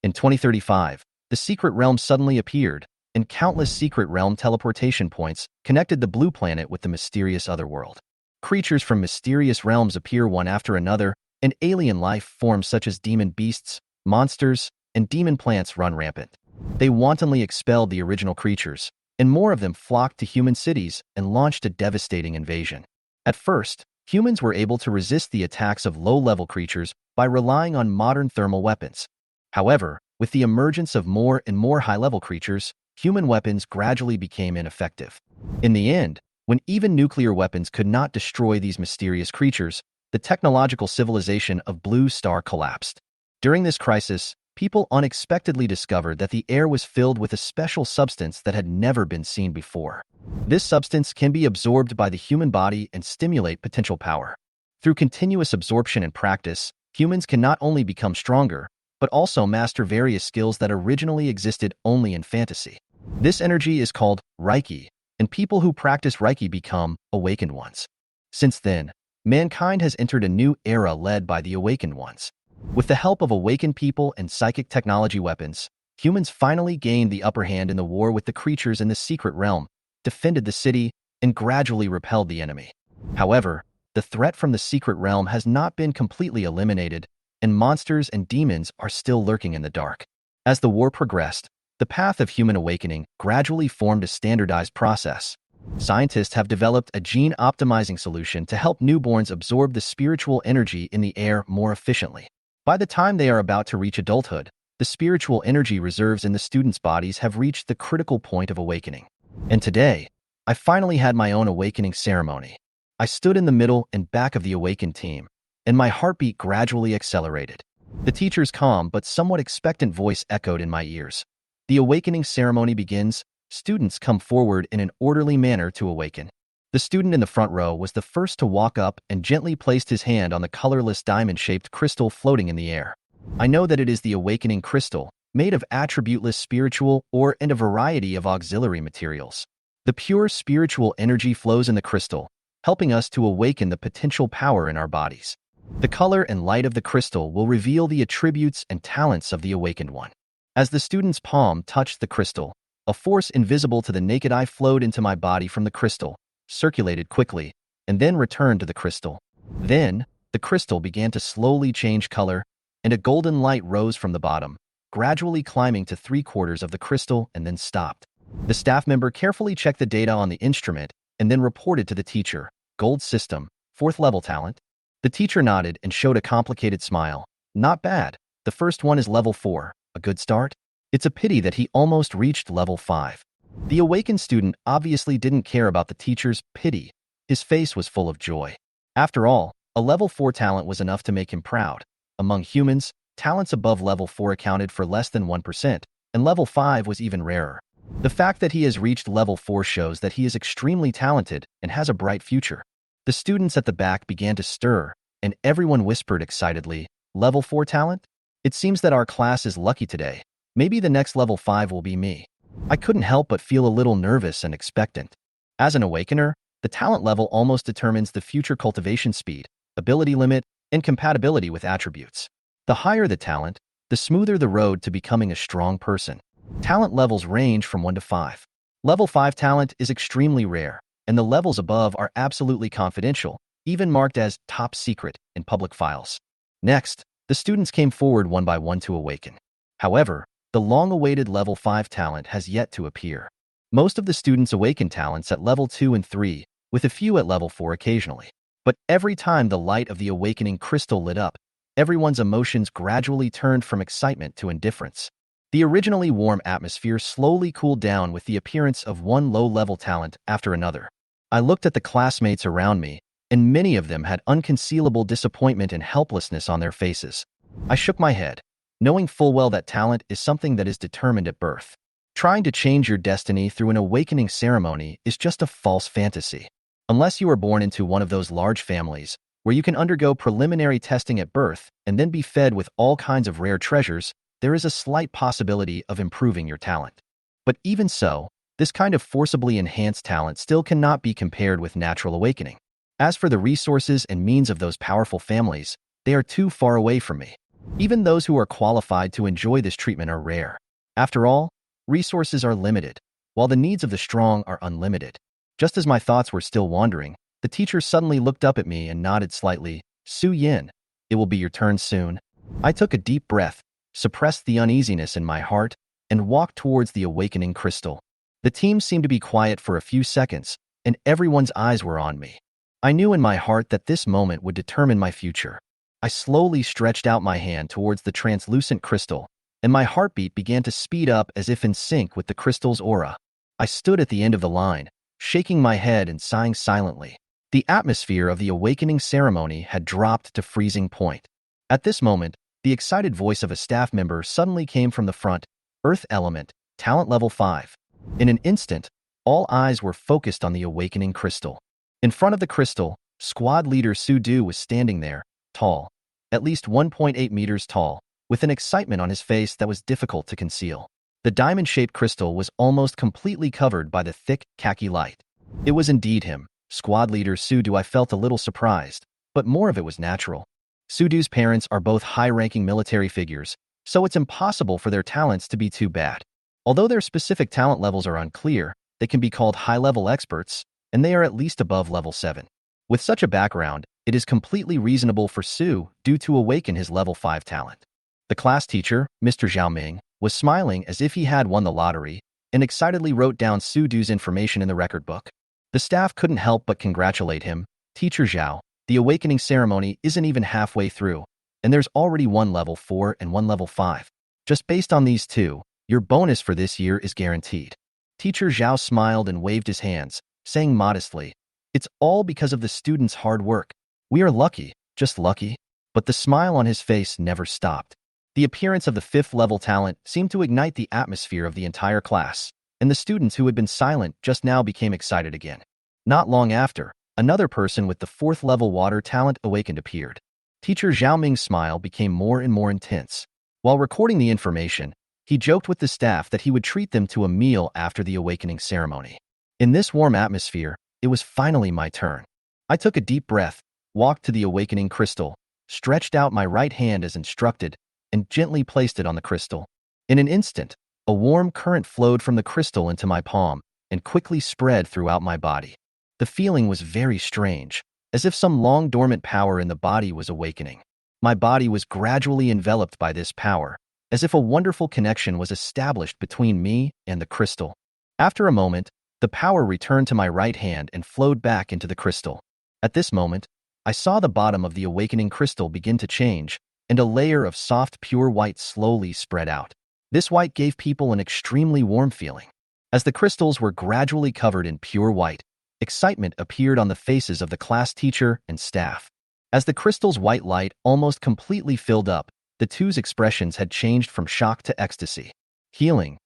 In 2035, the secret realm suddenly appeared, and countless secret realm teleportation points connected the blue planet with the mysterious otherworld. Creatures from mysterious realms appear one after another, and alien life forms such as demon beasts, monsters, and demon plants run rampant. They wantonly expelled the original creatures, and more of them flocked to human cities and launched a devastating invasion. At first, humans were able to resist the attacks of low-level creatures by relying on modern thermal weapons. However, with the emergence of more and more high-level creatures, human weapons gradually became ineffective. In the end, when even nuclear weapons could not destroy these mysterious creatures, the technological civilization of Blue Star collapsed. During this crisis, people unexpectedly discovered that the air was filled with a special substance that had never been seen before. This substance can be absorbed by the human body and stimulate potential power. Through continuous absorption and practice, humans can not only become stronger, but also master various skills that originally existed only in fantasy. This energy is called Reiki, and people who practice Reiki become awakened ones. Since then, mankind has entered a new era led by the awakened ones. With the help of awakened people and psychic technology weapons, humans finally gained the upper hand in the war with the creatures in the secret realm, defended the city, and gradually repelled the enemy. However, the threat from the secret realm has not been completely eliminated, and monsters and demons are still lurking in the dark. As the war progressed, the path of human awakening gradually formed a standardized process. Scientists have developed a gene-optimizing solution to help newborns absorb the spiritual energy in the air more efficiently. By the time they are about to reach adulthood, the spiritual energy reserves in the students' bodies have reached the critical point of awakening. And today, I finally had my own awakening ceremony. I stood in the middle and back of the awakened team, and my heartbeat gradually accelerated. The teacher's calm but somewhat expectant voice echoed in my ears. The awakening ceremony begins. Students come forward in an orderly manner to awaken. The student in the front row was the first to walk up and gently placed his hand on the colorless diamond-shaped crystal floating in the air. I know that it is the awakening crystal, made of attributeless spiritual ore and a variety of auxiliary materials. The pure spiritual energy flows in the crystal, helping us to awaken the potential power in our bodies. The color and light of the crystal will reveal the attributes and talents of the awakened one. As the student's palm touched the crystal, a force invisible to the naked eye flowed into my body from the crystal, circulated quickly, and then returned to the crystal. Then, the crystal began to slowly change color, and a golden light rose from the bottom, gradually climbing to 3/4 of the crystal and then stopped. The staff member carefully checked the data on the instrument and then reported to the teacher, "Gold system, 4th level talent." The teacher nodded and showed a complicated smile. "Not bad. The first one is level 4. A good start? It's a pity that he almost reached level 5. The awakened student obviously didn't care about the teacher's pity. His face was full of joy. After all, a level 4 talent was enough to make him proud. Among humans, talents above level 4 accounted for less than 1%, and level 5 was even rarer. The fact that he has reached level 4 shows that he is extremely talented and has a bright future. The students at the back began to stir, and everyone whispered excitedly, "Level 4 talent? It seems that our class is lucky today. Maybe the next level 5 will be me." I couldn't help but feel a little nervous and expectant. As an awakener, the talent level almost determines the future cultivation speed, ability limit, and compatibility with attributes. The higher the talent, the smoother the road to becoming a strong person. Talent levels range from 1 to 5. Level 5 talent is extremely rare, and the levels above are absolutely confidential, even marked as top secret in public files. Next, the students came forward one by one to awaken. However, the long-awaited level 5 talent has yet to appear. Most of the students awaken talents at level 2 and 3, with a few at level 4 occasionally. But every time the light of the awakening crystal lit up, everyone's emotions gradually turned from excitement to indifference. The originally warm atmosphere slowly cooled down with the appearance of one low-level talent after another. I looked at the classmates around me, and many of them had unconcealable disappointment and helplessness on their faces. I shook my head, knowing full well that talent is something that is determined at birth. Trying to change your destiny through an awakening ceremony is just a false fantasy. Unless you are born into one of those large families, where you can undergo preliminary testing at birth and then be fed with all kinds of rare treasures, there is a slight possibility of improving your talent. But even so, this kind of forcibly enhanced talent still cannot be compared with natural awakening. As for the resources and means of those powerful families, they are too far away from me. Even those who are qualified to enjoy this treatment are rare. After all, resources are limited, while the needs of the strong are unlimited. Just as my thoughts were still wandering, the teacher suddenly looked up at me and nodded slightly. Su Yin, it will be your turn soon. I took a deep breath, suppressed the uneasiness in my heart, and walked towards the awakening crystal. The team seemed to be quiet for a few seconds, and everyone's eyes were on me. I knew in my heart that this moment would determine my future. I slowly stretched out my hand towards the translucent crystal, and my heartbeat began to speed up as if in sync with the crystal's aura. I stood at the end of the line, shaking my head and sighing silently. The atmosphere of the awakening ceremony had dropped to freezing point. At this moment, the excited voice of a staff member suddenly came from the front. Earth element, talent level 5. In an instant, all eyes were focused on the awakening crystal. In front of the crystal, squad leader Su Du was standing there, tall, at least 1.8 meters tall, with an excitement on his face that was difficult to conceal. The diamond-shaped crystal was almost completely covered by the thick, khaki light. It was indeed him, squad leader Su Du. I felt a little surprised, but more of it was natural. Su Du's parents are both high-ranking military figures, so it's impossible for their talents to be too bad. Although their specific talent levels are unclear, they can be called high-level experts, and they are at least above level 7. With such a background, it is completely reasonable for Su Du to awaken his level 5 talent. The class teacher, Mr. Zhao Ming, was smiling as if he had won the lottery and excitedly wrote down Su Du's information in the record book. The staff couldn't help but congratulate him. Teacher Zhao, the awakening ceremony isn't even halfway through, and there's already one level 4 and one level 5. Just based on these two, your bonus for this year is guaranteed. Teacher Zhao smiled and waved his hands, saying modestly, "It's all because of the students' hard work. We are lucky, just lucky." But the smile on his face never stopped. The appearance of the 5th level talent seemed to ignite the atmosphere of the entire class, and the students who had been silent just now became excited again. Not long after, another person with the 4th level water talent awakened appeared. Teacher Zhao Ming's smile became more and more intense. While recording the information, he joked with the staff that he would treat them to a meal after the awakening ceremony. In this warm atmosphere, it was finally my turn. I took a deep breath, walked to the awakening crystal, stretched out my right hand as instructed, and gently placed it on the crystal. In an instant, a warm current flowed from the crystal into my palm and quickly spread throughout my body. The feeling was very strange, as if some long-dormant power in the body was awakening. My body was gradually enveloped by this power, as if a wonderful connection was established between me and the crystal. After a moment, the power returned to my right hand and flowed back into the crystal. At this moment, I saw the bottom of the awakening crystal begin to change, and a layer of soft, pure white slowly spread out. This white gave people an extremely warm feeling. As the crystals were gradually covered in pure white, excitement appeared on the faces of the class teacher and staff. As the crystal's white light almost completely filled up, the two's expressions had changed from shock to ecstasy. Healing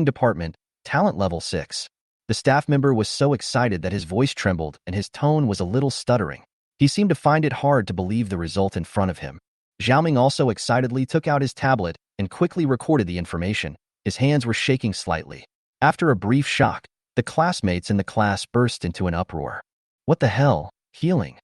department, talent level 6. The staff member was so excited that his voice trembled and his tone was a little stuttering. He seemed to find it hard to believe the result in front of him. Zhao Ming also excitedly took out his tablet and quickly recorded the information. His hands were shaking slightly. After a brief shock, the classmates in the class burst into an uproar. What the hell? Healing?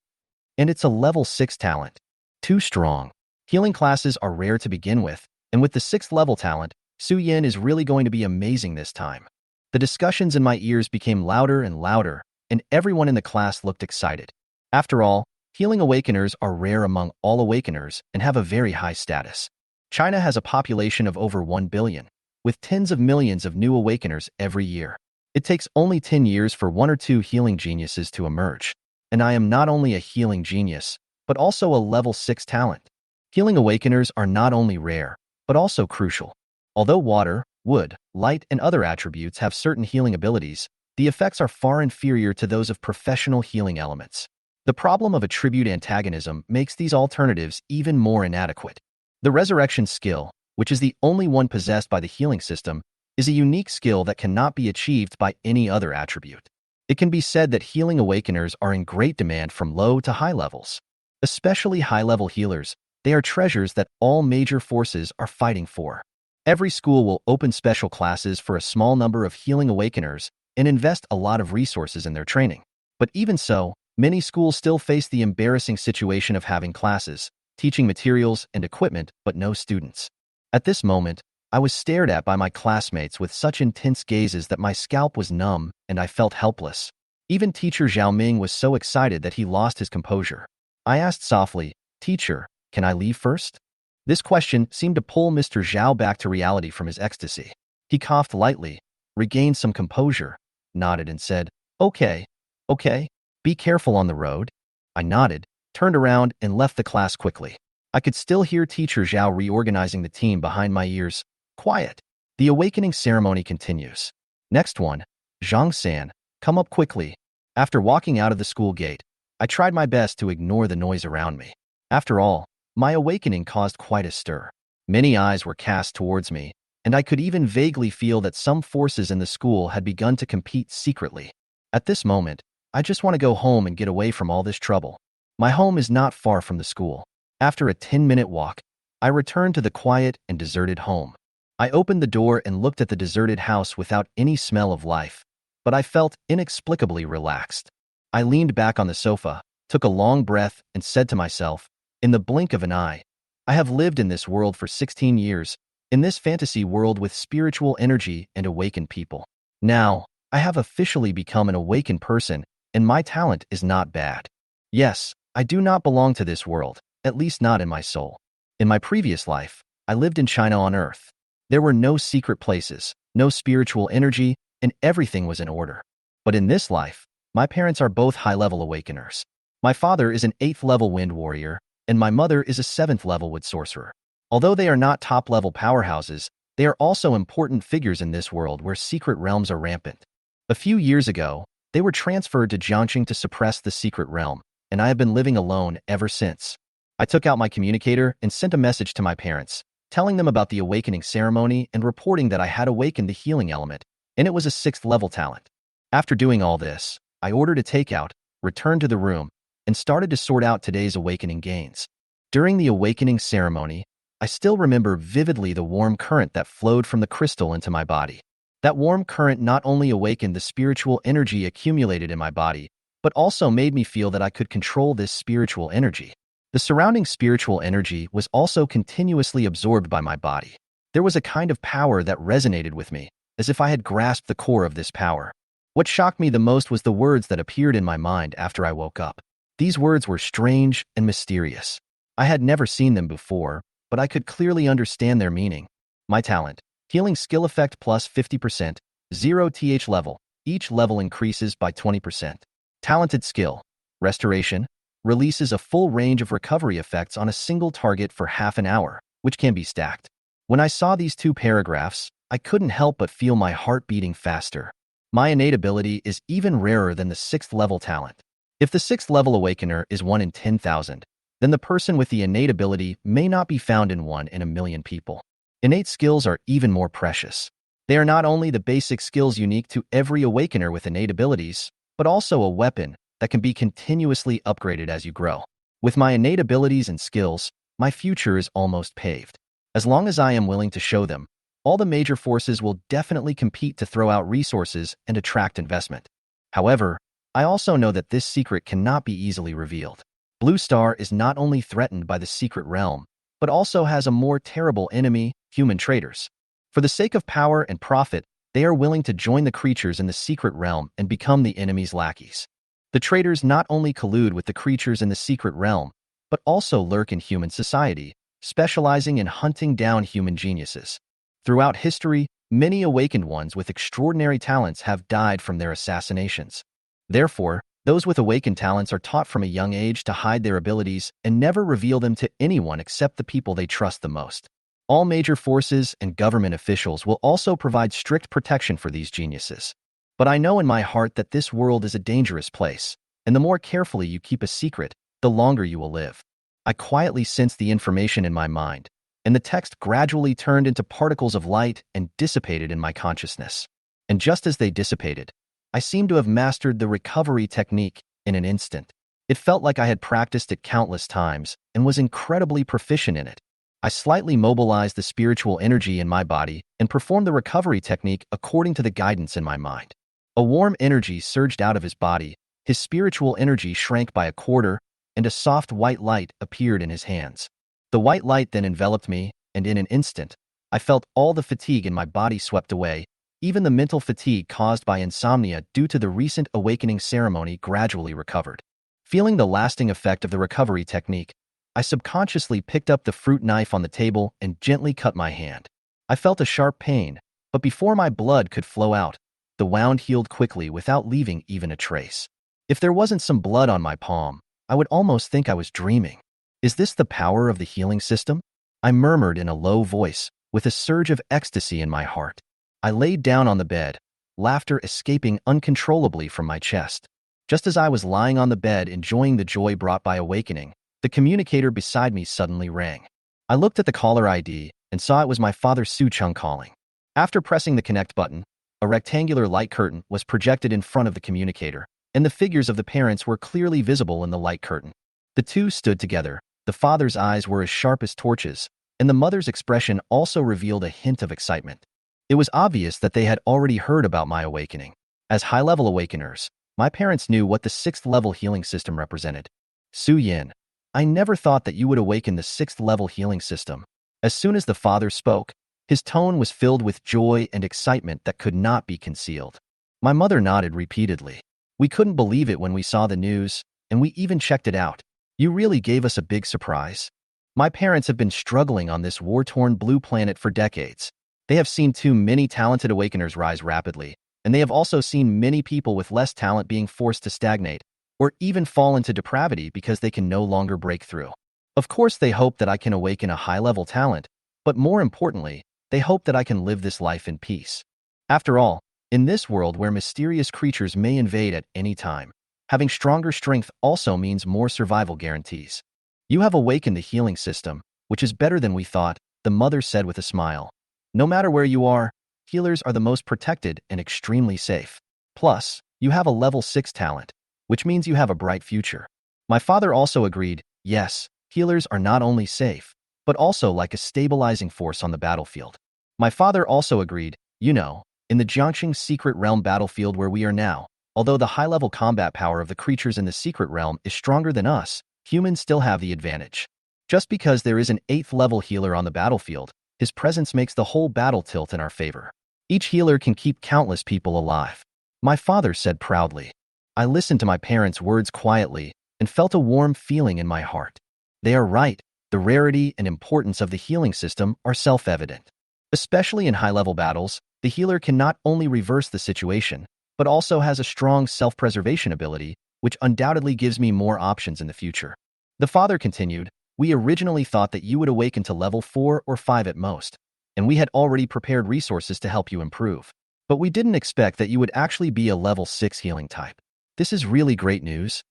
And it's a level 6 talent. Too strong. Healing classes are rare to begin with, and with the 6th level talent, Su Yin is really going to be amazing this time. The discussions in my ears became louder and louder, and everyone in the class looked excited. After all, healing awakeners are rare among all awakeners and have a very high status. China has a population of over 1 billion, with tens of millions of new awakeners every year. It takes only 10 years for 1 or 2 healing geniuses to emerge, and I am not only a healing genius, but also a level 6 talent. Healing awakeners are not only rare, but also crucial. Although water, wood, light, and other attributes have certain healing abilities, the effects are far inferior to those of professional healing elements. The problem of attribute antagonism makes these alternatives even more inadequate. The resurrection skill, which is the only one possessed by the healing system, is a unique skill that cannot be achieved by any other attribute. It can be said that healing awakeners are in great demand from low to high levels. Especially high-level healers, they are treasures that all major forces are fighting for. Every school will open special classes for a small number of healing awakeners and invest a lot of resources in their training. But even so, many schools still face the embarrassing situation of having classes, teaching materials and equipment, but no students. At this moment, I was stared at by my classmates with such intense gazes that my scalp was numb and I felt helpless. Even teacher Zhao Ming was so excited that he lost his composure. I asked softly, "Teacher, can I leave first?" This question seemed to pull Mr. Zhao back to reality from his ecstasy. He coughed lightly, regained some composure, nodded and said, "Okay, okay, be careful on the road." I nodded, turned around and left the class quickly. I could still hear teacher Zhao reorganizing the team behind my ears. Quiet. The awakening ceremony continues. Next one, Zhang San, come up quickly. After walking out of the school gate, I tried my best to ignore the noise around me. After all, my awakening caused quite a stir. Many eyes were cast towards me, and I could even vaguely feel that some forces in the school had begun to compete secretly. At this moment, I just want to go home and get away from all this trouble. My home is not far from the school. After a 10-minute walk, I returned to the quiet and deserted home. I opened the door and looked at the deserted house without any smell of life, but I felt inexplicably relaxed. I leaned back on the sofa, took a long breath, and said to myself, in the blink of an eye, I have lived in this world for 16 years, in this fantasy world with spiritual energy and awakened people. Now, I have officially become an awakened person, and my talent is not bad. Yes, I do not belong to this world, at least not in my soul. In my previous life, I lived in China on Earth. There were no secret places, no spiritual energy, and everything was in order. But in this life, my parents are both high-level awakeners. My father is an 8th-level wind warrior, and my mother is a 7th-level wood sorcerer. Although they are not top-level powerhouses, they are also important figures in this world where secret realms are rampant. A few years ago, they were transferred to Jiangxing to suppress the secret realm, and I have been living alone ever since. I took out my communicator and sent a message to my parents, telling them about the awakening ceremony and reporting that I had awakened the healing element, and it was a 6th-level talent. After doing all this, I ordered a takeout, returned to the room, and started to sort out today's awakening gains. During the awakening ceremony, I still remember vividly the warm current that flowed from the crystal into my body. That warm current not only awakened the spiritual energy accumulated in my body, but also made me feel that I could control this spiritual energy. The surrounding spiritual energy was also continuously absorbed by my body. There was a kind of power that resonated with me, as if I had grasped the core of this power. What shocked me the most was the words that appeared in my mind after I woke up. These words were strange and mysterious. I had never seen them before, but I could clearly understand their meaning. My talent, healing skill effect plus 50%, 0 TH level, each level increases by 20%. Talented skill, restoration, releases a full range of recovery effects on a single target for half an hour, which can be stacked. When I saw these two paragraphs, I couldn't help but feel my heart beating faster. My innate ability is even rarer than the 6th-level talent. If the 6th-level awakener is 1 in 10,000, then the person with the innate ability may not be found in 1 in a million people. Innate skills are even more precious. They are not only the basic skills unique to every awakener with innate abilities, but also a weapon that can be continuously upgraded as you grow. With my innate abilities and skills, my future is almost paved. As long as I am willing to show them, all the major forces will definitely compete to throw out resources and attract investment. However, I also know that this secret cannot be easily revealed. Blue Star is not only threatened by the secret realm, but also has a more terrible enemy, human traders. For the sake of power and profit, they are willing to join the creatures in the secret realm and become the enemy's lackeys. The traders not only collude with the creatures in the secret realm, but also lurk in human society, specializing in hunting down human geniuses. Throughout history, many awakened ones with extraordinary talents have died from their assassinations. Therefore, those with awakened talents are taught from a young age to hide their abilities and never reveal them to anyone except the people they trust the most. All major forces and government officials will also provide strict protection for these geniuses. But I know in my heart that this world is a dangerous place, and the more carefully you keep a secret, the longer you will live. I quietly sensed the information in my mind, and the text gradually turned into particles of light and dissipated in my consciousness. And just as they dissipated, I seemed to have mastered the recovery technique in an instant. It felt like I had practiced it countless times and was incredibly proficient in it. I slightly mobilized the spiritual energy in my body and performed the recovery technique according to the guidance in my mind. A warm energy surged out of his body, his spiritual energy shrank by a quarter, and a soft white light appeared in his hands. The white light then enveloped me, and in an instant, I felt all the fatigue in my body swept away. Even the mental fatigue caused by insomnia due to the recent awakening ceremony gradually recovered. Feeling the lasting effect of the recovery technique, I subconsciously picked up the fruit knife on the table and gently cut my hand. I felt a sharp pain, but before my blood could flow out, the wound healed quickly without leaving even a trace. If there wasn't some blood on my palm, I would almost think I was dreaming. Is this the power of the healing system? I murmured in a low voice, with a surge of ecstasy in my heart. I laid down on the bed, laughter escaping uncontrollably from my chest. Just as I was lying on the bed enjoying the joy brought by awakening, the communicator beside me suddenly rang. I looked at the caller ID and saw it was my father Su-chung calling. After pressing the connect button, a rectangular light curtain was projected in front of the communicator, and the figures of the parents were clearly visible in the light curtain. The two stood together. The father's eyes were as sharp as torches, and the mother's expression also revealed a hint of excitement. It was obvious that they had already heard about my awakening. As high-level awakeners, my parents knew what the sixth-level healing system represented. Su-yin, I never thought that you would awaken the sixth-level healing system. As soon as the father spoke, his tone was filled with joy and excitement that could not be concealed. My mother nodded repeatedly. We couldn't believe it when we saw the news, and we even checked it out. You really gave us a big surprise. My parents have been struggling on this war-torn blue planet for decades. They have seen too many talented awakeners rise rapidly, and they have also seen many people with less talent being forced to stagnate, or even fall into depravity because they can no longer break through. Of course, they hope that I can awaken a high-level talent, but more importantly, they hope that I can live this life in peace. After all, in this world where mysterious creatures may invade at any time, having stronger strength also means more survival guarantees. You have awakened the healing system, which is better than we thought, the mother said with a smile. No matter where you are, healers are the most protected and extremely safe. Plus, you have a level 6 talent, which means you have a bright future. My father also agreed, yes, healers are not only safe, but also like a stabilizing force on the battlefield. My father also agreed, in the Jiangxing secret realm battlefield where we are now, although the high-level combat power of the creatures in the secret realm is stronger than us, humans still have the advantage. Just because there is an 8th-level healer on the battlefield, his presence makes the whole battle tilt in our favor. Each healer can keep countless people alive. My father said proudly. I listened to my parents' words quietly and felt a warm feeling in my heart. They are right. The rarity and importance of the healing system are self-evident. Especially in high-level battles, the healer can not only reverse the situation, but also has a strong self-preservation ability, which undoubtedly gives me more options in the future. The father continued, we originally thought that you would awaken to level 4 or 5 at most, and we had already prepared resources to help you improve. But we didn't expect that you would actually be a level 6 healing type. This is really great news.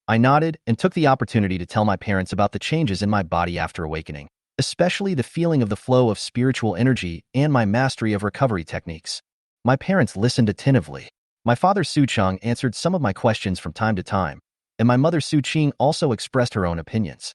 I nodded and took the opportunity to tell my parents about the changes in my body after awakening, especially the feeling of the flow of spiritual energy and my mastery of recovery techniques. My parents listened attentively. My father Su-chung answered some of my questions from time to time, and my mother Su-ching also expressed her own opinions.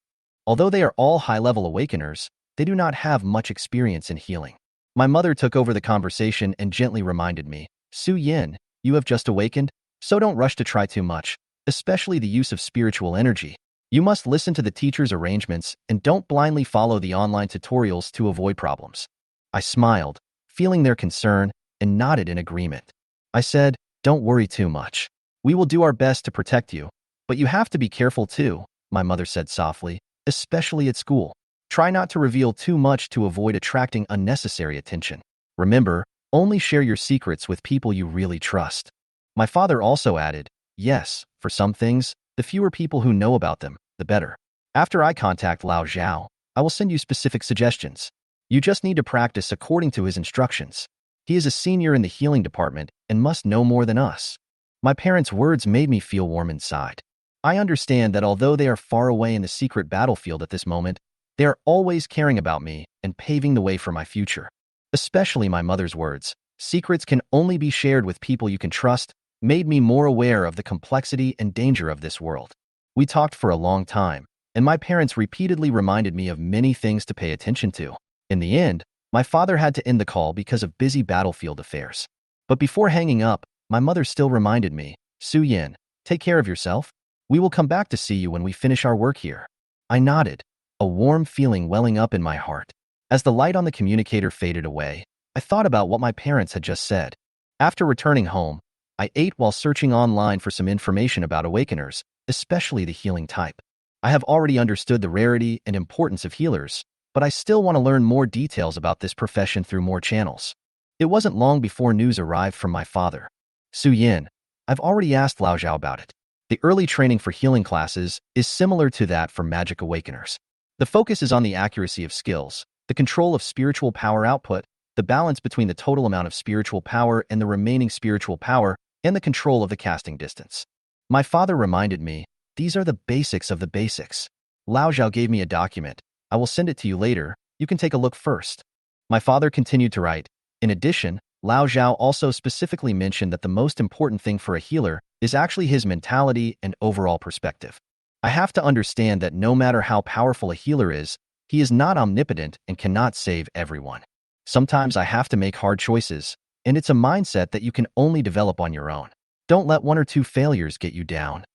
Although they are all high-level awakeners, they do not have much experience in healing. My mother took over the conversation and gently reminded me, Su-yin, you have just awakened, so don't rush to try too much, especially the use of spiritual energy. You must listen to the teacher's arrangements and don't blindly follow the online tutorials to avoid problems. I smiled, feeling their concern, and nodded in agreement. I said, don't worry too much. We will do our best to protect you, but you have to be careful too, my mother said softly, especially at school. Try not to reveal too much to avoid attracting unnecessary attention. Remember, only share your secrets with people you really trust. My father also added, yes, for some things, the fewer people who know about them, the better. After I contact Lao Zhao, I will send you specific suggestions. You just need to practice according to his instructions. He is a senior in the healing department and must know more than us. My parents' words made me feel warm inside. I understand that although they are far away in the secret battlefield at this moment, they are always caring about me and paving the way for my future. Especially my mother's words, secrets can only be shared with people you can trust, made me more aware of the complexity and danger of this world. We talked for a long time, and my parents repeatedly reminded me of many things to pay attention to. In the end, my father had to end the call because of busy battlefield affairs. But before hanging up, my mother still reminded me, Su-yin, take care of yourself. We will come back to see you when we finish our work here. I nodded, a warm feeling welling up in my heart. As the light on the communicator faded away, I thought about what my parents had just said. After returning home, I ate while searching online for some information about awakeners, especially the healing type. I have already understood the rarity and importance of healers, but I still want to learn more details about this profession through more channels. It wasn't long before news arrived from my father. Su Yin, I've already asked Lao Zhao about it. The early training for healing classes is similar to that for magic awakeners. The focus is on the accuracy of skills, the control of spiritual power output, the balance between the total amount of spiritual power and the remaining spiritual power, and the control of the casting distance. My father reminded me, these are the basics of the basics. Lao Zhao gave me a document. I will send it to you later. You can take a look first. My father continued to write. In addition, Lao Zhao also specifically mentioned that the most important thing for a healer is actually his mentality and overall perspective. I have to understand that no matter how powerful a healer is, he is not omnipotent and cannot save everyone. Sometimes I have to make hard choices, and it's a mindset that you can only develop on your own. Don't let one or two failures get you down.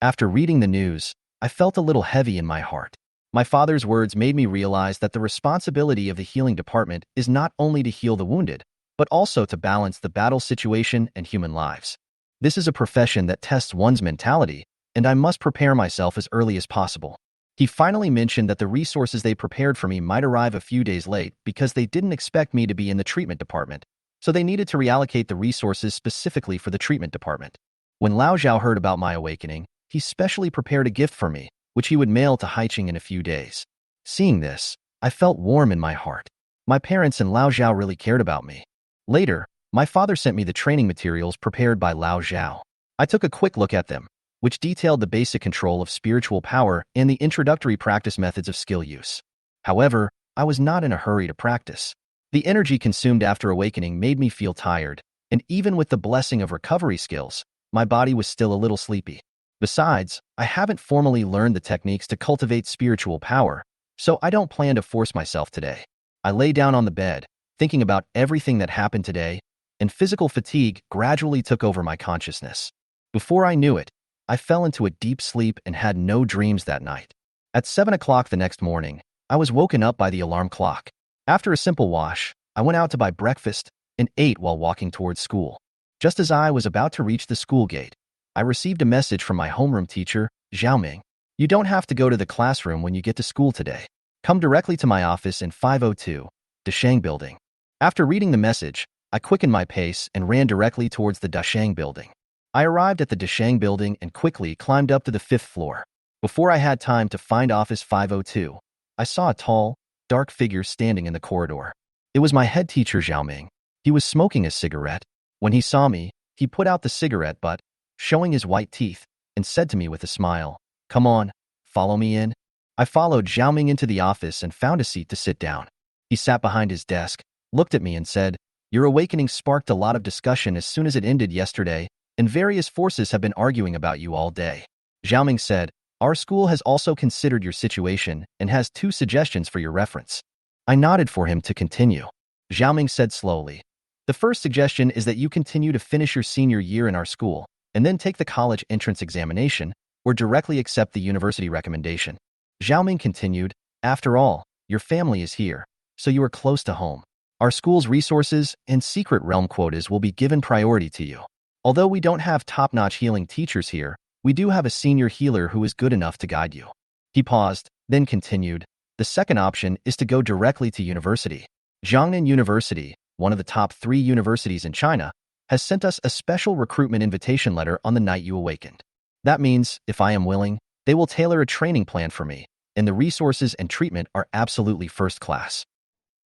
After reading the news, I felt a little heavy in my heart. My father's words made me realize that the responsibility of the healing department is not only to heal the wounded, but also to balance the battle situation and human lives. This is a profession that tests one's mentality, and I must prepare myself as early as possible. He finally mentioned that the resources they prepared for me might arrive a few days late because they didn't expect me to be in the treatment department, so they needed to reallocate the resources specifically for the treatment department. When Lao Zhao heard about my awakening, he specially prepared a gift for me, which he would mail to Haiqing in a few days. Seeing this, I felt warm in my heart. My parents and Lao Zhao really cared about me. Later, my father sent me the training materials prepared by Lao Zhao. I took a quick look at them, which detailed the basic control of spiritual power and the introductory practice methods of skill use. However, I was not in a hurry to practice. The energy consumed after awakening made me feel tired, and even with the blessing of recovery skills, my body was still a little sleepy. Besides, I haven't formally learned the techniques to cultivate spiritual power, so I don't plan to force myself today. I lay down on the bed, thinking about everything that happened today, and physical fatigue gradually took over my consciousness. Before I knew it, I fell into a deep sleep and had no dreams that night. At 7 o'clock the next morning, I was woken up by the alarm clock. After a simple wash, I went out to buy breakfast and ate while walking towards school. Just as I was about to reach the school gate, I received a message from my homeroom teacher, Xiaoming. You don't have to go to the classroom when you get to school today. Come directly to my office in 502, Dashang Building. After reading the message, I quickened my pace and ran directly towards the Dashang Building. I arrived at the Dashang Building and quickly climbed up to the 5th floor. Before I had time to find office 502, I saw a tall, dark figure standing in the corridor. It was my head teacher, Xiaoming. He was smoking a cigarette. When he saw me, he put out the cigarette butt, showing his white teeth, and said to me with a smile, "Come on, follow me in." I followed Xiaoming into the office and found a seat to sit down. He sat behind his desk, looked at me and said, "Your awakening sparked a lot of discussion as soon as it ended yesterday, and various forces have been arguing about you all day." Xiaoming said, "Our school has also considered your situation and has 2 suggestions for your reference." I nodded for him to continue. Xiaoming said slowly, "The first suggestion is that you continue to finish your senior year in our school, and then take the college entrance examination, or directly accept the university recommendation." Xiaoming continued, "After all, your family is here, so you are close to home. Our school's resources and secret realm quotas will be given priority to you. Although we don't have top-notch healing teachers here, we do have a senior healer who is good enough to guide you." He paused, then continued, "The second option is to go directly to university. Jiangnan University, one of the top 3 universities in China, has sent us a special recruitment invitation letter on the night you awakened. That means, if I am willing, they will tailor a training plan for me, and the resources and treatment are absolutely first class."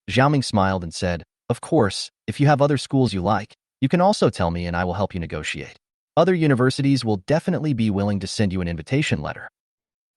Xiaoming smiled and said, "Of course, if you have other schools you like, you can also tell me and I will help you negotiate. Other universities will definitely be willing to send you an invitation letter.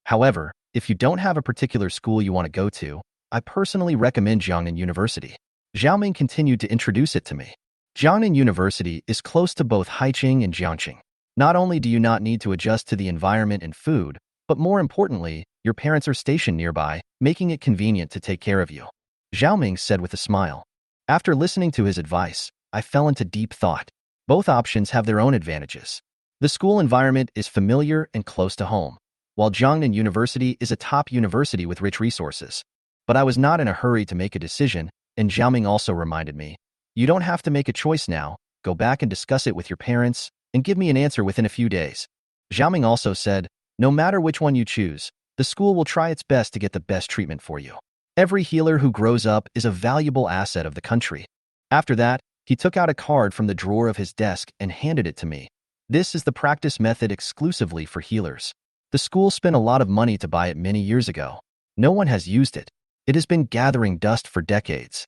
However, if you don't have a particular school you want to go to, I personally recommend Jiangnan University." Xiaoming continued to introduce it to me. Jiangnan University is close to both Haiqing and Jiangxing. Not only do you not need to adjust to the environment and food, but more importantly, your parents are stationed nearby, making it convenient to take care of you. Xiaoming said with a smile. After listening to his advice, I fell into deep thought. Both options have their own advantages. The school environment is familiar and close to home, while Jiangnan University is a top university with rich resources. But I was not in a hurry to make a decision, and Xiaoming also reminded me, you don't have to make a choice now, go back and discuss it with your parents, and give me an answer within a few days. Xiaoming also said, no matter which one you choose, the school will try its best to get the best treatment for you. Every healer who grows up is a valuable asset of the country. After that, he took out a card from the drawer of his desk and handed it to me. This is the practice method exclusively for healers. The school spent a lot of money to buy it many years ago. No one has used it. It has been gathering dust for decades.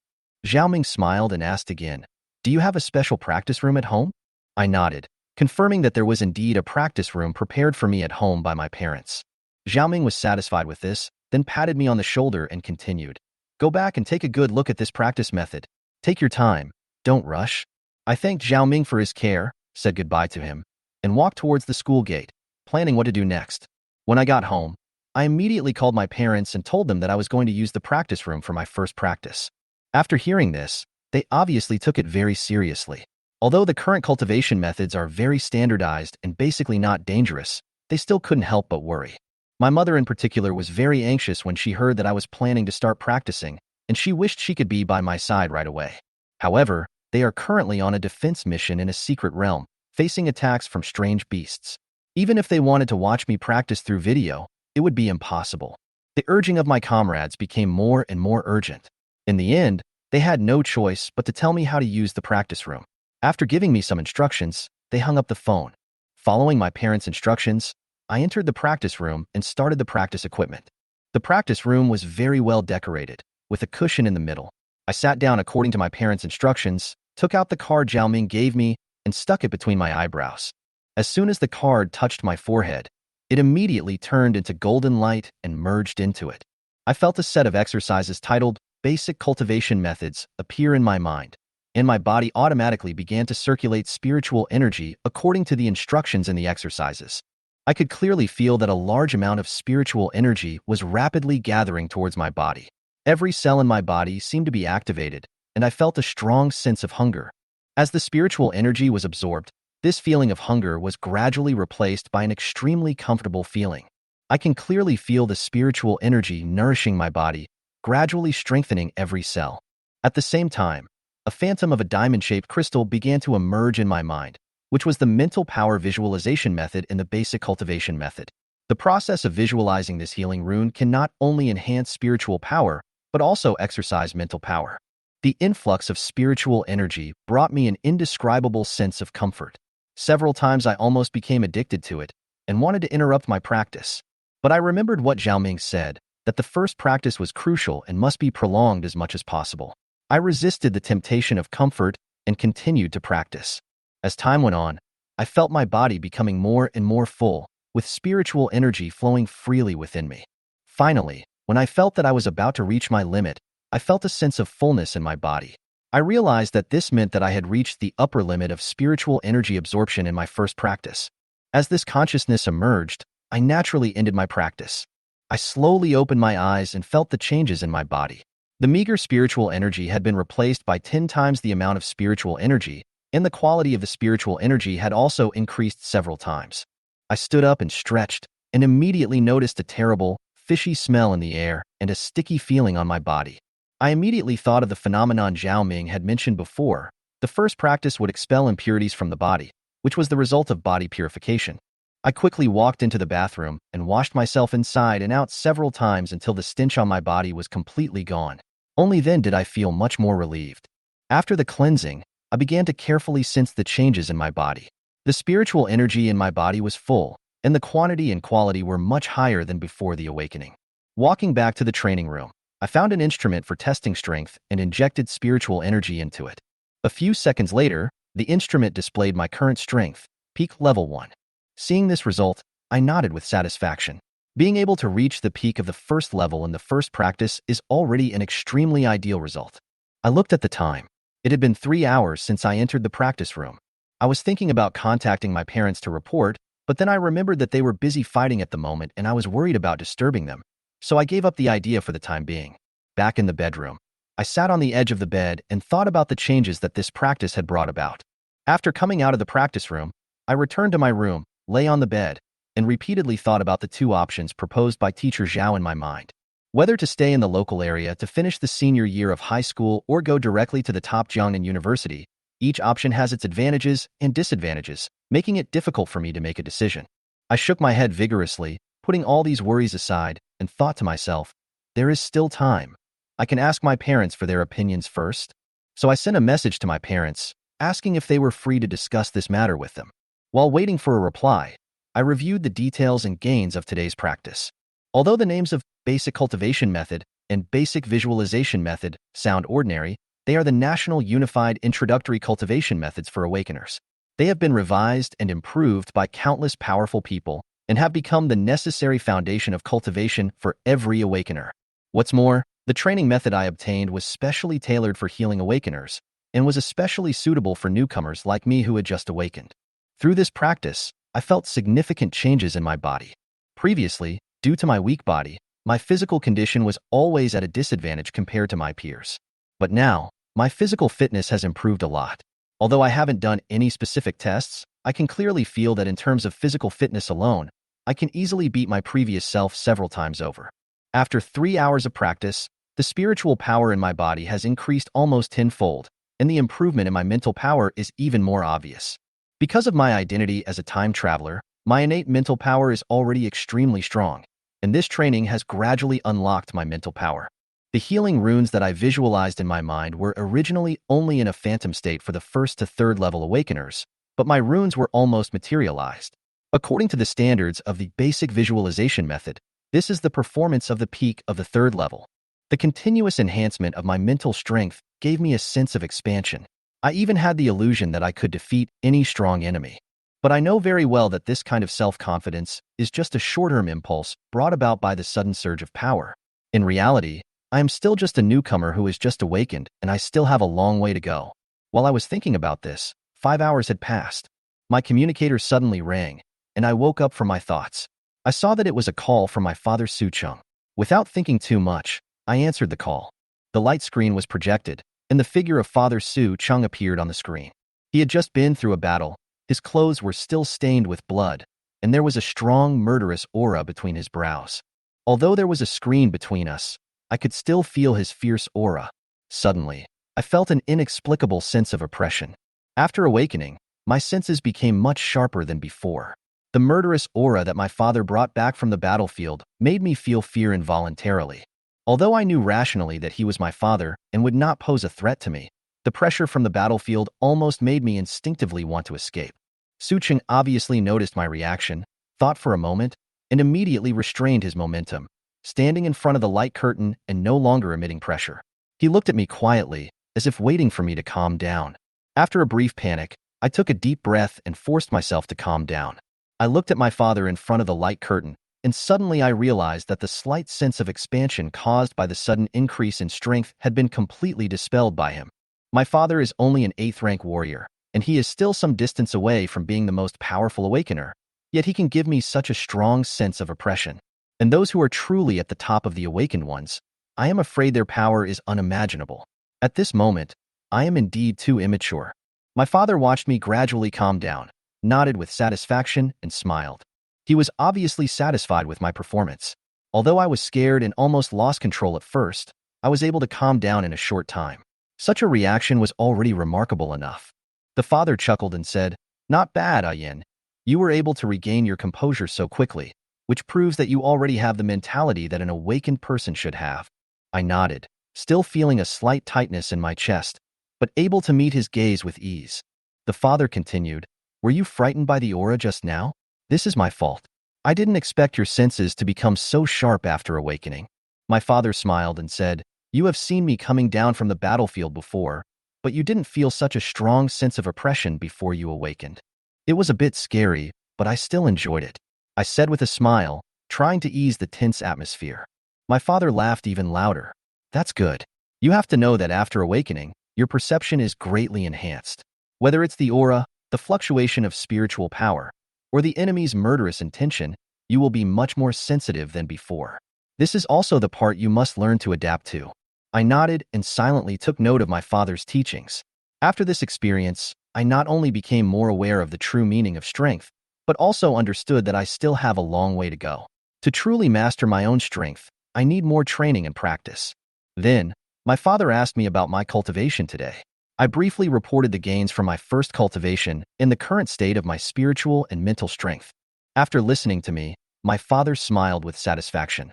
Xiaoming smiled and asked again, do you have a special practice room at home? I nodded, confirming that there was indeed a practice room prepared for me at home by my parents. Xiaoming was satisfied with this, then patted me on the shoulder and continued, go back and take a good look at this practice method. Take your time, don't rush. I thanked Xiaoming for his care, said goodbye to him, and walked towards the school gate, planning what to do next. When I got home, I immediately called my parents and told them that I was going to use the practice room for my first practice. After hearing this, they obviously took it very seriously. Although the current cultivation methods are very standardized and basically not dangerous, they still couldn't help but worry. My mother in particular was very anxious when she heard that I was planning to start practicing, and she wished she could be by my side right away. However, they are currently on a defense mission in a secret realm, facing attacks from strange beasts. Even if they wanted to watch me practice through video, it would be impossible. The urging of my comrades became more and more urgent. In the end, they had no choice but to tell me how to use the practice room. After giving me some instructions, they hung up the phone. Following my parents' instructions, I entered the practice room and started the practice equipment. The practice room was very well decorated, with a cushion in the middle. I sat down according to my parents' instructions, took out the card Xiaoming gave me, and stuck it between my eyebrows. As soon as the card touched my forehead, it immediately turned into golden light and merged into it. I felt a set of exercises titled Basic Cultivation Methods appear in my mind, and my body automatically began to circulate spiritual energy according to the instructions in the exercises. I could clearly feel that a large amount of spiritual energy was rapidly gathering towards my body. Every cell in my body seemed to be activated, and I felt a strong sense of hunger. As the spiritual energy was absorbed, this feeling of hunger was gradually replaced by an extremely comfortable feeling. I can clearly feel the spiritual energy nourishing my body, gradually strengthening every cell. At the same time, a phantom of a diamond-shaped crystal began to emerge in my mind, which was the mental power visualization method in the basic cultivation method. The process of visualizing this healing rune can not only enhance spiritual power, but also exercise mental power. The influx of spiritual energy brought me an indescribable sense of comfort. Several times I almost became addicted to it and wanted to interrupt my practice. But I remembered what Xiaoming said, that the first practice was crucial and must be prolonged as much as possible. I resisted the temptation of comfort and continued to practice. As time went on, I felt my body becoming more and more full, with spiritual energy flowing freely within me. Finally, when I felt that I was about to reach my limit, I felt a sense of fullness in my body. I realized that this meant that I had reached the upper limit of spiritual energy absorption in my first practice. As this consciousness emerged, I naturally ended my practice. I slowly opened my eyes and felt the changes in my body. The meager spiritual energy had been replaced by 10 times the amount of spiritual energy, and the quality of the spiritual energy had also increased several times. I stood up and stretched, and immediately noticed a terrible, fishy smell in the air and a sticky feeling on my body. I immediately thought of the phenomenon Xiaoming had mentioned before. The first practice would expel impurities from the body, which was the result of body purification. I quickly walked into the bathroom and washed myself inside and out several times until the stench on my body was completely gone. Only then did I feel much more relieved. After the cleansing, I began to carefully sense the changes in my body. The spiritual energy in my body was full, and the quantity and quality were much higher than before the awakening. Walking back to the training room, I found an instrument for testing strength and injected spiritual energy into it. A few seconds later, the instrument displayed my current strength, peak level 1. Seeing this result, I nodded with satisfaction. Being able to reach the peak of the first level in the first practice is already an extremely ideal result. I looked at the time. It had been 3 hours since I entered the practice room. I was thinking about contacting my parents to report, but then I remembered that they were busy fighting at the moment and I was worried about disturbing them, so I gave up the idea for the time being. Back in the bedroom, I sat on the edge of the bed and thought about the changes that this practice had brought about. After coming out of the practice room, I returned to my room, lay on the bed, and repeatedly thought about the two options proposed by teacher Zhao in my mind. Whether to stay in the local area to finish the senior year of high school or go directly to the top Jiangnan University, each option has its advantages and disadvantages, making it difficult for me to make a decision. I shook my head vigorously, putting all these worries aside, and thought to myself, there is still time. I can ask my parents for their opinions first. So I sent a message to my parents, asking if they were free to discuss this matter with them. While waiting for a reply, I reviewed the details and gains of today's practice. Although the names of Basic Cultivation Method and Basic Visualization Method sound ordinary, they are the National Unified Introductory Cultivation Methods for Awakeners. They have been revised and improved by countless powerful people and have become the necessary foundation of cultivation for every awakener. What's more, the training method I obtained was specially tailored for healing awakeners and was especially suitable for newcomers like me who had just awakened. Through this practice, I felt significant changes in my body. Previously, due to my weak body, my physical condition was always at a disadvantage compared to my peers. But now, my physical fitness has improved a lot. Although I haven't done any specific tests, I can clearly feel that in terms of physical fitness alone, I can easily beat my previous self several times over. After 3 hours of practice, the spiritual power in my body has increased almost tenfold, and the improvement in my mental power is even more obvious. Because of my identity as a time traveler, my innate mental power is already extremely strong, and this training has gradually unlocked my mental power. The healing runes that I visualized in my mind were originally only in a phantom state for the first to third level awakeners, but my runes were almost materialized. According to the standards of the basic visualization method, this is the performance of the peak of the third level. The continuous enhancement of my mental strength gave me a sense of expansion. I even had the illusion that I could defeat any strong enemy. But I know very well that this kind of self-confidence is just a short-term impulse brought about by the sudden surge of power. In reality, I am still just a newcomer who has just awakened, and I still have a long way to go. While I was thinking about this, 5 hours had passed. My communicator suddenly rang, and I woke up from my thoughts. I saw that it was a call from my father Su Chung. Without thinking too much, I answered the call. The light screen was projected, and the figure of Father Su Chung appeared on the screen. He had just been through a battle, his clothes were still stained with blood, and there was a strong, murderous aura between his brows. Although there was a screen between us, I could still feel his fierce aura. Suddenly, I felt an inexplicable sense of oppression. After awakening, my senses became much sharper than before. The murderous aura that my father brought back from the battlefield made me feel fear involuntarily. Although I knew rationally that he was my father and would not pose a threat to me, the pressure from the battlefield almost made me instinctively want to escape. Su Cheng obviously noticed my reaction, thought for a moment, and immediately restrained his momentum, standing in front of the light curtain and no longer emitting pressure. He looked at me quietly, as if waiting for me to calm down. After a brief panic, I took a deep breath and forced myself to calm down. I looked at my father in front of the light curtain, and suddenly I realized that the slight sense of expansion caused by the sudden increase in strength had been completely dispelled by him. My father is only an 8th rank warrior, and he is still some distance away from being the most powerful awakener, yet he can give me such a strong sense of oppression. And those who are truly at the top of the awakened ones, I am afraid their power is unimaginable. At this moment, I am indeed too immature. My father watched me gradually calm down, nodded with satisfaction, and smiled. He was obviously satisfied with my performance. Although I was scared and almost lost control at first, I was able to calm down in a short time. Such a reaction was already remarkable enough. The father chuckled and said, "Not bad, Ayin. You were able to regain your composure so quickly, which proves that you already have the mentality that an awakened person should have." I nodded, still feeling a slight tightness in my chest, but able to meet his gaze with ease. The father continued, "Were you frightened by the aura just now? This is my fault. I didn't expect your senses to become so sharp after awakening." My father smiled and said, "You have seen me coming down from the battlefield before, but you didn't feel such a strong sense of oppression before you awakened. It was a bit scary, but I still enjoyed it," I said with a smile, trying to ease the tense atmosphere. My father laughed even louder. "That's good. You have to know that after awakening, your perception is greatly enhanced. Whether it's the aura, the fluctuation of spiritual power, or the enemy's murderous intention, you will be much more sensitive than before. This is also the part you must learn to adapt to." I nodded and silently took note of my father's teachings. After this experience, I not only became more aware of the true meaning of strength, but also understood that I still have a long way to go. To truly master my own strength, I need more training and practice. Then, my father asked me about my cultivation today. I briefly reported the gains from my first cultivation and the current state of my spiritual and mental strength. After listening to me, my father smiled with satisfaction.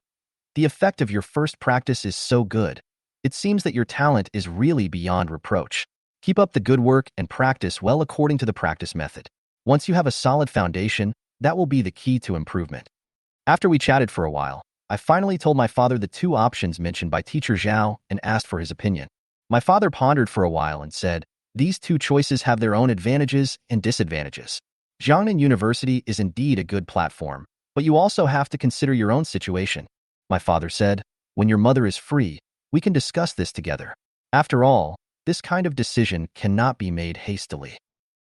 The effect of your first practice is so good. It seems that your talent is really beyond reproach. Keep up the good work and practice well according to the practice method. Once you have a solid foundation, that will be the key to improvement. After we chatted for a while, I finally told my father the two options mentioned by Teacher Zhao and asked for his opinion. My father pondered for a while and said, "These two choices have their own advantages and disadvantages. Jiangnan University is indeed a good platform, but you also have to consider your own situation." My father said, "When your mother is free, we can discuss this together. After all, this kind of decision cannot be made hastily."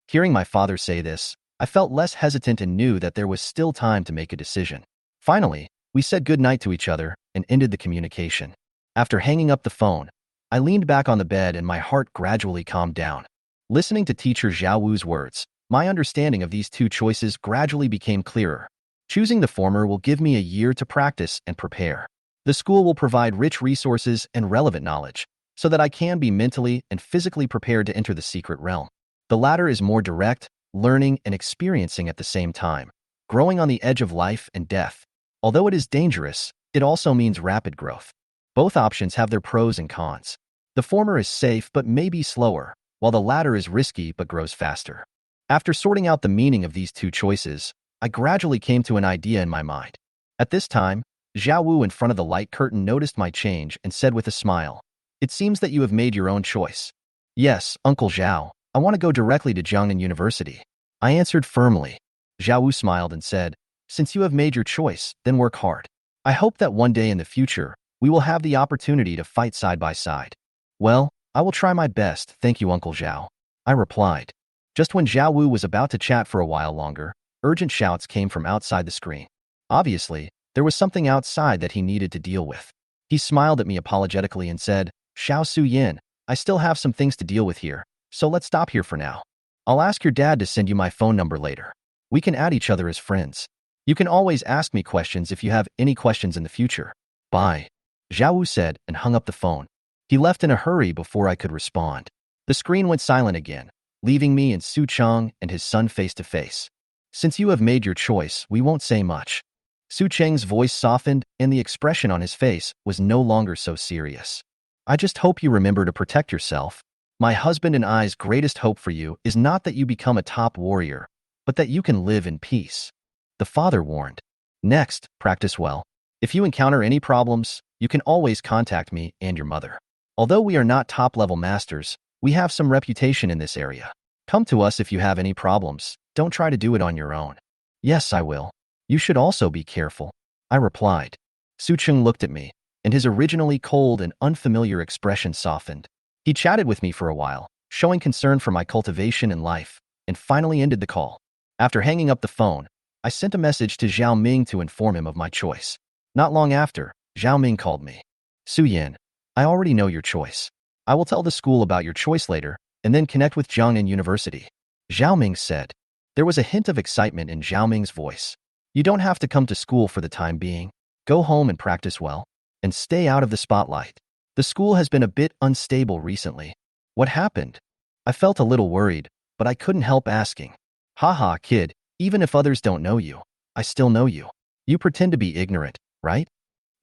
Hearing my father say this, I felt less hesitant and knew that there was still time to make a decision. Finally, we said goodnight to each other and ended the communication. After hanging up the phone, I leaned back on the bed and my heart gradually calmed down. Listening to Teacher Zhao Wu's words, my understanding of these two choices gradually became clearer. Choosing the former will give me a year to practice and prepare. The school will provide rich resources and relevant knowledge, so that I can be mentally and physically prepared to enter the secret realm. The latter is more direct, learning and experiencing at the same time, growing on the edge of life and death. Although it is dangerous, it also means rapid growth. Both options have their pros and cons. The former is safe but may be slower, while the latter is risky but grows faster. After sorting out the meaning of these two choices, I gradually came to an idea in my mind. At this time, Zhao Wu in front of the light curtain noticed my change and said with a smile, "It seems that you have made your own choice." "Yes, Uncle Zhao, I want to go directly to Jiangnan University," I answered firmly. Zhao Wu smiled and said, "Since you have made your choice, then work hard. I hope that one day in the future, we will have the opportunity to fight side by side." "Well, I will try my best, thank you, Uncle Zhao," I replied. Just when Zhao Wu was about to chat for a while longer, urgent shouts came from outside the screen. Obviously, there was something outside that he needed to deal with. He smiled at me apologetically and said, "Xiao Su Yin, I still have some things to deal with here, so let's stop here for now. I'll ask your dad to send you my phone number later. We can add each other as friends. You can always ask me questions if you have any questions in the future. Bye," Zhao Wu said and hung up the phone. He left in a hurry before I could respond. The screen went silent again, leaving me and Su Cheng and his son face to face. "Since you have made your choice, we won't say much." Su Cheng's voice softened and the expression on his face was no longer so serious. "I just hope you remember to protect yourself. My husband and I's greatest hope for you is not that you become a top warrior, but that you can live in peace," the father warned. "Next, practice well. If you encounter any problems, you can always contact me and your mother. Although we are not top-level masters, we have some reputation in this area. Come to us if you have any problems. Don't try to do it on your own." "Yes, I will. You should also be careful," I replied. Su Cheng looked at me, and his originally cold and unfamiliar expression softened. He chatted with me for a while, showing concern for my cultivation and life, and finally ended the call. After hanging up the phone, I sent a message to Zhao Ming to inform him of my choice. Not long after, Zhao Ming called me. "Su Yin, I already know your choice. I will tell the school about your choice later, and then connect with Jiangnan University," Zhao Ming said. There was a hint of excitement in Zhao Ming's voice. "You don't have to come to school for the time being. Go home and practice well, and stay out of the spotlight. The school has been a bit unstable recently." "What happened?" I felt a little worried, but I couldn't help asking. "Haha, kid, even if others don't know you, I still know you. You pretend to be ignorant, right?"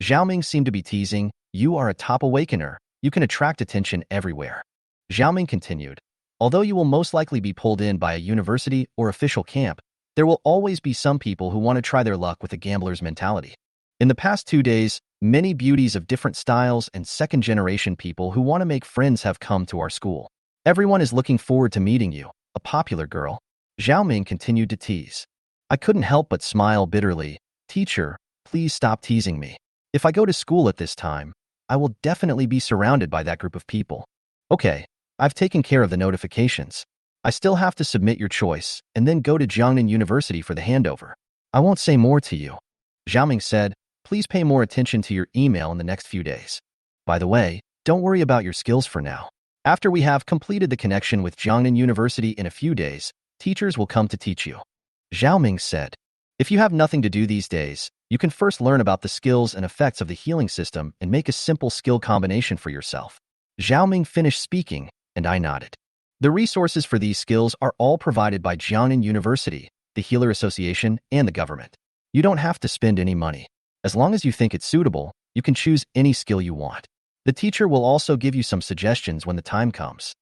Zhao Ming seemed to be teasing. "You are a top awakener. You can attract attention everywhere." Zhao Ming continued, "Although you will most likely be pulled in by a university or official camp, there will always be some people who want to try their luck with a gambler's mentality. In the past 2 days, many beauties of different styles and second-generation people who want to make friends have come to our school. Everyone is looking forward to meeting you, a popular girl." Zhao Ming continued to tease. I couldn't help but smile bitterly. "Teacher, please stop teasing me. If I go to school at this time, I will definitely be surrounded by that group of people." "Okay, I've taken care of the notifications. I still have to submit your choice and then go to Jiangnan University for the handover. I won't say more to you," Zhao Ming said. "Please pay more attention to your email in the next few days. By the way, don't worry about your skills for now. After we have completed the connection with Jiangnan University in a few days, teachers will come to teach you. Zhao Ming said. If you have nothing to do these days, you can first learn about the skills and effects of the healing system and make a simple skill combination for yourself. Zhao Ming finished speaking, and I nodded. The resources for these skills are all provided by Jiangnan University, the Healer Association, and the government. You don't have to spend any money. As long as you think it's suitable, you can choose any skill you want. The teacher will also give you some suggestions when the time comes.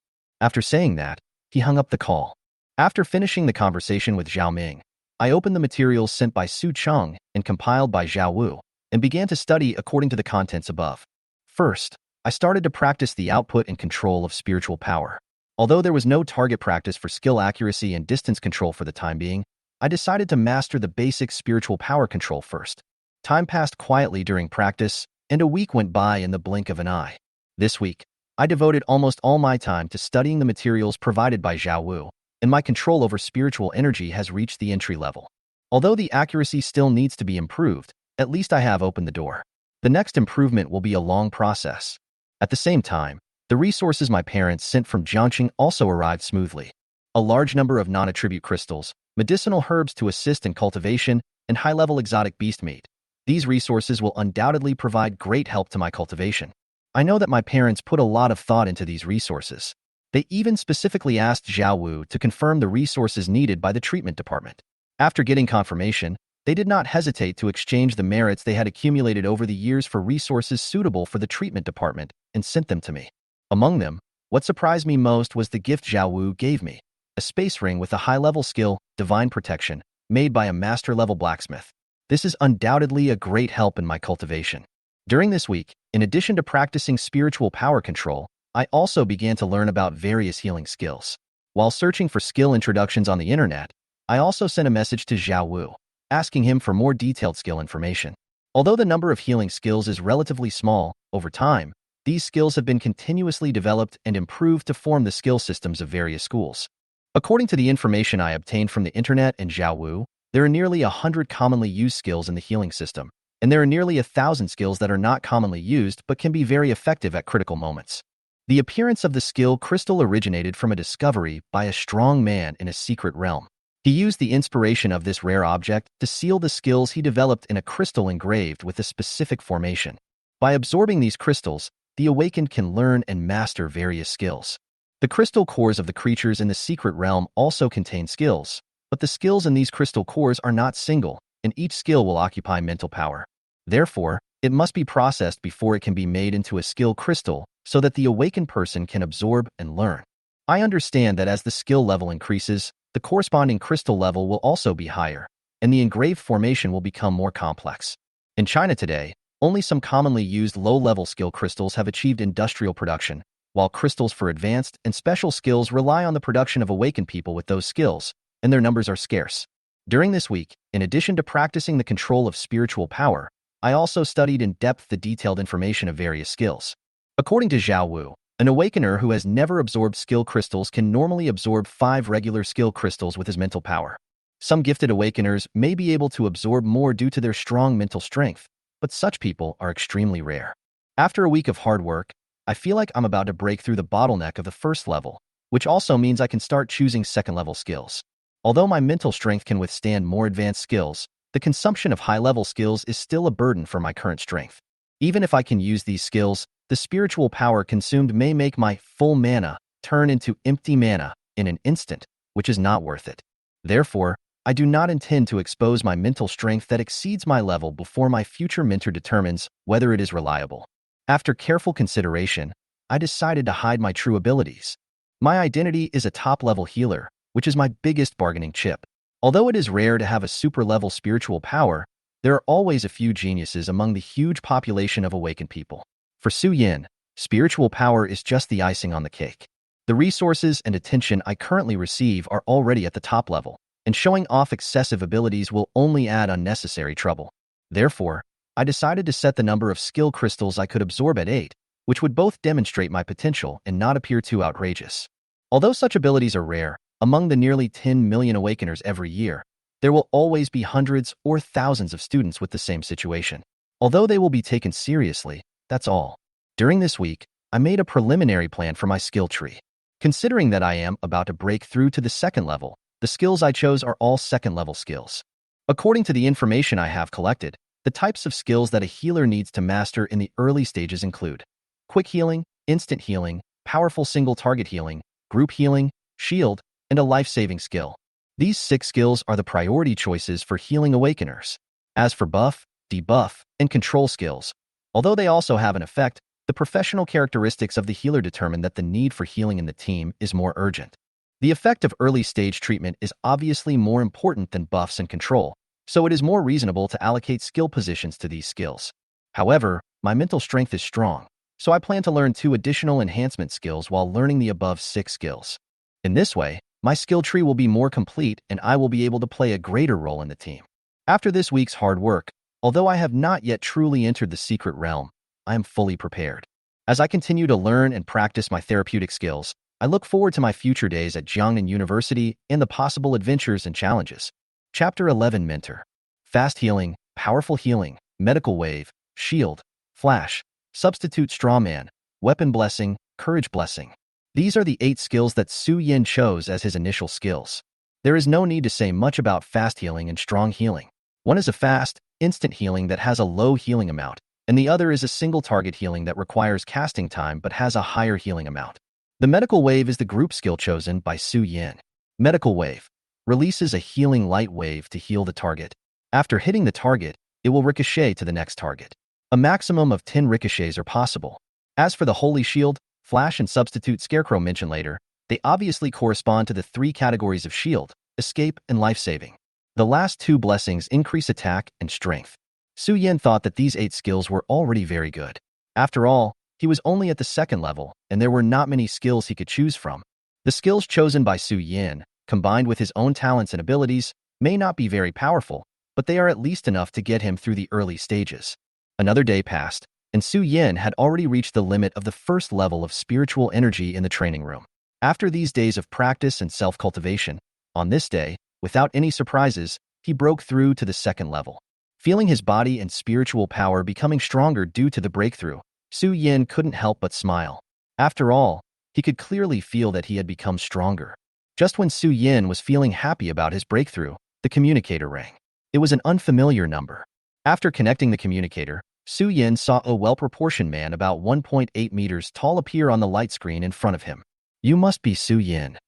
After saying that, he hung up the call. After finishing the conversation with Zhao Ming, I opened the materials sent by Su Cheng and compiled by Zhao Wu, and began to study according to the contents above. First, I started to practice the output and control of spiritual power. Although there was no target practice for skill accuracy and distance control for the time being, I decided to master the basic spiritual power control first. Time passed quietly during practice, and a week went by in the blink of an eye. This week, I devoted almost all my time to studying the materials provided by Zhao Wu, and my control over spiritual energy has reached the entry level. Although the accuracy still needs to be improved, at least I have opened the door. The next improvement will be a long process. At the same time, the resources my parents sent from Jiangxing also arrived smoothly. A large number of non-attribute crystals, medicinal herbs to assist in cultivation, and high-level exotic beast meat. These resources will undoubtedly provide great help to my cultivation. I know that my parents put a lot of thought into these resources. They even specifically asked Zhao Wu to confirm the resources needed by the treatment department. After getting confirmation, they did not hesitate to exchange the merits they had accumulated over the years for resources suitable for the treatment department and sent them to me. Among them, what surprised me most was the gift Zhao Wu gave me, a space ring with a high-level skill, divine protection, made by a master-level blacksmith. This is undoubtedly a great help in my cultivation. During this week, in addition to practicing spiritual power control, I also began to learn about various healing skills. While searching for skill introductions on the internet, I also sent a message to Zhao Wu, asking him for more detailed skill information. Although the number of healing skills is relatively small, over time, these skills have been continuously developed and improved to form the skill systems of various schools. According to the information I obtained from the internet and Zhao Wu, there are nearly 100 commonly used skills in the healing system, and there are nearly 1,000 skills that are not commonly used but can be very effective at critical moments. The appearance of the skill crystal originated from a discovery by a strong man in a secret realm. He used the inspiration of this rare object to seal the skills he developed in a crystal engraved with a specific formation. By absorbing these crystals, the awakened can learn and master various skills. The crystal cores of the creatures in the secret realm also contain skills, but the skills in these crystal cores are not single, and each skill will occupy mental power. Therefore, it must be processed before it can be made into a skill crystal so that the awakened person can absorb and learn. I understand that as the skill level increases, the corresponding crystal level will also be higher, and the engraved formation will become more complex. In China today, only some commonly used low-level skill crystals have achieved industrial production, while crystals for advanced and special skills rely on the production of awakened people with those skills, and their numbers are scarce. During this week, in addition to practicing the control of spiritual power, I also studied in depth the detailed information of various skills. According to Zhao Wu, an awakener who has never absorbed skill crystals can normally absorb 5 regular skill crystals with his mental power. Some gifted awakeners may be able to absorb more due to their strong mental strength, but such people are extremely rare. After a week of hard work, I feel like I'm about to break through the bottleneck of the first level, which also means I can start choosing second-level skills. Although my mental strength can withstand more advanced skills, the consumption of high-level skills is still a burden for my current strength. Even if I can use these skills, the spiritual power consumed may make my full mana turn into empty mana in an instant, which is not worth it. Therefore, I do not intend to expose my mental strength that exceeds my level before my future mentor determines whether it is reliable. After careful consideration, I decided to hide my true abilities. My identity is a top-level healer, which is my biggest bargaining chip. Although it is rare to have a super-level spiritual power, there are always a few geniuses among the huge population of awakened people. For Su Yin, spiritual power is just the icing on the cake. The resources and attention I currently receive are already at the top level, and showing off excessive abilities will only add unnecessary trouble. Therefore, I decided to set the number of skill crystals I could absorb at 8, which would both demonstrate my potential and not appear too outrageous. Although such abilities are rare, among the nearly 10 million awakeners every year, there will always be hundreds or thousands of students with the same situation. Although they will be taken seriously, that's all. During this week, I made a preliminary plan for my skill tree. Considering that I am about to break through to the second level, the skills I chose are all second-level skills. According to the information I have collected, the types of skills that a healer needs to master in the early stages include quick healing, instant healing, powerful single-target healing, group healing, shield, and a life-saving skill. These 6 skills are the priority choices for healing awakeners. As for buff, debuff, and control skills, although they also have an effect, the professional characteristics of the healer determine that the need for healing in the team is more urgent. The effect of early-stage treatment is obviously more important than buffs and control, so it is more reasonable to allocate skill positions to these skills. However, my mental strength is strong, so I plan to learn 2 additional enhancement skills while learning the above 6 skills. In this way, my skill tree will be more complete and I will be able to play a greater role in the team. After this week's hard work, although I have not yet truly entered the secret realm, I am fully prepared. As I continue to learn and practice my therapeutic skills, I look forward to my future days at Jiangnan University and the possible adventures and challenges. Chapter 11 Mentor. Fast healing, powerful healing, medical wave, shield, flash, substitute straw man, weapon blessing, courage blessing. These are the 8 skills that Su Yin chose as his initial skills. There is no need to say much about fast healing and strong healing. One is a fast, instant healing that has a low healing amount, and the other is a single target healing that requires casting time but has a higher healing amount. The medical wave is the group skill chosen by Su Yin. Medical wave releases a healing light wave to heal the target. After hitting the target, it will ricochet to the next target. A maximum of 10 ricochets are possible. As for the holy shield, flash and substitute scarecrow mentioned later, they obviously correspond to the 3 categories of shield, escape, and life-saving. The last 2 blessings increase attack and strength. Su Yin thought that these 8 skills were already very good. After all, he was only at the second level, and there were not many skills he could choose from. The skills chosen by Su Yin, combined with his own talents and abilities, may not be very powerful, but they are at least enough to get him through the early stages. Another day passed, and Su Yin had already reached the limit of the first level of spiritual energy in the training room. After these days of practice and self-cultivation, on this day, without any surprises, he broke through to the second level. Feeling his body and spiritual power becoming stronger due to the breakthrough, Su Yin couldn't help but smile. After all, he could clearly feel that he had become stronger. Just when Su Yin was feeling happy about his breakthrough, the communicator rang. It was an unfamiliar number. After connecting the communicator, Su Yin saw a well-proportioned man about 1.8 meters tall appear on the light screen in front of him. You must be Su Yin.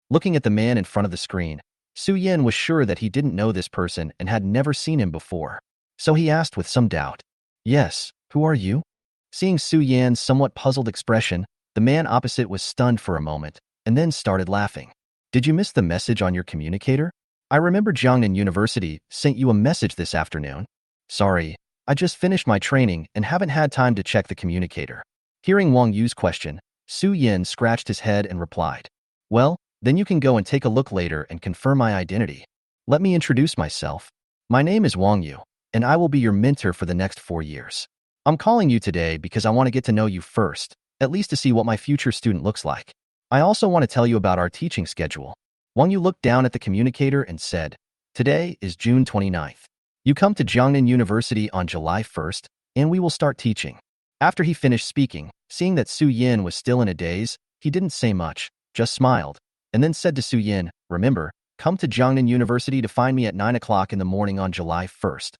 Looking at the man in front of the screen, Su Yin was sure that he didn't know this person and had never seen him before. So he asked with some doubt, "Yes, who are you?" Seeing Su Yin's somewhat puzzled expression, the man opposite was stunned for a moment and then started laughing. "Did you miss the message on your communicator? I remember Jiangnan University sent you a message this afternoon." "Sorry, I just finished my training and haven't had time to check the communicator." Hearing Wang Yu's question, Su Yin scratched his head and replied, "Well, then you can go and take a look later and confirm my identity. Let me introduce myself. My name is Wang Yu, and I will be your mentor for the next 4 years. I'm calling you today because I want to get to know you first, at least to see what my future student looks like. I also want to tell you about our teaching schedule." Wang Yu looked down at the communicator and said, "Today is June 29th. You come to Jiangnan University on July 1st, and we will start teaching." After he finished speaking, seeing that Su Yin was still in a daze, he didn't say much, just smiled, and then said to Su Yin, "Remember, come to Jiangnan University to find me at 9 o'clock in the morning on July 1st.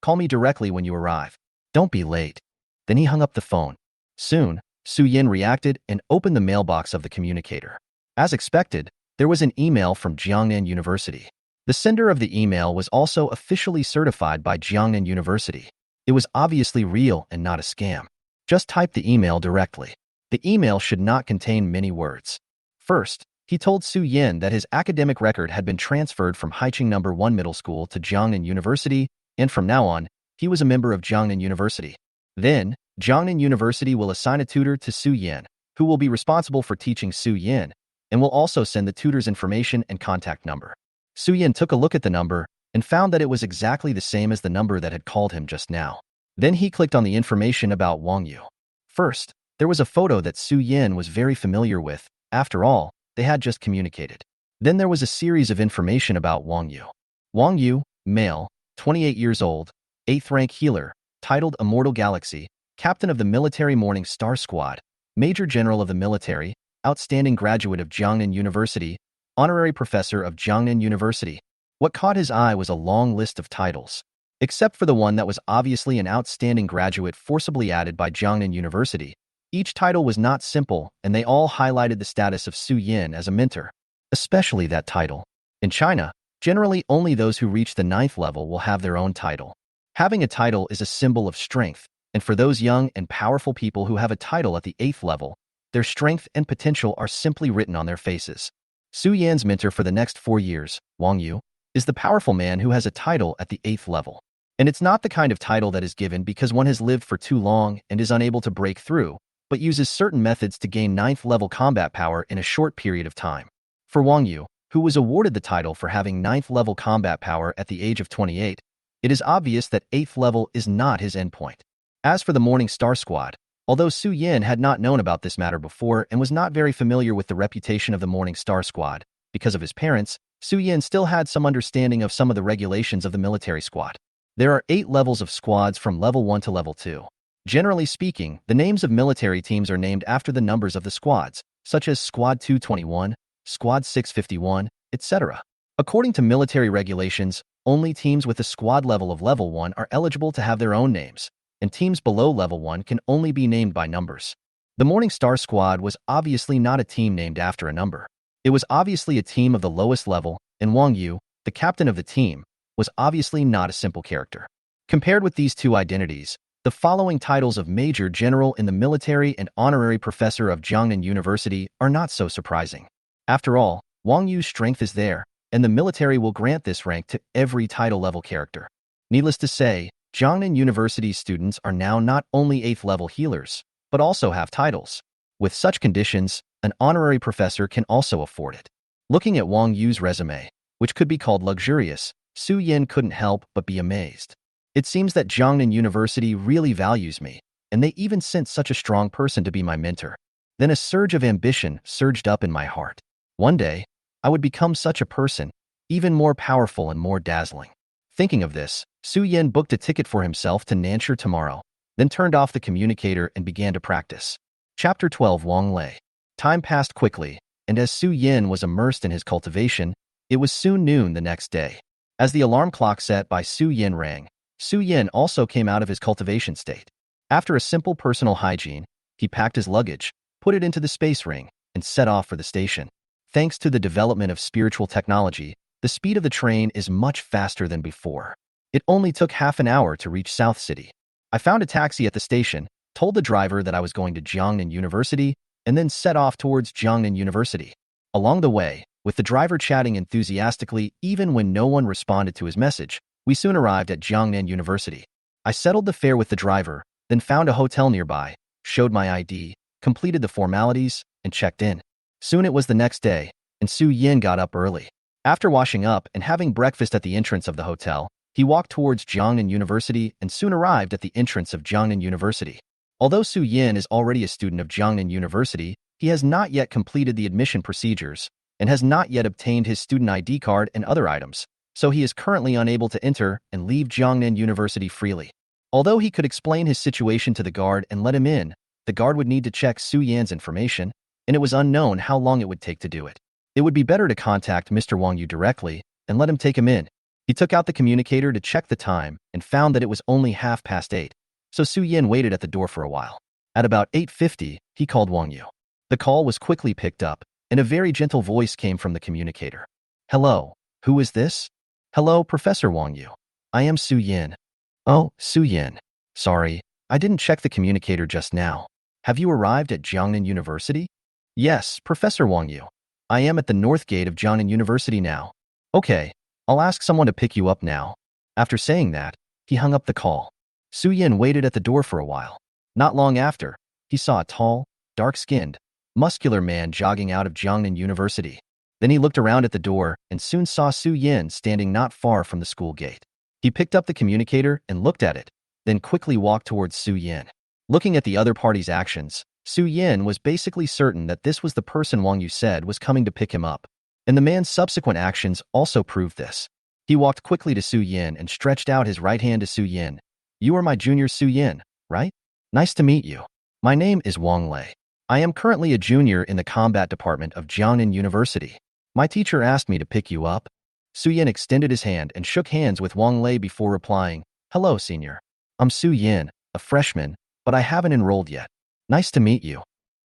Call me directly when you arrive. Don't be late." Then he hung up the phone. Soon, Su Yin reacted and opened the mailbox of the communicator. As expected, there was an email from Jiangnan University. The sender of the email was also officially certified by Jiangnan University. It was obviously real and not a scam. Just type the email directly. The email should not contain many words. First, he told Su Yin that his academic record had been transferred from Haicheng No. 1 Middle School to Jiangnan University, and from now on, he was a member of Jiangnan University. Then, Jiangnan University will assign a tutor to Su Yin, who will be responsible for teaching Su Yin, and will also send the tutor's information and contact number. Su Yin took a look at the number and found that it was exactly the same as the number that had called him just now. Then he clicked on the information about Wang Yu. First, there was a photo that Su Yin was very familiar with. After all, they had just communicated. Then there was a series of information about Wang Yu. Wang Yu, male, 28 years old, 8th rank healer, titled Immortal Galaxy, captain of the military Morning Star Squad, Major General of the Military, outstanding graduate of Jiangnan University, honorary professor of Jiangnan University. What caught his eye was a long list of titles. Except for the one that was obviously an outstanding graduate forcibly added by Jiangnan University, each title was not simple, and they all highlighted the status of Su Yin as a mentor. Especially that title. In China, generally only those who reach the 9th level will have their own title. Having a title is a symbol of strength, and for those young and powerful people who have a title at the 8th level, their strength and potential are simply written on their faces. Su Yan's mentor for the next 4 years, Wong Yu, is the powerful man who has a title at the 8th level. And it's not the kind of title that is given because one has lived for too long and is unable to break through, but uses certain methods to gain 9th level combat power in a short period of time. For Wong Yu, who was awarded the title for having 9th level combat power at the age of 28, it is obvious that 8th level is not his endpoint. As for the Morning Star Squad, although Su Yin had not known about this matter before and was not very familiar with the reputation of the Morning Star Squad, because of his parents, Su Yin still had some understanding of some of the regulations of the military squad. There are 8 levels of squads from level 1 to level 2. Generally speaking, the names of military teams are named after the numbers of the squads, such as Squad 221, Squad 651, etc. According to military regulations, only teams with a squad level of level 1 are eligible to have their own names, and teams below level 1 can only be named by numbers. The Morning Star Squad was obviously not a team named after a number. It was obviously a team of the lowest level, and Wong Yu, the captain of the team, was obviously not a simple character. Compared with these two identities, the following titles of Major General in the military and honorary professor of Jiangnan University are not so surprising. After all, Wong Yu's strength is there, and the military will grant this rank to every title-level character. Needless to say, Jiangnan University's students are now not only 8th level healers, but also have titles. With such conditions, an honorary professor can also afford it. Looking at Wong Yu's resume, which could be called luxurious, Su Yin couldn't help but be amazed. It seems that Jiangnan University really values me, and they even sent such a strong person to be my mentor. Then a surge of ambition surged up in my heart. One day, I would become such a person, even more powerful and more dazzling. Thinking of this, Su Yin booked a ticket for himself to Nanshur tomorrow, then turned off the communicator and began to practice. Chapter 12 Wong Lei. Time passed quickly, and as Su Yin was immersed in his cultivation, it was soon noon the next day. As the alarm clock set by Su Yin rang, Su Yin also came out of his cultivation state. After a simple personal hygiene, he packed his luggage, put it into the space ring, and set off for the station. Thanks to the development of spiritual technology, the speed of the train is much faster than before. It only took half an hour to reach South City. I found a taxi at the station, told the driver that I was going to Jiangnan University, and then set off towards Jiangnan University. Along the way, with the driver chatting enthusiastically even when no one responded to his message, we soon arrived at Jiangnan University. I settled the fare with the driver, then found a hotel nearby, showed my ID, completed the formalities, and checked in. Soon it was the next day, and Su Yin got up early. After washing up and having breakfast at the entrance of the hotel, he walked towards Jiangnan University and soon arrived at the entrance of Jiangnan University. Although Su Yin is already a student of Jiangnan University, he has not yet completed the admission procedures and has not yet obtained his student ID card and other items, so he is currently unable to enter and leave Jiangnan University freely. Although he could explain his situation to the guard and let him in, the guard would need to check Su Yan's information, and it was unknown how long it would take to do it. It would be better to contact Mr. Wong Yu directly and let him take him in. He took out the communicator to check the time and found that it was only 8:30, so Su Yin waited at the door for a while. At about 8:50, he called Wong Yu. The call was quickly picked up, and a very gentle voice came from the communicator. "Hello, who is this?" "Hello, Professor Wong Yu. I am Su Yin." "Oh, Su Yin. Sorry, I didn't check the communicator just now. Have you arrived at Jiangnan University?" "Yes, Professor Wong Yu. I am at the north gate of Jiangnan University now." "Okay, I'll ask someone to pick you up now." After saying that, he hung up the call. Su Yin waited at the door for a while. Not long after, he saw a tall, dark-skinned, muscular man jogging out of Jiangnan University. Then he looked around at the door and soon saw Su Yin standing not far from the school gate. He picked up the communicator and looked at it, then quickly walked towards Su Yin. Looking at the other party's actions, Su Yin was basically certain that this was the person Wong Yu said was coming to pick him up, and the man's subsequent actions also proved this. He walked quickly to Su Yin and stretched out his right hand to Su Yin. "You are my junior Su Yin, right? Nice to meet you. My name is Wong Lei. I am currently a junior in the combat department of Jiangnan University. My teacher asked me to pick you up. Su Yin extended his hand and shook hands with Wong Lei before replying, "Hello, senior. I'm Su Yin, a freshman, but I haven't enrolled yet. Nice to meet you."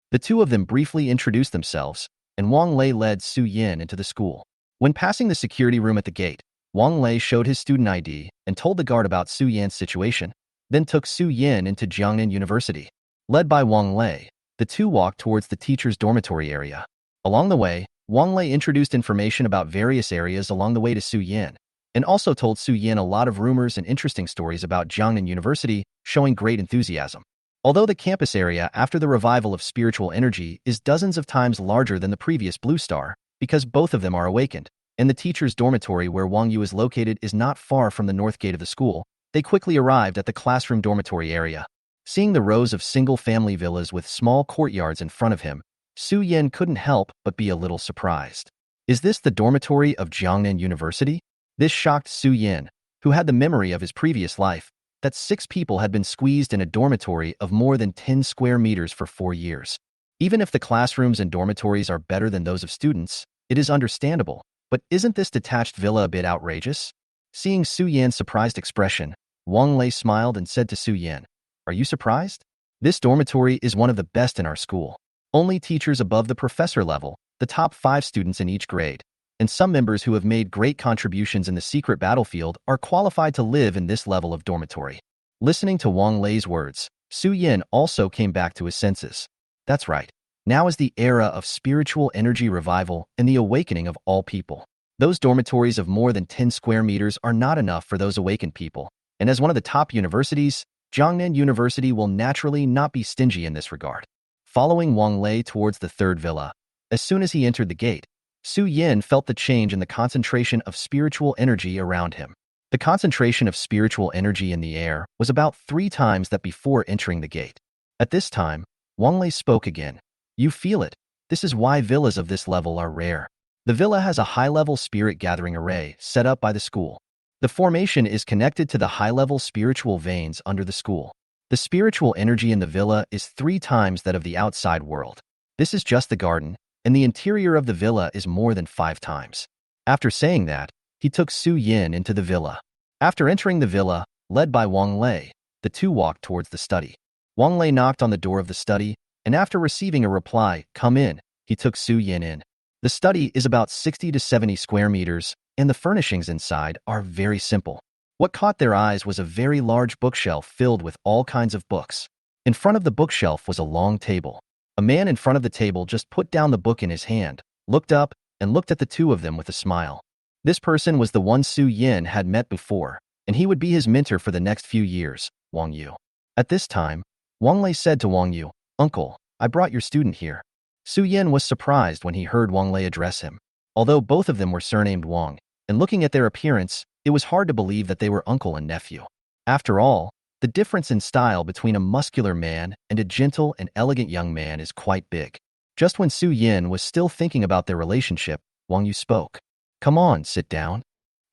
The two of them briefly introduced themselves, and Wong Lei led Su Yin into the school. When passing the security room at the gate, Wong Lei showed his student ID and told the guard about Su Yin's situation, then took Su Yin into Jiangnan University. Led by Wong Lei, the two walked towards the teacher's dormitory area. Along the way, Wong Lei introduced information about various areas along the way to Su Yin, and also told Su Yin a lot of rumors and interesting stories about Jiangnan University, showing great enthusiasm. Although the campus area after the revival of spiritual energy is dozens of times larger than the previous Blue Star, because both of them are awakened, and the teacher's dormitory where Wang Yu is located is not far from the north gate of the school, they quickly arrived at the classroom dormitory area. Seeing the rows of single-family villas with small courtyards in front of him, Su Yin couldn't help but be a little surprised. Is this the dormitory of Jiangnan University? This shocked Su Yin, who had the memory of his previous life, that 6 people had been squeezed in a dormitory of more than 10 square meters for 4 years. Even if the classrooms and dormitories are better than those of students, it is understandable, but isn't this detached villa a bit outrageous? Seeing Su Yin's surprised expression, Wang Lei smiled and said to Su Yin, "Are you surprised? This dormitory is one of the best in our school. Only teachers above the professor level, the top 5 students in each grade, and some members who have made great contributions in the secret battlefield are qualified to live in this level of dormitory." Listening to Wang Lei's words, Su Yin also came back to his senses. That's right. Now is the era of spiritual energy revival and the awakening of all people. Those dormitories of more than 10 square meters are not enough for those awakened people, and as one of the top universities, Jiangnan University will naturally not be stingy in this regard. Following Wang Lei towards the third villa, as soon as he entered the gate, Su Yin felt the change in the concentration of spiritual energy around him. The concentration of spiritual energy in the air was about 3 times that before entering the gate. At this time, Wang Lei spoke again. "You feel it. This is why villas of this level are rare. The villa has a high-level spirit gathering array set up by the school. The formation is connected to the high-level spiritual veins under the school. The spiritual energy in the villa is 3 times that of the outside world. This is just the garden, and the interior of the villa is more than 5 times." After saying that, he took Su Yin into the villa. After entering the villa, led by Wang Lei, the two walked towards the study. Wang Lei knocked on the door of the study, and after receiving a reply, "Come in," he took Su Yin in. The study is about 60 to 70 square meters, and the furnishings inside are very simple. What caught their eyes was a very large bookshelf filled with all kinds of books. In front of the bookshelf was a long table. A man in front of the table just put down the book in his hand, looked up, and looked at the two of them with a smile. This person was the one Su Yin had met before, and he would be his mentor for the next few years, Wang Yu. At this time, Wang Lei said to Wang Yu, "Uncle, I brought your student here." Su Yin was surprised when he heard Wang Lei address him. Although both of them were surnamed Wang, and looking at their appearance, it was hard to believe that they were uncle and nephew. After all, the difference in style between a muscular man and a gentle and elegant young man is quite big. Just when Su Yin was still thinking about their relationship, Wang Yu spoke. "Come on, sit down."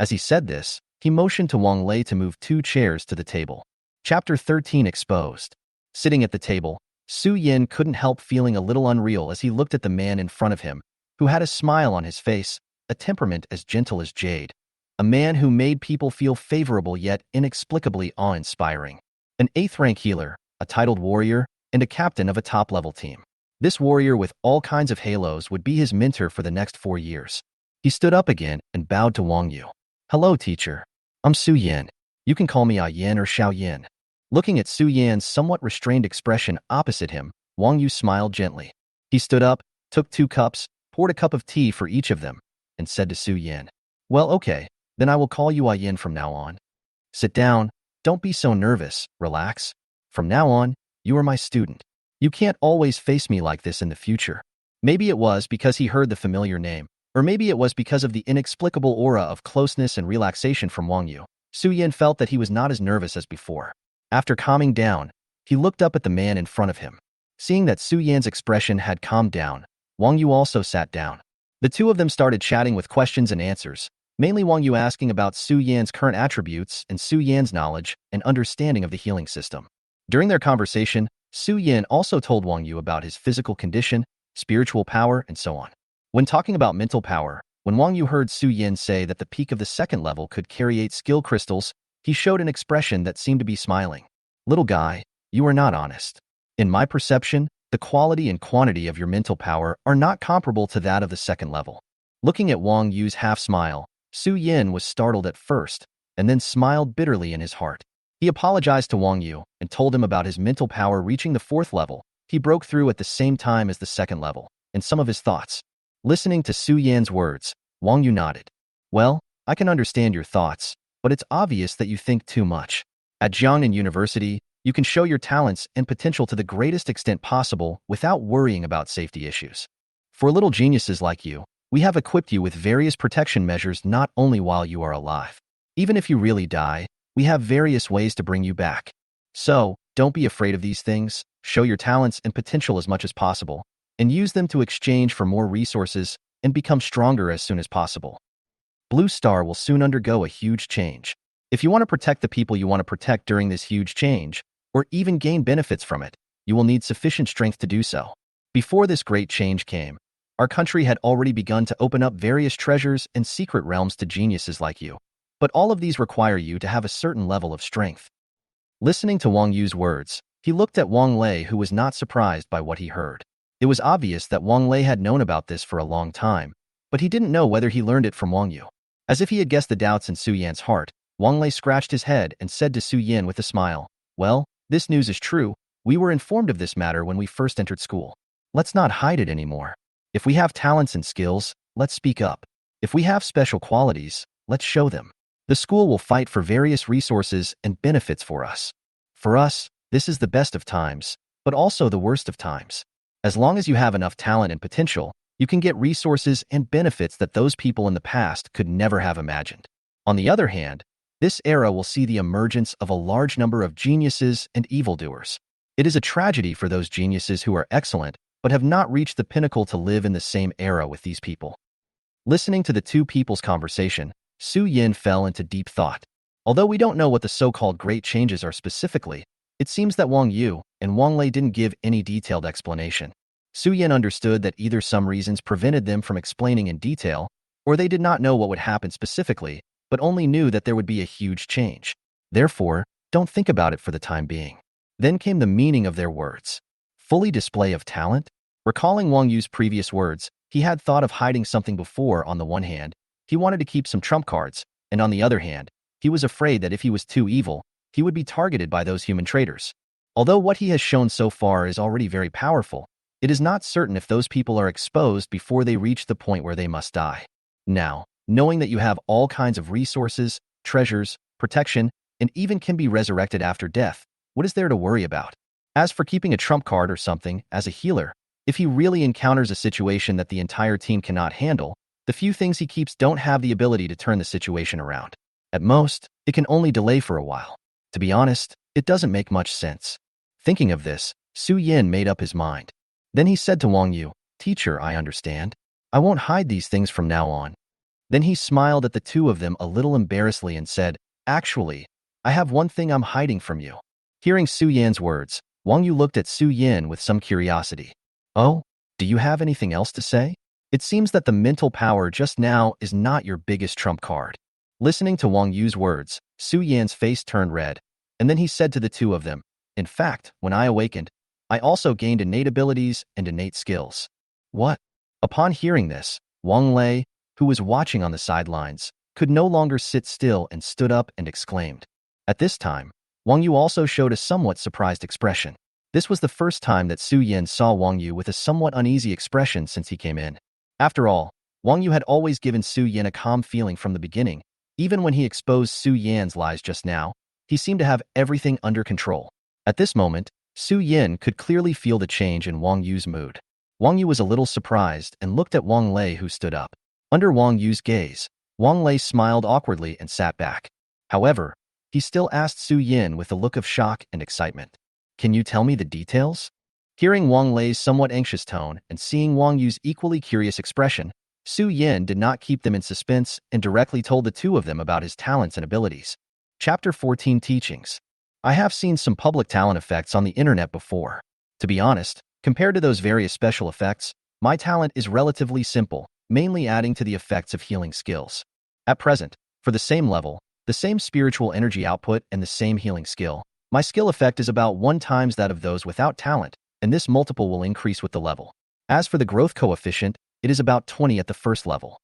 As he said this, he motioned to Wang Lei to move 2 chairs to the table. Chapter 13 Exposed. Sitting at the table, Su Yin couldn't help feeling a little unreal as he looked at the man in front of him, who had a smile on his face, a temperament as gentle as jade. A man who made people feel favorable yet inexplicably awe-inspiring. An 8th-rank healer, a titled warrior, and a captain of a top-level team. This warrior with all kinds of halos would be his mentor for the next 4 years. He stood up again and bowed to Wang Yu. "Hello, teacher. I'm Su Yin. You can call me Ah Yin or Xiao Yin." Looking at Su Yin's somewhat restrained expression opposite him, Wang Yu smiled gently. He stood up, took 2 cups, poured a cup of tea for each of them, and said to Su Yin, "Well, okay, then I will call you Ah Yin from now on. Sit down, don't be so nervous, relax. From now on, you are my student. You can't always face me like this in the future." Maybe it was because he heard the familiar name, or maybe it was because of the inexplicable aura of closeness and relaxation from Wang Yu. Su Yin felt that he was not as nervous as before. After calming down, he looked up at the man in front of him. Seeing that Su Yin's expression had calmed down, Wang Yu also sat down. The two of them started chatting with questions and answers, mainly Wang Yu asking about Su Yin's current attributes and Su Yin's knowledge and understanding of the healing system. During their conversation, Su Yin also told Wang Yu about his physical condition, spiritual power, and so on. When talking about mental power, when Wang Yu heard Su Yin say that the peak of the second level could carry 8 skill crystals, he showed an expression that seemed to be smiling. Little guy, you are not honest. In my perception, the quality and quantity of your mental power are not comparable to that of the second level. Looking at Wang Yu's half-smile, Su Yin was startled at first, and then smiled bitterly in his heart. He apologized to Wang Yu and told him about his mental power reaching the 4th level. He broke through at the same time as the second level, and some of his thoughts. Listening to Su Yan's words, Wang Yu nodded. Well, I can understand your thoughts, but it's obvious that you think too much. At Jiangnan University, you can show your talents and potential to the greatest extent possible without worrying about safety issues. For little geniuses like you, we have equipped you with various protection measures not only while you are alive. Even if you really die, we have various ways to bring you back. So, don't be afraid of these things, show your talents and potential as much as possible, and use them to exchange for more resources and become stronger as soon as possible. Blue Star will soon undergo a huge change. If you want to protect the people you want to protect during this huge change, or even gain benefits from it, you will need sufficient strength to do so. Before this great change came, our country had already begun to open up various treasures and secret realms to geniuses like you. But all of these require you to have a certain level of strength. Listening to Wang Yu's words, he looked at Wang Lei, who was not surprised by what he heard. It was obvious that Wang Lei had known about this for a long time, but he didn't know whether he learned it from Wang Yu. As if he had guessed the doubts in Su Yan's heart, Wang Lei scratched his head and said to Su Yan with a smile, "Well, this news is true. We were informed of this matter when we first entered school. Let's not hide it anymore. If we have talents and skills, let's speak up. If we have special qualities, let's show them. The school will fight for various resources and benefits for us. For us, this is the best of times, but also the worst of times. As long as you have enough talent and potential, you can get resources and benefits that those people in the past could never have imagined. On the other hand, this era will see the emergence of a large number of geniuses and evildoers. It is a tragedy for those geniuses who are excellent but have not reached the pinnacle to live in the same era with these people." Listening to the two people's conversation, Su Yin fell into deep thought. Although we don't know what the so-called great changes are specifically, it seems that Wang Yu and Wang Lei didn't give any detailed explanation. Su Yin understood that either some reasons prevented them from explaining in detail, or they did not know what would happen specifically, but only knew that there would be a huge change. Therefore, don't think about it for the time being. Then came the meaning of their words. Fully display of talent? Recalling Wang Yu's previous words, he had thought of hiding something before. On the one hand, he wanted to keep some trump cards, and on the other hand, he was afraid that if he was too evil, he would be targeted by those human traitors. Although what he has shown so far is already very powerful, it is not certain if those people are exposed before they reach the point where they must die. Now, knowing that you have all kinds of resources, treasures, protection, and even can be resurrected after death, what is there to worry about? As for keeping a trump card or something, as a healer, if he really encounters a situation that the entire team cannot handle, the few things he keeps don't have the ability to turn the situation around. At most, it can only delay for a while. To be honest, it doesn't make much sense. Thinking of this, Su Yin made up his mind. Then he said to Wang Yu, "Teacher, I understand. I won't hide these things from now on." Then he smiled at the two of them a little embarrassedly and said, "Actually, I have one thing I'm hiding from you." Hearing Su Yan's words, Wang Yu looked at Su Yin with some curiosity. "Oh, do you have anything else to say? It seems that the mental power just now is not your biggest trump card." Listening to Wang Yu's words, Su Yan's face turned red, and then he said to the two of them, "In fact, when I awakened, I also gained innate abilities and innate skills." "What?" Upon hearing this, Wang Lei, who was watching on the sidelines, could no longer sit still and stood up and exclaimed. At this time, Wang Yu also showed a somewhat surprised expression. This was the first time that Su Yin saw Wang Yu with a somewhat uneasy expression since he came in. After all, Wang Yu had always given Su Yin a calm feeling from the beginning. Even when he exposed Su Yan's lies just now, he seemed to have everything under control. At this moment, Su Yin could clearly feel the change in Wang Yu's mood. Wang Yu was a little surprised and looked at Wang Lei, who stood up. Under Wang Yu's gaze, Wang Lei smiled awkwardly and sat back. However, he still asked Su Yin with a look of shock and excitement, "Can you tell me the details?" Hearing Wang Lei's somewhat anxious tone and seeing Wang Yu's equally curious expression, Su Yin did not keep them in suspense and directly told the two of them about his talents and abilities. Chapter 14 Teachings. I have seen some public talent effects on the internet before. To be honest, compared to those various special effects, my talent is relatively simple, mainly adding to the effects of healing skills. At present, for the same level, the same spiritual energy output and the same healing skill, my skill effect is about 1 times that of those without talent, and this multiple will increase with the level. As for the growth coefficient, it is about 20 at the first level.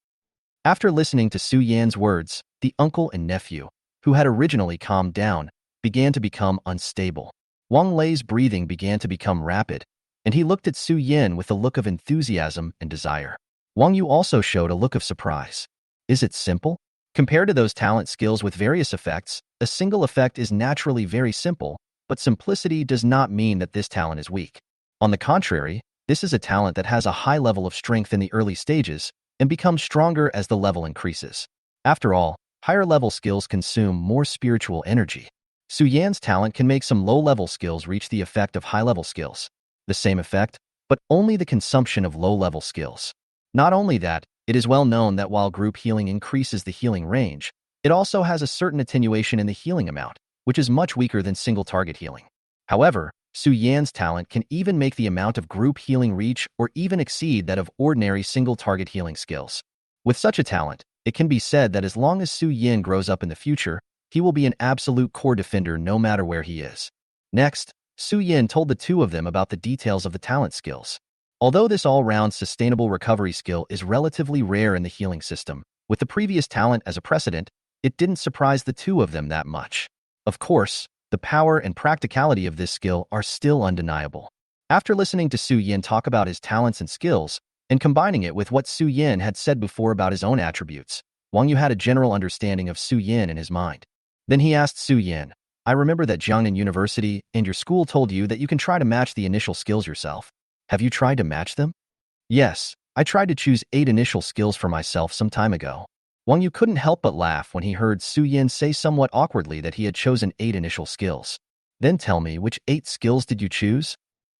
After listening to Su Yan's words, the uncle and nephew, who had originally calmed down, began to become unstable. Wang Lei's breathing began to become rapid, and he looked at Su Yan with a look of enthusiasm and desire. Wang Yu also showed a look of surprise. Is it simple? Compared to those talent skills with various effects, a single effect is naturally very simple, but simplicity does not mean that this talent is weak. On the contrary, this is a talent that has a high level of strength in the early stages and becomes stronger as the level increases. After all, higher level skills consume more spiritual energy. Su Yan's talent can make some low-level skills reach the effect of high-level skills. The same effect, but only the consumption of low-level skills. Not only that, it is well known that while group healing increases the healing range, it also has a certain attenuation in the healing amount, which is much weaker than single-target healing. However, Su Yan's talent can even make the amount of group healing reach or even exceed that of ordinary single-target healing skills. With such a talent, it can be said that as long as Su Yan grows up in the future, he will be an absolute core defender no matter where he is. Next, Su Yan told the two of them about the details of the talent skills. Although this all-round sustainable recovery skill is relatively rare in the healing system, with the previous talent as a precedent, it didn't surprise the two of them that much. Of course, the power and practicality of this skill are still undeniable. After listening to Su Yan talk about his talents and skills, and combining it with what Su Yan had said before about his own attributes, Wang Yu had a general understanding of Su Yan in his mind. Then he asked Su Yan, I remember that Jiangnan University and your school told you that you can try to match the initial skills yourself. Have you tried to match them? Yes, I tried to choose 8 initial skills for myself some time ago. Wang Yu couldn't help but laugh when he heard Su Yan say somewhat awkwardly that he had chosen 8 initial skills. Then tell me, which 8 skills did you choose?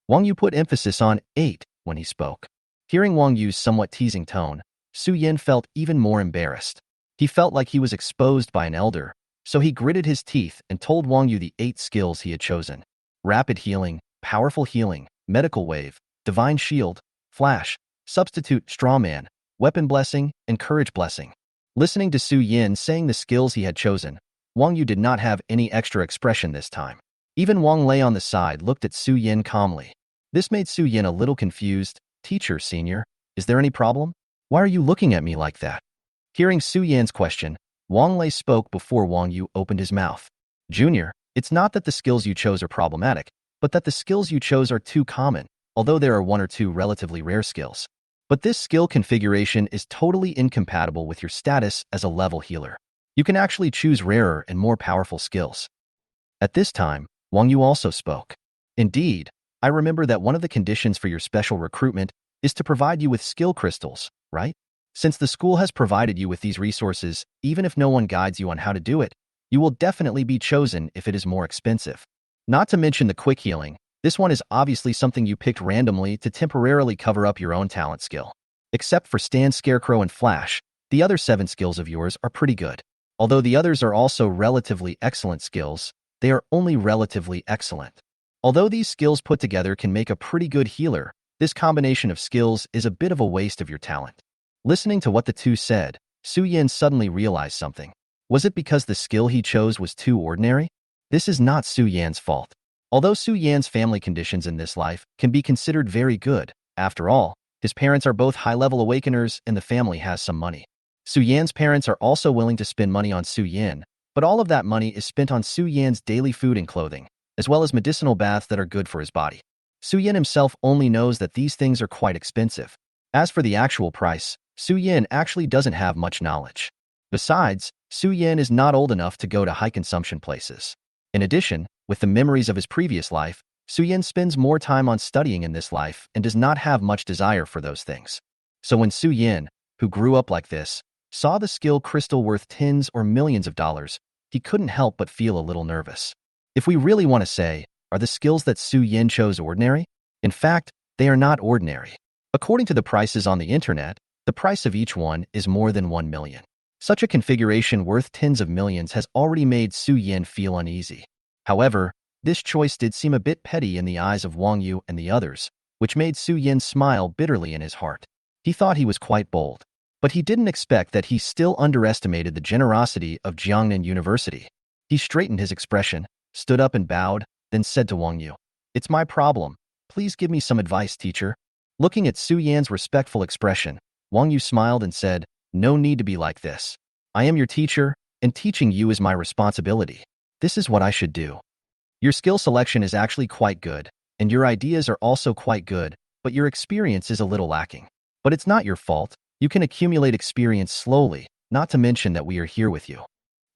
Wang Yu put emphasis on 8 when he spoke. Hearing Wang Yu's somewhat teasing tone, Su Yan felt even more embarrassed. He felt like he was exposed by an elder, so he gritted his teeth and told Wang Yu the 8 skills he had chosen. Rapid healing, powerful healing, medical wave, divine shield, flash, substitute strawman, weapon blessing, and courage blessing. Listening to Su Yan saying the skills he had chosen, Wang Yu did not have any extra expression this time. Even Wang Lei on the side looked at Su Yan calmly. This made Su Yan a little confused. Teacher, senior, is there any problem? Why are you looking at me like that? Hearing Su Yan's question, Wang Lei spoke before Wang Yu opened his mouth. Junior, it's not that the skills you chose are problematic, but that the skills you chose are too common, although there are 1 or 2 relatively rare skills. But this skill configuration is totally incompatible with your status as a level healer. You can actually choose rarer and more powerful skills. At this time, Wang Yu also spoke. Indeed, I remember that one of the conditions for your special recruitment is to provide you with skill crystals, right? Since the school has provided you with these resources, even if no one guides you on how to do it, you will definitely be chosen if it is more expensive. Not to mention the quick healing, this one is obviously something you picked randomly to temporarily cover up your own talent skill. Except for Stand Scarecrow and Flash, the other 7 skills of yours are pretty good. Although the others are also relatively excellent skills, they are only relatively excellent. Although these skills put together can make a pretty good healer, this combination of skills is a bit of a waste of your talent. Listening to what the two said, Su Yan suddenly realized something. Was it because the skill he chose was too ordinary? This is not Su Yan's fault. Although Su Yan's family conditions in this life can be considered very good, after all, his parents are both high-level awakeners and the family has some money. Su Yan's parents are also willing to spend money on Su Yan, but all of that money is spent on Su Yan's daily food and clothing, as well as medicinal baths that are good for his body. Su Yan himself only knows that these things are quite expensive. As for the actual price, Su Yan actually doesn't have much knowledge. Besides, Su Yan is not old enough to go to high-consumption places. In addition, with the memories of his previous life, Su Yan spends more time on studying in this life and does not have much desire for those things. So when Su Yan, who grew up like this, saw the skill crystal worth tens or millions of dollars, he couldn't help but feel a little nervous. If we really want to say, are the skills that Su Yan chose ordinary? In fact, they are not ordinary. According to the prices on the internet, the price of each one is more than 1 million. Such a configuration worth tens of millions has already made Su Yan feel uneasy. However, this choice did seem a bit petty in the eyes of Wang Yu and the others, which made Su Yin smile bitterly in his heart. He thought he was quite bold, but he didn't expect that he still underestimated the generosity of Jiangnan University. He straightened his expression, stood up and bowed, then said to Wang Yu, "It's my problem. Please give me some advice, teacher." Looking at Su Yan's respectful expression, Wang Yu smiled and said, "No need to be like this. I am your teacher, and teaching you is my responsibility. This is what I should do. Your skill selection is actually quite good, and your ideas are also quite good, but your experience is a little lacking. But it's not your fault. You can accumulate experience slowly, not to mention that we are here with you.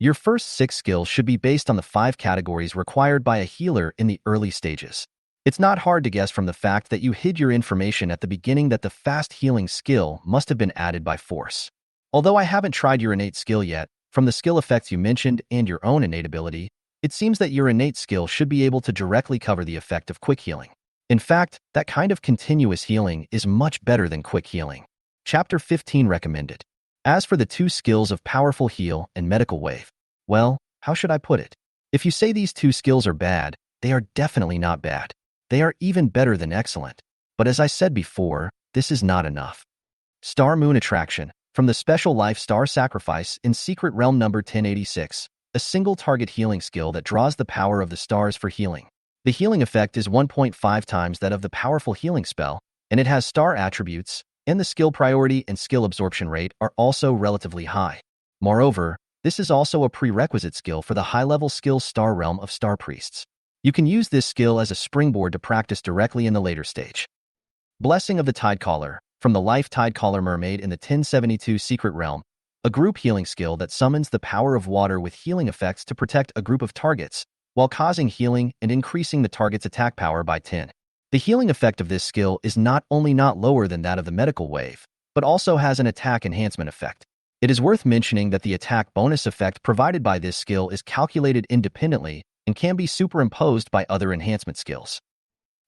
Your first 6 skills should be based on the 5 categories required by a healer in the early stages. It's not hard to guess from the fact that you hid your information at the beginning that the fast healing skill must have been added by force. Although I haven't tried your innate skill yet, from the skill effects you mentioned and your own innate ability, it seems that your innate skill should be able to directly cover the effect of quick healing. In fact, that kind of continuous healing is much better than quick healing." Chapter 15 recommended. As for the 2 skills of powerful heal and medical wave, well, how should I put it? If you say these 2 skills are bad, they are definitely not bad. They are even better than excellent. But as I said before, this is not enough. Star Moon Attraction, from the Special Life Star Sacrifice in Secret Realm number 1086, a single target healing skill that draws the power of the stars for healing. The healing effect is 1.5 times that of the powerful healing spell, and it has star attributes, and the skill priority and skill absorption rate are also relatively high. Moreover, this is also a prerequisite skill for the high-level skill Star Realm of Star Priests. You can use this skill as a springboard to practice directly in the later stage. Blessing of the Tidecaller, from the Life Tidecaller Mermaid in the 1072 Secret Realm, a group healing skill that summons the power of water with healing effects to protect a group of targets, while causing healing and increasing the target's attack power by 10. The healing effect of this skill is not only not lower than that of the medical wave, but also has an attack enhancement effect. It is worth mentioning that the attack bonus effect provided by this skill is calculated independently and can be superimposed by other enhancement skills.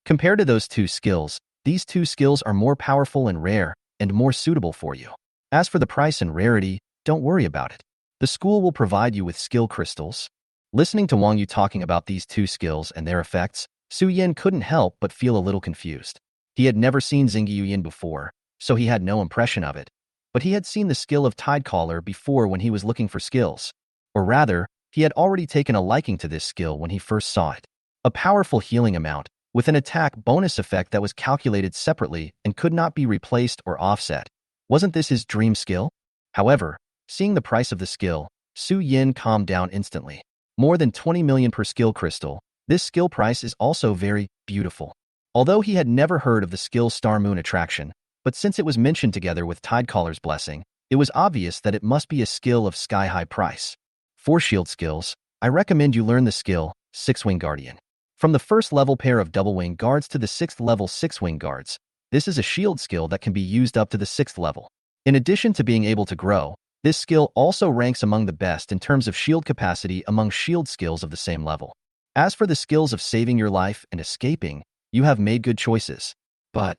Compared to those 2 skills, these 2 skills are more powerful and rare, and more suitable for you. As for the price and rarity, don't worry about it. The school will provide you with skill crystals. Listening to Wang Yu talking about these 2 skills and their effects, Su Yin couldn't help but feel a little confused. He had never seen Zingyu Yin before, so he had no impression of it, but he had seen the skill of Tidecaller before when he was looking for skills. Or rather, he had already taken a liking to this skill when he first saw it. A powerful healing amount, with an attack bonus effect that was calculated separately and could not be replaced or offset. Wasn't this his dream skill? However, seeing the price of the skill, Su Yin calmed down instantly. More than 20 million per skill crystal, this skill price is also very beautiful. Although he had never heard of the skill Star Moon Attraction, but since it was mentioned together with Tidecaller's blessing, it was obvious that it must be a skill of sky-high price. For shield skills, I recommend you learn the skill 6-Wing Guardian. From the first level pair of double wing guards to the 6th level 6-wing guards, this is a shield skill that can be used up to the 6th level. In addition to being able to grow, this skill also ranks among the best in terms of shield capacity among shield skills of the same level. As for the skills of saving your life and escaping, you have made good choices. But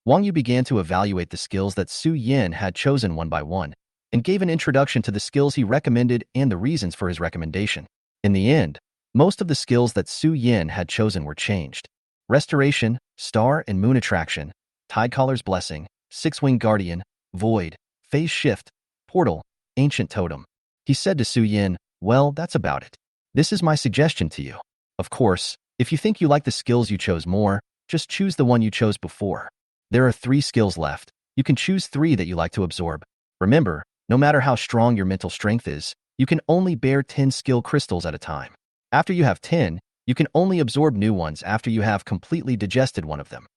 Wang Yu began to evaluate the skills that Su Yin had chosen one by one, and gave an introduction to the skills he recommended and the reasons for his recommendation. In the end, most of the skills that Su Yin had chosen were changed. Restoration, Star and Moon Attraction, Tidecaller's Blessing, 6-Wing Guardian, Void, Phase Shift, Portal, Ancient Totem. He said to Su Yin, "Well, that's about it. This is my suggestion to you. Of course, if you think you like the skills you chose more, just choose the one you chose before. There are 3 skills left. You can choose 3 that you like to absorb. Remember, no matter how strong your mental strength is, you can only bear 10 skill crystals at a time. After you have 10, you can only absorb new ones after you have completely digested one of them."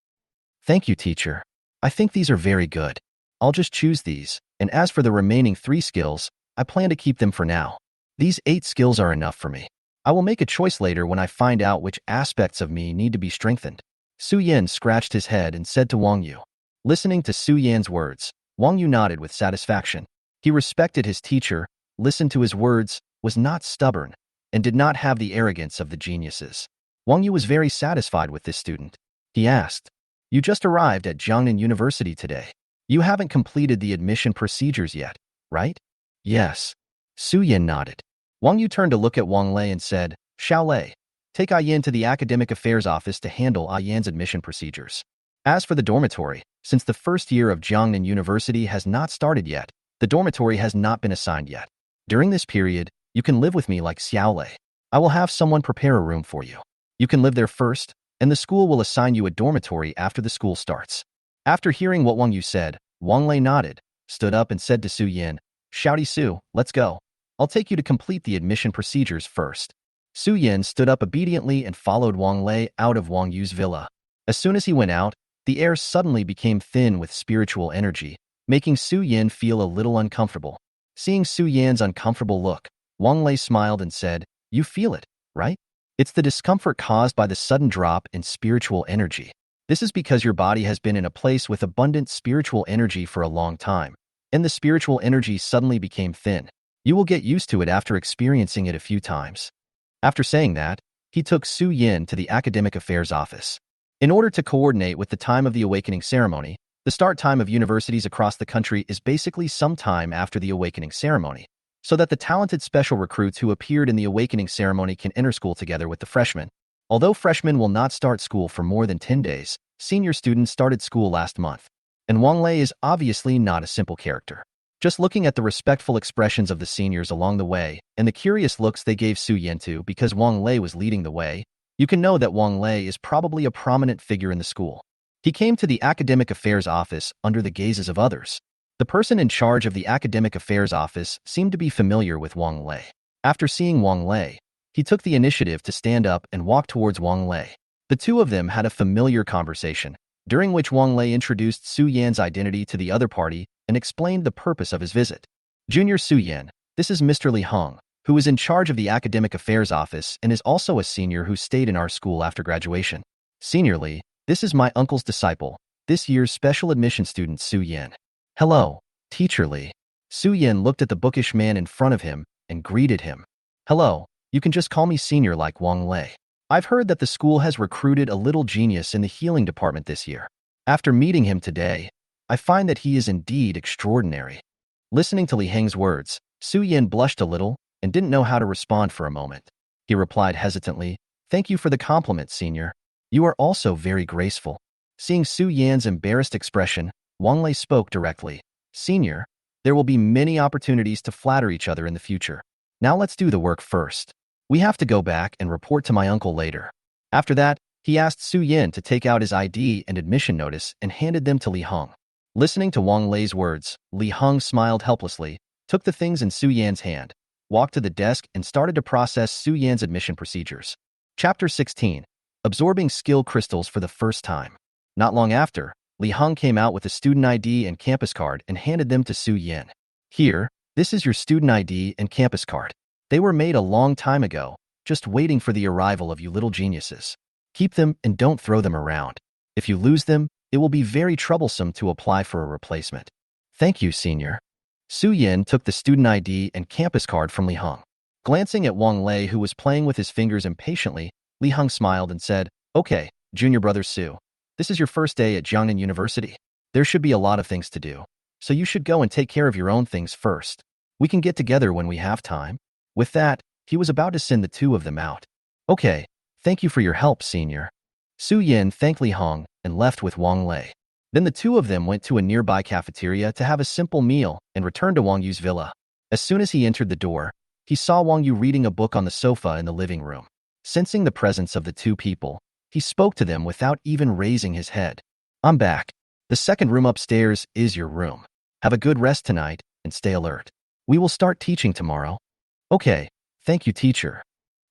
"Thank you, teacher. I think these are very good. I'll just choose these, and as for the remaining 3 skills, I plan to keep them for now. These 8 skills are enough for me. I will make a choice later when I find out which aspects of me need to be strengthened." Su Yin scratched his head and said to Wang Yu. Listening to Su Yan's words, Wang Yu nodded with satisfaction. He respected his teacher, listened to his words, was not stubborn, and did not have the arrogance of the geniuses. Wang Yu was very satisfied with this student. He asked, "You just arrived at Jiangnan University today. You haven't completed the admission procedures yet, right?" "Yes." Su Yin nodded. Wang Yu turned to look at Wang Lei and said, "Xiao Lei, take Ayan to the academic affairs office to handle Ayan's admission procedures. As for the dormitory, since the first year of Jiangnan University has not started yet, the dormitory has not been assigned yet. During this period, you can live with me like Xiaolei. I will have someone prepare a room for you. You can live there first, and the school will assign you a dormitory after the school starts. After hearing what Wang Yu said, Wang Lei nodded, stood up and said to Su Yin, "Shouty Su, let's go. I'll take you to complete the admission procedures first." Su Yin stood up obediently and followed Wang Lei out of Wang Yu's villa. As soon as he went out, the air suddenly became thin with spiritual energy, making Su Yin feel a little uncomfortable. Seeing Su Yan's uncomfortable look, Wang Lei smiled and said, "You feel it, right? It's the discomfort caused by the sudden drop in spiritual energy. This is because your body has been in a place with abundant spiritual energy for a long time, and the spiritual energy suddenly became thin. You will get used to it after experiencing it a few times." After saying that, he took Su Yin to the academic affairs office. In order to coordinate with the time of the awakening ceremony, the start time of universities across the country is basically some time after the awakening ceremony, so that the talented special recruits who appeared in the awakening ceremony can enter school together with the freshmen. Although freshmen will not start school for more than 10 days, senior students started school last month. And Wang Lei is obviously not a simple character. Just looking at the respectful expressions of the seniors along the way and the curious looks they gave Su Yin to because Wang Lei was leading the way, you can know that Wang Lei is probably a prominent figure in the school. He came to the academic affairs office under the gazes of others. The person in charge of the academic affairs office seemed to be familiar with Wang Lei. After seeing Wang Lei, he took the initiative to stand up and walk towards Wang Lei. The two of them had a familiar conversation, during which Wang Lei introduced Su Yan's identity to the other party and explained the purpose of his visit. "Junior Su Yan, this is Mr. Li Heng, who is in charge of the academic affairs office and is also a senior who stayed in our school after graduation. Senior Li, this is my uncle's disciple, this year's special admission student Su Yan." "Hello, Teacher Li." Su Yan looked at the bookish man in front of him and greeted him. "Hello, you can just call me senior like Wang Lei. I've heard that the school has recruited a little genius in the healing department this year. After meeting him today, I find that he is indeed extraordinary." Listening to Li Heng's words, Su Yan blushed a little and didn't know how to respond for a moment. He replied hesitantly, "Thank you for the compliment, senior. You are also very graceful." Seeing Su Yan's embarrassed expression, Wang Lei spoke directly. "Senior, there will be many opportunities to flatter each other in the future. Now let's do the work first. We have to go back and report to my uncle later." After that, he asked Su Yan to take out his ID and admission notice and handed them to Li Heng. Listening to Wang Lei's words, Li Heng smiled helplessly, took the things in Su Yan's hand, walked to the desk and started to process Su Yan's admission procedures. Chapter 16. Absorbing skill crystals for the first time. Not long after, Li Heng came out with a student ID and campus card and handed them to Su Yan. "Here, this is your student ID and campus card. They were made a long time ago, just waiting for the arrival of you little geniuses. Keep them and don't throw them around. If you lose them, it will be very troublesome to apply for a replacement." "Thank you, senior." Su Yan took the student ID and campus card from Li Heng. Glancing at Wang Lei, who was playing with his fingers impatiently, Li Heng smiled and said, "Okay, junior brother Su, this is your first day at Jiangnan University. There should be a lot of things to do, so you should go and take care of your own things first. We can get together when we have time." With that, he was about to send the two of them out. "Okay, thank you for your help, senior." Su Yan thanked Li Heng and left with Wang Lei. Then the two of them went to a nearby cafeteria to have a simple meal and returned to Wang Yu's villa. As soon as he entered the door, he saw Wang Yu reading a book on the sofa in the living room. Sensing the presence of the two people, he spoke to them without even raising his head. "I'm back. The second room upstairs is your room. Have a good rest tonight and stay alert. We will start teaching tomorrow." "Okay, thank you, teacher."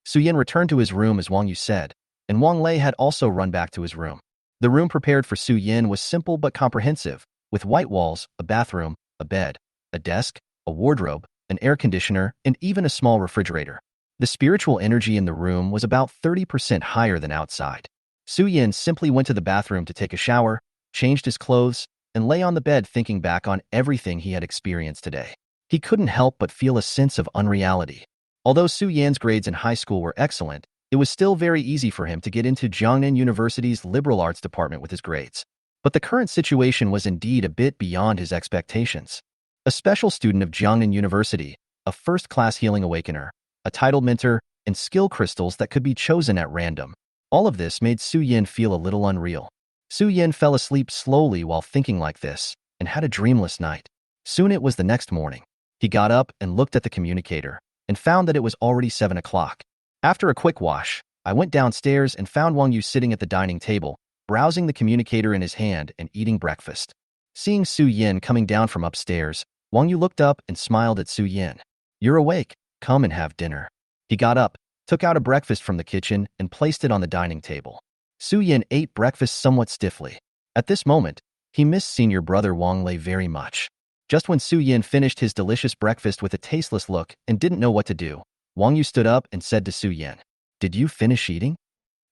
Su Yan returned to his room as Wang Yu said, and Wang Lei had also run back to his room. The room prepared for Su Yan was simple but comprehensive, with white walls, a bathroom, a bed, a desk, a wardrobe, an air conditioner, and even a small refrigerator. The spiritual energy in the room was about 30% higher than outside. Su Yan simply went to the bathroom to take a shower, changed his clothes, and lay on the bed thinking back on everything he had experienced today. He couldn't help but feel a sense of unreality. Although Su Yan's grades in high school were excellent, it was still very easy for him to get into Jiangnan University's liberal arts department with his grades. But the current situation was indeed a bit beyond his expectations. A special student of Jiangnan University, a first-class healing awakener, a titled mentor, and skill crystals that could be chosen at random. All of this made Su Yin feel a little unreal. Su Yin fell asleep slowly while thinking like this, and had a dreamless night. Soon it was the next morning. He got up and looked at the communicator, and found that it was already 7 o'clock. After a quick wash, I went downstairs and found Wang Yu sitting at the dining table, browsing the communicator in his hand and eating breakfast. Seeing Su Yin coming down from upstairs, Wang Yu looked up and smiled at Su Yin. "You're awake. Come and have dinner." He got up, took out a breakfast from the kitchen, and placed it on the dining table. Su Yin ate breakfast somewhat stiffly. At this moment, he missed senior brother Wong L very much. Just when Su Yin finished his delicious breakfast with a tasteless look and didn't know what to do, Wang Yu stood up and said to Su Yin, "Did you finish eating?"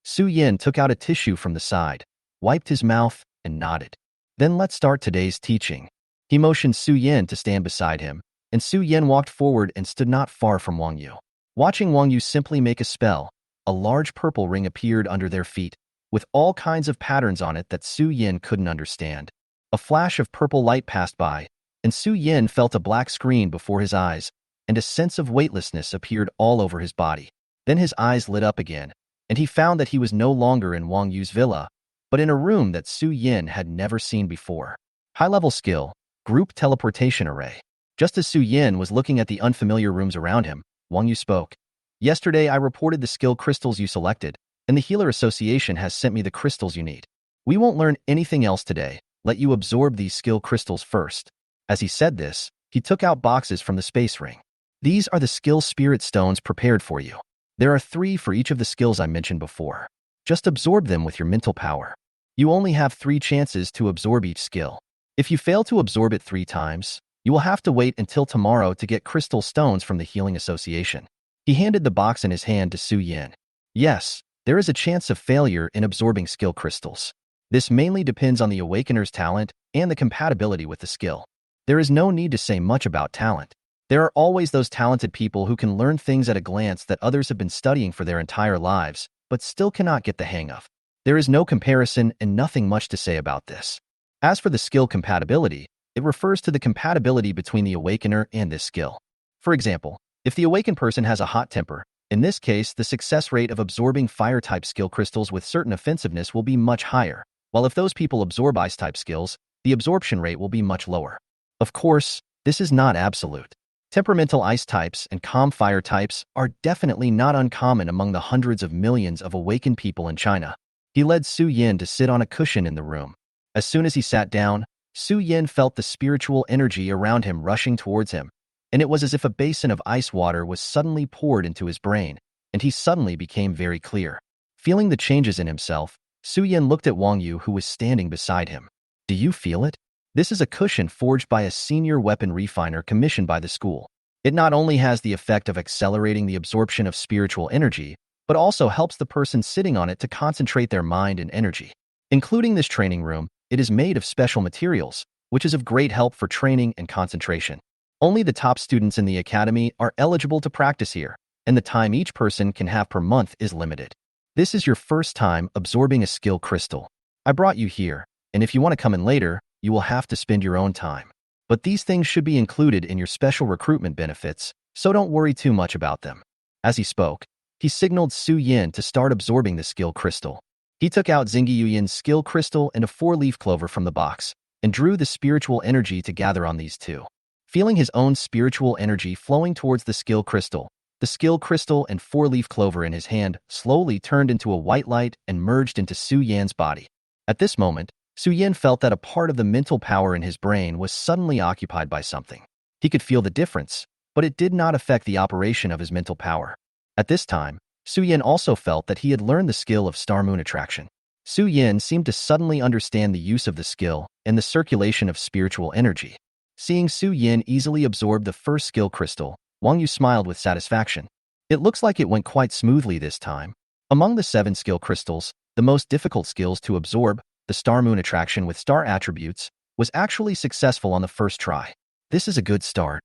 Su Yin took out a tissue from the side, wiped his mouth, and nodded. "Then let's start today's teaching." He motioned Su Yin to stand beside him, and Su Yin walked forward and stood not far from Wang Yu. Watching Wang Yu simply make a spell, a large purple ring appeared under their feet, with all kinds of patterns on it that Su Yin couldn't understand. A flash of purple light passed by, and Su Yin felt a black screen before his eyes, and a sense of weightlessness appeared all over his body. Then his eyes lit up again, and he found that he was no longer in Wang Yu's villa, but in a room that Su Yin had never seen before. High-level skill, group teleportation array. Just as Su Yin was looking at the unfamiliar rooms around him, Wang Yu spoke. "Yesterday I reported the skill crystals you selected, and the Healer Association has sent me the crystals you need. We won't learn anything else today. Let you absorb these skill crystals first." As he said this, he took out boxes from the space ring. "These are the skill spirit stones prepared for you. There are 3 for each of the skills I mentioned before. Just absorb them with your mental power. You only have 3 chances to absorb each skill. If you fail to absorb it 3 times, you will have to wait until tomorrow to get crystal stones from the Healing Association." He handed the box in his hand to Su Yin. "Yes, there is a chance of failure in absorbing skill crystals. This mainly depends on the awakener's talent and the compatibility with the skill. There is no need to say much about talent. There are always those talented people who can learn things at a glance that others have been studying for their entire lives, but still cannot get the hang of. There is no comparison and nothing much to say about this. As for the skill compatibility, it refers to the compatibility between the awakener and this skill. For example, if the awakened person has a hot temper, in this case, the success rate of absorbing fire-type skill crystals with certain offensiveness will be much higher, while if those people absorb ice-type skills, the absorption rate will be much lower. Of course, this is not absolute. Temperamental ice types and calm fire types are definitely not uncommon among the hundreds of millions of awakened people in China. He led Su Yin to sit on a cushion in the room. As soon as he sat down, Su Yin felt the spiritual energy around him rushing towards him, and it was as if a basin of ice water was suddenly poured into his brain, and he suddenly became very clear. Feeling the changes in himself, Su Yin looked at Wang Yu, who was standing beside him. "Do you feel it? This is a cushion forged by a senior weapon refiner commissioned by the school. It not only has the effect of accelerating the absorption of spiritual energy, but also helps the person sitting on it to concentrate their mind and energy. Including this training room, it is made of special materials, which is of great help for training and concentration. Only the top students in the academy are eligible to practice here, and the time each person can have per month is limited. This is your first time absorbing a skill crystal. I brought you here, and if you want to come in later, you will have to spend your own time. But these things should be included in your special recruitment benefits, so don't worry too much about them." As he spoke, he signaled Su Yin to start absorbing the skill crystal. He took out Zingyuyin's skill crystal and a 4-leaf clover from the box, and drew the spiritual energy to gather on these 2. Feeling his own spiritual energy flowing towards the skill crystal and 4-leaf clover in his hand slowly turned into a white light and merged into Su Yin's body. At this moment, Su Yin felt that a part of the mental power in his brain was suddenly occupied by something. He could feel the difference, but it did not affect the operation of his mental power. At this time, Su Yin also felt that he had learned the skill of star-moon attraction. Su Yin seemed to suddenly understand the use of the skill and the circulation of spiritual energy. Seeing Su Yin easily absorb the first skill crystal, Wang Yu smiled with satisfaction. It looks like it went quite smoothly this time. Among the 7 skill crystals, the most difficult skills to absorb, the star-moon attraction with star attributes, was actually successful on the first try. This is a good start.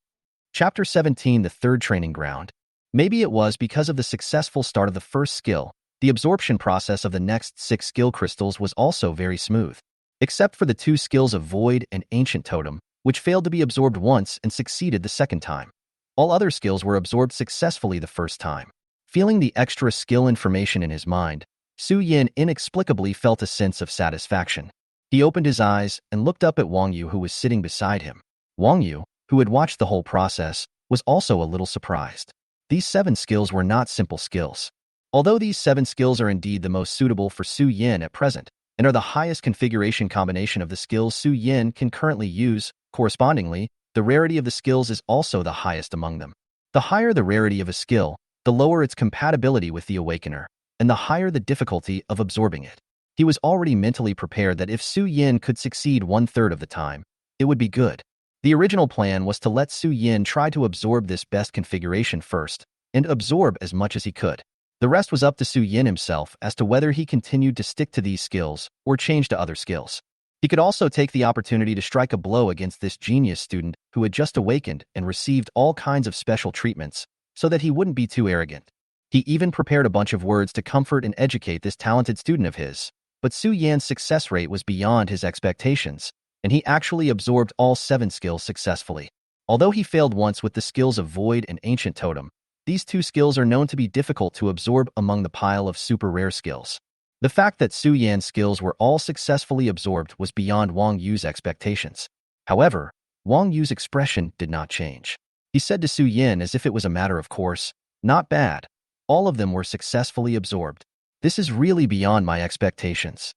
Chapter 17, the third training ground. Maybe it was because of the successful start of the first skill, the absorption process of the next 6 skill crystals was also very smooth. Except for the 2 skills of Void and Ancient Totem, which failed to be absorbed once and succeeded the second time. All other skills were absorbed successfully the first time. Feeling the extra skill information in his mind, Su Yin inexplicably felt a sense of satisfaction. He opened his eyes and looked up at Wang Yu, who was sitting beside him. Wang Yu, who had watched the whole process, was also a little surprised. These 7 skills were not simple skills. Although these 7 skills are indeed the most suitable for Su Yin at present, and are the highest configuration combination of the skills Su Yin can currently use, correspondingly, the rarity of the skills is also the highest among them. The higher the rarity of a skill, the lower its compatibility with the awakener, and the higher the difficulty of absorbing it. He was already mentally prepared that if Su Yin could succeed 1/3 of the time, it would be good. The original plan was to let Su Yin try to absorb this best configuration first, and absorb as much as he could. The rest was up to Su Yin himself as to whether he continued to stick to these skills or change to other skills. He could also take the opportunity to strike a blow against this genius student who had just awakened and received all kinds of special treatments, so that he wouldn't be too arrogant. He even prepared a bunch of words to comfort and educate this talented student of his, but Su Yan's success rate was beyond his expectations, and he actually absorbed all 7 skills successfully. Although he failed once with the skills of Void and Ancient Totem, these 2 skills are known to be difficult to absorb among the pile of super rare skills. The fact that Su Yan's skills were all successfully absorbed was beyond Wang Yu's expectations. However, Wang Yu's expression did not change. He said to Su Yin as if it was a matter of course, "Not bad. All of them were successfully absorbed. This is really beyond my expectations."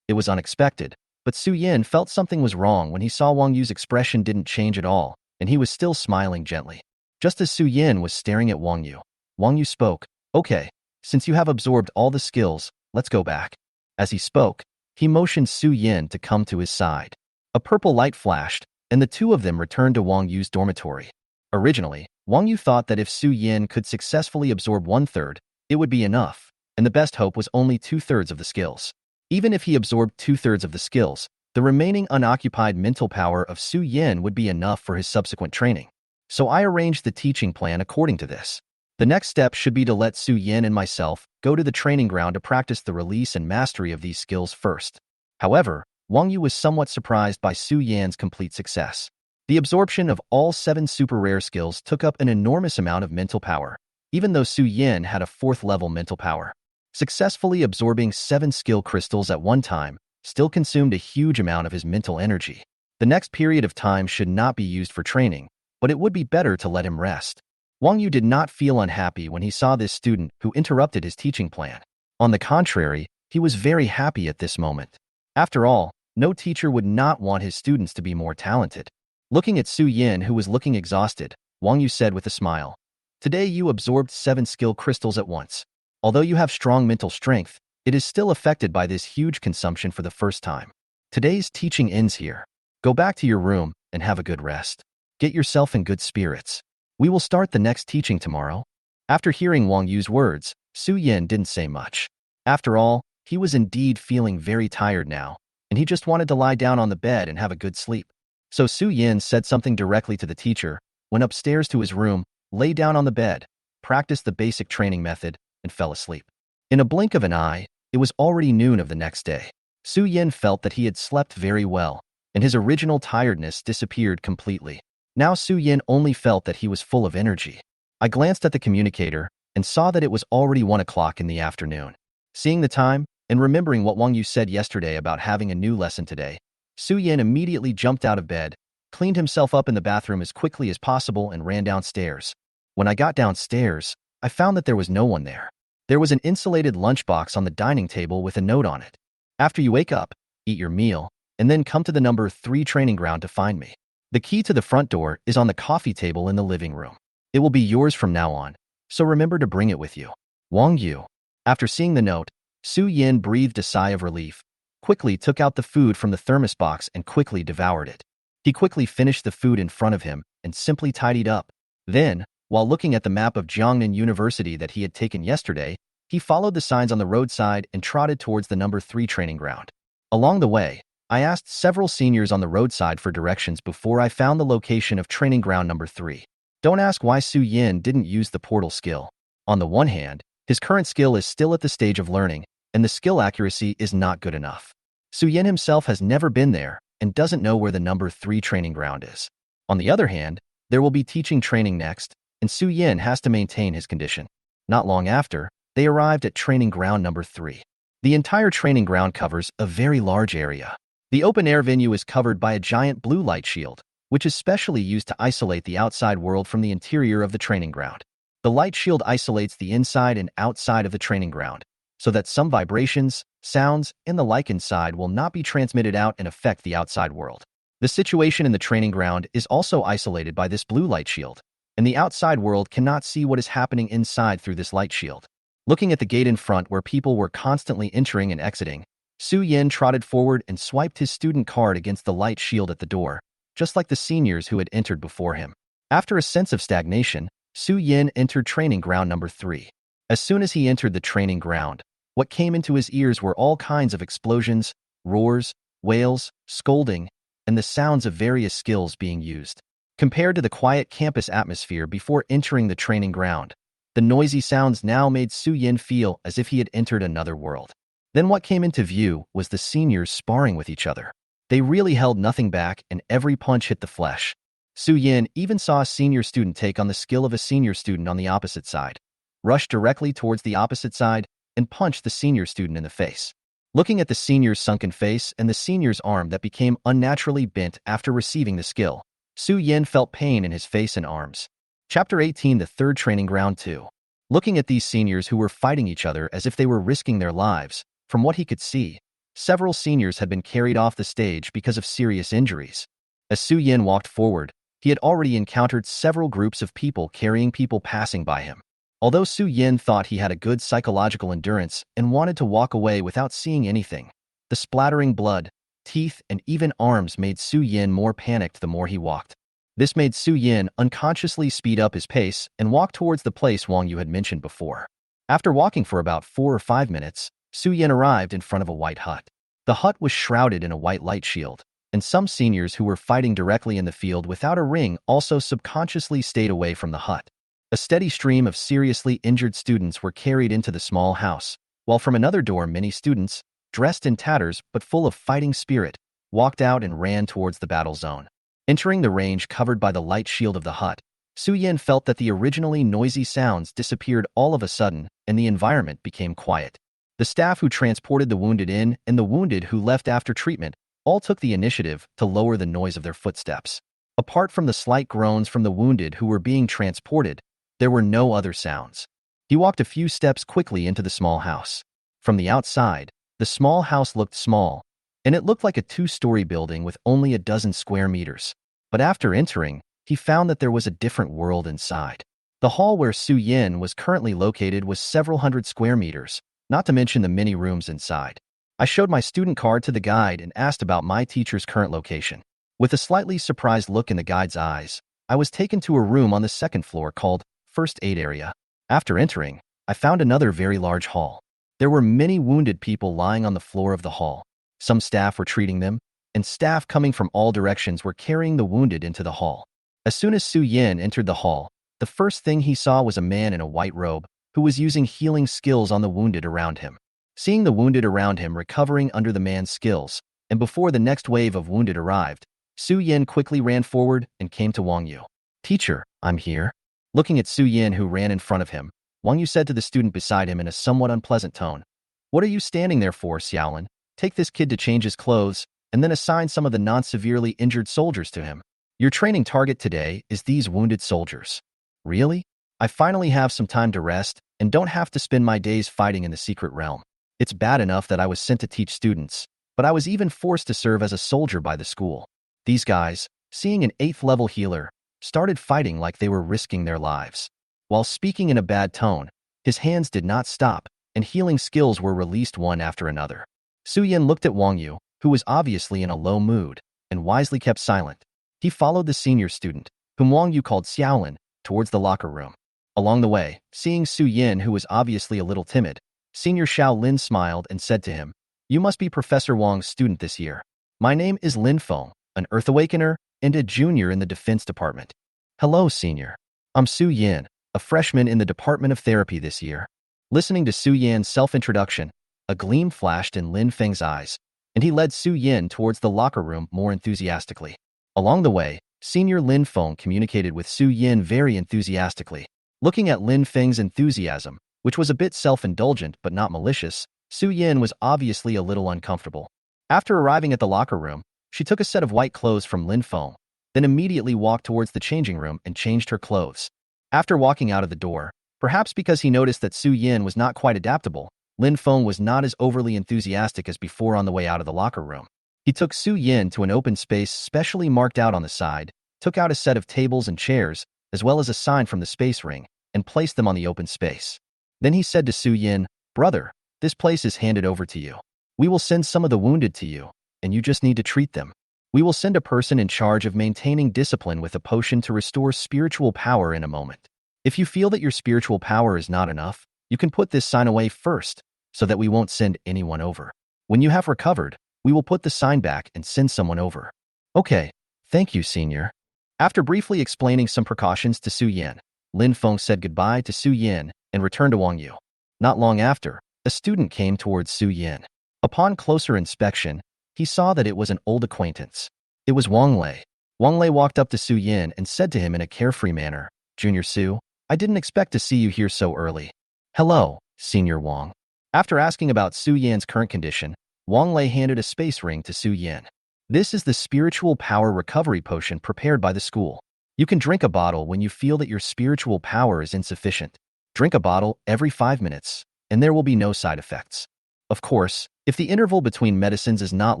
It was unexpected, but Su Yin felt something was wrong when he saw Wang Yu's expression didn't change at all, and he was still smiling gently. Just as Su Yin was staring at Wang Yu spoke, "Okay, since you have absorbed all the skills, let's go back." As he spoke, he motioned Su Yin to come to his side. A purple light flashed, and the 2 of them returned to Wang Yu's dormitory. Originally, Wang Yu thought that if Su Yin could successfully absorb 1/3, it would be enough, and the best hope was only 2/3 of the skills. Even if he absorbed 2/3 of the skills, the remaining unoccupied mental power of Su Yin would be enough for his subsequent training. So I arranged the teaching plan according to this. The next step should be to let Su Yin and myself go to the training ground to practice the release and mastery of these skills first. However, Wang Yu was somewhat surprised by Su Yan's complete success. The absorption of all 7 super rare skills took up an enormous amount of mental power, even though Su Yin had a 4th-level mental power. Successfully absorbing 7 skill crystals at one time still consumed a huge amount of his mental energy. The next period of time should not be used for training, but it would be better to let him rest. Wang Yu did not feel unhappy when he saw this student who interrupted his teaching plan. On the contrary, he was very happy at this moment. After all, no teacher would not want his students to be more talented. Looking at Su Yin, who was looking exhausted, Wang Yu said with a smile, "Today you absorbed 7 skill crystals at once. Although you have strong mental strength, it is still affected by this huge consumption for the first time. Today's teaching ends here. Go back to your room and have a good rest. Get yourself in good spirits. We will start the next teaching tomorrow." After hearing Wang Yu's words, Su Yin didn't say much. After all, he was indeed feeling very tired now, and he just wanted to lie down on the bed and have a good sleep. So Su Yin said something directly to the teacher, went upstairs to his room, lay down on the bed, practiced the basic training method, and fell asleep. In a blink of an eye, it was already noon of the next day. Su Yin felt that he had slept very well, and his original tiredness disappeared completely. Now Su Yin only felt that he was full of energy. I glanced at the communicator and saw that it was already 1 o'clock in the afternoon. Seeing the time, and remembering what Wang Yu said yesterday about having a new lesson today, Su Yin immediately jumped out of bed, cleaned himself up in the bathroom as quickly as possible, and ran downstairs. When I got downstairs, I found that there was no one there. There was an insulated lunchbox on the dining table with a note on it. "After you wake up, eat your meal, and then come to the number 3 training ground to find me. The key to the front door is on the coffee table in the living room. It will be yours from now on, so remember to bring it with you. Wang Yu." After seeing the note, Su Yin breathed a sigh of relief, quickly took out the food from the thermos box and quickly devoured it. He quickly finished the food in front of him and simply tidied up. Then, while looking at the map of Jiangnan University that he had taken yesterday, he followed the signs on the roadside and trotted towards the number 3 training ground. Along the way, I asked several seniors on the roadside for directions before I found the location of training ground number 3. Don't ask why Su Yin didn't use the portal skill. On the one hand, his current skill is still at the stage of learning, and the skill accuracy is not good enough. Su Yin himself has never been there and doesn't know where the number 3 training ground is. On the other hand, there will be teaching training next, and Su Yin has to maintain his condition. Not long after, they arrived at training ground number 3. The entire training ground covers a very large area. The open-air venue is covered by a giant blue light shield, which is specially used to isolate the outside world from the interior of the training ground. The light shield isolates the inside and outside of the training ground, so that some vibrations, sounds, and the like inside will not be transmitted out and affect the outside world. The situation in the training ground is also isolated by this blue light shield, and the outside world cannot see what is happening inside through this light shield. Looking at the gate in front where people were constantly entering and exiting, Su Yin trotted forward and swiped his student card against the light shield at the door, just like the seniors who had entered before him. After a sense of stagnation, Su Yin entered training ground number 3. As soon as he entered the training ground, what came into his ears were all kinds of explosions, roars, wails, scolding, and the sounds of various skills being used. Compared to the quiet campus atmosphere before entering the training ground, the noisy sounds now made Su Yin feel as if he had entered another world. Then what came into view was the seniors sparring with each other. They really held nothing back, and every punch hit the flesh. Su Yin even saw a senior student take on the skill of a senior student on the opposite side, rush directly towards the opposite side, and punch the senior student in the face. Looking at the senior's sunken face and the senior's arm that became unnaturally bent after receiving the skill, Su Yin felt pain in his face and arms. Chapter 18, the third training ground 2. Looking at these seniors who were fighting each other as if they were risking their lives, from what he could see, several seniors had been carried off the stage because of serious injuries. As Su Yin walked forward, he had already encountered several groups of people carrying people passing by him. Although Su Yin thought he had a good psychological endurance and wanted to walk away without seeing anything, the splattering blood, teeth, and even arms made Su Yin more panicked the more he walked. This made Su Yin unconsciously speed up his pace and walk towards the place Wang Yu had mentioned before. After walking for about 4 or 5 minutes, Su Yin arrived in front of a white hut. The hut was shrouded in a white light shield, and some seniors who were fighting directly in the field without a ring also subconsciously stayed away from the hut. A steady stream of seriously injured students were carried into the small house, while from another door many students, dressed in tatters but full of fighting spirit, walked out and ran towards the battle zone. Entering the range covered by the light shield of the hut, Su Yin felt that the originally noisy sounds disappeared all of a sudden and the environment became quiet. The staff who transported the wounded in and the wounded who left after treatment all took the initiative to lower the noise of their footsteps. Apart from the slight groans from the wounded who were being transported, there were no other sounds. He walked a few steps quickly into the small house. From the outside, the small house looked small, and it looked like a 2-story building with only a dozen square meters. But after entering, he found that there was a different world inside. The hall where Su Yin was currently located was several hundred square meters, not to mention the many rooms inside. I showed my student card to the guide and asked about my teacher's current location. With a slightly surprised look in the guide's eyes, I was taken to a room on the 2nd floor called First Aid Area. After entering, I found another very large hall. There were many wounded people lying on the floor of the hall. Some staff were treating them, and staff coming from all directions were carrying the wounded into the hall. As soon as Su Yin entered the hall, the first thing he saw was a man in a white robe who was using healing skills on the wounded around him. Seeing the wounded around him recovering under the man's skills, and before the next wave of wounded arrived, Su Yin quickly ran forward and came to Wang Yu. "Teacher, I'm here." Looking at Su Yin who ran in front of him, Wang Yu said to the student beside him in a somewhat unpleasant tone, "What are you standing there for, Xiaolin? Take this kid to change his clothes, and then assign some of the non-severely injured soldiers to him. Your training target today is these wounded soldiers." "Really? I finally have some time to rest and don't have to spend my days fighting in the secret realm. It's bad enough that I was sent to teach students, but I was even forced to serve as a soldier by the school." These guys, seeing an 8th-level healer, started fighting like they were risking their lives. While speaking in a bad tone, his hands did not stop, and healing skills were released one after another. Su Yin looked at Wang Yu, who was obviously in a low mood, and wisely kept silent. He followed the senior student, whom Wang Yu called Xiaolin, towards the locker room. Along the way, seeing Su Yin, who was obviously a little timid, Senior Xiao Lin smiled and said to him, "You must be Professor Wang's student this year. My name is Lin Feng, an Earth Awakener and a junior in the Defense Department." "Hello, Senior. I'm Su Yin, a freshman in the Department of Therapy this year." Listening to Su Yin's self-introduction, a gleam flashed in Lin Feng's eyes, and he led Su Yin towards the locker room more enthusiastically. Along the way, Senior Lin Feng communicated with Su Yin very enthusiastically. Looking at Lin Feng's enthusiasm, which was a bit self-indulgent but not malicious, Su Yin was obviously a little uncomfortable. After arriving at the locker room, she took a set of white clothes from Lin Feng, then immediately walked towards the changing room and changed her clothes. After walking out of the door, perhaps because he noticed that Su Yin was not quite adaptable, Lin Feng was not as overly enthusiastic as before on the way out of the locker room. He took Su Yin to an open space specially marked out on the side, took out a set of tables and chairs, as well as a sign from the space ring, and placed them on the open space. Then he said to Su Yin, "Brother, this place is handed over to you. We will send some of the wounded to you, and you just need to treat them. We will send a person in charge of maintaining discipline with a potion to restore spiritual power in a moment. If you feel that your spiritual power is not enough, you can put this sign away first, so that we won't send anyone over. When you have recovered, we will put the sign back and send someone over." "Okay, thank you, senior." After briefly explaining some precautions to Su Yin, Lin Feng said goodbye to Su Yin and returned to Wang Yu. Not long after, a student came towards Su Yin. Upon closer inspection, he saw that it was an old acquaintance. It was Wong L. Wong L walked up to Su Yin and said to him in a carefree manner, "Junior Su, I didn't expect to see you here so early." "Hello, Senior Wong." After asking about Su Yin's current condition, Wong L handed a space ring to Su Yin. "This is the spiritual power recovery potion prepared by the school. You can drink a bottle when you feel that your spiritual power is insufficient. Drink a bottle every 5 minutes, and there will be no side effects. Of course, if the interval between medicines is not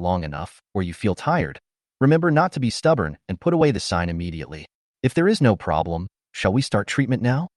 long enough or you feel tired, remember not to be stubborn and put away the sign immediately. If there is no problem, shall we start treatment now?"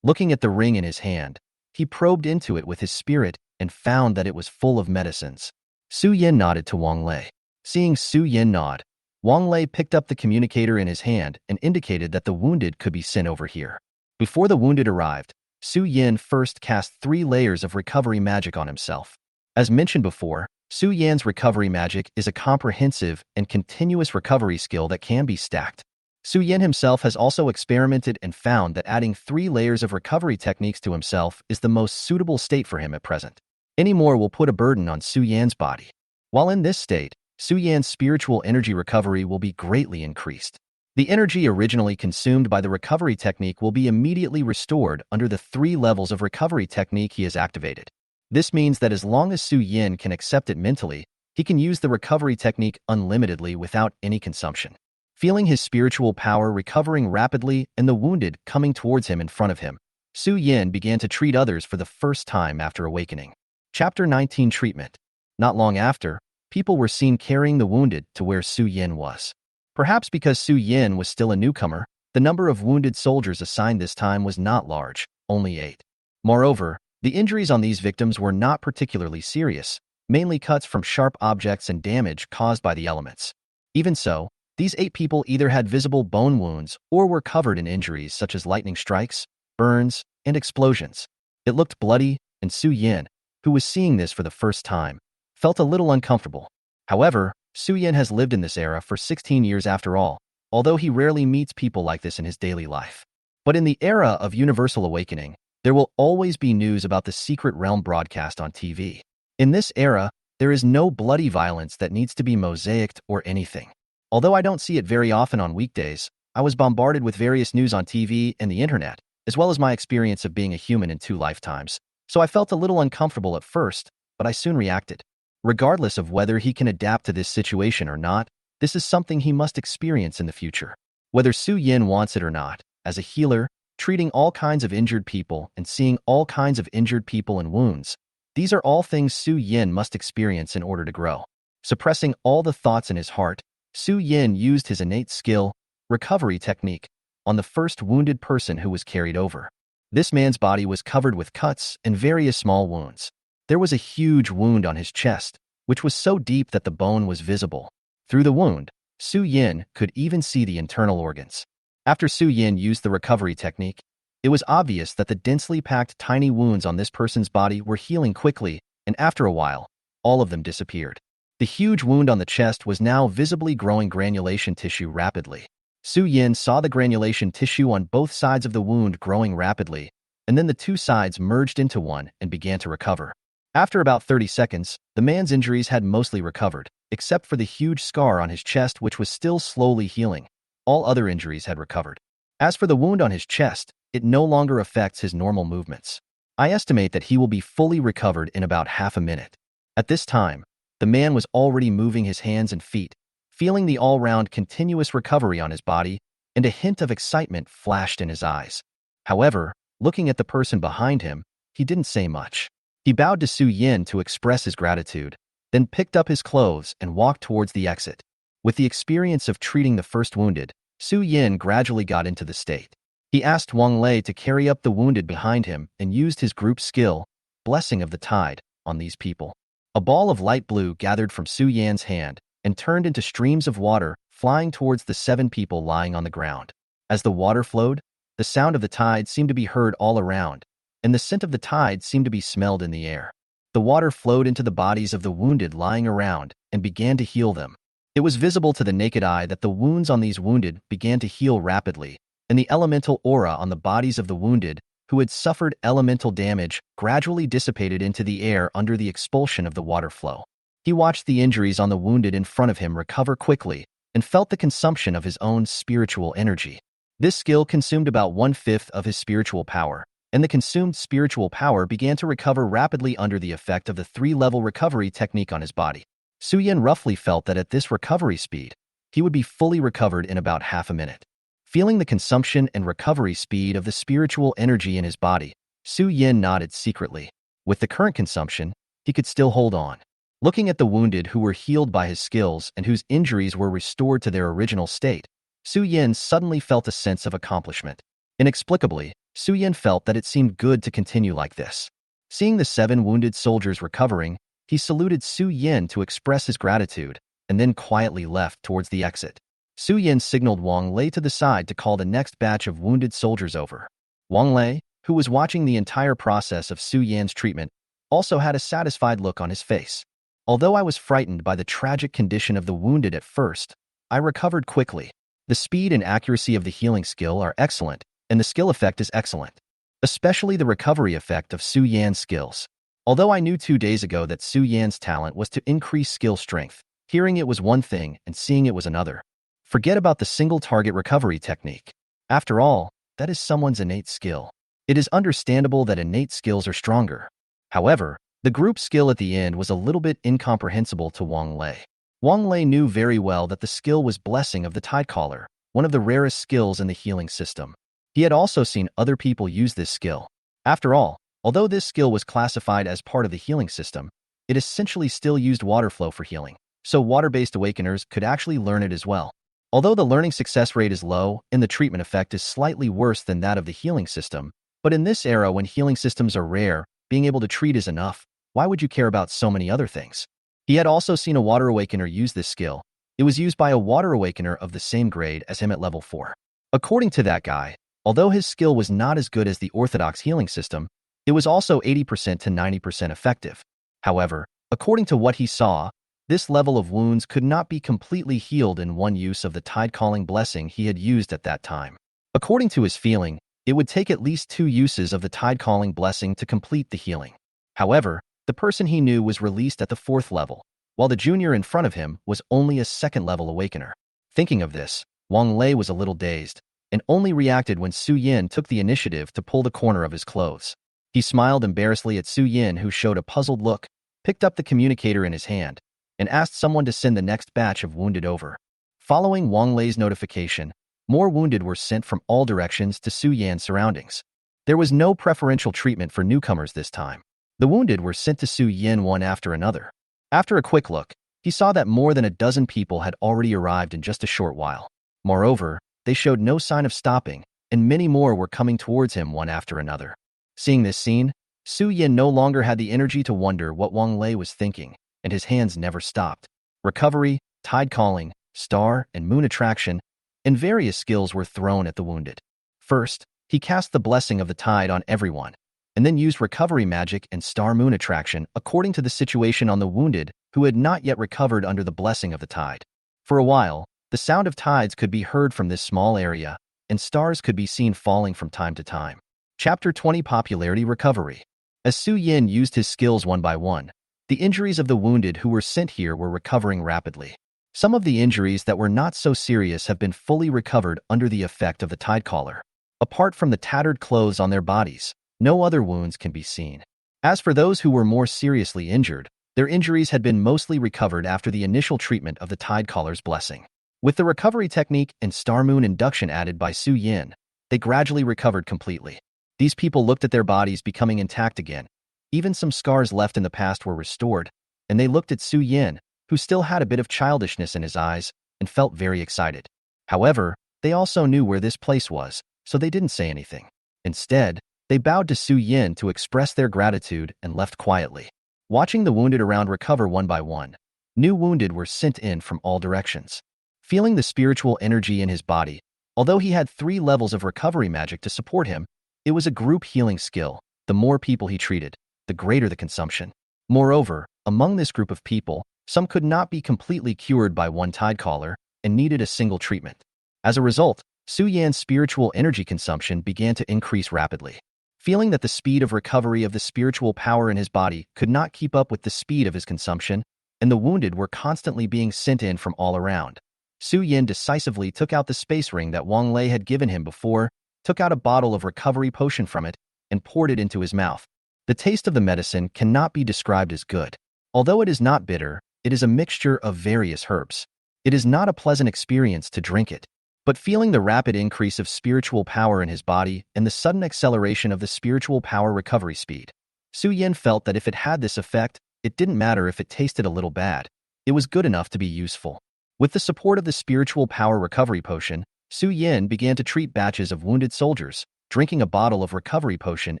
Looking at the ring in his hand, he probed into it with his spirit and found that it was full of medicines. Su Yin nodded to Wang L. Seeing Su Yin nod, Wang L picked up the communicator in his hand and indicated that the wounded could be sent over here. Before the wounded arrived, Su Yin first cast 3 layers of recovery magic on himself. As mentioned before, Su Yin's recovery magic is a comprehensive and continuous recovery skill that can be stacked. Su Yin himself has also experimented and found that adding 3 layers of recovery techniques to himself is the most suitable state for him at present. Any more will put a burden on Su Yan's body. While in this state, Su Yan's spiritual energy recovery will be greatly increased. The energy originally consumed by the recovery technique will be immediately restored under the 3 levels of recovery technique he has activated. This means that as long as Su Yin can accept it mentally, he can use the recovery technique unlimitedly without any consumption. Feeling his spiritual power recovering rapidly and the wounded coming towards him in front of him, Su Yin began to treat others for the first time after awakening. Chapter 19 Treatment. Not long after, people were seen carrying the wounded to where Su Yin was. Perhaps because Su Yin was still a newcomer, the number of wounded soldiers assigned this time was not large, only 8. Moreover, the injuries on these victims were not particularly serious, mainly cuts from sharp objects and damage caused by the elements. Even so, these 8 people either had visible bone wounds or were covered in injuries such as lightning strikes, burns, and explosions. It looked bloody, and Su Yin, who was seeing this for the first time, felt a little uncomfortable. However, Su Yin has lived in this era for 16 years after all, although he rarely meets people like this in his daily life. But in the era of universal awakening, there will always be news about the secret realm broadcast on TV. In this era, there is no bloody violence that needs to be mosaicked or anything. Although I don't see it very often on weekdays, I was bombarded with various news on TV and the internet, as well as my experience of being a human in 2 lifetimes, so I felt a little uncomfortable at first, but I soon reacted. Regardless of whether he can adapt to this situation or not, this is something he must experience in the future. Whether Su Yin wants it or not, as a healer, treating all kinds of injured people and seeing all kinds of injured people and wounds, these are all things Su Yin must experience in order to grow. Suppressing all the thoughts in his heart, Su Yin used his innate skill, recovery technique, on the first wounded person who was carried over. This man's body was covered with cuts and various small wounds. There was a huge wound on his chest, which was so deep that the bone was visible. Through the wound, Su Yin could even see the internal organs. After Su Yin used the recovery technique, it was obvious that the densely packed tiny wounds on this person's body were healing quickly, and after a while, all of them disappeared. The huge wound on the chest was now visibly growing granulation tissue rapidly. Su Yin saw the granulation tissue on both sides of the wound growing rapidly, and then the 2 sides merged into one and began to recover. After about 30 seconds, the man's injuries had mostly recovered, except for the huge scar on his chest which was still slowly healing. All other injuries had recovered. As for the wound on his chest, it no longer affects his normal movements. I estimate that he will be fully recovered in about half a minute. At this time, the man was already moving his hands and feet, feeling the all-round continuous recovery on his body, and a hint of excitement flashed in his eyes. However, looking at the person behind him, he didn't say much. He bowed to Su Yin to express his gratitude, then picked up his clothes and walked towards the exit. With the experience of treating the first wounded, Su Yin gradually got into the state. He asked Wong L to carry up the wounded behind him and used his group skill, Blessing of the Tide, on these people. A ball of light blue gathered from Su Yan's hand and turned into streams of water, flying towards the 7 people lying on the ground. As the water flowed, the sound of the tide seemed to be heard all around, and the scent of the tide seemed to be smelled in the air. The water flowed into the bodies of the wounded lying around and began to heal them. It was visible to the naked eye that the wounds on these wounded began to heal rapidly, and the elemental aura on the bodies of the wounded who had suffered elemental damage gradually dissipated into the air under the expulsion of the water flow. He watched the injuries on the wounded in front of him recover quickly and felt the consumption of his own spiritual energy. This skill consumed about 1/5 of his spiritual power, and the consumed spiritual power began to recover rapidly under the effect of the 3-level recovery technique on his body. Su Yin roughly felt that at this recovery speed, he would be fully recovered in about half a minute. Feeling the consumption and recovery speed of the spiritual energy in his body, Su Yin nodded secretly. With the current consumption, he could still hold on. Looking at the wounded who were healed by his skills and whose injuries were restored to their original state, Su Yin suddenly felt a sense of accomplishment. Inexplicably, Su Yin felt that it seemed good to continue like this. Seeing the 7 wounded soldiers recovering, he saluted Su Yin to express his gratitude, and then quietly left towards the exit. Su Yin signaled Wong L to the side to call the next batch of wounded soldiers over. Wong L, who was watching the entire process of Su Yan's treatment, also had a satisfied look on his face. Although I was frightened by the tragic condition of the wounded at first, I recovered quickly. The speed and accuracy of the healing skill are excellent, and the skill effect is excellent, especially the recovery effect of Su Yan's skills. Although I knew 2 days ago that Su Yan's talent was to increase skill strength, hearing it was one thing and seeing it was another. Forget about the single target recovery technique. After all, that is someone's innate skill. It is understandable that innate skills are stronger. However, the group skill at the end was a little bit incomprehensible to Wong L. Wong L knew very well that the skill was Blessing of the Tide Caller, one of the rarest skills in the healing system. He had also seen other people use this skill. After all, although this skill was classified as part of the healing system, it essentially still used water flow for healing, so water-based awakeners could actually learn it as well. Although the learning success rate is low and the treatment effect is slightly worse than that of the healing system, but in this era when healing systems are rare, being able to treat is enough. Why would you care about so many other things? He had also seen a water awakener use this skill. It was used by a water awakener of the same grade as him at level 4. According to that guy, although his skill was not as good as the orthodox healing system, it was also 80% to 90% effective. However, according to what he saw, this level of wounds could not be completely healed in one use of the tide-calling blessing he had used at that time. According to his feeling, it would take at least 2 uses of the tide-calling blessing to complete the healing. However, the person he knew was released at the 4th level, while the junior in front of him was only a 2nd-level awakener. Thinking of this, Wong L was a little dazed, and only reacted when Su Yin took the initiative to pull the corner of his clothes. He smiled embarrassedly at Su Yin, who showed a puzzled look, picked up the communicator in his hand, and asked someone to send the next batch of wounded over. Following Wong L's notification, more wounded were sent from all directions to Su Yan's surroundings. There was no preferential treatment for newcomers this time. The wounded were sent to Su Yin one after another. After a quick look, he saw that more than a dozen people had already arrived in just a short while. Moreover, they showed no sign of stopping, and many more were coming towards him one after another. Seeing this scene, Su Yin no longer had the energy to wonder what Wong L was thinking, and his hands never stopped. Recovery, tide calling, star and moon attraction, and various skills were thrown at the wounded. First, he cast the blessing of the tide on everyone, and then used recovery magic and star moon attraction according to the situation on the wounded who had not yet recovered under the blessing of the tide. For a while, the sound of tides could be heard from this small area, and stars could be seen falling from time to time. Chapter 20 Popularity Recovery. As Su Yin used his skills one by one, the injuries of the wounded who were sent here were recovering rapidly. Some of the injuries that were not so serious have been fully recovered under the effect of the tide caller. Apart from the tattered clothes on their bodies, no other wounds can be seen. As for those who were more seriously injured, their injuries had been mostly recovered after the initial treatment of the Tide Caller's blessing. With the recovery technique and Star Moon induction added by Su Yin, they gradually recovered completely. These people looked at their bodies becoming intact again. Even some scars left in the past were restored, and they looked at Su Yin, who still had a bit of childishness in his eyes, and felt very excited. However, they also knew where this place was, so they didn't say anything. Instead, they bowed to Su Yin to express their gratitude and left quietly. Watching the wounded around recover one by one, new wounded were sent in from all directions. Feeling the spiritual energy in his body, although he had 3 levels of recovery magic to support him, it was a group healing skill. The more people he treated, the greater the consumption. Moreover, among this group of people, some could not be completely cured by one Tide Caller and needed a single treatment. As a result, Su Yan's spiritual energy consumption began to increase rapidly. Feeling that the speed of recovery of the spiritual power in his body could not keep up with the speed of his consumption, and the wounded were constantly being sent in from all around, Su Yin decisively took out the space ring that Wong L had given him before, took out a bottle of recovery potion from it, and poured it into his mouth. The taste of the medicine cannot be described as good. Although it is not bitter, it is a mixture of various herbs. It is not a pleasant experience to drink it. But feeling the rapid increase of spiritual power in his body and the sudden acceleration of the spiritual power recovery speed, Su Yin felt that if it had this effect, it didn't matter if it tasted a little bad. It was good enough to be useful. With the support of the spiritual power recovery potion, Su Yin began to treat batches of wounded soldiers, drinking a bottle of recovery potion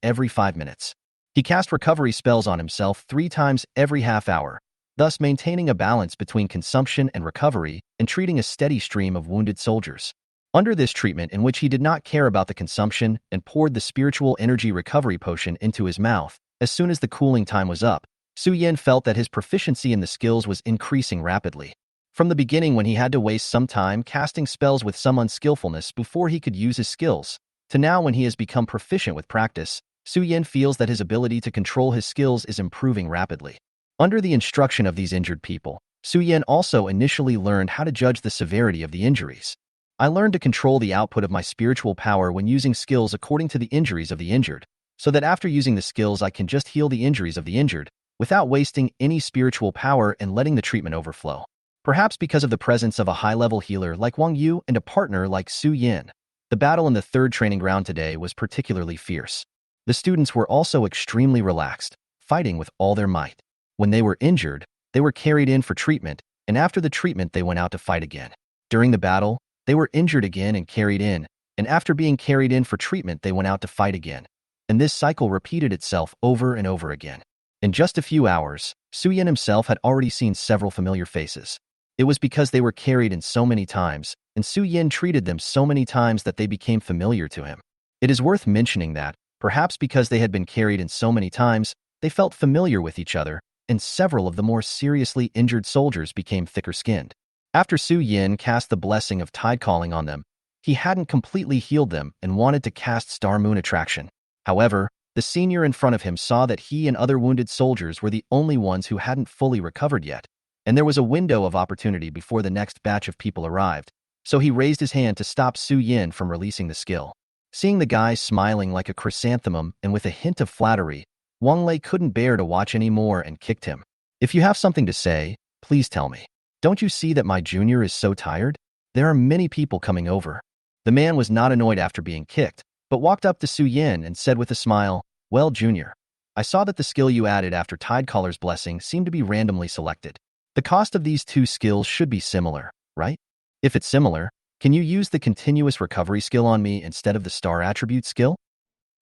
every 5 minutes. He cast recovery spells on himself 3 times every half hour, thus maintaining a balance between consumption and recovery and treating a steady stream of wounded soldiers. Under this treatment, in which he did not care about the consumption and poured the spiritual energy recovery potion into his mouth, as soon as the cooling time was up, Su Yin felt that his proficiency in the skills was increasing rapidly. From the beginning, when he had to waste some time casting spells with some unskillfulness before he could use his skills, to now when he has become proficient with practice, Su Yin feels that his ability to control his skills is improving rapidly. Under the instruction of these injured people, Su Yin also initially learned how to judge the severity of the injuries. I learned to control the output of my spiritual power when using skills according to the injuries of the injured, so that after using the skills I can just heal the injuries of the injured, without wasting any spiritual power and letting the treatment overflow. Perhaps because of the presence of a high-level healer like Wang Yu and a partner like Su Yin, the battle in the 3rd training ground today was particularly fierce. The students were also extremely relaxed, fighting with all their might. When they were injured, they were carried in for treatment, and after the treatment they went out to fight again. During the battle, they were injured again and carried in, and after being carried in for treatment they went out to fight again. And this cycle repeated itself over and over again. In just a few hours, Su Yin himself had already seen several familiar faces. It was because they were carried in so many times, and Su Yin treated them so many times that they became familiar to him. It is worth mentioning that, perhaps because they had been carried in so many times, they felt familiar with each other, and several of the more seriously injured soldiers became thicker-skinned. After Su Yin cast the blessing of Tide Calling on them, he hadn't completely healed them and wanted to cast Star Moon Attraction. However, the senior in front of him saw that he and other wounded soldiers were the only ones who hadn't fully recovered yet, and there was a window of opportunity before the next batch of people arrived, so he raised his hand to stop Su Yin from releasing the skill. Seeing the guy smiling like a chrysanthemum and with a hint of flattery, Wang Lei couldn't bear to watch any more and kicked him. "If you have something to say, please tell me. Don't you see that my junior is so tired? There are many people coming over." The man was not annoyed after being kicked, but walked up to Su Yin and said with a smile, "Well, junior, I saw that the skill you added after Tide Caller's blessing seemed to be randomly selected. The cost of these 2 skills should be similar, right? If it's similar, can you use the continuous recovery skill on me instead of the star attribute skill?"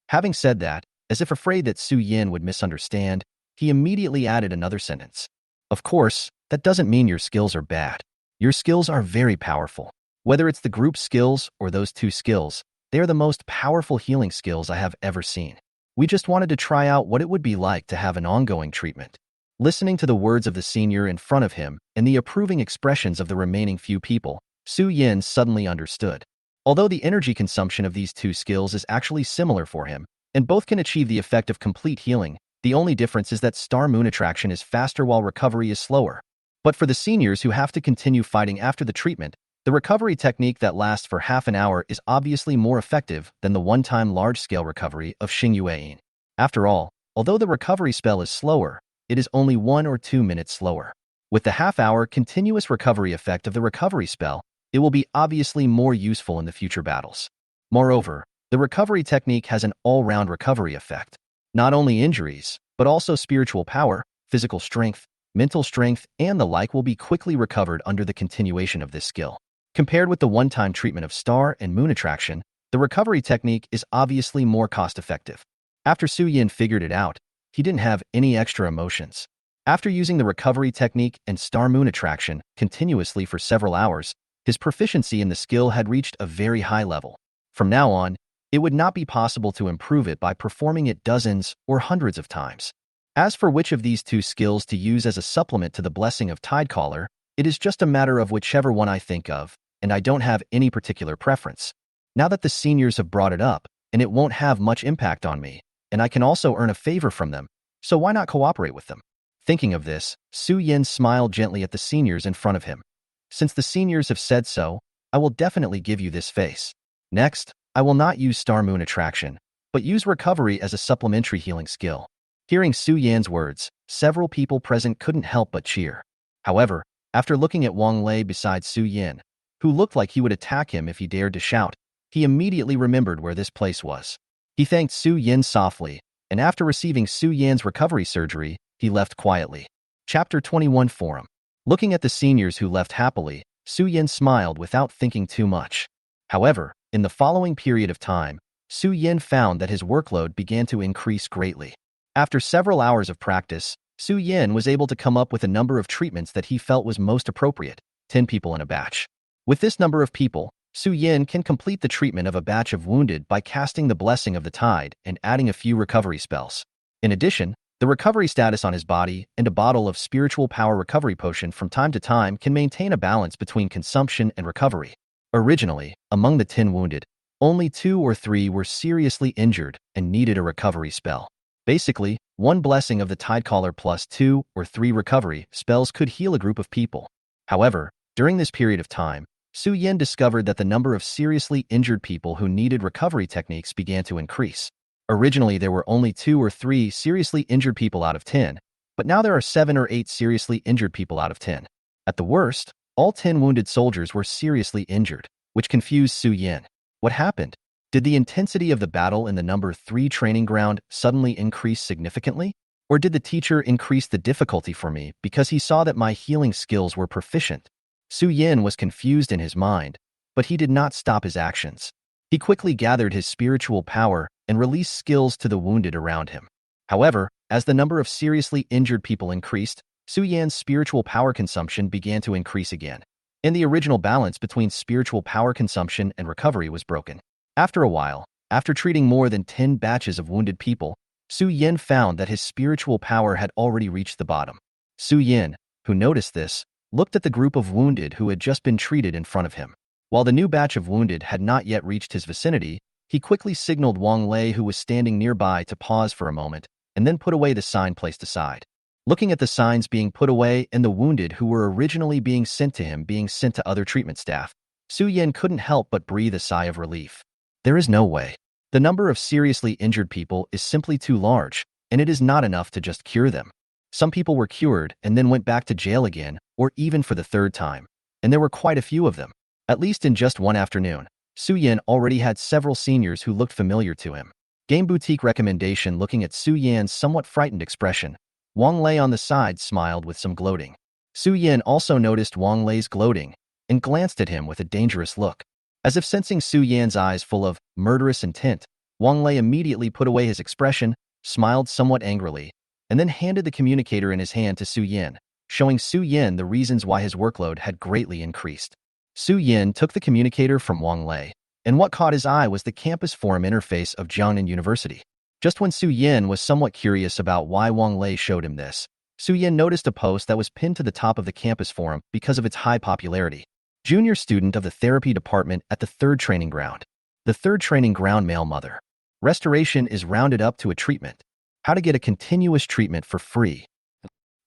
Having said that, as if afraid that Su Yin would misunderstand, he immediately added another sentence. "Of course, that doesn't mean your skills are bad. Your skills are very powerful. Whether it's the group skills or those 2 skills, they are the most powerful healing skills I have ever seen. We just wanted to try out what it would be like to have an ongoing treatment." Listening to the words of the senior in front of him and the approving expressions of the remaining few people, Su Yin suddenly understood. Although the energy consumption of these 2 skills is actually similar for him, and both can achieve the effect of complete healing, the only difference is that Star Moon Attraction is faster while recovery is slower. But for the seniors who have to continue fighting after the treatment, The recovery technique that lasts for half an hour is obviously more effective than the one-time large-scale recovery of Xingyuan. After all, although the recovery spell is slower, it is only 1 or 2 minutes slower. With the half-hour continuous recovery effect of the recovery spell, it will be obviously more useful in the future battles. Moreover, the recovery technique has an all-round recovery effect. Not only injuries, but also spiritual power, physical strength, mental strength, and the like will be quickly recovered under the continuation of this skill. Compared with the one-time treatment of star and moon attraction, the recovery technique is obviously more cost-effective. After Su Yin figured it out, he didn't have any extra emotions. After using the recovery technique and star-moon attraction continuously for several hours, his proficiency in the skill had reached a very high level. From now on, it would not be possible to improve it by performing it dozens or hundreds of times. As for which of these two skills to use as a supplement to the blessing of Tidecaller, it is just a matter of whichever one I think of, and I don't have any particular preference. Now that the seniors have brought it up, and it won't have much impact on me, and I can also earn a favor from them, so why not cooperate with them? Thinking of this, Su Yin smiled gently at the seniors in front of him. Since the seniors have said so, I will definitely give you this face. Next, I will not use Star-Moon Attraction, but use Recovery as a supplementary healing skill. Hearing Su Yan's words, several people present couldn't help but cheer. However, after looking at Wong Lei beside Su Yin, who looked like he would attack him if he dared to shout, he immediately remembered where this place was. He thanked Su Yin softly, and after receiving Su Yan's recovery surgery, he left quietly. Chapter 21 Forum. Looking at the seniors who left happily, Su Yin smiled without thinking too much. However, in the following period of time, Su Yin found that his workload began to increase greatly. After several hours of practice, Su Yin was able to come up with a number of treatments that he felt was most appropriate, 10 people in a batch. With this number of people, Su Yin can complete the treatment of a batch of wounded by casting the Blessing of the Tide and adding a few recovery spells. In addition, the recovery status on his body and a bottle of spiritual power recovery potion from time to time can maintain a balance between consumption and recovery. Originally, among the 10 wounded, only 2 or 3 were seriously injured and needed a recovery spell. Basically, one Blessing of the Tidecaller plus 2 or 3 recovery spells could heal a group of people. However, during this period of time, Su Yin discovered that the number of seriously injured people who needed recovery techniques began to increase. Originally, there were only 2 or 3 seriously injured people out of 10, but now there are 7 or 8 seriously injured people out of 10. At the worst, all 10 wounded soldiers were seriously injured, which confused Su Yin. What happened? Did the intensity of the battle in the number 3 training ground suddenly increase significantly? Or did the teacher increase the difficulty for me because he saw that my healing skills were proficient? Su Yin was confused in his mind, but he did not stop his actions. He quickly gathered his spiritual power and released skills to the wounded around him. However, as the number of seriously injured people increased, Su Yan's spiritual power consumption began to increase again, and the original balance between spiritual power consumption and recovery was broken. After a while, after treating more than 10 batches of wounded people, Su Yin found that his spiritual power had already reached the bottom. Su Yin, who noticed this, looked at the group of wounded who had just been treated in front of him. While the new batch of wounded had not yet reached his vicinity, he quickly signaled Wong Lei, who was standing nearby, to pause for a moment, and then put away the sign placed aside. Looking at the signs being put away and the wounded who were originally being sent to him being sent to other treatment staff, Su Yin couldn't help but breathe a sigh of relief. There is no way. The number of seriously injured people is simply too large, and it is not enough to just cure them. Some people were cured and then went back to jail again, or even for the 3rd time, and there were quite a few of them. At least in just one afternoon, Su Yin already had several seniors who looked familiar to him. Game Boutique recommendation. Looking at Su Yan's somewhat frightened expression, Wong Lei on the side smiled with some gloating. Su Yin also noticed Wong Lei's gloating and glanced at him with a dangerous look. As if sensing Su Yan's eyes full of murderous intent, Wong Lei immediately put away his expression, smiled somewhat angrily, and then handed the communicator in his hand to Su Yin, showing Su Yin the reasons why his workload had greatly increased. Su Yin took the communicator from Wong Lei, and what caught his eye was the campus forum interface of Jiangnan University. Just when Su Yin was somewhat curious about why Wong Lei showed him this, Su Yin noticed a post that was pinned to the top of the campus forum because of its high popularity. Junior student of the therapy department at the 3rd training ground. The 3rd training ground male mother. Restoration is rounded up to a treatment. How to get a continuous treatment for free.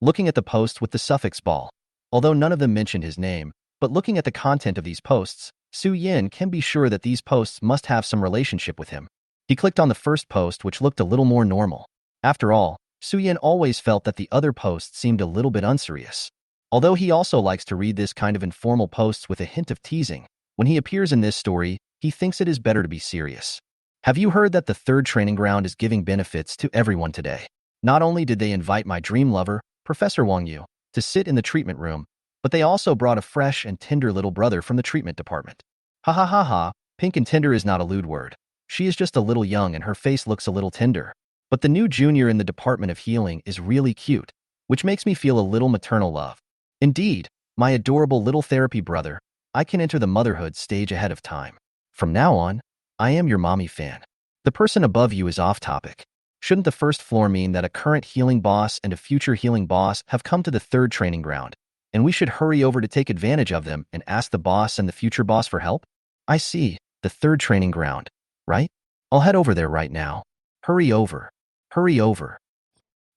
Looking at the post with the suffix ball, although none of them mentioned his name, But looking at the content of these posts, Su Yin can be sure that these posts must have some relationship with him. He clicked on the first post, which looked a little more normal. After all, Su Yin always felt that the other posts seemed a little bit unserious. Although he also likes to read this kind of informal posts with a hint of teasing, when he appears in this story, he thinks it is better to be serious. Have you heard that the third training ground is giving benefits to everyone today? Not only did they invite my dream lover, Professor Wong Yu, to sit in the treatment room, but they also brought a fresh and tender little brother from the treatment department. Ha ha ha ha, pink and tender is not a lewd word. She is just a little young and her face looks a little tender. But the new junior in the Department of Healing is really cute, which makes me feel a little maternal love. Indeed, my adorable little therapy brother, I can enter the motherhood stage ahead of time. From now on, I am your mommy fan. The person above you is off topic. Shouldn't the first floor mean that a current healing boss and a future healing boss have come to the third training ground, and we should hurry over to take advantage of them and ask the boss and the future boss for help? I see, the third training ground, right? I'll head over there right now. Hurry over. Hurry over.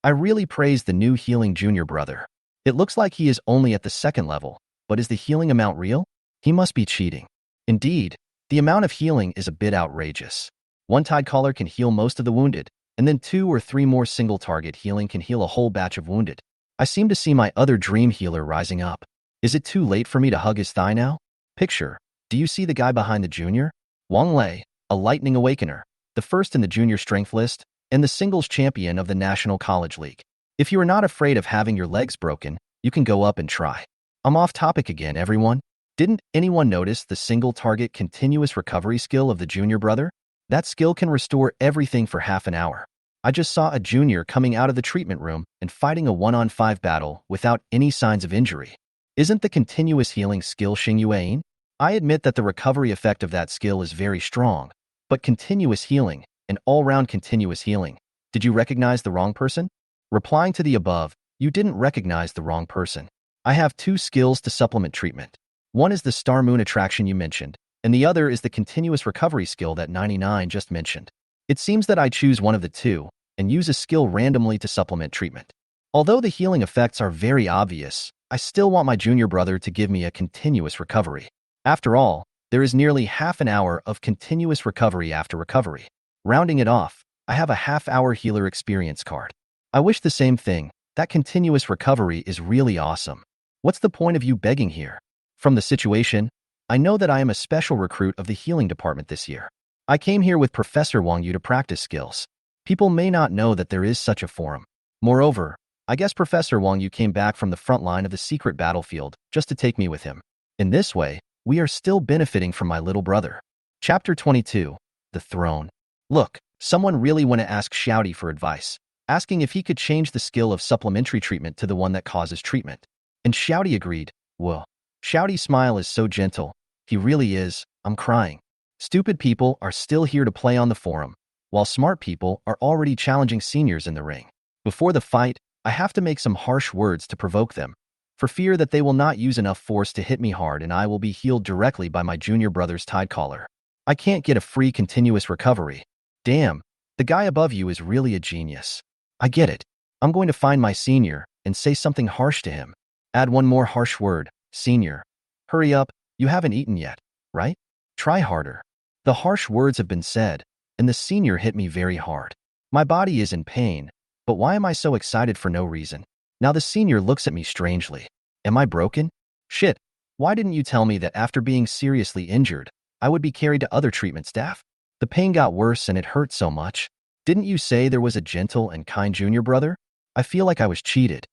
I really praise the new healing junior brother. It looks like he is only at the second level, but is the healing amount real? He must be cheating. Indeed, the amount of healing is a bit outrageous. One tide collar can heal most of the wounded, and then 2 or 3 more single target healing can heal a whole batch of wounded. I seem to see my other dream healer rising up. Is it too late for me to hug his thigh now? Picture, do you see the guy behind the junior? Wong L, a lightning awakener, the first in the junior strength list, and the singles champion of the National College League. If you are not afraid of having your legs broken, you can go up and try. I'm off topic again, everyone. Didn't anyone notice the single target continuous recovery skill of the junior brother? That skill can restore everything for half an hour. I just saw a junior coming out of the treatment room and fighting a 1-on-5 battle without any signs of injury. Isn't the continuous healing skill Xingyuan? I admit that the recovery effect of that skill is very strong, but continuous healing, an all-round continuous healing. Did you recognize the wrong person? Replying to the above, you didn't recognize the wrong person. I have 2 skills to supplement treatment. One is the star moon attraction you mentioned, and the other is the continuous recovery skill that 99 just mentioned. It seems that I choose one of the 2 and use a skill randomly to supplement treatment. Although the healing effects are very obvious, I still want my junior brother to give me a continuous recovery. After all, there is nearly half an hour of continuous recovery after recovery. Rounding it off, I have a half-hour healer experience card. I wish the same thing. That continuous recovery is really awesome. What's the point of you begging here? From the situation, I know that I am a special recruit of the healing department this year. I came here with Professor Wong Yu to practice skills. People may not know that there is such a forum. Moreover, I guess Professor Wong Yu came back from the front line of the secret battlefield just to take me with him. In this way, we are still benefiting from my little brother. Chapter 22. The Throne. Look, someone really want to ask Shouty for advice, asking if he could change the skill of supplementary treatment to the one that causes treatment. And Shouty agreed. Whoa. Shouty's smile is so gentle. He really is. I'm crying. Stupid people are still here to play on the forum, while smart people are already challenging seniors in the ring. Before the fight, I have to make some harsh words to provoke them, for fear that they will not use enough force to hit me hard and I will be healed directly by my junior brother's tide collar. I can't get a free continuous recovery. Damn, the guy above you is really a genius. I get it. I'm going to find my senior and say something harsh to him. Add one more harsh word, senior. Hurry up, you haven't eaten yet, right? Try harder. The harsh words have been said, and the senior hit me very hard. My body is in pain, but why am I so excited for no reason? Now the senior looks at me strangely. Am I broken? Shit, why didn't you tell me that after being seriously injured, I would be carried to other treatment staff? The pain got worse and it hurt so much. Didn't you say there was a gentle and kind junior brother? I feel like I was cheated.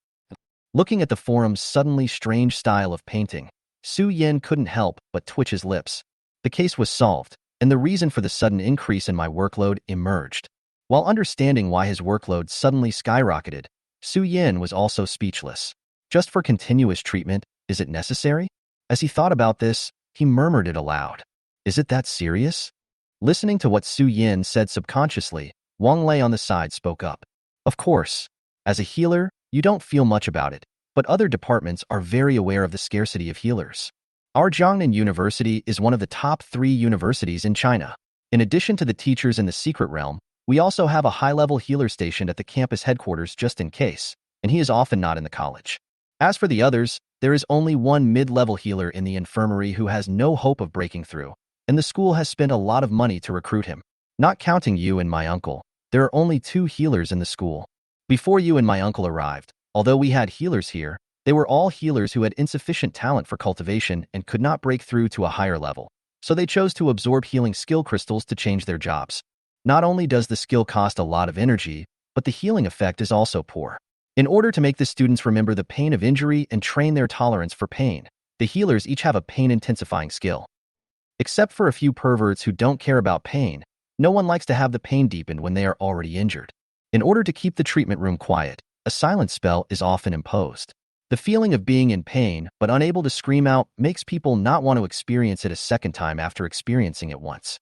Looking at the forum's suddenly strange style of painting, Su Yin couldn't help but twitch his lips. The case was solved, and the reason for the sudden increase in my workload emerged. While understanding why his workload suddenly skyrocketed, Su Yin was also speechless. Just for continuous treatment, is it necessary? As he thought about this, he murmured it aloud. Is it that serious? Listening to what Su Yin said subconsciously, Wong Lei on the side spoke up. Of course, as a healer, you don't feel much about it, but other departments are very aware of the scarcity of healers. Our Jiangnan University is one of the top 3 universities in China. In addition to the teachers in the secret realm, we also have a high-level healer stationed at the campus headquarters just in case, and he is often not in the college. As for the others, There is only one mid-level healer in the infirmary who has no hope of breaking through, and the school has spent a lot of money to recruit him. Not counting you and my uncle, there are only 2 healers in the school. Before you and my uncle arrived, although we had healers here, they were all healers who had insufficient talent for cultivation and could not break through to a higher level, so they chose to absorb healing skill crystals to change their jobs. Not only does the skill cost a lot of energy, but the healing effect is also poor. In order to make the students remember the pain of injury and train their tolerance for pain, the healers each have a pain-intensifying skill. Except for a few perverts who don't care about pain, no one likes to have the pain deepened when they are already injured. In order to keep the treatment room quiet, a silent spell is often imposed. The feeling of being in pain but unable to scream out makes people not want to experience it a second time after experiencing it once.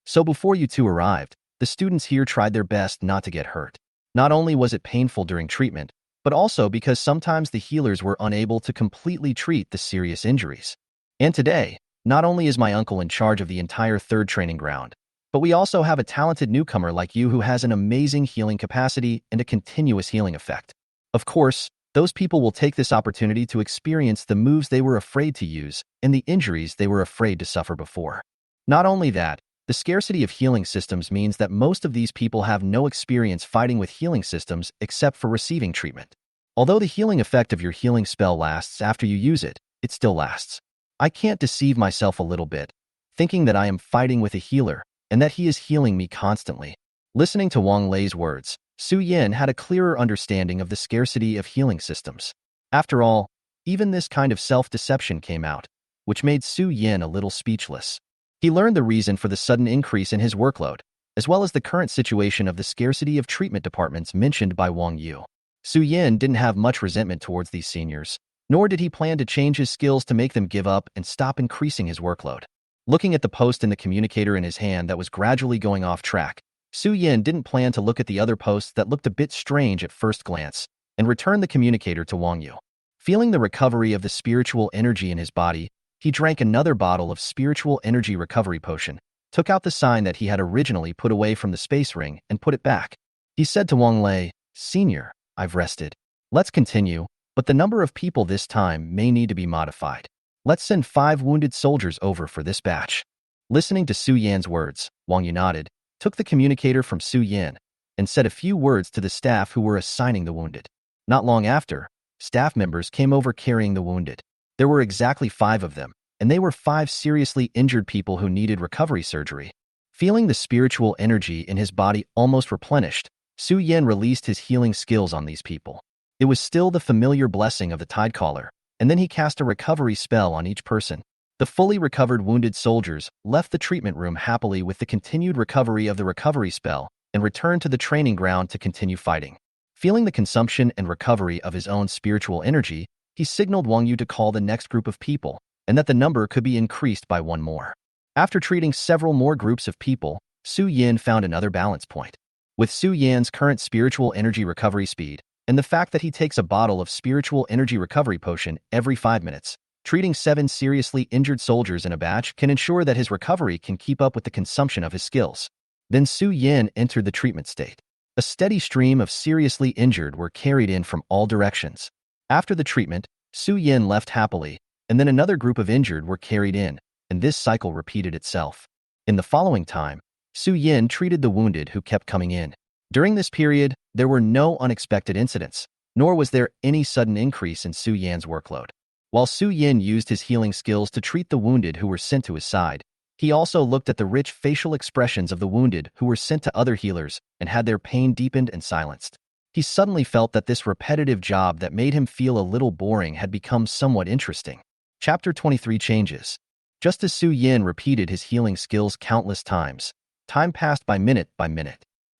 So before you two arrived, the students here tried their best not to get hurt. Not only was it painful during treatment, but also because sometimes the healers were unable to completely treat the serious injuries. And today, not only is my uncle in charge of the entire 3rd training ground, but we also have a talented newcomer like you who has an amazing healing capacity and a continuous healing effect. Of course, those people will take this opportunity to experience the moves they were afraid to use and the injuries they were afraid to suffer before. Not only that, the scarcity of healing systems means that most of these people have no experience fighting with healing systems except for receiving treatment. Although the healing effect of your healing spell lasts after you use it, it still lasts. I can't deceive myself a little bit, thinking that I am fighting with a healer and that he is healing me constantly. Listening to Wong L's words, Su Yin had a clearer understanding of the scarcity of healing systems. After all, even this kind of self-deception came out, which made Su Yin a little speechless. He learned the reason for the sudden increase in his workload, as well as the current situation of the scarcity of treatment departments mentioned by Wang Yu. Su Yin didn't have much resentment towards these seniors, nor did he plan to change his skills to make them give up and stop increasing his workload. Looking at the post in the communicator in his hand that was gradually going off track, Su Yin didn't plan to look at the other posts that looked a bit strange at first glance, and returned the communicator to Wang Yu. Feeling the recovery of the spiritual energy in his body, he drank another bottle of spiritual energy recovery potion, took out the sign that he had originally put away from the space ring, and put it back. He said to Wang Lei, "Senior, I've rested. Let's continue, but the number of people this time may need to be modified. Let's send 5 wounded soldiers over for this batch." Listening to Su Yan's words, Wang Yu nodded, took the communicator from Su Yan, and said a few words to the staff who were assigning the wounded. Not long after, staff members came over carrying the wounded. There were exactly 5 of them, and they were 5 seriously injured people who needed recovery surgery. Feeling the spiritual energy in his body almost replenished, Su Yan released his healing skills on these people. It was still the familiar blessing of the Tidecaller, and then he cast a recovery spell on each person. The fully recovered wounded soldiers left the treatment room happily with the continued recovery of the recovery spell and returned to the training ground to continue fighting. Feeling the consumption and recovery of his own spiritual energy, he signaled Wang Yu to call the next group of people, and that the number could be increased by 1 more. After treating several more groups of people, Su Yin found another balance point. With Su Yan's current spiritual energy recovery speed, and the fact that he takes a bottle of spiritual energy recovery potion every 5 minutes, treating 7 seriously injured soldiers in a batch can ensure that his recovery can keep up with the consumption of his skills. Then Su Yin entered the treatment state. A steady stream of seriously injured were carried in from all directions. After the treatment, Su Yin left happily, and then another group of injured were carried in, and this cycle repeated itself. In the following time, Su Yin treated the wounded who kept coming in. During this period, there were no unexpected incidents, nor was there any sudden increase in Su Yan's workload. While Su Yin used his healing skills to treat the wounded who were sent to his side, he also looked at the rich facial expressions of the wounded who were sent to other healers and had their pain deepened and silenced. He suddenly felt that this repetitive job that made him feel a little boring had become somewhat interesting. Chapter 23 changes. Just as Su Yin repeated his healing skills countless times, time passed by minute.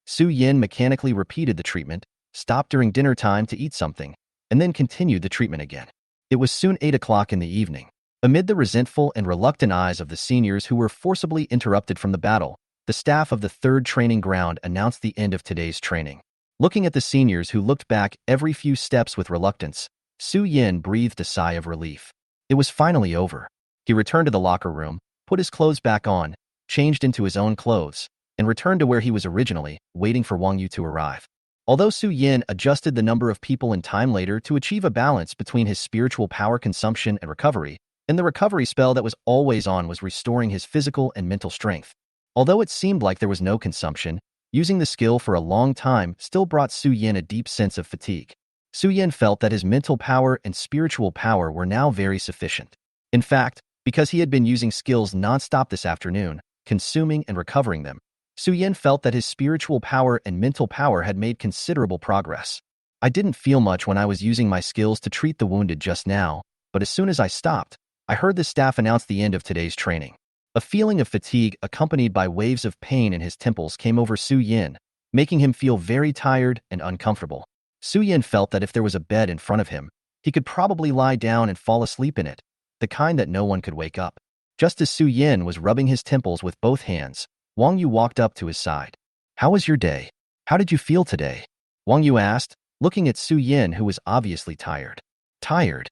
Su Yin mechanically repeated the treatment, stopped during dinner time to eat something, and then continued the treatment again. It was soon 8 o'clock in the evening. Amid the resentful and reluctant eyes of the seniors who were forcibly interrupted from the battle, the staff of the 3rd training ground announced the end of today's training. Looking at the seniors who looked back every few steps with reluctance, Su Yin breathed a sigh of relief. It was finally over. He returned to the locker room, put his clothes back on, changed into his own clothes, and returned to where he was originally, waiting for Wang Yu to arrive. Although Su Yin adjusted the number of people and time later to achieve a balance between his spiritual power consumption and recovery, and the recovery spell that was always on was restoring his physical and mental strength. Although it seemed like there was no consumption, using the skill for a long time still brought Su Yin a deep sense of fatigue. Su Yin felt that his mental power and spiritual power were now very sufficient. In fact, because he had been using skills nonstop this afternoon, consuming and recovering them, Su Yin felt that his spiritual power and mental power had made considerable progress. I didn't feel much when I was using my skills to treat the wounded just now, but as soon as I stopped, I heard the staff announce the end of today's training. A feeling of fatigue accompanied by waves of pain in his temples came over Su Yin, making him feel very tired and uncomfortable. Su Yin felt that if there was a bed in front of him, he could probably lie down and fall asleep in it, the kind that no one could wake up. Just as Su Yin was rubbing his temples with both hands, Wang Yu walked up to his side. "How was your day? How did you feel today?" Wang Yu asked, looking at Su Yin, who was obviously tired. Tired?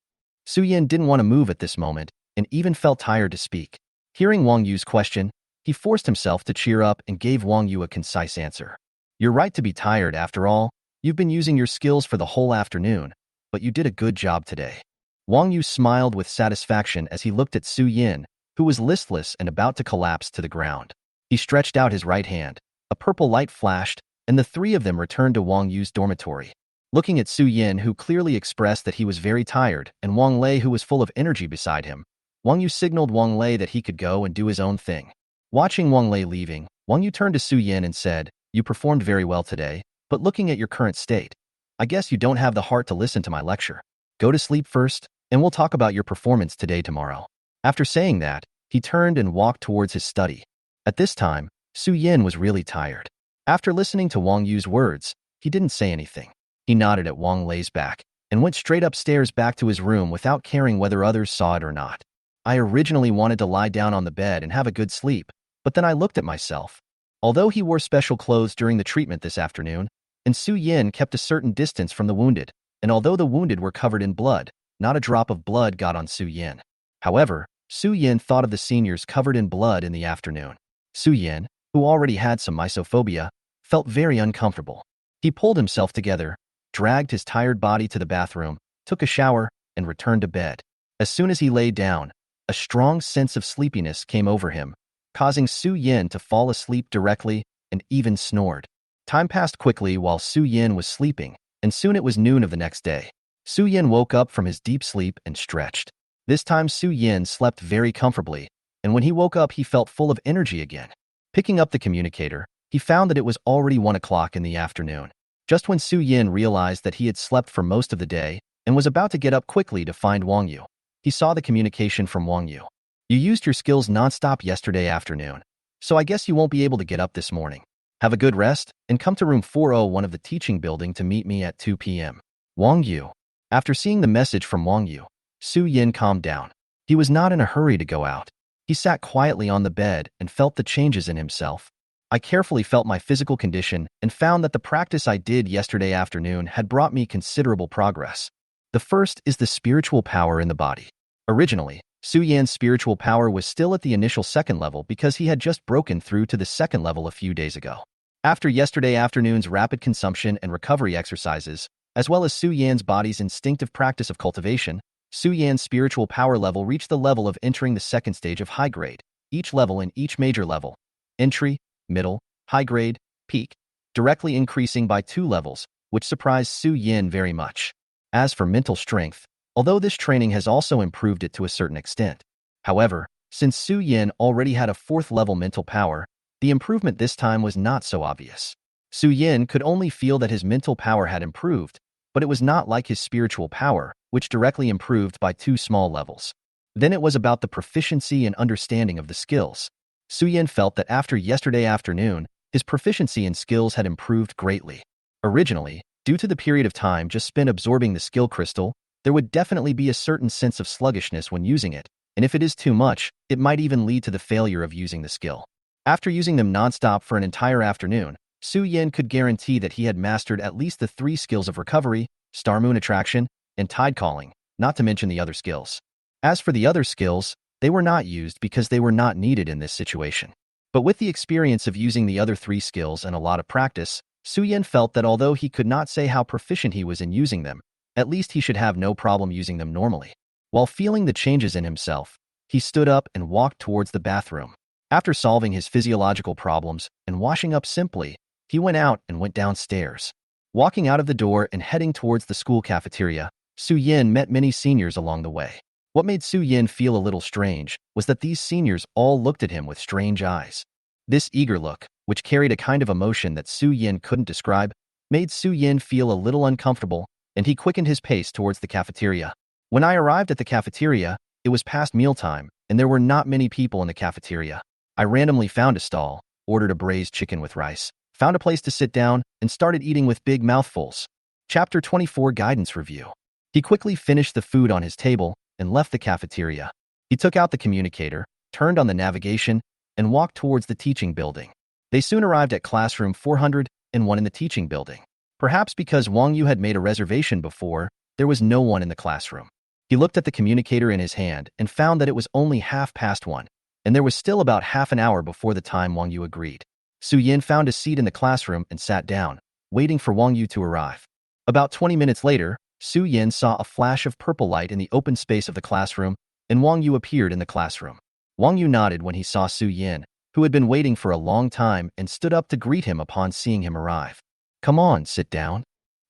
Su Yin didn't want to move at this moment, and even felt tired to speak. Hearing Wang Yu's question, he forced himself to cheer up and gave Wang Yu a concise answer. "You're right to be tired, after all. You've been using your skills for the whole afternoon, but you did a good job today." Wang Yu smiled with satisfaction as he looked at Su Yin, who was listless and about to collapse to the ground. He stretched out his right hand. A purple light flashed, and the three of them returned to Wang Yu's dormitory. Looking at Su Yin, who clearly expressed that he was very tired, and Wang Lei, who was full of energy beside him, Wang Yu signaled Wang Lei that he could go and do his own thing. Watching Wang Lei leaving, Wang Yu turned to Su Yin and said, "You performed very well today, but looking at your current state, I guess you don't have the heart to listen to my lecture. Go to sleep first, and we'll talk about your performance today tomorrow." After saying that, he turned and walked towards his study. At this time, Su Yin was really tired. After listening to Wang Yu's words, he didn't say anything. He nodded at Wang Lei's back and went straight upstairs back to his room without caring whether others saw it or not. "I originally wanted to lie down on the bed and have a good sleep, but then I looked at myself." Although he wore special clothes during the treatment this afternoon, and Su Yin kept a certain distance from the wounded, and although the wounded were covered in blood, not a drop of blood got on Su Yin. However, Su Yin thought of the seniors covered in blood in the afternoon. Su Yin, who already had some mysophobia, felt very uncomfortable. He pulled himself together, dragged his tired body to the bathroom, took a shower, and returned to bed. As soon as he lay down, a strong sense of sleepiness came over him, causing Su Yin to fall asleep directly and even snored. Time passed quickly while Su Yin was sleeping, and soon it was noon of the next day. Su Yin woke up from his deep sleep and stretched. This time Su Yin slept very comfortably, and when he woke up he felt full of energy again. Picking up the communicator, he found that it was already 1 o'clock in the afternoon. Just when Su Yin realized that he had slept for most of the day and was about to get up quickly to find Wang Yu, he saw the communication from Wang Yu. "You used your skills nonstop yesterday afternoon, so I guess you won't be able to get up this morning. Have a good rest, and come to room 401 of the teaching building to meet me at 2 p.m. Wang Yu. After seeing the message from Wang Yu, Su Yin calmed down. He was not in a hurry to go out. He sat quietly on the bed and felt the changes in himself. "I carefully felt my physical condition and found that the practice I did yesterday afternoon had brought me considerable progress. The first is the spiritual power in the body." Originally, Su Yin's spiritual power was still at the initial second level because he had just broken through to the second level a few days ago. After yesterday afternoon's rapid consumption and recovery exercises, as well as Su Yin's body's instinctive practice of cultivation, Su Yin's spiritual power level reached the level of entering the second stage of high grade, each level in each major level, entry, middle, high grade, peak, directly increasing by 2 levels, which surprised Su Yin very much. As for mental strength, although this training has also improved it to a certain extent. However, since Su Yin already had a 4th level mental power, the improvement this time was not so obvious. Su Yin could only feel that his mental power had improved, but it was not like his spiritual power, which directly improved by 2 small levels. Then it was about the proficiency and understanding of the skills. Su Yin felt that after yesterday afternoon, his proficiency in skills had improved greatly. Originally, due to the period of time just spent absorbing the skill crystal, there would definitely be a certain sense of sluggishness when using it, and if it is too much, it might even lead to the failure of using the skill. After using them nonstop for an entire afternoon, Su Yin could guarantee that he had mastered at least the 3 skills of recovery, star moon attraction, and tide calling, not to mention the other skills. As for the other skills, they were not used because they were not needed in this situation. But with the experience of using the other 3 skills and a lot of practice, Su Yin felt that although he could not say how proficient he was in using them, at least he should have no problem using them normally. While feeling the changes in himself, he stood up and walked towards the bathroom. After solving his physiological problems and washing up simply, he went out and went downstairs. Walking out of the door and heading towards the school cafeteria, Su Yin met many seniors along the way. What made Su Yin feel a little strange was that these seniors all looked at him with strange eyes. This eager look, which carried a kind of emotion that Su Yin couldn't describe, made Su Yin feel a little uncomfortable, and he quickened his pace towards the cafeteria. When I arrived at the cafeteria, it was past mealtime, and there were not many people in the cafeteria. I randomly found a stall, ordered a braised chicken with rice, found a place to sit down, and started eating with big mouthfuls. Chapter 24 Guidance Review. He quickly finished the food on his table and left the cafeteria. He took out the communicator, turned on the navigation, and walked towards the teaching building. They soon arrived at classroom 401 in the teaching building. Perhaps because Wang Yu had made a reservation before, there was no one in the classroom. He looked at the communicator in his hand and found that it was only 1:30, and there was still about half an hour before the time Wang Yu agreed. Su Yin found a seat in the classroom and sat down, waiting for Wang Yu to arrive. About 20 minutes later, Su Yin saw a flash of purple light in the open space of the classroom, and Wang Yu appeared in the classroom. Wang Yu nodded when he saw Su Yin, who had been waiting for a long time, and stood up to greet him upon seeing him arrive. "Come on, sit down."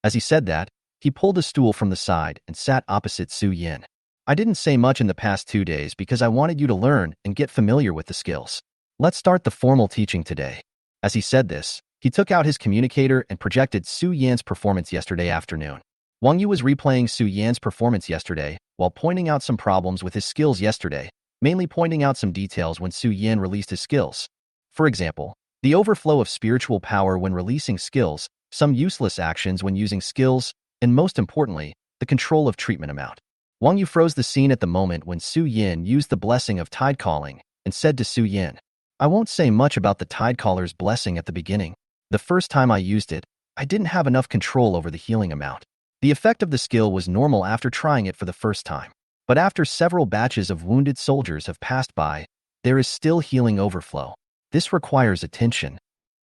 As he said that, he pulled a stool from the side and sat opposite Su Yin. "I didn't say much in the past 2 days because I wanted you to learn and get familiar with the skills. Let's start the formal teaching today." As he said this, he took out his communicator and projected Su Yin's performance yesterday afternoon. Wang Yu was replaying Su Yin's performance yesterday while pointing out some problems with his skills yesterday, mainly pointing out some details when Su Yin released his skills. For example, the overflow of spiritual power when releasing skills, some useless actions when using skills, and most importantly, the control of treatment amount. Wang Yu froze the scene at the moment when Su Yin used the blessing of tide calling and said to Su Yin, "I won't say much about the tide caller's blessing at the beginning. The first time I used it, I didn't have enough control over the healing amount. The effect of the skill was normal after trying it for the first time. But after several batches of wounded soldiers have passed by, there is still healing overflow. This requires attention."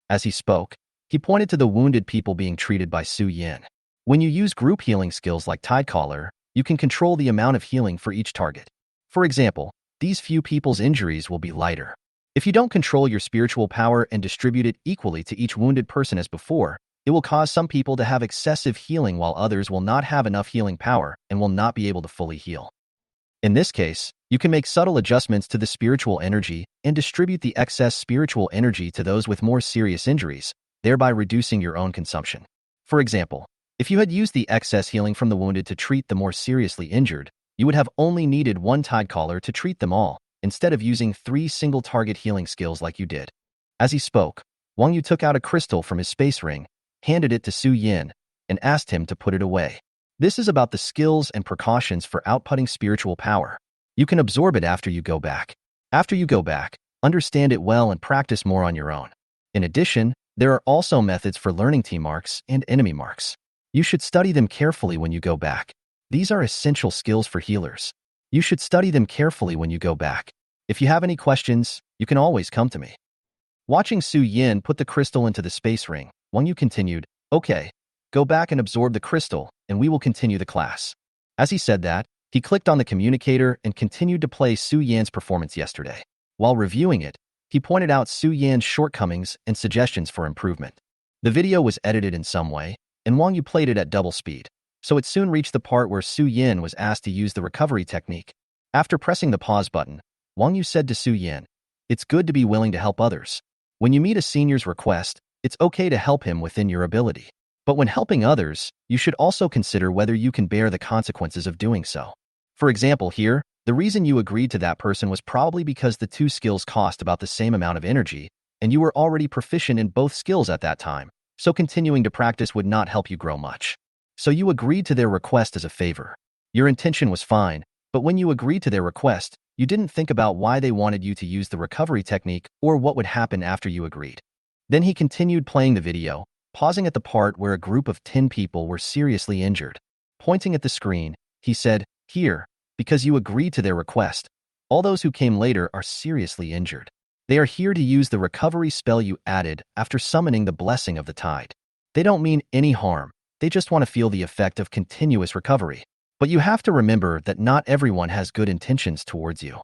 As he spoke, he pointed to the wounded people being treated by Su Yin. When you use group healing skills like Tide Caller, you can control the amount of healing for each target. For example, these few people's injuries will be lighter. If you don't control your spiritual power and distribute it equally to each wounded person as before, it will cause some people to have excessive healing while others will not have enough healing power and will not be able to fully heal. In this case, you can make subtle adjustments to the spiritual energy and distribute the excess spiritual energy to those with more serious injuries, thereby reducing your own consumption. For example, if you had used the excess healing from the wounded to treat the more seriously injured, you would have only needed one Tide Caller to treat them all, instead of using 3 single-target healing skills like you did. As he spoke, Wang Yu took out a crystal from his space ring, handed it to Su Yin, and asked him to put it away. This is about the skills and precautions for outputting spiritual power. You can absorb it after you go back. After you go back, understand it well and practice more on your own. In addition, there are also methods for learning team marks and enemy marks. You should study them carefully when you go back. These are essential skills for healers. You should study them carefully when you go back. If you have any questions, you can always come to me. Watching Su Yin put the crystal into the space ring, Wang Yu continued, "Okay, go back and absorb the crystal, and we will continue the class." As he said that, he clicked on the communicator and continued to play Su Yan's performance yesterday. While reviewing it, he pointed out Su Yan's shortcomings and suggestions for improvement. The video was edited in some way, and Wang Yu played it at double speed, so it soon reached the part where Su Yin was asked to use the recovery technique. After pressing the pause button, Wang Yu said to Su Yin, "It's good to be willing to help others. When you meet a senior's request, it's okay to help him within your ability. But when helping others, you should also consider whether you can bear the consequences of doing so. For example here, the reason you agreed to that person was probably because the 2 skills cost about the same amount of energy, and you were already proficient in both skills at that time, so continuing to practice would not help you grow much. So you agreed to their request as a favor. Your intention was fine, but when you agreed to their request, you didn't think about why they wanted you to use the recovery technique or what would happen after you agreed." Then he continued playing the video, pausing at the part where a group of 10 people were seriously injured. Pointing at the screen, he said, "Here, because you agreed to their request, all those who came later are seriously injured. They are here to use the recovery spell you added after summoning the blessing of the tide. They don't mean any harm. They just want to feel the effect of continuous recovery. But you have to remember that not everyone has good intentions towards you.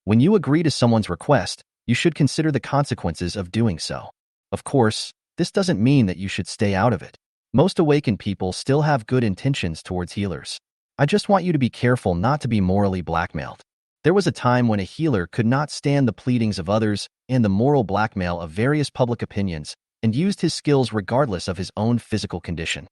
When you agree to someone's request, you should consider the consequences of doing so. Of course, this doesn't mean that you should stay out of it. Most awakened people still have good intentions towards healers. I just want you to be careful not to be morally blackmailed. There was a time when a healer could not stand the pleadings of others and the moral blackmail of various public opinions and used his skills regardless of his own physical condition.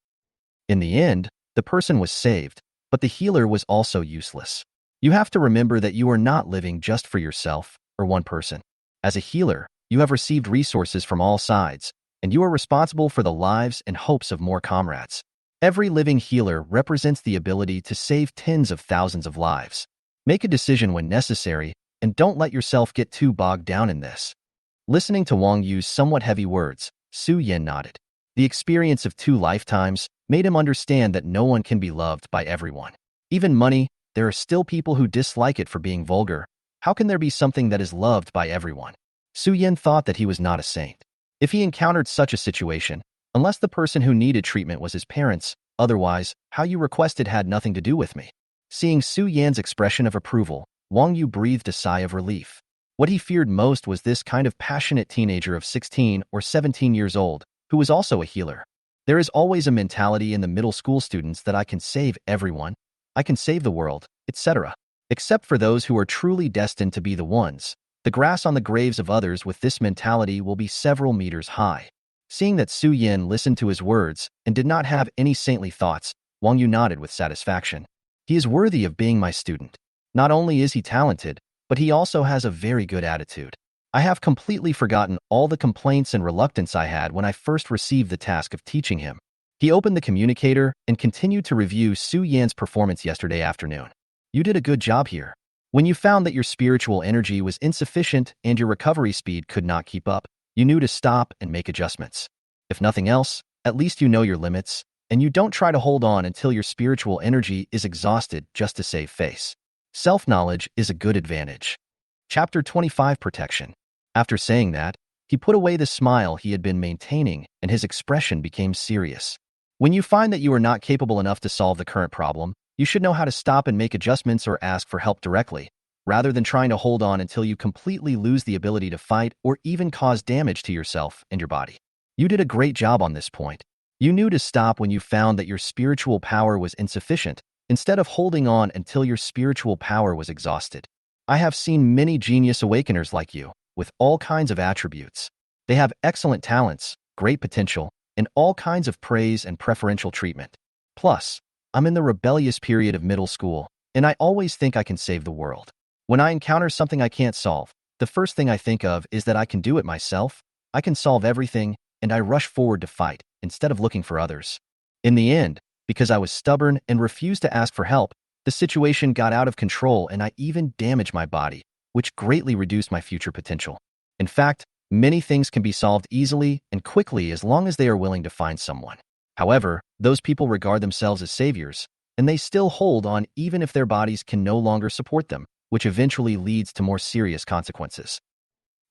In the end, the person was saved, but the healer was also useless. You have to remember that you are not living just for yourself or one person. As a healer, you have received resources from all sides, and you are responsible for the lives and hopes of more comrades. Every living healer represents the ability to save tens of thousands of lives. Make a decision when necessary, and don't let yourself get too bogged down in this. Listening to Wong use somewhat heavy words, Su Yin nodded. The experience of 2 lifetimes made him understand that no one can be loved by everyone. Even money, there are still people who dislike it for being vulgar. How can there be something that is loved by everyone? Su Yin thought that he was not a saint. If he encountered such a situation, unless the person who needed treatment was his parents, otherwise, how you requested had nothing to do with me. Seeing Su Yan's expression of approval, Wang Yu breathed a sigh of relief. What he feared most was this kind of passionate teenager of 16 or 17 years old, who was also a healer. There is always a mentality in the middle school students that I can save everyone, I can save the world, etc. Except for those who are truly destined to be the ones. The grass on the graves of others with this mentality will be several meters high. Seeing that Su Yin listened to his words and did not have any saintly thoughts, Wang Yu nodded with satisfaction. He is worthy of being my student. Not only is he talented, but he also has a very good attitude. I have completely forgotten all the complaints and reluctance I had when I first received the task of teaching him. He opened the communicator and continued to review Su Yan's performance yesterday afternoon. You did a good job here. When you found that your spiritual energy was insufficient and your recovery speed could not keep up, you knew to stop and make adjustments. If nothing else, at least you know your limits, and you don't try to hold on until your spiritual energy is exhausted just to save face. Self-knowledge is a good advantage. Chapter 25 Protection. After saying that, he put away the smile he had been maintaining and his expression became serious. When you find that you are not capable enough to solve the current problem, you should know how to stop and make adjustments or ask for help directly, rather than trying to hold on until you completely lose the ability to fight or even cause damage to yourself and your body. You did a great job on this point. You knew to stop when you found that your spiritual power was insufficient, instead of holding on until your spiritual power was exhausted. I have seen many genius awakeners like you, with all kinds of attributes. They have excellent talents, great potential, and all kinds of praise and preferential treatment. Plus, I'm in the rebellious period of middle school, and I always think I can save the world. When I encounter something I can't solve, the first thing I think of is that I can do it myself, I can solve everything, and I rush forward to fight, instead of looking for others. In the end, because I was stubborn and refused to ask for help, the situation got out of control and I even damaged my body, which greatly reduced my future potential. In fact, many things can be solved easily and quickly as long as they are willing to find someone. However, those people regard themselves as saviors, and they still hold on even if their bodies can no longer support them, which eventually leads to more serious consequences.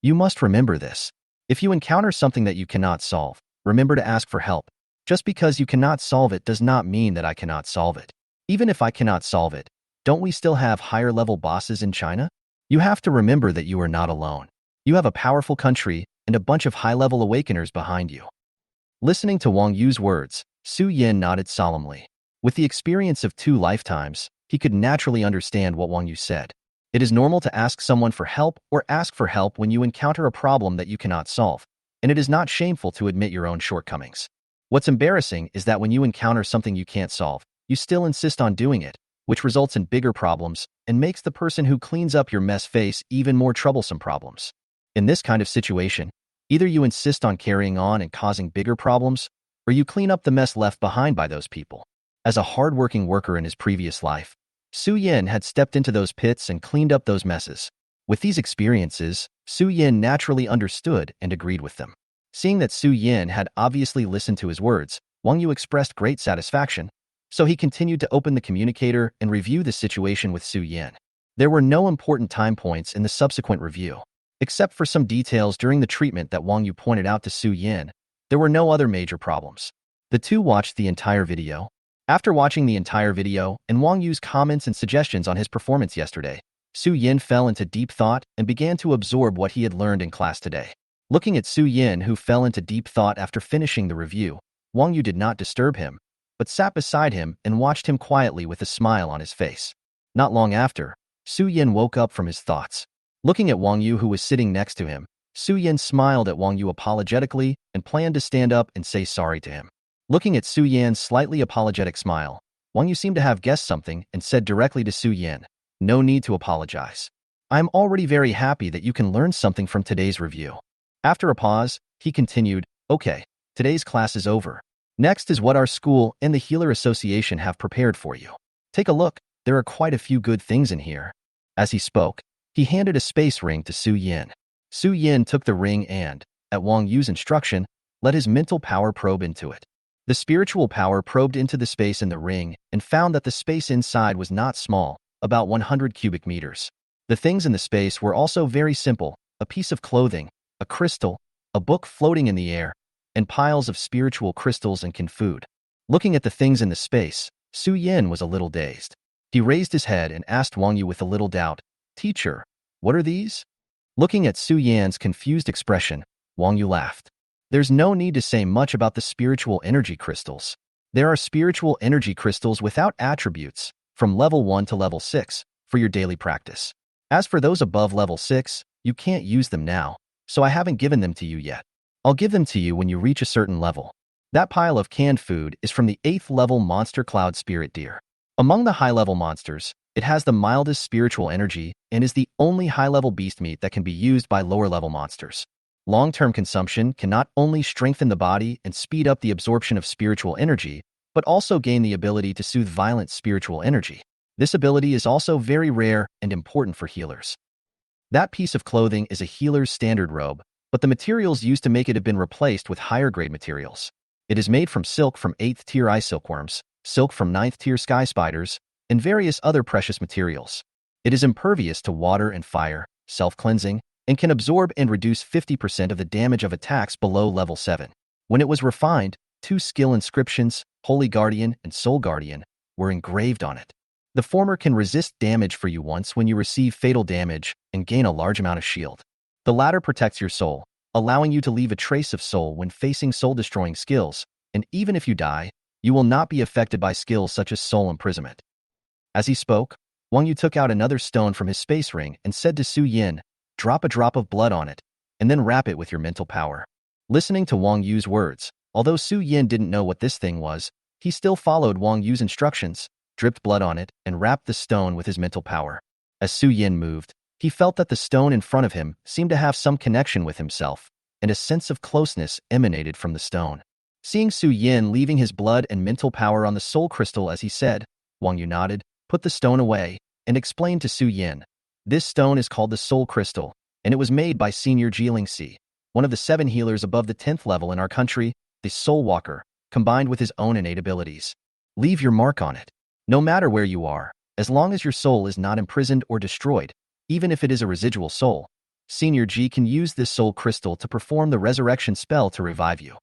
You must remember this. If you encounter something that you cannot solve, remember to ask for help. Just because you cannot solve it does not mean that I cannot solve it. Even if I cannot solve it, don't we still have higher-level bosses in China? You have to remember that you are not alone. You have a powerful country and a bunch of high-level awakeners behind you. Listening to Wang Yu's words, Su Yin nodded solemnly. With the experience of 2 lifetimes, he could naturally understand what Wang Yu said. It is normal to ask someone for help or ask for help when you encounter a problem that you cannot solve, and it is not shameful to admit your own shortcomings. What's embarrassing is that when you encounter something you can't solve, you still insist on doing it, which results in bigger problems and makes the person who cleans up your mess face even more troublesome problems. In this kind of situation, either you insist on carrying on and causing bigger problems, or you clean up the mess left behind by those people. As a hard-working worker in his previous life, Su Yin had stepped into those pits and cleaned up those messes. With these experiences, Su Yin naturally understood and agreed with them. Seeing that Su Yin had obviously listened to his words, Wang Yu expressed great satisfaction, so he continued to open the communicator and review the situation with Su Yin. There were no important time points in the subsequent review. Except for some details during the treatment that Wang Yu pointed out to Su Yin, there were no other major problems. The two watched the entire video. After watching the entire video and Wang Yu's comments and suggestions on his performance yesterday, Su Yin fell into deep thought and began to absorb what he had learned in class today. Looking at Su Yin, who fell into deep thought after finishing the review, Wang Yu did not disturb him, but sat beside him and watched him quietly with a smile on his face. Not long after, Su Yin woke up from his thoughts. Looking at Wang Yu, who was sitting next to him, Su Yin smiled at Wang Yu apologetically and planned to stand up and say sorry to him. Looking at Su Yin's slightly apologetic smile, Wang Yu seemed to have guessed something and said directly to Su Yin, "No need to apologize. I'm already very happy that you can learn something from today's review." After a pause, he continued, "Okay, today's class is over. Next is what our school and the Healer Association have prepared for you. Take a look, there are quite a few good things in here." As he spoke, he handed a space ring to Su Yin. Su Yin took the ring and, at Wang Yu's instruction, let his mental power probe into it. The spiritual power probed into the space in the ring and found that the space inside was not small, about 100 cubic meters. The things in the space were also very simple: a piece of clothing, a crystal, a book floating in the air, and piles of spiritual crystals and canned food. Looking at the things in the space, Su Yin was a little dazed. He raised his head and asked Wang Yu with a little doubt, "Teacher, what are these?" Looking at Su Yan's confused expression, Wang Yu laughed. "There's no need to say much about the spiritual energy crystals. There are spiritual energy crystals without attributes, from level 1 to level 6, for your daily practice. As for those above level 6, you can't use them now, so I haven't given them to you yet. I'll give them to you when you reach a certain level. That pile of canned food is from the 8th level monster Cloud Spirit Deer. Among the high-level monsters, it has the mildest spiritual energy and is the only high-level beast meat that can be used by lower-level monsters. Long-term consumption can not only strengthen the body and speed up the absorption of spiritual energy, but also gain the ability to soothe violent spiritual energy. This ability is also very rare and important for healers. That piece of clothing is a healer's standard robe, but the materials used to make it have been replaced with higher-grade materials. It is made from silk from 8th tier eye silkworms, silk from 9th tier sky spiders, and various other precious materials. It is impervious to water and fire, self-cleansing, and can absorb and reduce 50% of the damage of attacks below level 7. When it was refined, 2 skill inscriptions, Holy Guardian and Soul Guardian, were engraved on it. The former can resist damage for you once when you receive fatal damage and gain a large amount of shield. The latter protects your soul, allowing you to leave a trace of soul when facing soul-destroying skills, and even if you die, you will not be affected by skills such as soul imprisonment. As he spoke, Wang Yu took out another stone from his space ring and said to Su Yin, "Drop a drop of blood on it, and then wrap it with your mental power." Listening to Wang Yu's words, although Su Yin didn't know what this thing was, he still followed Wang Yu's instructions, dripped blood on it, and wrapped the stone with his mental power. As Su Yin moved, he felt that the stone in front of him seemed to have some connection with himself, and a sense of closeness emanated from the stone. Seeing Su Yin leaving his blood and mental power on the soul crystal as he said, Wang Yu nodded, put the stone away, and explained to Su Yin, "This stone is called the Soul Crystal, and it was made by Senior Jilingxi, one of the 7 healers above the 10th level in our country, the Soul Walker, combined with his own innate abilities. Leave your mark on it. No matter where you are, as long as your soul is not imprisoned or destroyed, even if it is a residual soul, Senior G can use this soul crystal to perform the resurrection spell to revive you.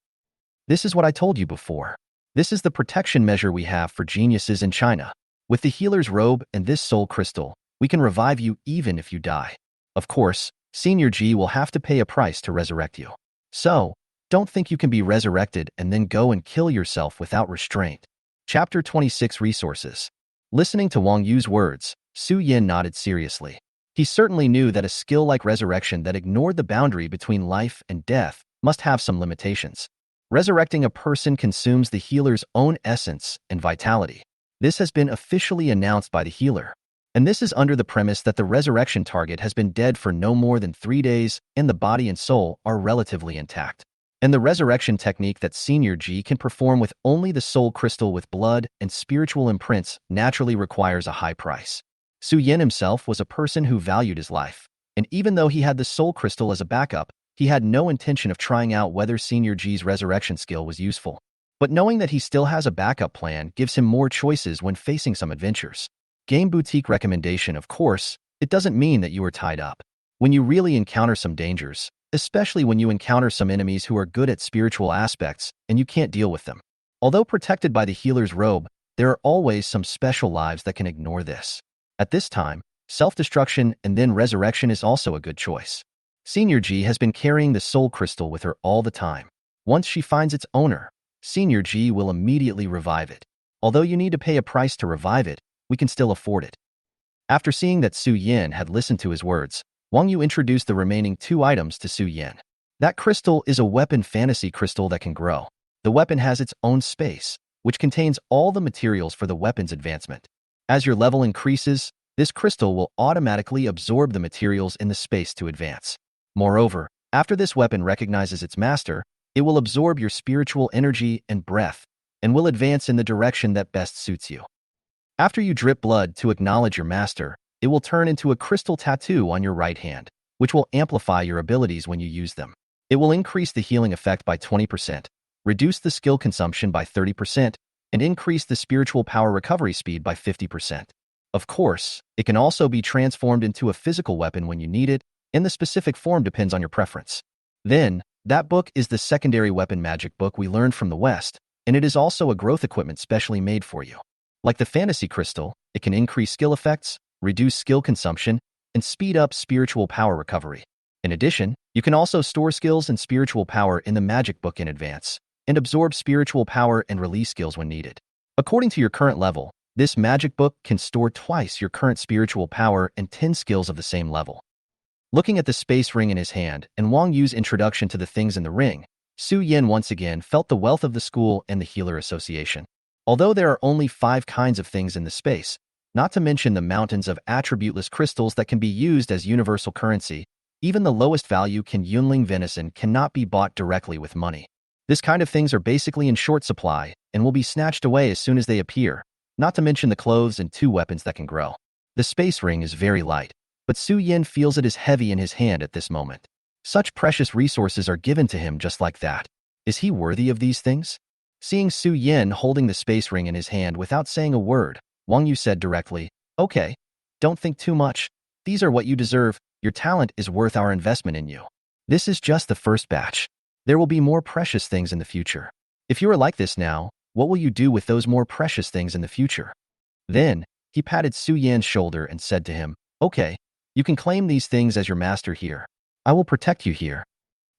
This is what I told you before. This is the protection measure we have for geniuses in China. With the healer's robe and this soul crystal, we can revive you even if you die. Of course, Senior G will have to pay a price to resurrect you. So, don't think you can be resurrected and then go and kill yourself without restraint." Chapter 26 Resources. Listening to Wang Yu's words, Su Yin nodded seriously. He certainly knew that a skill like resurrection that ignored the boundary between life and death must have some limitations. Resurrecting a person consumes the healer's own essence and vitality. This has been officially announced by the healer. And this is under the premise that the resurrection target has been dead for no more than 3 days and the body and soul are relatively intact. And the resurrection technique that Senior G can perform with only the soul crystal with blood and spiritual imprints naturally requires a high price. Su Yin himself was a person who valued his life, and even though he had the soul crystal as a backup, he had no intention of trying out whether Senior G's resurrection skill was useful. But knowing that he still has a backup plan gives him more choices when facing some adventures. Game Boutique recommendation: of course, it doesn't mean that you are tied up. When you really encounter some dangers, especially when you encounter some enemies who are good at spiritual aspects and you can't deal with them, Although protected by the healer's robe, there are always some special lives that can ignore this. At this time, self-destruction and then resurrection is also a good choice. Senior G has been carrying the soul crystal with her all the time. Once she finds its owner, Senior G will immediately revive it. Although you need to pay a price to revive it, we can still afford it. After seeing that Su Yin had listened to his words, Wang Yu introduced the remaining 2 items to Su Yin. That crystal is a weapon fantasy crystal that can grow. The weapon has its own space, which contains all the materials for the weapon's advancement. As your level increases, this crystal will automatically absorb the materials in the space to advance. Moreover, after this weapon recognizes its master, it will absorb your spiritual energy and breath, and will advance in the direction that best suits you. After you drip blood to acknowledge your master, it will turn into a crystal tattoo on your right hand, which will amplify your abilities when you use them. It will increase the healing effect by 20%, reduce the skill consumption by 30%, and increase the spiritual power recovery speed by 50%. Of course, it can also be transformed into a physical weapon when you need it, and the specific form depends on your preference. Then, that book is the secondary weapon magic book we learned from the West, and it is also a growth equipment specially made for you. Like the fantasy crystal, it can increase skill effects, reduce skill consumption, and speed up spiritual power recovery. In addition, you can also store skills and spiritual power in the magic book in advance, and absorb spiritual power and release skills when needed. According to your current level, this magic book can store twice your current spiritual power and 10 skills of the same level. Looking at the space ring in his hand and Wang Yu's introduction to the things in the ring, Su Yin once again felt the wealth of the school and the Healer Association. Although there are only 5 kinds of things in the space, not to mention the mountains of attributeless crystals that can be used as universal currency, even the lowest value Yunling venison cannot be bought directly with money. This kind of things are basically in short supply and will be snatched away as soon as they appear, not to mention the clothes and 2 weapons that can grow. The space ring is very light, but Su Yin feels it is heavy in his hand at this moment. Such precious resources are given to him just like that. Is he worthy of these things? Seeing Su Yin holding the space ring in his hand without saying a word, Wang Yu said directly, "Okay, don't think too much. These are what you deserve. Your talent is worth our investment in you. This is just the first batch. There will be more precious things in the future. If you are like this now, what will you do with those more precious things in the future?" Then, he patted Su Yin's shoulder and said to him, "Okay, you can claim these things as your master here. I will protect you here."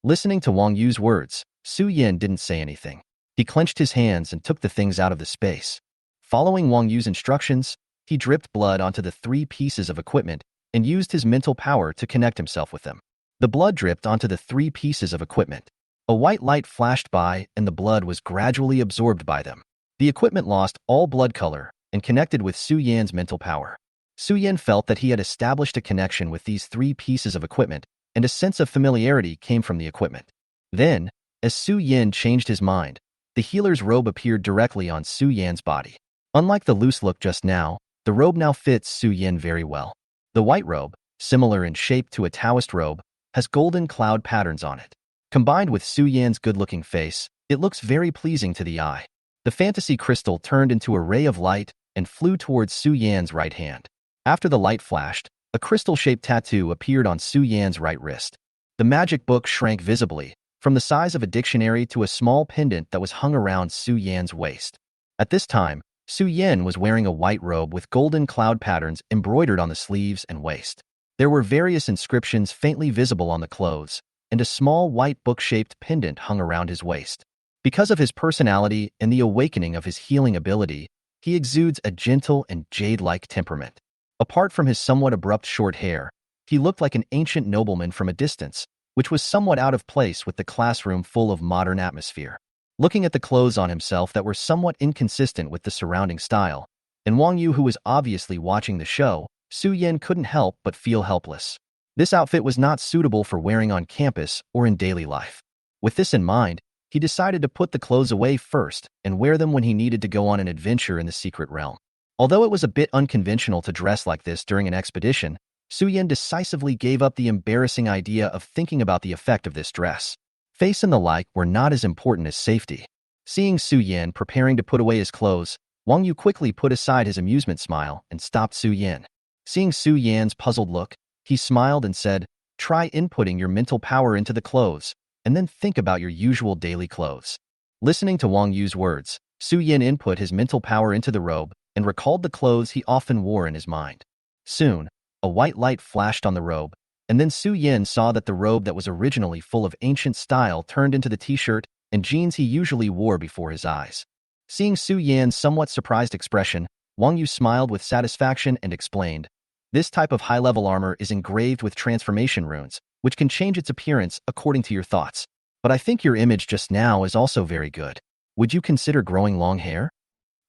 Listening to Wang Yu's words, Su Yin didn't say anything. He clenched his hands and took the things out of the space. Following Wang Yu's instructions, he dripped blood onto the 3 pieces of equipment and used his mental power to connect himself with them. The blood dripped onto the 3 pieces of equipment. A white light flashed by and the blood was gradually absorbed by them. The equipment lost all blood color and connected with Su Yan's mental power. Su Yan felt that he had established a connection with these 3 pieces of equipment, and a sense of familiarity came from the equipment. Then, as Su Yan changed his mind, the healer's robe appeared directly on Su Yan's body. Unlike the loose look just now, the robe now fits Su Yan very well. The white robe, similar in shape to a Taoist robe, has golden cloud patterns on it. Combined with Su Yan's good-looking face, it looks very pleasing to the eye. The fantasy crystal turned into a ray of light and flew towards Su Yan's right hand. After the light flashed, a crystal-shaped tattoo appeared on Su Yan's right wrist. The magic book shrank visibly, from the size of a dictionary to a small pendant that was hung around Su Yan's waist. At this time, Su Yan was wearing a white robe with golden cloud patterns embroidered on the sleeves and waist. There were various inscriptions faintly visible on the clothes, and a small white book-shaped pendant hung around his waist. Because of his personality and the awakening of his healing ability, he exudes a gentle and jade-like temperament. Apart from his somewhat abrupt short hair, he looked like an ancient nobleman from a distance, which was somewhat out of place with the classroom full of modern atmosphere. Looking at the clothes on himself that were somewhat inconsistent with the surrounding style, and Wang Yu, who was obviously watching the show, Su Yan couldn't help but feel helpless. This outfit was not suitable for wearing on campus or in daily life. With this in mind, he decided to put the clothes away first and wear them when he needed to go on an adventure in the secret realm. Although it was a bit unconventional to dress like this during an expedition, Su Yan decisively gave up the embarrassing idea of thinking about the effect of this dress. Face and the like were not as important as safety. Seeing Su Yan preparing to put away his clothes, Wang Yu quickly put aside his amusement smile and stopped Su Yan. Seeing Su Yan's puzzled look, he smiled and said, "Try inputting your mental power into the clothes, and then think about your usual daily clothes." Listening to Wang Yu's words, Su Yin input his mental power into the robe and recalled the clothes he often wore in his mind. Soon, a white light flashed on the robe, and then Su Yin saw that the robe that was originally full of ancient style turned into the t-shirt and jeans he usually wore before his eyes. Seeing Su Yin's somewhat surprised expression, Wang Yu smiled with satisfaction and explained, "This type of high-level armor is engraved with transformation runes, which can change its appearance according to your thoughts. But I think your image just now is also very good. Would you consider growing long hair?"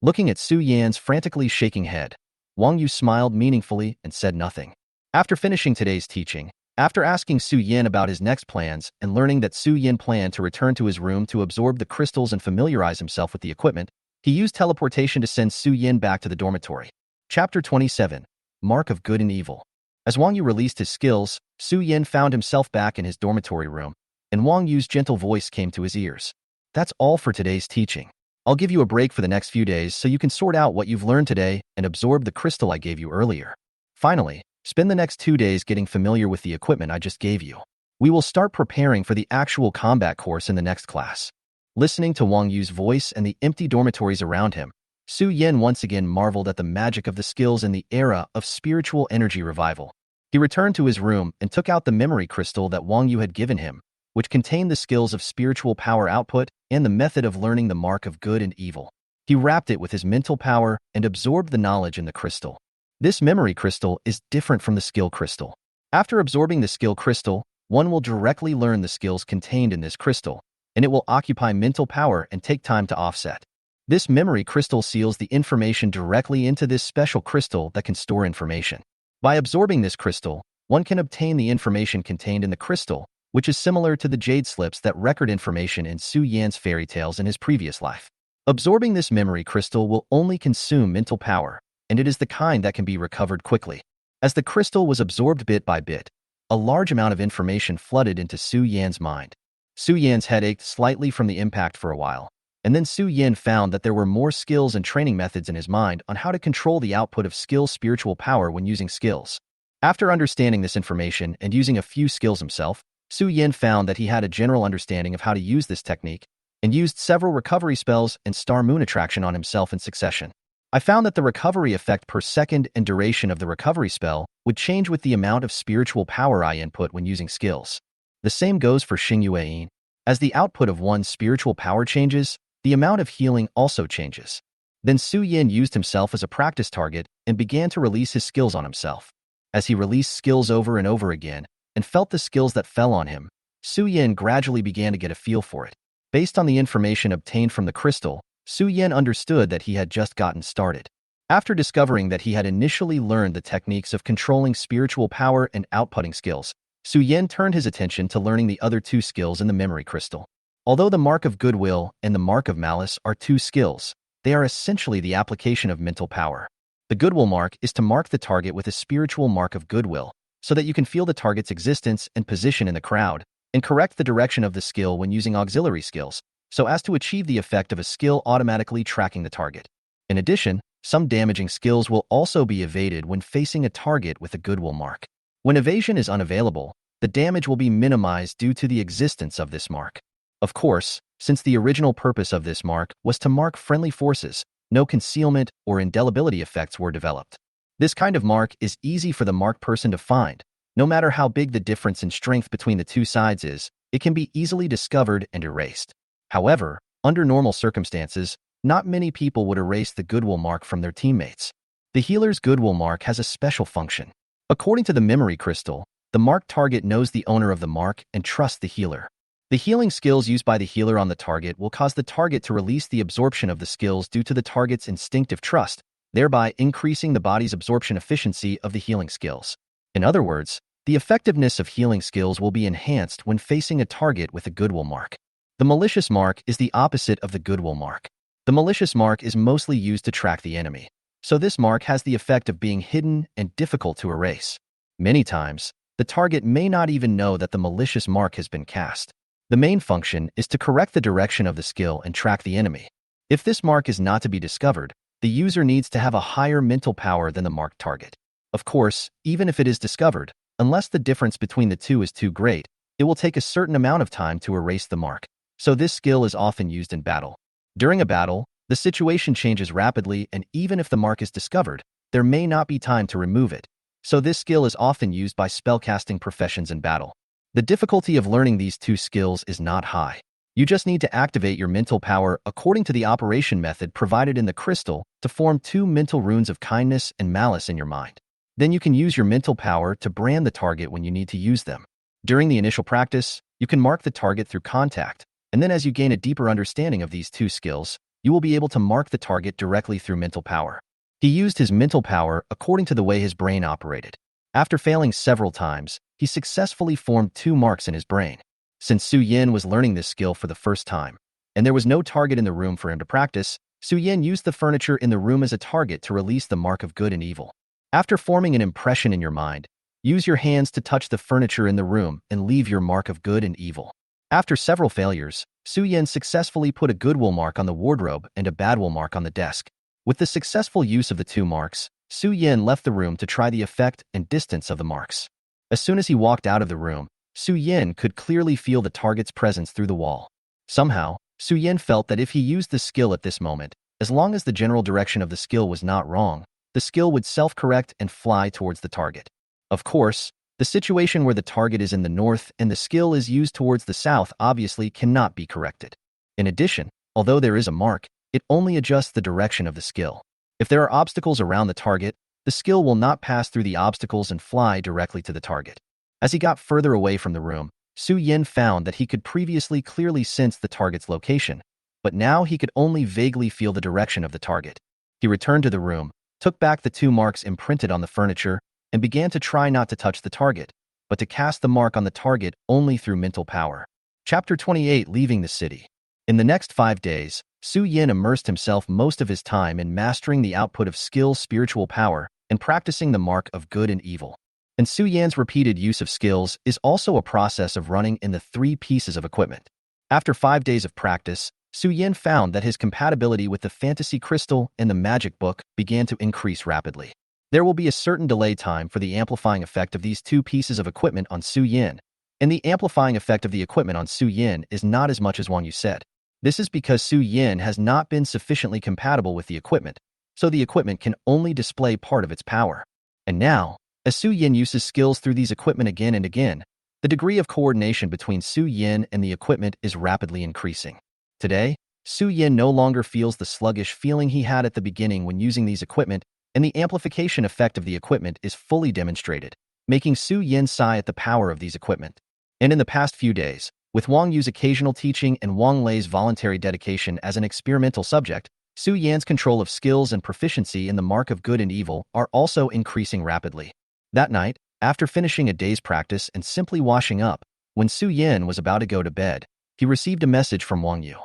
Looking at Su Yan's frantically shaking head, Wang Yu smiled meaningfully and said nothing. After finishing today's teaching, after asking Su Yin about his next plans and learning that Su Yin planned to return to his room to absorb the crystals and familiarize himself with the equipment, he used teleportation to send Su Yin back to the dormitory. Chapter 27. Mark of Good and Evil. As Wang Yu released his skills, Su Yin found himself back in his dormitory room, and Wang Yu's gentle voice came to his ears. "That's all for today's teaching. I'll give you a break for the next few days so you can sort out what you've learned today and absorb the crystal I gave you earlier. Finally, spend the next 2 days getting familiar with the equipment I just gave you. We will start preparing for the actual combat course in the next class." Listening to Wang Yu's voice and the empty dormitories around him, Su Yin once again marveled at the magic of the skills in the era of spiritual energy revival. He returned to his room and took out the memory crystal that Wang Yu had given him, which contained the skills of spiritual power output and the method of learning the mark of good and evil. He wrapped it with his mental power and absorbed the knowledge in the crystal. This memory crystal is different from the skill crystal. After absorbing the skill crystal, one will directly learn the skills contained in this crystal, and it will occupy mental power and take time to offset. This memory crystal seals the information directly into this special crystal that can store information. By absorbing this crystal, one can obtain the information contained in the crystal, which is similar to the jade slips that record information in Su Yan's fairy tales in his previous life. Absorbing this memory crystal will only consume mental power, and it is the kind that can be recovered quickly. As the crystal was absorbed bit by bit, a large amount of information flooded into Su Yan's mind. Su Yan's head ached slightly from the impact for a while, and then Su Yin found that there were more skills and training methods in his mind on how to control the output of skills' spiritual power when using skills. After understanding this information and using a few skills himself, Su Yin found that he had a general understanding of how to use this technique and used several recovery spells and star moon attraction on himself in succession. I found that the recovery effect per second and duration of the recovery spell would change with the amount of spiritual power I input when using skills. The same goes for Xingyueyin. As the output of one's spiritual power changes, the amount of healing also changes. Then Su Yin used himself as a practice target and began to release his skills on himself. As he released skills over and over again, and felt the skills that fell on him, Su Yin gradually began to get a feel for it. Based on the information obtained from the crystal, Su Yin understood that he had just gotten started. After discovering that he had initially learned the techniques of controlling spiritual power and outputting skills, Su Yin turned his attention to learning the other two skills in the memory crystal. Although the mark of goodwill and the mark of malice are two skills, they are essentially the application of mental power. The goodwill mark is to mark the target with a spiritual mark of goodwill, so that you can feel the target's existence and position in the crowd, and correct the direction of the skill when using auxiliary skills, so as to achieve the effect of a skill automatically tracking the target. In addition, some damaging skills will also be evaded when facing a target with a goodwill mark. When evasion is unavailable, the damage will be minimized due to the existence of this mark. Of course, since the original purpose of this mark was to mark friendly forces, no concealment or indelibility effects were developed. This kind of mark is easy for the marked person to find. No matter how big the difference in strength between the two sides is, it can be easily discovered and erased. However, under normal circumstances, not many people would erase the goodwill mark from their teammates. The healer's goodwill mark has a special function. According to the memory crystal, the marked target knows the owner of the mark and trusts the healer. The healing skills used by the healer on the target will cause the target to release the absorption of the skills due to the target's instinctive trust, thereby increasing the body's absorption efficiency of the healing skills. In other words, the effectiveness of healing skills will be enhanced when facing a target with a goodwill mark. The malicious mark is the opposite of the goodwill mark. The malicious mark is mostly used to track the enemy, so this mark has the effect of being hidden and difficult to erase. Many times, the target may not even know that the malicious mark has been cast. The main function is to correct the direction of the skill and track the enemy. If this mark is not to be discovered, the user needs to have a higher mental power than the marked target. Of course, even if it is discovered, unless the difference between the two is too great, it will take a certain amount of time to erase the mark, so this skill is often used in battle. During a battle, The situation changes rapidly, and even if the mark is discovered, there may not be time to remove it. So this skill is often used by spellcasting professions in battle. The difficulty of learning these two skills is not high. You just need to activate your mental power according to the operation method provided in the crystal to form two mental runes of kindness and malice in your mind. Then you can use your mental power to brand the target when you need to use them. During the initial practice, you can mark the target through contact, and then as you gain a deeper understanding of these two skills, you will be able to mark the target directly through mental power. He used his mental power according to the way his brain operated. After failing several times, he successfully formed two marks in his brain. Since Su Yin was learning this skill for the first time, and there was no target in the room for him to practice, Su Yin used the furniture in the room as a target to release the mark of good and evil. After forming an impression in your mind, use your hands to touch the furniture in the room and leave your mark of good and evil. After several failures, Su Yin successfully put a goodwill mark on the wardrobe and a badwill mark on the desk. With the successful use of the two marks, Su Yin left the room to try the effect and distance of the marks. As soon as he walked out of the room, Su Yin could clearly feel the target's presence through the wall. Somehow, Su Yin felt that if he used the skill at this moment, as long as the general direction of the skill was not wrong, the skill would self-correct and fly towards the target. Of course, the situation where the target is in the north and the skill is used towards the south obviously cannot be corrected. In addition, although there is a mark, it only adjusts the direction of the skill. If there are obstacles around the target, the skill will not pass through the obstacles and fly directly to the target. As he got further away from the room, Su Yin found that he could previously clearly sense the target's location, but now he could only vaguely feel the direction of the target. He returned to the room, took back the two marks imprinted on the furniture, and began to try not to touch the target, but to cast the mark on the target only through mental power. Chapter 28: Leaving the City. In the next 5 days, Su Yin immersed himself most of his time in mastering the output of skills, spiritual power, and practicing the mark of good and evil. And Su Yan's repeated use of skills is also a process of running in the 3 pieces of equipment. After 5 days of practice, Su Yin found that his compatibility with the fantasy crystal and the magic book began to increase rapidly. There will be a certain delay time for the amplifying effect of these 2 pieces of equipment on Su Yin, and the amplifying effect of the equipment on Su Yin is not as much as Wang Yu said. This is because Su Yin has not been sufficiently compatible with the equipment, so the equipment can only display part of its power. And now, as Su Yin uses skills through these equipment again and again, the degree of coordination between Su Yin and the equipment is rapidly increasing. Today, Su Yin no longer feels the sluggish feeling he had at the beginning when using these equipment, and the amplification effect of the equipment is fully demonstrated, making Su Yin sigh at the power of these equipment. And in the past few days, with Wang Yu's occasional teaching and Wang Lei's voluntary dedication as an experimental subject, Su Yan's control of skills and proficiency in the mark of good and evil are also increasing rapidly. That night, after finishing a day's practice and simply washing up, when Su Yin was about to go to bed, he received a message from Wang Yu.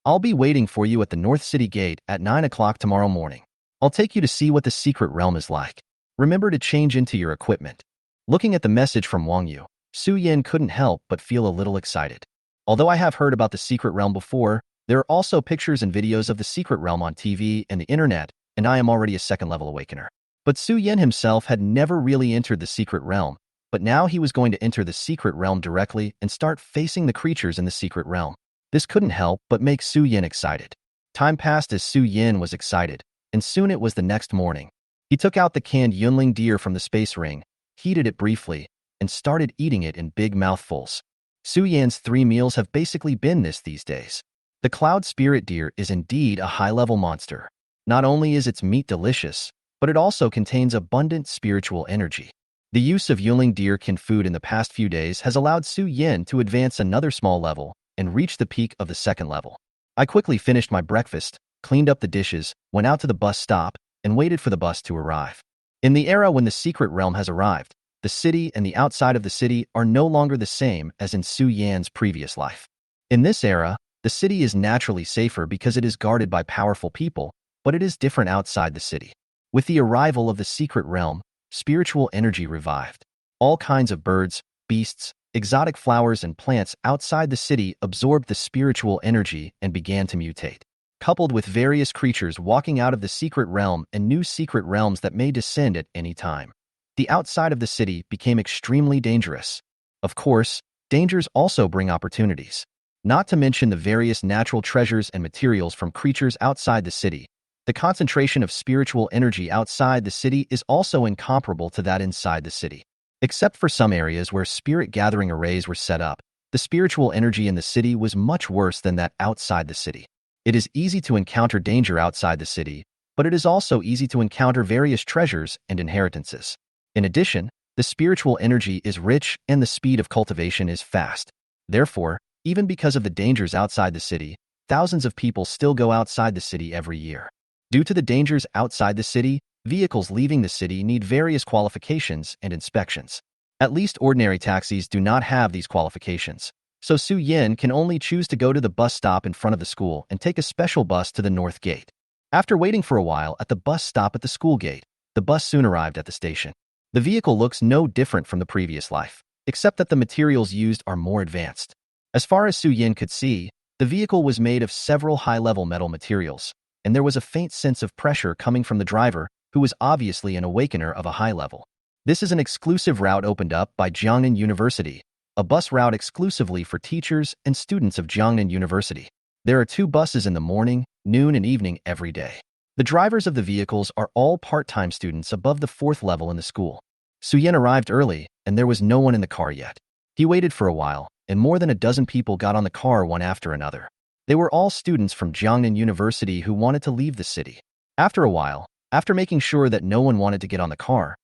"I'll be waiting for you at the North City Gate at 9 o'clock tomorrow morning. I'll take you to see what the secret realm is like. Remember to change into your equipment." Looking at the message from Wang Yu, Su Yin couldn't help but feel a little excited. Although I have heard about the secret realm before, there are also pictures and videos of the secret realm on TV and the internet, and I am already a second-level awakener. But Su Yin himself had never really entered the secret realm, but now he was going to enter the secret realm directly and start facing the creatures in the secret realm. This couldn't help but make Su Yin excited. Time passed as Su Yin was excited, and soon it was the next morning. He took out the canned Yunling deer from the space ring, heated it briefly, and started eating it in big mouthfuls. Su Yan's 3 meals have basically been this these days. The cloud spirit deer is indeed a high-level monster. Not only is its meat delicious, but it also contains abundant spiritual energy. The use of Yunling deer canned food in the past few days has allowed Su Yin to advance another small level and reach the peak of the 2nd level. I quickly finished my breakfast, cleaned up the dishes, went out to the bus stop, and waited for the bus to arrive. In the era when the secret realm has arrived, the city and the outside of the city are no longer the same as in Su Yan's previous life. In this era, the city is naturally safer because it is guarded by powerful people, but it is different outside the city. With the arrival of the secret realm, spiritual energy revived. All kinds of birds, beasts, exotic flowers, and plants outside the city absorbed the spiritual energy and began to mutate. Coupled with various creatures walking out of the secret realm and new secret realms that may descend at any time, the outside of the city became extremely dangerous. Of course, dangers also bring opportunities. not to mention the various natural treasures and materials from creatures outside the city. The concentration of spiritual energy outside the city is also incomparable to that inside the city. Except for some areas where spirit gathering arrays were set up, the spiritual energy in the city was much worse than that outside the city. It is easy to encounter danger outside the city, but it is also easy to encounter various treasures and inheritances. In addition, the spiritual energy is rich and the speed of cultivation is fast. Therefore, even because of the dangers outside the city, thousands of people still go outside the city every year. Due to the dangers outside the city, vehicles leaving the city need various qualifications and inspections. At least ordinary taxis do not have these qualifications, so Su Yin can only choose to go to the bus stop in front of the school and take a special bus to the north gate. After waiting for a while at the bus stop at the school gate, the bus soon arrived at the station. The vehicle looks no different from the previous life, except that the materials used are more advanced. As far as Su Yin could see, the vehicle was made of several high-level metal materials, and there was a faint sense of pressure coming from the driver, who was obviously an awakener of a high level. This is an exclusive route opened up by Jiangnan University, a bus route exclusively for teachers and students of Jiangnan University. There are 2 buses in the morning, noon, and evening every day. The drivers of the vehicles are all part-time students above the 4th level in the school. Su Yin arrived early, and there was no one in the car yet. He waited for a while, and more than a dozen people got on the car one after another. They were all students from Jiangnan University who wanted to leave the city. After a while, after making sure that no one wanted to get on the car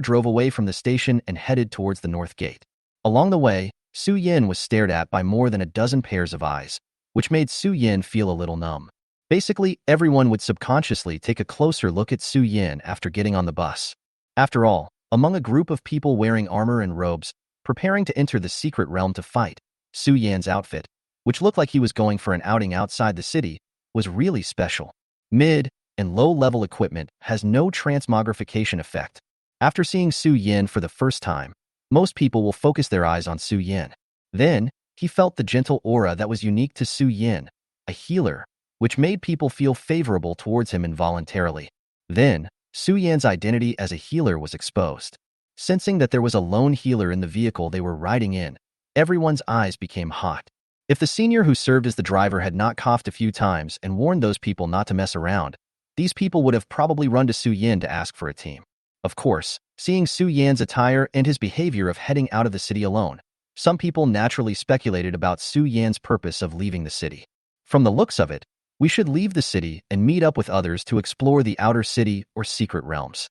drove away from the station and headed towards the north gate. Along the way, Su Yin was stared at by more than a dozen pairs of eyes, which made Su Yin feel a little numb. Basically, everyone would subconsciously take a closer look at Su Yin after getting on the bus. After all, among a group of people wearing armor and robes, preparing to enter the secret realm to fight, Su Yin's outfit, which looked like he was going for an outing outside the city, was really special. Mid- and low-level equipment has no transmogrification effect. After seeing Su Yin for the first time, most people will focus their eyes on Su Yin. Then, he felt the gentle aura that was unique to Su Yin, a healer, which made people feel favorable towards him involuntarily. Then, Su Yin's identity as a healer was exposed. Sensing that there was a lone healer in the vehicle they were riding in, everyone's eyes became hot. If the senior who served as the driver had not coughed a few times and warned those people not to mess around, these people would have probably run to Su Yin to ask for a team. Of course, seeing Su Yin's attire and his behavior of heading out of the city alone, some people naturally speculated about Su Yin's purpose of leaving the city. From the looks of it, we should leave the city and meet up with others to explore the outer city or secret realms.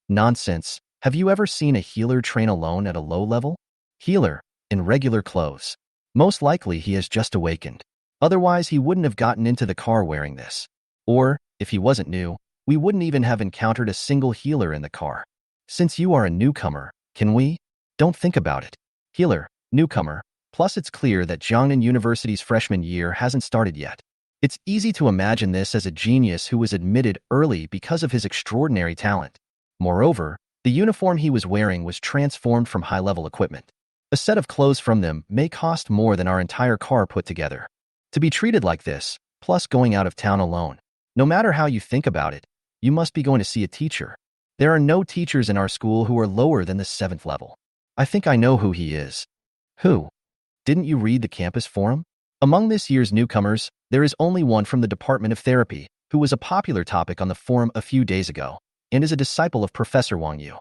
Nonsense. Have you ever seen a healer train alone at a low level? Healer, in regular clothes. Most likely he has just awakened. Otherwise, he wouldn't have gotten into the car wearing this. Or, if he wasn't new, we wouldn't even have encountered a single healer in the car. Since you are a newcomer, can we? Don't think about it. Healer, newcomer, plus it's clear that Jiangnan University's freshman year hasn't started yet. It's easy to imagine this as a genius who was admitted early because of his extraordinary talent. Moreover, the uniform he was wearing was transformed from high-level equipment. A set of clothes from them may cost more than our entire car put together. To be treated like this, plus going out of town alone, no matter how you think about it, you must be going to see a teacher. There are no teachers in our school who are lower than the 7th level. I think I know who he is. Who? Didn't you read the campus forum? Among this year's newcomers, there is only one from the Department of Therapy, who was a popular topic on the forum a few days ago, and is a disciple of Professor Wong L.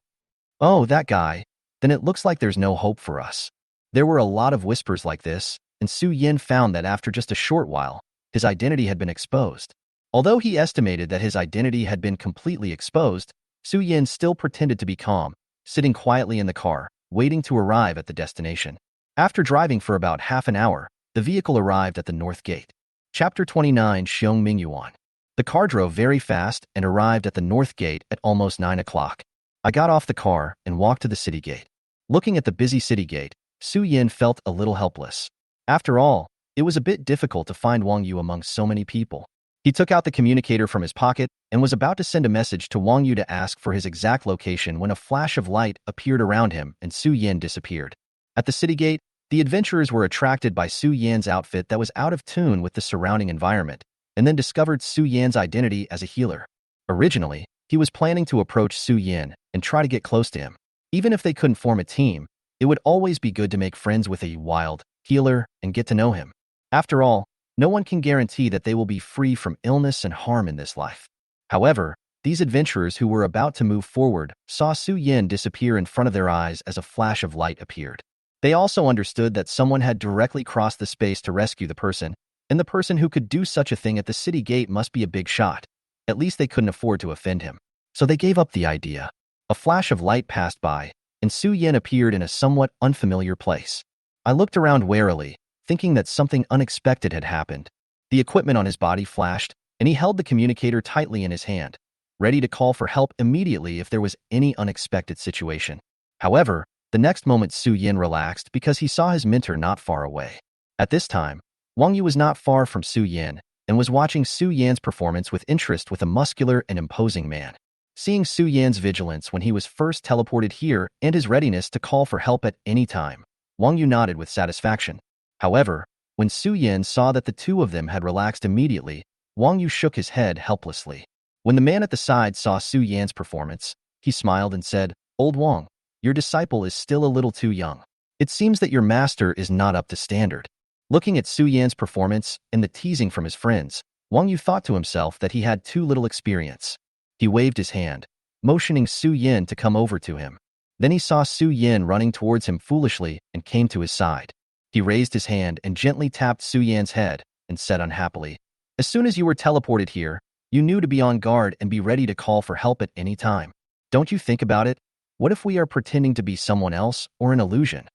Oh, that guy. Then it looks like there's no hope for us. There were a lot of whispers like this, and Su Yin found that after just a short while, his identity had been exposed. Although he estimated that his identity had been completely exposed, Su Yin still pretended to be calm, sitting quietly in the car, waiting to arrive at the destination. After driving for about half an hour, the vehicle arrived at the north gate. Chapter 29 Xiong Mingyuan. The car drove very fast and arrived at the north gate at almost 9 o'clock. I got off the car and walked to the city gate. Looking at the busy city gate, Su Yin felt a little helpless. After all, it was a bit difficult to find Wang Yu among so many people. He took out the communicator from his pocket and was about to send a message to Wang Yu to ask for his exact location when a flash of light appeared around him and Su Yin disappeared. At the city gate, the adventurers were attracted by Su Yin's outfit that was out of tune with the surrounding environment, and then discovered Su Yin's identity as a healer. Originally, he was planning to approach Su Yin and try to get close to him. Even if they couldn't form a team, it would always be good to make friends with a wild healer and get to know him. After all, no one can guarantee that they will be free from illness and harm in this life. However, these adventurers who were about to move forward saw Su Yin disappear in front of their eyes as a flash of light appeared. They also understood that someone had directly crossed the space to rescue the person, and the person who could do such a thing at the city gate must be a big shot. At least they couldn't afford to offend him. So they gave up the idea. A flash of light passed by, and Su Yin appeared in a somewhat unfamiliar place. I looked around warily, thinking that something unexpected had happened. The equipment on his body flashed, and he held the communicator tightly in his hand, ready to call for help immediately if there was any unexpected situation. However, the next moment Su Yin relaxed because he saw his mentor not far away. At this time, Wang Yu was not far from Su Yin and was watching Su Yan's performance with interest with a muscular and imposing man. Seeing Su Yan's vigilance when he was first teleported here and his readiness to call for help at any time, Wang Yu nodded with satisfaction. However, when Su Yin saw that the two of them had relaxed immediately, Wang Yu shook his head helplessly. When the man at the side saw Su Yan's performance, he smiled and said, "Old Wang, your disciple is still a little too young. It seems that your master is not up to standard." Looking at Su Yan's performance and the teasing from his friends, Wang Yu thought to himself that he had too little experience. He waved his hand, motioning Su Yin to come over to him. Then he saw Su Yin running towards him foolishly and came to his side. He raised his hand and gently tapped Su Yan's head and said unhappily, "As soon as you were teleported here, you knew to be on guard and be ready to call for help at any time. Don't you think about it? What if we are pretending to be someone else or an illusion?"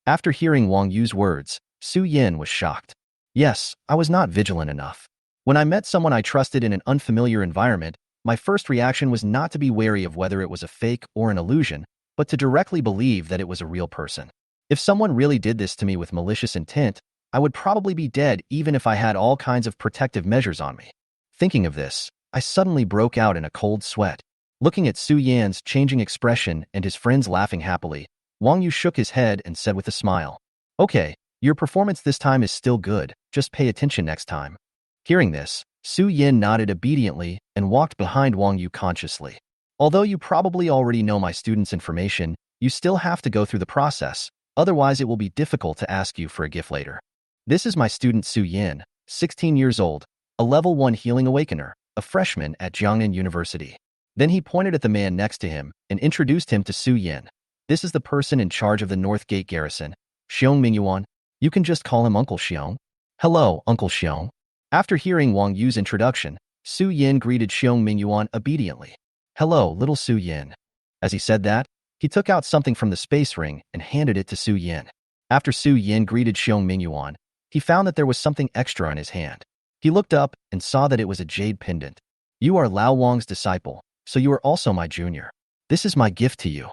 After hearing Wang Yu's words, Su Yin was shocked. Yes, I was not vigilant enough. When I met someone I trusted in an unfamiliar environment, my first reaction was not to be wary of whether it was a fake or an illusion, but to directly believe that it was a real person. If someone really did this to me with malicious intent, I would probably be dead even if I had all kinds of protective measures on me. Thinking of this, I suddenly broke out in a cold sweat. Looking at Su Yan's changing expression and his friends laughing happily, Wang Yu shook his head and said with a smile, "Okay, your performance this time is still good, just pay attention next time." Hearing this, Su Yin nodded obediently and walked behind Wang Yu consciously. Although you probably already know my students' information, you still have to go through the process, otherwise it will be difficult to ask you for a gift later. This is my student Su Yin, 16 years old, a level 1 healing awakener, a freshman at Jiangnan University. Then he pointed at the man next to him and introduced him to Su Yin. This is the person in charge of the North Gate garrison, Xiong Mingyuan. You can just call him Uncle Xiong. Hello, Uncle Xiong. After hearing Wang Yu's introduction, Su Yin greeted Xiong Mingyuan obediently. Hello, little Su Yin. As he said that, he took out something from the space ring and handed it to Su Yin. After Su Yin greeted Xiong Mingyuan, he found that there was something extra in his hand. He looked up and saw that it was a jade pendant. You are Lao Wang's disciple, so you are also my junior. This is my gift to you.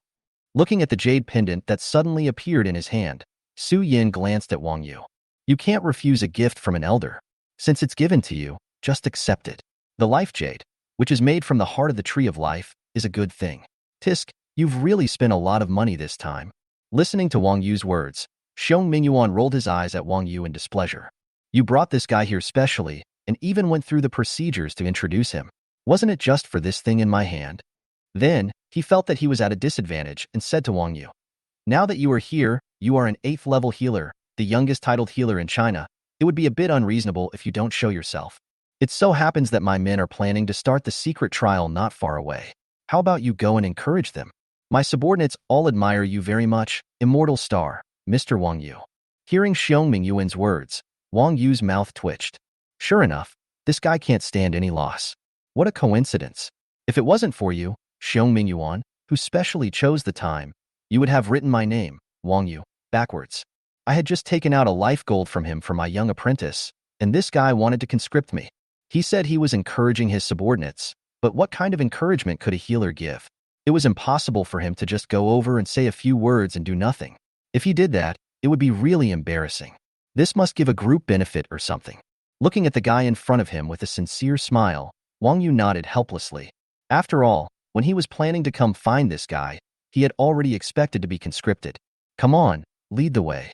Looking at the jade pendant that suddenly appeared in his hand, Su Yin glanced at Wang Yu. You can't refuse a gift from an elder. Since it's given to you, just accept it. The life jade, which is made from the heart of the tree of life, is a good thing. Tisk, you've really spent a lot of money this time. Listening to Wang Yu's words, Xiong Mingyuan rolled his eyes at Wang Yu in displeasure. You brought this guy here specially, and even went through the procedures to introduce him. Wasn't it just for this thing in my hand? Then, he felt that he was at a disadvantage and said to Wang Yu, now that you are here, you are an 8th level healer, the youngest titled healer in China. It would be a bit unreasonable if you don't show yourself. It so happens that my men are planning to start the secret trial not far away. How about you go and encourage them? My subordinates all admire you very much, immortal star, Mr. Wang Yu. Hearing Xiong Mingyuan's words, Wang Yu's mouth twitched. Sure enough, this guy can't stand any loss. What a coincidence. If it wasn't for you, Xiong Mingyuan, who specially chose the time, you would have written my name, Wang Yu, backwards. I had just taken out a life gold from him for my young apprentice, and this guy wanted to conscript me. He said he was encouraging his subordinates, but what kind of encouragement could a healer give? It was impossible for him to just go over and say a few words and do nothing. If he did that, it would be really embarrassing. This must give a group benefit or something. Looking at the guy in front of him with a sincere smile, Wang Yu nodded helplessly. After all, when he was planning to come find this guy, he had already expected to be conscripted. Come on, lead the way.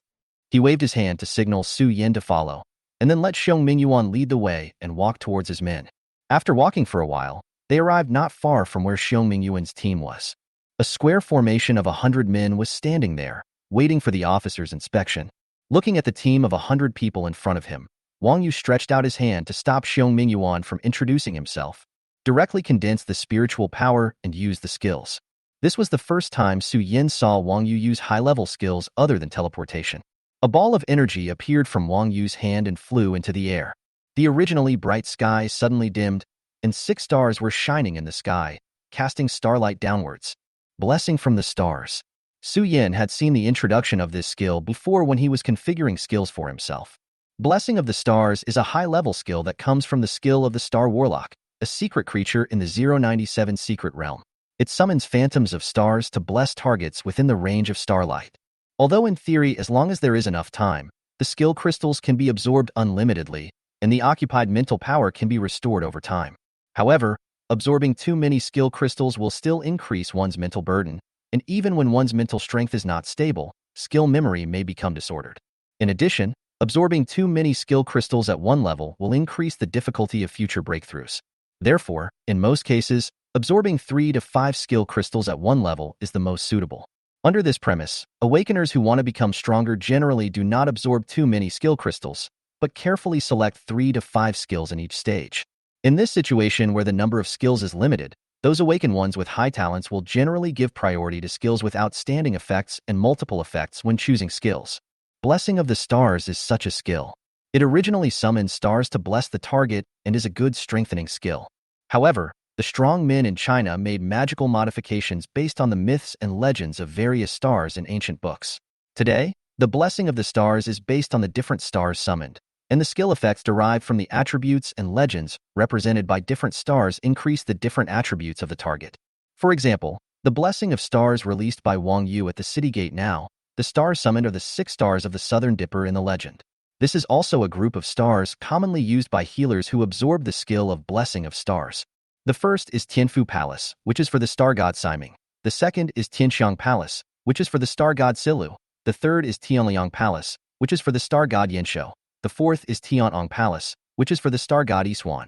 He waved his hand to signal Su Yin to follow, and then let Xiong Mingyuan lead the way and walk towards his men. After walking for a while, they arrived not far from where Xiong Mingyuan's team was. A square formation of 100 men was standing there, waiting for the officer's inspection. Looking at the team of 100 people in front of him, Wang Yu stretched out his hand to stop Xiong Mingyuan from introducing himself, directly condensed the spiritual power, and used the skills. This was the first time Su Yin saw Wang Yu use high-level skills other than teleportation. A ball of energy appeared from Wang Yu's hand and flew into the air. The originally bright sky suddenly dimmed, and 6 stars were shining in the sky, casting starlight downwards. Blessing from the stars. Su Yin had seen the introduction of this skill before when he was configuring skills for himself. Blessing of the Stars is a high-level skill that comes from the skill of the Star Warlock, a secret creature in the 097 Secret Realm. It summons phantoms of stars to bless targets within the range of starlight. Although in theory, as long as there is enough time, the skill crystals can be absorbed unlimitedly, and the occupied mental power can be restored over time. However, absorbing too many skill crystals will still increase one's mental burden, and even when one's mental strength is not stable, skill memory may become disordered. In addition, absorbing too many skill crystals at one level will increase the difficulty of future breakthroughs. Therefore, in most cases, absorbing 3 to 5 skill crystals at one level is the most suitable. Under this premise, awakeners who want to become stronger generally do not absorb too many skill crystals, but carefully select 3 to 5 skills in each stage. In this situation where the number of skills is limited, those awakened ones with high talents will generally give priority to skills with outstanding effects and multiple effects when choosing skills. Blessing of the Stars is such a skill. It originally summons stars to bless the target and is a good strengthening skill. However, the strong men in China made magical modifications based on the myths and legends of various stars in ancient books. Today, the Blessing of the Stars is based on the different stars summoned, and the skill effects derived from the attributes and legends represented by different stars increase the different attributes of the target. For example, the Blessing of Stars released by Wang Yu at the City Gate now, the stars summoned are the 6 stars of the Southern Dipper in the legend. This is also a group of stars commonly used by healers who absorb the skill of Blessing of Stars. The first is Tianfu Palace, which is for the star god Siming. The second is Tianxiang Palace, which is for the star god Silu. The third is Tianliang Palace, which is for the star god Yanshou. The fourth is Tianong Palace, which is for the star god Yishuan.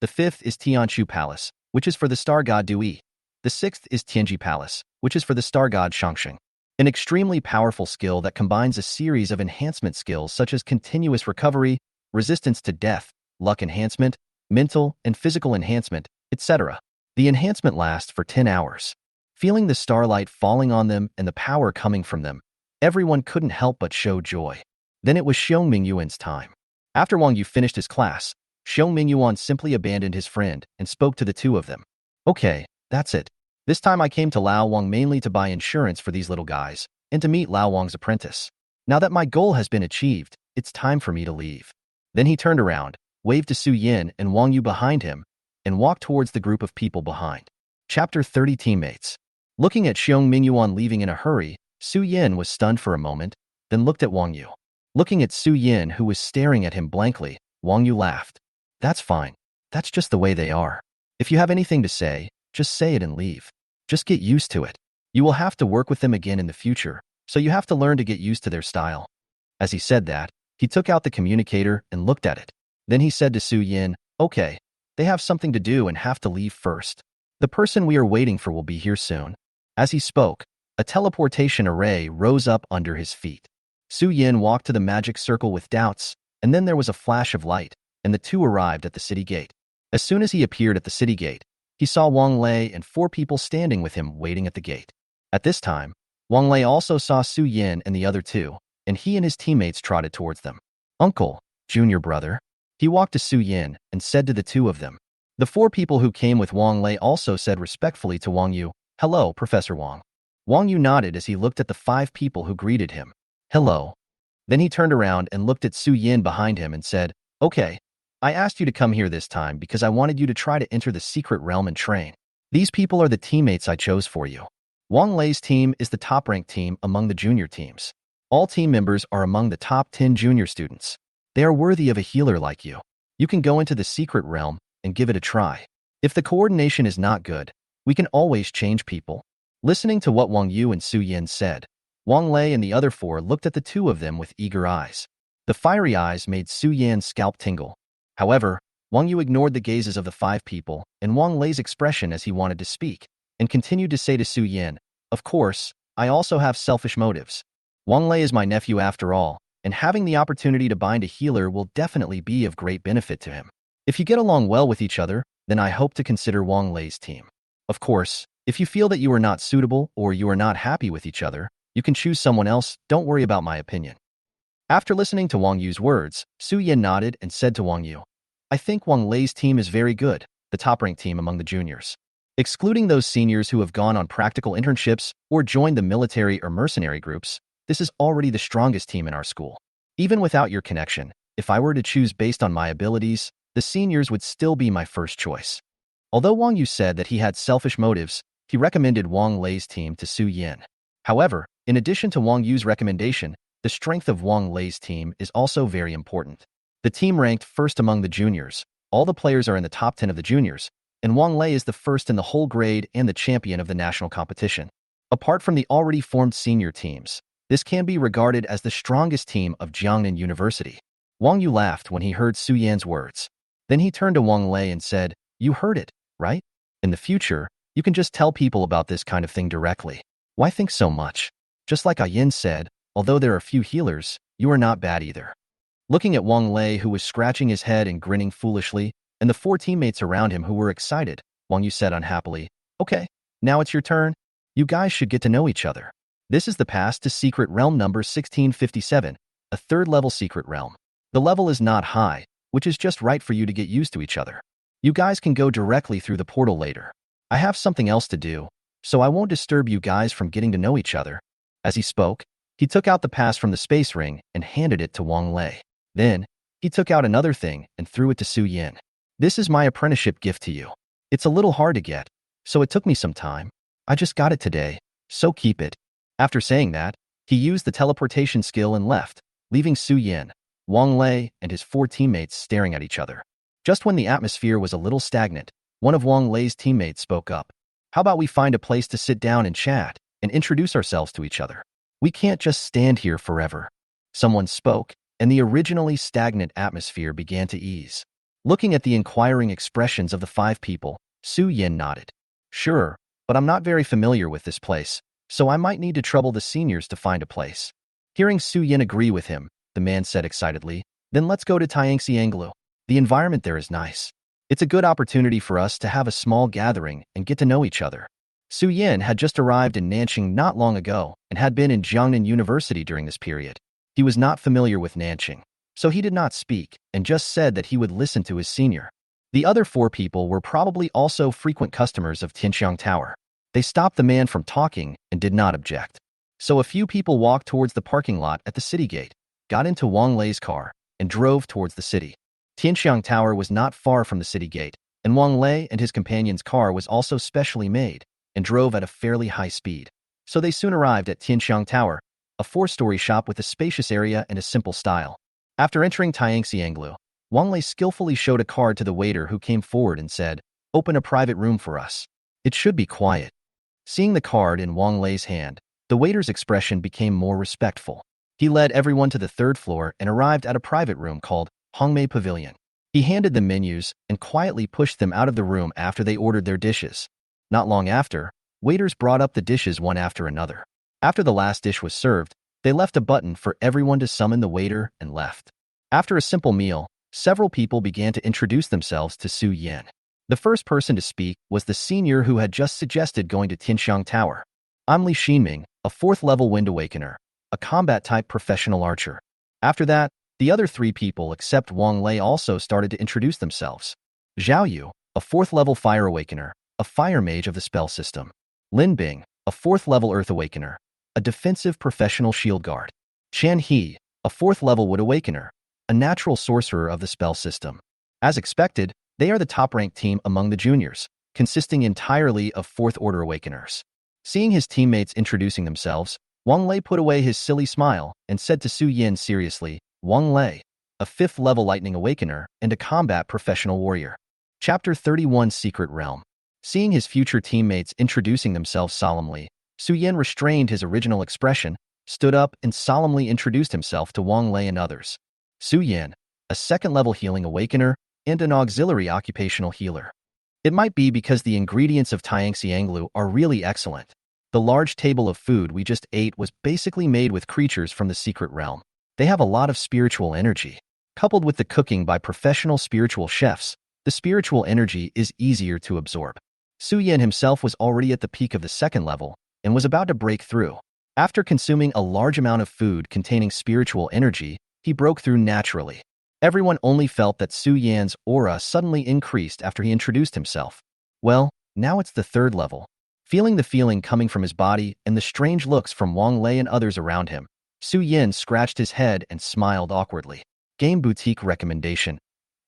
The fifth is Tianshu Palace, which is for the star god Dui. The sixth is Tianji Palace, which is for the star god Shangsheng. An extremely powerful skill that combines a series of enhancement skills such as continuous recovery, resistance to death, luck enhancement, mental and physical enhancement, etc. The enhancement lasts for 10 hours. Feeling the starlight falling on them and the power coming from them, everyone couldn't help but show joy. Then it was Xiong Mingyuan's time. After Wang Yu finished his class, Xiong Mingyuan simply abandoned his friend and spoke to the two of them. Okay, that's it. This time I came to Lao Wang mainly to buy insurance for these little guys, and to meet Lao Wang's apprentice. Now that my goal has been achieved, it's time for me to leave. Then he turned around, waved to Su Yin and Wang Yu behind him, and walked towards the group of people behind. Chapter 30 Teammates. Looking at Xiong Mingyuan leaving in a hurry, Su Yin was stunned for a moment, then looked at Wang Yu. Looking at Su Yin, who was staring at him blankly, Wang Yu laughed. That's fine. That's just the way they are. If you have anything to say, just say it and leave. Just get used to it. You will have to work with them again in the future, so you have to learn to get used to their style. As he said that, he took out the communicator and looked at it. Then he said to Su Yin, okay, they have something to do and have to leave first. The person we are waiting for will be here soon. As he spoke, a teleportation array rose up under his feet. Su Yin walked to the magic circle with doubts, and then there was a flash of light, and the two arrived at the city gate. As soon as he appeared at the city gate, he saw Wang Lei and 4 people standing with him waiting at the gate. At this time, Wang Lei also saw Su Yin and the other two, and he and his teammates trotted towards them. Uncle, junior brother. He walked to Su Yin and said to the two of them. The 4 people who came with Wang Lei also said respectfully to Wang Yu, hello, Professor Wang. Wang Yu nodded as he looked at the 5 people who greeted him. Hello. Then he turned around and looked at Su Yin behind him and said, okay, I asked you to come here this time because I wanted you to try to enter the secret realm and train. These people are the teammates I chose for you. Wang Lei's team is the top-ranked team among the junior teams. All team members are among the top 10 junior students. They are worthy of a healer like you. You can go into the secret realm and give it a try. If the coordination is not good, we can always change people. Listening to what Wang Yu and Su Yin said, Wang Lei and the other 4 looked at the two of them with eager eyes. The fiery eyes made Su Yin's scalp tingle. However, Wang Yu ignored the gazes of the 5 people and Wang Lei's expression as he wanted to speak, and continued to say to Su Yin, of course, I also have selfish motives. Wang Lei is my nephew after all, and having the opportunity to bind a healer will definitely be of great benefit to him. If you get along well with each other, then I hope to consider Wong Lei's team. Of course, if you feel that you are not suitable or you are not happy with each other, you can choose someone else. Don't worry about my opinion. After listening to Wang Yu's words, Su Yin nodded and said to Wang Yu, I think Wang Lei's team is very good, the top-ranked team among the juniors. Excluding those seniors who have gone on practical internships or joined the military or mercenary groups, this is already the strongest team in our school. Even without your connection, if I were to choose based on my abilities, the seniors would still be my first choice. Although Wang Yu said that he had selfish motives, he recommended Wang Lei's team to Su Yin. However, in addition to Wang Yu's recommendation, the strength of Wang Lei's team is also very important. The team ranked first among the juniors. All the players are in the top 10 of the juniors, and Wang Lei is the first in the whole grade and the champion of the national competition. Apart from the already formed senior teams, this can be regarded as the strongest team of Jiangnan University. Wang Yu laughed when he heard Su Yan's words. Then he turned to Wang Lei and said, You heard it, right? In the future, you can just tell people about this kind of thing directly. Why think so much? Just like Yin said, although there are few healers, you are not bad either. Looking at Wang Lei, who was scratching his head and grinning foolishly, and the four teammates around him who were excited, Wang Yu said unhappily, Okay, now it's your turn. You guys should get to know each other. This is the pass to Secret Realm number 1657, a third-level secret realm. The level is not high, which is just right for you to get used to each other. You guys can go directly through the portal later. I have something else to do, so I won't disturb you guys from getting to know each other. As he spoke, he took out the pass from the space ring and handed it to Wang Lei. Then, he took out another thing and threw it to Su Yin. This is my apprenticeship gift to you. It's a little hard to get, so it took me some time. I just got it today, so keep it. After saying that, he used the teleportation skill and left, leaving Su Yin, Wang Lei, and his four teammates staring at each other. Just when the atmosphere was a little stagnant, one of Wang Lei's teammates spoke up. How about we find a place to sit down and chat and introduce ourselves to each other? We can't just stand here forever. Someone spoke, and the originally stagnant atmosphere began to ease. Looking at the inquiring expressions of the five people, Su Yin nodded. Sure, but I'm not very familiar with this place, so I might need to trouble the seniors to find a place. Hearing Su Yin agree with him, the man said excitedly, Then let's go to Tiangxianglu. The environment there is nice. It's a good opportunity for us to have a small gathering and get to know each other. Su Yin had just arrived in Nanqing not long ago and had been in Jiangnan University during this period. He was not familiar with Nanqing, so he did not speak and just said that he would listen to his senior. The other four people were probably also frequent customers of Tianxiang Tower. They stopped the man from talking and did not object. So a few people walked towards the parking lot at the city gate, got into Wang Lei's car, and drove towards the city. Tianxiang Tower was not far from the city gate, and Wang Lei and his companion's car was also specially made and drove at a fairly high speed. So they soon arrived at Tianxiang Tower, a four-story shop with a spacious area and a simple style. After entering Tiangxianglu, Wang Lei skillfully showed a card to the waiter who came forward and said, Open a private room for us. It should be quiet. Seeing the card in Wang Lei's hand, the waiter's expression became more respectful. He led everyone to the third floor and arrived at a private room called Hongmei Pavilion. He handed them menus and quietly pushed them out of the room after they ordered their dishes. Not long after, waiters brought up the dishes one after another. After the last dish was served, they left a button for everyone to summon the waiter and left. After a simple meal, several people began to introduce themselves to Su Yin. The first person to speak was the senior who had just suggested going to Tianxiang Tower. I'm Li Xinming, a fourth-level Wind Awakener, a combat-type professional archer. After that, the other three people except Wang Lei also started to introduce themselves. Zhao Yu, a fourth-level Fire Awakener, a fire mage of the spell system. Lin Bing, a fourth-level Earth Awakener, a defensive professional shield guard. Chen He, a fourth-level Wood Awakener, a natural sorcerer of the spell system. As expected, they are the top-ranked team among the juniors, consisting entirely of fourth-order Awakeners. Seeing his teammates introducing themselves, Wang Lei put away his silly smile and said to Su Yin seriously, Wang Lei, a fifth-level Lightning Awakener and a combat professional warrior. Chapter 31 Secret Realm. Seeing his future teammates introducing themselves solemnly, Su Yin restrained his original expression, stood up and solemnly introduced himself to Wang Lei and others. Su Yin, a second-level Healing Awakener and an auxiliary occupational healer. It might be because the ingredients of Tiangxianglu are really excellent. The large table of food we just ate was basically made with creatures from the secret realm. They have a lot of spiritual energy. Coupled with the cooking by professional spiritual chefs, the spiritual energy is easier to absorb. Su Yin himself was already at the peak of the second level and was about to break through. After consuming a large amount of food containing spiritual energy, he broke through naturally. Everyone only felt that Su Yan's aura suddenly increased after he introduced himself. Well, now it's the third level. Feeling the feeling coming from his body and the strange looks from Wong Lei and others around him, Su Yin scratched his head and smiled awkwardly. Game Boutique recommendation.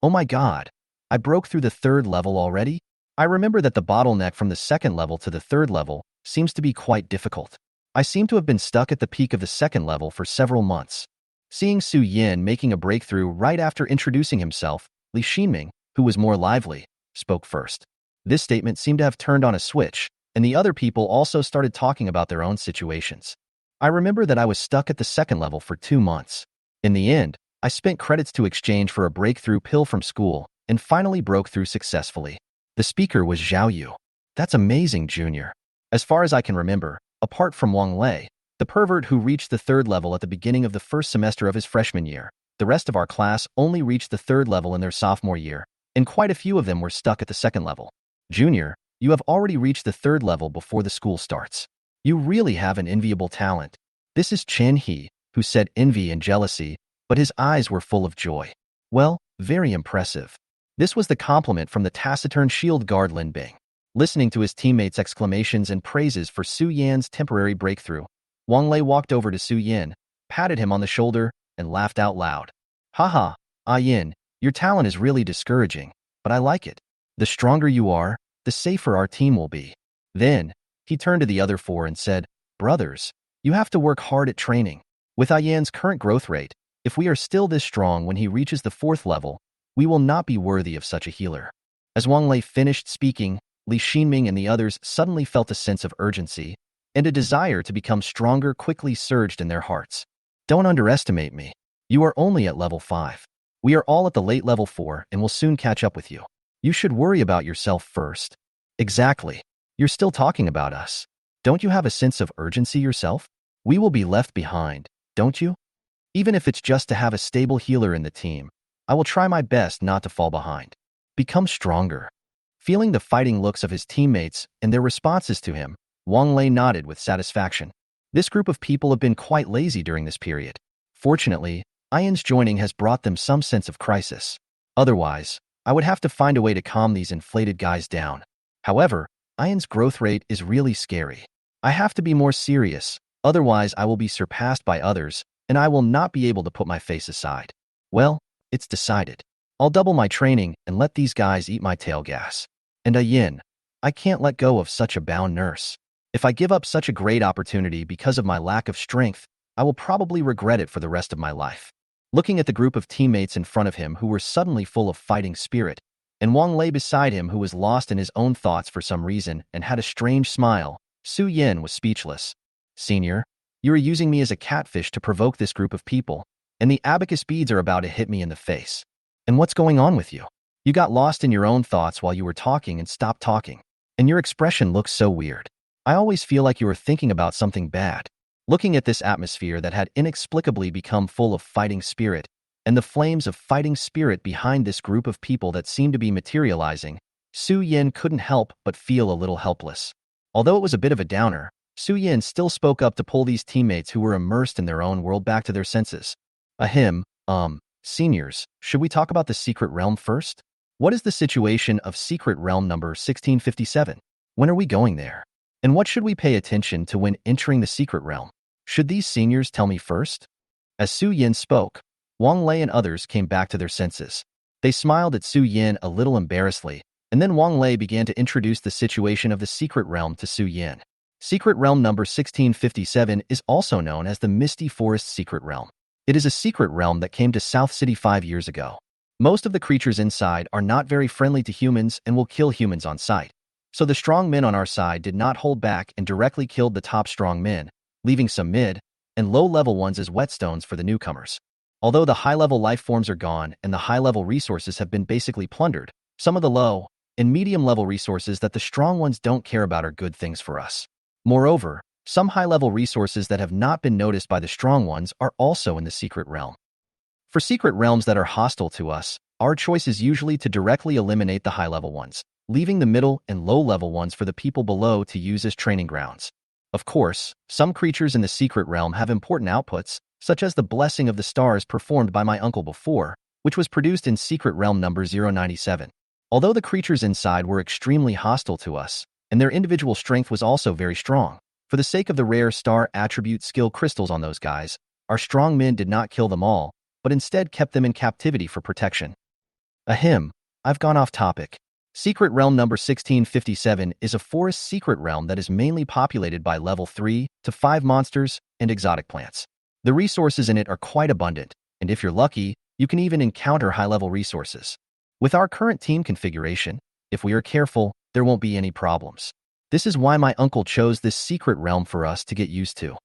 Oh my god, I broke through the third level already? I remember that the bottleneck from the second level to the third level seems to be quite difficult. I seem to have been stuck at the peak of the second level for several months. Seeing Su Yin making a breakthrough right after introducing himself, Li Xinming, who was more lively, spoke first. This statement seemed to have turned on a switch, and the other people also started talking about their own situations. I remember that I was stuck at the second level for 2 months. In the end, I spent credits to exchange for a breakthrough pill from school and finally broke through successfully. The speaker was Zhao Yu. That's amazing, Junior. As far as I can remember, apart from Wang Lei, the pervert who reached the third level at the beginning of the first semester of his freshman year, the rest of our class only reached the third level in their sophomore year, and quite a few of them were stuck at the second level. Junior, you have already reached the third level before the school starts. You really have an enviable talent. This is Chen He, who said envy and jealousy, but his eyes were full of joy. Well, very impressive. This was the compliment from the taciturn shield guard Lin Bing. Listening to his teammates' exclamations and praises for Su Yan's temporary breakthrough, Wang Lei walked over to Su Yan, patted him on the shoulder, and laughed out loud. Haha, Ah Yin, your talent is really discouraging, but I like it. The stronger you are, the safer our team will be. Then, he turned to the other four and said, Brothers, you have to work hard at training. With Ah Yan's current growth rate, if we are still this strong when he reaches the fourth level, we will not be worthy of such a healer. As Wang Lei finished speaking, Li Xinming and the others suddenly felt a sense of urgency, and a desire to become stronger quickly surged in their hearts. Don't underestimate me. You are only at level 5. We are all at the late level 4 and will soon catch up with you. You should worry about yourself first. Exactly. You're still talking about us. Don't you have a sense of urgency yourself? We will be left behind, don't you? Even if it's just to have a stable healer in the team, I will try my best not to fall behind. Become stronger. Feeling the fighting looks of his teammates and their responses to him, Wang Lei nodded with satisfaction. This group of people have been quite lazy during this period. Fortunately, Ian's joining has brought them some sense of crisis. Otherwise, I would have to find a way to calm these inflated guys down. However, Ian's growth rate is really scary. I have to be more serious, otherwise I will be surpassed by others, and I will not be able to put my face aside. Well, it's decided. I'll double my training and let these guys eat my tail gas. And Yin, I can't let go of such a bound nurse. If I give up such a great opportunity because of my lack of strength, I will probably regret it for the rest of my life. Looking at the group of teammates in front of him who were suddenly full of fighting spirit, and Wang Lei beside him who was lost in his own thoughts for some reason and had a strange smile, Su Yin was speechless. Senior, you are using me as a catfish to provoke this group of people, and the abacus beads are about to hit me in the face. And what's going on with you? You got lost in your own thoughts while you were talking and stopped talking, and your expression looks so weird. I always feel like you were thinking about something bad. Looking at this atmosphere that had inexplicably become full of fighting spirit, and the flames of fighting spirit behind this group of people that seemed to be materializing, Su Yin couldn't help but feel a little helpless. Although it was a bit of a downer, Su Yin still spoke up to pull these teammates who were immersed in their own world back to their senses. Seniors, should we talk about the secret realm first? What is the situation of secret realm number 1657? When are we going there? And what should we pay attention to when entering the secret realm? Should these seniors tell me first? As Su Yin spoke, Wang Lei and others came back to their senses. They smiled at Su Yin a little embarrassedly, and then Wang Lei began to introduce the situation of the secret realm to Su Yin. Secret realm number 1657 is also known as the Misty Forest Secret Realm. It is a secret realm that came to South City 5 years ago. Most of the creatures inside are not very friendly to humans and will kill humans on sight. So the strong men on our side did not hold back and directly killed the top strong men, leaving some mid and low-level ones as whetstones for the newcomers. Although the high-level life forms are gone and the high-level resources have been basically plundered, some of the low and medium-level resources that the strong ones don't care about are good things for us. Moreover, Some high-level resources that have not been noticed by the strong ones are also in the secret realm. For secret realms that are hostile to us, our choice is usually to directly eliminate the high-level ones, leaving the middle and low-level ones for the people below to use as training grounds. Of course, some creatures in the secret realm have important outputs, such as the blessing of the stars performed by my uncle before, which was produced in secret realm number 097. Although the creatures inside were extremely hostile to us, and their individual strength was also very strong, for the sake of the rare star attribute skill crystals on those guys, our strong men did not kill them all, but instead kept them in captivity for protection. Ahem, I've gone off topic. Secret Realm number 1657 is a forest secret realm that is mainly populated by level 3 to 5 monsters and exotic plants. The resources in it are quite abundant, and if you're lucky, you can even encounter high-level resources. With our current team configuration, if we are careful, there won't be any problems. This is why my uncle chose this secret realm for us to get used to.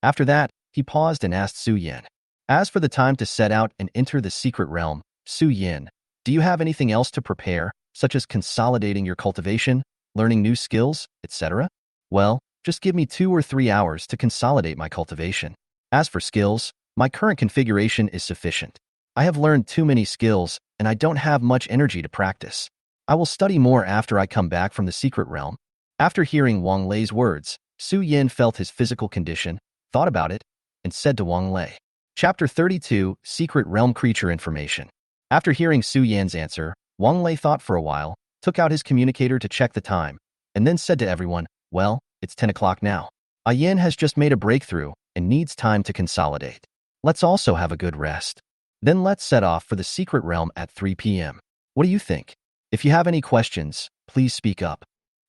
After that, he paused and asked Su Yin. As for the time to set out and enter the secret realm, Su Yin, do you have anything else to prepare, such as consolidating your cultivation, learning new skills, etc.? Well, just give me 2 or 3 hours to consolidate my cultivation. As for skills, my current configuration is sufficient. I have learned too many skills, and I don't have much energy to practice. I will study more after I come back from the secret realm. After hearing Wang Lei's words, Su Yin felt his physical condition, thought about it, and said to Wang Lei. Chapter 32, Secret Realm Creature Information. After hearing Su Yan's answer, Wang Lei thought for a while, took out his communicator to check the time, and then said to everyone, well, it's 10 o'clock now. Yin has just made a breakthrough and needs time to consolidate. Let's also have a good rest. Then let's set off for the secret realm at 3 p.m. What do you think? If you have any questions, please speak up.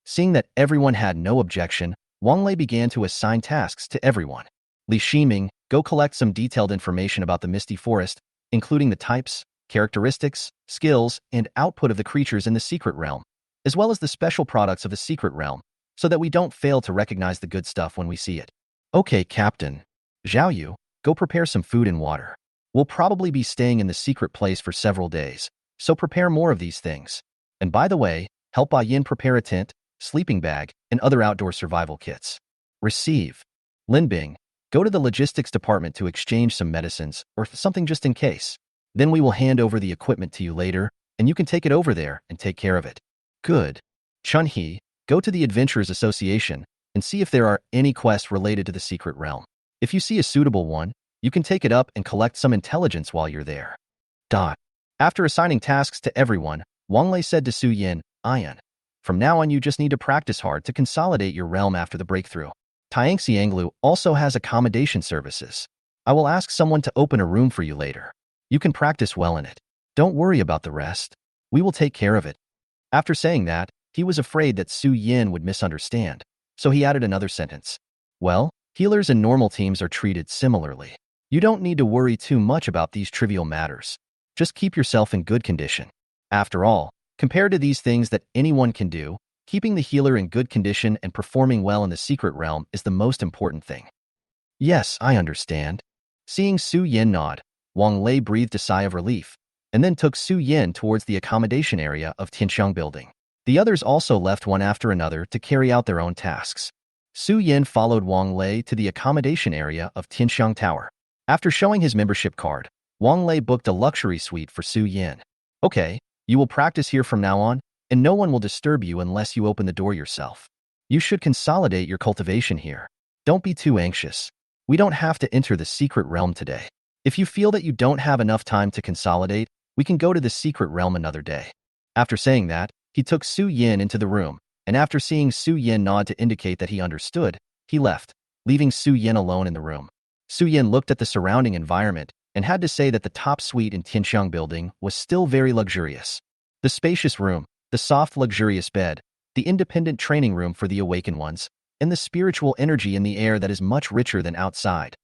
Seeing that everyone had no objection, Wang Lei began to assign tasks to everyone. Li Shiming, go collect some detailed information about the Misty Forest, including the types, characteristics, skills, and output of the creatures in the secret realm, as well as the special products of the secret realm, so that we don't fail to recognize the good stuff when we see it. Okay, Captain. Zhao Yu, go prepare some food and water. We'll probably be staying in the secret place for several days, so prepare more of these things. And by the way, help Yin prepare a tent, sleeping bag, and other outdoor survival kits. Receive. Lin Bing, go to the logistics department to exchange some medicines or something just in case. Then we will hand over the equipment to you later, and you can take it over there and take care of it. Good. Chun He, go to the Adventurers Association and see if there are any quests related to the secret realm. If you see a suitable one, you can take it up and collect some intelligence while you're there. After assigning tasks to everyone, Wang Lei said to Su Yin, Ian, from now on you just need to practice hard to consolidate your realm after the breakthrough. Tiangxi Anglu also has accommodation services. I will ask someone to open a room for you later. You can practice well in it. Don't worry about the rest. We will take care of it. After saying that, he was afraid that Su Yin would misunderstand, so he added another sentence. Well, healers and normal teams are treated similarly. You don't need to worry too much about these trivial matters. Just keep yourself in good condition. After all, compared to these things that anyone can do, keeping the healer in good condition and performing well in the secret realm is the most important thing. Yes, I understand. Seeing Su Yin nod, Wang Lei breathed a sigh of relief, and then took Su Yin towards the accommodation area of Tianxiang Building. The others also left one after another to carry out their own tasks. Su Yin followed Wang Lei to the accommodation area of Tianxiang Tower. After showing his membership card, Wang Lei booked a luxury suite for Su Yin. Okay, you will practice here from now on, and no one will disturb you unless you open the door yourself. You should consolidate your cultivation here. Don't be too anxious. We don't have to enter the secret realm today. If you feel that you don't have enough time to consolidate, we can go to the secret realm another day. After saying that, he took Su Yin into the room, and after seeing Su Yin nod to indicate that he understood, he left, leaving Su Yin alone in the room. Su Yin looked at the surrounding environment and had to say that the top suite in Tianxiang Building was still very luxurious. The spacious room, the soft luxurious bed, the independent training room for the awakened ones, and the spiritual energy in the air that is much richer than outside,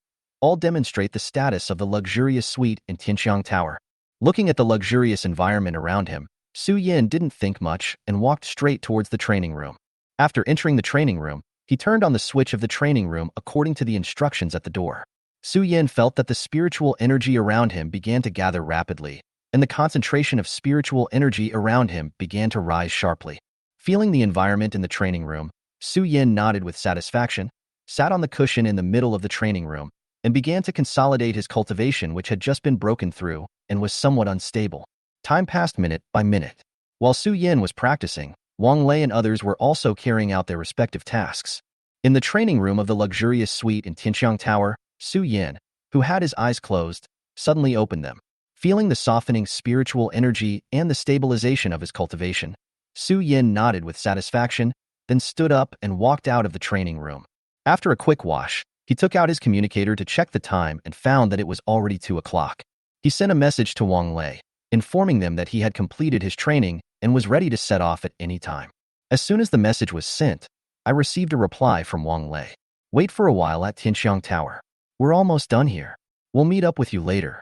all demonstrate the status of the luxurious suite in Tianxiang Tower. Looking at the luxurious environment around him, Su Yin didn't think much and walked straight towards the training room. After entering the training room, he turned on the switch of the training room according to the instructions at the door. Su Yin felt that the spiritual energy around him began to gather rapidly, and the concentration of spiritual energy around him began to rise sharply. Feeling the environment in the training room, Su Yin nodded with satisfaction, sat on the cushion in the middle of the training room, and began to consolidate his cultivation, which had just been broken through and was somewhat unstable. Time passed minute by minute. While Su Yin was practicing, Wang Lei and others were also carrying out their respective tasks. In the training room of the luxurious suite in Tianxiang Tower, Su Yin, who had his eyes closed, suddenly opened them. Feeling the softening spiritual energy and the stabilization of his cultivation, Su Yin nodded with satisfaction, then stood up and walked out of the training room. After a quick wash, he took out his communicator to check the time and found that it was already 2 o'clock. He sent a message to Wang Lei, informing them that he had completed his training and was ready to set off at any time. As soon as the message was sent, I received a reply from Wang Lei. Wait for a while at Tianxiang Tower. We're almost done here. We'll meet up with you later.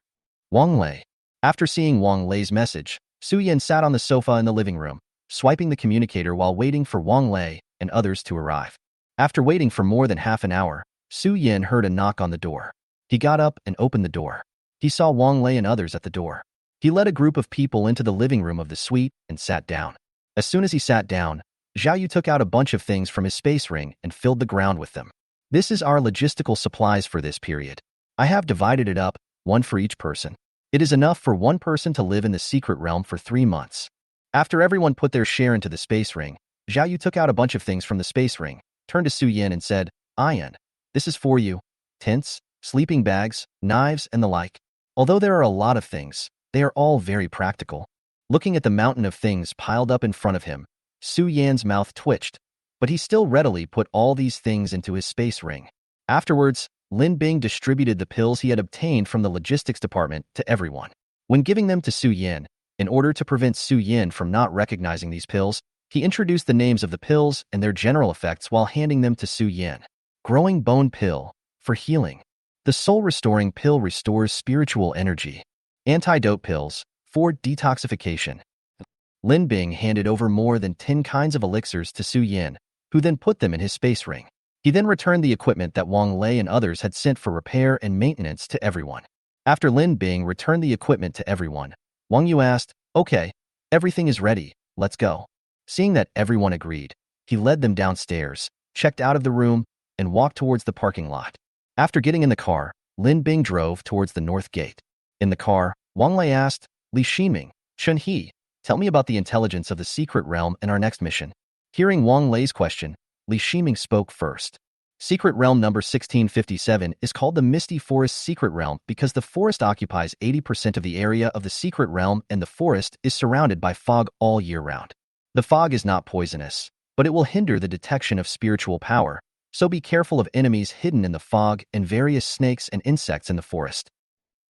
Wang Lei. After seeing Wang Lei's message, Su Yin sat on the sofa in the living room, swiping the communicator while waiting for Wang Lei and others to arrive. After waiting for more than half an hour, Su Yin heard a knock on the door. He got up and opened the door. He saw Wang Lei and others at the door. He led a group of people into the living room of the suite and sat down. As soon as he sat down, Zhao Yu took out a bunch of things from his space ring and filled the ground with them. This is our logistical supplies for this period. I have divided it up, one for each person. It is enough for one person to live in the secret realm for 3 months. After everyone put their share into the space ring, Zhao Yu took out a bunch of things from the space ring, turned to Su Yin and said, Ian, this is for you. Tents, sleeping bags, knives, and the like. Although there are a lot of things, they are all very practical. Looking at the mountain of things piled up in front of him, Su Yan's mouth twitched, but he still readily put all these things into his space ring. Afterwards, Lin Bing distributed the pills he had obtained from the logistics department to everyone. When giving them to Su Yin, in order to prevent Su Yin from not recognizing these pills, he introduced the names of the pills and their general effects while handing them to Su Yin. Growing Bone Pill, for healing. The soul-restoring pill restores spiritual energy. Antidote pills, for detoxification. Lin Bing handed over more than 10 kinds of elixirs to Su Yin, who then put them in his space ring. He then returned the equipment that Wang Lei and others had sent for repair and maintenance to everyone. After Lin Bing returned the equipment to everyone, Wang Yu asked, Okay, everything is ready, let's go. Seeing that everyone agreed, he led them downstairs, checked out of the room, and walked towards the parking lot. After getting in the car, Lin Bing drove towards the north gate. In the car, Wang Lei asked, Li Ximing, Chun He, tell me about the intelligence of the secret realm and our next mission. Hearing Wang Lei's question, Li Ximing spoke first. Secret Realm number 1657 is called the Misty Forest Secret Realm because the forest occupies 80% of the area of the secret realm and the forest is surrounded by fog all year round. The fog is not poisonous, but it will hinder the detection of spiritual power, so be careful of enemies hidden in the fog and various snakes and insects in the forest.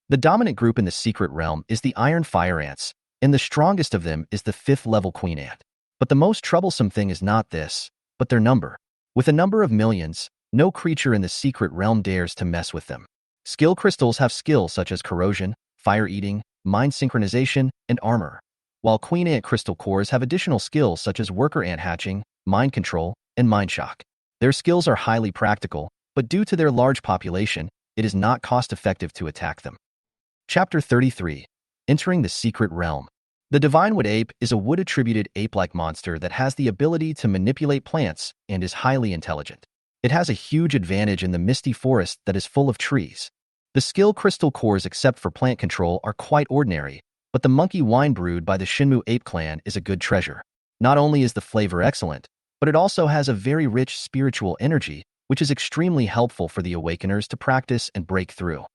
The dominant group in the secret realm is the Iron Fire Ants, and the strongest of them is the 5th level Queen Ant. But the most troublesome thing is not this, but their number. With a number of millions, no creature in the secret realm dares to mess with them. Skill crystals have skills such as corrosion, fire-eating, mind synchronization, and armor, while Queen Ant crystal cores have additional skills such as worker ant hatching, mind control, and mind shock. Their skills are highly practical, but due to their large population, it is not cost-effective to attack them. Chapter 33. Entering the Secret Realm. The Divine Wood Ape is a wood-attributed ape-like monster that has the ability to manipulate plants and is highly intelligent. It has a huge advantage in the misty forest that is full of trees. The skill crystal cores except for plant control are quite ordinary, but the monkey wine brewed by the Shinmu ape clan is a good treasure. Not only is the flavor excellent, but it also has a very rich spiritual energy, which is extremely helpful for the awakeners to practice and break through.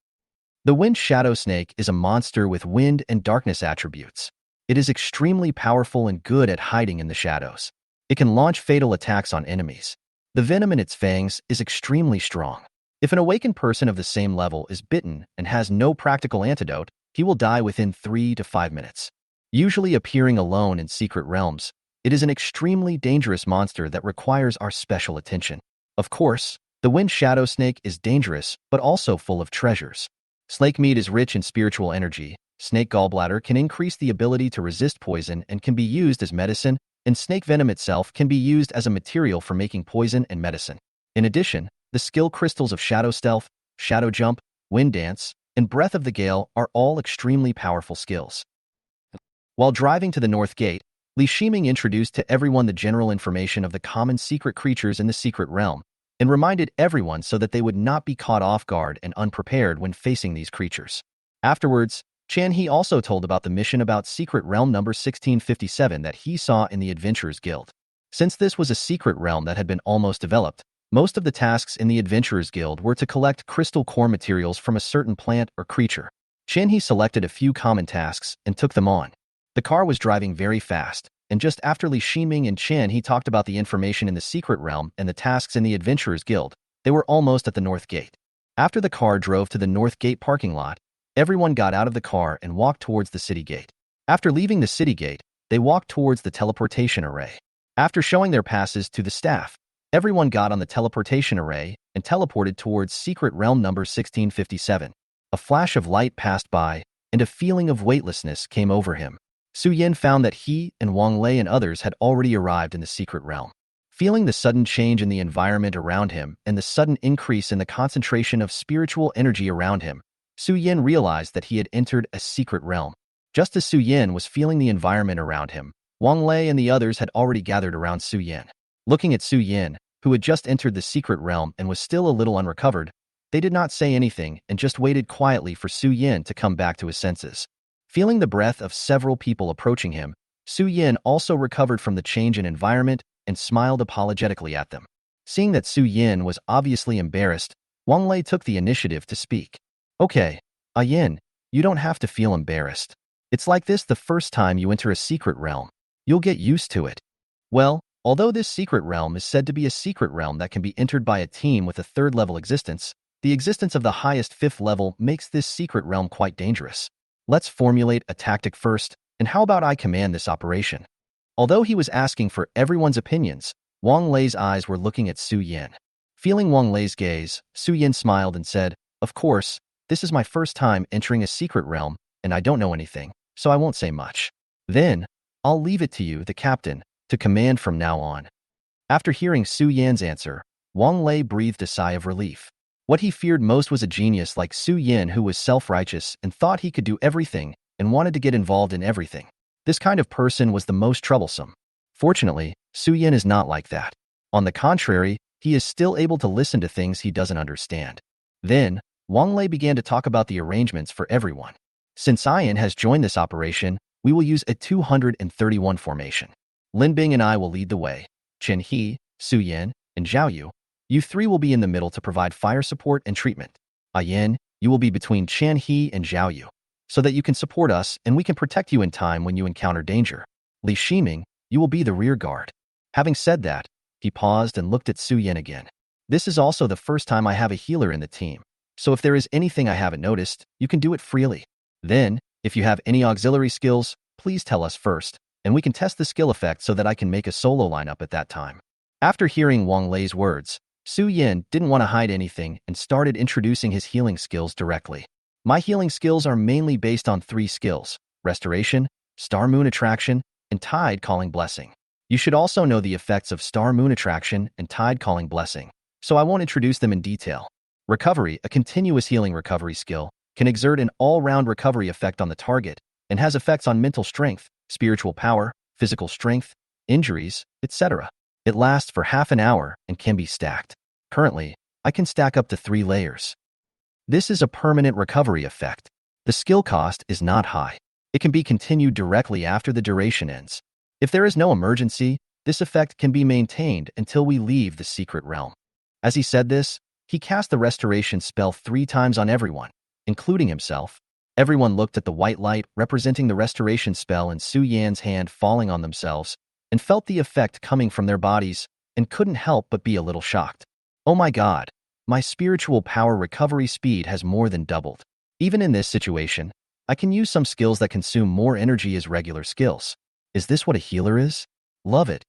The Wind Shadow Snake is a monster with wind and darkness attributes. It is extremely powerful and good at hiding in the shadows. It can launch fatal attacks on enemies. The venom in its fangs is extremely strong. If an awakened person of the same level is bitten and has no practical antidote, he will die within 3 to 5 minutes. Usually appearing alone in secret realms, it is an extremely dangerous monster that requires our special attention. Of course, the Wind Shadow Snake is dangerous, but also full of treasures. Snake meat is rich in spiritual energy. Snake gallbladder can increase the ability to resist poison and can be used as medicine, and snake venom itself can be used as a material for making poison and medicine. In addition, the skill crystals of Shadow Stealth, Shadow Jump, Wind Dance, and Breath of the Gale are all extremely powerful skills. While driving to the North Gate, Li Ximing introduced to everyone the general information of the common secret creatures in the secret realm, and reminded everyone so that they would not be caught off guard and unprepared when facing these creatures. Afterwards, Chan He also told about the mission about Secret Realm number 1657 that he saw in the Adventurers Guild. Since this was a secret realm that had been almost developed, most of the tasks in the Adventurers Guild were to collect crystal core materials from a certain plant or creature. Chan He selected a few common tasks and took them on. The car was driving very fast, and just after Li Shiming and Chan He talked about the information in the secret realm and the tasks in the Adventurers Guild, they were almost at the North Gate. After the car drove to the North Gate parking lot, everyone got out of the car and walked towards the city gate. After leaving the city gate, they walked towards the teleportation array. After showing their passes to the staff, everyone got on the teleportation array and teleported towards Secret Realm number 1657. A flash of light passed by, and a feeling of weightlessness came over him. Su Yin found that he and Wong Lei and others had already arrived in the secret realm. Feeling the sudden change in the environment around him and the sudden increase in the concentration of spiritual energy around him, Su Yin realized that he had entered a secret realm. Just as Su Yin was feeling the environment around him, Wong Lei and the others had already gathered around Su Yin. Looking at Su Yin, who had just entered the secret realm and was still a little unrecovered, they did not say anything and just waited quietly for Su Yin to come back to his senses. Feeling the breath of several people approaching him, Su Yin also recovered from the change in environment and smiled apologetically at them. Seeing that Su Yin was obviously embarrassed, Wang Lei took the initiative to speak. Okay, Yin, you don't have to feel embarrassed. It's like this the first time you enter a secret realm. You'll get used to it. Well, although this secret realm is said to be a secret realm that can be entered by a team with a third-level existence, the existence of the highest fifth level makes this secret realm quite dangerous. Let's formulate a tactic first, and how about I command this operation? Although he was asking for everyone's opinions, Wang Lei's eyes were looking at Su Yin. Feeling Wang Lei's gaze, Su Yin smiled and said, "Of course, this is my first time entering a secret realm, and I don't know anything, so I won't say much. Then, I'll leave it to you, the captain, to command from now on." After hearing Su Yin's answer, Wang Lei breathed a sigh of relief. What he feared most was a genius like Su Yin who was self-righteous and thought he could do everything and wanted to get involved in everything. This kind of person was the most troublesome. Fortunately, Su Yin is not like that. On the contrary, he is still able to listen to things he doesn't understand. Then, Wang Lei began to talk about the arrangements for everyone. Since Yin has joined this operation, we will use a 231 formation. Lin Bing and I will lead the way. Chen He, Su Yin, and Zhao Yu, you three will be in the middle to provide fire support and treatment. Yin, you will be between Chen He and Zhao Yu, so that you can support us and we can protect you in time when you encounter danger. Li Shiming, you will be the rear guard. Having said that, he paused and looked at Su Yin again. This is also the first time I have a healer in the team, so if there is anything I haven't noticed, you can do it freely. Then, if you have any auxiliary skills, please tell us first, and we can test the skill effect so that I can make a solo lineup at that time. After hearing Wang Lei's words, Su Yin didn't want to hide anything and started introducing his healing skills directly. My healing skills are mainly based on 3 skills: Restoration, Star Moon Attraction, and Tide Calling Blessing. You should also know the effects of Star Moon Attraction and Tide Calling Blessing, so I won't introduce them in detail. Recovery, a continuous healing recovery skill, can exert an all-round recovery effect on the target and has effects on mental strength, spiritual power, physical strength, injuries, etc. It lasts for half an hour and can be stacked. Currently, I can stack up to 3 layers. This is a permanent recovery effect. The skill cost is not high. It can be continued directly after the duration ends. If there is no emergency, this effect can be maintained until we leave the secret realm. As he said this, he cast the restoration spell 3 times on everyone, including himself. Everyone looked at the white light representing the restoration spell and Su Yan's hand falling on themselves, and felt the effect coming from their bodies, and couldn't help but be a little shocked. Oh my god, my spiritual power recovery speed has more than doubled. Even in this situation, I can use some skills that consume more energy as regular skills. Is this what a healer is? Love it.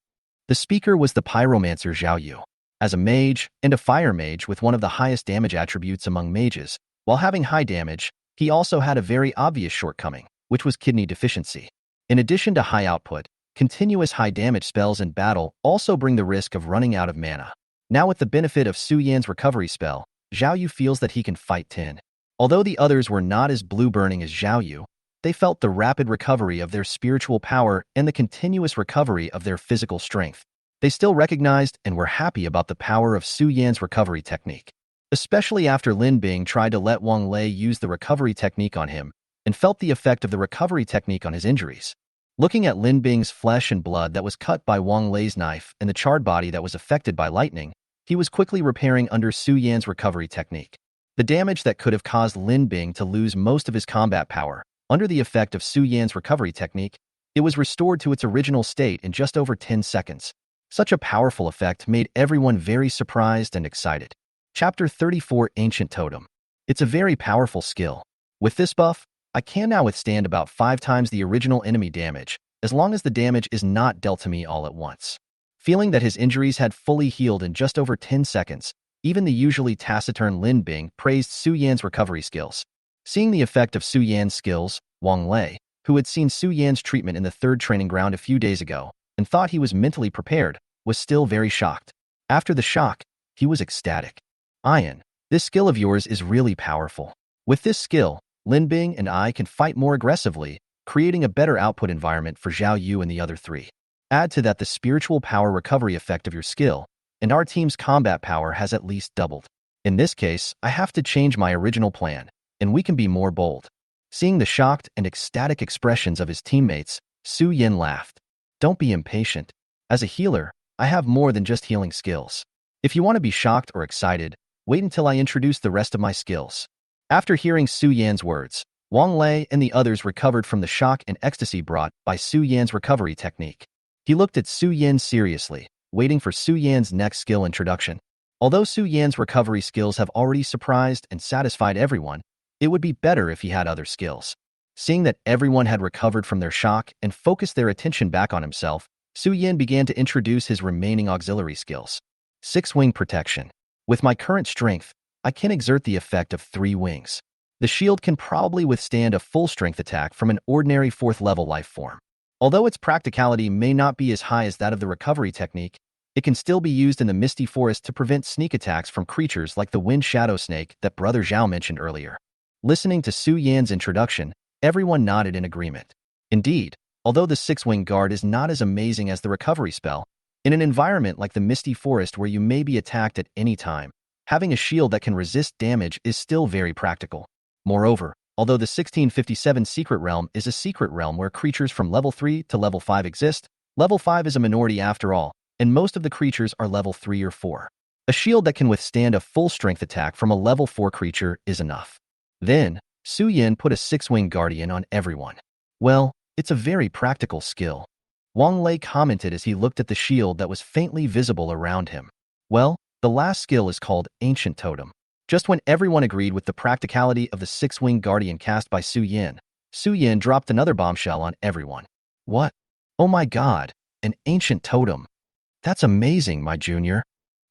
The speaker was the pyromancer Zhao Yu. As a mage and a fire mage with one of the highest damage attributes among mages, while having high damage, he also had a very obvious shortcoming, which was kidney deficiency. In addition to high output, continuous high damage spells in battle also bring the risk of running out of mana. Now with the benefit of Su Yan's recovery spell, Zhao Yu feels that he can fight 10. Although the others were not as blue-burning as Zhao Yu, they felt the rapid recovery of their spiritual power and the continuous recovery of their physical strength. They still recognized and were happy about the power of Su Yan's recovery technique, especially after Lin Bing tried to let Wong Lei use the recovery technique on him and felt the effect of the recovery technique on his injuries. Looking at Lin Bing's flesh and blood that was cut by Wong Lei's knife and the charred body that was affected by lightning, he was quickly repairing under Su Yan's recovery technique. The damage that could have caused Lin Bing to lose most of his combat power, under the effect of Su Yan's recovery technique, it was restored to its original state in just over 10 seconds. Such a powerful effect made everyone very surprised and excited. Chapter 34 Ancient Totem. It's a very powerful skill. With this buff, I can now withstand about 5 times the original enemy damage, as long as the damage is not dealt to me all at once. Feeling that his injuries had fully healed in just over 10 seconds, even the usually taciturn Lin Bing praised Su Yan's recovery skills. Seeing the effect of Su Yan's skills, Wong Lei, who had seen Su Yan's treatment in the 3rd training ground a few days ago and thought he was mentally prepared, was still very shocked. After the shock, he was ecstatic. Ian, this skill of yours is really powerful. With this skill, Lin Bing and I can fight more aggressively, creating a better output environment for Zhao Yu and the other 3. Add to that the spiritual power recovery effect of your skill, and our team's combat power has at least doubled. In this case, I have to change my original plan, and we can be more bold. Seeing the shocked and ecstatic expressions of his teammates, Su Yan laughed. Don't be impatient. As a healer, I have more than just healing skills. If you want to be shocked or excited, wait until I introduce the rest of my skills. After hearing Su Yan's words, Wong Lei and the others recovered from the shock and ecstasy brought by Su Yan's recovery technique. He looked at Su Yan seriously, waiting for Su Yan's next skill introduction. Although Su Yan's recovery skills have already surprised and satisfied everyone, it would be better if he had other skills. Seeing that everyone had recovered from their shock and focused their attention back on himself, Su Yan began to introduce his remaining auxiliary skills. 6-wing protection. With my current strength, I can exert the effect of 3 wings. The shield can probably withstand a full strength attack from an ordinary 4th level life form. Although its practicality may not be as high as that of the recovery technique, it can still be used in the misty forest to prevent sneak attacks from creatures like the wind shadow snake that Brother Zhao mentioned earlier. Listening to Su Yan's introduction, everyone nodded in agreement. Indeed, although the 6-wing guard is not as amazing as the recovery spell, in an environment like the misty forest where you may be attacked at any time, having a shield that can resist damage is still very practical. Moreover, although the 1657 Secret Realm is a secret realm where creatures from level 3 to level 5 exist, level 5 is a minority after all, and most of the creatures are level 3 or 4. A shield that can withstand a full strength attack from a level 4 creature is enough. Then, Su Yan put a 6-wing guardian on everyone. Well, it's a very practical skill. Wong Lei commented as he looked at the shield that was faintly visible around him. Well, the last skill is called Ancient Totem. Just when everyone agreed with the practicality of the 6-wing guardian cast by Su Yan dropped another bombshell on everyone. What? Oh my god, an ancient totem. That's amazing, my junior.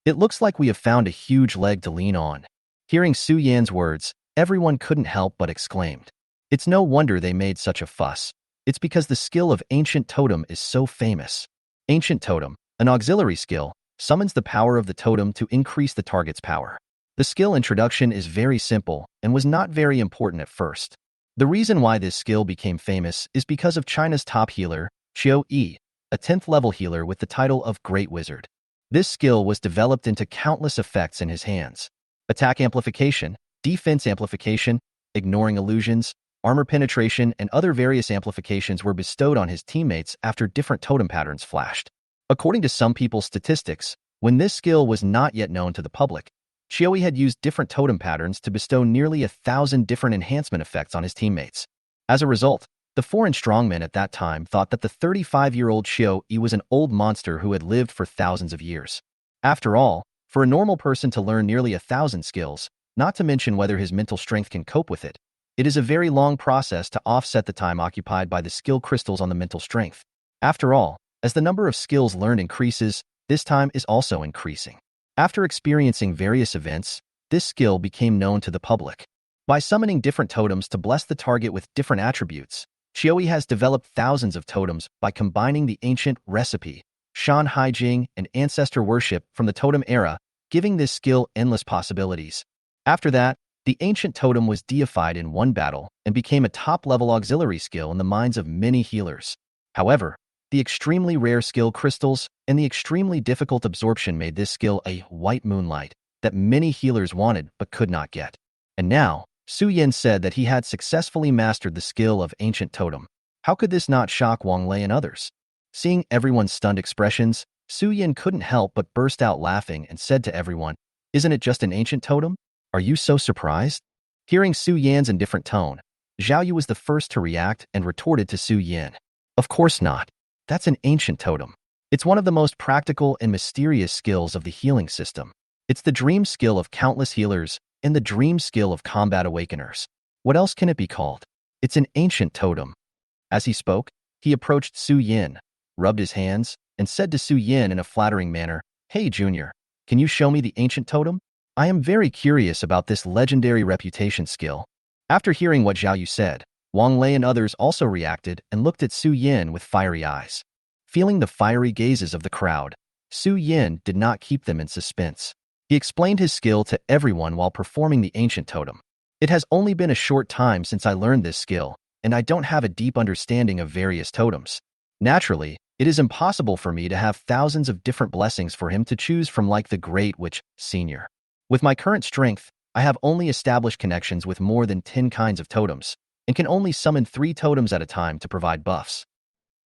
It looks like we have found a huge leg to lean on. Hearing Su Yan's words, everyone couldn't help but exclaimed. It's no wonder they made such a fuss. It's because the skill of Ancient Totem is so famous. Ancient Totem, an auxiliary skill, summons the power of the totem to increase the target's power. The skill introduction is very simple and was not very important at first. The reason why this skill became famous is because of China's top healer, Qiu Yi, a 10th level healer with the title of Great Wizard. This skill was developed into countless effects in his hands. Attack amplification, defense amplification, ignoring illusions, armor penetration, and other various amplifications were bestowed on his teammates after different totem patterns flashed. According to some people's statistics, when this skill was not yet known to the public, Qiu Yi had used different totem patterns to bestow nearly 1,000 different enhancement effects on his teammates. As a result, the foreign strongmen at that time thought that the 35-year-old Qiu Yi was an old monster who had lived for thousands of years. After all, for a normal person to learn nearly 1,000 skills, not to mention whether his mental strength can cope with it, it is a very long process to offset the time occupied by the skill crystals on the mental strength. After all, as the number of skills learned increases, this time is also increasing. After experiencing various events, this skill became known to the public. By summoning different totems to bless the target with different attributes, Qiu Yi has developed thousands of totems by combining the ancient recipe, Shan Hai Jing, and ancestor worship from the totem era, giving this skill endless possibilities. After that, the ancient totem was deified in one battle and became a top-level auxiliary skill in the minds of many healers. However, The extremely rare skill crystals and the extremely difficult absorption made this skill a white moonlight that many healers wanted but could not get. And now, Su Yin said that he had successfully mastered the skill of Ancient Totem. How could this not shock Wang Lei and others? Seeing everyone's stunned expressions, Su Yin couldn't help but burst out laughing and said to everyone, "Isn't it just an ancient totem? Are you so surprised?" Hearing Su Yan's indifferent tone, Zhao Yu was the first to react and retorted to Su Yin, "Of course not. That's an ancient totem. It's one of the most practical and mysterious skills of the healing system. It's the dream skill of countless healers and the dream skill of combat awakeners. What else can it be called? It's an ancient totem." As he spoke, he approached Su Yin, rubbed his hands, and said to Su Yin in a flattering manner, "Hey, Junior, can you show me the ancient totem? I am very curious about this legendary reputation skill." After hearing what Zhao Yu said, Wang Lei and others also reacted and looked at Su Yin with fiery eyes. Feeling the fiery gazes of the crowd, Su Yin did not keep them in suspense. He explained his skill to everyone while performing the ancient totem. "It has only been a short time since I learned this skill, and I don't have a deep understanding of various totems. Naturally, it is impossible for me to have thousands of different blessings for him to choose from like the Great Witch, Senior. With my current strength, I have only established connections with more than 10 kinds of totems, and can only summon 3 totems at a time to provide buffs."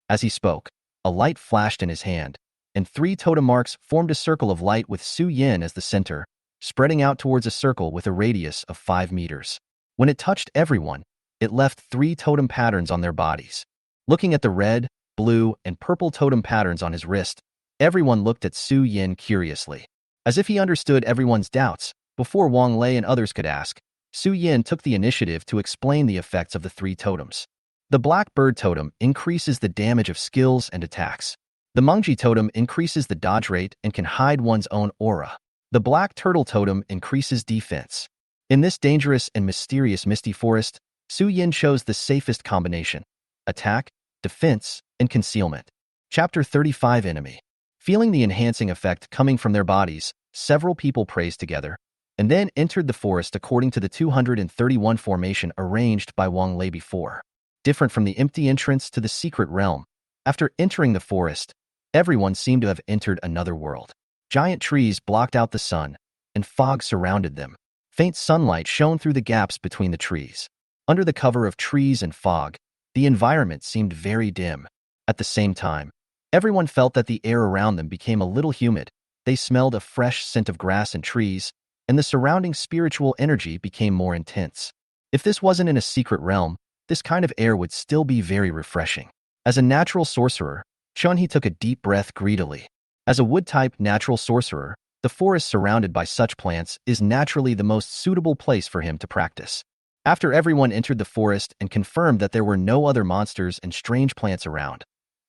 As he spoke, a light flashed in his hand, and 3 totem marks formed a circle of light with Su Yin as the center, spreading out towards a circle with a radius of 5 meters. When it touched everyone, it left 3 totem patterns on their bodies. Looking at the red, blue, and purple totem patterns on his wrist, everyone looked at Su Yin curiously. As if he understood everyone's doubts, before Wang Lei and others could ask, Su Yin took the initiative to explain the effects of the 3 totems. The black bird totem increases the damage of skills and attacks. The Mengji totem increases the dodge rate and can hide one's own aura. The black turtle totem increases defense. In this dangerous and mysterious misty forest, Su Yin chose the safest combination: attack, defense, and concealment. Chapter 35 Enemy. Feeling the enhancing effect coming from their bodies, several people praised together, and then entered the forest according to the 231 formation arranged by Wang Lei before. Different from the empty entrance to the secret realm, after entering the forest, everyone seemed to have entered another world. Giant trees blocked out the sun, and fog surrounded them. Faint sunlight shone through the gaps between the trees. Under the cover of trees and fog, the environment seemed very dim. At the same time, everyone felt that the air around them became a little humid. They smelled a fresh scent of grass and trees, and the surrounding spiritual energy became more intense. If this wasn't in a secret realm, this kind of air would still be very refreshing. As a natural sorcerer, Chun-He took a deep breath greedily. As a wood-type natural sorcerer, the forest surrounded by such plants is naturally the most suitable place for him to practice. After everyone entered the forest and confirmed that there were no other monsters and strange plants around,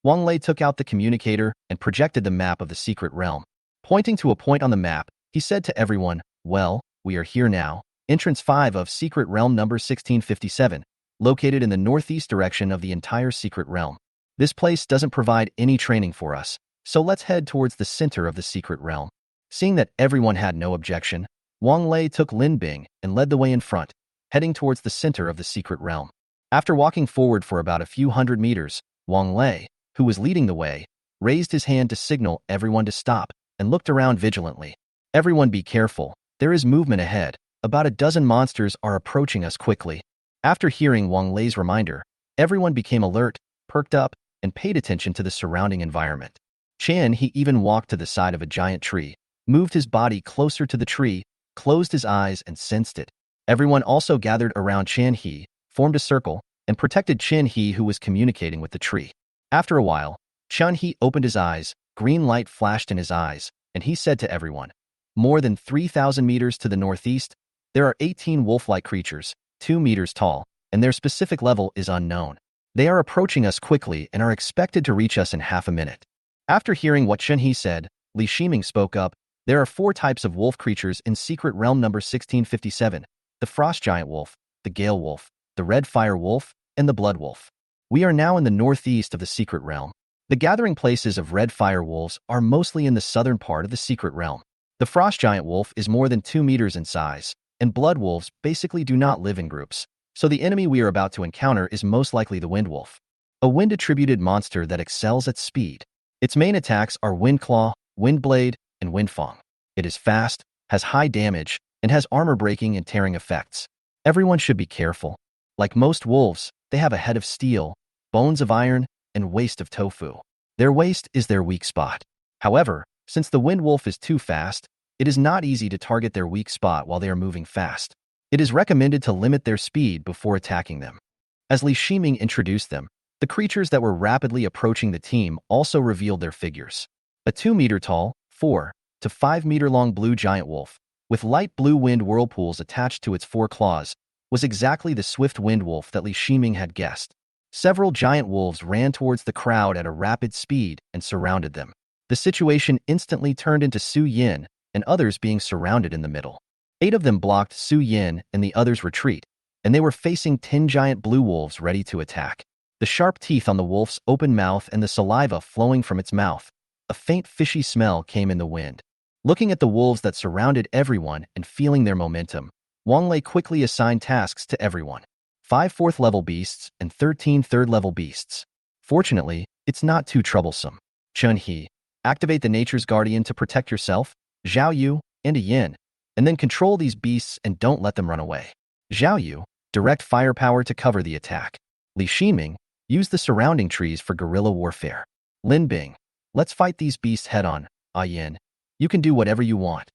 Wang Lei took out the communicator and projected the map of the secret realm. Pointing to a point on the map, he said to everyone, "Well, we are here now. Entrance 5 of secret realm number 1657, located in the northeast direction of the entire secret realm. This place doesn't provide any training for us, so let's head towards the center of the secret realm." Seeing that everyone had no objection, Wang Lei took Lin Bing and led the way in front, heading towards the center of the secret realm. After walking forward for about a few hundred meters, Wang Lei, who was leading the way, raised his hand to signal everyone to stop and looked around vigilantly. "Everyone be careful, there is movement ahead. About a dozen monsters are approaching us quickly." After hearing Wang Lei's reminder, everyone became alert, perked up, and paid attention to the surrounding environment. He even walked to the side of a giant tree, moved his body closer to the tree, closed his eyes, and sensed it. Everyone also gathered around He, formed a circle, and protected He, who was communicating with the tree. After a while, He opened his eyes, green light flashed in his eyes, and he said to everyone, "More than 3,000 meters to the northeast, there are 18 wolf-like creatures, 2 meters tall, and their specific level is unknown. They are approaching us quickly and are expected to reach us in half a minute." After hearing what He said, Li Shiming spoke up, "There are 4 types of wolf creatures in secret realm number 1657, the frost giant wolf, the gale wolf, the red fire wolf, and the blood wolf. We are now in the northeast of the secret realm. The gathering places of red fire wolves are mostly in the southern part of the secret realm. The frost giant wolf is more than 2 meters in size, and blood wolves basically do not live in groups, so the enemy we are about to encounter is most likely the wind wolf. a wind-attributed monster that excels at speed. Its main attacks are Wind Claw, Wind Blade, and Wind Fang. It is fast, has high damage, and has armor-breaking and tearing effects. Everyone should be careful. Like most wolves, they have a head of steel, bones of iron, and waist of tofu. Their waist is their weak spot. However, since the wind wolf is too fast, it is not easy to target their weak spot while they are moving fast. It is recommended to limit their speed before attacking them. As Li Shiming introduced them, the creatures that were rapidly approaching the team also revealed their figures. A 2-meter-tall, 4 to 5-meter-long blue giant wolf, with light blue wind whirlpools attached to its 4 claws, was exactly the swift wind wolf that Li Shiming had guessed. Several giant wolves ran towards the crowd at a rapid speed and surrounded them. The situation instantly turned into Su Yin and others being surrounded in the middle. 8 of them blocked Su Yin and the others' retreat, and they were facing 10 giant blue wolves ready to attack. The sharp teeth on the wolf's open mouth and the saliva flowing from its mouth, a faint fishy smell came in the wind. Looking at the wolves that surrounded everyone and feeling their momentum, Wong L quickly assigned tasks to everyone. 5 4th-level beasts and 13 3rd-level beasts. Fortunately, it's not too troublesome. Chun He, activate the Nature's Guardian to protect yourself, Zhao Yu, and a Yin, and then control these beasts and don't let them run away. Zhao Yu, direct firepower to cover the attack. Li Shiming, use the surrounding trees for guerrilla warfare. Lin Bing, let's fight these beasts head-on. Yin, you can do whatever you want.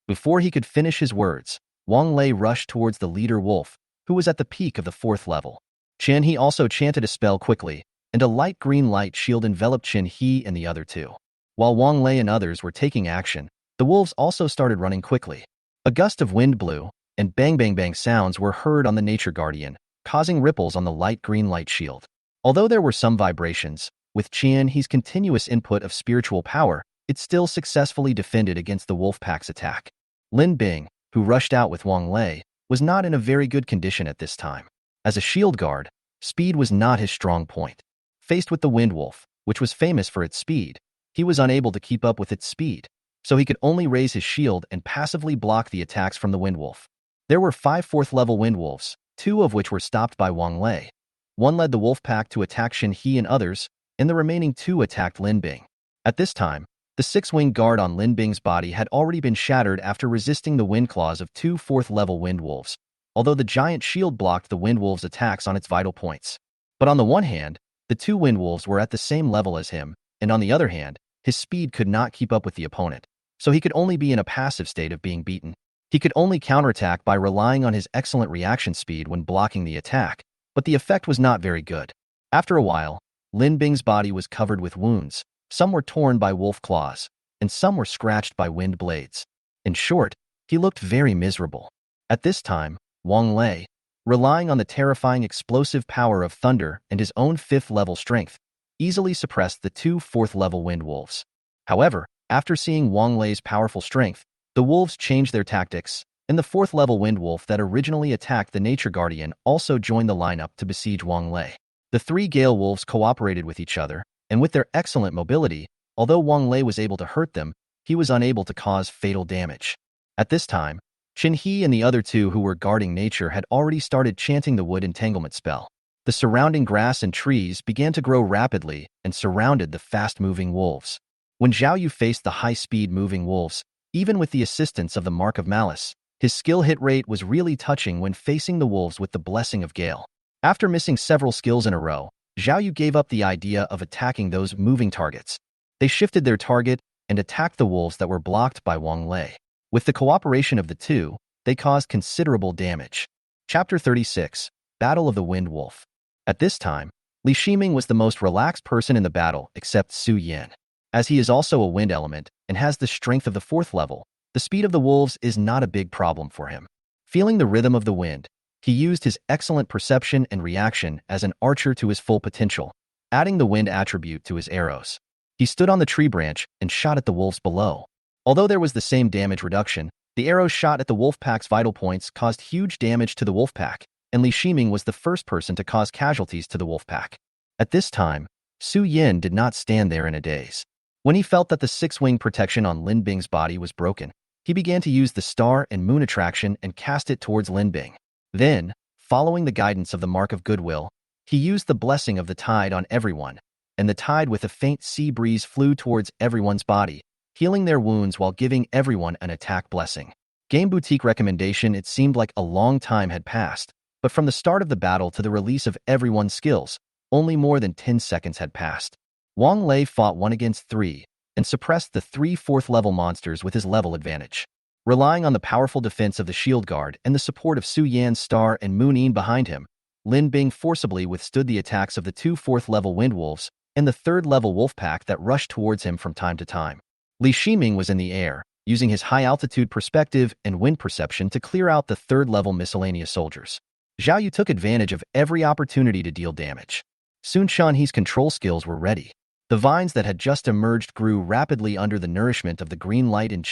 Before he could finish his words, Wong L rushed towards the leader wolf, who was at the peak of the 4th level. Chen He also chanted a spell quickly, and a light green light shield enveloped Chen He and the other 2. While Wong L and others were taking action, the wolves also started running quickly. A gust of wind blew, and bang bang bang sounds were heard on the Nature Guardian, causing ripples on the light green light shield. Although there were some vibrations, with Chen He's continuous input of spiritual power, it still successfully defended against the wolf pack's attack. Lin Bing, who rushed out with Wong L, was not in a very good condition at this time. As a shield guard, speed was not his strong point. Faced with the wind wolf, which was famous for its speed, he was unable to keep up with its speed, so he could only raise his shield and passively block the attacks from the wind wolf. There were 5 4th-level wind wolves, 2 of which were stopped by Wong L. One led the wolf pack to attack Shin He and others, and the remaining 2 attacked Lin Bing. At this time, the 6-wing guard on Lin Bing's body had already been shattered after resisting the wind claws of 2 4th-level wind wolves, although the giant shield blocked the wind wolves' attacks on its vital points. But on the one hand, the 2 wind wolves were at the same level as him, and on the other hand, his speed could not keep up with the opponent, so he could only be in a passive state of being beaten. He could only counterattack by relying on his excellent reaction speed when blocking the attack, but the effect was not very good. After a while, Lin Bing's body was covered with wounds. Some were torn by wolf claws, and some were scratched by wind blades. In short, he looked very miserable. At this time, Wong L, relying on the terrifying explosive power of thunder and his own 5th-level strength, easily suppressed the 2 4th-level wind wolves. However, after seeing Wong L's powerful strength, the wolves changed their tactics, and the 4th-level wind wolf that originally attacked the Nature Guardian also joined the lineup to besiege Wong L. The 3 Gale wolves cooperated with each other, and with their excellent mobility, although Wong L was able to hurt them, he was unable to cause fatal damage. At this time, Chen He and the other 2 who were guarding nature had already started chanting the wood entanglement spell. The surrounding grass and trees began to grow rapidly and surrounded the fast-moving wolves. When Zhao Yu faced the high-speed moving wolves, even with the assistance of the Mark of Malice, his skill hit rate was really touching when facing the wolves with the Blessing of Gale. After missing several skills in a row, Zhao Yu gave up the idea of attacking those moving targets. They shifted their target and attacked the wolves that were blocked by Wong L. With the cooperation of the 2, they caused considerable damage. Chapter 36, Battle of the Wind Wolf. At this time, Li Shiming was the most relaxed person in the battle except Su Yin. As he is also a wind element and has the strength of the 4th level, the speed of the wolves is not a big problem for him. Feeling the rhythm of the wind, he used his excellent perception and reaction as an archer to his full potential, adding the wind attribute to his arrows. He stood on the tree branch and shot at the wolves below. Although there was the same damage reduction, the arrows shot at the wolf pack's vital points caused huge damage to the wolf pack, and Li Shiming was the first person to cause casualties to the wolf pack. At this time, Su Yin did not stand there in a daze. When he felt that the 6-wing protection on Lin Bing's body was broken, he began to use the star and moon attraction and cast it towards Lin Bing. Then, following the guidance of the Mark of Goodwill, He used the blessing of the tide on everyone, and the tide with a faint sea breeze flew towards everyone's body, healing their wounds while giving everyone an attack blessing. Game Boutique recommendation. It seemed like a long time had passed, but from the start of the battle to the release of everyone's skills, only more than 10 seconds had passed. Wong L fought 1 against 3 and suppressed the 3 4th-level monsters with his level advantage. Relying on the powerful defense of the shield guard and the support of Su Yan's star and Moon Yin behind him, Lin Bing forcibly withstood the attacks of the 2 4th-level wind wolves and the 3rd-level wolf pack that rushed towards him from time to time. Li Shiming was in the air, using his high-altitude perspective and wind perception to clear out the 3rd-level miscellaneous soldiers. Zhao Yu took advantage of every opportunity to deal damage. Soon Shanhe's control skills were ready. The vines that had just emerged grew rapidly under the nourishment of the green light in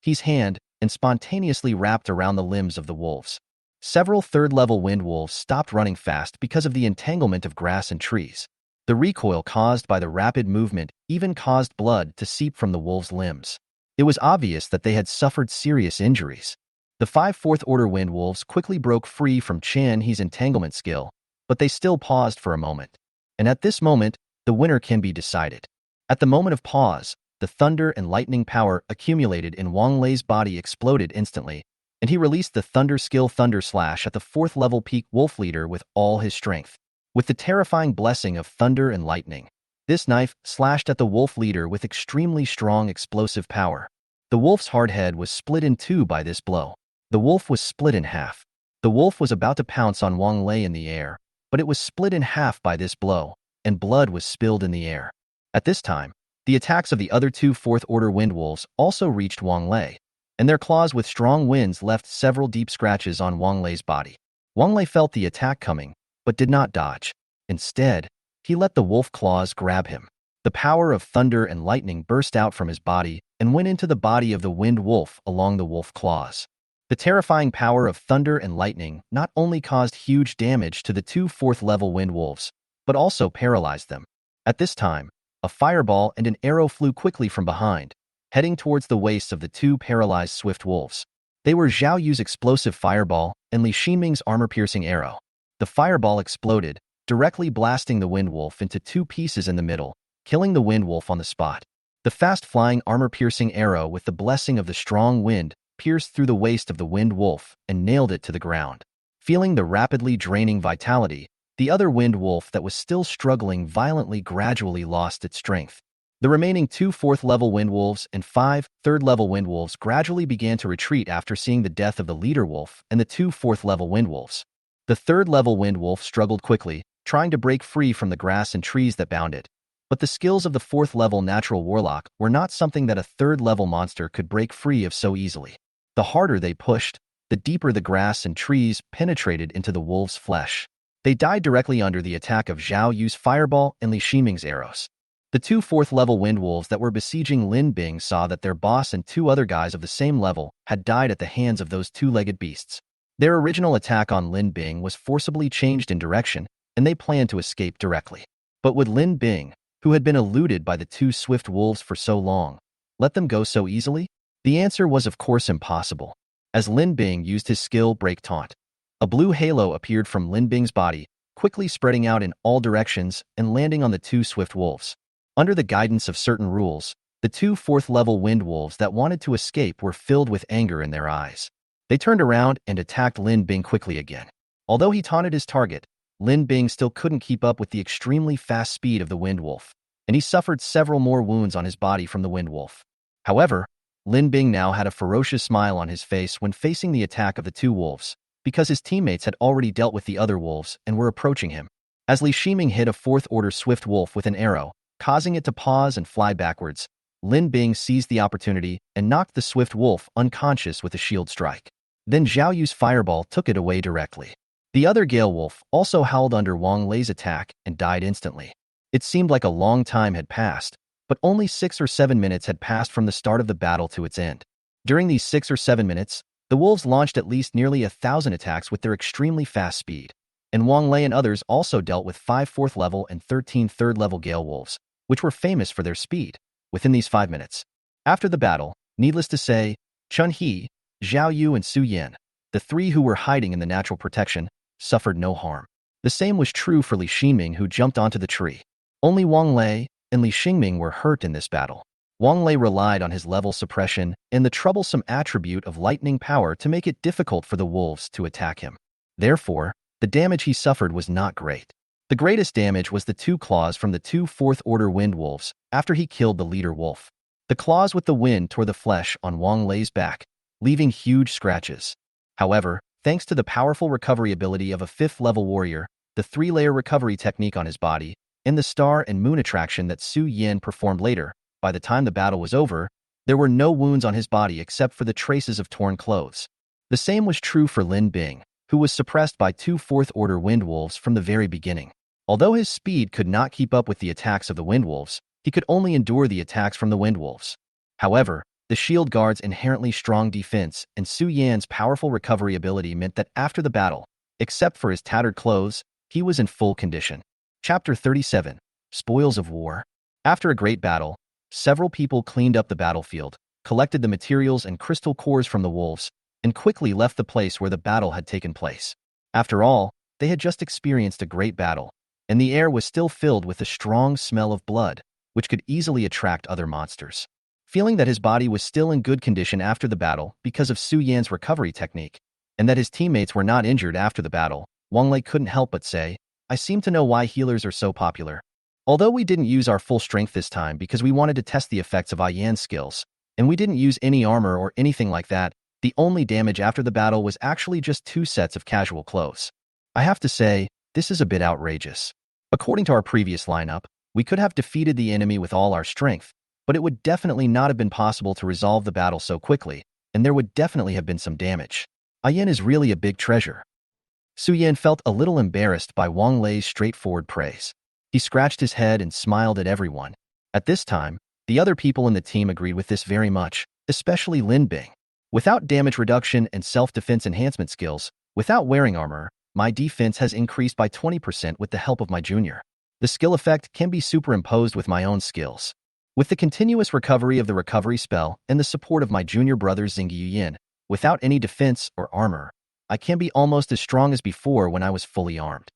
He's hand and spontaneously wrapped around the limbs of the wolves. Several 3rd-level wind wolves stopped running fast because of the entanglement of grass and trees. The recoil caused by the rapid movement even caused blood to seep from the wolves' limbs. It was obvious that they had suffered serious injuries. The 5 4th-order wind wolves quickly broke free from He's entanglement skill, but they still paused for a moment. And at this moment, the winner can be decided. At the moment of pause, the thunder and lightning power accumulated in Wong L's body exploded instantly, and he released the thunder skill Thunder Slash at the 4th-level peak wolf leader with all his strength. With the terrifying blessing of thunder and lightning, this knife slashed at the wolf leader with extremely strong explosive power. The wolf's hard head was split in two by this blow. The wolf was split in half. The wolf was about to pounce on Wong L in the air, but it was split in half by this blow, and blood was spilled in the air. At this time, the attacks of the other 2 4th-order wind wolves also reached Wong L, and their claws with strong winds left several deep scratches on Wong L's body. Wong L felt the attack coming, but did not dodge. Instead, he let the wolf claws grab him. The power of thunder and lightning burst out from his body and went into the body of the wind wolf along the wolf claws. The terrifying power of thunder and lightning not only caused huge damage to the 2 4th-level wind wolves, but also paralyzed them. At this time, a fireball and an arrow flew quickly from behind, heading towards the waists of the 2 paralyzed swift wolves. They were Zhao Yu's explosive fireball and Li Shiming's armor-piercing arrow. The fireball exploded, directly blasting the wind wolf into 2 pieces in the middle, killing the wind wolf on the spot. The fast-flying armor-piercing arrow with the blessing of the strong wind pierced through the waist of the wind wolf and nailed it to the ground. Feeling the rapidly draining vitality, the other wind wolf that was still struggling violently gradually lost its strength. The remaining 2 4th-level wind wolves and 5 3rd-level wind wolves gradually began to retreat after seeing the death of the leader wolf and the 2 4th-level wind wolves. The 3rd-level wind wolf struggled quickly, trying to break free from the grass and trees that bound it. But the skills of the 4th-level natural warlock were not something that a 3rd-level monster could break free of so easily. The harder they pushed, the deeper the grass and trees penetrated into the wolves' flesh. They died directly under the attack of Zhao Yu's fireball and Li Shiming's arrows. The 2 4th-level wind wolves that were besieging Lin Bing saw that their boss and 2 other guys of the same level had died at the hands of those 2-legged beasts. Their original attack on Lin Bing was forcibly changed in direction, and they planned to escape directly. But would Lin Bing, who had been eluded by the 2 swift wolves for so long, let them go so easily? The answer was of course impossible. As Lin Bing used his skill Break Taunt, a blue halo appeared from Lin Bing's body, quickly spreading out in all directions and landing on the 2 swift wolves. Under the guidance of certain rules, the 2 4th-level wind wolves that wanted to escape were filled with anger in their eyes. They turned around and attacked Lin Bing quickly again. Although he taunted his target, Lin Bing still couldn't keep up with the extremely fast speed of the wind wolf, and he suffered several more wounds on his body from the wind wolf. However, Lin Bing now had a ferocious smile on his face when facing the attack of the 2 wolves, because his teammates had already dealt with the other wolves and were approaching him. As Li Shiming hit a 4th-order swift wolf with an arrow, causing it to pause and fly backwards, Lin Bing seized the opportunity and knocked the swift wolf unconscious with a shield strike. Then Zhao Yu's fireball took it away directly. The other Gale Wolf also howled under Wong L's attack and died instantly. It seemed like a long time had passed, but only 6 or 7 minutes had passed from the start of the battle to its end. During these 6 or 7 minutes, the wolves launched at least nearly 1,000 attacks with their extremely fast speed, and Wong L and others also dealt with 5 4th-level and 13 3rd-level Gale Wolves, which were famous for their speed, within these 5 minutes. After the battle, needless to say, Chun He, Zhao Yu and Su Yan, the 3 who were hiding in the natural protection, suffered no harm. The same was true for Li Xingming, who jumped onto the tree. Only Wang Lei and Li Xingming were hurt in this battle. Wang Lei relied on his level suppression and the troublesome attribute of lightning power to make it difficult for the wolves to attack him. Therefore, the damage he suffered was not great. The greatest damage was the 2 claws from the 2 fourth-order wind wolves after he killed the leader wolf. The claws with the wind tore the flesh on Wang Lei's back, leaving huge scratches. However, thanks to the powerful recovery ability of a 5th-level warrior, the 3-layer recovery technique on his body, and the star and moon attraction that Su Yan performed later, by the time the battle was over, there were no wounds on his body except for the traces of torn clothes. The same was true for Lin Bing, who was suppressed by 2 fourth-order wind wolves from the very beginning. Although his speed could not keep up with the attacks of the wind wolves, he could only endure the attacks from the wind wolves. However, the shield guard's inherently strong defense and Su Yan's powerful recovery ability meant that after the battle, except for his tattered clothes, he was in full condition. Chapter 37. Spoils of War. After a great battle, several people cleaned up the battlefield, collected the materials and crystal cores from the wolves, and quickly left the place where the battle had taken place. After all, they had just experienced a great battle, and the air was still filled with the strong smell of blood, which could easily attract other monsters. Feeling that his body was still in good condition after the battle because of Su Yan's recovery technique, and that his teammates were not injured after the battle, Wang Lei couldn't help but say, "I seem to know why healers are so popular." Although we didn't use our full strength this time because we wanted to test the effects of Yan's skills, and we didn't use any armor or anything like that, the only damage after the battle was actually just 2 sets of casual clothes. I have to say, this is a bit outrageous. According to our previous lineup, we could have defeated the enemy with all our strength, but it would definitely not have been possible to resolve the battle so quickly, and there would definitely have been some damage. Yan is really a big treasure. Su Yan felt a little embarrassed by Wang Lei's straightforward praise. He scratched his head and smiled at everyone. At this time, the other people in the team agreed with this very much, especially Lin Bing. Without damage reduction and self-defense enhancement skills, without wearing armor, my defense has increased by 20% with the help of my junior. The skill effect can be superimposed with my own skills. With the continuous recovery of the recovery spell and the support of my junior brother Xingyu Yin, without any defense or armor, I can be almost as strong as before when I was fully armed.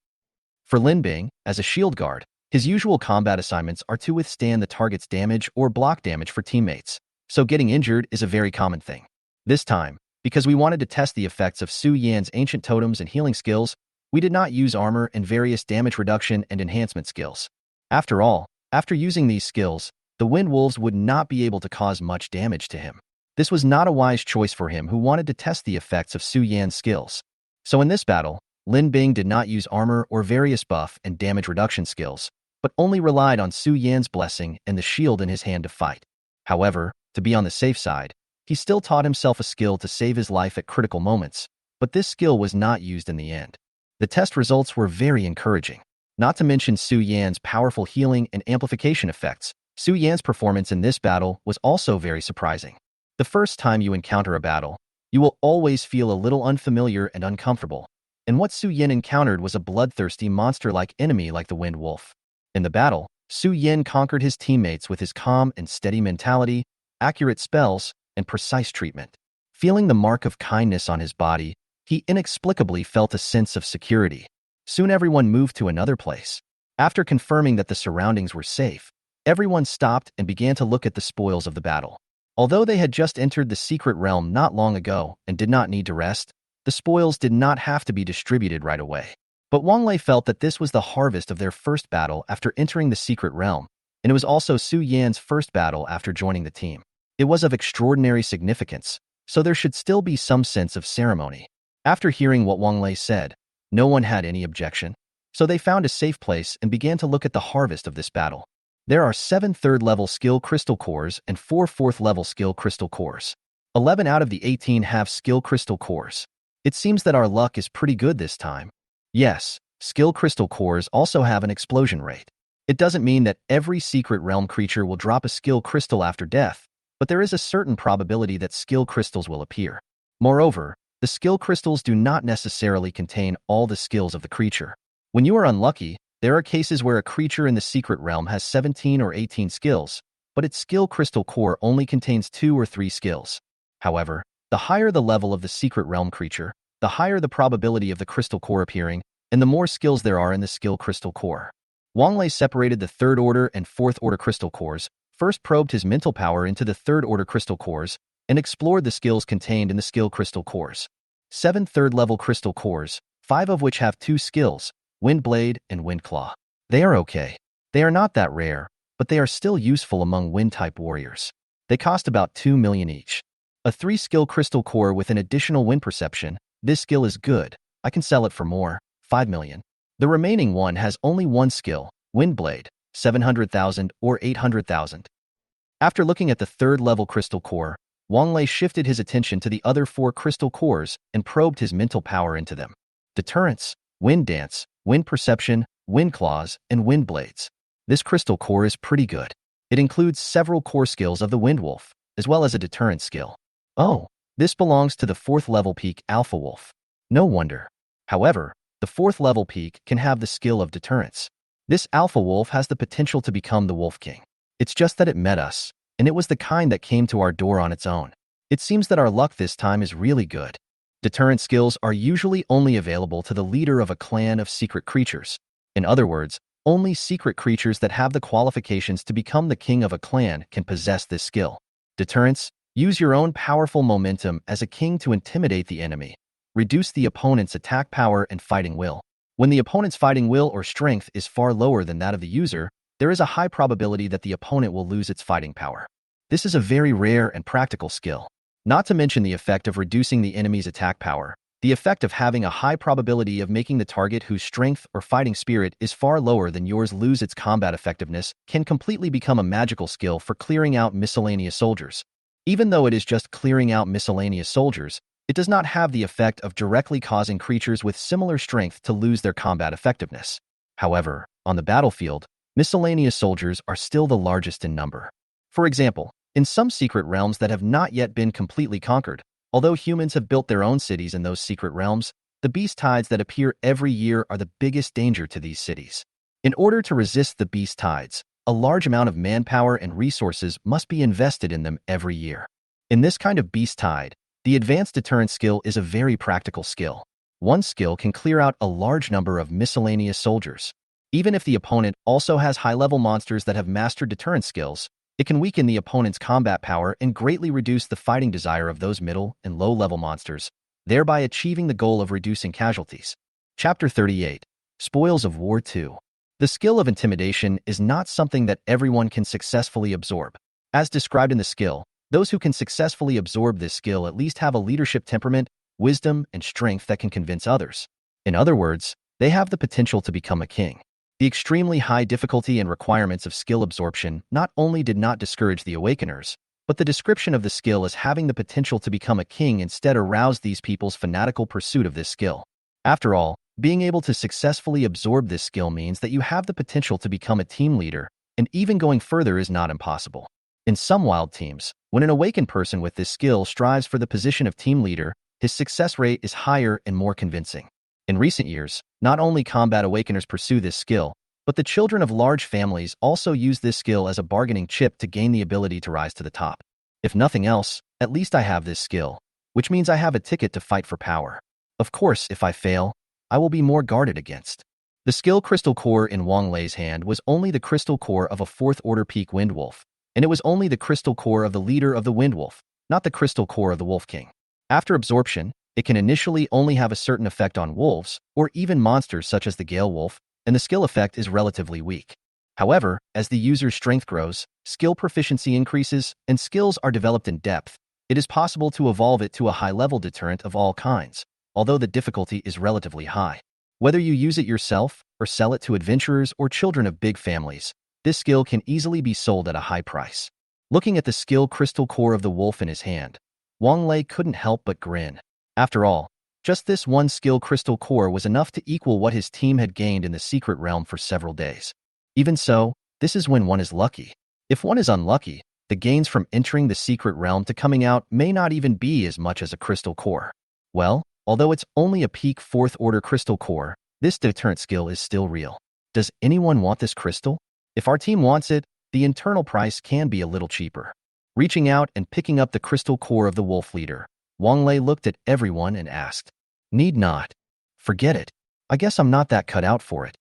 For Lin Bing, as a shield guard, his usual combat assignments are to withstand the target's damage or block damage for teammates, so getting injured is a very common thing. This time, because we wanted to test the effects of Su Yan's ancient totems and healing skills, we did not use armor and various damage reduction and enhancement skills. After all, after using these skills, the wind wolves would not be able to cause much damage to him. This was not a wise choice for him who wanted to test the effects of Su Yan's skills. So in this battle, Lin Bing did not use armor or various buff and damage reduction skills, but only relied on Su Yan's blessing and the shield in his hand to fight. However, to be on the safe side, he still taught himself a skill to save his life at critical moments, but this skill was not used in the end. The test results were very encouraging. Not to mention Su Yan's powerful healing and amplification effects, Su Yan's performance in this battle was also very surprising. The first time you encounter a battle, you will always feel a little unfamiliar and uncomfortable, and what Su Yan encountered was a bloodthirsty monster-like enemy like the Wind Wolf. In the battle, Su Yan conquered his teammates with his calm and steady mentality, accurate spells, and precise treatment. Feeling the mark of kindness on his body, he inexplicably felt a sense of security. Soon everyone moved to another place. After confirming that the surroundings were safe, everyone stopped and began to look at the spoils of the battle. Although they had just entered the secret realm not long ago and did not need to rest, the spoils did not have to be distributed right away. But Wang Lei felt that this was the harvest of their first battle after entering the secret realm, and it was also Su Yan's first battle after joining the team. It was of extraordinary significance, so there should still be some sense of ceremony. After hearing what Wang Lei said, no one had any objection, so they found a safe place and began to look at the harvest of this battle. There are 7 third-level skill crystal cores and 4 fourth-level skill crystal cores. 11 out of the 18 have skill crystal cores. It seems that our luck is pretty good this time. Yes, skill crystal cores also have an explosion rate. It doesn't mean that every secret realm creature will drop a skill crystal after death, but there is a certain probability that skill crystals will appear. Moreover, the skill crystals do not necessarily contain all the skills of the creature. When you are unlucky, there are cases where a creature in the secret realm has 17 or 18 skills, but its skill crystal core only contains 2 or 3 skills. However, the higher the level of the secret realm creature, the higher the probability of the crystal core appearing, and the more skills there are in the skill crystal core. Wong Lei separated the third order and fourth order crystal cores, first probed his mental power into the third order crystal cores, and explored the skills contained in the skill crystal cores. 7 third-level crystal cores, 5 of which have 2 skills, Wind Blade and Wind Claw. They are okay. They are not that rare, but they are still useful among wind-type warriors. They cost about 2 million each. A 3-skill crystal core with an additional wind perception, this skill is good. I can sell it for more, 5 million. The remaining one has only 1 skill, Wind Blade, 700,000 or 800,000. After looking at the third-level crystal core, Wong Lei shifted his attention to the other 4 crystal cores and probed his mental power into them. Deterrence, Wind Dance, Wind Perception, Wind Claws, and Wind Blades. This crystal core is pretty good. It includes several core skills of the Wind Wolf, as well as a deterrent skill. Oh, this belongs to the 4th level peak Alpha Wolf. No wonder. However, the 4th level peak can have the skill of deterrence. This Alpha Wolf has the potential to become the Wolf King. It's just that it met us, and it was the kind that came to our door on its own. It seems that our luck this time is really good. Deterrent skills are usually only available to the leader of a clan of secret creatures. In other words, only secret creatures that have the qualifications to become the king of a clan can possess this skill. Deterrence, use your own powerful momentum as a king to intimidate the enemy. Reduce the opponent's attack power and fighting will. When the opponent's fighting will or strength is far lower than that of the user, there is a high probability that the opponent will lose its fighting power. This is a very rare and practical skill. Not to mention the effect of reducing the enemy's attack power. The effect of having a high probability of making the target whose strength or fighting spirit is far lower than yours lose its combat effectiveness can completely become a magical skill for clearing out miscellaneous soldiers. Even though it is just clearing out miscellaneous soldiers, it does not have the effect of directly causing creatures with similar strength to lose their combat effectiveness. However, on the battlefield, miscellaneous soldiers are still the largest in number. For example, in some secret realms that have not yet been completely conquered, although humans have built their own cities in those secret realms, the beast tides that appear every year are the biggest danger to these cities. In order to resist the beast tides, a large amount of manpower and resources must be invested in them every year. In this kind of beast tide, the advanced deterrent skill is a very practical skill. One skill can clear out a large number of miscellaneous soldiers. Even if the opponent also has high-level monsters that have mastered deterrent skills, it can weaken the opponent's combat power and greatly reduce the fighting desire of those middle and low-level monsters, thereby achieving the goal of reducing casualties. Chapter 38. Spoils of War 2. The skill of intimidation is not something that everyone can successfully absorb. As described in the skill, those who can successfully absorb this skill at least have a leadership temperament, wisdom, and strength that can convince others. In other words, they have the potential to become a king. The extremely high difficulty and requirements of skill absorption not only did not discourage the Awakeners, but the description of the skill as having the potential to become a king instead aroused these people's fanatical pursuit of this skill. After all, being able to successfully absorb this skill means that you have the potential to become a team leader, and even going further is not impossible. In some wild teams, when an awakened person with this skill strives for the position of team leader, his success rate is higher and more convincing. In recent years, not only combat awakeners pursue this skill, but the children of large families also use this skill as a bargaining chip to gain the ability to rise to the top. If nothing else, at least I have this skill, which means I have a ticket to fight for power. Of course, if I fail, I will be more guarded against. The skill crystal core in Wong Lei's hand was only the crystal core of a 4th order peak Wind Wolf, and it was only the crystal core of the leader of the Wind Wolf, not the crystal core of the Wolf King. After absorption, it can initially only have a certain effect on wolves, or even monsters such as the Gale Wolf, and the skill effect is relatively weak. However, as the user's strength grows, skill proficiency increases, and skills are developed in depth, it is possible to evolve it to a high-level deterrent of all kinds, although the difficulty is relatively high. Whether you use it yourself, or sell it to adventurers or children of big families, this skill can easily be sold at a high price. Looking at the skill crystal core of the wolf in his hand, Wong Lei couldn't help but grin. After all, just this one skill crystal core was enough to equal what his team had gained in the secret realm for several days. Even so, this is when one is lucky. If one is unlucky, the gains from entering the secret realm to coming out may not even be as much as a crystal core. Well, although it's only a peak 4th order crystal core, this deterrent skill is still real. Does anyone want this crystal? If our team wants it, the internal price can be a little cheaper. Reaching out and picking up the crystal core of the wolf leader, Wong Lei looked at everyone and asked, "Need not. Forget it. I guess I'm not that cut out for it.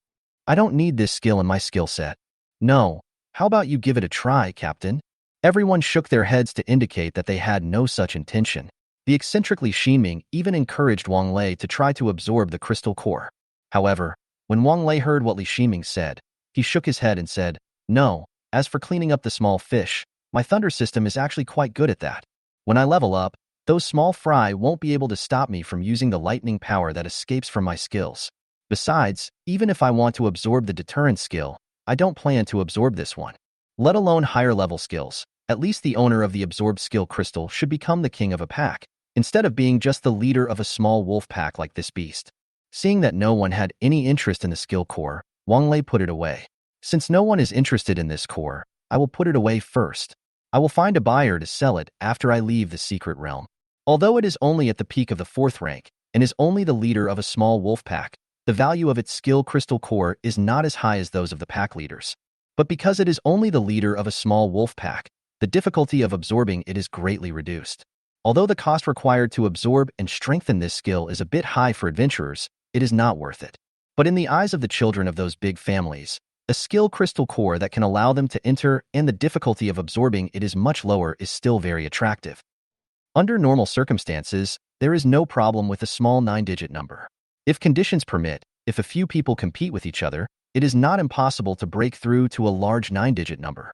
I don't need this skill in my skill set. No. How about you give it a try, Captain? Everyone shook their heads to indicate that they had no such intention. The eccentrically Ximing even encouraged Wang Lei to try to absorb the crystal core. However, when Wang Lei heard what Li Ximing said, he shook his head and said, "No, as for cleaning up the small fish, my thunder system is actually quite good at that. When I level up, those small fry won't be able to stop me from using the lightning power that escapes from my skills. Besides, even if I want to absorb the deterrent skill, I don't plan to absorb this one. Let alone higher level skills. At least the owner of the absorbed skill crystal should become the king of a pack, instead of being just the leader of a small wolf pack like this beast." Seeing that no one had any interest in the skill core, Wang Lei put it away. "Since no one is interested in this core, I will put it away first. I will find a buyer to sell it after I leave the secret realm. Although it is only at the peak of the 4th rank and is only the leader of a small wolf pack, the value of its skill crystal core is not as high as those of the pack leaders. But because it is only the leader of a small wolf pack, the difficulty of absorbing it is greatly reduced. Although the cost required to absorb and strengthen this skill is a bit high for adventurers, it is not worth it. But in the eyes of the children of those big families, a skill crystal core that can allow them to enter and the difficulty of absorbing it is much lower is still very attractive. Under normal circumstances, there is no problem with a small 9-digit number. If conditions permit, if a few people compete with each other, it is not impossible to break through to a large 9-digit number."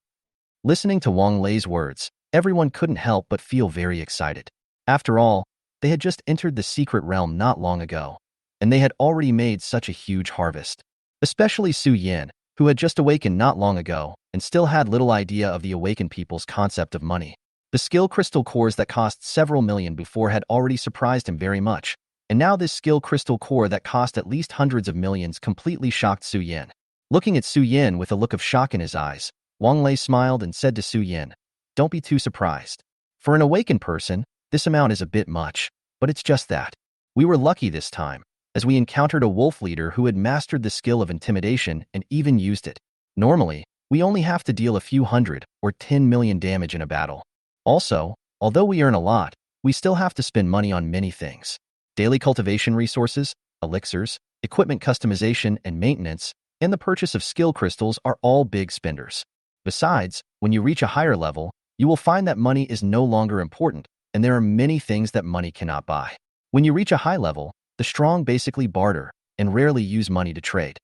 Listening to Wang Lei's words, everyone couldn't help but feel very excited. After all, they had just entered the secret realm not long ago, and they had already made such a huge harvest. Especially Su Yin, who had just awakened not long ago and still had little idea of the awakened people's concept of money. The skill crystal cores that cost several million before had already surprised him very much, and now this skill crystal core that cost at least hundreds of millions completely shocked Su Yin. Looking at Su Yin with a look of shock in his eyes, Wang Lei smiled and said to Su Yin, "Don't be too surprised. For an awakened person, this amount is a bit much, but it's just that. We were lucky this time, as we encountered a wolf leader who had mastered the skill of intimidation and even used it. Normally, we only have to deal a few hundred or 10 million damage in a battle. Also, although we earn a lot, we still have to spend money on many things. Daily cultivation resources, elixirs, equipment customization and maintenance, and the purchase of skill crystals are all big spenders. Besides, when you reach a higher level, you will find that money is no longer important, and there are many things that money cannot buy. When you reach a high level, the strong basically barter and rarely use money to trade."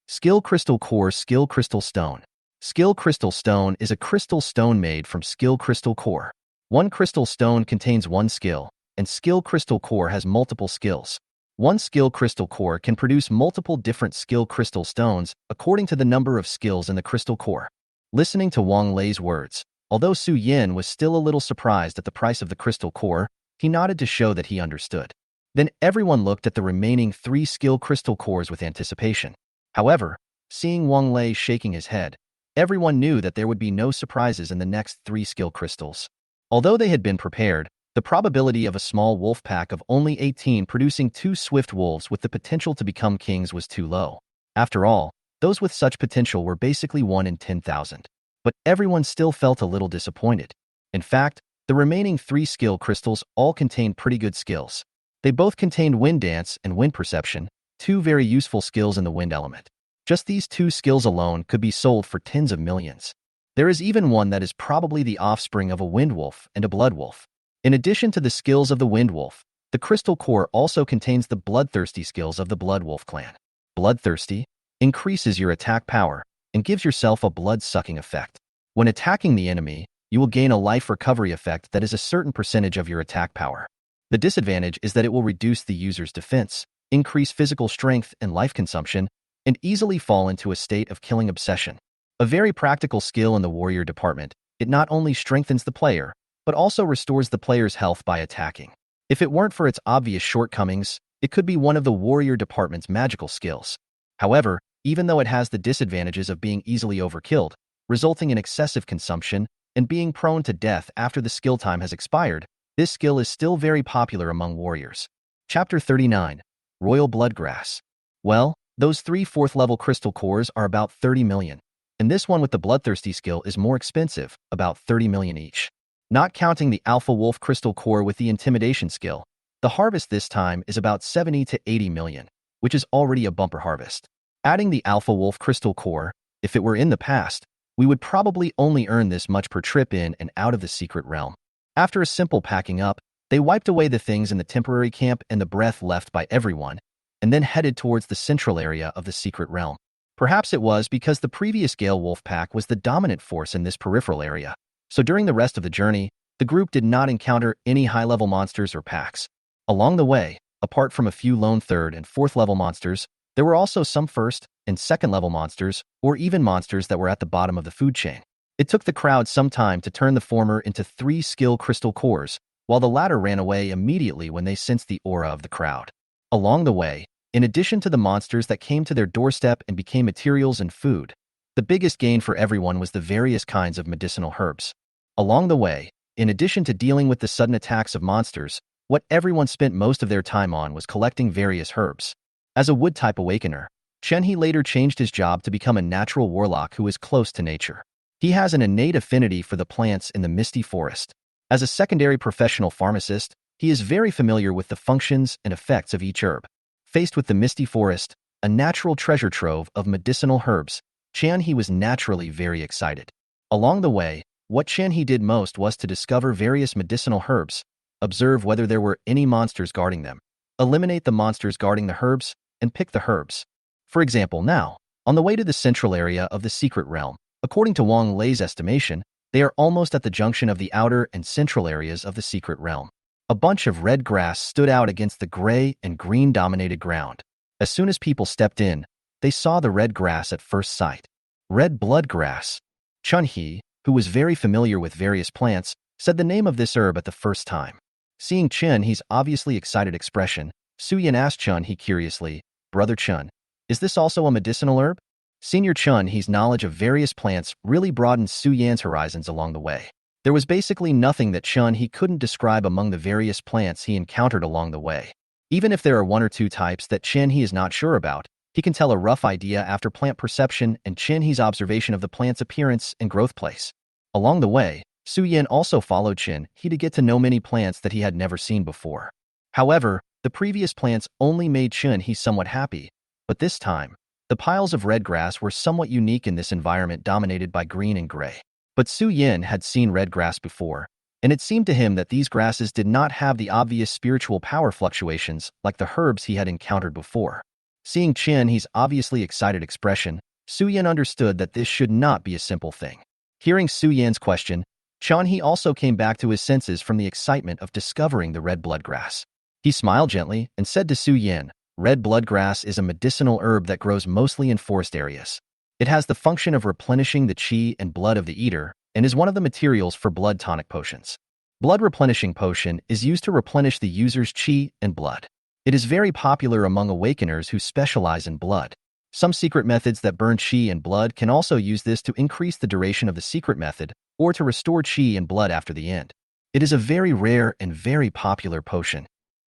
Skill Crystal Core Skill Crystal Stone. Skill Crystal Stone is a crystal stone made from Skill Crystal Core. One crystal stone contains one skill, and Skill Crystal Core has multiple skills. One Skill Crystal Core can produce multiple different Skill Crystal Stones according to the number of skills in the crystal core. Listening to Wang Lei's words, although Su Yin was still a little surprised at the price of the crystal core, he nodded to show that he understood. Then everyone looked at the remaining 3 skill crystal cores with anticipation. However, seeing Wang Lei shaking his head, everyone knew that there would be no surprises in the next 3 skill crystals. Although they had been prepared, the probability of a small wolf pack of only 18 producing 2 swift wolves with the potential to become kings was too low. After all, those with such potential were basically 1 in 10,000. But everyone still felt a little disappointed. In fact, the remaining 3 skill crystals all contained pretty good skills. They both contained wind dance and wind perception, 2 very useful skills in the wind element. Just these 2 skills alone could be sold for tens of millions. There is even one that is probably the offspring of a wind wolf and a blood wolf. In addition to the skills of the wind wolf, the crystal core also contains the bloodthirsty skills of the blood wolf clan. Bloodthirsty increases your attack power and gives yourself a blood-sucking effect. When attacking the enemy, you will gain a life recovery effect that is a certain percentage of your attack power. The disadvantage is that it will reduce the user's defense, increase physical strength and life consumption, and easily fall into a state of killing obsession. A very practical skill in the warrior department, it not only strengthens the player, but also restores the player's health by attacking. If it weren't for its obvious shortcomings, it could be one of the warrior department's magical skills. However, even though it has the disadvantages of being easily overkilled, resulting in excessive consumption, and being prone to death after the skill time has expired, this skill is still very popular among warriors. Chapter 39. Royal Bloodgrass. Well, those 3 4th-level crystal cores are about 30 million, and this one with the bloodthirsty skill is more expensive, about 30 million each. Not counting the Alpha Wolf crystal core with the intimidation skill, the harvest this time is about 70 to 80 million. which is already a bumper harvest. Adding the Alpha Wolf crystal core, if it were in the past, we would probably only earn this much per trip in and out of the secret realm. After a simple packing up, they wiped away the things in the temporary camp and the breath left by everyone, and then headed towards the central area of the secret realm. Perhaps it was because the previous Gale Wolf pack was the dominant force in this peripheral area, so during the rest of the journey, the group did not encounter any high-level monsters or packs. Along the way, apart from a few lone third and fourth level monsters, there were also some first and second level monsters, or even monsters that were at the bottom of the food chain. It took the crowd some time to turn the former into 3 skill crystal cores, while the latter ran away immediately when they sensed the aura of the crowd. Along the way, in addition to the monsters that came to their doorstep and became materials and food, the biggest gain for everyone was the various kinds of medicinal herbs. Along the way, in addition to dealing with the sudden attacks of monsters, what everyone spent most of their time on was collecting various herbs. As a wood-type awakener, Chen-He later changed his job to become a natural warlock who is close to nature. He has an innate affinity for the plants in the misty forest. As a secondary professional pharmacist, he is very familiar with the functions and effects of each herb. Faced with the misty forest, a natural treasure trove of medicinal herbs, Chen-He was naturally very excited. Along the way, what Chen-He did most was to discover various medicinal herbs, observe whether there were any monsters guarding them, eliminate the monsters guarding the herbs, and pick the herbs. For example, now, on the way to the central area of the secret realm, according to Wong L's estimation, they are almost at the junction of the outer and central areas of the secret realm. A bunch of red grass stood out against the gray and green-dominated ground. As soon as people stepped in, they saw the red grass at first sight. Red blood grass. Chen-He, who was very familiar with various plants, said the name of this herb at the first time. Seeing Chen-He's obviously excited expression, Su-Yan asked Chen-He curiously, "Brother Chen, is this also a medicinal herb?" Senior Chen-He's knowledge of various plants really broadened Su-Yan's horizons along the way. There was basically nothing that Chen-He couldn't describe among the various plants he encountered along the way. Even if there are 1 or 2 types that Chen-He is not sure about, he can tell a rough idea after plant perception and Chen-He's observation of the plant's appearance and growth place. Along the way, Su-Yan also followed Chen-He to get to know many plants that he had never seen before. However, the previous plants only made Chen-He somewhat happy, but this time, the piles of red grass were somewhat unique in this environment dominated by green and gray. But Su-Yan had seen red grass before, and it seemed to him that these grasses did not have the obvious spiritual power fluctuations like the herbs he had encountered before. Seeing Chen-He's obviously excited expression, Su-Yan understood that this should not be a simple thing. Hearing Su-Yan's question, Chen-He also came back to his senses from the excitement of discovering the red blood grass. He smiled gently and said to Su-Yan, "Red blood grass is a medicinal herb that grows mostly in forest areas. It has the function of replenishing the qi and blood of the eater and is one of the materials for blood tonic potions. Blood replenishing potion is used to replenish the user's qi and blood. It is very popular among awakeners who specialize in blood. Some secret methods that burn qi and blood can also use this to increase the duration of the secret method or to restore qi and blood after the end. It is a very rare and very popular potion."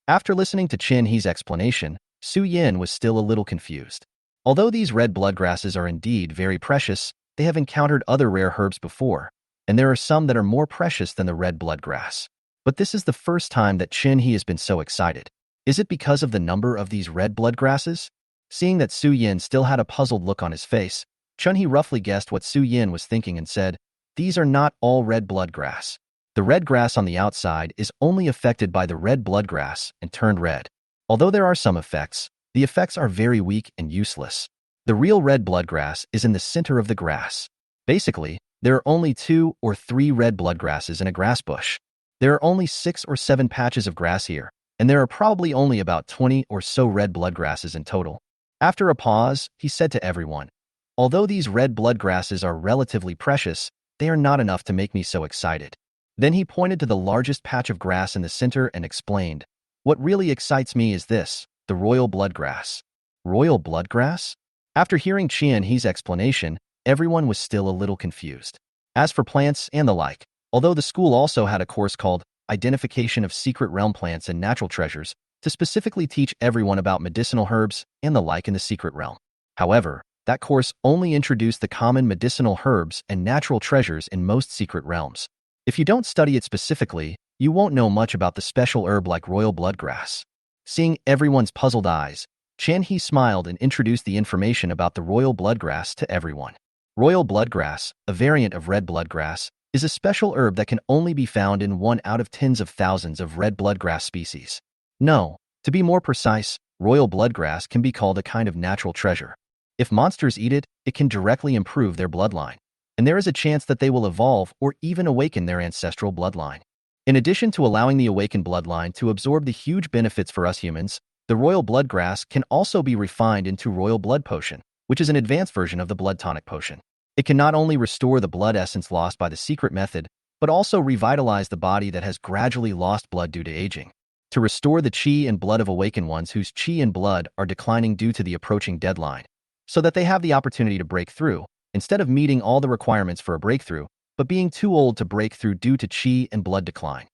After listening to Chen-He's explanation, Su-Yan was still a little confused. Although these red blood grasses are indeed very precious, they have encountered other rare herbs before, and there are some that are more precious than the red blood grass. But this is the first time that Chen-He has been so excited. Is it because of the number of these red blood grasses? Seeing that Su-Yan still had a puzzled look on his face, Chen-He roughly guessed what Su-Yan was thinking and said, "These are not all red blood grass. The red grass on the outside is only affected by the red blood grass and turned red. Although there are some effects, the effects are very weak and useless. The real red blood grass is in the center of the grass. Basically, there are only 2 or 3 red blood grasses in a grass bush. There are only 6 or 7 patches of grass here, and there are probably only about 20 or so red blood grasses in total." After a pause, he said to everyone, "Although these red blood grasses are relatively precious, they are not enough to make me so excited." Then he pointed to the largest patch of grass in the center and explained, "What really excites me is this, the royal blood grass." Royal blood grass? After hearing Chen-He's explanation, everyone was still a little confused. As for plants and the like, although the school also had a course called Identification of Secret Realm Plants and Natural Treasures to specifically teach everyone about medicinal herbs and the like in the secret realm. However, that course only introduced the common medicinal herbs and natural treasures in most secret realms. If you don't study it specifically, you won't know much about the special herb like royal blood grass. Seeing everyone's puzzled eyes, Chen He smiled and introduced the information about the royal bloodgrass to everyone. Royal bloodgrass, a variant of red bloodgrass, is a special herb that can only be found in one out of tens of thousands of red bloodgrass species. No, to be more precise, royal bloodgrass can be called a kind of natural treasure. If monsters eat it, it can directly improve their bloodline, and there is a chance that they will evolve or even awaken their ancestral bloodline. In addition to allowing the awakened bloodline to absorb the huge benefits for us humans, the royal bloodgrass can also be refined into royal blood potion, which is an advanced version of the blood tonic potion. It can not only restore the blood essence lost by the secret method, but also revitalize the body that has gradually lost blood due to aging. To restore the chi and blood of awakened ones whose chi and blood are declining due to the approaching deadline, so that they have the opportunity to break through, instead of meeting all the requirements for a breakthrough, but being too old to break through due to chi and blood decline.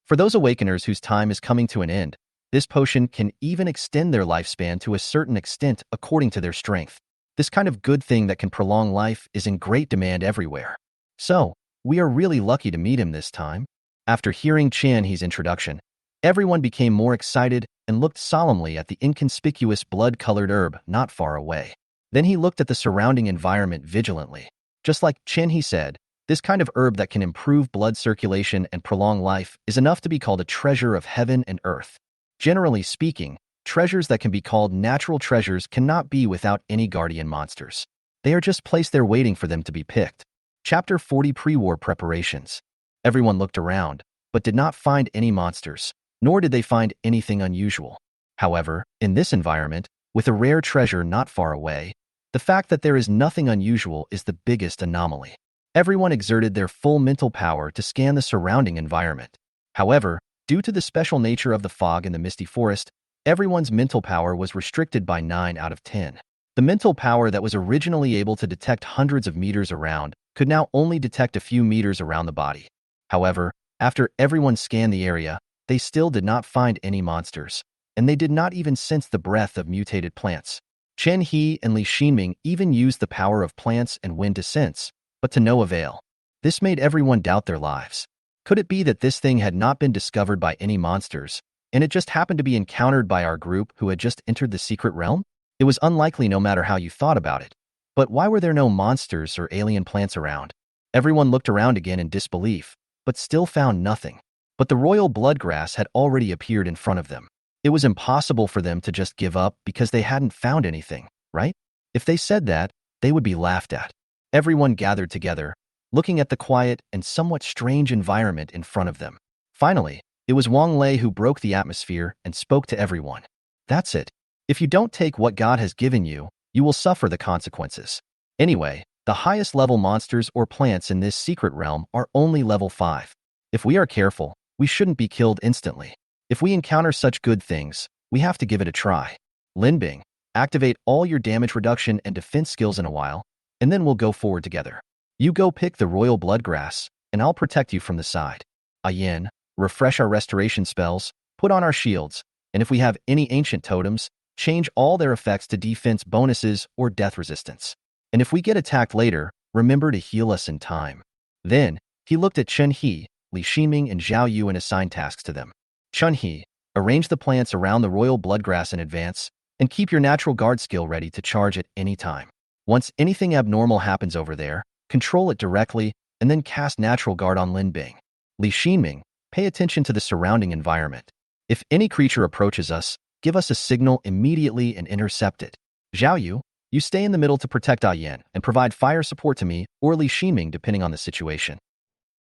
For those awakeners whose time is coming to an end, this potion can even extend their lifespan to a certain extent according to their strength. This kind of good thing that can prolong life is in great demand everywhere. So, we are really lucky to meet him this time. After hearing Chen He's introduction, everyone became more excited and looked solemnly at the inconspicuous blood-colored herb not far away. Then he looked at the surrounding environment vigilantly. Just like Chen He said, this kind of herb that can improve blood circulation and prolong life is enough to be called a treasure of heaven and earth. Generally speaking, treasures that can be called natural treasures cannot be without any guardian monsters. They are just placed there waiting for them to be picked. Chapter 40 Pre-War Preparations. Everyone looked around, but did not find any monsters, nor did they find anything unusual. However, in this environment, with a rare treasure not far away, the fact that there is nothing unusual is the biggest anomaly. Everyone exerted their full mental power to scan the surrounding environment. However, due to the special nature of the fog in the misty forest, everyone's mental power was restricted by 9 out of 10. The mental power that was originally able to detect hundreds of meters around could now only detect a few meters around the body. However, after everyone scanned the area, they still did not find any monsters, and they did not even sense the breath of mutated plants. Chen He and Li Xinming even used the power of plants and wind to sense, but to no avail. This made everyone doubt their lives. Could it be that this thing had not been discovered by any monsters, and it just happened to be encountered by our group who had just entered the secret realm? It was unlikely no matter how you thought about it. But why were there no monsters or alien plants around? Everyone looked around again in disbelief, but still found nothing. But the royal bloodgrass had already appeared in front of them. It was impossible for them to just give up because they hadn't found anything, right? If they said that, they would be laughed at. Everyone gathered together, looking at the quiet and somewhat strange environment in front of them. Finally, it was Wong L who broke the atmosphere and spoke to everyone. That's it. If you don't take what God has given you, you will suffer the consequences. Anyway, the highest level monsters or plants in this secret realm are only level 5. If we are careful, we shouldn't be killed instantly. If we encounter such good things, we have to give it a try. Linbing, activate all your damage reduction and defense skills in a while, and then we'll go forward together. You go pick the royal bloodgrass, and I'll protect you from the side. Ayin, refresh our restoration spells, put on our shields, and if we have any ancient totems, change all their effects to defense bonuses or death resistance. And if we get attacked later, remember to heal us in time. Then, he looked at Chen He, Li Ximing, and Zhao Yu and assigned tasks to them. Chen He, arrange the plants around the royal bloodgrass in advance, and keep your natural guard skill ready to charge at any time. Once anything abnormal happens over there, control it directly, and then cast natural guard on Linbing. Li Ximing, pay attention to the surrounding environment. If any creature approaches us, give us a signal immediately and intercept it. Zhao Yu, you stay in the middle to protect Ayan and provide fire support to me or Li Ximing depending on the situation.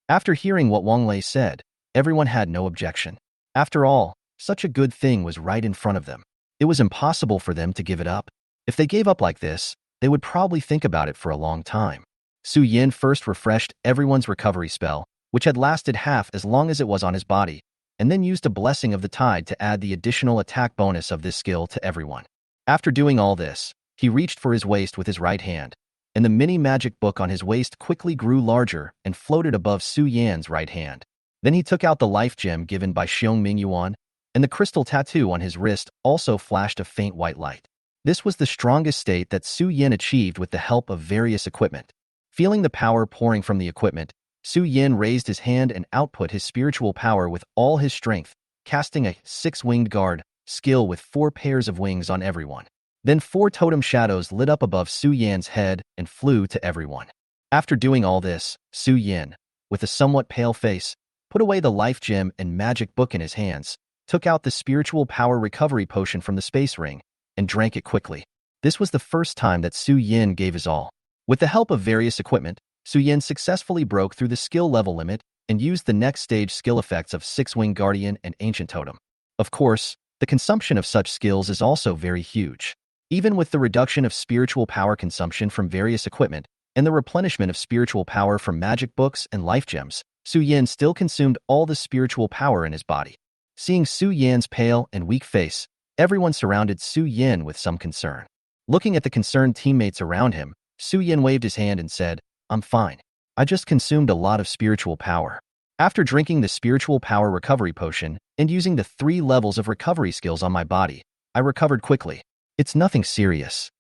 After hearing what Wang Lei said, everyone had no objection. After all, such a good thing was right in front of them. It was impossible for them to give it up. If they gave up like this, they would probably think about it for a long time. Su Yin first refreshed everyone's recovery spell, which had lasted half as long as it was on his body, and then used a blessing of the tide to add the additional attack bonus of this skill to everyone. After doing all this, he reached for his waist with his right hand, and the mini magic book on his waist quickly grew larger and floated above Su Yan's right hand. Then he took out the life gem given by Xiong Ming Yuan, and the crystal tattoo on his wrist also flashed a faint white light. This was the strongest state that Su Yin achieved with the help of various equipment. Feeling the power pouring from the equipment, Su Yin raised his hand and output his spiritual power with all his strength, casting a 6-winged guard, skill with 4 pairs of wings on everyone. Then 4 totem shadows lit up above Su Yan's head and flew to everyone. After doing all this, Su Yan, with a somewhat pale face, put away the life gem and magic book in his hands, took out the spiritual power recovery potion from the space ring, and drank it quickly. This was the first time that Su Yan gave his all. With the help of various equipment, Su Yan successfully broke through the skill level limit and used the next stage skill effects of Six-Winged Guardian and Ancient Totem. Of course, the consumption of such skills is also very huge. Even with the reduction of spiritual power consumption from various equipment and the replenishment of spiritual power from magic books and life gems, Su Yan still consumed all the spiritual power in his body. Seeing Su Yan's pale and weak face, everyone surrounded Su Yan with some concern. Looking at the concerned teammates around him, Su Yan waved his hand and said, "I'm fine. I just consumed a lot of spiritual power." After drinking the spiritual power recovery potion and using the 3 levels of recovery skills on my body, I recovered quickly. It's nothing serious.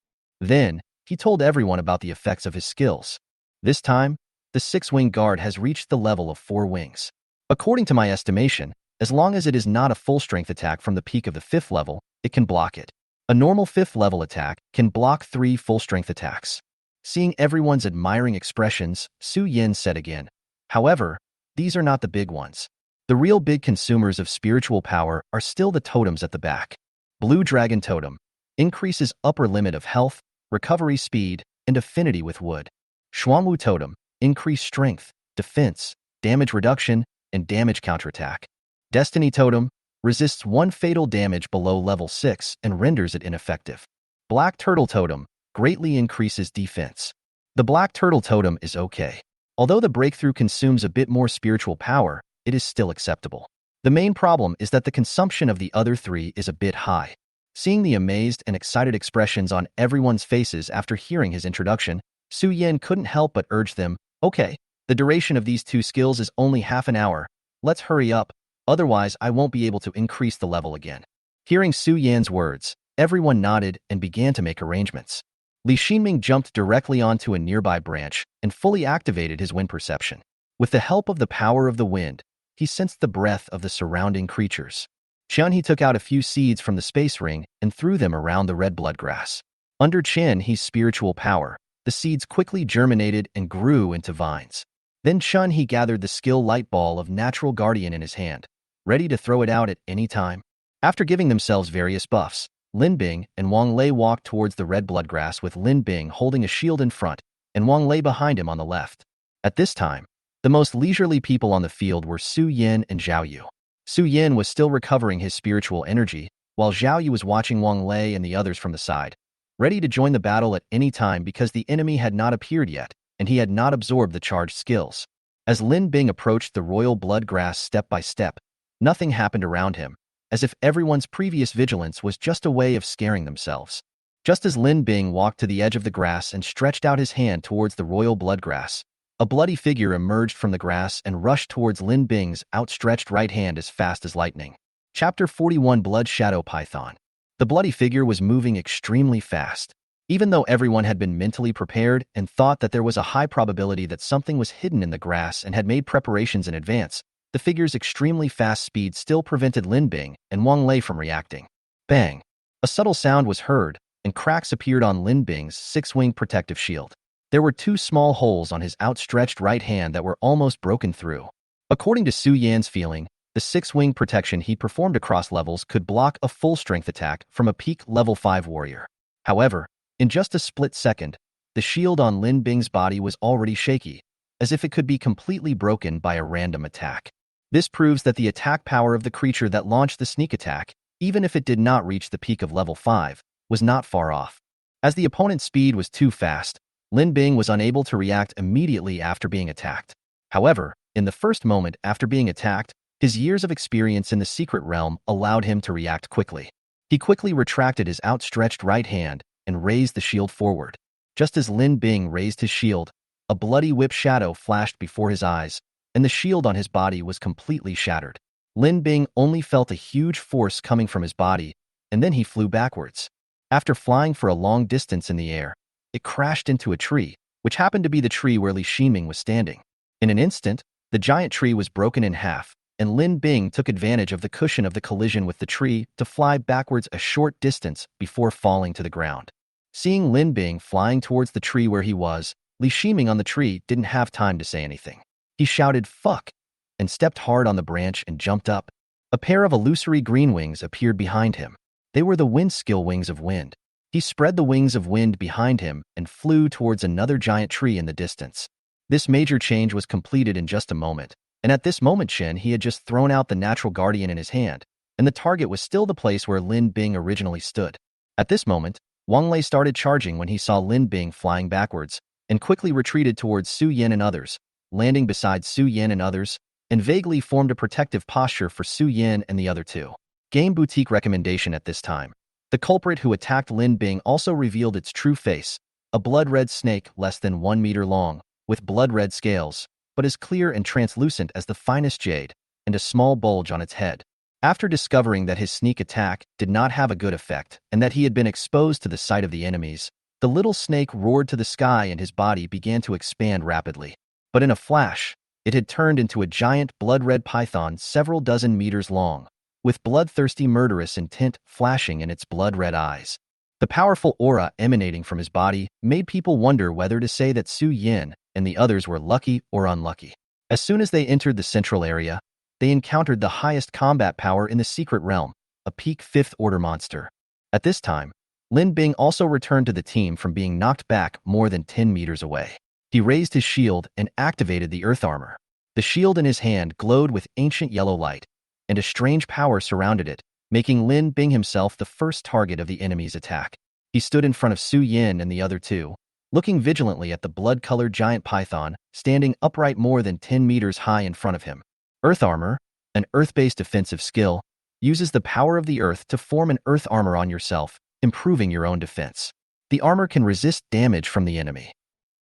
Then, he told everyone about the effects of his skills. This time, the 6-winged guard has reached the level of 4 wings. According to my estimation, as long as it is not a full-strength attack from the peak of the 5th level, it can block it. A normal 5th level attack can block 3 full-strength attacks. Seeing everyone's admiring expressions, Su Yan said again, "However, these are not the big ones. The real big consumers of spiritual power are still the totems at the back. Blue Dragon Totem increases upper limit of health, recovery speed, and affinity with wood. Xuanwu Totem increase strength, defense, damage reduction, and damage counterattack. Destiny Totem resists 1 fatal damage below level 6 and renders it ineffective. Black Turtle Totem greatly increases defense. The Black Turtle Totem is okay. Although the breakthrough consumes a bit more spiritual power, it is still acceptable. The main problem is that the consumption of the other 3 is a bit high." Seeing the amazed and excited expressions on everyone's faces after hearing his introduction, Su Yan couldn't help but urge them, "Okay, the duration of these 2 skills is only half an hour. Let's hurry up, otherwise I won't be able to increase the level again." Hearing Su Yan's words, everyone nodded and began to make arrangements. Li Xinming jumped directly onto a nearby branch and fully activated his wind perception. With the help of the power of the wind, he sensed the breath of the surrounding creatures. Chen-He took out a few seeds from the space ring and threw them around the red blood grass. Under Chen-He's spiritual power, the seeds quickly germinated and grew into vines. Then Chen-He gathered the skill light ball of Natural Guardian in his hand, ready to throw it out at any time. After giving themselves various buffs, Lin Bing and Wong Lei walked towards the red blood grass with Lin Bing holding a shield in front and Wong Lei behind him on the left. At this time, the most leisurely people on the field were Su Yan and Zhao Yu. Su Yan was still recovering his spiritual energy, while Zhao Yu was watching Wong Lei and the others from the side, ready to join the battle at any time because the enemy had not appeared yet, and he had not absorbed the charged skills. As Lin Bing approached the royal blood grass step by step, nothing happened around him, as if everyone's previous vigilance was just a way of scaring themselves. Just as Lin Bing walked to the edge of the grass and stretched out his hand towards the royal blood grass, a bloody figure emerged from the grass and rushed towards Lin Bing's outstretched right hand as fast as lightning. Chapter 41 Blood Shadow Python. The bloody figure was moving extremely fast. Even though everyone had been mentally prepared and thought that there was a high probability that something was hidden in the grass and had made preparations in advance, the figure's extremely fast speed still prevented Lin Bing and Wang Lei from reacting. Bang! A subtle sound was heard, and cracks appeared on Lin Bing's 6-wing protective shield. There were 2 small holes on his outstretched right hand that were almost broken through. According to Su Yan's feeling, the 6-wing protection he performed across levels could block a full-strength attack from a peak level 5 warrior. However, in just a split second, the shield on Lin Bing's body was already shaky, as if it could be completely broken by a random attack. This proves that the attack power of the creature that launched the sneak attack, even if it did not reach the peak of level 5, was not far off. As the opponent's speed was too fast, Lin Bing was unable to react immediately after being attacked. However, in the first moment after being attacked, his years of experience in the secret realm allowed him to react quickly. He quickly retracted his outstretched right hand and raised the shield forward. Just as Lin Bing raised his shield, a bloody whip shadow flashed before his eyes, and the shield on his body was completely shattered. Lin Bing only felt a huge force coming from his body, and then he flew backwards. After flying for a long distance in the air, it crashed into a tree, which happened to be the tree where Li Ximing was standing. In an instant, the giant tree was broken in half, and Lin Bing took advantage of the cushion of the collision with the tree to fly backwards a short distance before falling to the ground. Seeing Lin Bing flying towards the tree where he was, Li Shiming on the tree didn't have time to say anything. He shouted, "Fuck!" and stepped hard on the branch and jumped up. A pair of illusory green wings appeared behind him. They were the wind skill wings of wind. He spread the wings of wind behind him and flew towards another giant tree in the distance. This major change was completed in just a moment, and at this moment he had just thrown out the natural guardian in his hand, and the target was still the place where Lin Bing originally stood. At this moment, Wang Lei started charging when he saw Lin Bing flying backwards, and quickly retreated towards Su Yin and others, landing beside Su Yin and others, and vaguely formed a protective posture for Su Yin and the other two. Game Boutique recommendation at this time. The culprit who attacked Lin Bing also revealed its true face, a blood-red snake less than 1 meter long, with blood-red scales, but as clear and translucent as the finest jade, and a small bulge on its head. After discovering that his sneak attack did not have a good effect and that he had been exposed to the sight of the enemies, the little snake roared to the sky and his body began to expand rapidly. But in a flash, it had turned into a giant blood-red python several dozen meters long, with bloodthirsty murderous intent flashing in its blood-red eyes. The powerful aura emanating from his body made people wonder whether to say that Su Yin and the others were lucky or unlucky. As soon as they entered the central area, they encountered the highest combat power in the secret realm, a peak 5th order monster. At this time, Lin Bing also returned to the team from being knocked back more than 10 meters away. He raised his shield and activated the earth armor. The shield in his hand glowed with ancient yellow light, and a strange power surrounded it, making Lin Bing himself the first target of the enemy's attack. He stood in front of Su Yin and the other two, looking vigilantly at the blood-colored giant python standing upright more than 10 meters high in front of him. Earth armor, an earth-based defensive skill, uses the power of the earth to form an earth armor on yourself, improving your own defense. The armor can resist damage from the enemy.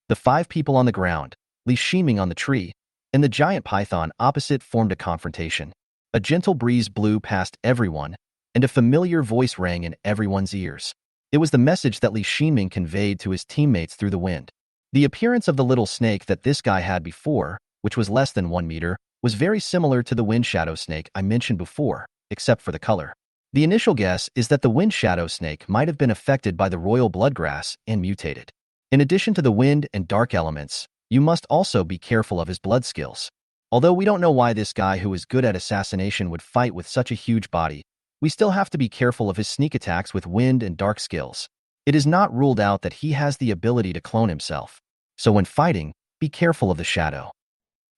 The 5 people on the ground, Li Shiming on the tree, and the giant python opposite formed a confrontation. A gentle breeze blew past everyone, and a familiar voice rang in everyone's ears. It was the message that Li Shiming conveyed to his teammates through the wind. The appearance of the little snake that this guy had before, which was less than 1 meter, was very similar to the wind shadow snake I mentioned before, except for the color. The initial guess is that the wind shadow snake might have been affected by the royal bloodgrass and mutated. In addition to the wind and dark elements, you must also be careful of his blood skills. Although we don't know why this guy who is good at assassination would fight with such a huge body, we still have to be careful of his sneak attacks with wind and dark skills. It is not ruled out that he has the ability to clone himself. So when fighting, be careful of the shadow.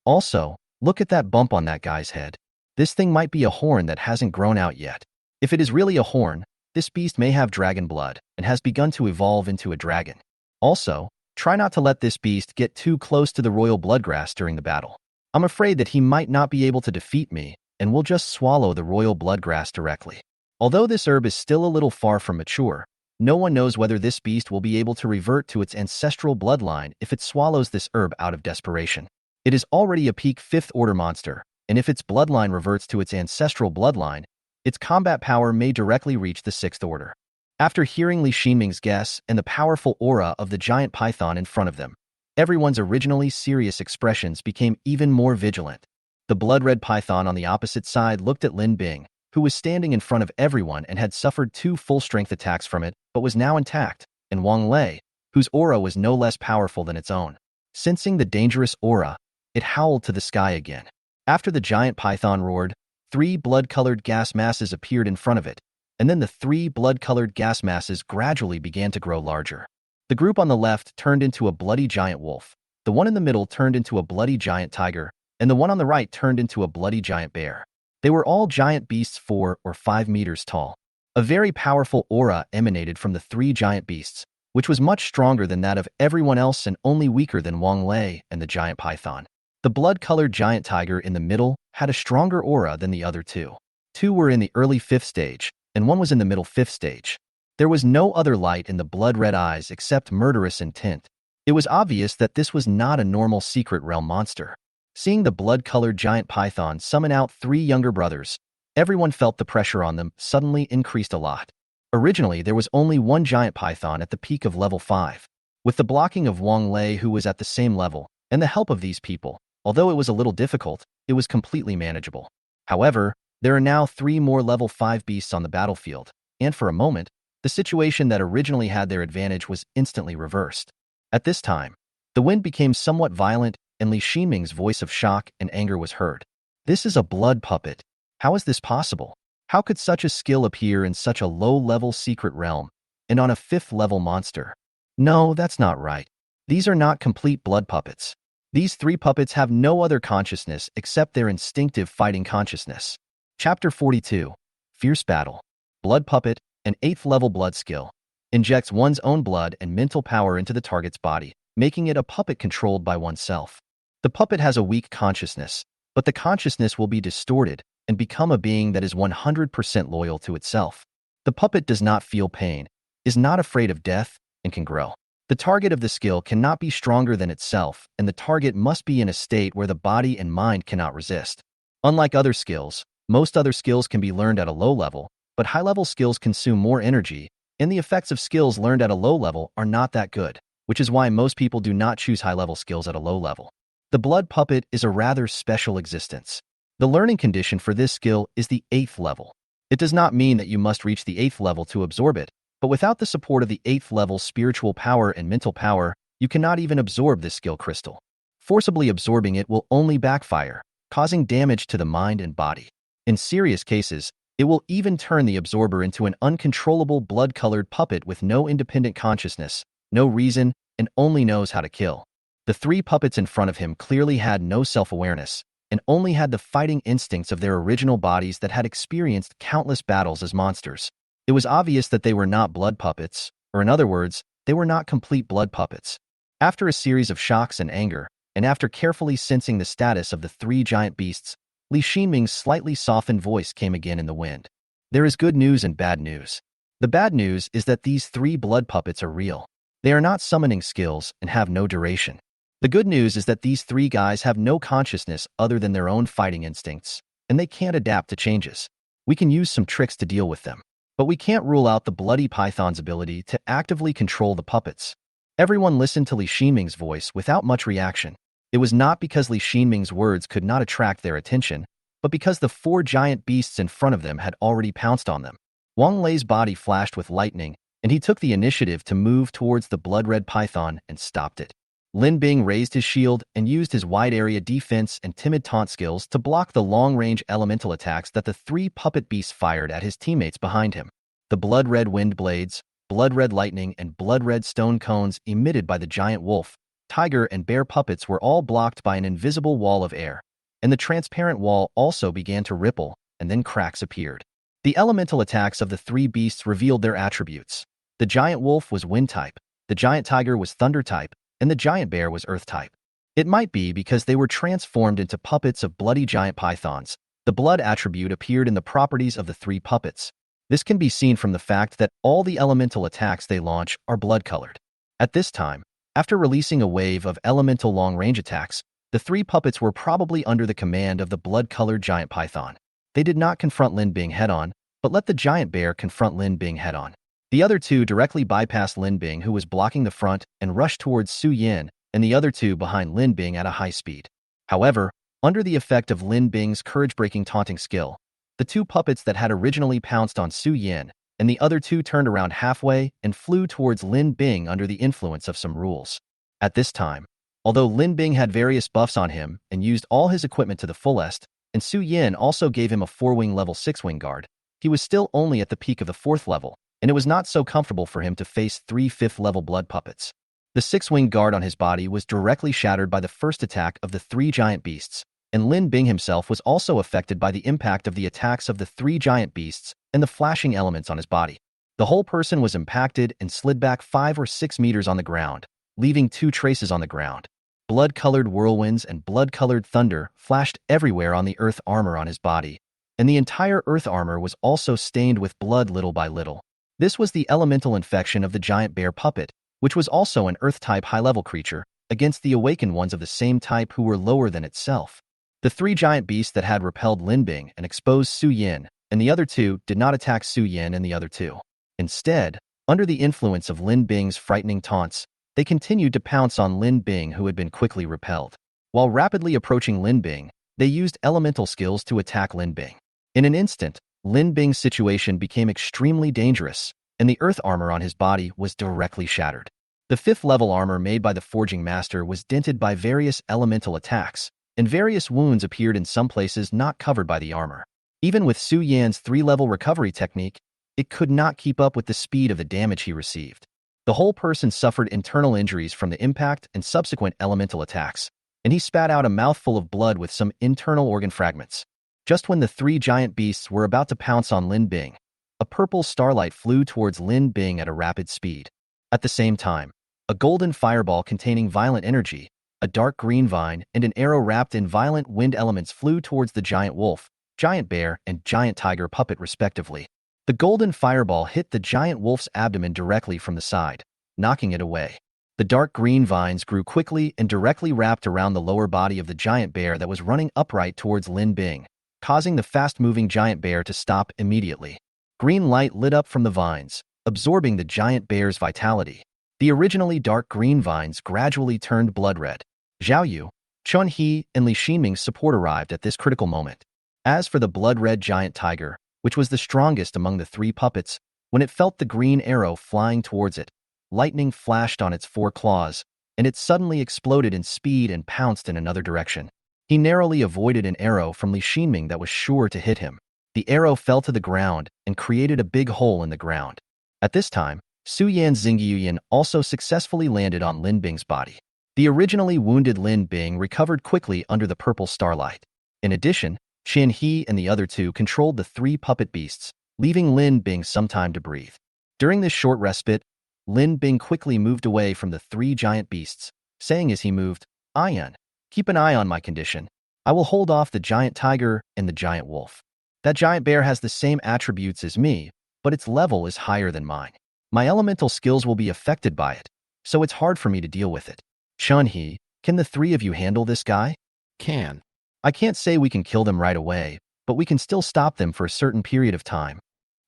Also, look at that bump on that guy's head. This thing might be a horn that hasn't grown out yet. If it is really a horn, this beast may have dragon blood and has begun to evolve into a dragon. Also, try not to let this beast get too close to the royal bloodgrass during the battle. I'm afraid that he might not be able to defeat me and will just swallow the royal bloodgrass directly. Although this herb is still a little far from mature, no one knows whether this beast will be able to revert to its ancestral bloodline if it swallows this herb out of desperation. It is already a peak 5th order monster, and if its bloodline reverts to its ancestral bloodline, its combat power may directly reach the 6th order. After hearing Li Shiming's guess and the powerful aura of the giant python in front of them, everyone's originally serious expressions became even more vigilant. The blood-red python on the opposite side looked at Lin Bing, who was standing in front of everyone and had suffered 2 full-strength attacks from it, but was now intact, and Wang Lei, whose aura was no less powerful than its own. Sensing the dangerous aura, it howled to the sky again. After the giant python roared, 3 blood-colored gas masses appeared in front of it, and then the 3 blood-colored gas masses gradually began to grow larger. The group on the left turned into a bloody giant wolf, the one in the middle turned into a bloody giant tiger, and the one on the right turned into a bloody giant bear. They were all giant beasts 4 or 5 meters tall. A very powerful aura emanated from the 3 giant beasts, which was much stronger than that of everyone else and only weaker than Wang Lei and the giant python. The blood-colored giant tiger in the middle had a stronger aura than the other 2. 2 were in the early 5th stage, and 1 was in the middle 5th stage. There was no other light in the blood-red eyes except murderous intent. It was obvious that this was not a normal secret realm monster. Seeing the blood-colored giant python summon out 3 younger brothers, everyone felt the pressure on them suddenly increased a lot. Originally, there was only 1 giant python at the peak of level 5. With the blocking of Wang Lei, who was at the same level, and the help of these people, although it was a little difficult, it was completely manageable. However, there are now 3 more level 5 beasts on the battlefield, and for a moment, the situation that originally had their advantage was instantly reversed. At this time, the wind became somewhat violent, and Li Ximing's voice of shock and anger was heard. This is a blood puppet. How is this possible? How could such a skill appear in such a low-level secret realm, and on a 5th-level monster? No, that's not right. These are not complete blood puppets. These 3 puppets have no other consciousness except their instinctive fighting consciousness. Chapter 42. Fierce Battle. Blood Puppet, an 8th-level blood skill, injects one's own blood and mental power into the target's body, making it a puppet controlled by oneself. The puppet has a weak consciousness, but the consciousness will be distorted and become a being that is 100% loyal to itself. The puppet does not feel pain, is not afraid of death, and can grow. The target of the skill cannot be stronger than itself, and the target must be in a state where the body and mind cannot resist. Unlike other skills, most other skills can be learned at a low level, but high-level skills consume more energy, and the effects of skills learned at a low level are not that good, which is why most people do not choose high-level skills at a low level. The blood puppet is a rather special existence. The learning condition for this skill is the 8th level. It does not mean that you must reach the 8th level to absorb it, but without the support of the 8th level spiritual power and mental power, you cannot even absorb this skill crystal. Forcibly absorbing it will only backfire, causing damage to the mind and body. In serious cases, it will even turn the absorber into an uncontrollable blood-colored puppet with no independent consciousness, no reason, and only knows how to kill. The 3 puppets in front of him clearly had no self-awareness, and only had the fighting instincts of their original bodies that had experienced countless battles as monsters. It was obvious that they were not blood puppets, or in other words, they were not complete blood puppets. After a series of shocks and anger, and after carefully sensing the status of the 3 giant beasts, Li Ximing's slightly softened voice came again in the wind. There is good news and bad news. The bad news is that these 3 blood puppets are real. They are not summoning skills and have no duration. The good news is that these 3 guys have no consciousness other than their own fighting instincts, and they can't adapt to changes. We can use some tricks to deal with them, but we can't rule out the bloody python's ability to actively control the puppets. Everyone listened to Li Ximing's voice without much reaction. It was not because Li Ximing's words could not attract their attention, but because the 4 giant beasts in front of them had already pounced on them. Wong Lei's body flashed with lightning, and he took the initiative to move towards the blood-red python and stopped it. Lin Bing raised his shield and used his wide-area defense and timid taunt skills to block the long-range elemental attacks that the 3 puppet beasts fired at his teammates behind him. The blood-red wind blades, blood-red lightning, and blood-red stone cones emitted by the giant wolf, tiger, and bear puppets were all blocked by an invisible wall of air, and the transparent wall also began to ripple, and then cracks appeared. The elemental attacks of the 3 beasts revealed their attributes. The giant wolf was wind type, the giant tiger was thunder type, and the giant bear was earth type. It might be because they were transformed into puppets of bloody giant pythons. The blood attribute appeared in the properties of the 3 puppets. This can be seen from the fact that all the elemental attacks they launch are blood-colored. At this time, after releasing a wave of elemental long-range attacks, the 3 puppets were probably under the command of the blood-colored giant python. They did not confront Lin Bing head-on, but let the giant bear confront Lin Bing head-on. The other 2 directly bypassed Lin Bing, who was blocking the front, and rushed towards Su Yin, and the other 2 behind Lin Bing at a high speed. However, under the effect of Lin Bing's courage-breaking taunting skill, the 2 puppets that had originally pounced on Su Yin and the other 2 turned around halfway and flew towards Lin Bing under the influence of some rules. At this time, although Lin Bing had various buffs on him and used all his equipment to the fullest, and Su Yin also gave him a 4-wing level 6-wing guard, he was still only at the peak of the 4th level, and it was not so comfortable for him to face 3 5th-level blood puppets. The 6-wing guard on his body was directly shattered by the first attack of the 3 giant beasts, and Lin Bing himself was also affected by the impact of the attacks of the 3 giant beasts and the flashing elements on his body. The whole person was impacted and slid back 5 or 6 meters on the ground, leaving 2 traces on the ground. Blood-colored whirlwinds and blood-colored thunder flashed everywhere on the earth armor on his body, and the entire earth armor was also stained with blood little by little. This was the elemental infection of the giant bear puppet, which was also an earth-type high-level creature, against the awakened ones of the same type who were lower than itself. The 3 giant beasts that had repelled Lin Bing and exposed Su Yin, and the other 2 did not attack Su Yin and the other 2. Instead, under the influence of Lin Bing's frightening taunts, they continued to pounce on Lin Bing, who had been quickly repelled. While rapidly approaching Lin Bing, They used elemental skills to attack Lin Bing. In an instant, Lin Bing's situation became extremely dangerous, and the earth armor on his body was directly shattered. The fifth-level armor made by the Forging Master was dented by various elemental attacks, and various wounds appeared in some places not covered by the armor. Even with Su Yan's 3-level recovery technique, it could not keep up with the speed of the damage he received. The whole person suffered internal injuries from the impact and subsequent elemental attacks, and he spat out a mouthful of blood with some internal organ fragments. Just when the three giant beasts were about to pounce on Lin Bing, a purple starlight flew towards Lin Bing at a rapid speed. At the same time, a golden fireball containing violent energy, a dark green vine, and an arrow wrapped in violent wind elements flew towards the giant wolf, giant bear, and giant tiger puppet respectively. The golden fireball hit the giant wolf's abdomen directly from the side, knocking it away. The dark green vines grew quickly and directly wrapped around the lower body of the giant bear that was running upright towards Lin Bing, causing the fast-moving giant bear to stop immediately. Green light lit up from the vines, absorbing the giant bear's vitality. The originally dark green vines gradually turned blood red. Zhao Yu, Chun He, and Li Xinming's support arrived at this critical moment. As for the blood-red giant tiger, which was the strongest among the three puppets, when it felt the green arrow flying towards it, lightning flashed on its 4 claws, and it suddenly exploded in speed and pounced in another direction. He narrowly avoided an arrow from Li Xinming that was sure to hit him. The arrow fell to the ground and created a big hole in the ground. At this time, Su Yan's Xingyuyan also successfully landed on Lin Bing's body. The originally wounded Lin Bing recovered quickly under the purple starlight. In addition, Qin He and the other two controlled the 3 puppet beasts, leaving Lin Bing some time to breathe. During this short respite, Lin Bing quickly moved away from the 3 giant beasts, saying as he moved, "Ayan, keep an eye on my condition. I will hold off the giant tiger and the giant wolf. That giant bear has the same attributes as me, but its level is higher than mine. My elemental skills will be affected by it, so it's hard for me to deal with it. Chun He, can the 3 of you handle this guy?" Can. I can't say we can kill them right away, but we can still stop them for a certain period of time.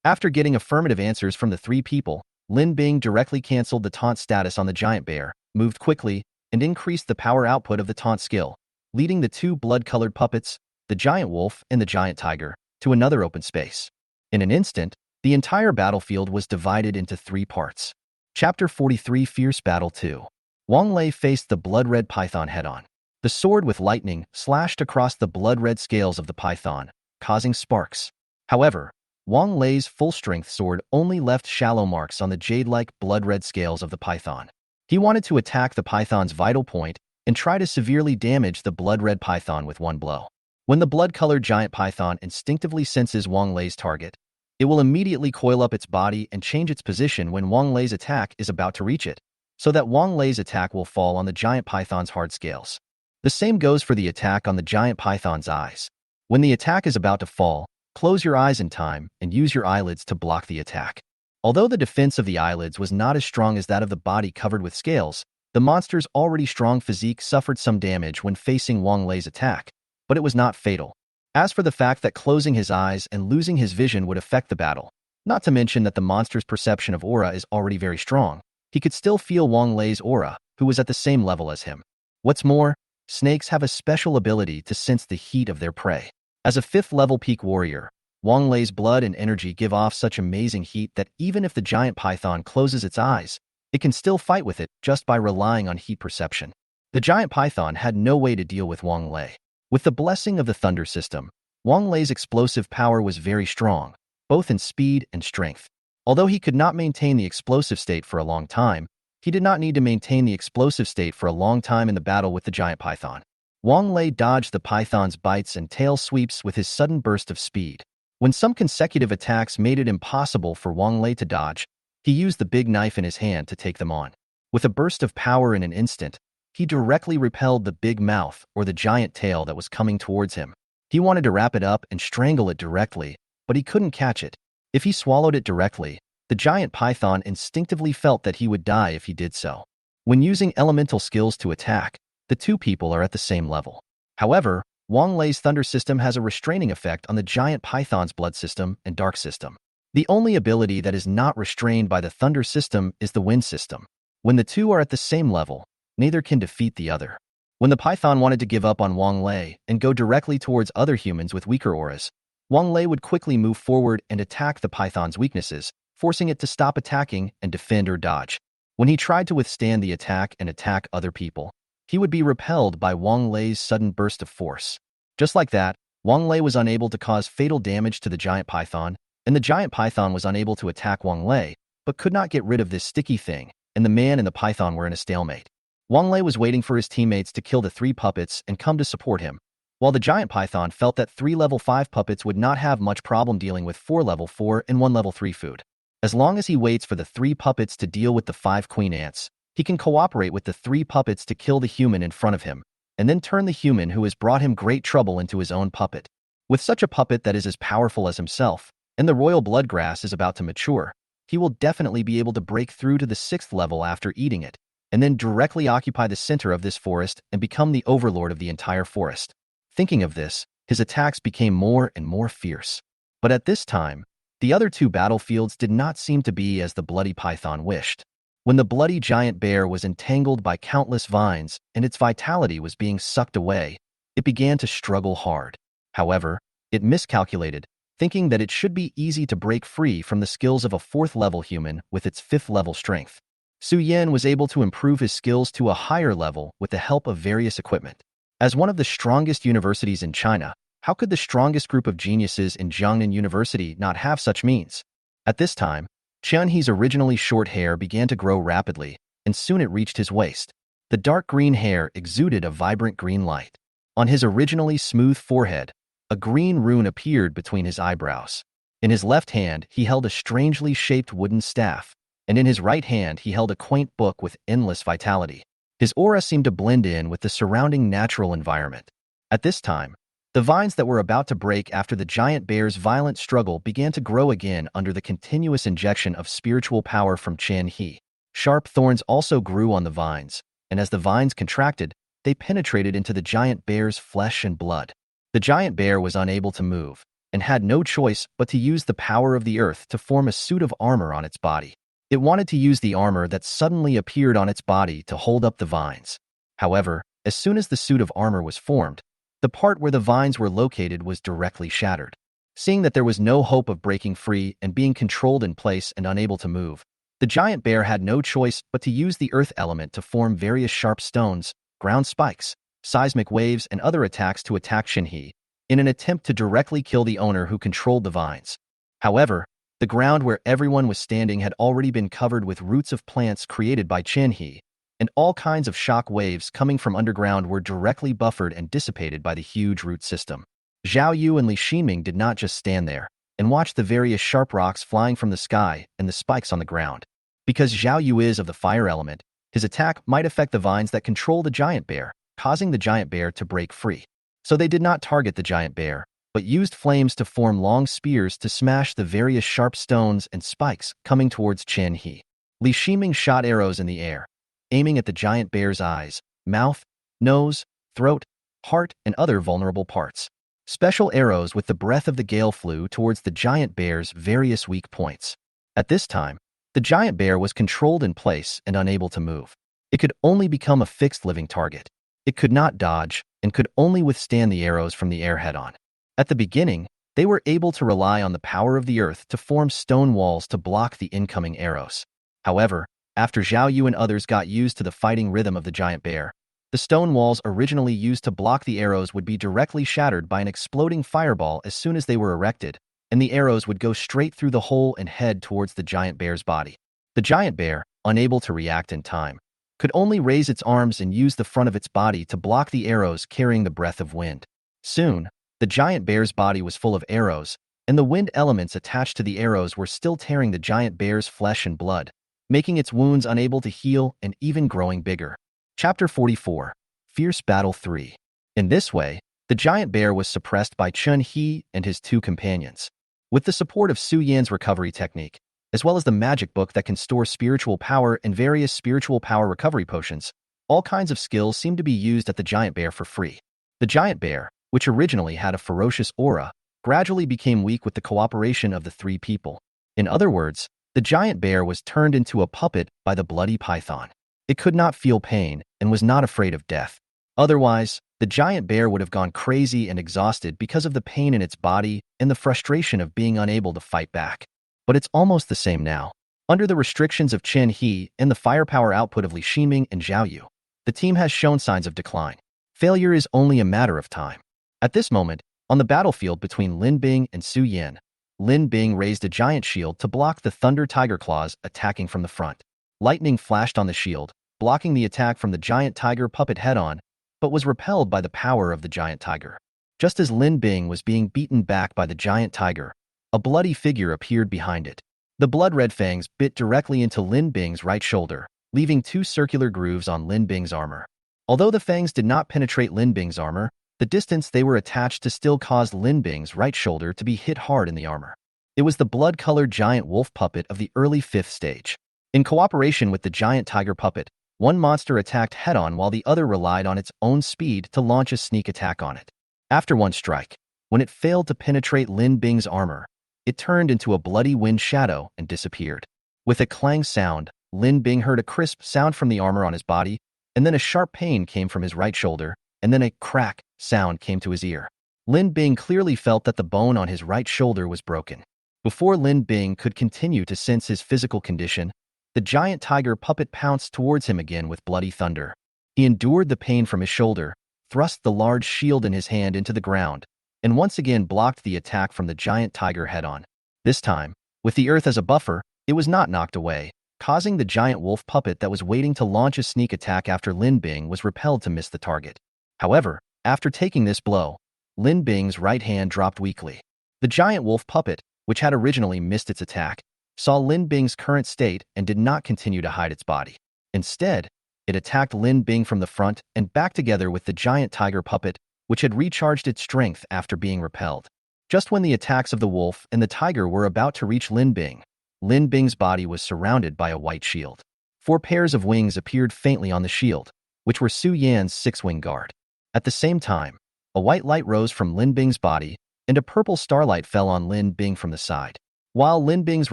After getting affirmative answers from the 3 people, Lin Bing directly canceled the taunt status on the giant bear, moved quickly, and increased the power output of the taunt skill, leading the 2 blood-colored puppets, the giant wolf and the giant tiger, to another open space. In an instant, the entire battlefield was divided into 3 parts. Chapter 43 Fierce Battle 2. Wong L faced the blood-red python head-on. The sword with lightning slashed across the blood-red scales of the python, causing sparks. However, Wong L's full-strength sword only left shallow marks on the jade-like blood-red scales of the python. He wanted to attack the python's vital point and try to severely damage the blood-red python with one blow. When the blood-colored giant python instinctively senses Wong L's target, it will immediately coil up its body and change its position when Wong L's attack is about to reach it, so that Wong L's attack will fall on the giant python's hard scales. The same goes for the attack on the giant python's eyes. When the attack is about to fall, close your eyes in time and use your eyelids to block the attack. Although the defense of the eyelids was not as strong as that of the body covered with scales, the monster's already strong physique suffered some damage when facing Wong L's attack, but it was not fatal. As for the fact that closing his eyes and losing his vision would affect the battle, not to mention that the monster's perception of aura is already very strong, he could still feel Wong L's aura, who was at the same level as him. What's more, snakes have a special ability to sense the heat of their prey. As a 5th-level peak warrior, Wong L's blood and energy give off such amazing heat that even if the giant python closes its eyes, it can still fight with it just by relying on heat perception. The giant python had no way to deal with Wong L. With the blessing of the thunder system, Wong L's explosive power was very strong, both in speed and strength. Although he could not maintain the explosive state for a long time, he did not need to maintain the explosive state for a long time in the battle with the giant python. Wong L dodged the python's bites and tail sweeps with his sudden burst of speed. When some consecutive attacks made it impossible for Wong L to dodge, he used the big knife in his hand to take them on. With a burst of power in an instant, he directly repelled the big mouth or the giant tail that was coming towards him. He wanted to wrap it up and strangle it directly, but he couldn't catch it. If he swallowed it directly, the giant python instinctively felt that he would die if he did so. When using elemental skills to attack, the 2 people are at the same level. However, Wong L's thunder system has a restraining effect on the giant python's blood system and dark system. The only ability that is not restrained by the thunder system is the wind system. When the 2 are at the same level, neither can defeat the other. When the python wanted to give up on Wong Lei and go directly towards other humans with weaker auras, Wong Lei would quickly move forward and attack the python's weaknesses, forcing it to stop attacking and defend or dodge. When he tried to withstand the attack and attack other people, he would be repelled by Wong Lei's sudden burst of force. Just like that, Wong Lei was unable to cause fatal damage to the giant python, and the giant python was unable to attack Wong Lei, but could not get rid of this sticky thing, and the man and the python were in a stalemate. Wong Lei was waiting for his teammates to kill the 3 puppets and come to support him, while the giant python felt that 3 level 5 puppets would not have much problem dealing with 4 level 4 and 1 level 3 food. As long as he waits for the 3 puppets to deal with the 5 queen ants, he can cooperate with the 3 puppets to kill the human in front of him, and then turn the human who has brought him great trouble into his own puppet. With such a puppet that is as powerful as himself, and the royal bloodgrass is about to mature, he will definitely be able to break through to the 6th level after eating it, and then directly occupy the center of this forest and become the overlord of the entire forest. Thinking of this, his attacks became more and more fierce. But at this time, the other 2 battlefields did not seem to be as the bloody python wished. When the bloody giant bear was entangled by countless vines and its vitality was being sucked away, it began to struggle hard. However, it miscalculated, thinking that it should be easy to break free from the skills of a 4th level human with its 5th level strength. Su Yan was able to improve his skills to a higher level with the help of various equipment. As one of the strongest universities in China, how could the strongest group of geniuses in Jiangnan University not have such means? At this time, Qianhe's originally short hair began to grow rapidly, and soon it reached his waist. The dark green hair exuded a vibrant green light. On his originally smooth forehead, a green rune appeared between his eyebrows. In his left hand, he held a strangely shaped wooden staff, and in his right hand he held a quaint book with endless vitality. His aura seemed to blend in with the surrounding natural environment. At this time, the vines that were about to break after the giant bear's violent struggle began to grow again under the continuous injection of spiritual power from Qianhe. Sharp thorns also grew on the vines, and as the vines contracted, they penetrated into the giant bear's flesh and blood. The giant bear was unable to move, and had no choice but to use the power of the earth to form a suit of armor on its body. It wanted to use the armor that suddenly appeared on its body to hold up the vines. However, as soon as the suit of armor was formed, the part where the vines were located was directly shattered. Seeing that there was no hope of breaking free and being controlled in place and unable to move, the giant bear had no choice but to use the earth element to form various sharp stones, ground spikes, seismic waves, and other attacks to attack Qianhe, in an attempt to directly kill the owner who controlled the vines. However, the ground where everyone was standing had already been covered with roots of plants created by Qianhe, and all kinds of shock waves coming from underground were directly buffered and dissipated by the huge root system. Zhao Yu and Li Ximing did not just stand there and watch the various sharp rocks flying from the sky and the spikes on the ground. Because Zhao Yu is of the fire element, his attack might affect the vines that control the giant bear, causing the giant bear to break free. So they did not target the giant bear, but used flames to form long spears to smash the various sharp stones and spikes coming towards Qianhe. Li Ximing shot arrows in the air, aiming at the giant bear's eyes, mouth, nose, throat, heart, and other vulnerable parts. Special arrows with the breath of the gale flew towards the giant bear's various weak points. At this time, the giant bear was controlled in place and unable to move. It could only become a fixed living target. It could not dodge and could only withstand the arrows from the air head-on. At the beginning, they were able to rely on the power of the earth to form stone walls to block the incoming arrows. However, after Zhao Yu and others got used to the fighting rhythm of the giant bear, the stone walls originally used to block the arrows would be directly shattered by an exploding fireball as soon as they were erected, and the arrows would go straight through the hole and head towards the giant bear's body. The giant bear, unable to react in time, could only raise its arms and use the front of its body to block the arrows carrying the breath of wind. Soon, the giant bear's body was full of arrows, and the wind elements attached to the arrows were still tearing the giant bear's flesh and blood, making its wounds unable to heal and even growing bigger. Chapter 44. Fierce Battle 3. In this way, the giant bear was suppressed by Qianhe and his 2 companions. With the support of Su Yan's recovery technique, as well as the magic book that can store spiritual power and various spiritual power recovery potions, all kinds of skills seemed to be used at the giant bear for free. The giant bear, which originally had a ferocious aura, gradually became weak with the cooperation of the 3 people. In other words, the giant bear was turned into a puppet by the bloody python. It could not feel pain and was not afraid of death. Otherwise, the giant bear would have gone crazy and exhausted because of the pain in its body and the frustration of being unable to fight back. But it's almost the same now. Under the restrictions of Chen He and the firepower output of Li Ximing and Zhao Yu, the team has shown signs of decline. Failure is only a matter of time. At this moment, on the battlefield between Lin Bing and Su Yan, Lin Bing raised a giant shield to block the Thunder Tiger Claws attacking from the front. Lightning flashed on the shield, blocking the attack from the giant tiger puppet head-on, but was repelled by the power of the giant tiger. Just as Lin Bing was being beaten back by the giant tiger, a bloody figure appeared behind it. The blood-red fangs bit directly into Lin Bing's right shoulder, leaving two circular grooves on Lin Bing's armor. Although the fangs did not penetrate Lin Bing's armor, the distance they were attached to still caused Lin Bing's right shoulder to be hit hard in the armor. It was the blood-colored giant wolf puppet of the early 5th stage. In cooperation with the giant tiger puppet, one monster attacked head-on while the other relied on its own speed to launch a sneak attack on it. After one strike, when it failed to penetrate Lin Bing's armor, it turned into a bloody wind shadow and disappeared. With a clang sound, Lin Bing heard a crisp sound from the armor on his body, and then a sharp pain came from his right shoulder, and then a crack sound came to his ear. Lin Bing clearly felt that the bone on his right shoulder was broken. Before Lin Bing could continue to sense his physical condition, the giant tiger puppet pounced towards him again with bloody thunder. He endured the pain from his shoulder, thrust the large shield in his hand into the ground, and once again blocked the attack from the giant tiger head-on. This time, with the earth as a buffer, it was not knocked away, causing the giant wolf puppet that was waiting to launch a sneak attack after Lin Bing was repelled to miss the target. However, after taking this blow, Lin Bing's right hand dropped weakly. The giant wolf puppet, which had originally missed its attack, saw Lin Bing's current state and did not continue to hide its body. Instead, it attacked Lin Bing from the front and back together with the giant tiger puppet, which had recharged its strength after being repelled. Just when the attacks of the wolf and the tiger were about to reach Lin Bing's body was surrounded by a white shield. 4 pairs of wings appeared faintly on the shield, which were Su Yan's 6-wing guard. At the same time, a white light rose from Lin Bing's body, and a purple starlight fell on Lin Bing from the side. While Lin Bing's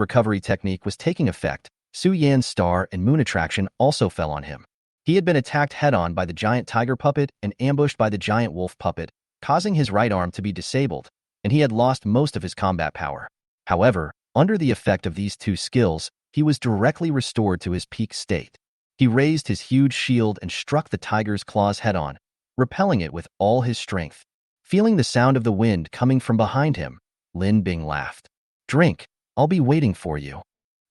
recovery technique was taking effect, Su Yan's star and moon attraction also fell on him. He had been attacked head-on by the giant tiger puppet and ambushed by the giant wolf puppet, causing his right arm to be disabled, and he had lost most of his combat power. However, under the effect of these 2 skills, he was directly restored to his peak state. He raised his huge shield and struck the tiger's claws head-on, repelling it with all his strength. Feeling the sound of the wind coming from behind him, Lin Bing laughed. "Drink, I'll be waiting for you."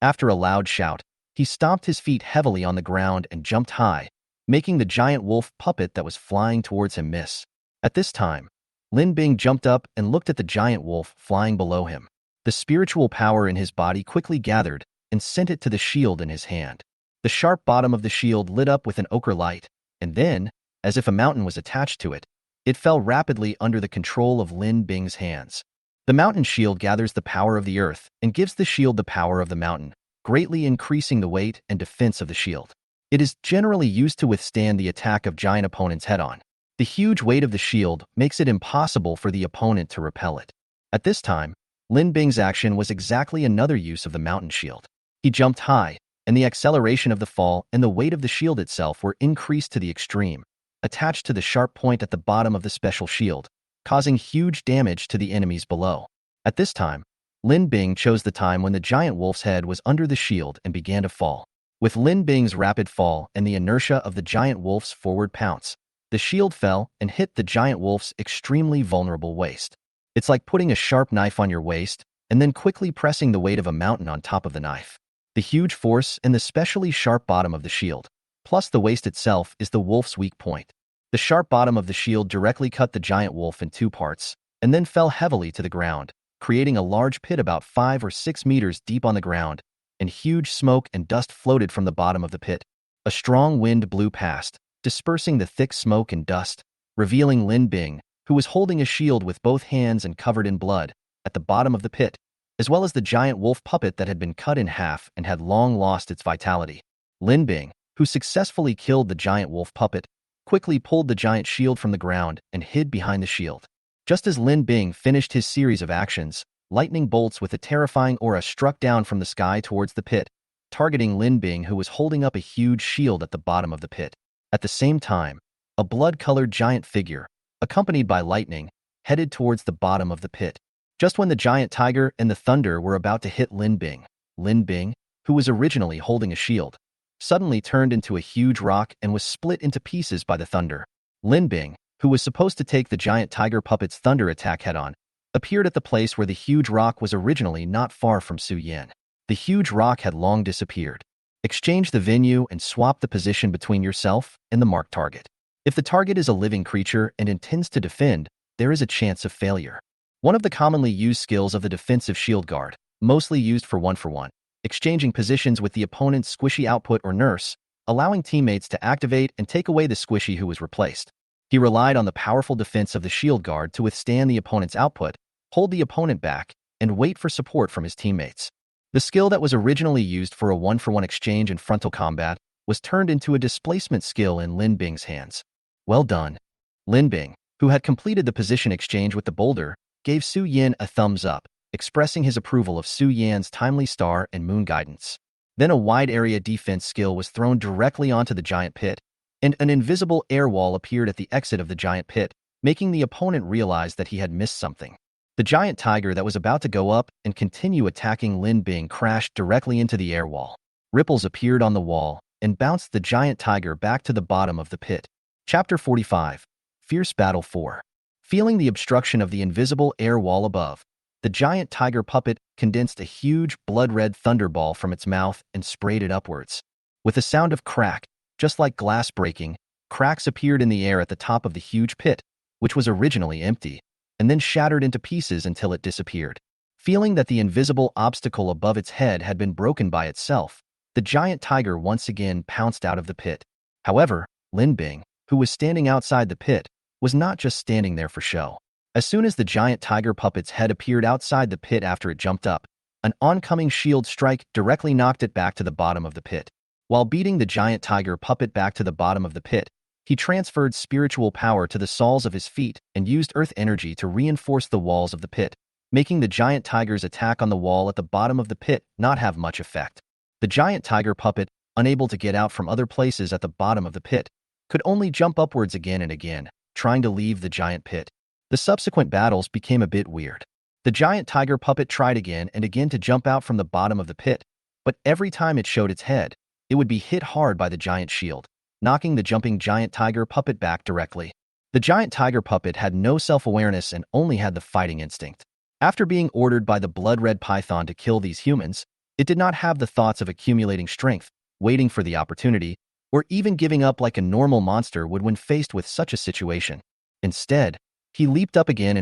After a loud shout, he stomped his feet heavily on the ground and jumped high, making the giant wolf puppet that was flying towards him miss. At this time, Lin Bing jumped up and looked at the giant wolf flying below him. The spiritual power in his body quickly gathered and sent it to the shield in his hand. The sharp bottom of the shield lit up with an ochre light, and then, as if a mountain was attached to it, it fell rapidly under the control of Lin Bing's hands. The mountain shield gathers the power of the earth and gives the shield the power of the mountain, greatly increasing the weight and defense of the shield. It is generally used to withstand the attack of giant opponents head-on. The huge weight of the shield makes it impossible for the opponent to repel it. At this time, Lin Bing's action was exactly another use of the mountain shield. He jumped high, and the acceleration of the fall and the weight of the shield itself were increased to the extreme, attached to the sharp point at the bottom of the special shield, causing huge damage to the enemies below. At this time, Lin Bing chose the time when the giant wolf's head was under the shield and began to fall. With Lin Bing's rapid fall and the inertia of the giant wolf's forward pounce, the shield fell and hit the giant wolf's extremely vulnerable waist. It's like putting a sharp knife on your waist and then quickly pressing the weight of a mountain on top of the knife. The huge force and the specially sharp bottom of the shield, plus the waist itself, is the wolf's weak point. The sharp bottom of the shield directly cut the giant wolf in 2 parts, and then fell heavily to the ground, creating a large pit about 5 or 6 meters deep on the ground, and huge smoke and dust floated from the bottom of the pit. A strong wind blew past, dispersing the thick smoke and dust, revealing Lin Bing, who was holding a shield with both hands and covered in blood, at the bottom of the pit, as well as the giant wolf puppet that had been cut in half and had long lost its vitality. Lin Bing, who successfully killed the giant wolf puppet, quickly pulled the giant shield from the ground and hid behind the shield. Just as Lin Bing finished his series of actions, lightning bolts with a terrifying aura struck down from the sky towards the pit, targeting Lin Bing, who was holding up a huge shield at the bottom of the pit. At the same time, a blood-colored giant figure, accompanied by lightning, headed towards the bottom of the pit. Just when the giant tiger and the thunder were about to hit Lin Bing, who was originally holding a shield, suddenly turned into a huge rock and was split into pieces by the thunder. Lin Bing, who was supposed to take the giant tiger puppet's thunder attack head-on, appeared at the place where the huge rock was originally not far from Su Yan. The huge rock had long disappeared. Exchange the venue and swap the position between yourself and the marked target. If the target is a living creature and intends to defend, there is a chance of failure. One of the commonly used skills of the defensive shield guard, mostly used for one-for-one, exchanging positions with the opponent's squishy output or nurse, allowing teammates to activate and take away the squishy who was replaced. He relied on the powerful defense of the shield guard to withstand the opponent's output, hold the opponent back, and wait for support from his teammates. The skill that was originally used for a one-for-one exchange in frontal combat was turned into a displacement skill in Lin Bing's hands. Well done. Lin Bing, who had completed the position exchange with the boulder, gave Su Yan a thumbs up, expressing his approval of Su Yan's timely star and moon guidance. Then a wide area defense skill was thrown directly onto the giant pit, and an invisible air wall appeared at the exit of the giant pit, making the opponent realize that he had missed something. The giant tiger that was about to go up and continue attacking Lin Bing crashed directly into the air wall. Ripples appeared on the wall and bounced the giant tiger back to the bottom of the pit. Chapter 45. Fierce Battle 4. Feeling the obstruction of the invisible air wall above, the giant tiger puppet condensed a huge blood-red thunderball from its mouth and sprayed it upwards. With a sound of crack, just like glass breaking, cracks appeared in the air at the top of the huge pit, which was originally empty, and then shattered into pieces until it disappeared. Feeling that the invisible obstacle above its head had been broken by itself, the giant tiger once again pounced out of the pit. However, Lin Bing, who was standing outside the pit, was not just standing there for show. As soon as the giant tiger puppet's head appeared outside the pit after it jumped up, an oncoming shield strike directly knocked it back to the bottom of the pit. While beating the giant tiger puppet back to the bottom of the pit, he transferred spiritual power to the soles of his feet and used earth energy to reinforce the walls of the pit, making the giant tiger's attack on the wall at the bottom of the pit not have much effect. The giant tiger puppet, unable to get out from other places at the bottom of the pit, could only jump upwards again and again, trying to leave the giant pit. The subsequent battles became a bit weird. The giant tiger puppet tried again and again to jump out from the bottom of the pit, but every time it showed its head, it would be hit hard by the giant shield, knocking the jumping giant tiger puppet back directly. The giant tiger puppet had no self-awareness and only had the fighting instinct. After being ordered by the blood-red python to kill these humans, it did not have the thoughts of accumulating strength, waiting for the opportunity, or even giving up like a normal monster would when faced with such a situation. Instead, he leaped up again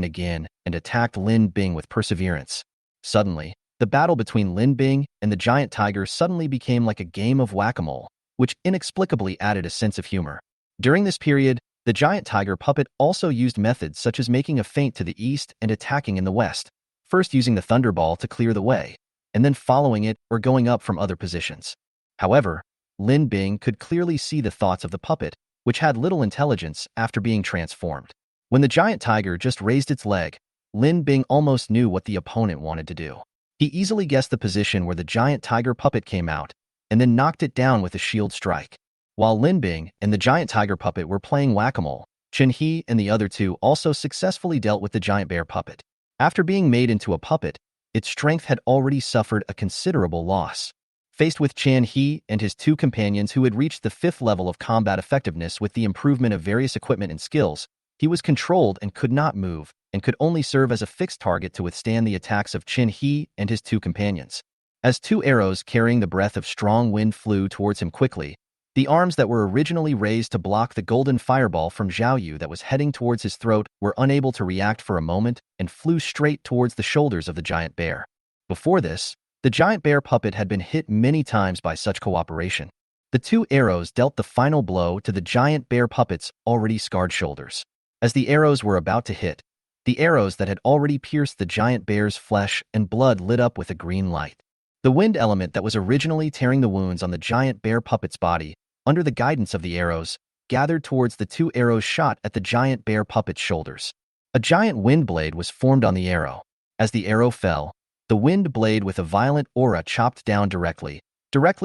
and attacked Lin Bing with perseverance. Suddenly, the battle between Lin Bing and the giant tiger suddenly became like a game of whack-a-mole, which inexplicably added a sense of humor. During this period, the giant tiger puppet also used methods such as making a feint to the east and attacking in the west, first using the thunderball to clear the way, and then following it or going up from other positions. However, Lin Bing could clearly see the thoughts of the puppet, which had little intelligence after being transformed. When the giant tiger just raised its leg, Lin Bing almost knew what the opponent wanted to do. He easily guessed the position where the giant tiger puppet came out, and then knocked it down with a shield strike. While Lin Bing and the giant tiger puppet were playing whack-a-mole, Chen He and the other two also successfully dealt with the giant bear puppet. After being made into a puppet, its strength had already suffered a considerable loss. Faced with Chen He and his two companions who had reached the 5th level of combat effectiveness with the improvement of various equipment and skills, he was controlled and could not move, and could only serve as a fixed target to withstand the attacks of Chen He and his two companions. As two arrows carrying the breath of strong wind flew towards him quickly, the arms that were originally raised to block the golden fireball from Zhao Yu that was heading towards his throat were unable to react for a moment and flew straight towards the shoulders of the giant bear. Before this, the giant bear puppet had been hit many times by such cooperation. The two arrows dealt the final blow to the giant bear puppet's already scarred shoulders. As the arrows were about to hit, the arrows that had already pierced the giant bear's flesh and blood lit up with a green light. The wind element that was originally tearing the wounds on the giant bear puppet's body, under the guidance of the arrows, gathered towards the two arrows shot at the giant bear puppet's shoulders. A giant wind blade was formed on the arrow. As the arrow fell, the wind blade with a violent aura chopped down directly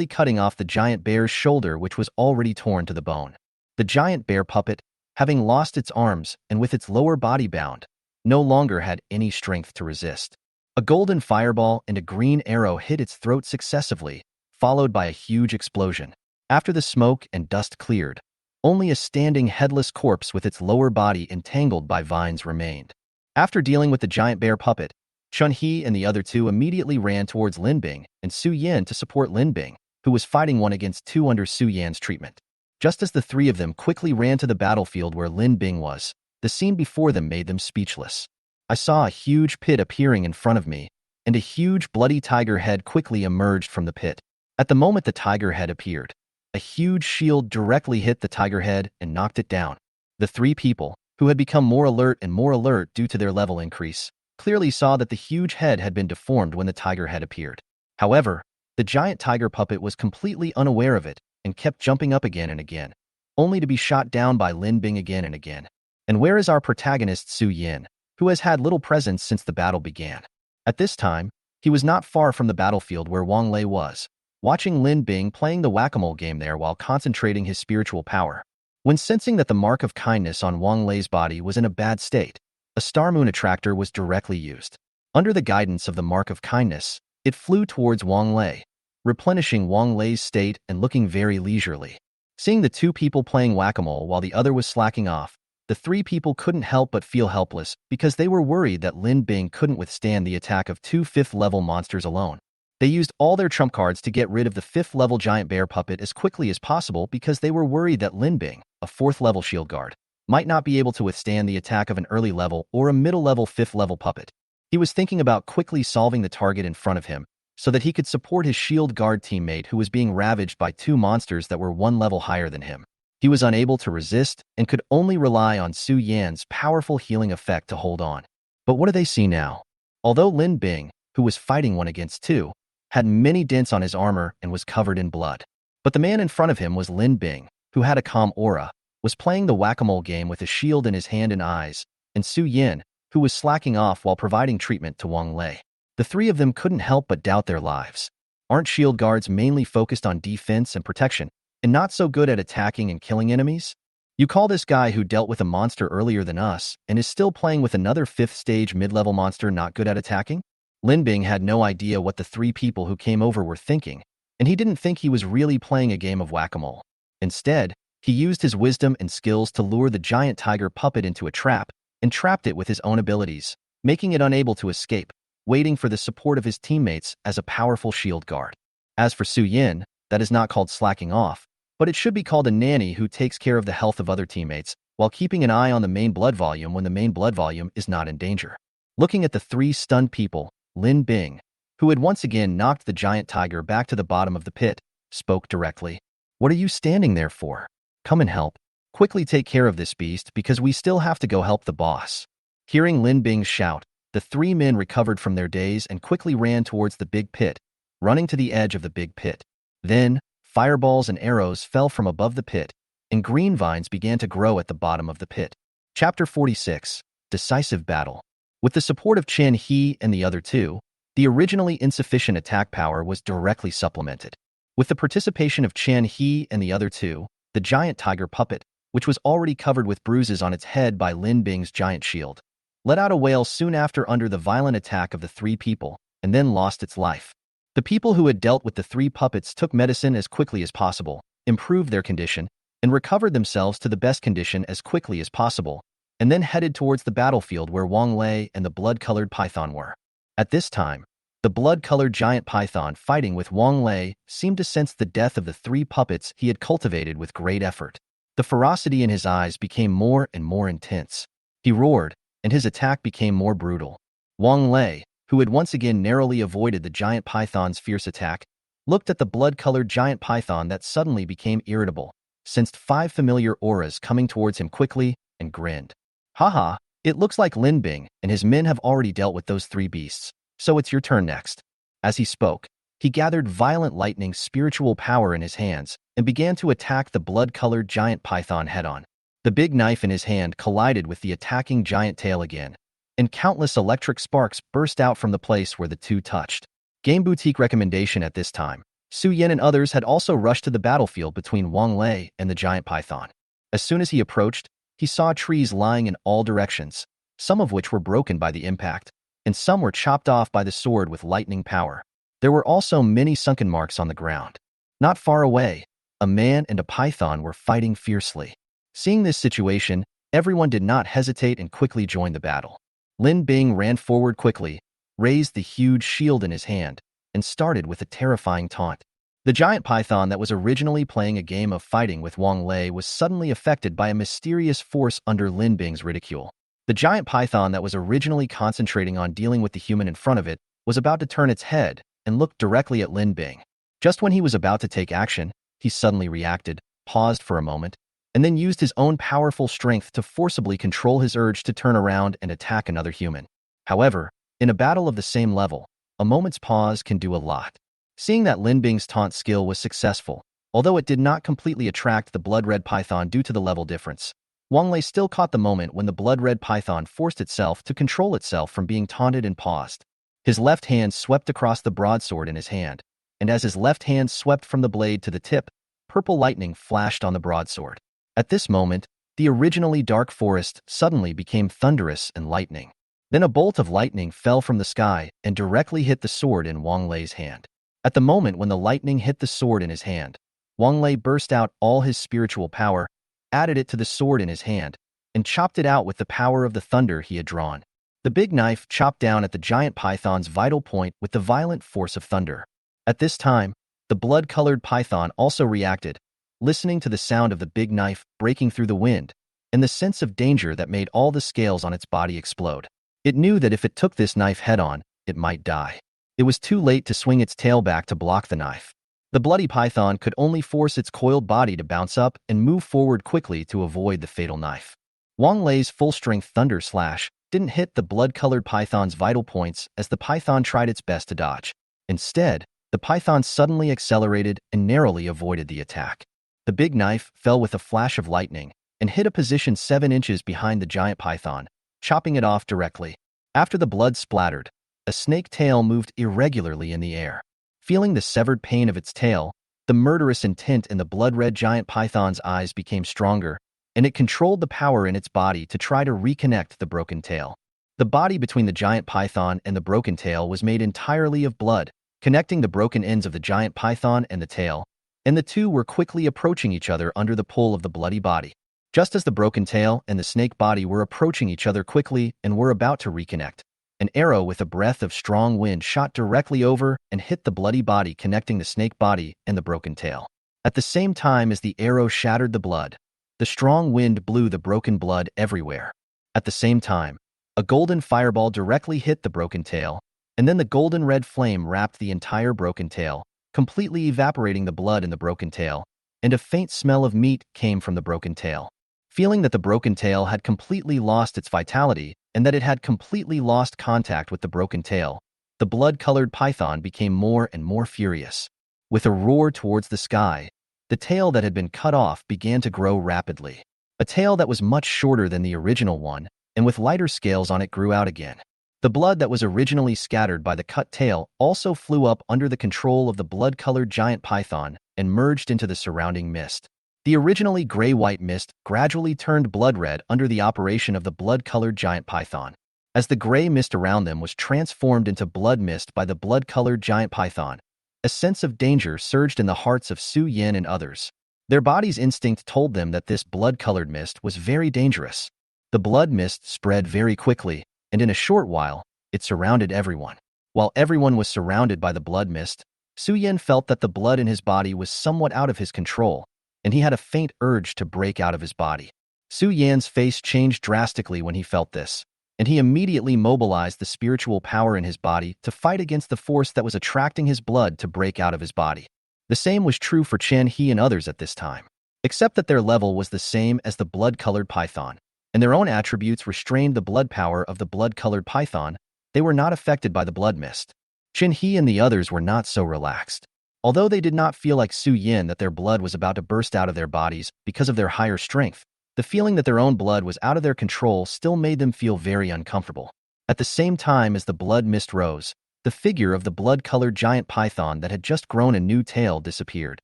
cutting off the giant bear's shoulder, which was already torn to the bone. The giant bear puppet, having lost its arms and with its lower body bound, no longer had any strength to resist. A golden fireball and a green arrow hit its throat successively, followed by a huge explosion. After the smoke and dust cleared, only a standing headless corpse with its lower body entangled by vines remained. After dealing with the giant bear puppet, Chun-Hee and the other two immediately ran towards Lin Bing and Su Yan to support Lin Bing, who was fighting 1 against 2 under Su Yan's treatment. Just as the three of them quickly ran to the battlefield where Lin Bing was, the scene before them made them speechless. I saw a huge pit appearing in front of me, and a huge bloody tiger head quickly emerged from the pit. At the moment the tiger head appeared, a huge shield directly hit the tiger head and knocked it down. The three people, who had become more alert due to their level increase, clearly saw that the huge head had been deformed when the tiger head appeared. However, the giant tiger puppet was completely unaware of it and kept jumping up again and again, only to be shot down by Lin Bing again and again. And where is our protagonist Su Yan, who has had little presence since the battle began? At this time, he was not far from the battlefield where Wong L was, watching Lin Bing playing the whack-a-mole game there while concentrating his spiritual power. When sensing that the mark of kindness on Wong L's body was in a bad state, a star moon attractor was directly used. Under the guidance of the mark of kindness, it flew towards Wong L, replenishing Wong L's state and looking very leisurely. Seeing the two people playing whack-a-mole while the other was slacking off, the three people couldn't help but feel helpless because they were worried that Lin Bing couldn't withstand the attack of 2 5th-level monsters alone. They used all their trump cards to get rid of the 5th-level giant bear puppet as quickly as possible because they were worried that Lin Bing, a 4th-level shield guard, might not be able to withstand the attack of an early level or a middle-level 5th-level puppet. He was thinking about quickly solving the target in front of him so that he could support his shield guard teammate who was being ravaged by 2 monsters that were 1 level higher than him. He was unable to resist and could only rely on Su Yan's powerful healing effect to hold on. But what do they see now? Although Lin Bing, who was fighting 1 against 2, had many dents on his armor and was covered in blood. But the man in front of him was Lin Bing, who had a calm aura, was playing the whack-a-mole game with a shield in his hand and eyes, and Su Yan, who was slacking off while providing treatment to Wong L. The three of them couldn't help but doubt their lives. Aren't shield guards mainly focused on defense and protection, and not so good at attacking and killing enemies? You call this guy who dealt with a monster earlier than us and is still playing with another 5th-stage mid-level monster not good at attacking? Lin Bing had no idea what the three people who came over were thinking, and he didn't think he was really playing a game of whack-a-mole. Instead, he used his wisdom and skills to lure the giant tiger puppet into a trap and trapped it with his own abilities, making it unable to escape, waiting for the support of his teammates as a powerful shield guard. As for Su Yan, that is not called slacking off, but it should be called a nanny who takes care of the health of other teammates while keeping an eye on the main blood volume when the main blood volume is not in danger. Looking at the three stunned people, Lin Bing, who had once again knocked the giant tiger back to the bottom of the pit, spoke directly. "What are you standing there for? Come and help. Quickly take care of this beast because we still have to go help the boss." Hearing Lin Bing's shout, the three men recovered from their daze and quickly ran towards the big pit, running to the edge of the big pit. Then, fireballs and arrows fell from above the pit, and green vines began to grow at the bottom of the pit. Chapter 46, Decisive Battle. With the support of Chun-Hee and the other two, the originally insufficient attack power was directly supplemented. With the participation of Chun-Hee and the other two, the giant tiger puppet, which was already covered with bruises on its head by Lin Bing's giant shield, let out a wail soon after under the violent attack of the three people, and then lost its life. The people who had dealt with the three puppets took medicine as quickly as possible, improved their condition, and recovered themselves to the best condition as quickly as possible, and then headed towards the battlefield where Wong L and the blood-colored python were. At this time, the blood-colored giant python fighting with Wong L seemed to sense the death of the three puppets he had cultivated with great effort. The ferocity in his eyes became more and more intense. He roared, and his attack became more brutal. Wong L, who had once again narrowly avoided the giant python's fierce attack, looked at the blood-colored giant python that suddenly became irritable, sensed 5 familiar auras coming towards him quickly, and grinned. "Haha, it looks like Lin Bing and his men have already dealt with those three beasts, so it's your turn next." As he spoke, he gathered violent lightning spiritual power in his hands and began to attack the blood-colored giant python head-on. The big knife in his hand collided with the attacking giant tail again, and countless electric sparks burst out from the place where the two touched. Game Boutique recommendation at this time. Su Yan and others had also rushed to the battlefield between Wong L and the giant python. As soon as he approached, He saw trees lying in all directions, some of which were broken by the impact, and some were chopped off by the sword with lightning power. There were also many sunken marks on the ground. Not far away, a man and a python were fighting fiercely. Seeing this situation, everyone did not hesitate and quickly joined the battle. Lin Bing ran forward quickly, raised the huge shield in his hand, and started with a terrifying taunt. The giant python that was originally playing a game of fighting with Wong L was suddenly affected by a mysterious force under Lin Bing's ridicule. The giant python that was originally concentrating on dealing with the human in front of it was about to turn its head and look directly at Lin Bing. Just when he was about to take action, he suddenly reacted, paused for a moment, and then used his own powerful strength to forcibly control his urge to turn around and attack another human. However, in a battle of the same level, a moment's pause can do a lot. Seeing that Lin Bing's taunt skill was successful, although it did not completely attract the blood-red python due to the level difference, Wong L still caught the moment when the blood-red python forced itself to control itself from being taunted and paused. His left hand swept across the broadsword in his hand, and as his left hand swept from the blade to the tip, purple lightning flashed on the broadsword. At this moment, the originally dark forest suddenly became thunderous and lightning. Then a bolt of lightning fell from the sky and directly hit the sword in Wong L's hand. At the moment when the lightning hit the sword in his hand, Wong L burst out all his spiritual power, added it to the sword in his hand, and chopped it out with the power of the thunder he had drawn. The big knife chopped down at the giant python's vital point with the violent force of thunder. At this time, the blood-colored python also reacted, listening to the sound of the big knife breaking through the wind, and the sense of danger that made all the scales on its body explode. It knew that if it took this knife head-on, it might die. It was too late to swing its tail back to block the knife. The bloody python could only force its coiled body to bounce up and move forward quickly to avoid the fatal knife. Wong L's full-strength thunder slash didn't hit the blood-colored python's vital points as the python tried its best to dodge. Instead, the python suddenly accelerated and narrowly avoided the attack. The big knife fell with a flash of lightning and hit a position 7 inches behind the giant python, chopping it off directly. After the blood splattered, a snake tail moved irregularly in the air. Feeling the severed pain of its tail, the murderous intent in the blood-red giant python's eyes became stronger, and it controlled the power in its body to try to reconnect the broken tail. The body between the giant python and the broken tail was made entirely of blood, connecting the broken ends of the giant python and the tail, and the two were quickly approaching each other under the pull of the bloody body. Just as the broken tail and the snake body were approaching each other quickly and were about to reconnect, an arrow with a breath of strong wind shot directly over and hit the bloody body, connecting the snake body and the broken tail. At the same time as the arrow shattered the blood, the strong wind blew the broken blood everywhere. At the same time, a golden fireball directly hit the broken tail, and then the golden red flame wrapped the entire broken tail, completely evaporating the blood in the broken tail, and a faint smell of meat came from the broken tail. Feeling that the broken tail had completely lost its vitality and that it had completely lost contact with the broken tail, the blood-colored python became more and more furious. With a roar towards the sky, the tail that had been cut off began to grow rapidly. A tail that was much shorter than the original one, and with lighter scales on it, grew out again. The blood that was originally scattered by the cut tail also flew up under the control of the blood-colored giant python and merged into the surrounding mist. The originally gray-white mist gradually turned blood-red under the operation of the blood-colored giant python. As the gray mist around them was transformed into blood mist by the blood-colored giant python, a sense of danger surged in the hearts of Su Yan and others. Their body's instinct told them that this blood-colored mist was very dangerous. The blood mist spread very quickly, and in a short while, it surrounded everyone. While everyone was surrounded by the blood mist, Su Yan felt that the blood in his body was somewhat out of his control, and he had a faint urge to break out of his body. Su Yan's face changed drastically when he felt this, and he immediately mobilized the spiritual power in his body to fight against the force that was attracting his blood to break out of his body. The same was true for Chen He and others at this time, except that their level was the same as the blood-colored python, and their own attributes restrained the blood power of the blood-colored python. They were not affected by the blood mist. Chen He and the others were not so relaxed. Although they did not feel like Su Yan that their blood was about to burst out of their bodies because of their higher strength, the feeling that their own blood was out of their control still made them feel very uncomfortable. At the same time as the blood mist rose, the figure of the blood-colored giant python that had just grown a new tail disappeared.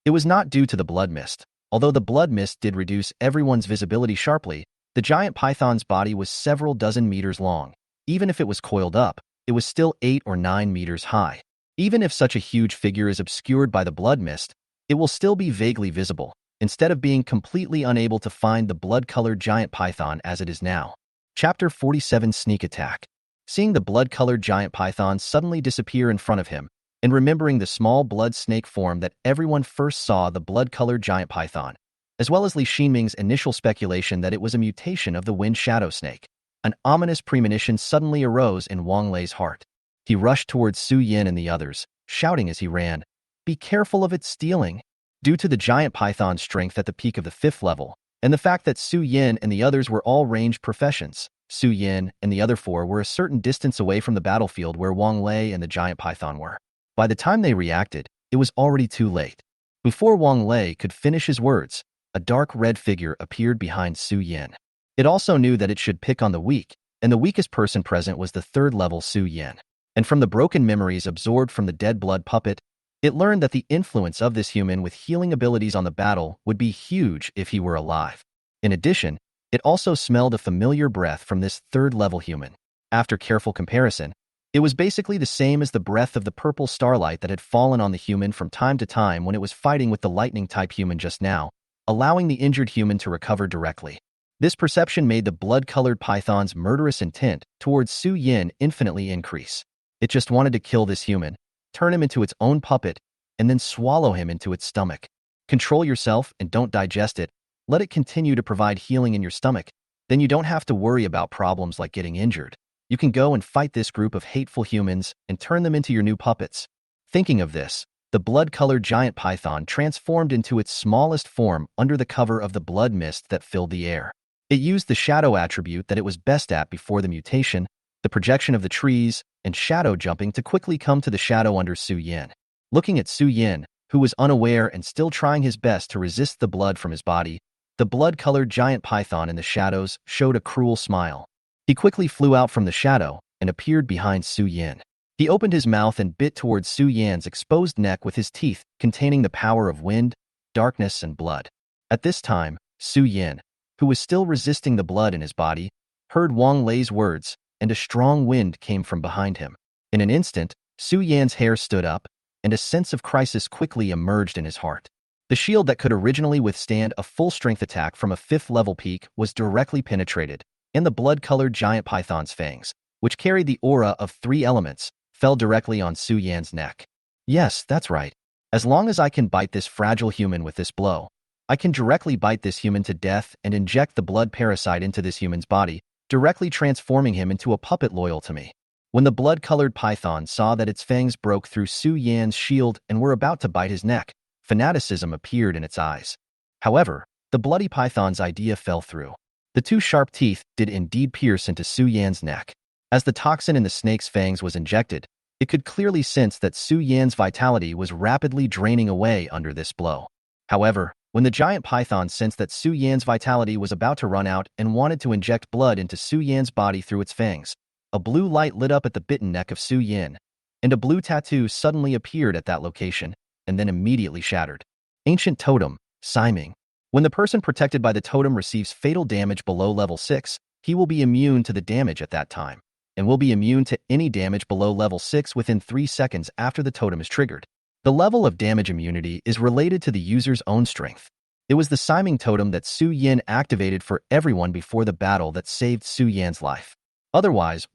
It was not due to the blood mist. Although the blood mist did reduce everyone's visibility sharply, The giant python's body was several dozen meters long. Even if it was coiled up, it was still 8 or 9 meters high. Even if such a huge figure is obscured by the blood mist, it will still be vaguely visible, instead of being completely unable to find the blood-colored giant python as it is now. Chapter 47 Sneak Attack. Seeing the blood-colored giant python suddenly disappear in front of him, and remembering the small blood snake form that everyone first saw the blood-colored giant python, as well as Li Xinming's initial speculation that it was a mutation of the wind shadow snake, an ominous premonition suddenly arose in Wang Lei's heart. He rushed towards Su Yin and the others, shouting as he ran, "Be careful of its stealing!" Due to the giant python's strength at the peak of the 5th level, and the fact that Su Yin and the others were all ranged professions, Su Yin and the other 4 were a certain distance away from the battlefield where Wang Lei and the giant python were. By the time they reacted, it was already too late. Before Wang Lei could finish his words, a dark red figure appeared behind Su Yin. It also knew that it should pick on the weak, and the weakest person present was the 3rd level Su Yin. And from the broken memories absorbed from the dead blood puppet, it learned that the influence of this human with healing abilities on the battle would be huge if he were alive. In addition, it also smelled a familiar breath from this 3rd level human. After careful comparison, it was basically the same as the breath of the purple starlight that had fallen on the human from time to time when it was fighting with the lightning-type human just now, allowing the injured human to recover directly. This perception made the blood-colored python's murderous intent towards Su Yin infinitely increase. It just wanted to kill this human, turn him into its own puppet, and then swallow him into its stomach. Control yourself and don't digest it. Let it continue to provide healing in your stomach. Then you don't have to worry about problems like getting injured. You can go and fight this group of hateful humans and turn them into your new puppets. Thinking of this, the blood-colored giant python transformed into its smallest form under the cover of the blood mist that filled the air. It used the shadow attribute that it was best at before the mutation, the projection of the trees, and shadow jumping to quickly come to the shadow under Su Yin. Looking at Su Yin, who was unaware and still trying his best to resist the blood from his body, the blood-colored giant python in the shadows showed a cruel smile. He quickly flew out from the shadow and appeared behind Su Yin. He opened his mouth and bit towards Su Yan's exposed neck with his teeth containing the power of wind, darkness, and blood. At this time, Su Yin, who was still resisting the blood in his body, heard Wang Lei's words, and a strong wind came from behind him. In an instant, Su Yan's hair stood up, and a sense of crisis quickly emerged in his heart. The shield that could originally withstand a full-strength attack from a 5th-level peak was directly penetrated, and the blood-colored giant python's fangs, which carried the aura of 3 elements, fell directly on Su Yan's neck. Yes, that's right. As long as I can bite this fragile human with this blow, I can directly bite this human to death and inject the blood parasite into this human's body, directly transforming him into a puppet loyal to me. When the blood-colored python saw that its fangs broke through Su Yan's shield and were about to bite his neck, fanaticism appeared in its eyes. However, the bloody python's idea fell through. The 2 sharp teeth did indeed pierce into Su Yan's neck. As the toxin in the snake's fangs was injected, it could clearly sense that Su Yan's vitality was rapidly draining away under this blow. However, when the giant python sensed that Su Yan's vitality was about to run out and wanted to inject blood into Su Yan's body through its fangs, a blue light lit up at the bitten neck of Su Yan, and a blue tattoo suddenly appeared at that location, and then immediately shattered. Ancient Totem, Siming. When the person protected by the totem receives fatal damage below level 6, he will be immune to the damage at that time, and will be immune to any damage below level 6 within 3 seconds after the totem is triggered. The level of damage immunity is related to the user's own strength. It was the Siming totem that Su Yin activated for everyone before the battle that saved Su Yan's life. Otherwise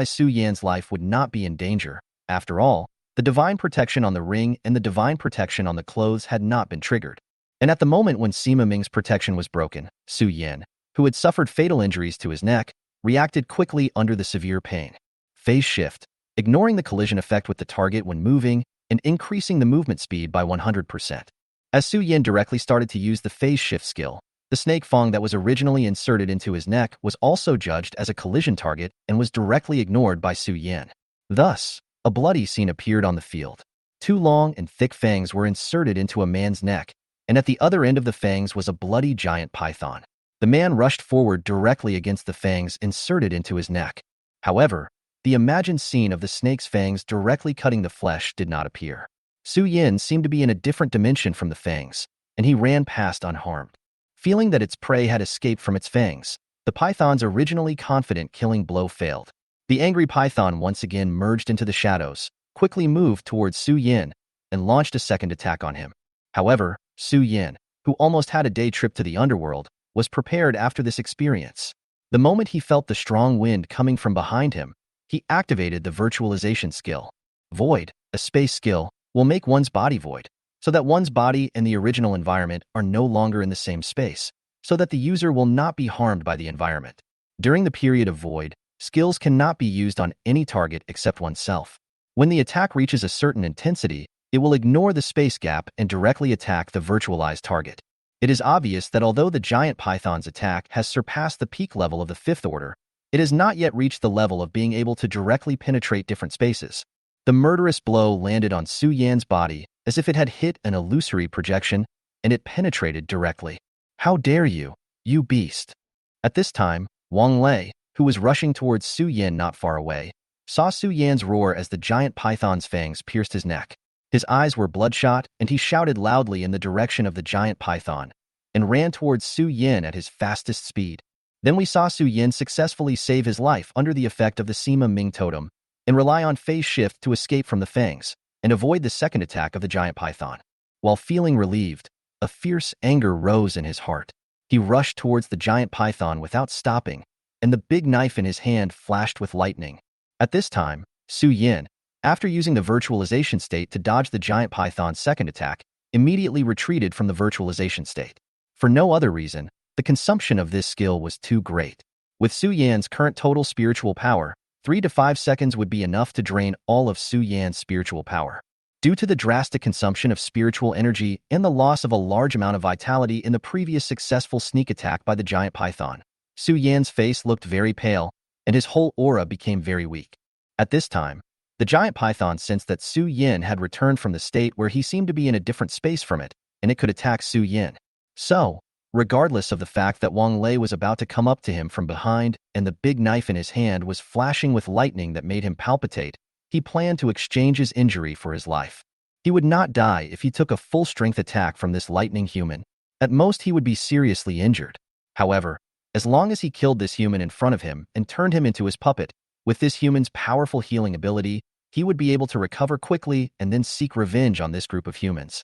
Su Yan's life would not be in danger. After all, the divine protection on the ring and the divine protection on the clothes had not been triggered. And at the moment when Sima Ming's protection was broken, Su Yin, who had suffered fatal injuries to his neck, reacted quickly under the severe pain. Phase shift, ignoring the collision effect with the target when moving, and increasing the movement speed by 100%. As Su Yin directly started to use the phase shift skill, the snake fang that was originally inserted into his neck was also judged as a collision target and was directly ignored by Su Yin. Thus, a bloody scene appeared on the field. 2 long and thick fangs were inserted into a man's neck, and at the other end of the fangs was a bloody giant python. The man rushed forward directly against the fangs inserted into his neck. However, the imagined scene of the snake's fangs directly cutting the flesh did not appear. Su Yin seemed to be in a different dimension from the fangs, and he ran past unharmed. Feeling that its prey had escaped from its fangs, the python's originally confident killing blow failed. The angry python once again merged into the shadows, quickly moved towards Su Yin, and launched a second attack on him. However, Su Yin, who almost had a day trip to the underworld, was prepared after this experience. The moment he felt the strong wind coming from behind him, he activated the virtualization skill. Void, a space skill, will make one's body void, so that one's body and the original environment are no longer in the same space, so that the user will not be harmed by the environment. During the period of void, skills cannot be used on any target except oneself. When the attack reaches a certain intensity, it will ignore the space gap and directly attack the virtualized target. It is obvious that although the giant python's attack has surpassed the peak level of the fifth order, it has not yet reached the level of being able to directly penetrate different spaces. The murderous blow landed on Su Yan's body as if it had hit an illusory projection, and it penetrated directly. "How dare you, you beast!" At this time, Wong L, who was rushing towards Su Yan not far away, saw Su Yan's roar as the giant python's fangs pierced his neck. His eyes were bloodshot, and he shouted loudly in the direction of the giant python, and ran towards Su Yan at his fastest speed. Then we saw Su Yan successfully save his life under the effect of the Sima Ming totem, and rely on phase shift to escape from the fangs, and avoid the second attack of the giant python. While feeling relieved, a fierce anger rose in his heart. He rushed towards the giant python without stopping, and the big knife in his hand flashed with lightning. At this time, Su Yan, after using the virtualization state to dodge the giant python's second attack, immediately retreated from the virtualization state. For no other reason, the consumption of this skill was too great. With Su Yan's current total spiritual power, 3 to 5 seconds would be enough to drain all of Su Yan's spiritual power. Due to the drastic consumption of spiritual energy and the loss of a large amount of vitality in the previous successful sneak attack by the giant python, Su Yan's face looked very pale, and his whole aura became very weak. At this time, the giant python sensed that Su Yan had returned from the state where he seemed to be in a different space from it, and it could attack Su Yan. So, regardless of the fact that Wong L was about to come up to him from behind and the big knife in his hand was flashing with lightning that made him palpitate, he planned to exchange his injury for his life. He would not die if he took a full-strength attack from this lightning human. At most, he would be seriously injured. However, as long as he killed this human in front of him and turned him into his puppet, with this human's powerful healing ability, he would be able to recover quickly and then seek revenge on this group of humans.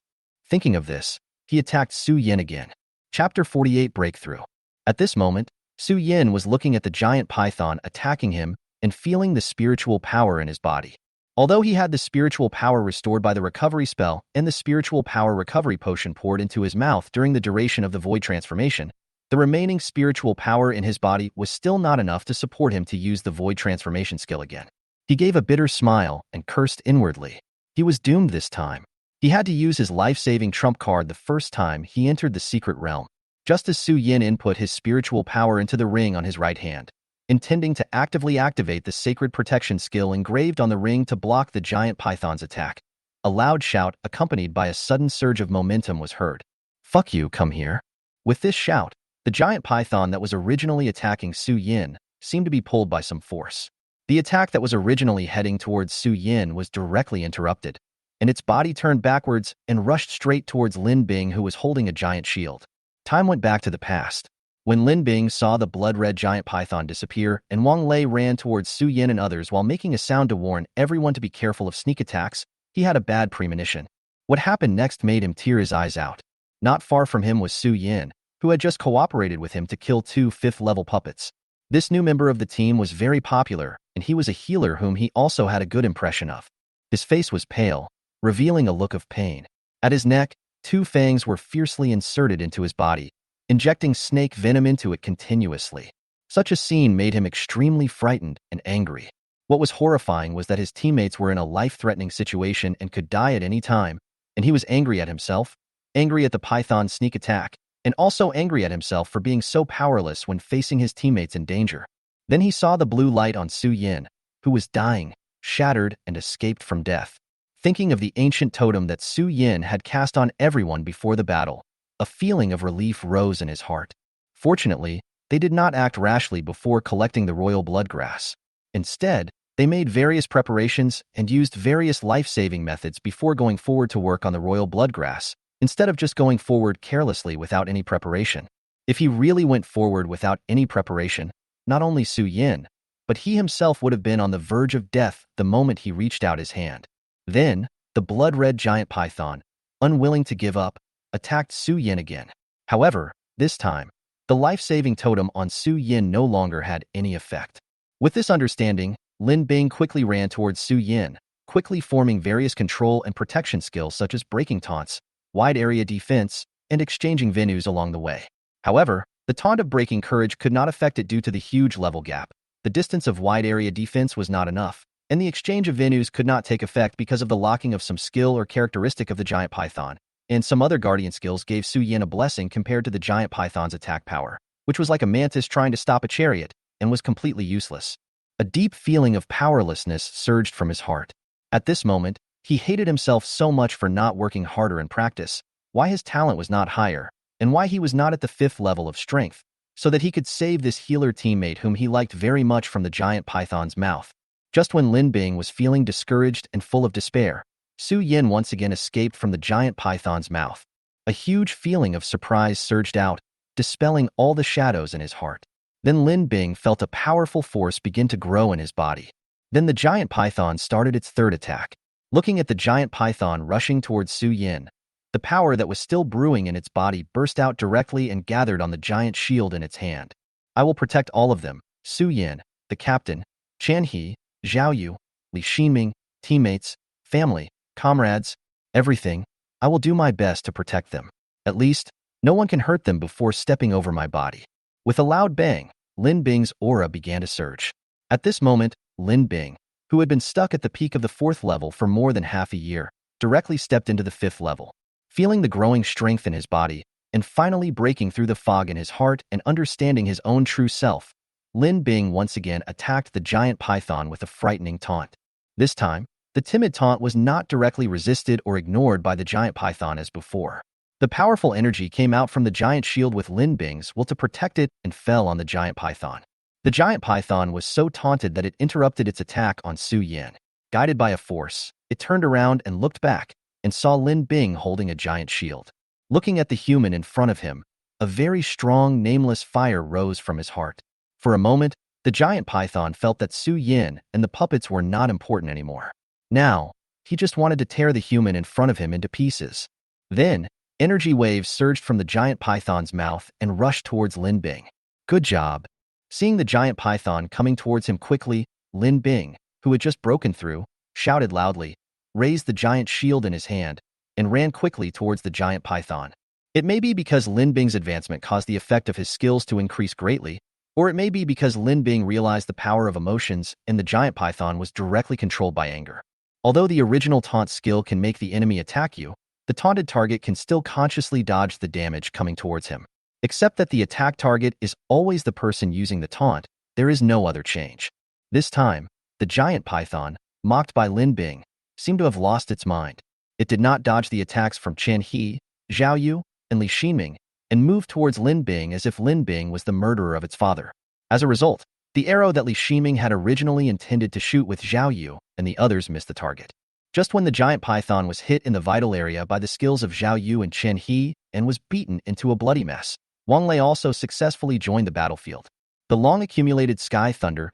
Thinking of this, he attacked Su Yan again. Chapter 48 Breakthrough. At this moment, Su Yan was looking at the giant python attacking him and feeling the spiritual power in his body. Although he had the spiritual power restored by the recovery spell and the spiritual power recovery potion poured into his mouth during the duration of the void transformation, the remaining spiritual power in his body was still not enough to support him to use the void transformation skill again. He gave a bitter smile and cursed inwardly. He was doomed this time. He had to use his life-saving trump card the first time he entered the secret realm, just as Su Yan input his spiritual power into the ring on his right hand, intending to actively activate the sacred protection skill engraved on the ring to block the giant python's attack. A loud shout accompanied by a sudden surge of momentum was heard. "Fuck you, come here." With this shout, the giant python that was originally attacking Su Yan seemed to be pulled by some force. The attack that was originally heading towards Su Yan was directly interrupted, and its body turned backwards and rushed straight towards Lin Bing, who was holding a giant shield. Time went back to the past. When Lin Bing saw the blood-red giant python disappear and Wong L ran towards Su Yan and others while making a sound to warn everyone to be careful of sneak attacks, he had a bad premonition. What happened next made him tear his eyes out. Not far from him was Su Yan, who had just cooperated with him to kill 2 fifth-level puppets. This new member of the team was very popular, and he was a healer whom he also had a good impression of. His face was pale, revealing a look of pain. At his neck, 2 fangs were fiercely inserted into his body, injecting snake venom into it continuously. Such a scene made him extremely frightened and angry. What was horrifying was that his teammates were in a life-threatening situation and could die at any time, and he was angry at himself, angry at the python's sneak attack, and also angry at himself for being so powerless when facing his teammates in danger. Then he saw the blue light on Su Yan, who was dying, shattered, and escaped from death. Thinking of the ancient totem that Su Yan had cast on everyone before the battle, a feeling of relief rose in his heart. Fortunately, they did not act rashly before collecting the royal bloodgrass. Instead, they made various preparations and used various life-saving methods before going forward to work on the royal bloodgrass, instead of just going forward carelessly without any preparation. If he really went forward without any preparation, not only Su Yin, but he himself would have been on the verge of death the moment he reached out his hand. Then, the blood-red giant python, unwilling to give up, attacked Su Yin again. However, this time, the life-saving totem on Su Yin no longer had any effect. With this understanding, Lin Bing quickly ran towards Su Yin, quickly forming various control and protection skills such as breaking taunts, wide area defense, and exchanging venues along the way. However, the taunt of breaking courage could not affect it due to the huge level gap. The distance of wide area defense was not enough, and the exchange of venues could not take effect because of the locking of some skill or characteristic of the giant python, and some other guardian skills gave Su Yin a blessing compared to the giant python's attack power, which was like a mantis trying to stop a chariot, and was completely useless. A deep feeling of powerlessness surged from his heart. At this moment, he hated himself so much for not working harder in practice, why his talent was not higher, and why he was not at the 5th level of strength, so that he could save this healer teammate whom he liked very much from the giant python's mouth. Just when Lin Bing was feeling discouraged and full of despair, Su Yin once again escaped from the giant python's mouth. A huge feeling of surprise surged out, dispelling all the shadows in his heart. Then Lin Bing felt a powerful force begin to grow in his body. Then the giant python started its 3rd attack. Looking at the giant python rushing towards Su Yin, the power that was still brewing in its body burst out directly and gathered on the giant shield in its hand. I will protect all of them, Su Yin, the captain, Qian He, Zhao Yu, Li Xinming, teammates, family, comrades, everything. I will do my best to protect them. At least, no one can hurt them before stepping over my body. With a loud bang, Lin Bing's aura began to surge. At this moment, Lin Bing, who had been stuck at the peak of the 4th level for more than half a year, directly stepped into the 5th level. Feeling the growing strength in his body, and finally breaking through the fog in his heart and understanding his own true self, Lin Bing once again attacked the giant python with a frightening taunt. This time, the timid taunt was not directly resisted or ignored by the giant python as before. The powerful energy came out from the giant shield with Lin Bing's will to protect it and fell on the giant python. The giant python was so taunted that it interrupted its attack on Su Yin. Guided by a force, it turned around and looked back, and saw Lin Bing holding a giant shield. Looking at the human in front of him, a very strong, nameless fire rose from his heart. For a moment, the giant python felt that Su Yin and the puppets were not important anymore. Now, he just wanted to tear the human in front of him into pieces. Then, energy waves surged from the giant python's mouth and rushed towards Lin Bing. Good job. Seeing the giant python coming towards him quickly, Lin Bing, who had just broken through, shouted loudly, raised the giant shield in his hand, and ran quickly towards the giant python. It may be because Lin Bing's advancement caused the effect of his skills to increase greatly, or it may be because Lin Bing realized the power of emotions and the giant python was directly controlled by anger. Although the original taunt skill can make the enemy attack you, the taunted target can still consciously dodge the damage coming towards him. Except that the attack target is always the person using the taunt, there is no other change. This time, the giant python, mocked by Lin Bing, seemed to have lost its mind. It did not dodge the attacks from Qian He, Zhao Yu, and Li Xinming, and moved towards Lin Bing as if Lin Bing was the murderer of its father. As a result, the arrow that Li Xinming had originally intended to shoot with Zhao Yu and the others missed the target. Just when the giant python was hit in the vital area by the skills of Zhao Yu and Qian He and was beaten into a bloody mess, Wong L also successfully joined the battlefield. The long-accumulated sky thunder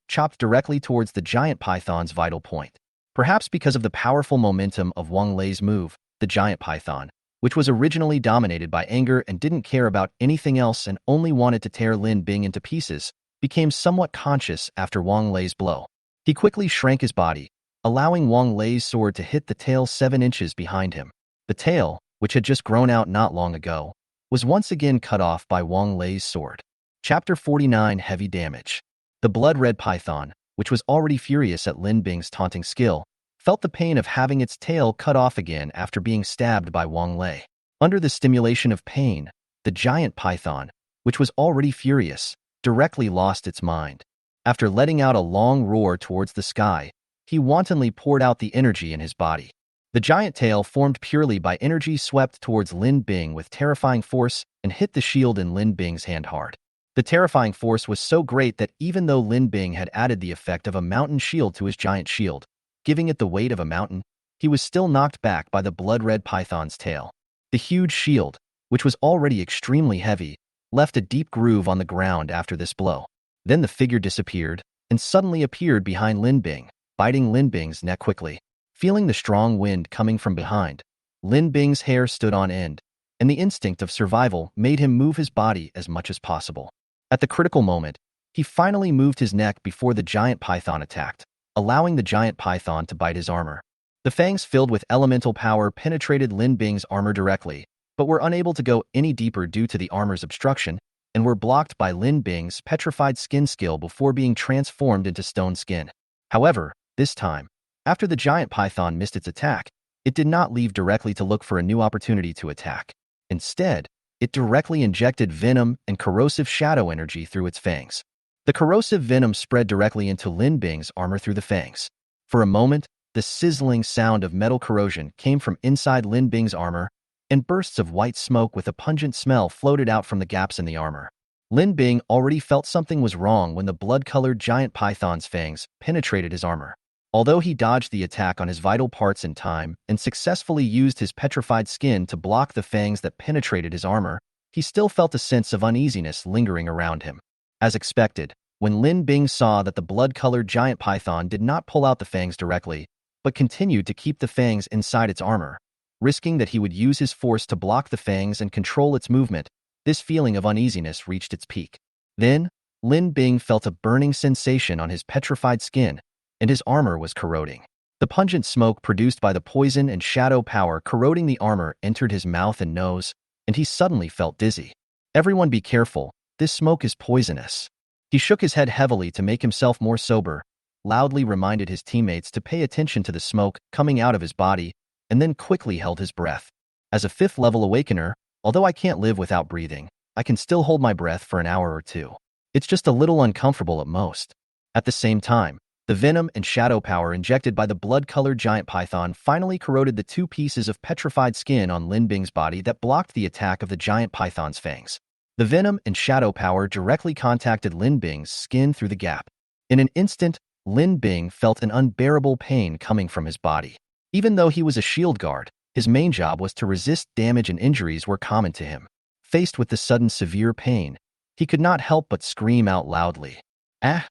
chopped directly towards the giant python's vital point. Perhaps because of the powerful momentum of Wong Lei's move, the giant python, which was originally dominated by anger and didn't care about anything else and only wanted to tear Lin Bing into pieces, became somewhat conscious after Wong Lei's blow. He quickly shrank his body, allowing Wong Lei's sword to hit the tail 7 inches behind him. The tail, which had just grown out not long ago, was once again cut off by Wong Lei's sword. Chapter 49 Heavy Damage. The blood-red python, which was already furious at Lin Bing's taunting skill, felt the pain of having its tail cut off again after being stabbed by Wong Lei. Under the stimulation of pain, the giant python, which was already furious, directly lost its mind. After letting out a long roar towards the sky, he wantonly poured out the energy in his body. The giant tail, formed purely by energy, swept towards Lin Bing with terrifying force and hit the shield in Lin Bing's hand hard. The terrifying force was so great that even though Lin Bing had added the effect of a mountain shield to his giant shield, giving it the weight of a mountain, he was still knocked back by the blood-red python's tail. The huge shield, which was already extremely heavy, left a deep groove on the ground after this blow. Then the figure disappeared and suddenly appeared behind Lin Bing, biting Lin Bing's neck quickly. Feeling the strong wind coming from behind, Lin Bing's hair stood on end, and the instinct of survival made him move his body as much as possible. At the critical moment, he finally moved his neck before the giant python attacked, allowing the giant python to bite his armor. The fangs filled with elemental power penetrated Lin Bing's armor directly, but were unable to go any deeper due to the armor's obstruction, and were blocked by Lin Bing's petrified skin skill before being transformed into stone skin. However, this time, after the giant python missed its attack, it did not leave directly to look for a new opportunity to attack. Instead, it directly injected venom and corrosive shadow energy through its fangs. The corrosive venom spread directly into Lin Bing's armor through the fangs. For a moment, the sizzling sound of metal corrosion came from inside Lin Bing's armor, and bursts of white smoke with a pungent smell floated out from the gaps in the armor. Lin Bing already felt something was wrong when the blood-colored giant python's fangs penetrated his armor. Although he dodged the attack on his vital parts in time and successfully used his petrified skin to block the fangs that penetrated his armor, he still felt a sense of uneasiness lingering around him. As expected, when Lin Bing saw that the blood-colored giant python did not pull out the fangs directly, but continued to keep the fangs inside its armor, risking that he would use his force to block the fangs and control its movement, this feeling of uneasiness reached its peak. Then, Lin Bing felt a burning sensation on his petrified skin, and his armor was corroding. The pungent smoke produced by the poison and shadow power corroding the armor entered his mouth and nose, and he suddenly felt dizzy. "Everyone be careful, this smoke is poisonous." He shook his head heavily to make himself more sober, loudly reminded his teammates to pay attention to the smoke coming out of his body, and then quickly held his breath. As a 5th-level awakener, although I can't live without breathing, I can still hold my breath for an hour or two. It's just a little uncomfortable at most. At the same time, the venom and shadow power injected by the blood-colored giant python finally corroded the 2 pieces of petrified skin on Lin Bing's body that blocked the attack of the giant python's fangs. The venom and shadow power directly contacted Lin Bing's skin through the gap. In an instant, Lin Bing felt an unbearable pain coming from his body. Even though he was a shield guard, his main job was to resist damage, and injuries were common to him. Faced with the sudden severe pain, he could not help but scream out loudly. "Ah!"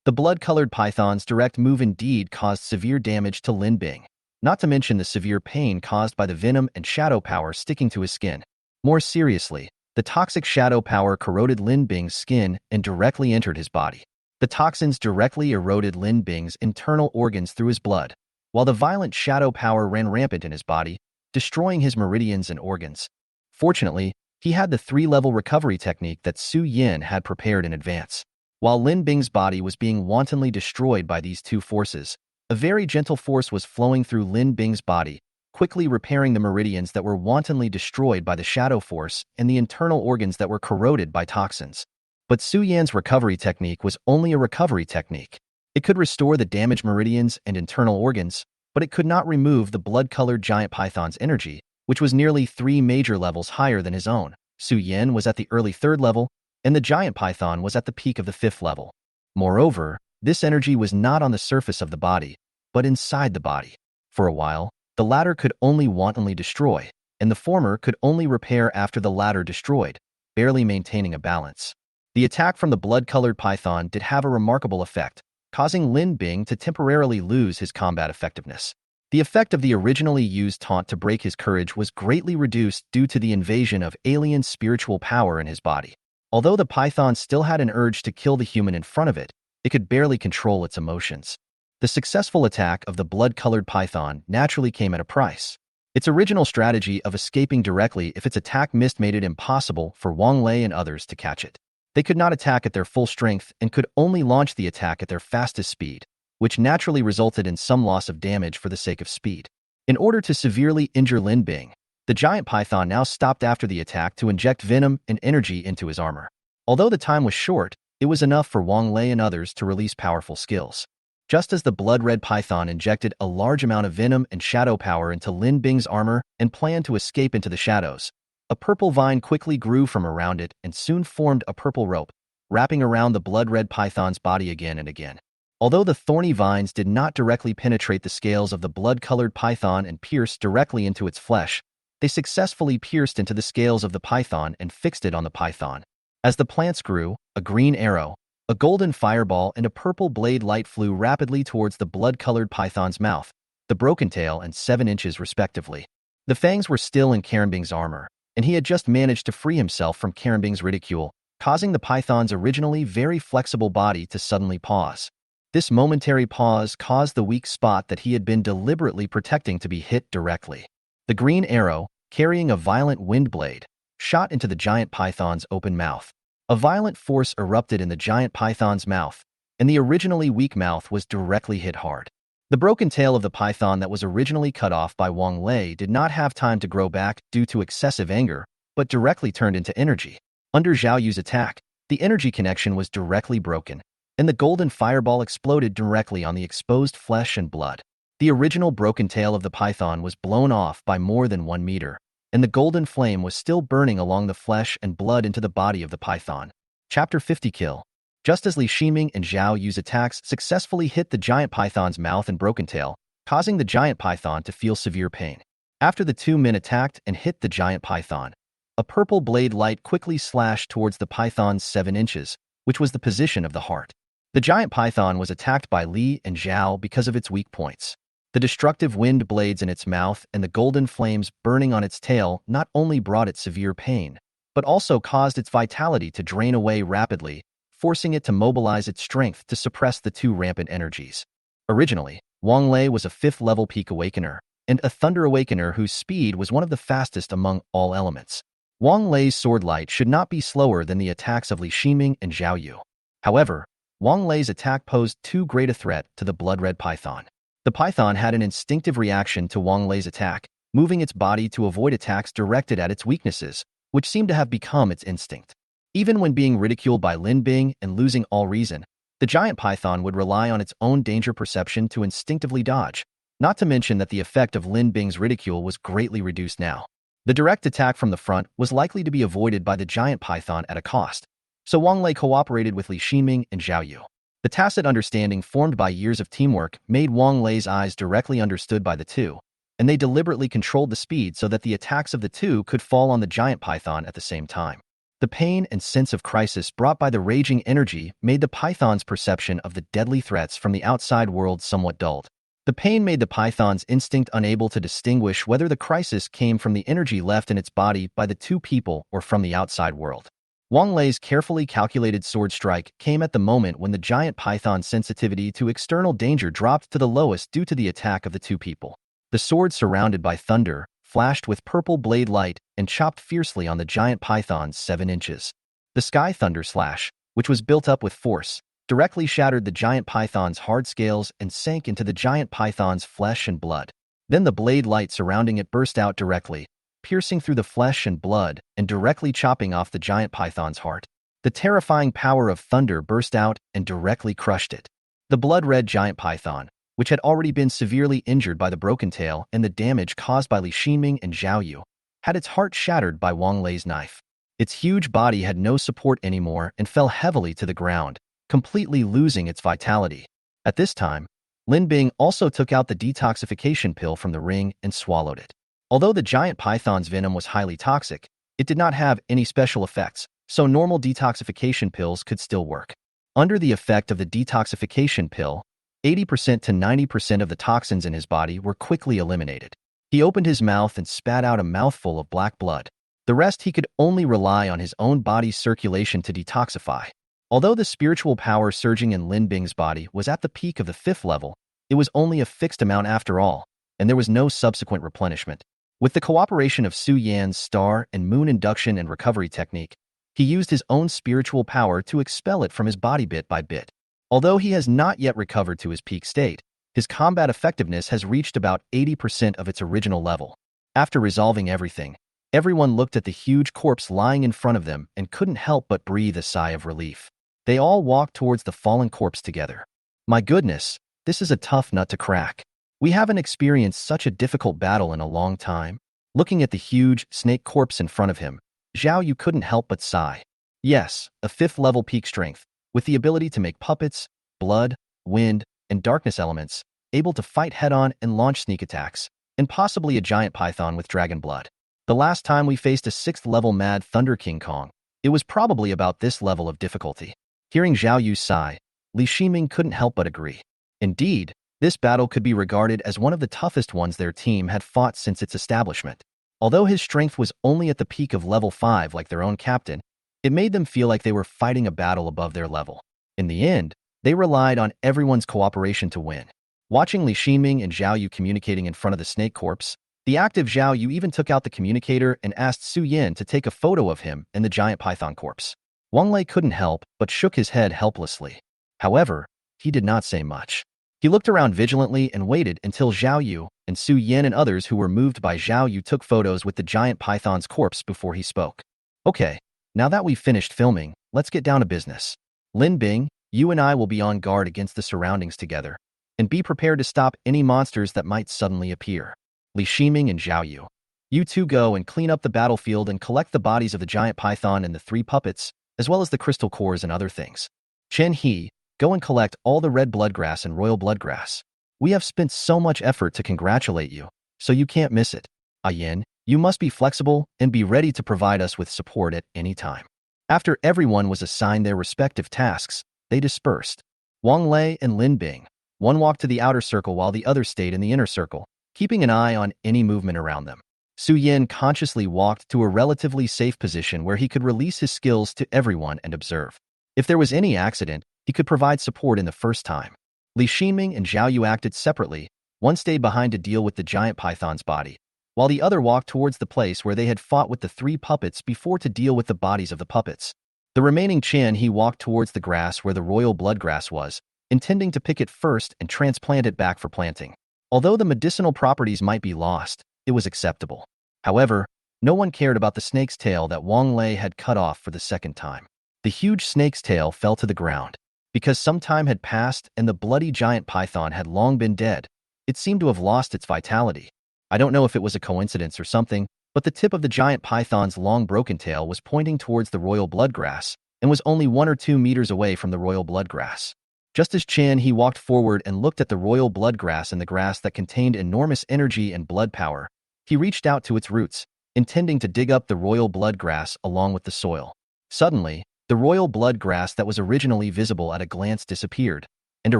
The blood-colored python's direct move indeed caused severe damage to Lin Bing, not to mention the severe pain caused by the venom and shadow power sticking to his skin. More seriously, the toxic shadow power corroded Lin Bing's skin and directly entered his body. The toxins directly eroded Lin Bing's internal organs through his blood, while the violent shadow power ran rampant in his body, destroying his meridians and organs. Fortunately, he had the 3-level recovery technique that Su Yin had prepared in advance. While Lin Bing's body was being wantonly destroyed by these 2 forces, a very gentle force was flowing through Lin Bing's body, quickly repairing the meridians that were wantonly destroyed by the shadow force and the internal organs that were corroded by toxins. But Su Yan's recovery technique was only a recovery technique. It could restore the damaged meridians and internal organs, but it could not remove the blood-colored giant python's energy, which was nearly 3 major levels higher than his own. Su Yan was at the early 3rd level, and the giant python was at the peak of the 5th level. Moreover, this energy was not on the surface of the body, but inside the body. For a while, the latter could only wantonly destroy, and the former could only repair after the latter destroyed, barely maintaining a balance. The attack from the blood-colored python did have a remarkable effect, causing Lin Bing to temporarily lose his combat effectiveness. The effect of the originally used taunt to break his courage was greatly reduced due to the invasion of alien spiritual power in his body. Although the python still had an urge to kill the human in front of it, it could barely control its emotions. The successful attack of the blood-colored python naturally came at a price. Its original strategy of escaping directly if its attack missed made it impossible for Wong L and others to catch it. They could not attack at their full strength and could only launch the attack at their fastest speed, which naturally resulted in some loss of damage for the sake of speed. In order to severely injure Lin Bing, the giant python now stopped after the attack to inject venom and energy into his armor. Although the time was short, it was enough for Wong L and others to release powerful skills. Just as the blood-red python injected a large amount of venom and shadow power into Lin Bing's armor and planned to escape into the shadows, a purple vine quickly grew from around it and soon formed a purple rope, wrapping around the blood-red python's body again and again. Although the thorny vines did not directly penetrate the scales of the blood-colored python and pierce directly into its flesh, they successfully pierced into the scales of the python and fixed it on the python. As the plants grew, a green arrow, a golden fireball, and a purple blade light flew rapidly towards the blood-colored python's mouth, the broken tail, and 7 inches respectively. The fangs were still in Karambing's armor, and he had just managed to free himself from Karambing's ridicule, causing the python's originally very flexible body to suddenly pause. This momentary pause caused the weak spot that he had been deliberately protecting to be hit directly. The green arrow, carrying a violent wind blade, shot into the giant python's open mouth. A violent force erupted in the giant python's mouth, and the originally weak mouth was directly hit hard. The broken tail of the python that was originally cut off by Wong L did not have time to grow back due to excessive anger, but directly turned into energy. Under Zhao Yu's attack, the energy connection was directly broken, and the golden fireball exploded directly on the exposed flesh and blood. The original broken tail of the python was blown off by more than 1 meter, and the golden flame was still burning along the flesh and blood into the body of the python. Chapter 50 Kill. Just as Li Shiming and Zhao Yu's attacks successfully hit the giant python's mouth and broken tail, causing the giant python to feel severe pain. After the 2 men attacked and hit the giant python, a purple blade light quickly slashed towards the python's 7 inches, which was the position of the heart. The giant python was attacked by Li and Zhao because of its weak points. The destructive wind blades in its mouth and the golden flames burning on its tail not only brought it severe pain, but also caused its vitality to drain away rapidly, forcing it to mobilize its strength to suppress the 2 rampant energies. Originally, Wong L was a 5th-level peak awakener, and a thunder awakener whose speed was one of the fastest among all elements. Wong L's sword light should not be slower than the attacks of Li Shiming and Zhao Yu. However, Wong L's attack posed too great a threat to the blood-red python. The python had an instinctive reaction to Wong L's attack, moving its body to avoid attacks directed at its weaknesses, which seemed to have become its instinct. Even when being ridiculed by Lin Bing and losing all reason, the giant python would rely on its own danger perception to instinctively dodge, not to mention that the effect of Lin Bing's ridicule was greatly reduced now. The direct attack from the front was likely to be avoided by the giant python at a cost, so Wong L cooperated with Li Shiming and Zhao Yu. The tacit understanding formed by years of teamwork made Wong L's eyes directly understood by the two, and they deliberately controlled the speed so that the attacks of the two could fall on the giant python at the same time. The pain and sense of crisis brought by the raging energy made the python's perception of the deadly threats from the outside world somewhat dulled. The pain made the python's instinct unable to distinguish whether the crisis came from the energy left in its body by the 2 people or from the outside world. Wong L's carefully calculated sword strike came at the moment when the giant python's sensitivity to external danger dropped to the lowest due to the attack of the 2 people. The sword, surrounded by thunder, flashed with purple blade light and chopped fiercely on the giant python's 7 inches. The sky thunder slash, which was built up with force, directly shattered the giant python's hard scales and sank into the giant python's flesh and blood. Then the blade light surrounding it burst out directly, piercing through the flesh and blood and directly chopping off the giant python's heart. The terrifying power of thunder burst out and directly crushed it. The blood-red giant python, which had already been severely injured by the broken tail and the damage caused by Li Shiming and Zhao Yu, had its heart shattered by Wong L's knife. Its huge body had no support anymore and fell heavily to the ground, completely losing its vitality. At this time, Lin Bing also took out the detoxification pill from the ring and swallowed it. Although the giant python's venom was highly toxic, it did not have any special effects, so normal detoxification pills could still work. Under the effect of the detoxification pill, 80% to 90% of the toxins in his body were quickly eliminated. He opened his mouth and spat out a mouthful of black blood. The rest he could only rely on his own body's circulation to detoxify. Although the spiritual power surging in Lin Bing's body was at the peak of the 5th level, it was only a fixed amount after all, and there was no subsequent replenishment. With the cooperation of Su Yan's star and moon induction and recovery technique, he used his own spiritual power to expel it from his body bit by bit. Although he has not yet recovered to his peak state, his combat effectiveness has reached about 80% of its original level. After resolving everything, everyone looked at the huge corpse lying in front of them and couldn't help but breathe a sigh of relief. They all walked towards the fallen corpse together. My goodness, this is a tough nut to crack. We haven't experienced such a difficult battle in a long time. Looking at the huge snake corpse in front of him, Zhao Yu couldn't help but sigh. Yes, a 5th level peak strength, with the ability to make puppets, blood, wind, and darkness elements, able to fight head-on and launch sneak attacks, and possibly a giant python with dragon blood. The last time we faced a 6th level Mad Thunder King Kong, It was probably about this level of difficulty. Hearing Zhao Yu sigh, Li Shiming couldn't help but agree. Indeed, this battle could be regarded as one of the toughest ones their team had fought since its establishment. Although his strength was only at the peak of level 5 like their own captain, it made them feel like they were fighting a battle above their level. In the end, they relied on everyone's cooperation to win. Watching Li Shiming and Zhao Yu communicating in front of the snake corpse, the active Zhao Yu even took out the communicator and asked Su Yin to take a photo of him and the giant python corpse. Wang Lei couldn't help but shook his head helplessly. However, he did not say much. He looked around vigilantly and waited until Zhao Yu and Su Yin and others who were moved by Zhao Yu took photos with the giant python's corpse before he spoke. Okay, now that we've finished filming, let's get down to business. Lin Bing, you and I will be on guard against the surroundings together, and be prepared to stop any monsters that might suddenly appear. Li Shiming and Zhao Yu, you two go and clean up the battlefield and collect the bodies of the giant python and the 3 puppets, as well as the crystal cores and other things. Chen He, go and collect all the red bloodgrass and royal bloodgrass. We have spent so much effort to congratulate you, so you can't miss it. Yin, you must be flexible and be ready to provide us with support at any time. After everyone was assigned their respective tasks, they dispersed. Wang Lei and Lin Bing, one walked to the outer circle while the other stayed in the inner circle, keeping an eye on any movement around them. Su Yin consciously walked to a relatively safe position where he could release his skills to everyone and observe. If there was any accident, he could provide support in the first time. Li Shiming and Zhao Yu acted separately. One stayed behind to deal with the giant python's body, while the other walked towards the place where they had fought with the 3 puppets before to deal with the bodies of the puppets. The remaining Chen He walked towards the grass where the royal bloodgrass was, intending to pick it first and transplant it back for planting. Although the medicinal properties might be lost, it was acceptable. However, no one cared about the snake's tail that Wang Lei had cut off for the second time. The huge snake's tail fell to the ground. Because some time had passed and the bloody giant python had long been dead, it seemed to have lost its vitality. I don't know if it was a coincidence or something, but the tip of the giant python's long broken tail was pointing towards the royal bloodgrass and was only 1 or 2 meters away from the royal bloodgrass. Just as Chen He walked forward and looked at the royal bloodgrass and the grass that contained enormous energy and blood power, he reached out to its roots, intending to dig up the royal bloodgrass along with the soil. Suddenly, the royal bloodgrass that was originally visible at a glance disappeared, and a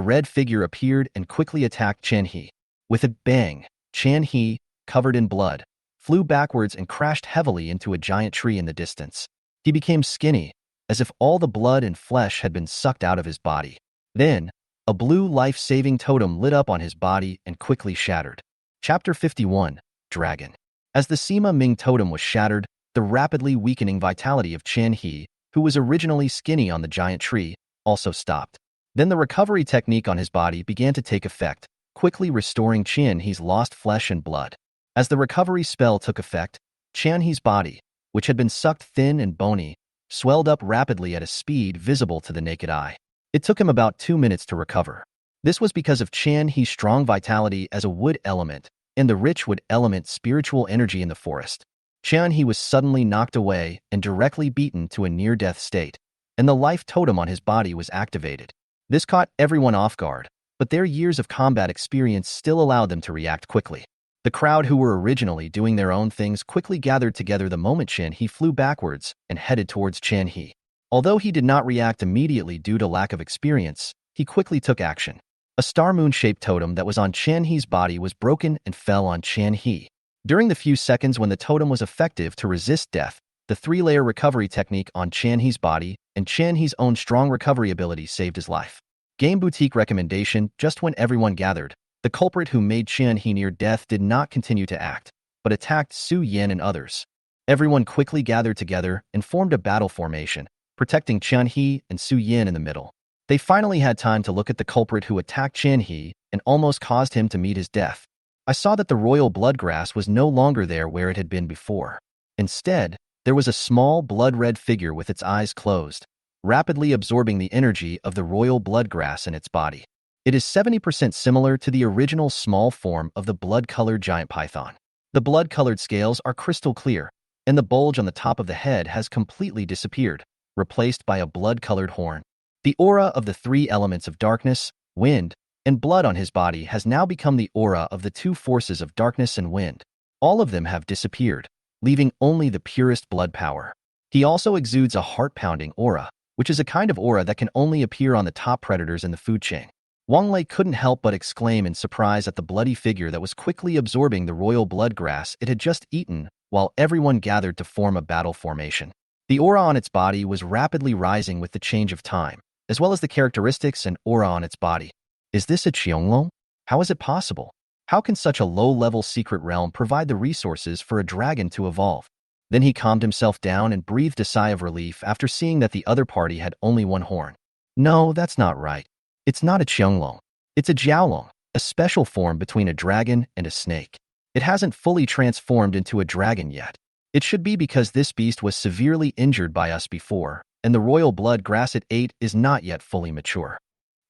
red figure appeared and quickly attacked Chen He. With a bang, Chen He, covered in blood, flew backwards and crashed heavily into a giant tree in the distance. He became skinny, as if all the blood and flesh had been sucked out of his body. Then, a blue life-saving totem lit up on his body and quickly shattered. Chapter 51, Dragon. As the Sima Ming totem was shattered, the rapidly weakening vitality of Chen He, who was originally skinny on the giant tree, also stopped. Then the recovery technique on his body began to take effect, quickly restoring Chen He's lost flesh and blood. As the recovery spell took effect, Chen He's body, which had been sucked thin and bony, swelled up rapidly at a speed visible to the naked eye. It took him about 2 minutes to recover. This was because of Chen He's strong vitality as a wood element and the rich wood element spiritual energy in the forest. Chen He was suddenly knocked away and directly beaten to a near-death state, and the life totem on his body was activated. This caught everyone off guard, but their years of combat experience still allowed them to react quickly. The crowd who were originally doing their own things quickly gathered together the moment Chen He flew backwards and headed towards Chen He. Although he did not react immediately due to lack of experience, he quickly took action. A star moon-shaped totem that was on Chen He's body was broken and fell on Chen He. During the few seconds when the totem was effective to resist death, the 3-layer recovery technique on Chen He's body and Chen He's own strong recovery ability saved his life. Game Boutique recommendation: just when everyone gathered, the culprit who made Chen He near death did not continue to act, but attacked Su Yin and others. Everyone quickly gathered together and formed a battle formation, protecting Chen He and Su Yin in the middle. They finally had time to look at the culprit who attacked Chen He and almost caused him to meet his death. I saw that the royal bloodgrass was no longer there where it had been before. Instead, there was a small blood-red figure with its eyes closed, rapidly absorbing the energy of the royal bloodgrass in its body. It is 70% similar to the original small form of the blood-colored giant python. The blood-colored scales are crystal clear, and the bulge on the top of the head has completely disappeared, replaced by a blood-colored horn. The aura of the 3 elements of darkness, wind, and blood on his body has now become the aura of the 2 forces of darkness and wind. All of them have disappeared, leaving only the purest blood power. He also exudes a heart-pounding aura, which is a kind of aura that can only appear on the top predators in the food chain. Wong Lei couldn't help but exclaim in surprise at the bloody figure that was quickly absorbing the royal blood grass it had just eaten, while everyone gathered to form a battle formation. The aura on its body was rapidly rising with the change of time, as well as the characteristics and aura on its body. Is this a Qianglong? How is it possible? How can such a low-level secret realm provide the resources for a dragon to evolve? Then he calmed himself down and breathed a sigh of relief after seeing that the other party had only one horn. No, that's not right. It's not a Qianglong. It's a Jiaolong, a special form between a dragon and a snake. It hasn't fully transformed into a dragon yet. It should be because this beast was severely injured by us before, and the royal blood grass it ate is not yet fully mature.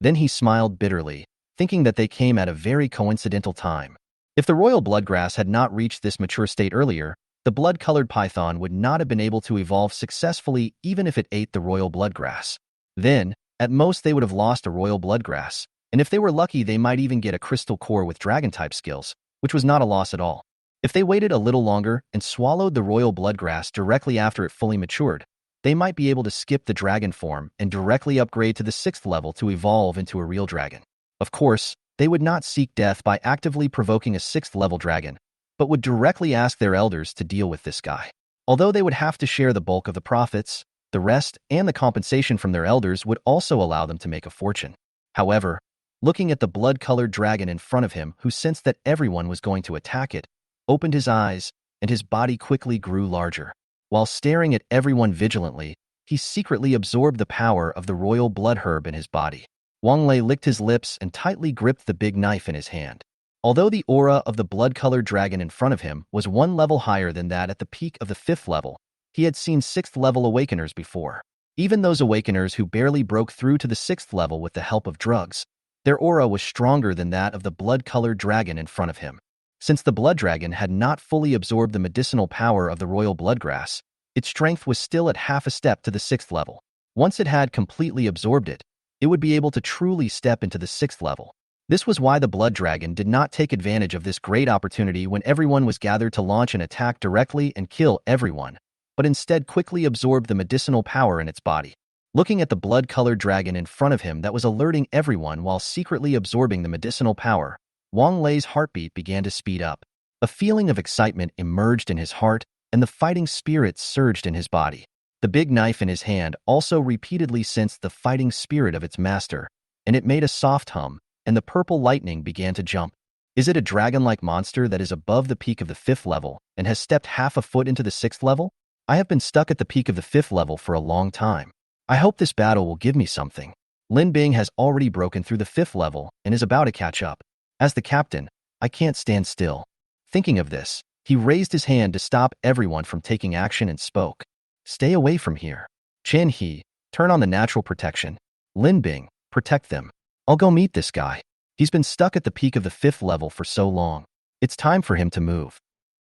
Then he smiled bitterly, thinking that they came at a very coincidental time. If the royal bloodgrass had not reached this mature state earlier, the blood-colored python would not have been able to evolve successfully even if it ate the royal bloodgrass. Then, at most they would have lost a royal bloodgrass, and if they were lucky they might even get a crystal core with dragon-type skills, which was not a loss at all. If they waited a little longer and swallowed the royal bloodgrass directly after it fully matured, they might be able to skip the dragon form and directly upgrade to the 6th level to evolve into a real dragon. Of course, they would not seek death by actively provoking a 6th level dragon, but would directly ask their elders to deal with this guy. Although they would have to share the bulk of the profits, the rest and the compensation from their elders would also allow them to make a fortune. However, looking at the blood-colored dragon in front of him who sensed that everyone was going to attack it, opened his eyes, and his body quickly grew larger. While staring at everyone vigilantly, he secretly absorbed the power of the royal blood herb in his body. Wong Lei licked his lips and tightly gripped the big knife in his hand. Although the aura of the blood-colored dragon in front of him was one level higher than that at the peak of the 5th level, he had seen 6th level awakeners before. Even those awakeners who barely broke through to the 6th level with the help of drugs, their aura was stronger than that of the blood-colored dragon in front of him. Since the blood dragon had not fully absorbed the medicinal power of the royal bloodgrass, its strength was still at half a step to the 6th level. Once it had completely absorbed it, it would be able to truly step into the 6th level. This was why the blood dragon did not take advantage of this great opportunity when everyone was gathered to launch an attack directly and kill everyone, but instead quickly absorbed the medicinal power in its body. Looking at the blood-colored dragon in front of him that was alerting everyone while secretly absorbing the medicinal power, Wong Lei's heartbeat began to speed up. A feeling of excitement emerged in his heart, and the fighting spirit surged in his body. The big knife in his hand also repeatedly sensed the fighting spirit of its master, and it made a soft hum, and the purple lightning began to jump. Is it a dragon-like monster that is above the peak of the 5th level and has stepped half a foot into the 6th level? I have been stuck at the peak of the 5th level for a long time. I hope this battle will give me something. Lin Bing has already broken through the 5th level and is about to catch up. As the captain, I can't stand still. Thinking of this, he raised his hand to stop everyone from taking action and spoke. Stay away from here. Chen He, turn on the natural protection. Lin Bing, protect them. I'll go meet this guy. He's been stuck at the peak of the 5th level for so long. It's time for him to move.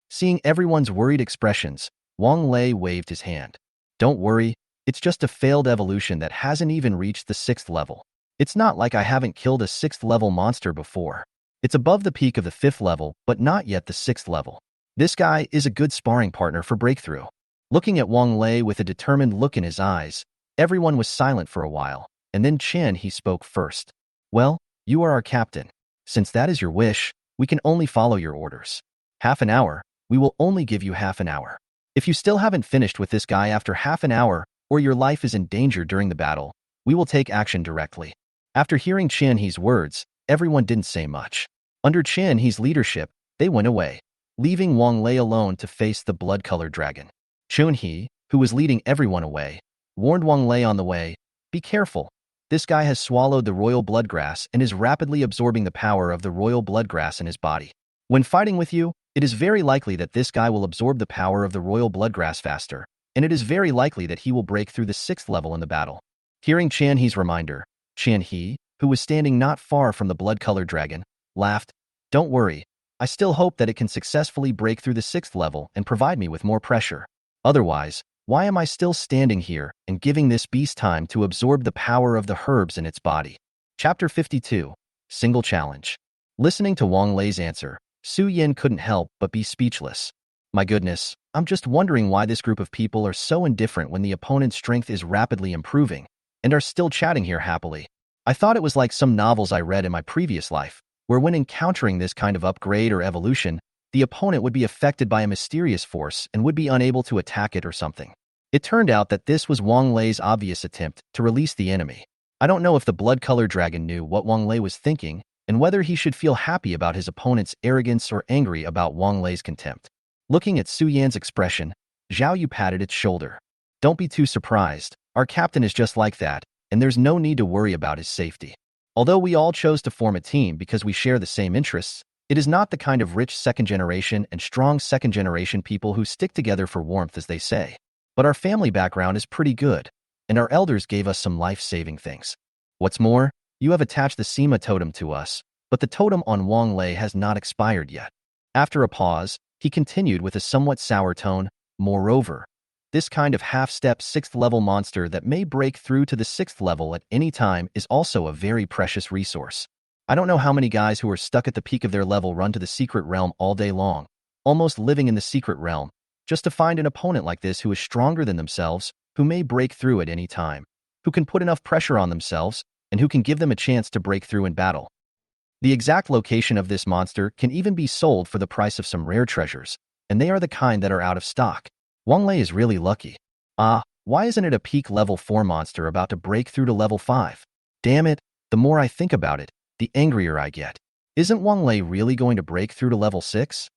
Seeing everyone's worried expressions, Wong Lei waved his hand. Don't worry, it's just a failed evolution that hasn't even reached the 6th level. It's not like I haven't killed a 6th level monster before. It's above the peak of the 5th level, but not yet the 6th level. This guy is a good sparring partner for breakthrough. Looking at Wong Lei with a determined look in his eyes, everyone was silent for a while, and then Chen He spoke first. Well, you are our captain. Since that is your wish, we can only follow your orders. Half an hour, we will only give you half an hour. If you still haven't finished with this guy after half an hour, or your life is in danger during the battle, we will take action directly. After hearing Chen He's words, everyone didn't say much. Under Chen He's leadership, they went away, leaving Wong Lei alone to face the blood-colored dragon. Chen He, who was leading everyone away, warned Wong Lei on the way, be careful. This guy has swallowed the royal bloodgrass and is rapidly absorbing the power of the royal bloodgrass in his body. When fighting with you, it is very likely that this guy will absorb the power of the royal bloodgrass faster, and it is very likely that he will break through the 6th level in the battle. Hearing Chen He's reminder, Chen He, who was standing not far from the blood-colored dragon, laughed. Don't worry, I still hope that it can successfully break through the 6th level and provide me with more pressure. Otherwise, why am I still standing here and giving this beast time to absorb the power of the herbs in its body? Chapter 52. Single Challenge. Listening to Wong Lei's answer, Su Yin couldn't help but be speechless. My goodness, I'm just wondering why this group of people are so indifferent when the opponent's strength is rapidly improving and are still chatting here happily. I thought it was like some novels I read in my previous life, where when encountering this kind of upgrade or evolution, the opponent would be affected by a mysterious force and would be unable to attack it or something. It turned out that this was Wong Lei's obvious attempt to release the enemy. I don't know if the blood-colored dragon knew what Wong Lei was thinking and whether he should feel happy about his opponent's arrogance or angry about Wong Lei's contempt. Looking at Su Yan's expression, Zhao Yu patted its shoulder. Don't be too surprised. Our captain is just like that, and there's no need to worry about his safety. Although we all chose to form a team because we share the same interests, it is not the kind of rich second-generation and strong second-generation people who stick together for warmth, as they say. But our family background is pretty good, and our elders gave us some life-saving things. What's more, you have attached the Sima totem to us, but the totem on Wong Lei has not expired yet. After a pause, he continued with a somewhat sour tone, moreover, this kind of half-step 6th-level monster that may break through to the 6th level at any time is also a very precious resource. I don't know how many guys who are stuck at the peak of their level run to the secret realm all day long, almost living in the secret realm, just to find an opponent like this who is stronger than themselves, who may break through at any time, who can put enough pressure on themselves, and who can give them a chance to break through in battle. The exact location of this monster can even be sold for the price of some rare treasures, and they are the kind that are out of stock. Wong Lei is really lucky. Why isn't it a peak level 4 monster about to break through to level 5? Damn it, the more I think about it, the angrier I get. Isn't Wong Lei really going to break through to level 6?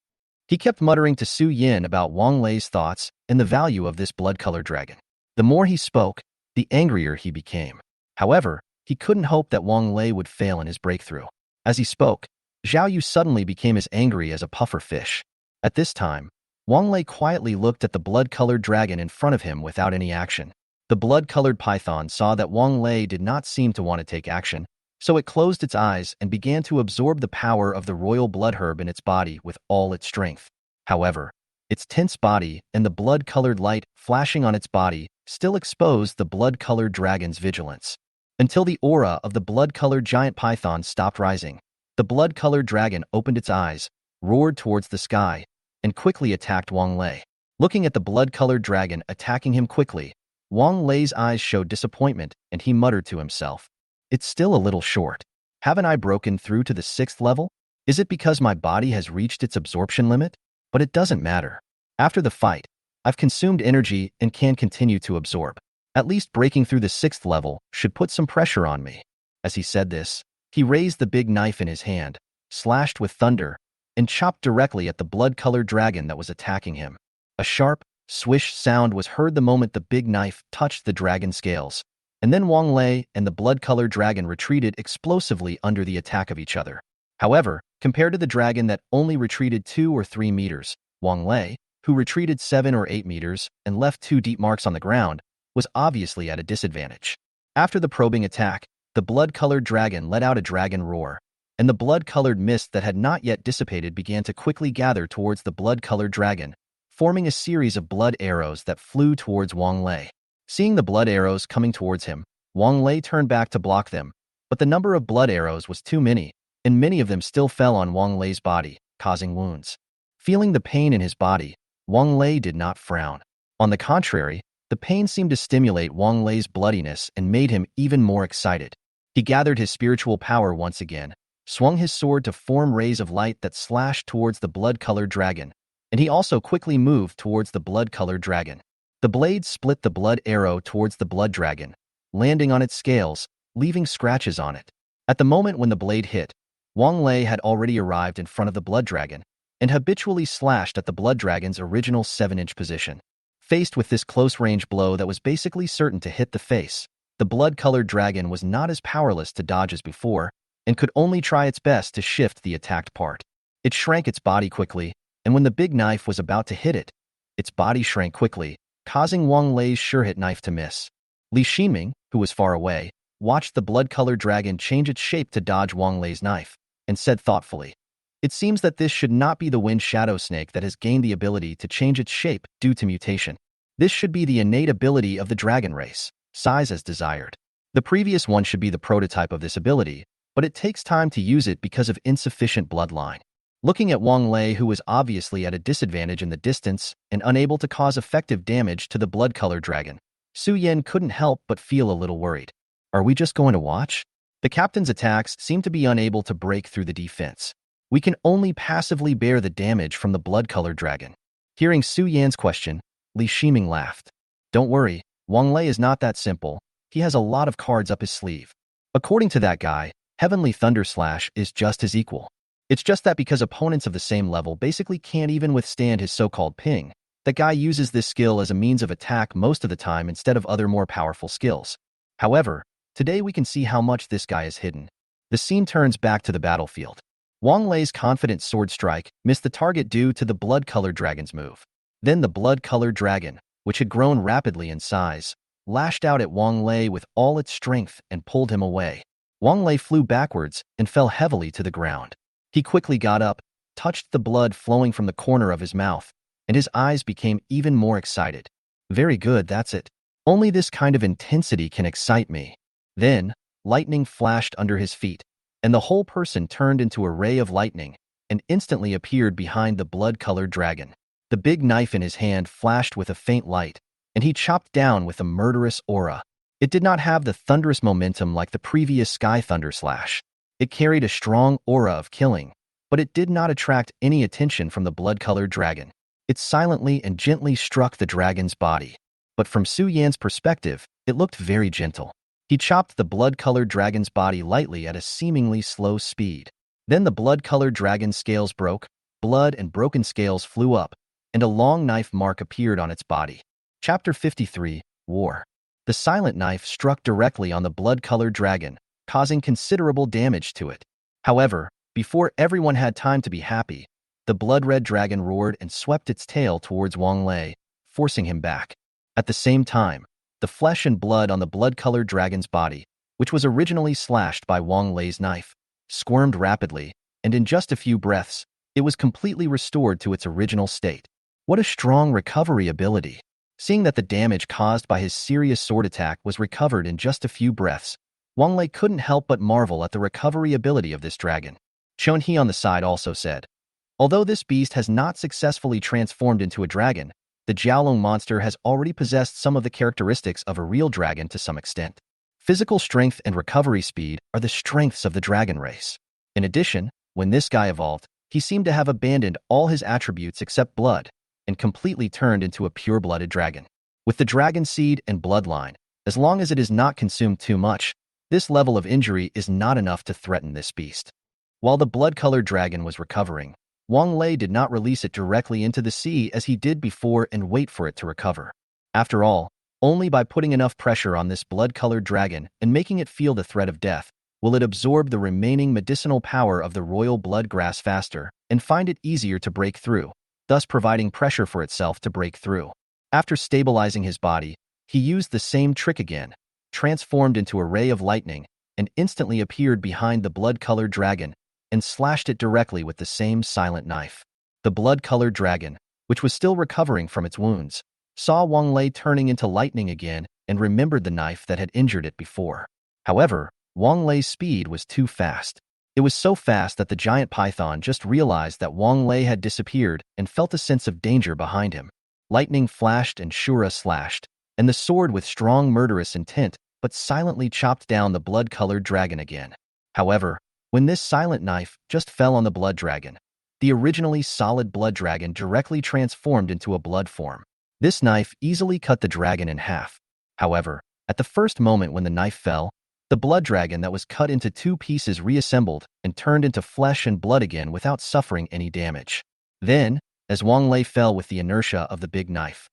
He kept muttering to Su Yin about Wong Lei's thoughts and the value of this blood-colored dragon. The more he spoke, the angrier he became. However, he couldn't hope that Wong Lei would fail in his breakthrough. As he spoke, Zhao Yu suddenly became as angry as a puffer fish. At this time, Wong Lei quietly looked at the blood-colored dragon in front of him without any action. The blood-colored python saw that Wong Lei did not seem to want to take action, so it closed its eyes and began to absorb the power of the royal blood herb in its body with all its strength. However, its tense body and the blood-colored light flashing on its body still exposed the blood-colored dragon's vigilance. Until the aura of the blood-colored giant python stopped rising, the blood-colored dragon opened its eyes, roared towards the sky, and quickly attacked Wong Lei. Looking at the blood-colored dragon attacking him quickly, Wong Lei's eyes showed disappointment and he muttered to himself, "It's still a little short. Haven't I broken through to the 6th level? Is it because my body has reached its absorption limit? But it doesn't matter. After the fight, I've consumed energy and can continue to absorb. At least breaking through the 6th level should put some pressure on me." As he said this, he raised the big knife in his hand, slashed with thunder, and chopped directly at the blood-colored dragon that was attacking him. A sharp, swish sound was heard the moment the big knife touched the dragon's scales, and then Wong Lei and the blood-colored dragon retreated explosively under the attack of each other. However, compared to the dragon that only retreated 2 or 3 meters, Wong Lei, who retreated 7 or 8 meters and left 2 deep marks on the ground, was obviously at a disadvantage. After the probing attack, the blood-colored dragon let out a dragon roar, and the blood-colored mist that had not yet dissipated began to quickly gather towards the blood-colored dragon, forming a series of blood arrows that flew towards Wong Lei. Seeing the blood arrows coming towards him, Wong Lei turned back to block them, but the number of blood arrows was too many, and many of them still fell on Wong Lei's body, causing wounds. Feeling the pain in his body, Wong Lei did not frown. On the contrary, the pain seemed to stimulate Wong Lei's bloodiness and made him even more excited. He gathered his spiritual power once again, swung his sword to form rays of light that slashed towards the blood-colored dragon, and he also quickly moved towards the blood-colored dragon. The blade split the blood arrow towards the blood dragon, landing on its scales, leaving scratches on it. At the moment when the blade hit, Wong Lei had already arrived in front of the blood dragon and habitually slashed at the blood dragon's original 7-inch position. Faced with this close-range blow that was basically certain to hit the face, the blood-colored dragon was not as powerless to dodge as before and could only try its best to shift the attacked part. It shrank its body quickly, and when the big knife was about to hit it, its body shrank quickly, causing Wong Lei's sure-hit knife to miss. Li Xinming, who was far away, watched the blood-colored dragon change its shape to dodge Wong Lei's knife, and said thoughtfully, "It seems that this should not be the wind shadow snake that has gained the ability to change its shape due to mutation. This should be the innate ability of the dragon race, size as desired. The previous one should be the prototype of this ability, but it takes time to use it because of insufficient bloodline." Looking at Wong Lei, who was obviously at a disadvantage in the distance and unable to cause effective damage to the blood-colored dragon, Su Yan couldn't help but feel a little worried. Are we just going to watch? The captain's attacks seem to be unable to break through the defense. We can only passively bear the damage from the blood-colored dragon. Hearing Su Yan's question, Li Shiming laughed. Don't worry, Wang Lei is not that simple. He has a lot of cards up his sleeve. According to that guy, Heavenly Thunder Slash is just his equal. It's just that because opponents of the same level basically can't even withstand his so-called ping, that guy uses this skill as a means of attack most of the time instead of other more powerful skills. However, today we can see how much this guy is hidden. The scene turns back to the battlefield. Wang Lei's confident sword strike missed the target due to the blood-colored dragon's move. Then the blood-colored dragon, which had grown rapidly in size, lashed out at Wang Lei with all its strength and pulled him away. Wang Lei flew backwards and fell heavily to the ground. He quickly got up, touched the blood flowing from the corner of his mouth, and his eyes became even more excited. Very good, that's it. Only this kind of intensity can excite me. Then, lightning flashed under his feet, and the whole person turned into a ray of lightning and instantly appeared behind the blood-colored dragon. The big knife in his hand flashed with a faint light, and he chopped down with a murderous aura. It did not have the thunderous momentum like the previous Sky Thunder Slash. It carried a strong aura of killing, but it did not attract any attention from the blood-colored dragon. It silently and gently struck the dragon's body. But from Su Yan's perspective, it looked very gentle. He chopped the blood-colored dragon's body lightly at a seemingly slow speed. Then the blood-colored dragon's scales broke, blood and broken scales flew up, and a long knife mark appeared on its body. Chapter 53, War. The silent knife struck directly on the blood-colored dragon, causing considerable damage to it. However, before everyone had time to be happy, the blood-red dragon roared and swept its tail towards Wang Lei, forcing him back. At the same time, the flesh and blood on the blood-colored dragon's body, which was originally slashed by Wang Lei's knife, squirmed rapidly, and in just a few breaths, it was completely restored to its original state. What a strong recovery ability! Seeing that the damage caused by his serious sword attack was recovered in just a few breaths, Wang Lei couldn't help but marvel at the recovery ability of this dragon. Chun He on the side also said, although this beast has not successfully transformed into a dragon, the Jiaolong monster has already possessed some of the characteristics of a real dragon to some extent. Physical strength and recovery speed are the strengths of the dragon race. In addition, when this guy evolved, he seemed to have abandoned all his attributes except blood, and completely turned into a pure-blooded dragon. With the dragon seed and bloodline, as long as it is not consumed too much, this level of injury is not enough to threaten this beast. While the blood-colored dragon was recovering, Wang Lei did not release it directly into the sea as he did before and wait for it to recover. After all, only by putting enough pressure on this blood-colored dragon and making it feel the threat of death will it absorb the remaining medicinal power of the royal blood grass faster and find it easier to break through, thus providing pressure for itself to break through. After stabilizing his body, he used the same trick again, transformed into a ray of lightning, and instantly appeared behind the blood-colored dragon and slashed it directly with the same silent knife. The blood-colored dragon, which was still recovering from its wounds, saw Wang Lei turning into lightning again and remembered the knife that had injured it before. However, Wang Lei's speed was too fast. It was so fast that the giant python just realized that Wang Lei had disappeared and felt a sense of danger behind him. Lightning flashed and Shura slashed, and the sword with strong murderous intent but silently chopped down the blood-colored dragon again. However, when this silent knife just fell on the blood dragon, the originally solid blood dragon directly transformed into a blood form. This knife easily cut the dragon in half. However, at the first moment when the knife fell, the blood dragon that was cut into two pieces reassembled and turned into flesh and blood again without suffering any damage. Then, as Wang Lei fell with the inertia of the big knife,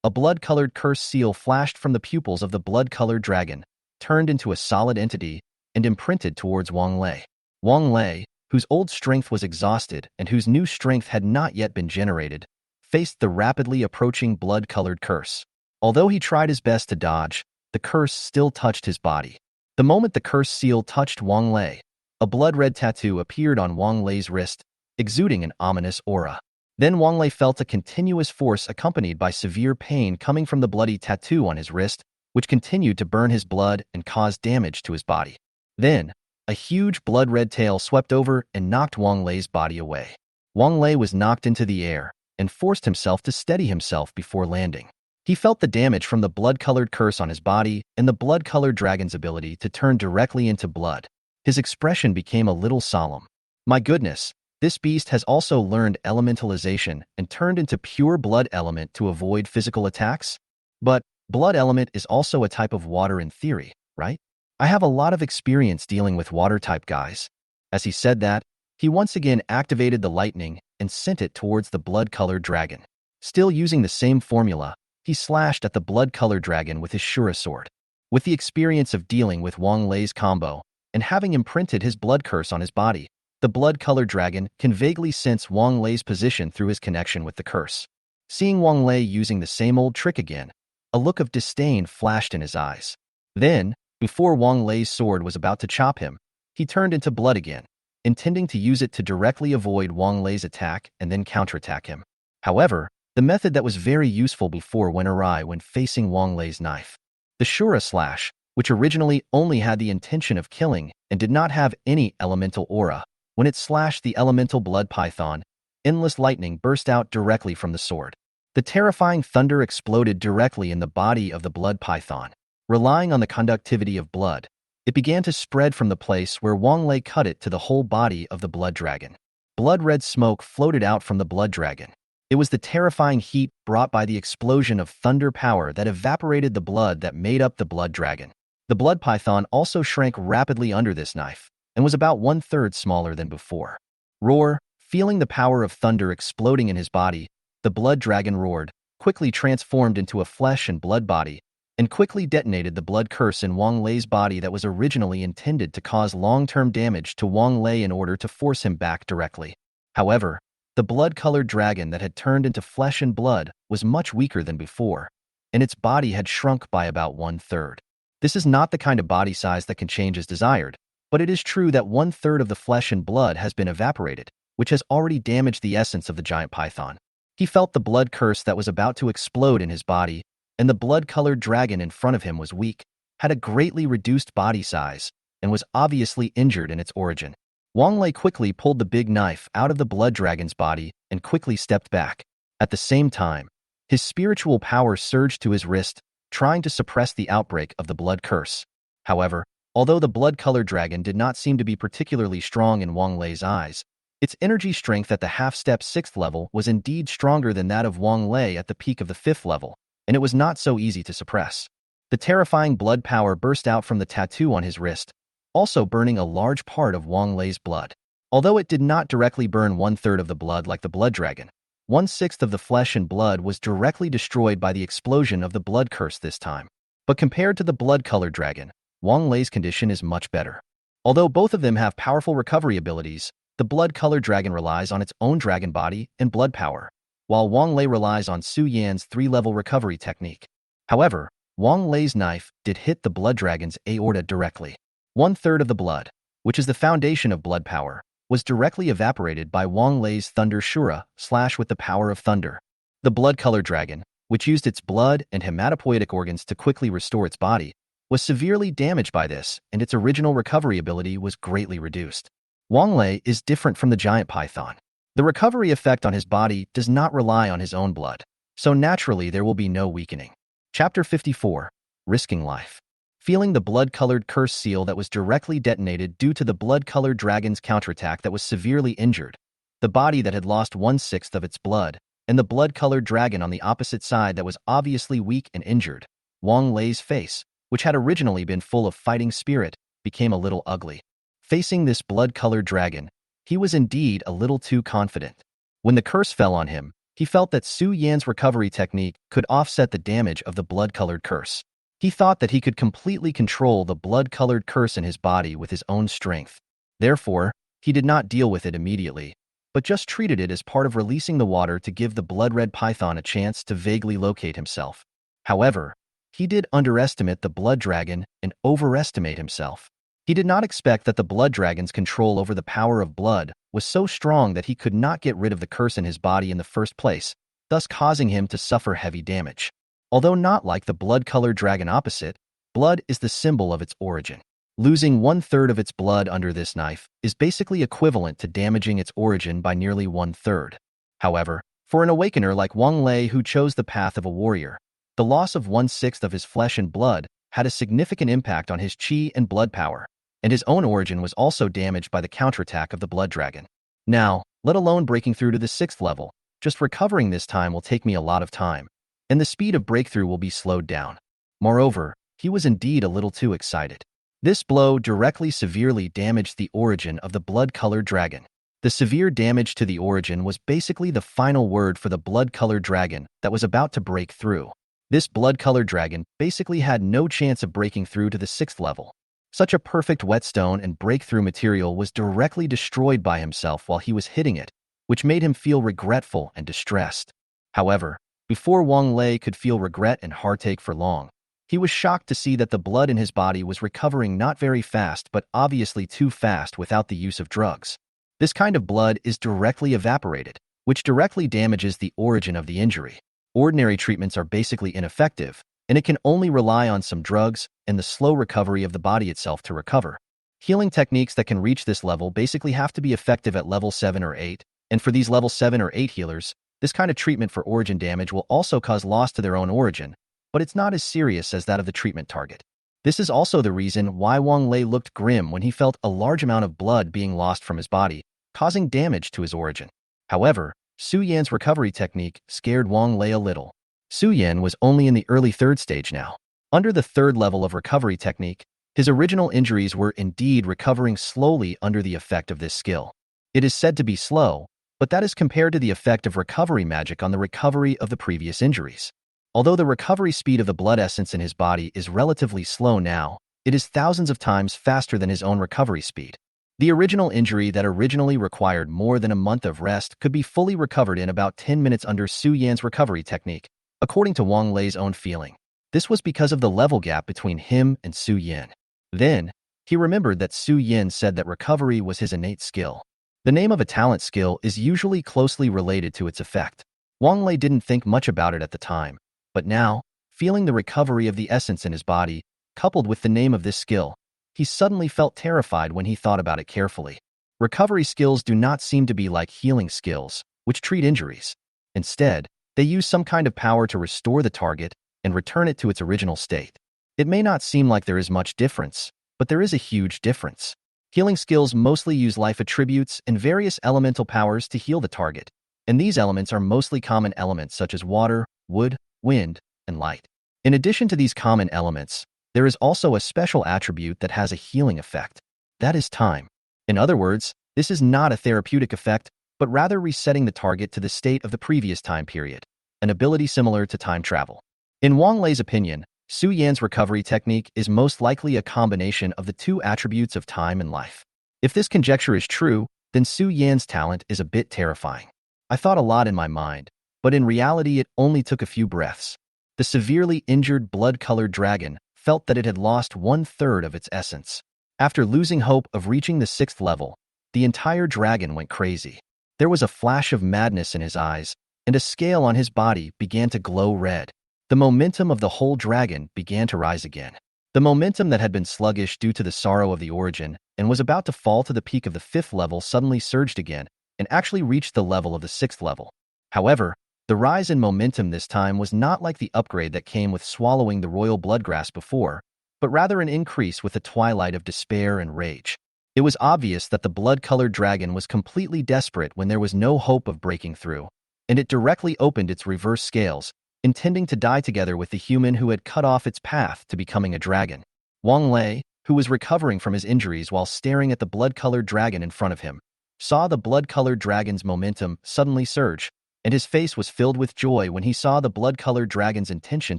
a blood-colored curse seal flashed from the pupils of the blood-colored dragon, turned into a solid entity, and imprinted towards Wang Lei. Wang Lei, whose old strength was exhausted and whose new strength had not yet been generated, faced the rapidly approaching blood-colored curse. Although he tried his best to dodge, the curse still touched his body. The moment the curse seal touched Wang Lei, a blood-red tattoo appeared on Wang Lei's wrist, exuding an ominous aura. Then Wang Lei felt a continuous force accompanied by severe pain coming from the bloody tattoo on his wrist, which continued to burn his blood and cause damage to his body. Then, a huge blood-red tail swept over and knocked Wang Lei's body away. Wong Lei was knocked into the air and forced himself to steady himself before landing. He felt the damage from the blood-colored curse on his body and the blood-colored dragon's ability to turn directly into blood. His expression became a little solemn. My goodness, this beast has also learned elementalization and turned into pure blood element to avoid physical attacks? But blood element is also a type of water in theory, right? I have a lot of experience dealing with water-type guys. As he said that, he once again activated the lightning and sent it towards the blood-colored dragon. Still using the same formula, he slashed at the blood-colored dragon with his Shura sword. With the experience of dealing with Wong Lei's combo and having imprinted his blood curse on his body, the blood-colored dragon can vaguely sense Wong Lei's position through his connection with the curse. Seeing Wong Lei using the same old trick again, a look of disdain flashed in his eyes. Then, before Wong Lei's sword was about to chop him, he turned into blood again, intending to use it to directly avoid Wong Lei's attack and then counterattack him. However, the method that was very useful before went awry when facing Wong Lei's knife. The Shura slash, which originally only had the intention of killing and did not have any elemental aura, when it slashed the elemental blood python, endless lightning burst out directly from the sword. The terrifying thunder exploded directly in the body of the blood python. Relying on the conductivity of blood, it began to spread from the place where Wong Lei cut it to the whole body of the blood dragon. Blood-red smoke floated out from the blood dragon. It was the terrifying heat brought by the explosion of thunder power that evaporated the blood that made up the blood dragon. The blood python also shrank rapidly under this knife and was about 1/3 smaller than before. Roar, feeling the power of thunder exploding in his body, the blood dragon roared, quickly transformed into a flesh and blood body, and quickly detonated the blood curse in Wong Lei's body that was originally intended to cause long-term damage to Wong Lei in order to force him back directly. However, the blood-colored dragon that had turned into flesh and blood was much weaker than before, and its body had shrunk by about 1/3. This is not the kind of body size that can change as desired, but it is true that 1/3 of the flesh and blood has been evaporated, which has already damaged the essence of the giant python. He felt the blood curse that was about to explode in his body, and the blood-colored dragon in front of him was weak, had a greatly reduced body size, and was obviously injured in its origin. Wong Lei quickly pulled the big knife out of the blood dragon's body and quickly stepped back. At the same time, his spiritual power surged to his wrist, trying to suppress the outbreak of the blood curse. However, although the blood-colored dragon did not seem to be particularly strong in Wong Lei's eyes, its energy strength at the half-step 6th level was indeed stronger than that of Wong Lei at the peak of the 5th level, and it was not so easy to suppress. The terrifying blood power burst out from the tattoo on his wrist, also burning a large part of Wong Lei's blood. Although it did not directly burn 1/3 of the blood like the blood dragon, 1/6 of the flesh and blood was directly destroyed by the explosion of the blood curse this time. But compared to the blood-colored dragon, Wong Lei's condition is much better. Although both of them have powerful recovery abilities, the blood-colored dragon relies on its own dragon body and blood power, while Wong Lei relies on Su Yan's 3-level recovery technique. However, Wong Lei's knife did hit the blood dragon's aorta directly. 1/3 of the blood, which is the foundation of blood power, was directly evaporated by Wong Lei's Thunder Shura slash with the power of thunder. The blood-colored dragon, which used its blood and hematopoietic organs to quickly restore its body, was severely damaged by this, and its original recovery ability was greatly reduced. Wong Lei is different from the giant python. The recovery effect on his body does not rely on his own blood, so naturally there will be no weakening. Chapter 54. Risking Life. Feeling the blood-colored curse seal that was directly detonated due to the blood-colored dragon's counterattack that was severely injured, the body that had lost 1/6 of its blood, and the blood-colored dragon on the opposite side that was obviously weak and injured, Wong Lei's face, which had originally been full of fighting spirit, became a little ugly. Facing this blood-colored dragon, he was indeed a little too confident. When the curse fell on him, he felt that Su Yan's recovery technique could offset the damage of the blood-colored curse. He thought that he could completely control the blood-colored curse in his body with his own strength. Therefore, he did not deal with it immediately, but just treated it as part of releasing the water to give the blood-red python a chance to vaguely locate himself. However, he did underestimate the blood dragon and overestimate himself. He did not expect that the blood dragon's control over the power of blood was so strong that he could not get rid of the curse in his body in the first place, thus causing him to suffer heavy damage. Although not like the blood-colored dragon opposite, blood is the symbol of its origin. Losing one-third of its blood under this knife is basically equivalent to damaging its origin by nearly one-third. However, for an awakener like Wong L who chose the path of a warrior, the loss of one-sixth of his flesh and blood had a significant impact on his chi and blood power, and his own origin was also damaged by the counterattack of the blood dragon. Now, let alone breaking through to the 6th level, just recovering this time will take me a lot of time, and the speed of breakthrough will be slowed down. Moreover, he was indeed a little too excited. This blow directly severely damaged the origin of the blood-colored dragon. The severe damage to the origin was basically the final word for the blood-colored dragon that was about to break through. This blood-colored dragon basically had no chance of breaking through to the 6th level. Such a perfect whetstone and breakthrough material was directly destroyed by himself while he was hitting it, which made him feel regretful and distressed. However, before Wong L could feel regret and heartache for long, he was shocked to see that the blood in his body was recovering not very fast but obviously too fast without the use of drugs. This kind of blood is directly evaporated, which directly damages the origin of the injury. Ordinary treatments are basically ineffective, and it can only rely on some drugs and the slow recovery of the body itself to recover. Healing techniques that can reach this level basically have to be effective at level 7 or 8, and for these level 7 or 8 healers, this kind of treatment for origin damage will also cause loss to their own origin, but it's not as serious as that of the treatment target. This is also the reason why Wong L looked grim when he felt a large amount of blood being lost from his body, causing damage to his origin. However, Su Yan's recovery technique scared Wong L a little. Su Yan was only in the early 3rd stage now. Under the 3rd level of recovery technique, his original injuries were indeed recovering slowly under the effect of this skill. It is said to be slow, but that is compared to the effect of recovery magic on the recovery of the previous injuries. Although the recovery speed of the blood essence in his body is relatively slow now, it is thousands of times faster than his own recovery speed. The original injury that originally required more than a month of rest could be fully recovered in about 10 minutes under Su Yan's recovery technique, according to Wong L's own feeling. This was because of the level gap between him and Su Yan. Then, he remembered that Su Yan said that recovery was his innate skill. The name of a talent skill is usually closely related to its effect. Wong L didn't think much about it at the time, but now, feeling the recovery of the essence in his body, coupled with the name of this skill, he suddenly felt terrified when he thought about it carefully. Recovery skills do not seem to be like healing skills, which treat injuries. Instead, they use some kind of power to restore the target and return it to its original state. It may not seem like there is much difference, but there is a huge difference. Healing skills mostly use life attributes and various elemental powers to heal the target, and these elements are mostly common elements such as water, wood, wind, and light. In addition to these common elements, there is also a special attribute that has a healing effect. That is time. In other words, this is not a therapeutic effect, but rather resetting the target to the state of the previous time period, an ability similar to time travel. In Wong L's opinion, Su Yan's recovery technique is most likely a combination of the two attributes of time and life. If this conjecture is true, then Su Yan's talent is a bit terrifying. I thought a lot in my mind, but in reality it only took a few breaths. The severely injured blood-colored dragon felt that it had lost one-third of its essence. After losing hope of reaching the 6th level, the entire dragon went crazy. There was a flash of madness in his eyes, and a scale on his body began to glow red. The momentum of the whole dragon began to rise again. The momentum that had been sluggish due to the sorrow of the origin and was about to fall to the peak of the 5th level suddenly surged again and actually reached the level of the 6th level. However, the rise in momentum this time was not like the upgrade that came with swallowing the royal bloodgrass before, but rather an increase with the twilight of despair and rage. It was obvious that the blood-colored dragon was completely desperate when there was no hope of breaking through, and it directly opened its reverse scales, intending to die together with the human who had cut off its path to becoming a dragon. Wong L, who was recovering from his injuries while staring at the blood-colored dragon in front of him, saw the blood-colored dragon's momentum suddenly surge, and his face was filled with joy when he saw the blood-colored dragon's intention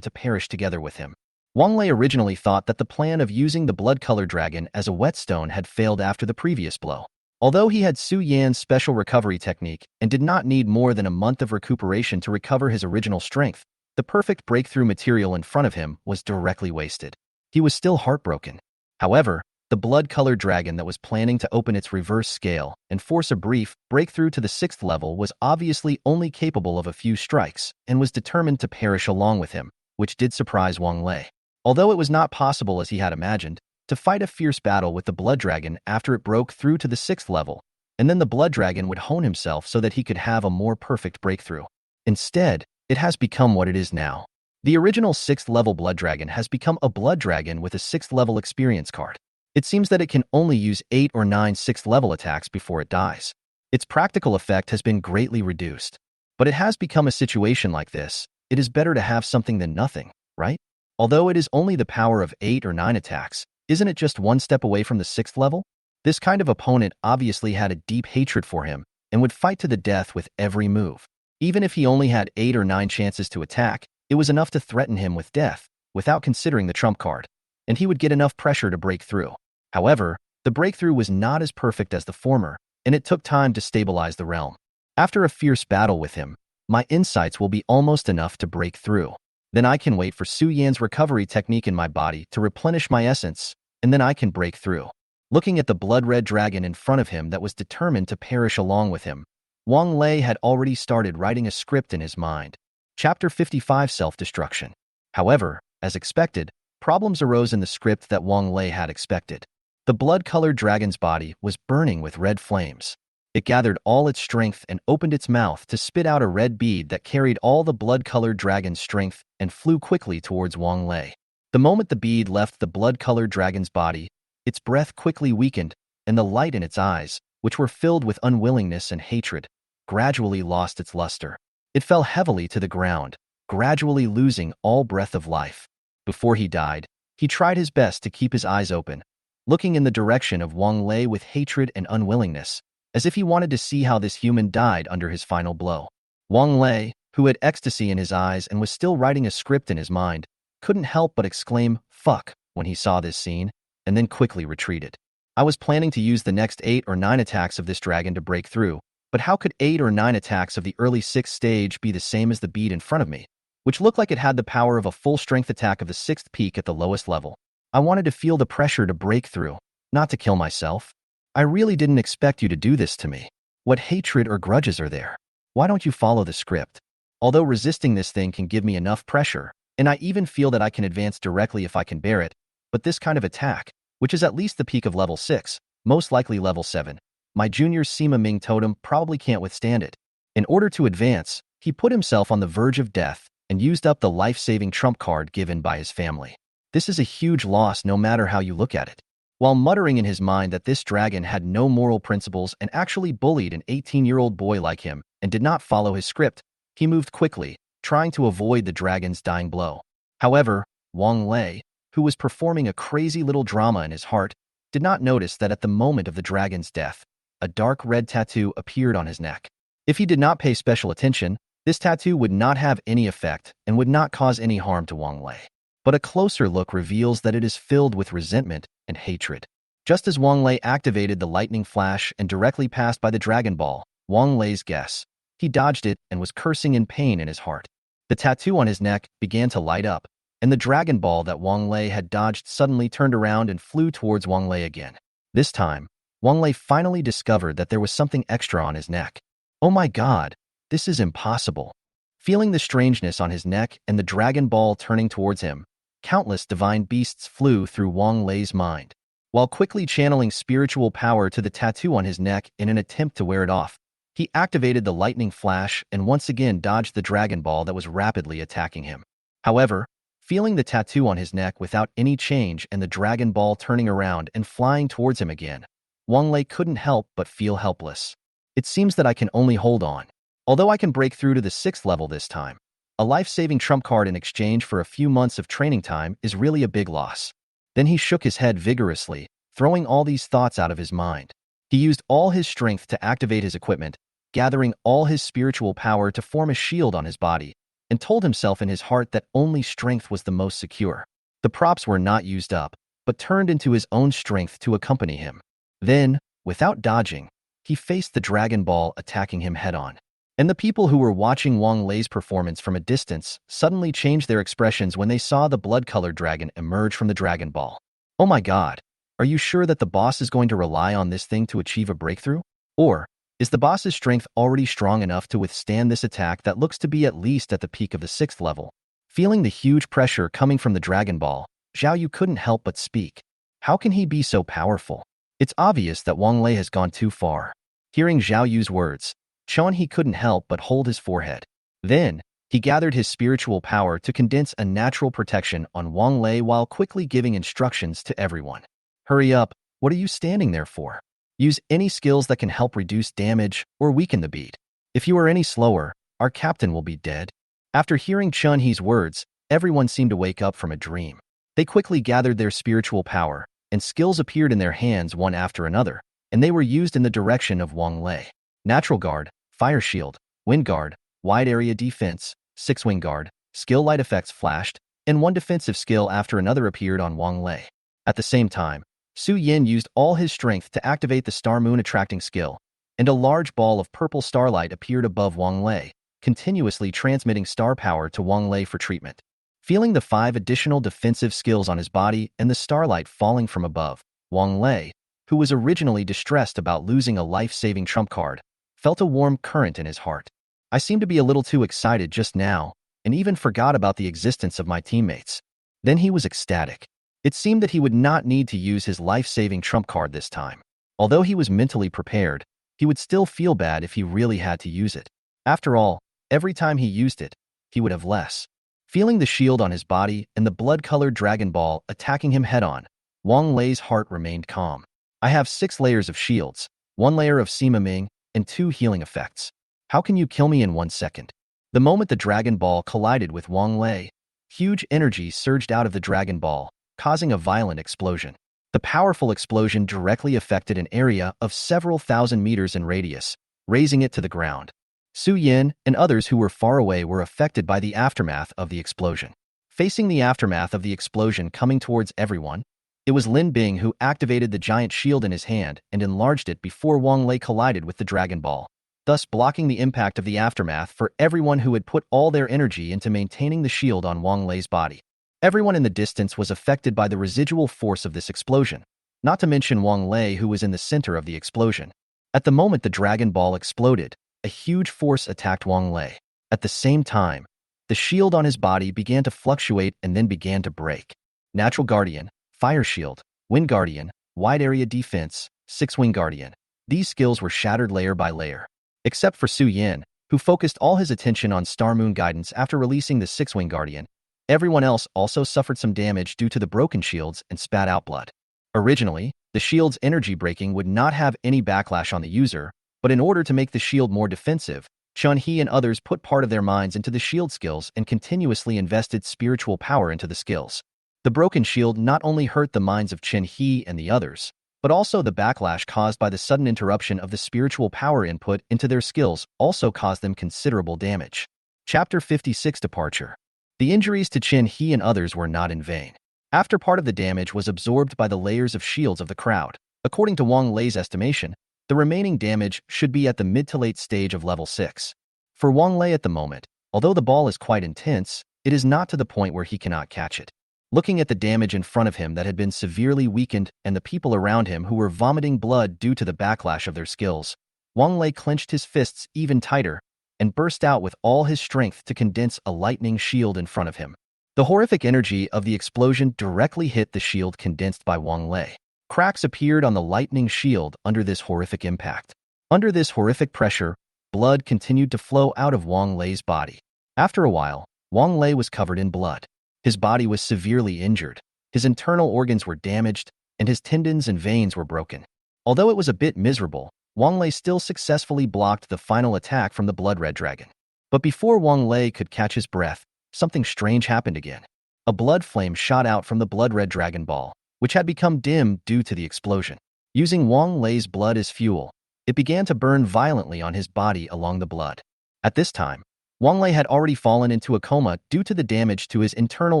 to perish together with him. Wong L originally thought that the plan of using the blood-colored dragon as a whetstone had failed after the previous blow. Although he had Su Yan's special recovery technique and did not need more than a month of recuperation to recover his original strength, the perfect breakthrough material in front of him was directly wasted. He was still heartbroken. However, the blood-colored dragon that was planning to open its reverse scale and force a brief breakthrough to the 6th level was obviously only capable of a few strikes and was determined to perish along with him, which did surprise Wong L. Although it was not possible as he had imagined, to fight a fierce battle with the blood dragon after it broke through to the 6th level, and then the blood dragon would hone himself so that he could have a more perfect breakthrough. Instead, it has become what it is now. The original 6th level blood dragon has become a blood dragon with a 6th level experience card. It seems that it can only use 8 or 9 6th level attacks before it dies. Its practical effect has been greatly reduced. But it has become a situation like this. It is better to have something than nothing, right? Although it is only the power of 8 or 9 attacks, isn't it just one step away from the 6th level? This kind of opponent obviously had a deep hatred for him and would fight to the death with every move. Even if he only had 8 or 9 chances to attack, it was enough to threaten him with death without considering the trump card, and he would get enough pressure to break through. However, the breakthrough was not as perfect as the former, and it took time to stabilize the realm. After a fierce battle with him, my insights will be almost enough to break through. Then I can wait for Su Yan's recovery technique in my body to replenish my essence, and then I can break through. Looking at the blood-red dragon in front of him that was determined to perish along with him, Wong L had already started writing a script in his mind. Chapter 55 Self-Destruction. However, as expected, problems arose in the script that Wong L had expected. The blood-colored dragon's body was burning with red flames. It gathered all its strength and opened its mouth to spit out a red bead that carried all the blood-colored dragon's strength and flew quickly towards Wong L. The moment the bead left the blood-colored dragon's body, its breath quickly weakened, and the light in its eyes, which were filled with unwillingness and hatred, gradually lost its luster. It fell heavily to the ground, gradually losing all breath of life. Before he died, he tried his best to keep his eyes open, looking in the direction of Wong L with hatred and unwillingness, as if he wanted to see how this human died under his final blow. Wong L, who had ecstasy in his eyes and was still writing a script in his mind, couldn't help but exclaim, "Fuck," when he saw this scene, and then quickly retreated. I was planning to use the next 8 or 9 attacks of this dragon to break through, but how could 8 or 9 attacks of the early 6th stage be the same as the bead in front of me, which looked like it had the power of a full-strength attack of the 6th peak at the lowest level? I wanted to feel the pressure to break through, not to kill myself. I really didn't expect you to do this to me. What hatred or grudges are there? Why don't you follow the script? Although resisting this thing can give me enough pressure, and I even feel that I can advance directly if I can bear it, but this kind of attack, which is at least the peak of level 6, most likely level 7, my junior Sima Ming totem probably can't withstand it. In order to advance, he put himself on the verge of death and used up the life-saving trump card given by his family. This is a huge loss no matter how you look at it. While muttering in his mind that this dragon had no moral principles and actually bullied an 18-year-old boy like him and did not follow his script, he moved quickly, trying to avoid the dragon's dying blow. However, Wong L, who was performing a crazy little drama in his heart, did not notice that at the moment of the dragon's death, a dark red tattoo appeared on his neck. If he did not pay special attention, this tattoo would not have any effect and would not cause any harm to Wong L. But a closer look reveals that it is filled with resentment and hatred. Just as Wong L activated the lightning flash and directly passed by the Dragon Ball, Wong L's guess, he dodged it and was cursing in pain in his heart. The tattoo on his neck began to light up, and the Dragon Ball that Wong L had dodged suddenly turned around and flew towards Wong L again. This time, Wong L finally discovered that there was something extra on his neck. Oh my god, this is impossible. Feeling the strangeness on his neck and the Dragon Ball turning towards him, countless divine beasts flew through Wong L's mind. While quickly channeling spiritual power to the tattoo on his neck in an attempt to wear it off, he activated the lightning flash and once again dodged the Dragon Ball that was rapidly attacking him. However, feeling the tattoo on his neck without any change and the Dragon Ball turning around and flying towards him again, Wong L couldn't help but feel helpless. It seems that I can only hold on. Although I can break through to the 6th level this time, a life-saving trump card in exchange for a few months of training time is really a big loss. Then he shook his head vigorously, throwing all these thoughts out of his mind. He used all his strength to activate his equipment, gathering all his spiritual power to form a shield on his body, and told himself in his heart that only strength was the most secure. The props were not used up, but turned into his own strength to accompany him. Then, without dodging, he faced the Dragon Ball attacking him head-on. And the people who were watching Wong L's performance from a distance suddenly changed their expressions when they saw the blood-colored dragon emerge from the Dragon Ball. Oh my god, are you sure that the boss is going to rely on this thing to achieve a breakthrough? Or, is the boss's strength already strong enough to withstand this attack that looks to be at least at the peak of the 6th level? Feeling the huge pressure coming from the Dragon Ball, Zhao Yu couldn't help but speak. How can he be so powerful? It's obvious that Wang Lei has gone too far. Hearing Zhao Yu's words, Chuan He couldn't help but hold his forehead. Then, he gathered his spiritual power to condense a natural protection on Wang Lei while quickly giving instructions to everyone. Hurry up, what are you standing there for? Use any skills that can help reduce damage or weaken the beat. If you are any slower, our captain will be dead. After hearing Chun He's words, everyone seemed to wake up from a dream. They quickly gathered their spiritual power, and skills appeared in their hands one after another, and they were used in the direction of Wang Lei. Natural Guard, Fire Shield, Wind Guard, Wide Area Defense, 6-Wing Guard, Skill Light Effects flashed, and one defensive skill after another appeared on Wang Lei. At the same time, Su Yin used all his strength to activate the Star Moon Attracting skill, and a large ball of purple starlight appeared above Wang Lei, continuously transmitting star power to Wang Lei for treatment. Feeling the 5 additional defensive skills on his body and the starlight falling from above, Wang Lei, who was originally distressed about losing a life-saving trump card, felt a warm current in his heart. I seemed to be a little too excited just now, and even forgot about the existence of my teammates. Then he was ecstatic. It seemed that he would not need to use his life-saving trump card this time. Although he was mentally prepared, he would still feel bad if he really had to use it. After all, every time he used it, he would have less. Feeling the shield on his body and the blood-colored Dragon Ball attacking him head-on, Wang Lei's heart remained calm. I have 6 layers of shields, 1 layer of Sima Ming, and 2 healing effects. How can you kill me in 1 second? The moment the Dragon Ball collided with Wang Lei, huge energy surged out of the Dragon Ball, causing a violent explosion. The powerful explosion directly affected an area of several thousand meters in radius, raising it to the ground. Su Yin and others who were far away were affected by the aftermath of the explosion. Facing the aftermath of the explosion coming towards everyone, it was Lin Bing who activated the giant shield in his hand and enlarged it before Wang Lei collided with the Dragon Ball, thus blocking the impact of the aftermath for everyone who had put all their energy into maintaining the shield on Wang Lei's body. Everyone in the distance was affected by the residual force of this explosion, not to mention Wang Lei who was in the center of the explosion. At the moment the Dragon Ball exploded, a huge force attacked Wang Lei. At the same time, the shield on his body began to fluctuate and then began to break. Natural Guardian, Fire Shield, Wind Guardian, Wide Area Defense, 6-Wing Guardian. These skills were shattered layer by layer. Except for Su Yin, who focused all his attention on Star Moon Guidance after releasing the 6-Wing Guardian, everyone else also suffered some damage due to the broken shields and spat out blood. Originally, the shield's energy breaking would not have any backlash on the user, but in order to make the shield more defensive, Chun He and others put part of their minds into the shield skills and continuously invested spiritual power into the skills. The broken shield not only hurt the minds of Chen He and the others, but also the backlash caused by the sudden interruption of the spiritual power input into their skills also caused them considerable damage. Chapter 56 Departure. The injuries to Chen He and others were not in vain. After part of the damage was absorbed by the layers of shields of the crowd, according to Wang Lei's estimation, the remaining damage should be at the mid to late stage of level 6. For Wang Lei at the moment, although the ball is quite intense, it is not to the point where he cannot catch it. Looking at the damage in front of him that had been severely weakened and the people around him who were vomiting blood due to the backlash of their skills, Wang Lei clenched his fists even tighter and burst out with all his strength to condense a lightning shield in front of him. The horrific energy of the explosion directly hit the shield condensed by Wang Lei. Cracks appeared on the lightning shield under this horrific impact. Under this horrific pressure, blood continued to flow out of Wang Lei's body. After a while, Wang Lei was covered in blood. His body was severely injured, his internal organs were damaged, and his tendons and veins were broken. Although it was a bit miserable, Wang Lei still successfully blocked the final attack from the blood-red dragon. But before Wang Lei could catch his breath, something strange happened again. A blood flame shot out from the blood-red Dragon Ball, which had become dim due to the explosion. Using Wang Lei's blood as fuel, it began to burn violently on his body along the blood. At this time, Wang Lei had already fallen into a coma due to the damage to his internal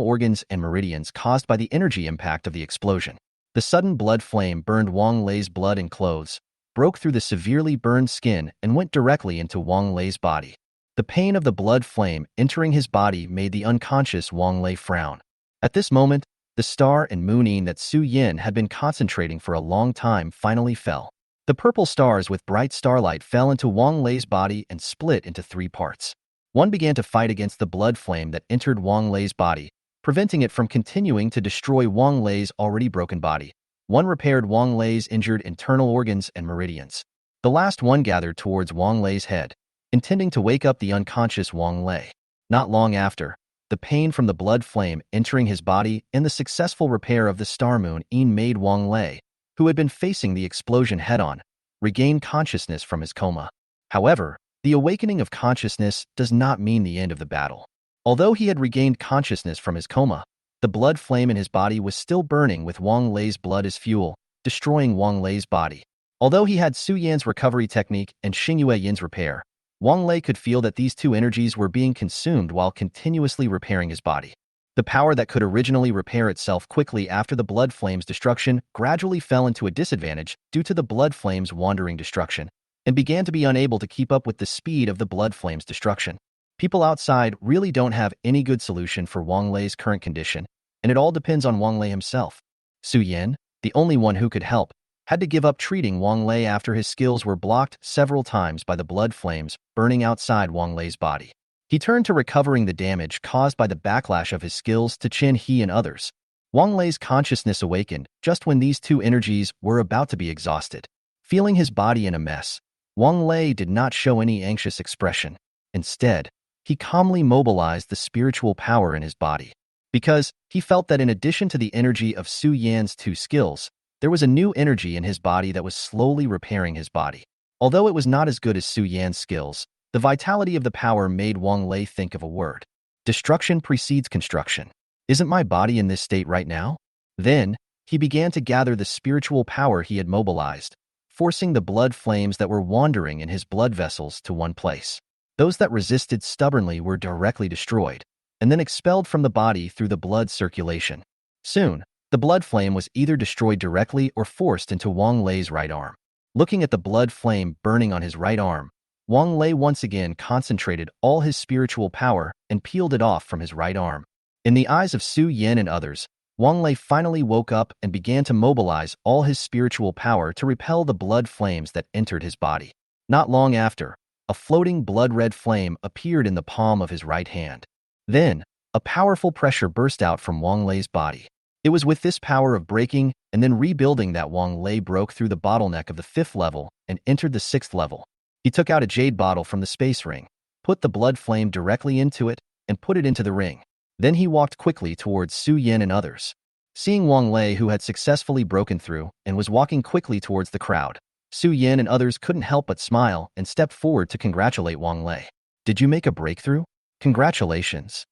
organs and meridians caused by the energy impact of the explosion. The sudden blood flame burned Wang Lei's blood and clothes, broke through the severely burned skin and went directly into Wang Lei's body. The pain of the blood flame entering his body made the unconscious Wang Lei frown. At this moment, the star and mooning that Su Yin had been concentrating for a long time finally fell. The purple stars with bright starlight fell into Wang Lei's body and split into 3 parts. One began to fight against the blood flame that entered Wang Lei's body, preventing it from continuing to destroy Wang Lei's already broken body, One repaired Wang Lei's injured internal organs and meridians. The last one gathered towards Wang Lei's head, intending to wake up the unconscious Wang Lei. Not long after, the pain from the blood flame entering his body and the successful repair of the star moon made Wang Lei, who had been facing the explosion head-on, regain consciousness from his coma. However, the awakening of consciousness does not mean the end of the battle. Although he had regained consciousness from his coma, the blood flame in his body was still burning with Wang Lei's blood as fuel, destroying Wang Lei's body. Although he had Su Yan's recovery technique and Xingyue Yin's repair, Wang Lei could feel that these two energies were being consumed while continuously repairing his body. The power that could originally repair itself quickly after the blood flame's destruction gradually fell into a disadvantage due to the blood flame's wandering destruction, and began to be unable to keep up with the speed of the blood flame's destruction. People outside really don't have any good solution for Wang Lei's current condition, and it all depends on Wang Lei himself. Su Yan, the only one who could help, had to give up treating Wang Lei after his skills were blocked several times by the blood flames burning outside Wang Lei's body. He turned to recovering the damage caused by the backlash of his skills to Chen He and others. Wang Lei's consciousness awakened just when these two energies were about to be exhausted. Feeling his body in a mess, Wang Lei did not show any anxious expression. Instead, he calmly mobilized the spiritual power in his body. Because he felt that in addition to the energy of Su Yan's two skills, there was a new energy in his body that was slowly repairing his body. Although it was not as good as Su Yan's skills, the vitality of the power made Wang Lei think of a word. Destruction precedes construction. Isn't my body in this state right now? Then, he began to gather the spiritual power he had mobilized, forcing the blood flames that were wandering in his blood vessels to one place. Those that resisted stubbornly were directly destroyed, and then expelled from the body through the blood circulation. Soon, the blood flame was either destroyed directly or forced into Wang Lei's right arm. Looking at the blood flame burning on his right arm, Wang Lei once again concentrated all his spiritual power and peeled it off from his right arm. In the eyes of Su Yan and others, Wang Lei finally woke up and began to mobilize all his spiritual power to repel the blood flames that entered his body. Not long after, a floating blood-red flame appeared in the palm of his right hand. Then, a powerful pressure burst out from Wang Lei's body. It was with this power of breaking and then rebuilding that Wang Lei broke through the bottleneck of the 5th level and entered the 6th level. He took out a jade bottle from the space ring, put the blood flame directly into it, and put it into the ring. Then he walked quickly towards Su Yan and others. Seeing Wang Lei, who had successfully broken through and was walking quickly towards the crowd, Su Yan and others couldn't help but smile and stepped forward to congratulate Wang Lei. Did you make a breakthrough? Congratulations.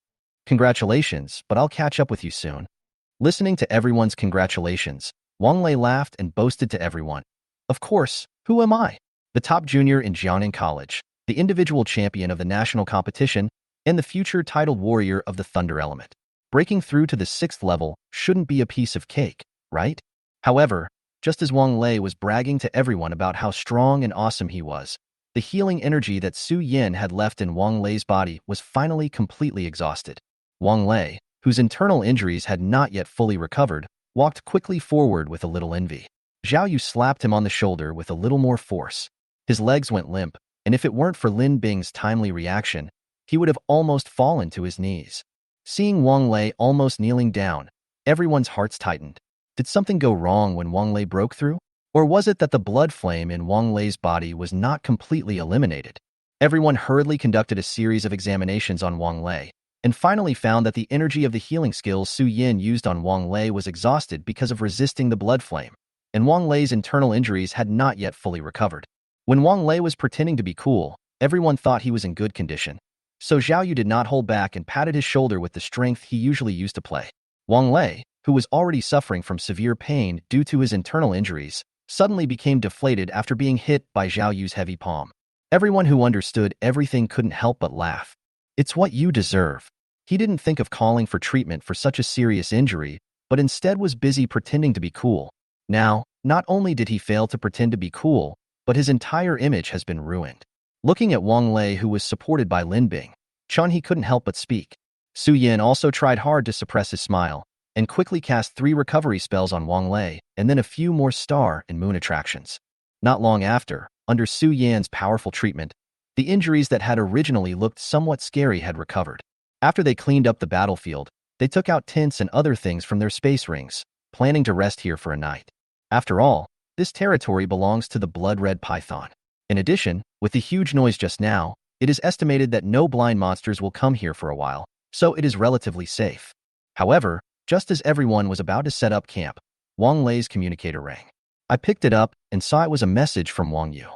Congratulations, but I'll catch up with you soon. Listening to everyone's congratulations, Wang Lei laughed and boasted to everyone. Of course, who am I? The top junior in Jiangnan College, the individual champion of the national competition, and the future titled warrior of the Thunder Element. Breaking through to the 6th level shouldn't be a piece of cake, right? However, just as Wang Lei was bragging to everyone about how strong and awesome he was, the healing energy that Su Yan had left in Wang Lei's body was finally completely exhausted. Wang Lei, whose internal injuries had not yet fully recovered, walked quickly forward with a little envy. Zhao Yu slapped him on the shoulder with a little more force. His legs went limp, and if it weren't for Lin Bing's timely reaction, he would have almost fallen to his knees. Seeing Wang Lei almost kneeling down, everyone's hearts tightened. Did something go wrong when Wang Lei broke through? Or was it that the blood flame in Wang Lei's body was not completely eliminated? Everyone hurriedly conducted a series of examinations on Wang Lei, and finally found that the energy of the healing skills Su Yan used on Wang Lei was exhausted because of resisting the blood flame, and Wang Lei's internal injuries had not yet fully recovered. When Wang Lei was pretending to be cool, everyone thought he was in good condition. So Zhao Yu did not hold back and patted his shoulder with the strength he usually used to play. Wang Lei, who was already suffering from severe pain due to his internal injuries, suddenly became deflated after being hit by Zhao Yu's heavy palm. Everyone who understood everything couldn't help but laugh. It's what you deserve. He didn't think of calling for treatment for such a serious injury, but instead was busy pretending to be cool. Now, not only did he fail to pretend to be cool, but his entire image has been ruined. Looking at Wang Lei, who was supported by Lin Bing, Chun He couldn't help but speak. Su Yan also tried hard to suppress his smile, and quickly cast 3 recovery spells on Wang Lei, and then a few more star and moon attractions. Not long after, under Su Yan's powerful treatment, the injuries that had originally looked somewhat scary had recovered. After they cleaned up the battlefield, they took out tents and other things from their space rings, planning to rest here for a night. After all, this territory belongs to the blood-red python. In addition, with the huge noise just now, it is estimated that no blind monsters will come here for a while, so it is relatively safe. However, just as everyone was about to set up camp, Wong Lei's communicator rang. I picked it up and saw it was a message from Wong Yu.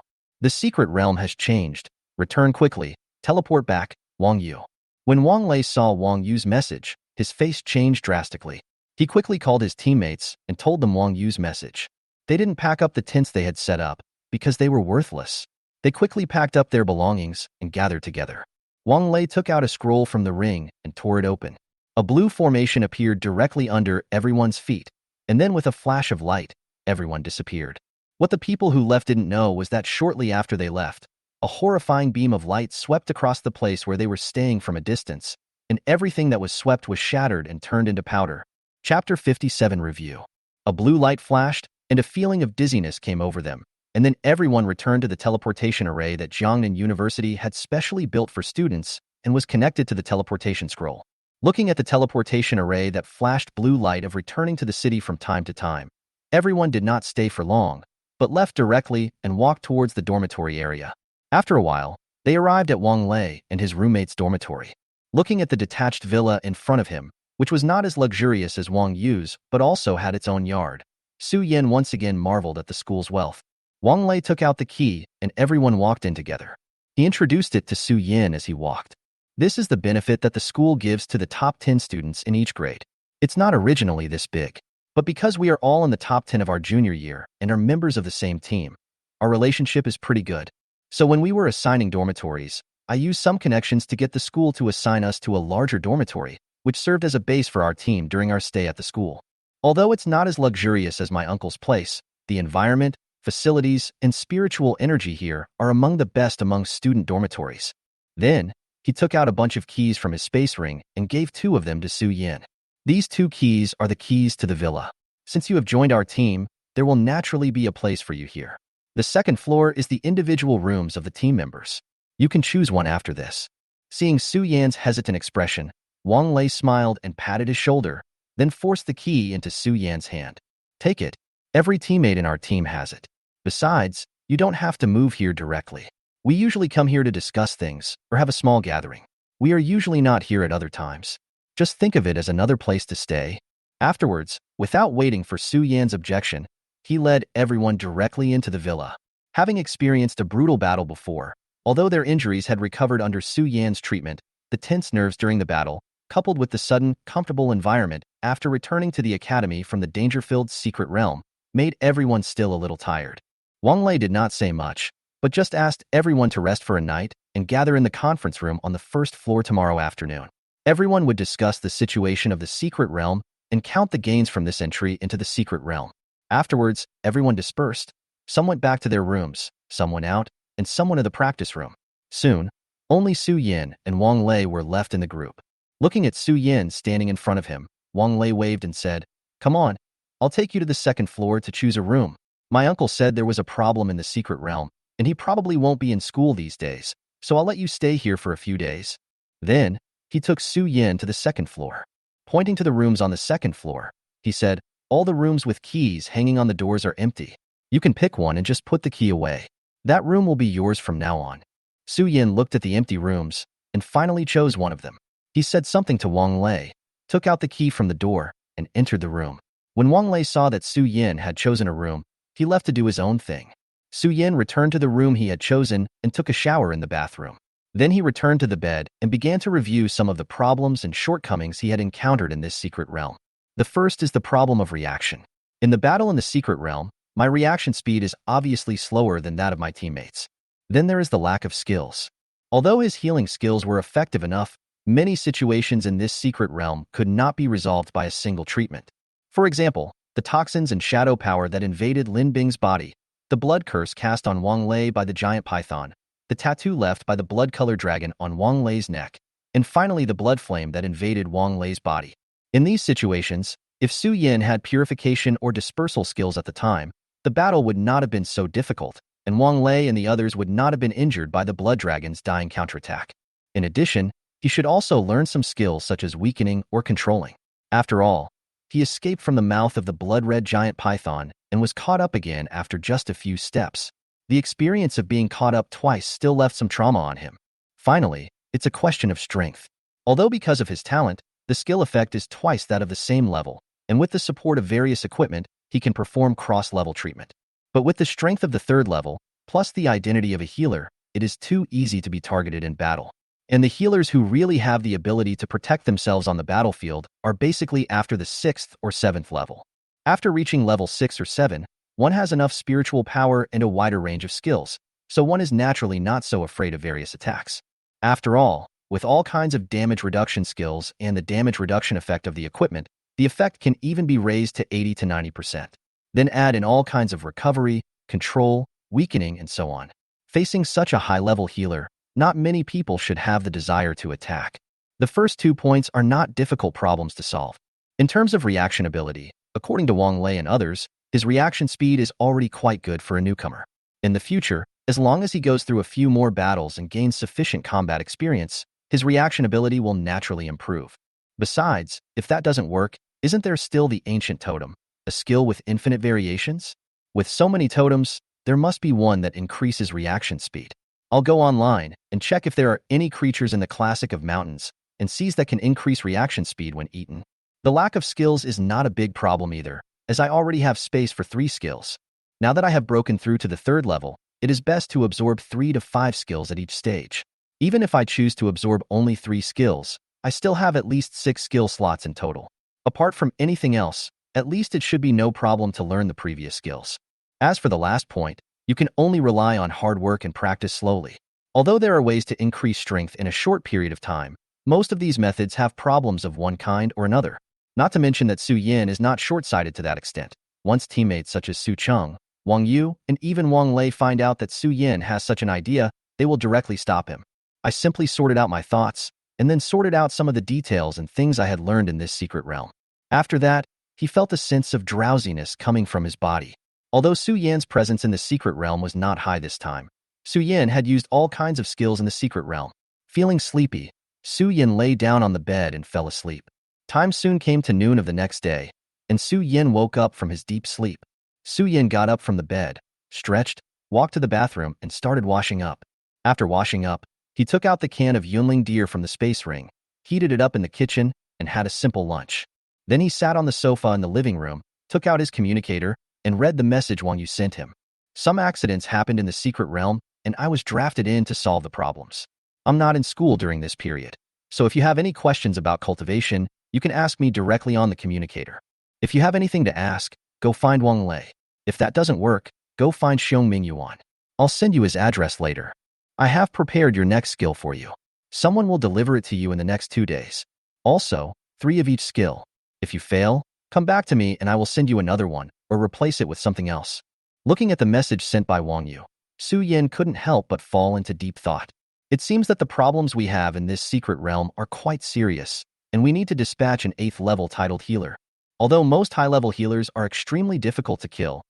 The secret realm has changed. Return quickly. Teleport back, Wong Yu. When Wong Lei saw Wong Yu's message, his face changed drastically. He quickly called his teammates and told them Wong Yu's message. They didn't pack up the tents they had set up because they were worthless. They quickly packed up their belongings and gathered together. Wong Lei took out a scroll from the ring and tore it open. A blue formation appeared directly under everyone's feet, and then with a flash of light, everyone disappeared. What the people who left didn't know was that shortly after they left, a horrifying beam of light swept across the place where they were staying from a distance, and everything that was swept was shattered and turned into powder. Chapter 57 Review. A blue light flashed, and a feeling of dizziness came over them, and then everyone returned to the teleportation array that Jiangnan University had specially built for students and was connected to the teleportation scroll. Looking at the teleportation array that flashed blue light of returning to the city from time to time, everyone did not stay for long, but left directly and walked towards the dormitory area. After a while, they arrived at Wong Lei and his roommate's dormitory. Looking at the detached villa in front of him, which was not as luxurious as Wong Yu's but also had its own yard, Su Yin once again marveled at the school's wealth. Wong Lei took out the key and everyone walked in together. He introduced it to Su Yin as he walked. This is the benefit that the school gives to the top 10 students in each grade. It's not originally this big, but because we are all in the top 10 of our junior year and are members of the same team, our relationship is pretty good. So when we were assigning dormitories, I used some connections to get the school to assign us to a larger dormitory, which served as a base for our team during our stay at the school. Although it's not as luxurious as my uncle's place, the environment, facilities, and spiritual energy here are among the best among student dormitories. Then, he took out a bunch of keys from his space ring and gave 2 of them to Su Yin. These 2 keys are the keys to the villa. Since you have joined our team, there will naturally be a place for you here. The second floor is the individual rooms of the team members. You can choose one after this. Seeing Su Yan's hesitant expression, Wong Lei smiled and patted his shoulder, then forced the key into Su Yan's hand. Take it. Every teammate in our team has it. Besides, you don't have to move here directly. We usually come here to discuss things or have a small gathering. We are usually not here at other times. Just think of it as another place to stay. Afterwards, without waiting for Su Yan's objection, he led everyone directly into the villa. Having experienced a brutal battle before, although their injuries had recovered under Su Yan's treatment, the tense nerves during the battle, coupled with the sudden, comfortable environment after returning to the academy from the danger-filled secret realm, made everyone still a little tired. Wong Lei did not say much, but just asked everyone to rest for a night and gather in the conference room on the first floor tomorrow afternoon. Everyone would discuss the situation of the secret realm and count the gains from this entry into the secret realm. Afterwards, everyone dispersed. Some went back to their rooms, some went out, and some went to the practice room. Soon, only Su Yin and Wong Lei were left in the group. Looking at Su Yin standing in front of him, Wong Lei waved and said, "Come on, I'll take you to the second floor to choose a room. My uncle said there was a problem in the secret realm, and he probably won't be in school these days, so I'll let you stay here for a few days." Then, he took Su Yin to the second floor. Pointing to the rooms on the second floor, he said, "All the rooms with keys hanging on the doors are empty. You can pick one and just put the key away. That room will be yours from now on." Su Yin looked at the empty rooms and finally chose one of them. He said something to Wong Lei, took out the key from the door, and entered the room. When Wong Lei saw that Su Yin had chosen a room, he left to do his own thing. Su Yin returned to the room he had chosen and took a shower in the bathroom. Then he returned to the bed and began to review some of the problems and shortcomings he had encountered in this secret realm. The first is the problem of reaction. In the battle in the secret realm, my reaction speed is obviously slower than that of my teammates. Then there is the lack of skills. Although his healing skills were effective enough, many situations in this secret realm could not be resolved by a single treatment. For example, the toxins and shadow power that invaded Lin Bing's body, the blood curse cast on Wong Lei by the giant python, the tattoo left by the blood-colored dragon on Wong Lei's neck, and finally the blood flame that invaded Wong Lei's body. In these situations, if Su Yin had purification or dispersal skills at the time, the battle would not have been so difficult, and Wong Lei and the others would not have been injured by the blood dragon's dying counterattack. In addition, he should also learn some skills such as weakening or controlling. After all, he escaped from the mouth of the blood-red giant python and was caught up again after just a few steps. The experience of being caught up twice still left some trauma on him. Finally, it's a question of strength. Although because of his talent, the skill effect is twice that of the same level, and with the support of various equipment, he can perform cross-level treatment. But with the strength of the third level, plus the identity of a healer, it is too easy to be targeted in battle. And the healers who really have the ability to protect themselves on the battlefield are basically after the 6th or 7th level. After reaching level 6 or 7, one has enough spiritual power and a wider range of skills, so one is naturally not so afraid of various attacks. After all, with all kinds of damage reduction skills and the damage reduction effect of the equipment, the effect can even be raised to 80 to 90%. Then add in all kinds of recovery, control, weakening, and so on. Facing such a high-level healer, not many people should have the desire to attack. The first 2 points are not difficult problems to solve. In terms of reaction ability, according to Wong L and others, his reaction speed is already quite good for a newcomer. In the future, as long as he goes through a few more battles and gains sufficient combat experience, his reaction ability will naturally improve. Besides, if that doesn't work, isn't there still the ancient totem, a skill with infinite variations? With so many totems, there must be one that increases reaction speed. I'll go online and check if there are any creatures in the classic of mountains and seas that can increase reaction speed when eaten. The lack of skills is not a big problem either, as I already have space for 3 skills. Now that I have broken through to the 3rd level, it is best to absorb 3 to 5 skills at each stage. Even if I choose to absorb only 3 skills, I still have at least 6 skill slots in total. Apart from anything else, at least it should be no problem to learn the previous skills. As for the last point, you can only rely on hard work and practice slowly. Although there are ways to increase strength in a short period of time, most of these methods have problems of one kind or another. Not to mention that Su Yin is not short-sighted to that extent. Once teammates such as Su Cheng, Wang Yu, and even Wong L find out that Su Yin has such an idea, they will directly stop him. I simply sorted out my thoughts, and then sorted out some of the details and things I had learned in this secret realm. After that, he felt a sense of drowsiness coming from his body. Although Su Yin's presence in the secret realm was not high this time, Su Yin had used all kinds of skills in the secret realm. Feeling sleepy, Su Yin lay down on the bed and fell asleep. Time soon came to noon of the next day, and Su Yin woke up from his deep sleep. Su Yin got up from the bed, stretched, walked to the bathroom, and started washing up. After washing up, he took out the can of Yunling deer from the space ring, heated it up in the kitchen, and had a simple lunch. Then he sat on the sofa in the living room, took out his communicator, and read the message Wang Yu sent him. Some accidents happened in the secret realm, and I was drafted in to solve the problems. I'm not in school during this period, so if you have any questions about cultivation, you can ask me directly on the communicator. If you have anything to ask, go find Wong L. If that doesn't work, go find Xiongming Yuan. I'll send you his address later. I have prepared your next skill for you. Someone will deliver it to you in the next 2 days. Also, 3 of each skill. If you fail, come back to me and I will send you another one, or replace it with something else. Looking at the message sent by Wang Yu, Su Yin couldn't help but fall into deep thought. It seems that the problems we have in this secret realm are quite serious, and we need to dispatch an 8th level titled healer. Although most high-level healers are extremely difficult to kill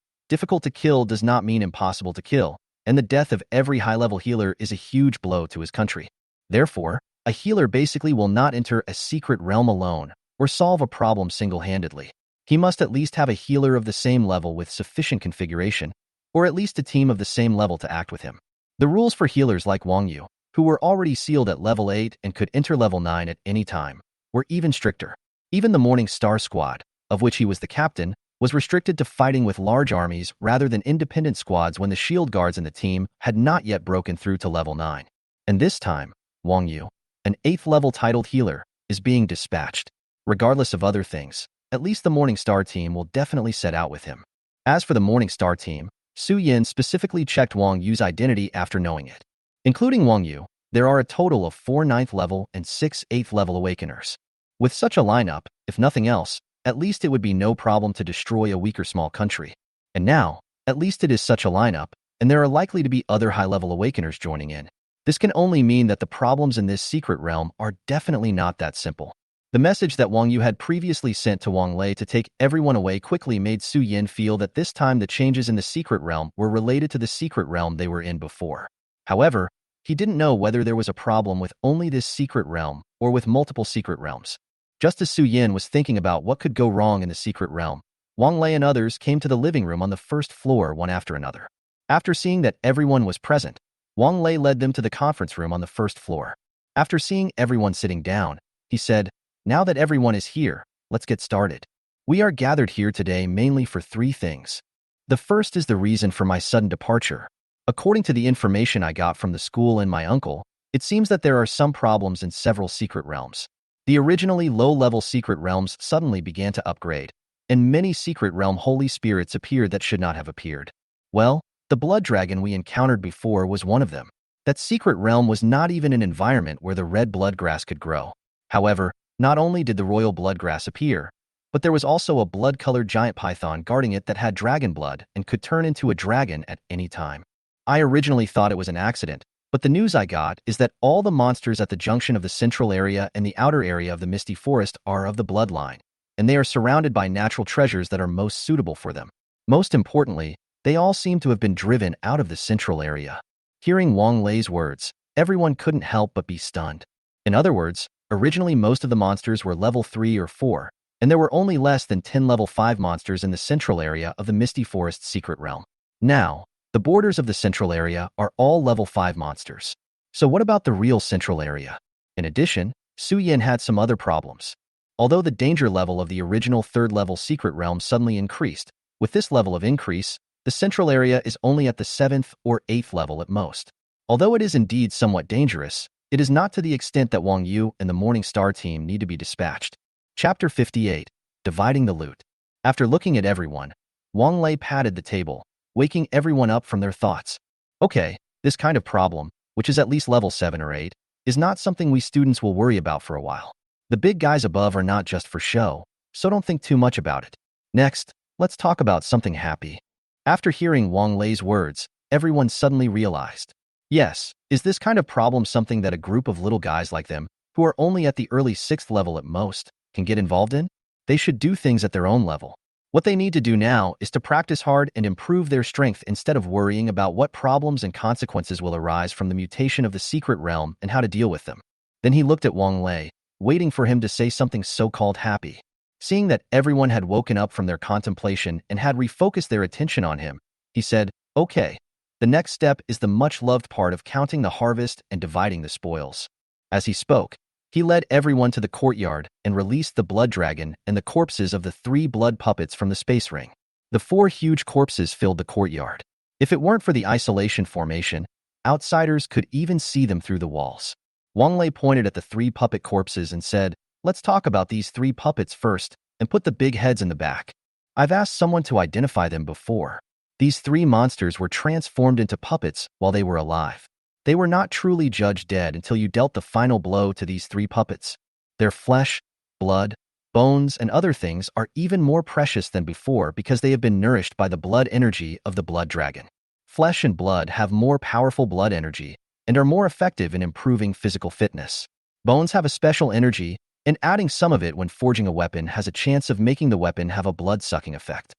does not mean impossible to kill, and the death of every high-level healer is a huge blow to his country. Therefore, a healer basically will not enter a secret realm alone or solve a problem single-handedly. He must at least have a healer of the same level with sufficient configuration, or at least a team of the same level to act with him. The rules for healers like Wang Yu, who were already sealed at level 8 and could enter level 9 at any time, were even stricter. Even the Morning Star Squad, of which he was the captain, was restricted to fighting with large armies rather than independent squads when the shield guards in the team had not yet broken through to level 9. And this time, Wang Yu, an 8th level titled healer, is being dispatched. Regardless of other things, at least the Morning Star team will definitely set out with him. As for the Morning Star team, Su Yin specifically checked Wang Yu's identity after knowing it. Including Wang Yu, there are a total of 4 9th level and 6 8th level awakeners. With such a lineup, if nothing else, at least it would be no problem to destroy a weaker small country. And now, at least it is such a lineup, and there are likely to be other high-level awakeners joining in. This can only mean that the problems in this secret realm are definitely not that simple. The message that Wang Yu had previously sent to Wong L to take everyone away quickly made Su Yin feel that this time the changes in the secret realm were related to the secret realm they were in before. However, he didn't know whether there was a problem with only this secret realm or with multiple secret realms. Just as Su Yin was thinking about what could go wrong in the secret realm, Wang Lei and others came to the living room on the first floor one after another. After seeing that everyone was present, Wang Lei led them to the conference room on the first floor. After seeing everyone sitting down, he said, "Now that everyone is here, let's get started. We are gathered here today mainly for three things. The first is the reason for my sudden departure. According to the information I got from the school and my uncle, it seems that there are some problems in several secret realms. The originally low-level secret realms suddenly began to upgrade, and many secret realm holy spirits appeared that should not have appeared. Well, the blood dragon we encountered before was one of them. That secret realm was not even an environment where the red blood grass could grow. However, not only did the royal blood grass appear, but there was also a blood-colored giant python guarding it that had dragon blood and could turn into a dragon at any time. I originally thought it was an accident, but the news I got is that all the monsters at the junction of the central area and the outer area of the misty forest are of the bloodline, and they are surrounded by natural treasures that are most suitable for them. Most importantly, they all seem to have been driven out of the central area." Hearing Wang Lei's words, everyone couldn't help but be stunned. In other words, originally most of the monsters were level 3 or 4, and there were only less than 10 level 5 monsters in the central area of the Misty Forest secret realm. Now, the borders of the central area are all level 5 monsters. So what about the real central area? In addition, Su Yin had some other problems. Although the danger level of the original 3rd level secret realm suddenly increased, with this level of increase, the central area is only at the 7th or 8th level at most. Although it is indeed somewhat dangerous, it is not to the extent that Wang Yu and the Morning Star team need to be dispatched. Chapter 58. Dividing the Loot. After looking at everyone, Wang Lei patted the table, waking everyone up from their thoughts. Okay, this kind of problem, which is at least level 7 or 8, is not something we students will worry about for a while. The big guys above are not just for show, so don't think too much about it. Next, let's talk about something happy. After hearing Wang Lei's words, everyone suddenly realized, yes, is this kind of problem something that a group of little guys like them, who are only at the early 6th level at most, can get involved in? They should do things at their own level. What they need to do now is to practice hard and improve their strength instead of worrying about what problems and consequences will arise from the mutation of the secret realm and how to deal with them. Then he looked at Wang Lei, waiting for him to say something so-called happy. Seeing that everyone had woken up from their contemplation and had refocused their attention on him, he said, "Okay, the next step is the much-loved part of counting the harvest and dividing the spoils." As he spoke, he led everyone to the courtyard and released the blood dragon and the corpses of the 3 blood puppets from the space ring. The 4 huge corpses filled the courtyard. If it weren't for the isolation formation, outsiders could even see them through the walls. Wang Lei pointed at the 3 puppet corpses and said, "Let's talk about these 3 puppets first and put the big heads in the back. I've asked someone to identify them before. These 3 monsters were transformed into puppets while they were alive. They were not truly judged dead until you dealt the final blow to these 3 puppets. Their flesh, blood, bones, and other things are even more precious than before because they have been nourished by the blood energy of the blood dragon. Flesh and blood have more powerful blood energy and are more effective in improving physical fitness. Bones have a special energy, and adding some of it when forging a weapon has a chance of making the weapon have a blood-sucking effect."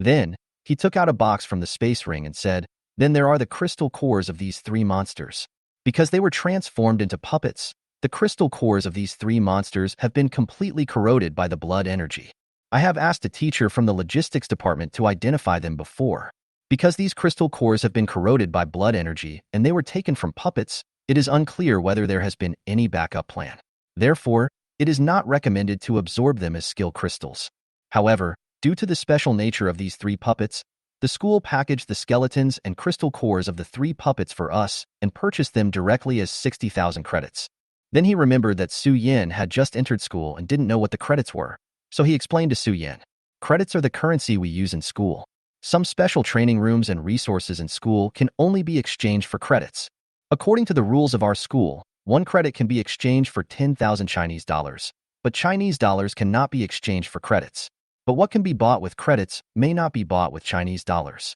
Then, he took out a box from the space ring and said, "Then there are the crystal cores of these 3 monsters. Because they were transformed into puppets, the crystal cores of these 3 monsters have been completely corroded by the blood energy. I have asked a teacher from the logistics department to identify them before. Because these crystal cores have been corroded by blood energy and they were taken from puppets, it is unclear whether there has been any backup plan. Therefore, it is not recommended to absorb them as skill crystals. However, due to the special nature of these 3 puppets, the school packaged the skeletons and crystal cores of the 3 puppets for us and purchased them directly as 60,000 credits." Then he remembered that Su Yin had just entered school and didn't know what the credits were, so he explained to Su Yin, "Credits are the currency we use in school. Some special training rooms and resources in school can only be exchanged for credits. According to the rules of our school, 1 credit can be exchanged for 10,000 Chinese dollars, but Chinese dollars cannot be exchanged for credits. But what can be bought with credits may not be bought with Chinese dollars."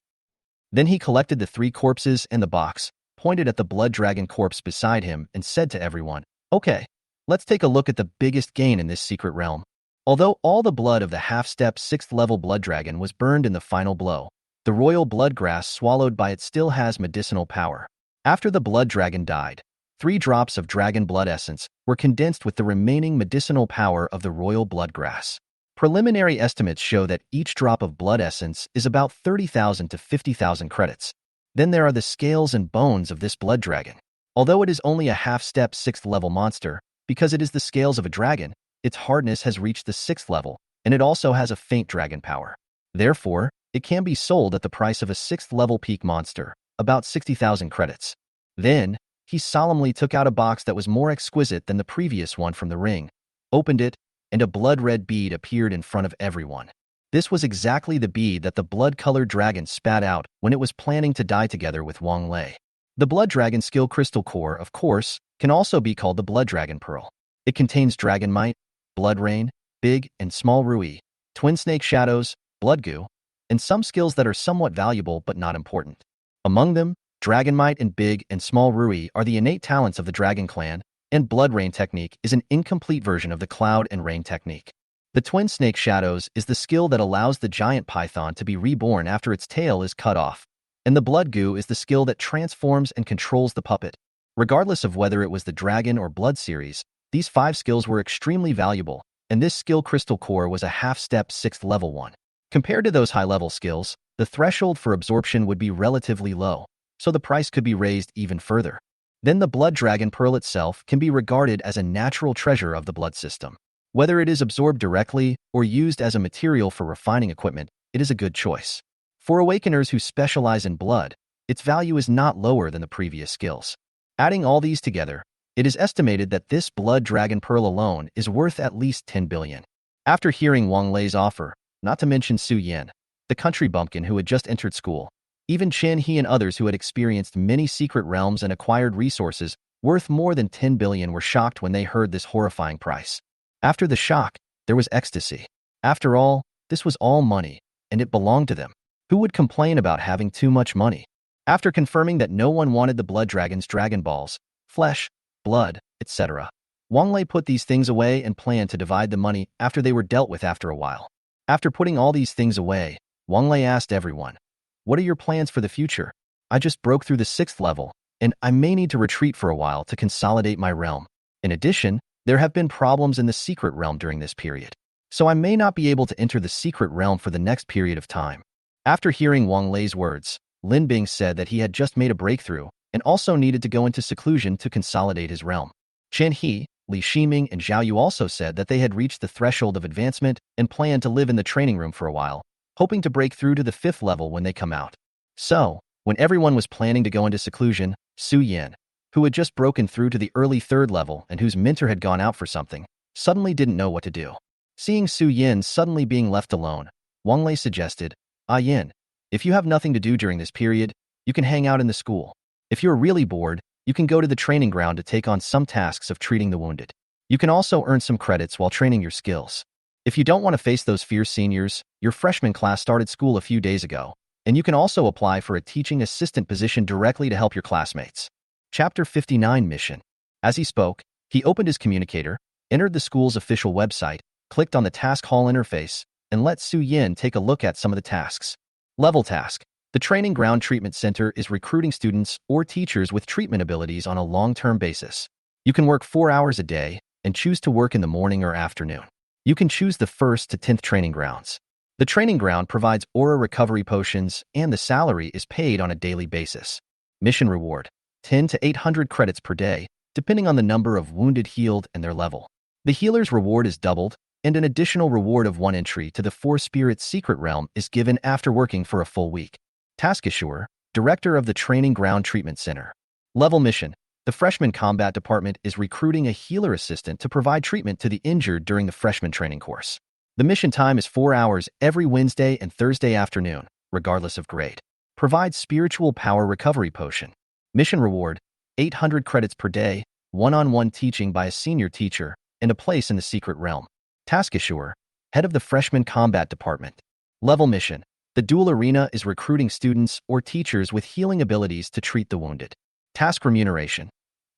Then he collected the 3 corpses and the box, pointed at the blood dragon corpse beside him, and said to everyone, "Okay, let's take a look at the biggest gain in this secret realm. Although all the blood of the half-step 6th level blood dragon was burned in the final blow, the royal blood grass swallowed by it still has medicinal power. After the blood dragon died, 3 drops of dragon blood essence were condensed with the remaining medicinal power of the royal blood grass. Preliminary estimates show that each drop of blood essence is about 30,000 to 50,000 credits. Then there are the scales and bones of this blood dragon. Although it is only a half-step 6th level monster, because it is the scales of a dragon, its hardness has reached the 6th level, and it also has a faint dragon power. Therefore, it can be sold at the price of a 6th level peak monster, about 60,000 credits. Then, he solemnly took out a box that was more exquisite than the previous one from the ring, opened it, and a blood-red bead appeared in front of everyone. This was exactly the bead that the blood-colored dragon spat out when it was planning to die together with Wong L. The blood dragon skill crystal core, of course, can also be called the blood dragon pearl. It contains dragon might, blood rain, big and small rui, twin snake shadows, blood goo, and some skills that are somewhat valuable but not important. Among them, dragon might and big and small rui are the innate talents of the dragon clan, and blood rain technique is an incomplete version of the cloud and rain technique. The twin snake shadows is the skill that allows the giant python to be reborn after its tail is cut off, and the blood goo is the skill that transforms and controls the puppet. Regardless of whether it was the dragon or blood series, these 5 skills were extremely valuable, and this skill crystal core was a half-step 6th level one. Compared to those high-level skills, the threshold for absorption would be relatively low, so the price could be raised even further. Then the blood dragon pearl itself can be regarded as a natural treasure of the blood system. Whether it is absorbed directly or used as a material for refining equipment, it is a good choice. For awakeners who specialize in blood, its value is not lower than the previous skills. Adding all these together, it is estimated that this blood dragon pearl alone is worth at least 10 billion. After hearing Wong L's offer, not to mention Su Yen, the country bumpkin who had just entered school, even Chen He and others who had experienced many secret realms and acquired resources worth more than 10 billion were shocked when they heard this horrifying price. After the shock, there was ecstasy. After all, this was all money, and it belonged to them. Who would complain about having too much money? After confirming that no one wanted the blood dragon's dragon balls, flesh, blood, etc., Wong L put these things away and planned to divide the money after they were dealt with after a while. After putting all these things away, Wong L asked everyone, "What are your plans for the future? I just broke through the 6th level, and I may need to retreat for a while to consolidate my realm. In addition, there have been problems in the secret realm during this period, so I may not be able to enter the secret realm for the next period of time." After hearing Wong L's words, Lin Bing said that he had just made a breakthrough and also needed to go into seclusion to consolidate his realm. Chen He, Li Shiming, and Zhao Yu also said that they had reached the threshold of advancement and planned to live in the training room for a while, hoping to break through to the 5th level when they come out. So, when everyone was planning to go into seclusion, Su Yen, who had just broken through to the early 3rd level and whose mentor had gone out for something, suddenly didn't know what to do. Seeing Su Yen suddenly being left alone, Wong L suggested, Yen, if you have nothing to do during this period, you can hang out in the school. If you're really bored, you can go to the training ground to take on some tasks of treating the wounded. You can also earn some credits while training your skills. If you don't want to face those fierce seniors, your freshman class started school a few days ago, and you can also apply for a teaching assistant position directly to help your classmates. Chapter 59 Mission. As he spoke, he opened his communicator, entered the school's official website, clicked on the task hall interface, and let Su Yin take a look at some of the tasks. Level task. The Training Ground Treatment Center is recruiting students or teachers with treatment abilities on a long-term basis. You can work 4 hours a day and choose to work in the morning or afternoon. You can choose the 1st to 10th training grounds. The training ground provides aura recovery potions, and the salary is paid on a daily basis. Mission reward. 10 to 800 credits per day, depending on the number of wounded healed and their level. The healer's reward is doubled, and an additional reward of 1 entry to the 4 Spirits Secret Realm is given after working for a full week. Task Issuer, Director of the Training Ground Treatment Center. Level Mission. The Freshman Combat Department is recruiting a healer assistant to provide treatment to the injured during the freshman training course. The mission time is 4 hours every Wednesday and Thursday afternoon, regardless of grade. Provides Spiritual Power Recovery Potion. Mission Reward, 800 credits per day, one-on-one teaching by a senior teacher, and a place in the Secret Realm. Task Issuer, Head of the Freshman Combat Department. Level Mission. The Duel Arena is recruiting students or teachers with healing abilities to treat the wounded. Task Remuneration.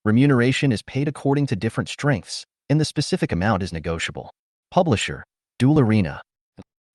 Remuneration is paid according to different strengths, and the specific amount is negotiable. Publisher, Duel Arena.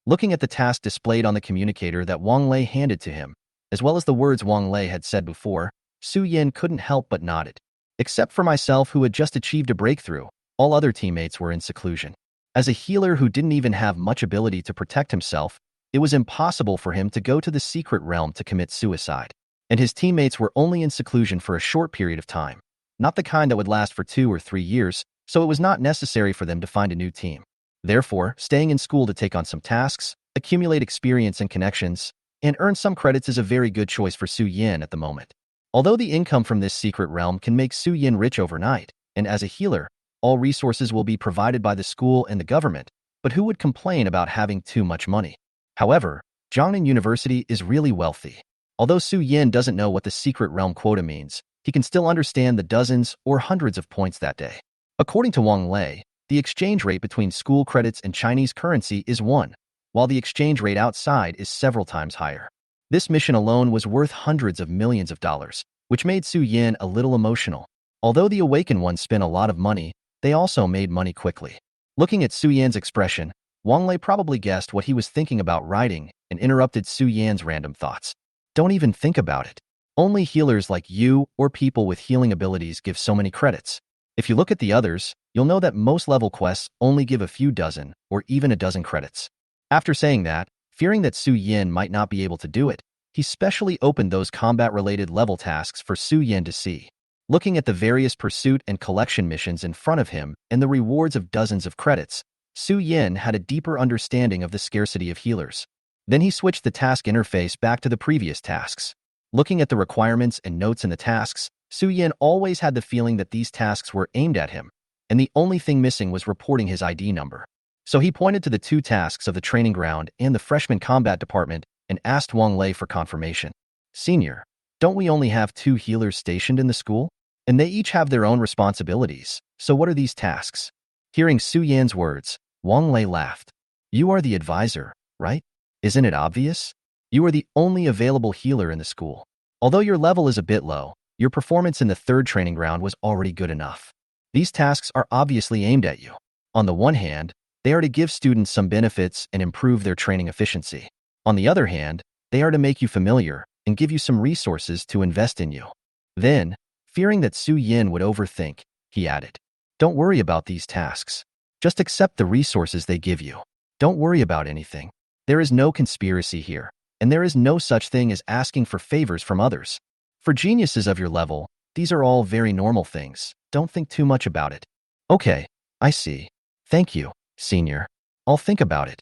Looking at the task displayed on the communicator that Wong L handed to him, as well as the words Wong L had said before, Su Yin couldn't help but nodded. Except for myself, who had just achieved a breakthrough, all other teammates were in seclusion. As a healer who didn't even have much ability to protect himself, it was impossible for him to go to the secret realm to commit suicide. And his teammates were only in seclusion for a short period of time, not the kind that would last for 2 or 3 years, so it was not necessary for them to find a new team. Therefore, staying in school to take on some tasks, accumulate experience and connections, and earn some credits is a very good choice for Su Yin at the moment. Although the income from this secret realm can make Su Yin rich overnight, and as a healer, all resources will be provided by the school and the government, but who would complain about having too much money? However, Jiangnan University is really wealthy. Although Su Yin doesn't know what the secret realm quota means, he can still understand the dozens or hundreds of points that day. According to Wong L, the exchange rate between school credits and Chinese currency is 1, while the exchange rate outside is several times higher. This mission alone was worth hundreds of millions of dollars, which made Su Yin a little emotional. Although the awakened ones spent a lot of money, they also made money quickly. Looking at Su Yin's expression, Wong L probably guessed what he was thinking about writing and interrupted Su Yin's random thoughts. Don't even think about it. Only healers like you or people with healing abilities give so many credits. If you look at the others, you'll know that most level quests only give a few dozen or even a dozen credits. After saying that, fearing that Su Yin might not be able to do it, he specially opened those combat-related level tasks for Su Yin to see. Looking at the various pursuit and collection missions in front of him and the rewards of dozens of credits, Su Yin had a deeper understanding of the scarcity of healers. Then he switched the task interface back to the previous tasks. Looking at the requirements and notes in the tasks, Su Yin always had the feeling that these tasks were aimed at him, and the only thing missing was reporting his ID number. So he pointed to the 2 tasks of the training ground and the freshman combat department and asked Wong L for confirmation. Senior, don't we only have 2 healers stationed in the school? And they each have their own responsibilities, so what are these tasks? Hearing Su Yin's words, Wong L laughed. You are the advisor, right? Isn't it obvious? You are the only available healer in the school. Although your level is a bit low, your performance in the 3rd training ground was already good enough. These tasks are obviously aimed at you. On the one hand, they are to give students some benefits and improve their training efficiency. On the other hand, they are to make you familiar and give you some resources to invest in you. Then, fearing that Su Yin would overthink, he added, don't worry about these tasks. Just accept the resources they give you. Don't worry about anything. There is no conspiracy here, and there is no such thing as asking for favors from others. For geniuses of your level, these are all very normal things. Don't think too much about it. Okay, I see. Thank you, senior. I'll think about it.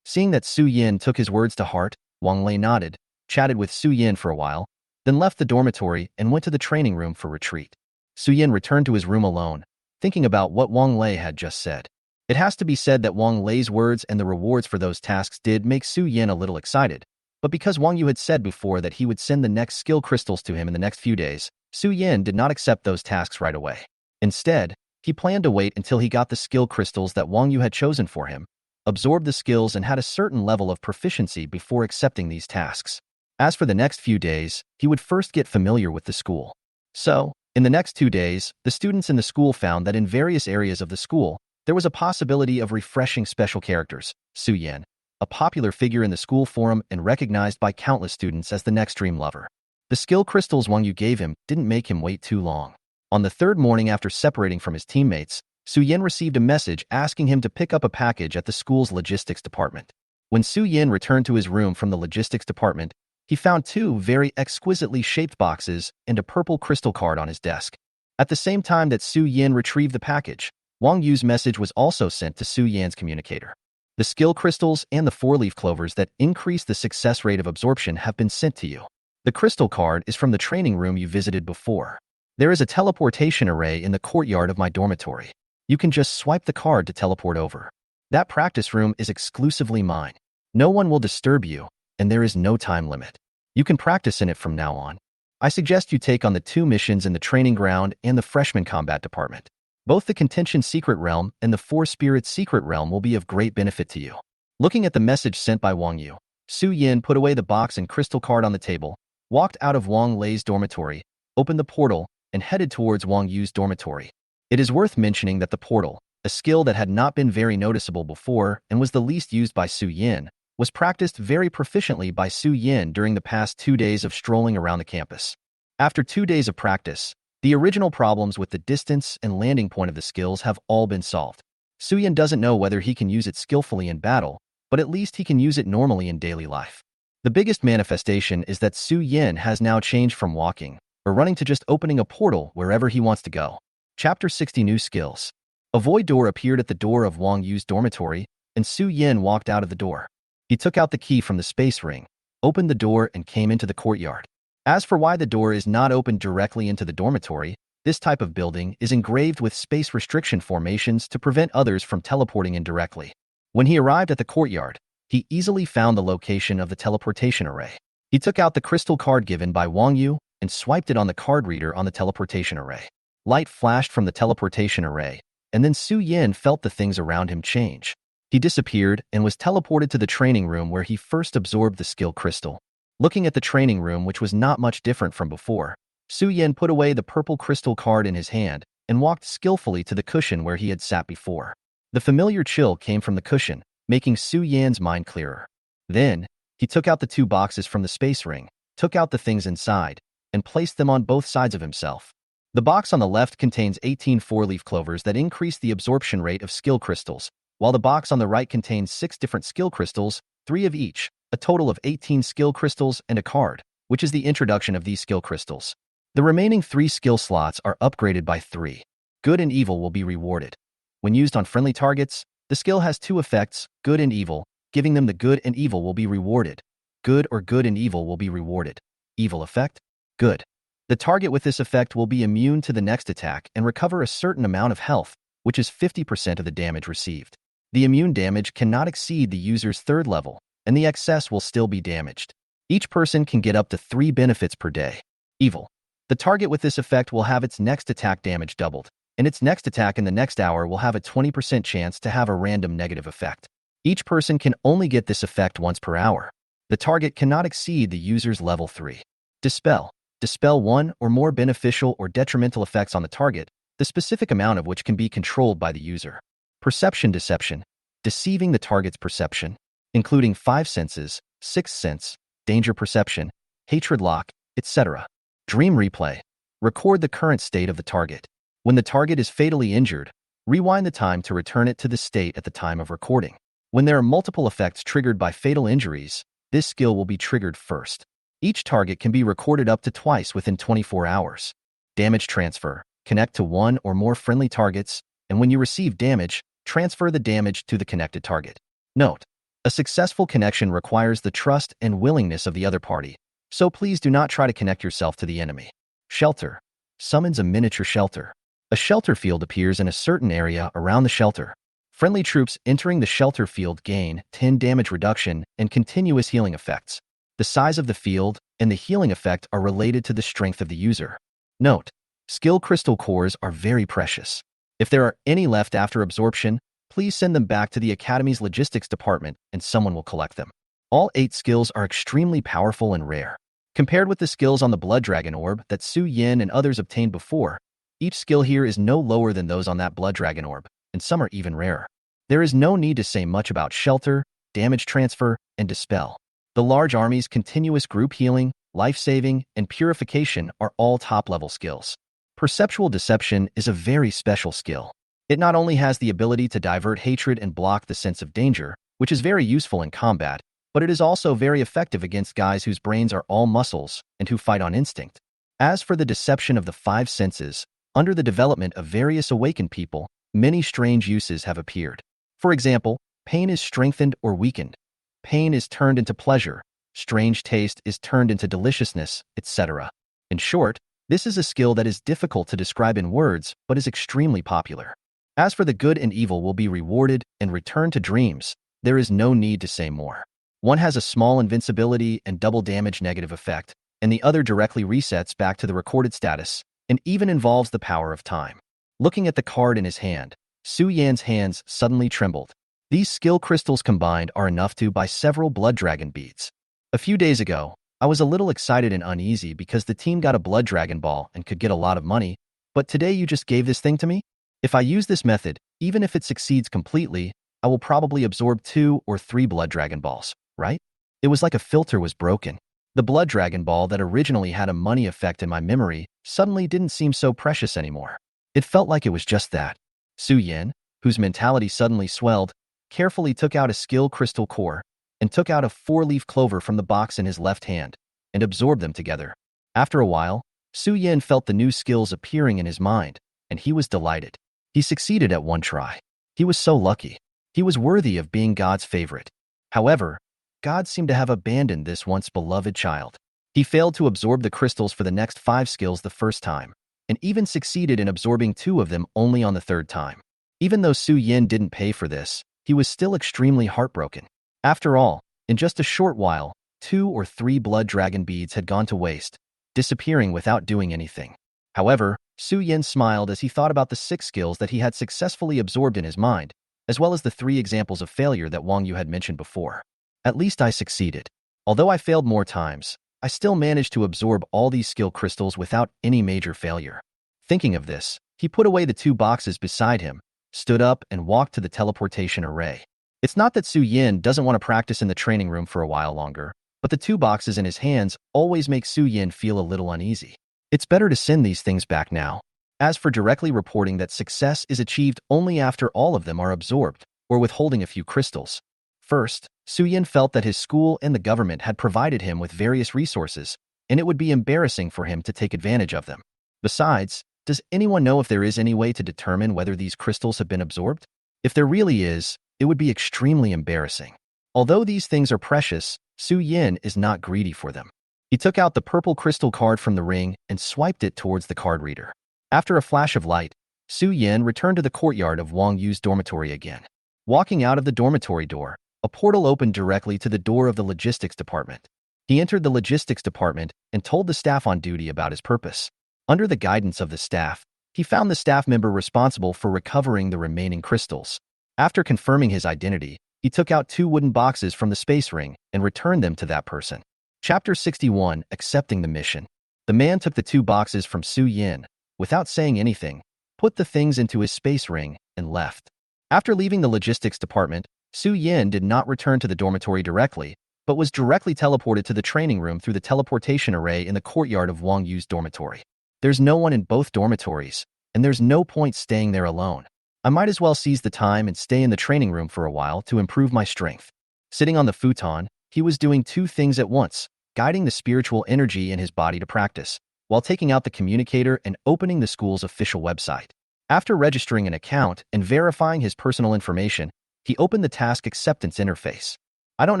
Seeing that Su Yin took his words to heart, Wong L nodded, chatted with Su Yin for a while, then left the dormitory and went to the training room for retreat. Su Yin returned to his room alone, thinking about what Wong L had just said. It has to be said that Wong L's words and the rewards for those tasks did make Su Yin a little excited, but because Wang Yu had said before that he would send the next skill crystals to him in the next few days, Su Yin did not accept those tasks right away. Instead, he planned to wait until he got the skill crystals that Wang Yu had chosen for him, absorbed the skills and had a certain level of proficiency before accepting these tasks. As for the next few days, he would first get familiar with the school. So, in the next 2 days, the students in the school found that in various areas of the school, there was a possibility of refreshing special characters. Su Yin, a popular figure in the school forum and recognized by countless students as the next dream lover. The skill crystals Wang Yu gave him didn't make him wait too long. On the 3rd morning after separating from his teammates, Su Yin received a message asking him to pick up a package at the school's logistics department. When Su Yin returned to his room from the logistics department, he found 2 very exquisitely shaped boxes and a purple crystal card on his desk. At the same time that Su Yin retrieved the package, Wang Yu's message was also sent to Su Yin's communicator. The skill crystals and the 4-leaf clovers that increase the success rate of absorption have been sent to you. The crystal card is from the training room you visited before. There is a teleportation array in the courtyard of my dormitory. You can just swipe the card to teleport over. That practice room is exclusively mine. No one will disturb you, and there is no time limit. You can practice in it from now on. I suggest you take on the 2 missions in the training ground and the freshman combat department. Both the Contention Secret Realm and the 4 Spirits Secret Realm will be of great benefit to you. Looking at the message sent by Wang Yu, Su Yin put away the box and crystal card on the table, walked out of Wang L's dormitory, opened the portal, and headed towards Wang Yu's dormitory. It is worth mentioning that the portal, a skill that had not been very noticeable before and was the least used by Su Yin, was practiced very proficiently by Su Yin during the past 2 days of strolling around the campus. After 2 days of practice, The original problems with the distance and landing point of the skills have all been solved. Suyin doesn't know whether he can use it skillfully in battle, but at least he can use it normally in daily life. The biggest manifestation is that Su Yin has now changed from walking or running to just opening a portal wherever he wants to go. Chapter 60 New Skills. A void door appeared at the door of Wang Yu's dormitory, and Su Yin walked out of the door. He took out the key from the space ring, opened the door, and came into the courtyard. As for why the door is not opened directly into the dormitory, this type of building is engraved with space restriction formations to prevent others from teleporting in directly. When he arrived at the courtyard, he easily found the location of the teleportation array. He took out the crystal card given by Wang Yu and swiped it on the card reader on the teleportation array. Light flashed from the teleportation array, and then Su Yin felt the things around him change. He disappeared and was teleported to the training room where he first absorbed the skill crystal. Looking at the training room, which was not much different from before, Su Yin put away the purple crystal card in his hand and walked skillfully to the cushion where he had sat before. The familiar chill came from the cushion, making Su Yan's mind clearer. Then, he took out the 2 boxes from the space ring, took out the things inside, and placed them on both sides of himself. The box on the left contains 18 4-leaf clovers that increase the absorption rate of skill crystals, while the box on the right contains 6 different skill crystals, 3 of each, a total of 18 skill crystals and a card, which is the introduction of these skill crystals. The remaining 3 skill slots are upgraded by 3. Good and evil will be rewarded. When used on friendly targets, the skill has 2 effects, good and evil, giving them the good and evil will be rewarded. Good or good and evil will be rewarded. Evil effect? Good. The target with this effect will be immune to the next attack and recover a certain amount of health, which is 50% of the damage received. The immune damage cannot exceed the user's 3rd level, and the excess will still be damaged. Each person can get up to 3 benefits per day. Evil. The target with this effect will have its next attack damage doubled, and its next attack in the next hour will have a 20% chance to have a random negative effect. Each person can only get this effect once per hour. The target cannot exceed the user's level 3. Dispel. Dispel 1 or more beneficial or detrimental effects on the target, the specific amount of which can be controlled by the user. Perception deception. Deceiving the target's perception, including 5 senses, 6th sense, danger perception, hatred lock, etc. Dream replay. Record the current state of the target. When the target is fatally injured, rewind the time to return it to the state at the time of recording. When there are multiple effects triggered by fatal injuries, this skill will be triggered first. Each target can be recorded up to twice within 24 hours. Damage transfer. Connect to 1 or more friendly targets, and when you receive damage, transfer the damage to the connected target. Note: a successful connection requires the trust and willingness of the other party, so please do not try to connect yourself to the enemy. Shelter. Summons a miniature shelter. A shelter field appears in a certain area around the shelter. Friendly troops entering the shelter field gain 10 damage reduction and continuous healing effects. The size of the field and the healing effect are related to the strength of the user. Note: skill crystal cores are very precious. If there are any left after absorption, please send them back to the Academy's logistics department and someone will collect them. All 8 skills are extremely powerful and rare. Compared with the skills on the Blood Dragon Orb that Su Yin and others obtained before, each skill here is no lower than those on that Blood Dragon Orb, and some are even rarer. There is no need to say much about Shelter, Damage Transfer, and Dispel. The large army's continuous group healing, life-saving, and purification are all top-level skills. Perceptual Deception is a very special skill. It not only has the ability to divert hatred and block the sense of danger, which is very useful in combat, but it is also very effective against guys whose brains are all muscles and who fight on instinct. As for the deception of the 5 senses, under the development of various awakened people, many strange uses have appeared. For example, pain is strengthened or weakened. Pain is turned into pleasure. Strange taste is turned into deliciousness, etc. In short, this is a skill that is difficult to describe in words, but is extremely popular. As for the good and evil will be rewarded and return to dreams, there is no need to say more. One has a small invincibility and double damage negative effect, and the other directly resets back to the recorded status, and even involves the power of time. Looking at the card in his hand, Su Yan's hands suddenly trembled. These skill crystals combined are enough to buy several Blood Dragon beads. A few days ago, I was a little excited and uneasy because the team got a Blood Dragon ball and could get a lot of money, but today you just gave this thing to me? If I use this method, even if it succeeds completely, I will probably absorb 2 or 3 Blood Dragon balls, right? It was like a filter was broken. The blood dragon ball that originally had a money effect in my memory suddenly didn't seem so precious anymore. It felt like it was just that. Su Yin, whose mentality suddenly swelled, carefully took out a skill crystal core and took out a 4-leaf clover from the box in his left hand and absorbed them together. After a while, Su Yin felt the new skills appearing in his mind, and he was delighted. He succeeded at one try. He was so lucky. He was worthy of being God's favorite. However, God seemed to have abandoned this once beloved child. He failed to absorb the crystals for the next 5 skills the first time, and even succeeded in absorbing 2 of them only on the 3rd time. Even though Su Yin didn't pay for this, he was still extremely heartbroken. After all, in just a short while, 2 or 3 blood dragon beads had gone to waste, disappearing without doing anything. However, Su Yin smiled as he thought about the 6 skills that he had successfully absorbed in his mind, as well as the 3 examples of failure that Wong Yu had mentioned before. At least I succeeded. Although I failed more times, I still managed to absorb all these skill crystals without any major failure. Thinking of this, he put away the 2 boxes beside him, stood up, and walked to the teleportation array. It's not that Su Yin doesn't want to practice in the training room for a while longer, but the 2 boxes in his hands always make Su Yin feel a little uneasy. It's better to send these things back now. As for directly reporting that success is achieved only after all of them are absorbed, or withholding a few crystals. First, Su Yin felt that his school and the government had provided him with various resources, and it would be embarrassing for him to take advantage of them. Besides, does anyone know if there is any way to determine whether these crystals have been absorbed? If there really is, it would be extremely embarrassing. Although these things are precious, Su Yin is not greedy for them. He took out the purple crystal card from the ring and swiped it towards the card reader. After a flash of light, Su Yin returned to the courtyard of Wong Yu's dormitory again. Walking out of the dormitory door, a portal opened directly to the door of the logistics department. He entered the logistics department and told the staff on duty about his purpose. Under the guidance of the staff, he found the staff member responsible for recovering the remaining crystals. After confirming his identity, he took out 2 wooden boxes from the space ring and returned them to that person. Chapter 61, Accepting the Mission. The man took the 2 boxes from Su Yin, without saying anything, put the things into his space ring, and left. After leaving the logistics department, Su Yin did not return to the dormitory directly, but was directly teleported to the training room through the teleportation array in the courtyard of Wong Yu's dormitory. There's no one in both dormitories, and there's no point staying there alone. I might as well seize the time and stay in the training room for a while to improve my strength. Sitting on the futon, he was doing 2 things at once, guiding the spiritual energy in his body to practice, while taking out the communicator and opening the school's official website. After registering an account and verifying his personal information, he opened the task acceptance interface. I don't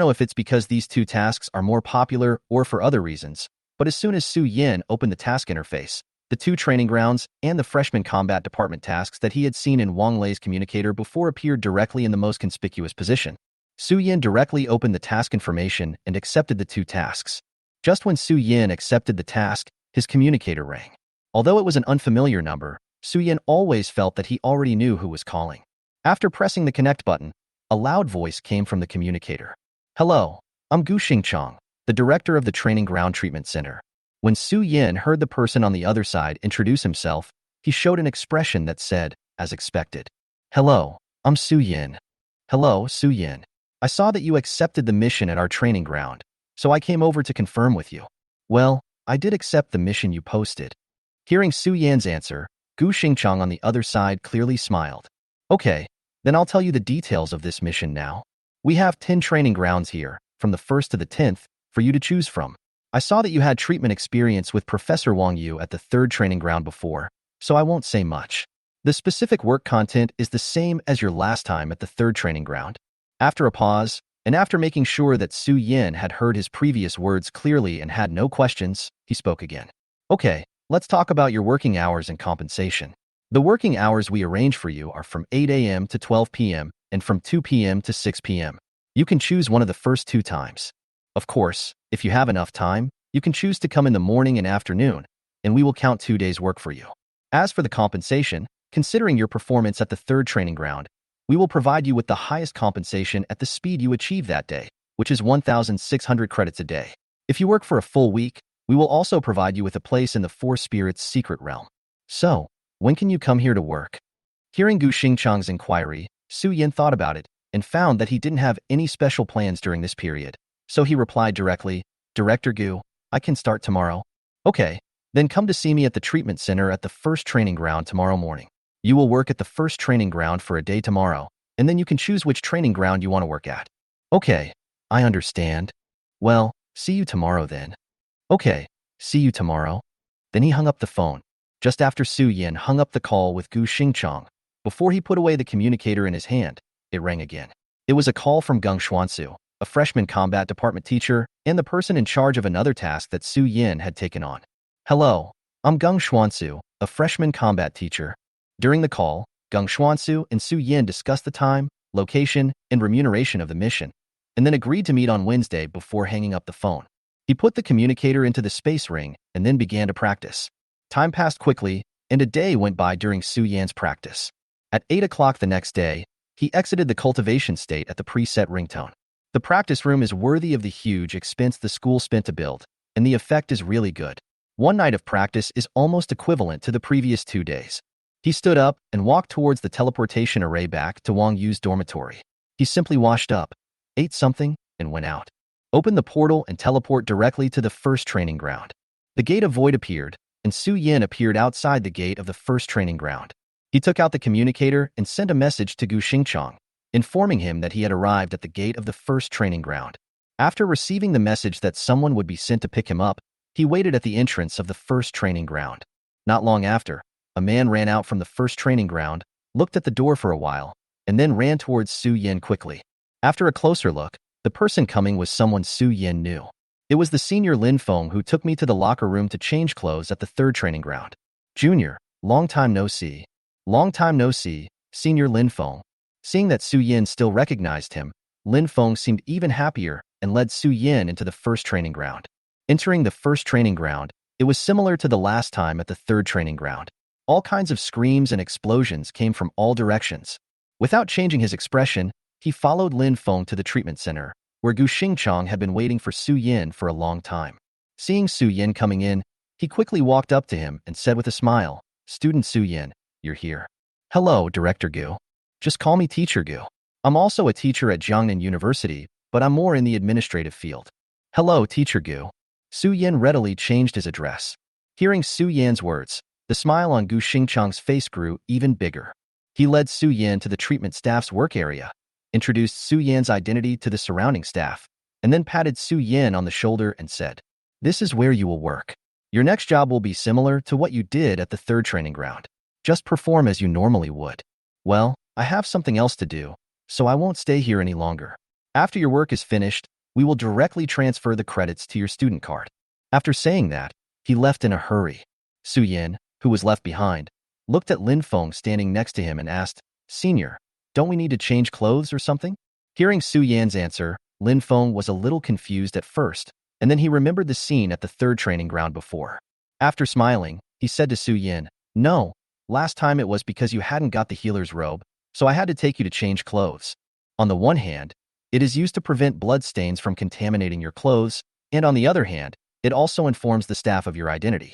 know if it's because these 2 tasks are more popular or for other reasons, but as soon as Su Yin opened the task interface, the 2 training grounds and the freshman combat department tasks that he had seen in Wang Lei's communicator before appeared directly in the most conspicuous position. Su Yin directly opened the task information and accepted the 2 tasks. Just when Su Yin accepted the task, his communicator rang. Although it was an unfamiliar number, Su Yin always felt that he already knew who was calling. After pressing the connect button, a loud voice came from the communicator. "Hello, I'm Gu Xingchang, the director of the Training Ground Treatment Center." When Su Yin heard the person on the other side introduce himself, he showed an expression that said, as expected, "Hello, I'm Su Yin." "Hello, Su Yin. I saw that you accepted the mission at our training ground, so I came over to confirm with you." "Well, I did accept the mission you posted." Hearing Su Yin's answer, Gu Xingchang on the other side clearly smiled. "Okay, then I'll tell you the details of this mission now. We have 10 training grounds here, from the 1st to the 10th, for you to choose from. I saw that you had treatment experience with Professor Wong Yu at the 3rd training ground before, so I won't say much. The specific work content is the same as your last time at the 3rd training ground." After a pause, and after making sure that Su Yin had heard his previous words clearly and had no questions, he spoke again. "Okay, let's talk about your working hours and compensation. The working hours we arrange for you are from 8 a.m. to 12 p.m. and from 2 p.m. to 6 p.m. You can choose one of the first 2 times. Of course, if you have enough time, you can choose to come in the morning and afternoon, and we will count 2 days' work for you. As for the compensation, considering your performance at the 3rd training ground, we will provide you with the highest compensation at the speed you achieve that day, which is 1,600 credits a day. If you work for a full week, we will also provide you with a place in the 4 Spirits secret realm. So, when can you come here to work?" Hearing Gu Xingchang's inquiry, Su Yin thought about it and found that he didn't have any special plans during this period, so he replied directly, Director Gu, I can start tomorrow. Okay, then come to see me at the treatment center at the first training ground tomorrow morning. You will work at the first training ground for a day tomorrow, and then you can choose which training ground you want to work at. Okay, I understand. Well, see you tomorrow then. Okay, see you tomorrow. Then he hung up the phone. Just after Su Yin hung up the call with Gu Xingchong, before he put away the communicator in his hand, it rang again. It was a call from Gung Xuansu, a freshman combat department teacher and the person in charge of another task that Su Yin had taken on. Hello, I'm Gung Xuansu, a freshman combat teacher. During the call, Gung Xuansu and Su Yin discussed the time, location, and remuneration of the mission, and then agreed to meet on Wednesday before hanging up the phone. He put the communicator into the space ring and then began to practice. Time passed quickly, and a day went by during Su Yan's practice. At 8 o'clock the next day, he exited the cultivation state at the preset ringtone. The practice room is worthy of the huge expense the school spent to build, and the effect is really good. One night of practice is almost equivalent to the previous 2 days. He stood up and walked towards the teleportation array back to Wong Yu's dormitory. He simply washed up, ate something, and went out. Opened the portal and teleport directly to the first training ground. The gate of void appeared, and Su Yin appeared outside the gate of the first training ground. He took out the communicator and sent a message to Gu Xingchong, informing him that he had arrived at the gate of the first training ground. After receiving the message that someone would be sent to pick him up, he waited at the entrance of the first training ground. Not long after, a man ran out from the first training ground, looked at the door for a while, and then ran towards Su Yin quickly. After a closer look, the person coming was someone Su Yin knew. It was the senior Lin Feng who took me to the locker room to change clothes at the third training ground. Junior, long time no see. Long time no see, senior Lin Feng. Seeing that Su Yin still recognized him, Lin Feng seemed even happier and led Su Yin into the first training ground. Entering the first training ground, it was similar to the last time at the third training ground. All kinds of screams and explosions came from all directions. Without changing his expression, he followed Lin Feng to the treatment center, where Gu Xingchong had been waiting for Su Yin for a long time. Seeing Su Yin coming in, he quickly walked up to him and said with a smile, "Student Su Yin, you're here." "Hello, Director Gu. Just call me Teacher Gu. I'm also a teacher at Jiangnan University, but I'm more in the administrative field." "Hello, Teacher Gu." Su Yin readily changed his address. Hearing Su Yan's words, the smile on Gu Xingchong's face grew even bigger. He led Su Yin to the treatment staff's work area, introduced Su Yan's identity to the surrounding staff, and then patted Su Yin on the shoulder and said, "This is where you will work. Your next job will be similar to what you did at the third training ground. Just perform as you normally would." "Well, I have something else to do, so I won't stay here any longer. After your work is finished, we will directly transfer the credits to your student card." After saying that, he left in a hurry. Su Yin, who was left behind, looked at Lin Feng standing next to him and asked, "Senior, don't we need to change clothes or something?" Hearing Su Yan's answer, Lin Feng was a little confused at first, and then he remembered the scene at the third training ground before. After smiling, he said to Su Yin, "No, last time it was because you hadn't got the healer's robe, so I had to take you to change clothes. On the one hand, it is used to prevent blood stains from contaminating your clothes, and on the other hand, it also informs the staff of your identity.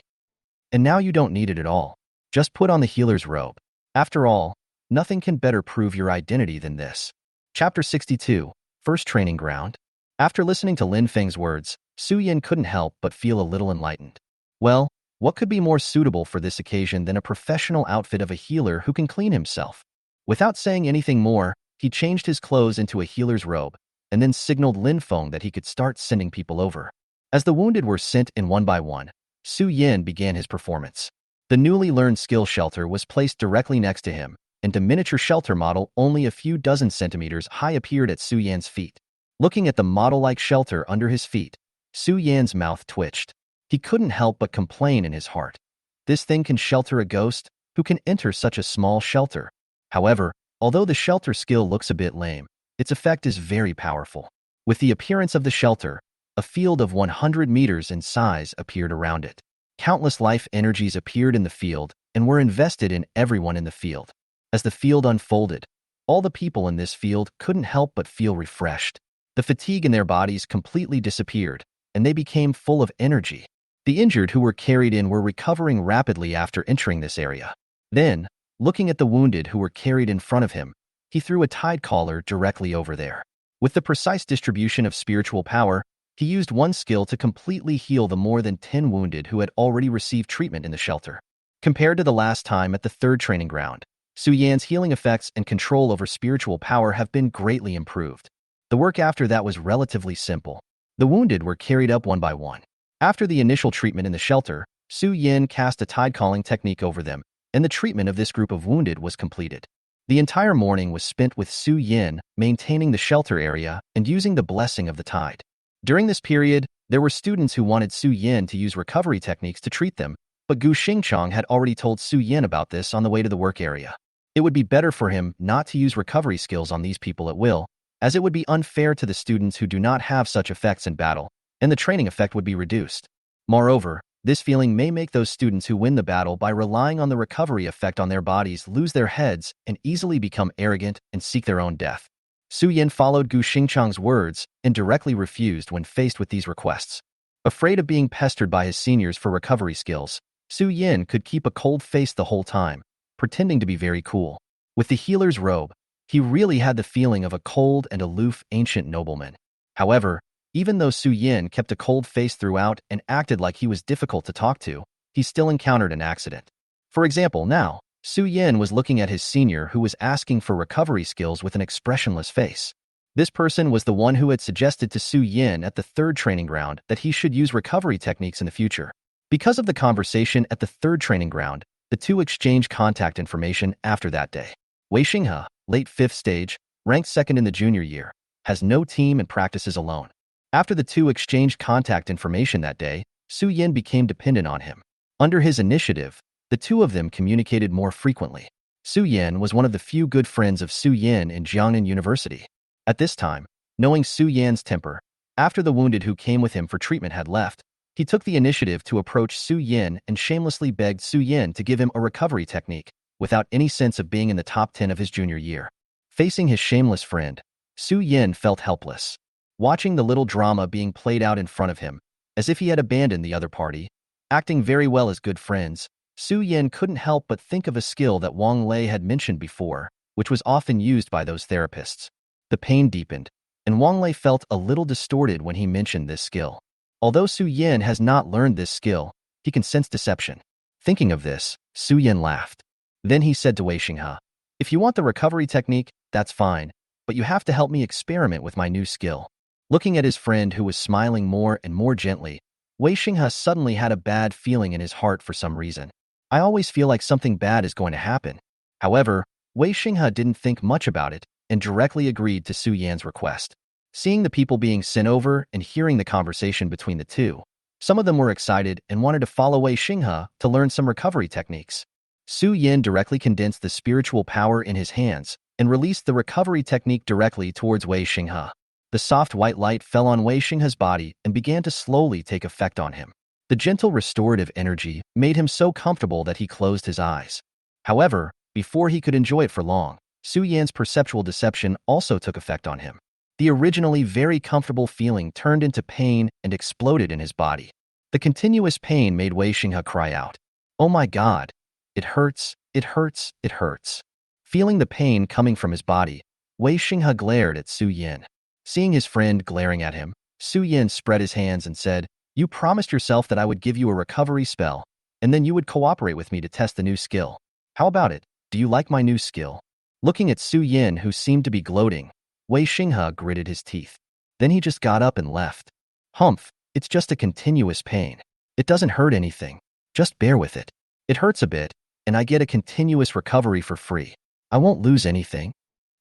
And now you don't need it at all. Just put on the healer's robe. After all, nothing can better prove your identity than this." Chapter 62, First Training Ground. After listening to Lin Feng's words, Su Yin couldn't help but feel a little enlightened. Well, what could be more suitable for this occasion than a professional outfit of a healer who can clean himself? Without saying anything more, he changed his clothes into a healer's robe, and then signaled Lin Feng that he could start sending people over. As the wounded were sent in one by one, Su Yin began his performance. The newly learned skill shelter was placed directly next to him, and a miniature shelter model only a few dozen centimeters high appeared at Su Yan's feet. Looking at the model-like shelter under his feet, Su Yan's mouth twitched. He couldn't help but complain in his heart. This thing can shelter a ghost? Who can enter such a small shelter? However, although the shelter skill looks a bit lame, its effect is very powerful. With the appearance of the shelter, a field of 100 meters in size appeared around it. Countless life energies appeared in the field and were invested in everyone in the field. As the field unfolded, all the people in this field couldn't help but feel refreshed. The fatigue in their bodies completely disappeared, and they became full of energy. The injured who were carried in were recovering rapidly after entering this area. Then, looking at the wounded who were carried in front of him, he threw a tide collar directly over there. With the precise distribution of spiritual power, he He used one skill to completely heal the more than 10 wounded who had already received treatment in the shelter. Compared to the last time at the third training ground, Su Yan's healing effects and control over spiritual power have been greatly improved. The work after that was relatively simple. The wounded were carried up one by one. After the initial treatment in the shelter, Su Yan cast a tide calling technique over them, and the treatment of this group of wounded was completed. The entire morning was spent with Su Yan maintaining the shelter area and using the blessing of the tide. During this period, there were students who wanted Su Yan to use recovery techniques to treat them, but Gu Xingchang had already told Su Yan about this on the way to the work area. It would be better for him not to use recovery skills on these people at will, as it would be unfair to the students who do not have such effects in battle, and the training effect would be reduced. Moreover, this feeling may make those students who win the battle by relying on the recovery effect on their bodies lose their heads and easily become arrogant and seek their own death. Su Yan followed Gu Xingchang's words and directly refused when faced with these requests. Afraid of being pestered by his seniors for recovery skills, Su Yan could keep a cold face the whole time, pretending to be very cool. With the healer's robe, he really had the feeling of a cold and aloof ancient nobleman. However, even though Su Yan kept a cold face throughout and acted like he was difficult to talk to, he still encountered an accident. For example, now, Su Yan was looking at his senior who was asking for recovery skills with an expressionless face. This person was the one who had suggested to Su Yan at the third training ground that he should use recovery techniques in the future. Because of the conversation at the third training ground, the two exchanged contact information after that day. Wei Xinghe, late 5th stage, ranked 2nd in the junior year, has no team and practices alone. After the two exchanged contact information that day, Su Yan became dependent on him. Under his initiative, the two of them communicated more frequently. Su Yan was one of the few good friends of Su Yan in Jiangnan University. At this time, knowing Su Yan's temper, after the wounded who came with him for treatment had left, he took the initiative to approach Su Yan and shamelessly begged Su Yan to give him a recovery technique, without any sense of being in the top 10 of his junior year. Facing his shameless friend, Su Yan felt helpless. Watching the little drama being played out in front of him, as if he had abandoned the other party, acting very well as good friends, Su Yan couldn't help but think of a skill that Wong L had mentioned before, which was often used by those therapists. The pain deepened, and Wong L felt a little distorted when he mentioned this skill. Although Su Yan has not learned this skill, he can sense deception. Thinking of this, Su Yan laughed. Then he said to Wei Xinghe, "If you want the recovery technique, that's fine, but you have to help me experiment with my new skill." Looking at his friend who was smiling more and more gently, Wei Xinghe suddenly had a bad feeling in his heart for some reason. I always feel like something bad is going to happen. However, Wei Xinghe didn't think much about it and directly agreed to Su Yan's request. Seeing the people being sent over and hearing the conversation between the two, some of them were excited and wanted to follow Wei Xinghe to learn some recovery techniques. Su Yan directly condensed the spiritual power in his hands and released the recovery technique directly towards Wei Xinghe. The soft white light fell on Wei Xinghe's body and began to slowly take effect on him. The gentle restorative energy made him so comfortable that he closed his eyes. However, before he could enjoy it for long, Su Yan's perceptual deception also took effect on him. The originally very comfortable feeling turned into pain and exploded in his body. The continuous pain made Wei Xinghe cry out, "Oh my God! It hurts, it hurts, it hurts." Feeling the pain coming from his body, Wei Xinghe glared at Su Yan. Seeing his friend glaring at him, Su Yan spread his hands and said, "You promised yourself that I would give you a recovery spell, and then you would cooperate with me to test the new skill. How about it? Do you like my new skill?" Looking at Su Yan, who seemed to be gloating, Wei Xinghe gritted his teeth. Then he just got up and left. "Humph, it's just a continuous pain. It doesn't hurt anything. Just bear with it. It hurts a bit, and I get a continuous recovery for free. I won't lose anything."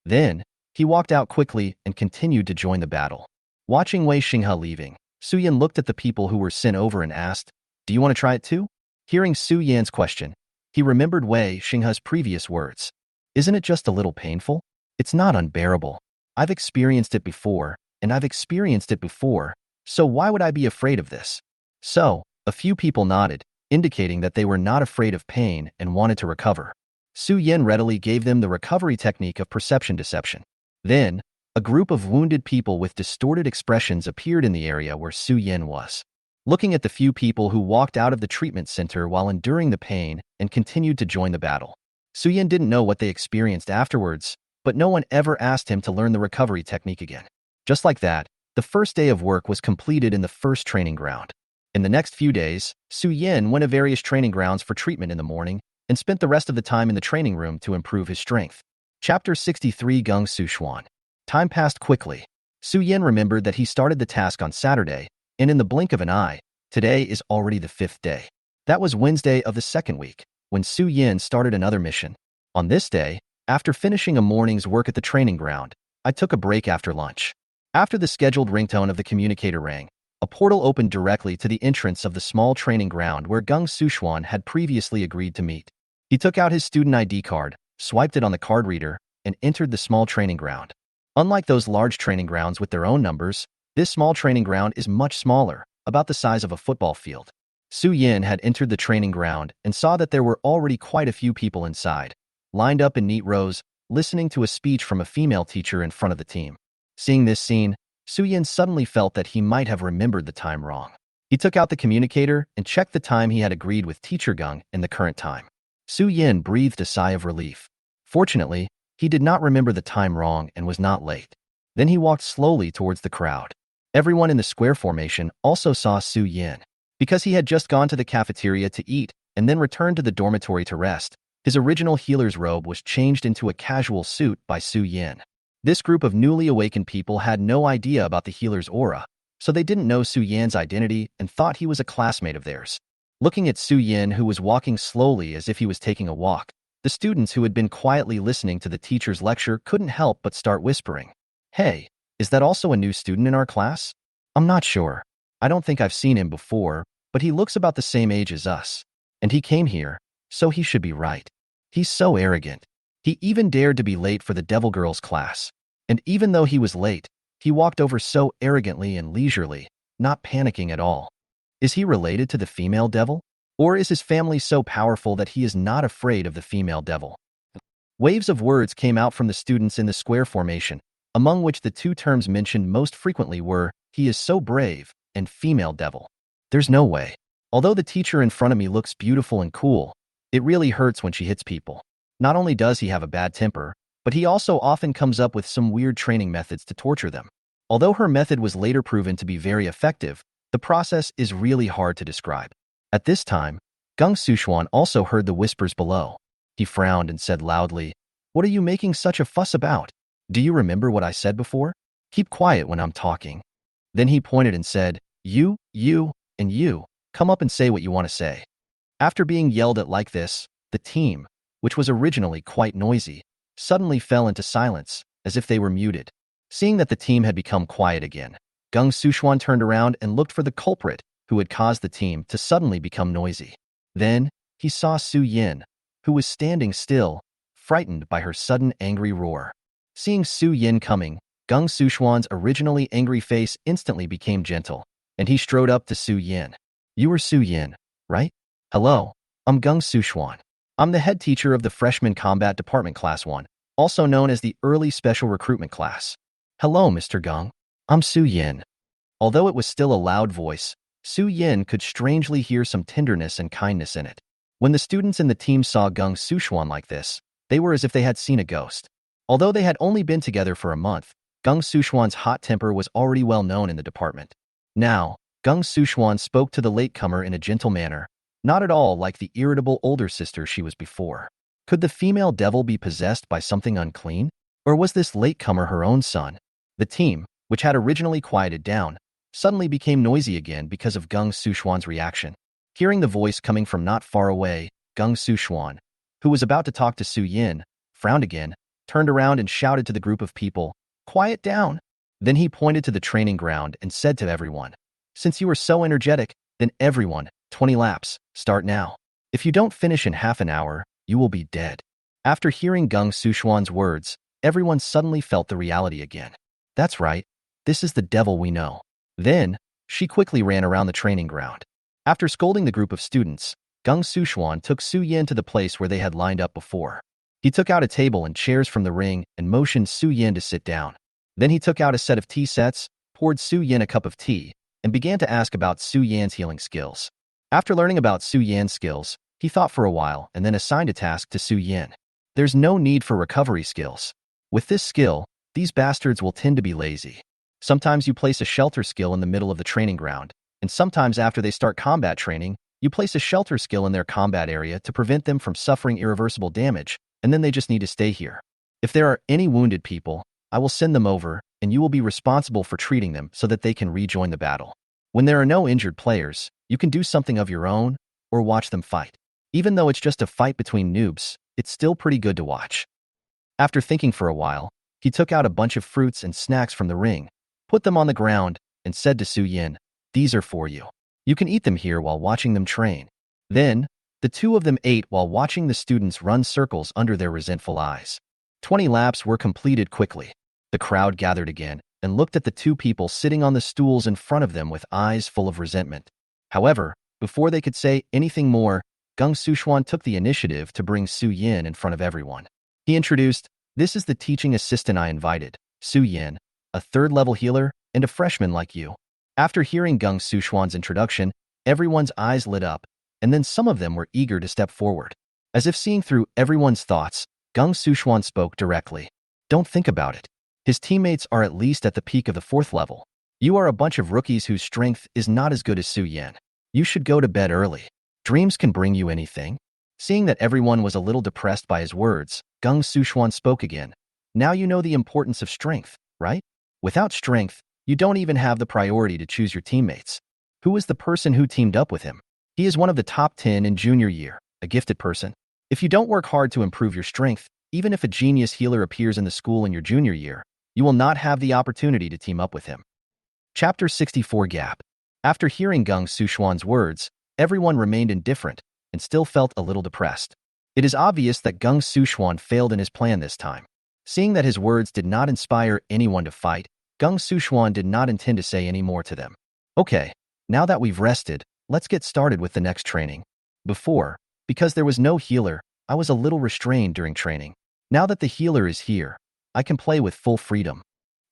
Then, he walked out quickly and continued to join the battle. Watching Wei Xinghe leaving, Su Yan looked at the people who were sent over and asked, "Do you want to try it too?" Hearing Su Yan's question, he remembered Wei Xinghe's previous words. "Isn't it just a little painful? It's not unbearable. I've experienced it before, and I've experienced it before, so why would I be afraid of this?" So, a few people nodded, indicating that they were not afraid of pain and wanted to recover. Su Yan readily gave them the recovery technique of perception deception. Then, a group of wounded people with distorted expressions appeared in the area where Su Yan was. Looking at the few people who walked out of the treatment center while enduring the pain and continued to join the battle, Su Yan didn't know what they experienced afterwards, but no one ever asked him to learn the recovery technique again. Just like that, The first day of work was completed in the first training ground. In the next few days, Su Yin went to various training grounds for treatment in the morning and spent the rest of the time in the training room to improve his strength. Chapter 63 Gung Sushuan. Time passed quickly. Su Yin remembered that he started the task on Saturday, and in the blink of an eye, today is already the 5th day. That was Wednesday of the second week, when Su Yin started another mission. On this day, after finishing a morning's work at the training ground, I took a break after lunch. After the scheduled ringtone of the communicator rang, a portal opened directly to the entrance of the small training ground where Gung Sushuan had previously agreed to meet. He took out his student ID card, swiped it on the card reader, and entered the small training ground. Unlike those large training grounds with their own numbers, this small training ground is much smaller, about the size of a football field. Su Yin had entered the training ground and saw that there were already quite a few people inside, lined up in neat rows, listening to a speech from a female teacher in front of the team. Seeing this scene, Su Yin suddenly felt that he might have remembered the time wrong. He took out the communicator and checked the time he had agreed with Teacher Gung and the current time. Su Yin breathed a sigh of relief. Fortunately, he did not remember the time wrong and was not late. Then he walked slowly towards the crowd. Everyone in the square formation also saw Su Yin. Because he had just gone to the cafeteria to eat and then returned to the dormitory to rest, his original healer's robe was changed into a casual suit by Su Yin. This group of newly awakened people had no idea about the healer's aura, so they didn't know Su Yin's identity and thought he was a classmate of theirs. Looking at Su Yin, who was walking slowly as if he was taking a walk, the students who had been quietly listening to the teacher's lecture couldn't help but start whispering, "Hey, is that also a new student in our class? I'm not sure. I don't think I've seen him before, but he looks about the same age as us. And he came here, so he should be right. He's so arrogant. He even dared to be late for the Devil Girls class. And even though he was late, he walked over so arrogantly and leisurely, not panicking at all. Is he related to the female devil? Or is his family so powerful that he is not afraid of the female devil?" Waves of words came out from the students in the square formation, among which the two terms mentioned most frequently were, "He is so brave," and "female devil." There's no way. Although the teacher in front of me looks beautiful and cool, it really hurts when she hits people. Not only does he have a bad temper, but he also often comes up with some weird training methods to torture them. Although her method was later proven to be very effective, the process is really hard to describe. At this time, Gung Sushuan also heard the whispers below. He frowned and said loudly, "What are you making such a fuss about? Do you remember what I said before? Keep quiet when I'm talking." Then he pointed and said, You, and you, come up and say what you want to say." After being yelled at like this, the team, which was originally quite noisy, suddenly fell into silence, as if they were muted. Seeing that the team had become quiet again, Gung Sushuan turned around and looked for the culprit who had caused the team to suddenly become noisy. Then, he saw Su Yin, who was standing still, frightened by her sudden angry roar. Seeing Su Yin coming, Gung Sushuan's originally angry face instantly became gentle, and he strode up to Su Yin. "You are Su Yin, right? Hello, I'm Gung Sushuan. I'm the head teacher of the Freshman Combat Department Class 1, also known as the Early Special Recruitment Class." "Hello, Mr. Gung. I'm Su Yin." Although it was still a loud voice, Su Yin could strangely hear some tenderness and kindness in it. When the students in the team saw Gung Sushuan like this, they were as if they had seen a ghost. Although they had only been together for a month, Gung Sushuan's hot temper was already well known in the department. Now, Gung Sushuan spoke to the latecomer in a gentle manner, not at all like the irritable older sister she was before. Could the female devil be possessed by something unclean? Or was this latecomer her own son? The team, which had originally quieted down, suddenly became noisy again because of Gung Sushuan's reaction. Hearing the voice coming from not far away, Gung Sushuan, who was about to talk to Su Yin, frowned again, turned around and shouted to the group of people, "Quiet down." Then he pointed to the training ground and said to everyone, "Since you are so energetic, then everyone, 20 laps, start now. If you don't finish in half an hour, you will be dead." After hearing Gung Sushuan's words, everyone suddenly felt the reality again. That's right, this is the devil we know. Then, she quickly ran around the training ground. After scolding the group of students, Gung Sushuan took Su Yin to the place where they had lined up before. He took out a table and chairs from the ring and motioned Su Yin to sit down. Then he took out a set of tea sets, poured Su Yin a cup of tea, and began to ask about Su Yan's healing skills. After learning about Su Yan's skills, he thought for a while and then assigned a task to Su Yin. There's no need for recovery skills. With this skill, these bastards will tend to be lazy. Sometimes you place a shelter skill in the middle of the training ground, and sometimes after they start combat training, you place a shelter skill in their combat area to prevent them from suffering irreversible damage, and then they just need to stay here. If there are any wounded people, I will send them over, and you will be responsible for treating them so that they can rejoin the battle. When there are no injured players, you can do something of your own, or watch them fight. Even though it's just a fight between noobs, it's still pretty good to watch. After thinking for a while, he took out a bunch of fruits and snacks from the ring, put them on the ground, and said to Su Yin, "These are for you. You can eat them here while watching them train." Then, the two of them ate while watching the students run circles under their resentful eyes. 20 laps were completed quickly. The crowd gathered again and looked at the two people sitting on the stools in front of them with eyes full of resentment. However, before they could say anything more, Gung Sushuan took the initiative to bring Su Yin in front of everyone. He introduced, "This is the teaching assistant I invited, Su Yin, a third-level healer and a freshman like you." After hearing Gung Sushuan's introduction, everyone's eyes lit up, and then some of them were eager to step forward. As if seeing through everyone's thoughts, Gung Sushuan spoke directly. "Don't think about it. His teammates are at least at the peak of the 4th level. You are a bunch of rookies whose strength is not as good as Su Yin. You should go to bed early. Dreams can bring you anything." Seeing that everyone was a little depressed by his words, Gung Sushuan spoke again. "Now you know the importance of strength, right? Without strength, you don't even have the priority to choose your teammates. Who is the person who teamed up with him? He is one of the top 10 in junior year, a gifted person. If you don't work hard to improve your strength, even if a genius healer appears in the school in your junior year, you will not have the opportunity to team up with him." Chapter 64 Gap. After hearing Gung Sushuan's words, everyone remained indifferent and still felt a little depressed. It is obvious that Gung Sushuan failed in his plan this time. Seeing that his words did not inspire anyone to fight, Gung Sushuan did not intend to say any more to them. "Okay, now that we've rested, let's get started with the next training. Before, because there was no healer, I was a little restrained during training. Now that the healer is here, I can play with full freedom."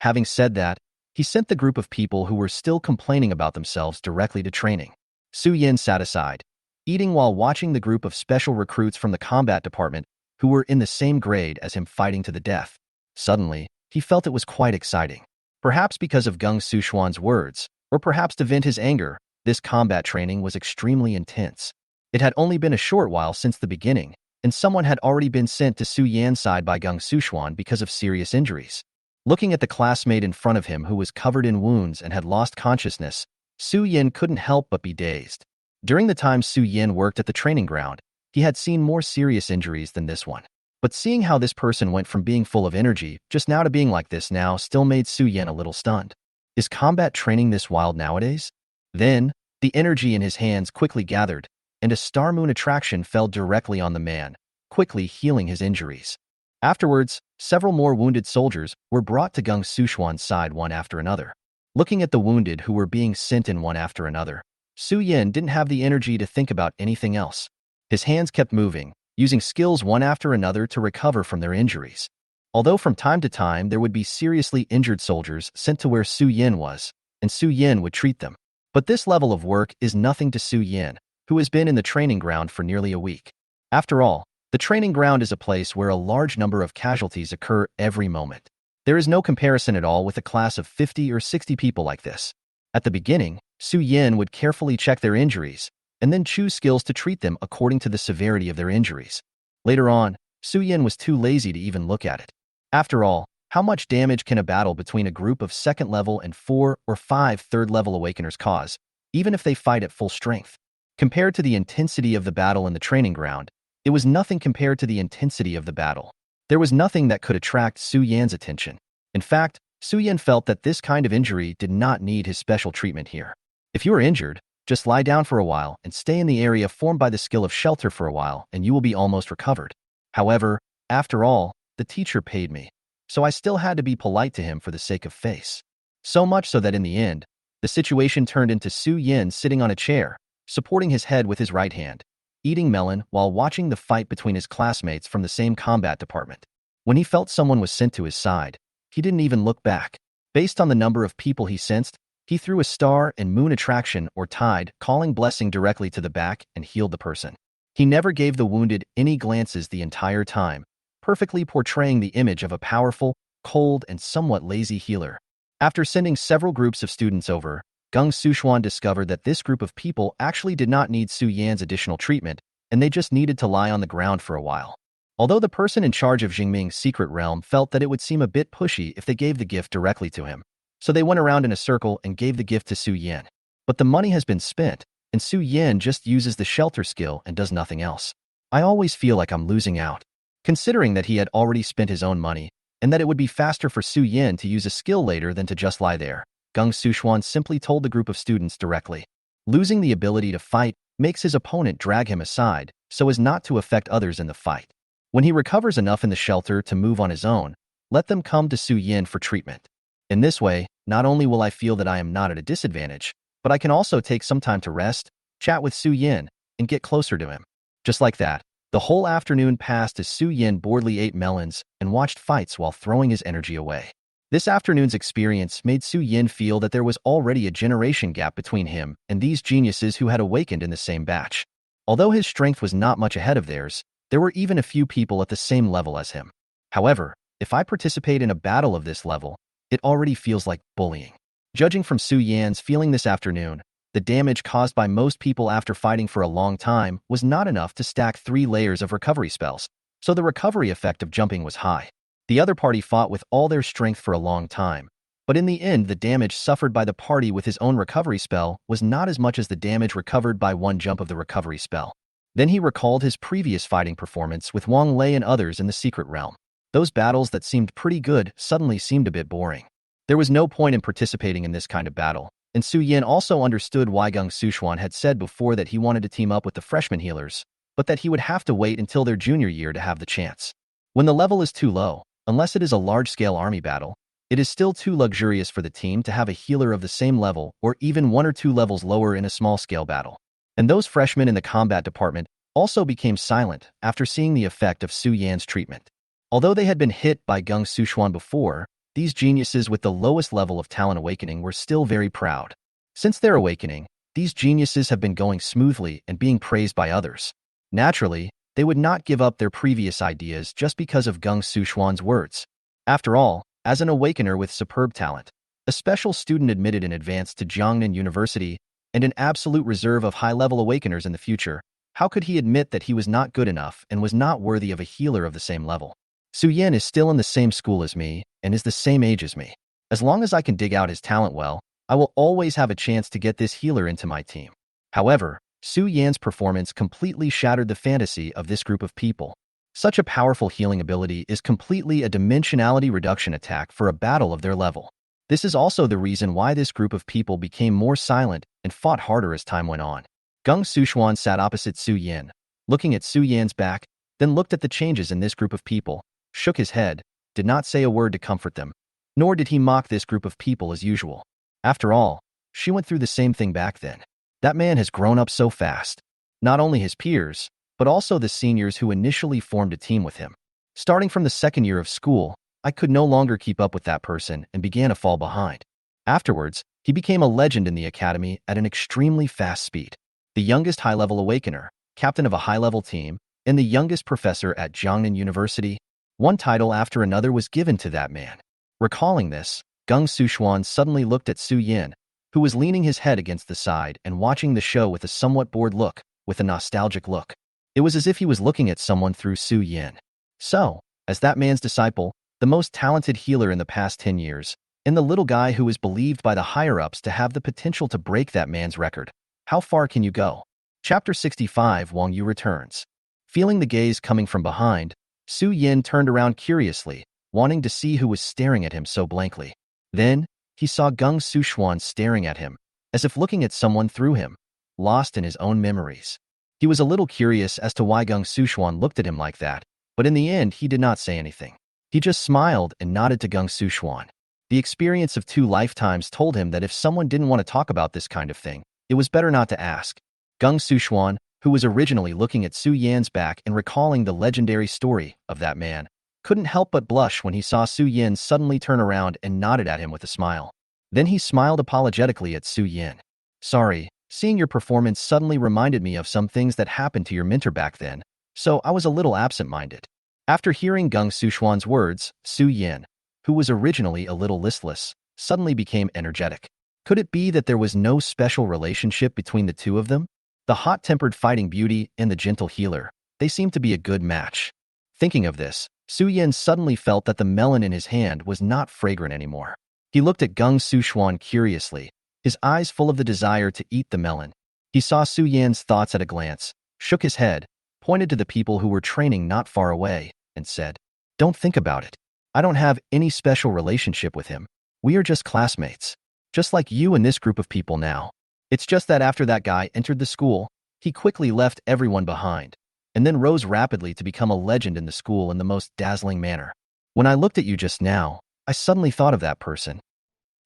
Having said that, he sent the group of people who were still complaining about themselves directly to training. Su Yin sat aside, eating while watching the group of special recruits from the combat department who were in the same grade as him fighting to the death. Suddenly, he felt it was quite exciting. Perhaps because of Gung Sushuan's words, or perhaps to vent his anger, this combat training was extremely intense. It had only been a short while since the beginning, and someone had already been sent to Su Yan's side by Gung Sushuan because of serious injuries. Looking at the classmate in front of him who was covered in wounds and had lost consciousness, Su Yin couldn't help but be dazed. During the time Su Yin worked at the training ground, he had seen more serious injuries than this one. But seeing how this person went from being full of energy just now to being like this now still made Su Yin a little stunned. Is combat training this wild nowadays? Then, the energy in his hands quickly gathered, and a star moon attraction fell directly on the man, quickly healing his injuries. Afterwards, several more wounded soldiers were brought to Gung Sushuan's side one after another. Looking at the wounded who were being sent in one after another, Su Yin didn't have the energy to think about anything else. His hands kept moving, using skills one after another to recover from their injuries. Although from time to time there would be seriously injured soldiers sent to where Su Yin was, and Su Yin would treat them. But this level of work is nothing to Su Yin, who has been in the training ground for nearly a week. After all, the training ground is a place where a large number of casualties occur every moment. There is no comparison at all with a class of 50 or 60 people like this. At the beginning, Su Yin would carefully check their injuries, and then choose skills to treat them according to the severity of their injuries. Later on, Su Yin was too lazy to even look at it. After all, how much damage can a battle between a group of 2nd level and 4 or 5 3rd level awakeners cause, even if they fight at full strength? Compared to the intensity of the battle in the training ground, it was nothing compared to the intensity of the battle. There was nothing that could attract Su Yan's attention. In fact, Su Yan felt that this kind of injury did not need his special treatment here. If you are injured, just lie down for a while and stay in the area formed by the skill of shelter for a while and you will be almost recovered. However, after all, the teacher paid me, so I still had to be polite to him for the sake of face. So much so that in the end, the situation turned into Su Yin sitting on a chair, supporting his head with his right hand, eating melon while watching the fight between his classmates from the same combat department. When he felt someone was sent to his side, he didn't even look back. Based on the number of people he sensed, he threw a star and moon attraction or tide, calling blessing directly to the back and healed the person. He never gave the wounded any glances the entire time, perfectly portraying the image of a powerful, cold, and somewhat lazy healer. After sending several groups of students over, Gung Suxuan discovered that this group of people actually did not need Su Yan's additional treatment, and they just needed to lie on the ground for a while. Although the person in charge of Jingming's secret realm felt that it would seem a bit pushy if they gave the gift directly to him, so they went around in a circle and gave the gift to Su Yan. But the money has been spent, and Su Yan just uses the shelter skill and does nothing else. I always feel like I'm losing out. Considering that he had already spent his own money, and that it would be faster for Su Yan to use a skill later than to just lie there, Gung Suxuan simply told the group of students directly. Losing the ability to fight makes his opponent drag him aside so as not to affect others in the fight. When he recovers enough in the shelter to move on his own, let them come to Su Yan for treatment. In this way, not only will I feel that I am not at a disadvantage, but I can also take some time to rest, chat with Su Yan, and get closer to him. Just like that, the whole afternoon passed as Su Yan boredly ate melons and watched fights while throwing his energy away. This afternoon's experience made Su Yan feel that there was already a generation gap between him and these geniuses who had awakened in the same batch. Although his strength was not much ahead of theirs, there were even a few people at the same level as him. However, if I participate in a battle of this level, it already feels like bullying. Judging from Su Yan's feeling this afternoon, the damage caused by most people after fighting for a long time was not enough to stack 3 layers of recovery spells, so the recovery effect of jumping was high. The other party fought with all their strength for a long time, but in the end the damage suffered by the party with his own recovery spell was not as much as the damage recovered by one jump of the recovery spell. Then he recalled his previous fighting performance with Wong L and others in the secret realm. Those battles that seemed pretty good suddenly seemed a bit boring. There was no point in participating in this kind of battle, and Su Yan also understood why Gung Suxuan had said before that he wanted to team up with the freshman healers, but that he would have to wait until their junior year to have the chance. When the level is too low, unless it is a large-scale army battle, it is still too luxurious for the team to have a healer of the same level or even 1 or 2 levels lower in a small-scale battle. And those freshmen in the combat department also became silent after seeing the effect of Su Yan's treatment. Although they had been hit by Gung Suxuan before, these geniuses with the lowest level of talent awakening were still very proud. Since their awakening, these geniuses have been going smoothly and being praised by others. Naturally, they would not give up their previous ideas just because of Gung Suxuan's words. After all, as an awakener with superb talent, a special student admitted in advance to Jiangnan University, and an absolute reserve of high-level awakeners in the future, how could he admit that he was not good enough and was not worthy of a healer of the same level? Su Yan is still in the same school as me and is the same age as me. As long as I can dig out his talent well, I will always have a chance to get this healer into my team. However, Su Yan's performance completely shattered the fantasy of this group of people. Such a powerful healing ability is completely a dimensionality reduction attack for a battle of their level. This is also the reason why this group of people became more silent and fought harder as time went on. Gung Suxuan sat opposite Su Yan, looking at Su Yan's back, then looked at the changes in this group of people, shook his head, did not say a word to comfort them, nor did he mock this group of people as usual. After all, she went through the same thing back then. That man has grown up so fast. Not only his peers, but also the seniors who initially formed a team with him. Starting from the 2nd year of school, I could no longer keep up with that person and began to fall behind. Afterwards, he became a legend in the academy at an extremely fast speed. The youngest high-level awakener, captain of a high-level team, and the youngest professor at Jiangnan University. One title after another was given to that man. Recalling this, Gung Suxuan suddenly looked at Su Yan, who was leaning his head against the side and watching the show with a somewhat bored look, with a nostalgic look. It was as if he was looking at someone through Su Yan. So, as that man's disciple, the most talented healer in the past 10 years, and the little guy who is believed by the higher-ups to have the potential to break that man's record, how far can you go? Chapter 65 Wong Yu returns. Feeling the gaze coming from behind, Su Yan turned around curiously, wanting to see who was staring at him so blankly. Then, he saw Gung Suxuan staring at him, as if looking at someone through him, lost in his own memories. He was a little curious as to why Gung Suxuan looked at him like that, but in the end he did not say anything. He just smiled and nodded to Gung Suxuan. The experience of 2 lifetimes told him that if someone didn't want to talk about this kind of thing, it was better not to ask. Gung Suxuan, who was originally looking at Su Yan's back and recalling the legendary story of that man, couldn't help but blush when he saw Su Yan suddenly turn around and nodded at him with a smile. Then he smiled apologetically at Su Yan. Sorry, seeing your performance suddenly reminded me of some things that happened to your mentor back then, so I was a little absent-minded. After hearing Gung Suxuan's words, Su Yan, who was originally a little listless, suddenly became energetic. Could it be that there was no special relationship between the two of them? The hot-tempered fighting beauty and the gentle healer, they seemed to be a good match. Thinking of this, Su Yin suddenly felt that the melon in his hand was not fragrant anymore. He looked at Gung Suxuan curiously, his eyes full of the desire to eat the melon. He saw Su Yin's thoughts at a glance, shook his head, pointed to the people who were training not far away, and said, "Don't think about it. I don't have any special relationship with him. We are just classmates. Just like you and this group of people now. It's just that after that guy entered the school, he quickly left everyone behind, and then rose rapidly to become a legend in the school in the most dazzling manner. When I looked at you just now, I suddenly thought of that person."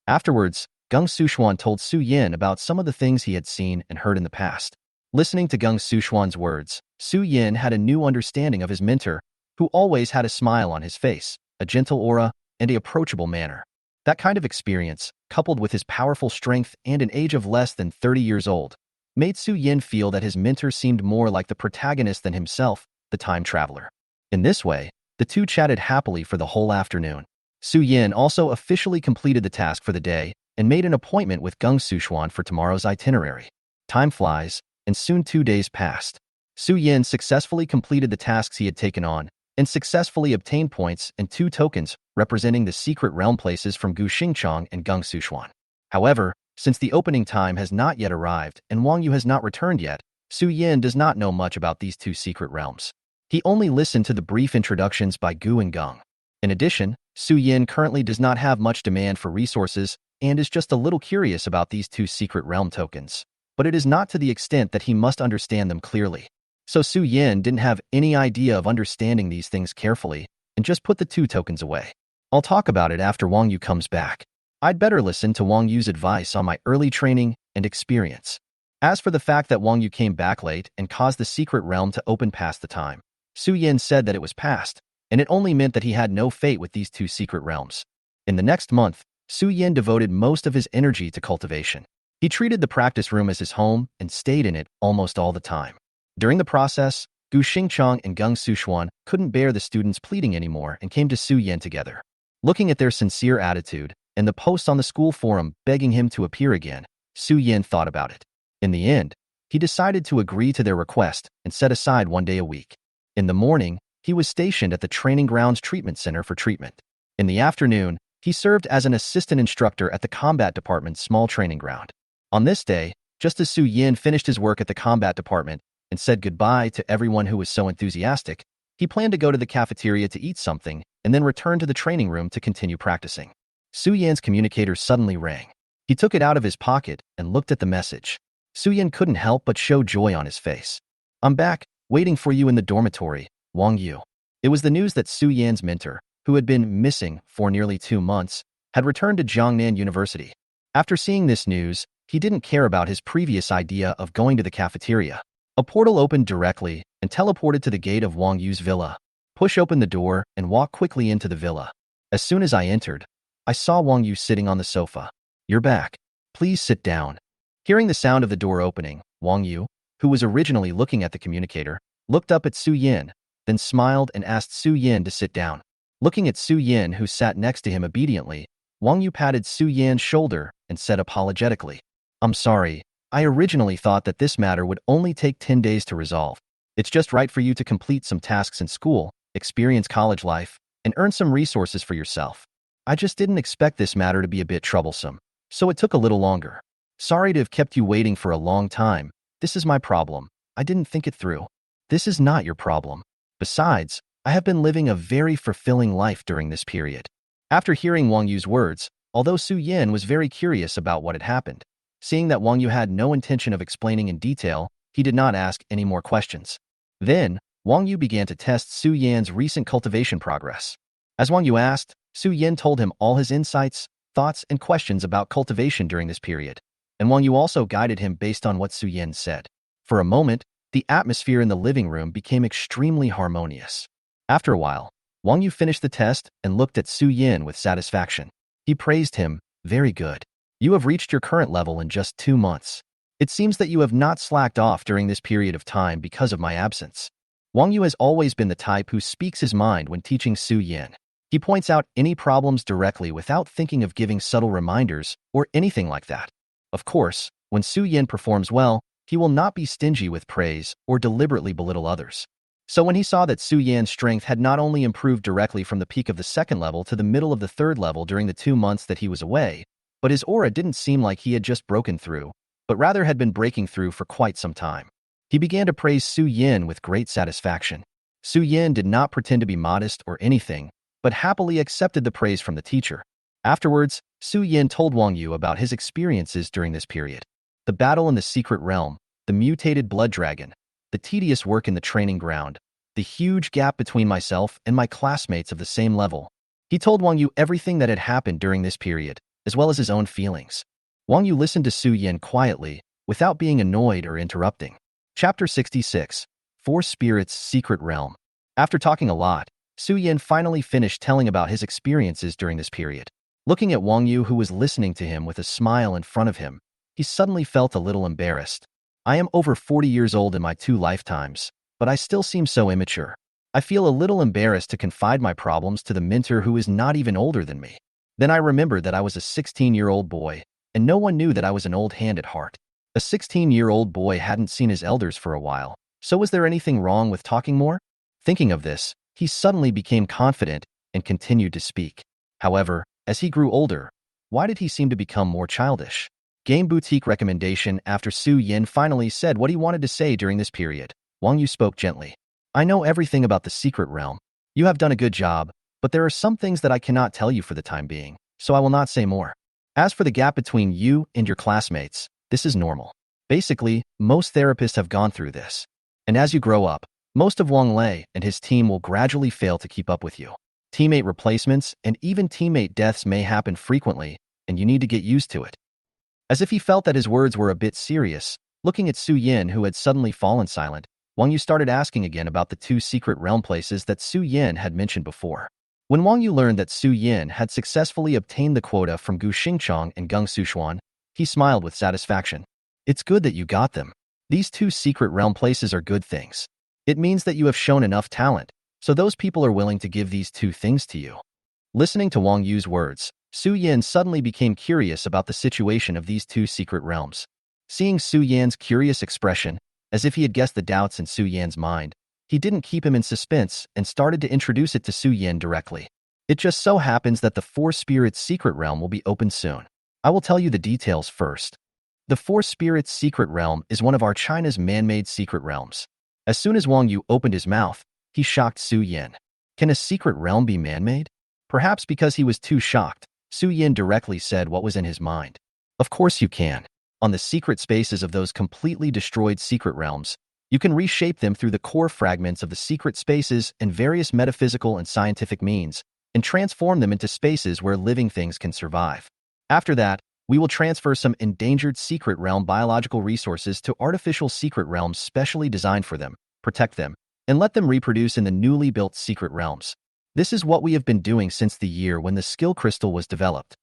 Afterwards, Gung Suxuan told Su Yin about some of the things he had seen and heard in the past. Listening to Gung Suxuan's words, Su Yin had a new understanding of his mentor, who always had a smile on his face, a gentle aura, and an approachable manner. That kind of experience, coupled with his powerful strength and an age of less than 30 years old, made Su Yin feel that his mentor seemed more like the protagonist than himself, the time traveler. In this way, the two chatted happily for the whole afternoon. Su Yin also officially completed the task for the day and made an appointment with Gung Suxuan for tomorrow's itinerary. Time flies, and soon 2 days passed. Su Yin successfully completed the tasks he had taken on and successfully obtained points and 2 tokens representing the secret realm places from Gu Xingchang and Gung Suxuan. However, since the opening time has not yet arrived and Wang Yu has not returned yet, Su Yin does not know much about these 2 secret realms. He only listened to the brief introductions by Gu and Gung. In addition, Su Yin currently does not have much demand for resources and is just a little curious about these 2 secret realm tokens. But it is not to the extent that he must understand them clearly. So Su Yin didn't have any idea of understanding these things carefully and just put the 2 tokens away. I'll talk about it after Wang Yu comes back. I'd better listen to Wang Yu's advice on my early training and experience. As for the fact that Wang Yu came back late and caused the secret realm to open past the time, Su Yin said that it was past, and it only meant that he had no fate with these 2 secret realms. In the next month, Su Yin devoted most of his energy to cultivation. He treated the practice room as his home and stayed in it almost all the time. During the process, Gu Xingchang and Gung Suxuan couldn't bear the students pleading anymore and came to Su Yin together. Looking at their sincere attitude and the posts on the school forum begging him to appear again, Su Yin thought about it. In the end, he decided to agree to their request and set aside 1 day a week. In the morning, he was stationed at the Training Grounds Treatment Center for treatment. In the afternoon, he served as an assistant instructor at the Combat Department's small training ground. On this day, just as Su Yin finished his work at the Combat Department and said goodbye to everyone who was so enthusiastic, he planned to go to the cafeteria to eat something and then return to the training room to continue practicing. Su Yin's communicator suddenly rang. He took it out of his pocket and looked at the message. Su Yin couldn't help but show joy on his face. "I'm back, waiting for you in the dormitory, Wang Yu." It was the news that Su Yin's mentor, who had been missing for nearly 2 months, had returned to Jiangnan University. After seeing this news, he didn't care about his previous idea of going to the cafeteria. A portal opened directly and teleported to the gate of Wang Yu's villa. Push open the door and walk quickly into the villa. As soon as I entered, I saw Wang Yu sitting on the sofa. "You're back. Please sit down." Hearing the sound of the door opening, Wang Yu, who was originally looking at the communicator, looked up at Su Yin, then smiled and asked Su Yin to sit down. Looking at Su Yin, who sat next to him obediently, Wang Yu patted Su Yin's shoulder and said apologetically, "I'm sorry. I originally thought that this matter would only take 10 days to resolve. It's just right for you to complete some tasks in school, experience college life, and earn some resources for yourself. I just didn't expect this matter to be a bit troublesome, so it took a little longer. Sorry to have kept you waiting for a long time. This is my problem. I didn't think it through." "This is not your problem. Besides, I have been living a very fulfilling life during this period." After hearing Wang Yu's words, although Su Yin was very curious about what had happened, seeing that Wang Yu had no intention of explaining in detail, he did not ask any more questions. Then, Wang Yu began to test Su Yin's recent cultivation progress. As Wang Yu asked, Su Yin told him all his insights, thoughts, and questions about cultivation during this period, and Wang Yu also guided him based on what Su Yin said. For a moment, the atmosphere in the living room became extremely harmonious. After a while, Wang Yu finished the test and looked at Su Yin with satisfaction. He praised him, "Very good. You have reached your current level in just 2 months. It seems that you have not slacked off during this period of time because of my absence." Wang Yu has always been the type who speaks his mind when teaching Su Yin. He points out any problems directly without thinking of giving subtle reminders or anything like that. Of course, when Su Yin performs well, he will not be stingy with praise or deliberately belittle others. So when he saw that Su Yan's strength had not only improved directly from the peak of the second level to the middle of the third level during the 2 months that he was away, but his aura didn't seem like he had just broken through, but rather had been breaking through for quite some time. He began to praise Su Yin with great satisfaction. Su Yin did not pretend to be modest or anything, but happily accepted the praise from the teacher. Afterwards, Su Yin told Wang Yu about his experiences during this period. The battle in the secret realm, the mutated blood dragon, the tedious work in the training ground, the huge gap between myself and my classmates of the same level. He told Wang Yu everything that had happened during this period, as well as his own feelings. Wang Yu listened to Su Yin quietly, without being annoyed or interrupting. Chapter 66. Four Spirits' Secret Realm. After talking a lot, Su Yin finally finished telling about his experiences during this period. Looking at Wang Yu, who was listening to him with a smile in front of him, he suddenly felt a little embarrassed. I am over 40 years old in my 2 lifetimes, but I still seem so immature. I feel a little embarrassed to confide my problems to the mentor who is not even older than me. Then I remembered that I was a 16-year-old boy, and no one knew that I was an old hand at heart. A 16-year-old boy hadn't seen his elders for a while, so was there anything wrong with talking more? Thinking of this, he suddenly became confident and continued to speak. However, as he grew older, why did he seem to become more childish? Game Boutique recommendation. After Su Yin finally said what he wanted to say during this period, Wang Yu spoke gently. I know everything about the secret realm. You have done a good job, but there are some things that I cannot tell you for the time being, so I will not say more. As for the gap between you and your classmates, this is normal. Basically, most therapists have gone through this. And as you grow up, most of Wong Lei and his team will gradually fail to keep up with you. Teammate replacements and even teammate deaths may happen frequently, and you need to get used to it. As if he felt that his words were a bit serious, looking at Su Yin, who had suddenly fallen silent, Wang Yu started asking again about the 2 secret realm places that Su Yin had mentioned before. When Wang Yu learned that Su Yin had successfully obtained the quota from Gu Xingchong and Geng Sushuan, he smiled with satisfaction. It's good that you got them. These 2 secret realm places are good things. It means that you have shown enough talent, so those people are willing to give these 2 things to you. Listening to Wang Yu's words, Su Yin suddenly became curious about the situation of these 2 secret realms. Seeing Su Yan's curious expression, as if he had guessed the doubts in Su Yan's mind, he didn't keep him in suspense and started to introduce it to Su Yin directly. It just so happens that the 4 Spirits Secret Realm will be opened soon. I will tell you the details first. The 4 Spirits Secret Realm is one of our China's man-made secret realms. As soon as Wang Yu opened his mouth, he shocked Su Yin. Can a secret realm be man-made? Perhaps because he was too shocked, Su Yin directly said what was in his mind. Of course you can. On the secret spaces of those completely destroyed secret realms, you can reshape them through the core fragments of the secret spaces and various metaphysical and scientific means, and transform them into spaces where living things can survive. After that, we will transfer some endangered secret realm biological resources to artificial secret realms specially designed for them, protect them, and let them reproduce in the newly built secret realms. This is what we have been doing since the year when the skill crystal was developed.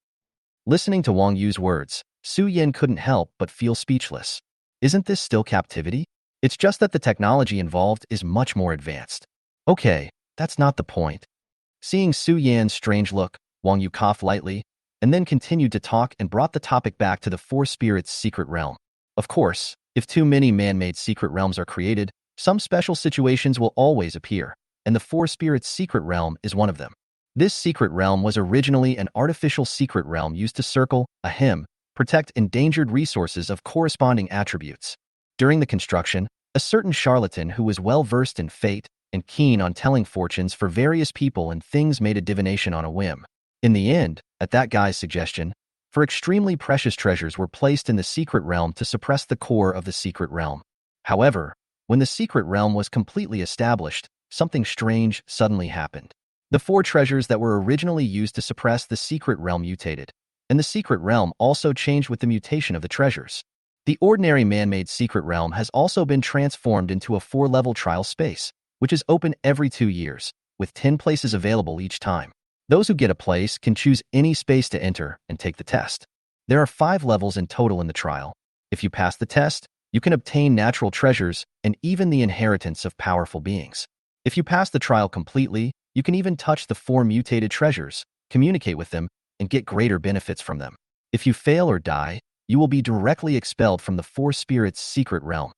Listening to Wang Yu's words, Su Yin couldn't help but feel speechless. Isn't this still captivity? It's just that the technology involved is much more advanced. Okay, that's not the point. Seeing Su Yan's strange look, Wang Yu coughed lightly, and then continued to talk and brought the topic back to the 4 Spirits Secret Realm. Of course, if too many man-made secret realms are created, some special situations will always appear, and the 4 Spirits Secret Realm is one of them. This secret realm was originally an artificial secret realm used to circle, protect endangered resources of corresponding attributes. During the construction, a certain charlatan who was well-versed in fate and keen on telling fortunes for various people and things made a divination on a whim. In the end, at that guy's suggestion, for extremely precious treasures were placed in the secret realm to suppress the core of the secret realm. However, when the secret realm was completely established, something strange suddenly happened. The 4 treasures that were originally used to suppress the secret realm mutated, and the secret realm also changed with the mutation of the treasures. The ordinary man-made secret realm has also been transformed into a 4-level trial space, which is open every 2 years, with 10 places available each time. Those who get a place can choose any space to enter and take the test. There are 5 levels in total in the trial. If you pass the test, you can obtain natural treasures and even the inheritance of powerful beings. If you pass the trial completely, You can even touch the 4 mutated treasures, communicate with them, and get greater benefits from them. If you fail or die, you will be directly expelled from the 4 spirits' secret realm.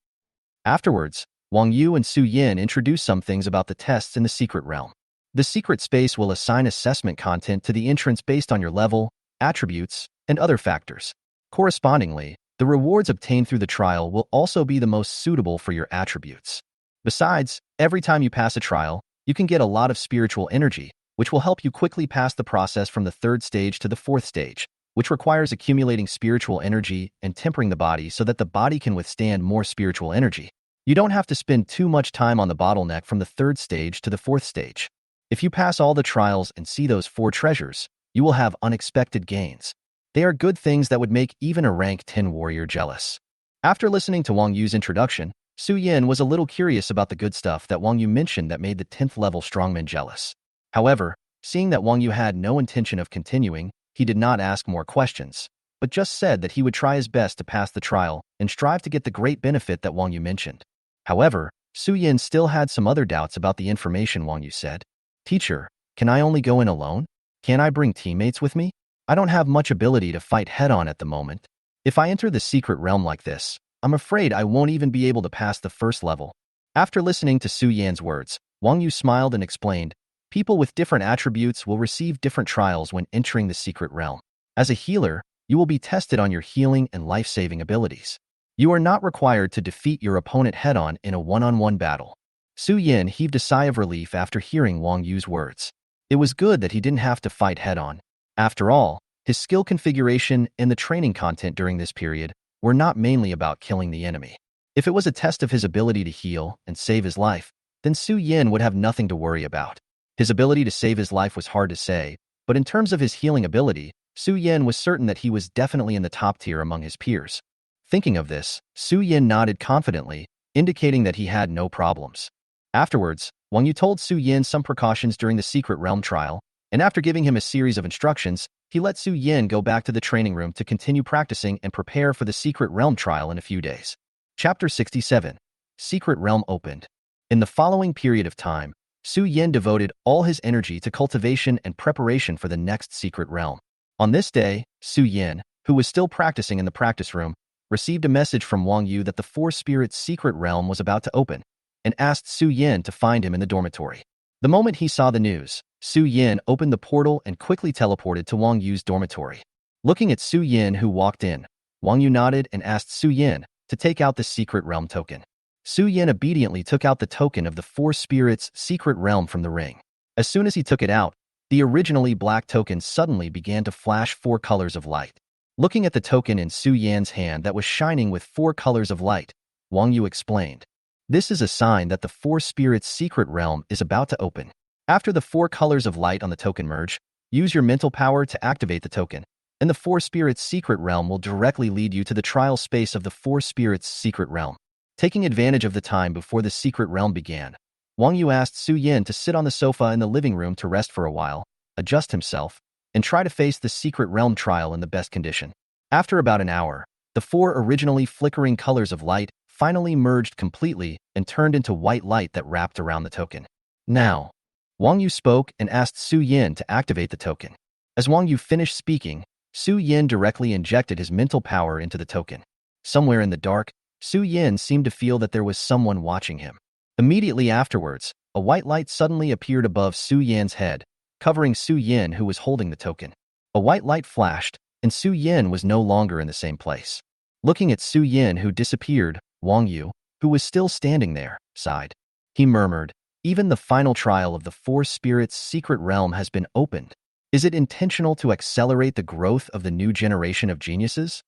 Afterwards, Wang Yu and Su Yin introduce some things about the tests in the secret realm. The secret space will assign assessment content to the entrance based on your level, attributes, and other factors. Correspondingly, the rewards obtained through the trial will also be the most suitable for your attributes. Besides, every time you pass a trial, you can get a lot of spiritual energy, which will help you quickly pass the process from the 3rd stage to the 4th stage, which requires accumulating spiritual energy and tempering the body so that the body can withstand more spiritual energy. You don't have to spend too much time on the bottleneck from the 3rd stage to the 4th stage. If you pass all the trials and see those 4 treasures, you will have unexpected gains. They are good things that would make even a rank 10 warrior jealous. After listening to Wang Yu's introduction, Su Yin was a little curious about the good stuff that Wang Yu mentioned that made the 10th level strongman jealous. However, seeing that Wang Yu had no intention of continuing, he did not ask more questions, but just said that he would try his best to pass the trial and strive to get the great benefit that Wang Yu mentioned. However, Su Yin still had some other doubts about the information Wang Yu said. "Teacher, can I only go in alone? Can I bring teammates with me? I don't have much ability to fight head-on at the moment. If I enter the secret realm like this, I'm afraid I won't even be able to pass the 1st level." After listening to Su Yan's words, Wang Yu smiled and explained, "People with different attributes will receive different trials when entering the secret realm. As a healer, you will be tested on your healing and life-saving abilities. You are not required to defeat your opponent head-on in a one-on-one battle." Su Yin heaved a sigh of relief after hearing Wang Yu's words. It was good that he didn't have to fight head-on. After all, his skill configuration and the training content during this period were not mainly about killing the enemy. If it was a test of his ability to heal and save his life, then Su Yin would have nothing to worry about. His ability to save his life was hard to say, but in terms of his healing ability, Su Yin was certain that he was definitely in the top tier among his peers. Thinking of this, Su Yin nodded confidently, indicating that he had no problems. Afterwards, Wang Yu told Su Yin some precautions during the secret realm trial, and after giving him a series of instructions, he let Su Yin go back to the training room to continue practicing and prepare for the secret realm trial in a few days. Chapter 67. Secret Realm Opened. In the following period of time, Su Yin devoted all his energy to cultivation and preparation for the next secret realm. On this day, Su Yin, who was still practicing in the practice room, received a message from Wang Yu that the 4 spirits' secret realm was about to open, and asked Su Yin to find him in the dormitory. The moment he saw the news, Su Yin opened the portal and quickly teleported to Wang Yu's dormitory. Looking at Su Yin who walked in, Wang Yu nodded and asked Su Yin to take out the secret realm token. Su Yin obediently took out the token of the 4 spirits' secret realm from the ring. As soon as he took it out, the originally black token suddenly began to flash 4 colors of light. Looking at the token in Su Yan's hand that was shining with 4 colors of light, Wang Yu explained, "This is a sign that the 4 spirits' secret realm is about to open. After the 4 colors of light on the token merge, use your mental power to activate the token, and the 4 spirits' secret realm will directly lead you to the trial space of the 4 spirits' secret realm." Taking advantage of the time before the secret realm began, Wang Yu asked Su Yin to sit on the sofa in the living room to rest for a while, adjust himself, and try to face the secret realm trial in the best condition. After about an hour, the 4 originally flickering colors of light finally merged completely and turned into white light that wrapped around the token. Now, Wang Yu spoke and asked Su Yin to activate the token. As Wang Yu finished speaking, Su Yin directly injected his mental power into the token. Somewhere in the dark, Su Yin seemed to feel that there was someone watching him. Immediately afterwards, a white light suddenly appeared above Su Yan's head, covering Su Yin who was holding the token. A white light flashed, and Su Yin was no longer in the same place. Looking at Su Yin who disappeared, Wang Yu, who was still standing there, sighed. He murmured, "Even the final trial of the 4 spirits' secret realm has been opened. Is it intentional to accelerate the growth of the new generation of geniuses?"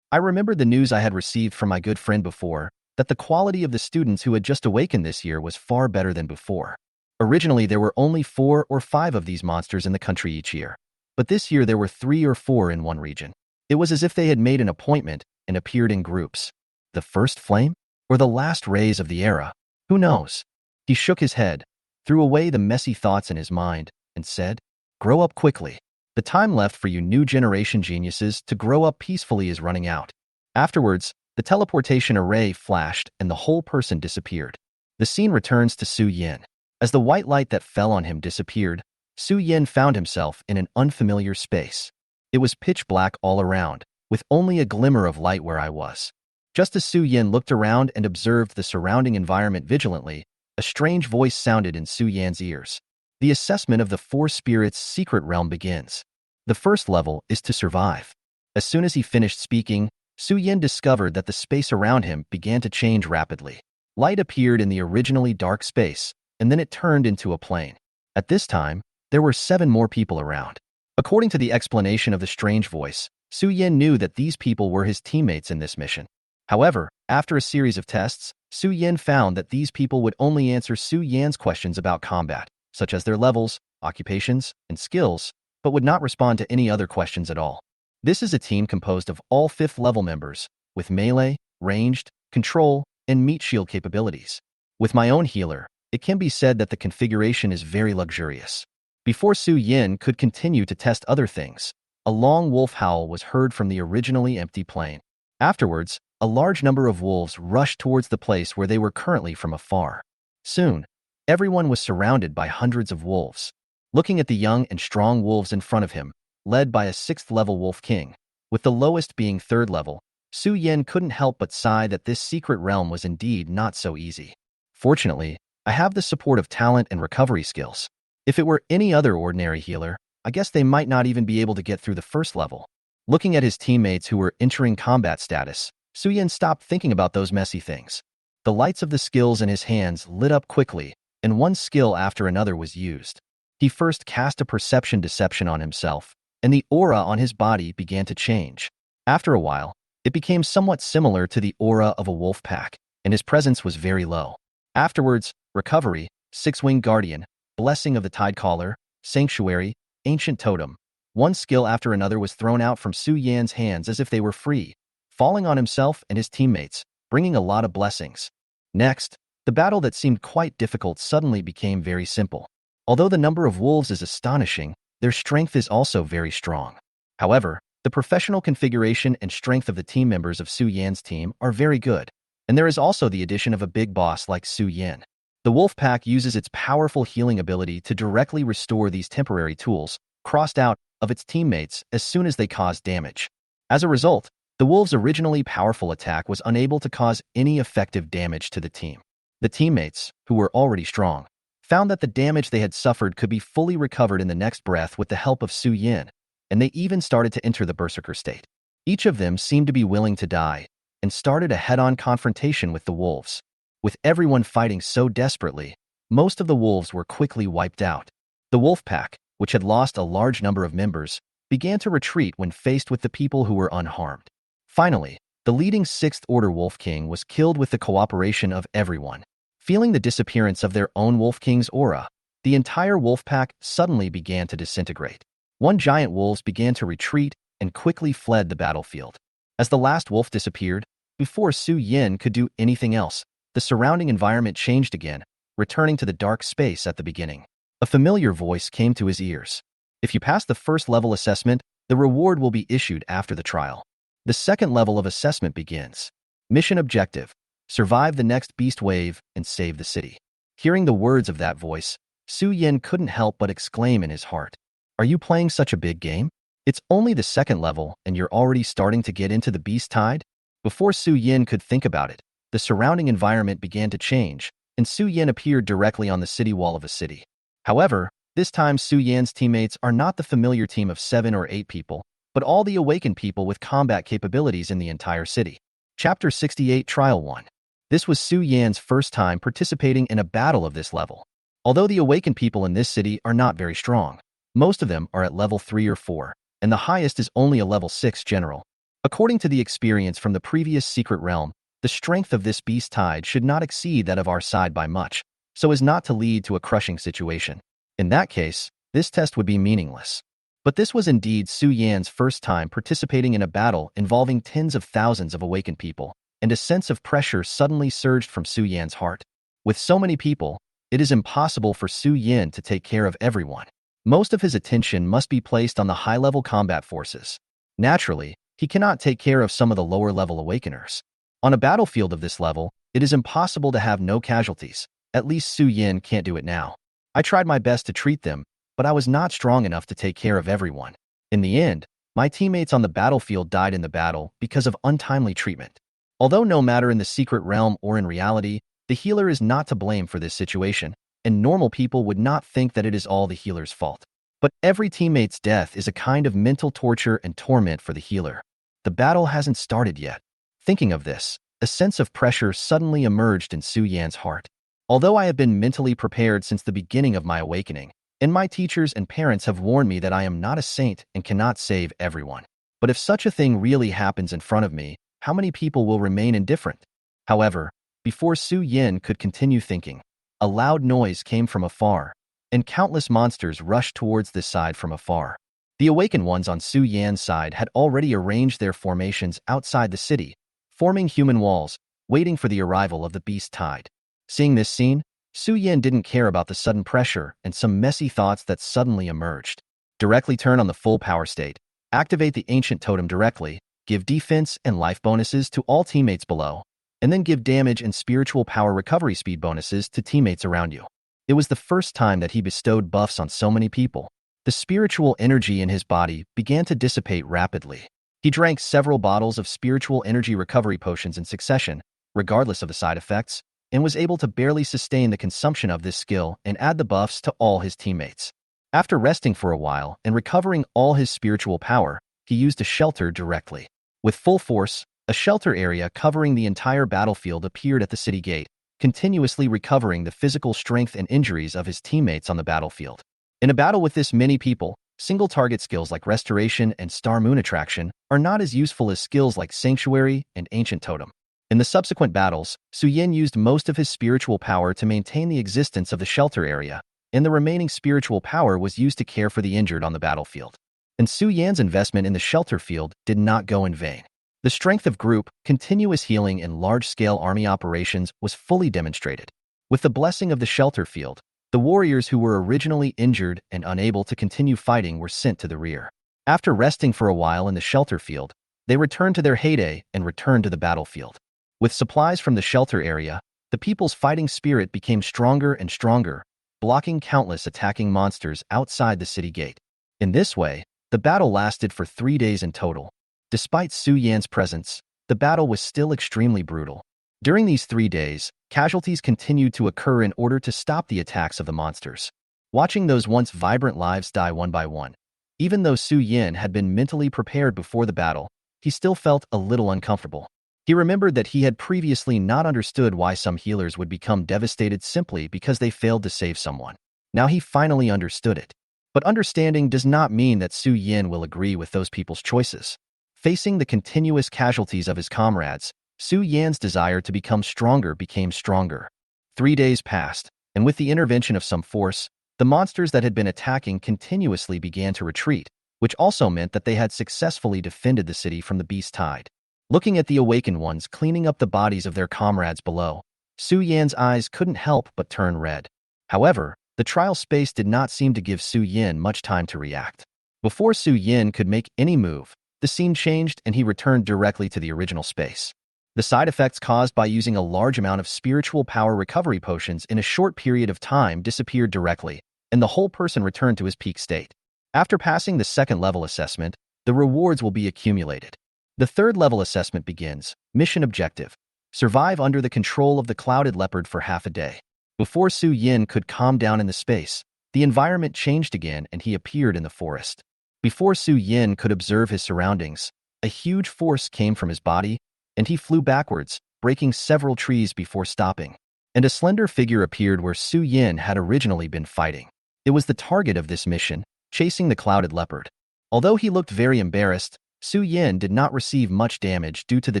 I remembered the news I had received from my good friend before, that the quality of the students who had just awakened this year was far better than before. Originally, there were only 4 or 5 of these monsters in the country each year, but this year there were 3 or 4 in one region. It was as if they had made an appointment and appeared in groups. The first flame? Or the last rays of the era? Who knows? He shook his head, threw away the messy thoughts in his mind, and said, "Grow up quickly. The time left for you new generation geniuses to grow up peacefully is running out." Afterwards, the teleportation array flashed and the whole person disappeared. The scene returns to Su Yin. As the white light that fell on him disappeared, Su Yin found himself in an unfamiliar space. It was pitch black all around, with only a glimmer of light where I was. Just as Su Yin looked around and observed the surrounding environment vigilantly, a strange voice sounded in Su Yan's ears. The assessment of the four spirits' secret realm begins. The first level is to survive. As soon as he finished speaking, Su Yin discovered that the space around him began to change rapidly. Light appeared in the originally dark space, and then it turned into a plane. At this time, there were 7 more people around. According to the explanation of the strange voice, Su Yin knew that these people were his teammates in this mission. However, after a series of tests, Su Yin found that these people would only answer Su Yan's questions about combat, such as their levels, occupations, and skills, but would not respond to any other questions at all. This is a team composed of all 5th level members, with melee, ranged, control, and meat shield capabilities. With my own healer, it can be said that the configuration is very luxurious. Before Su Yin could continue to test other things, a long wolf howl was heard from the originally empty plane. Afterwards, a large number of wolves rushed towards the place where they were currently from afar. Soon, everyone was surrounded by hundreds of wolves. Looking at the young and strong wolves in front of him, led by a 6th level wolf king, with the lowest being 3rd level, Su Yin couldn't help but sigh that this secret realm was indeed not so easy. Fortunately, I have the support of talent and recovery skills. If it were any other ordinary healer, I guess they might not even be able to get through the 1st level. Looking at his teammates who were entering combat status, Su Yin stopped thinking about those messy things. The lights of the skills in his hands lit up quickly, and one skill after another was used. He first cast a perception deception on himself, and the aura on his body began to change. After a while, it became somewhat similar to the aura of a wolf pack, and his presence was very low. Afterwards, recovery, 6-winged guardian, blessing of the tidecaller, sanctuary, ancient totem. One skill after another was thrown out from Su Yan's hands as if they were free, falling on himself and his teammates, bringing a lot of blessings. Next, the battle that seemed quite difficult suddenly became very simple. Although the number of wolves is astonishing, their strength is also very strong. However, the professional configuration and strength of the team members of Su Yan's team are very good, and there is also the addition of a big boss like Su Yan. The wolf pack uses its powerful healing ability to directly restore these temporary tools, crossed out, of its teammates as soon as they cause damage. As a result, the wolves' originally powerful attack was unable to cause any effective damage to the team. The teammates, who were already strong, found that the damage they had suffered could be fully recovered in the next breath with the help of Su Yin, and they even started to enter the berserker state. Each of them seemed to be willing to die, and started a head-on confrontation with the wolves. With everyone fighting so desperately, most of the wolves were quickly wiped out. The wolf pack, which had lost a large number of members, began to retreat when faced with the people who were unharmed. Finally, the leading 6th Order Wolf King was killed with the cooperation of everyone. Feeling the disappearance of their own Wolf King's aura, the entire wolf pack suddenly began to disintegrate. One giant wolves began to retreat and quickly fled the battlefield. As the last wolf disappeared, before Su Yin could do anything else, the surrounding environment changed again, returning to the dark space at the beginning. A familiar voice came to his ears. If you pass the 1st level assessment, the reward will be issued after the trial. The 2nd level of assessment begins. Mission objective: survive the next beast wave and save the city. Hearing the words of that voice, Su Yin couldn't help but exclaim in his heart, "Are you playing such a big game? It's only the 2nd level and you're already starting to get into the beast tide?" Before Su Yin could think about it, the surrounding environment began to change, and Su Yin appeared directly on the city wall of a city. However, this time Su Yan's teammates are not the familiar team of 7 or 8 people, but all the awakened people with combat capabilities in the entire city. Chapter 68 Trial 1. This was Su Yan's first time participating in a battle of this level. Although the awakened people in this city are not very strong, most of them are at level 3 or 4, and the highest is only a level 6 general. According to the experience from the previous secret realm, the strength of this beast tide should not exceed that of our side by much, so as not to lead to a crushing situation. In that case, this test would be meaningless. But this was indeed Su Yan's first time participating in a battle involving tens of thousands of awakened people, and a sense of pressure suddenly surged from Su Yan's heart. With so many people, it is impossible for Su Yan to take care of everyone. Most of his attention must be placed on the high-level combat forces. Naturally, he cannot take care of some of the lower-level awakeners. On a battlefield of this level, it is impossible to have no casualties, At least Su Yin can't do it now. I tried my best to treat them, but I was not strong enough to take care of everyone. In the end, my teammates on the battlefield died in the battle because of untimely treatment. Although no matter in the secret realm or in reality, the healer is not to blame for this situation, and normal people would not think that it is all the healer's fault. But every teammate's death is a kind of mental torture and torment for the healer. The battle hasn't started yet. Thinking of this, a sense of pressure suddenly emerged in Su Yan's heart. Although I have been mentally prepared since the beginning of my awakening, and my teachers and parents have warned me that I am not a saint and cannot save everyone. But if such a thing really happens in front of me, how many people will remain indifferent? However, before Su Yin could continue thinking, a loud noise came from afar, and countless monsters rushed towards this side from afar. The awakened ones on Su Yan's side had already arranged their formations outside the city, forming human walls, waiting for the arrival of the beast tide. Seeing this scene, Su Yin didn't care about the sudden pressure and some messy thoughts that suddenly emerged. Directly turn on the full power state, activate the ancient totem directly, give defense and life bonuses to all teammates below, and then give damage and spiritual power recovery speed bonuses to teammates around you. It was the first time that he bestowed buffs on so many people. The spiritual energy in his body began to dissipate rapidly. He drank several bottles of spiritual energy recovery potions in succession, regardless of the side effects, and was able to barely sustain the consumption of this skill and add the buffs to all his teammates. After resting for a while and recovering all his spiritual power, he used a shelter directly. With full force, a shelter area covering the entire battlefield appeared at the city gate, continuously recovering the physical strength and injuries of his teammates on the battlefield. In a battle with this many people, single target skills like Restoration and Star Moon Attraction are not as useful as skills like Sanctuary and Ancient Totem. In the subsequent battles, Su Yin used most of his spiritual power to maintain the existence of the shelter area, and the remaining spiritual power was used to care for the injured on the battlefield. And Su Yan's investment in the shelter field did not go in vain. The strength of group, continuous healing, and large-scale army operations was fully demonstrated. With the blessing of the shelter field, the warriors who were originally injured and unable to continue fighting were sent to the rear. After resting for a while in the shelter field, they returned to their heyday and returned to the battlefield. With supplies from the shelter area, the people's fighting spirit became stronger and stronger, blocking countless attacking monsters outside the city gate. In this way, the battle lasted for 3 days in total. Despite Su Yan's presence, the battle was still extremely brutal. During these 3 days, casualties continued to occur in order to stop the attacks of the monsters. Watching those once vibrant lives die one by one, even though Su Yin had been mentally prepared before the battle, he still felt a little uncomfortable. He remembered that he had previously not understood why some healers would become devastated simply because they failed to save someone. Now he finally understood it. But understanding does not mean that Su Yin will agree with those people's choices. Facing the continuous casualties of his comrades, Su Yan's desire to become stronger became stronger. 3 days passed, and with the intervention of some force, the monsters that had been attacking continuously began to retreat, which also meant that they had successfully defended the city from the beast tide. Looking at the awakened ones cleaning up the bodies of their comrades below, Su Yan's eyes couldn't help but turn red. However, the trial space did not seem to give Su Yin much time to react. Before Su Yin could make any move, the scene changed and he returned directly to the original space. The side effects caused by using a large amount of spiritual power recovery potions in a short period of time disappeared directly, and the whole person returned to his peak state. After passing the second level assessment, the rewards will be accumulated. The third level assessment begins. Mission objective: survive under the control of the clouded leopard for half a day. Before Su Yin could calm down in the space, the environment changed again and he appeared in the forest. Before Su Yin could observe his surroundings, a huge force came from his body, and he flew backwards, breaking several trees before stopping. And a slender figure appeared where Su Yin had originally been fighting. It was the target of this mission, chasing the clouded leopard. Although he looked very embarrassed, Su Yin did not receive much damage due to the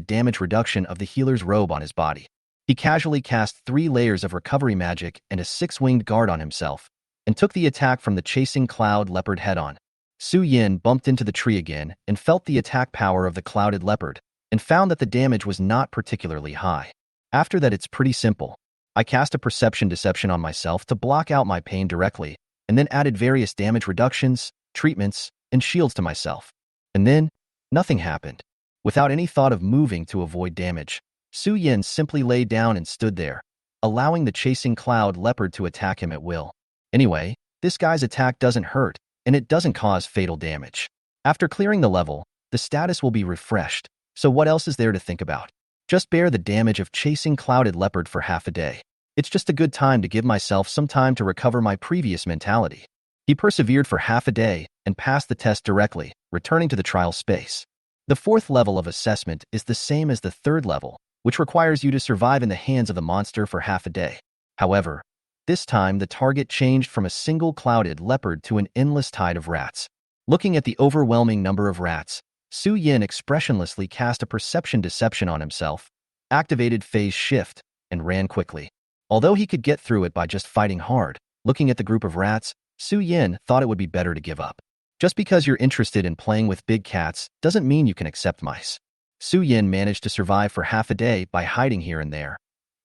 damage reduction of the healer's robe on his body. He casually cast 3 layers of recovery magic and a 6-winged guard on himself, and took the attack from the chasing cloud leopard head-on. Su Yin bumped into the tree again and felt the attack power of the clouded leopard, and found that the damage was not particularly high. After that, it's pretty simple. I cast a perception deception on myself to block out my pain directly, and then added various damage reductions, treatments, and shields to myself. And then, nothing happened. Without any thought of moving to avoid damage, Su Yin simply lay down and stood there, allowing the chasing cloud leopard to attack him at will. Anyway, this guy's attack doesn't hurt, and it doesn't cause fatal damage. After clearing the level, the status will be refreshed, so what else is there to think about? Just bear the damage of chasing clouded leopard for half a day. It's just a good time to give myself some time to recover my previous mentality. He persevered for half a day and passed the test directly, returning to the trial space. The fourth level of assessment is the same as the third level, which requires you to survive in the hands of the monster for half a day. However, this time the target changed from a single clouded leopard to an endless tide of rats. Looking at the overwhelming number of rats, Su Yin expressionlessly cast a perception deception on himself, activated phase shift, and ran quickly. Although he could get through it by just fighting hard, looking at the group of rats, Su Yin thought it would be better to give up. Just because you're interested in playing with big cats doesn't mean you can accept mice. Su Yin managed to survive for half a day by hiding here and there,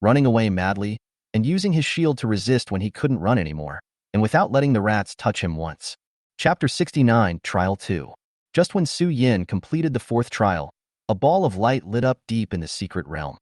running away madly, and using his shield to resist when he couldn't run anymore, and without letting the rats touch him once. Chapter 69, Trial 2. Just when Su Yin completed the fourth trial, a ball of light lit up deep in the secret realm.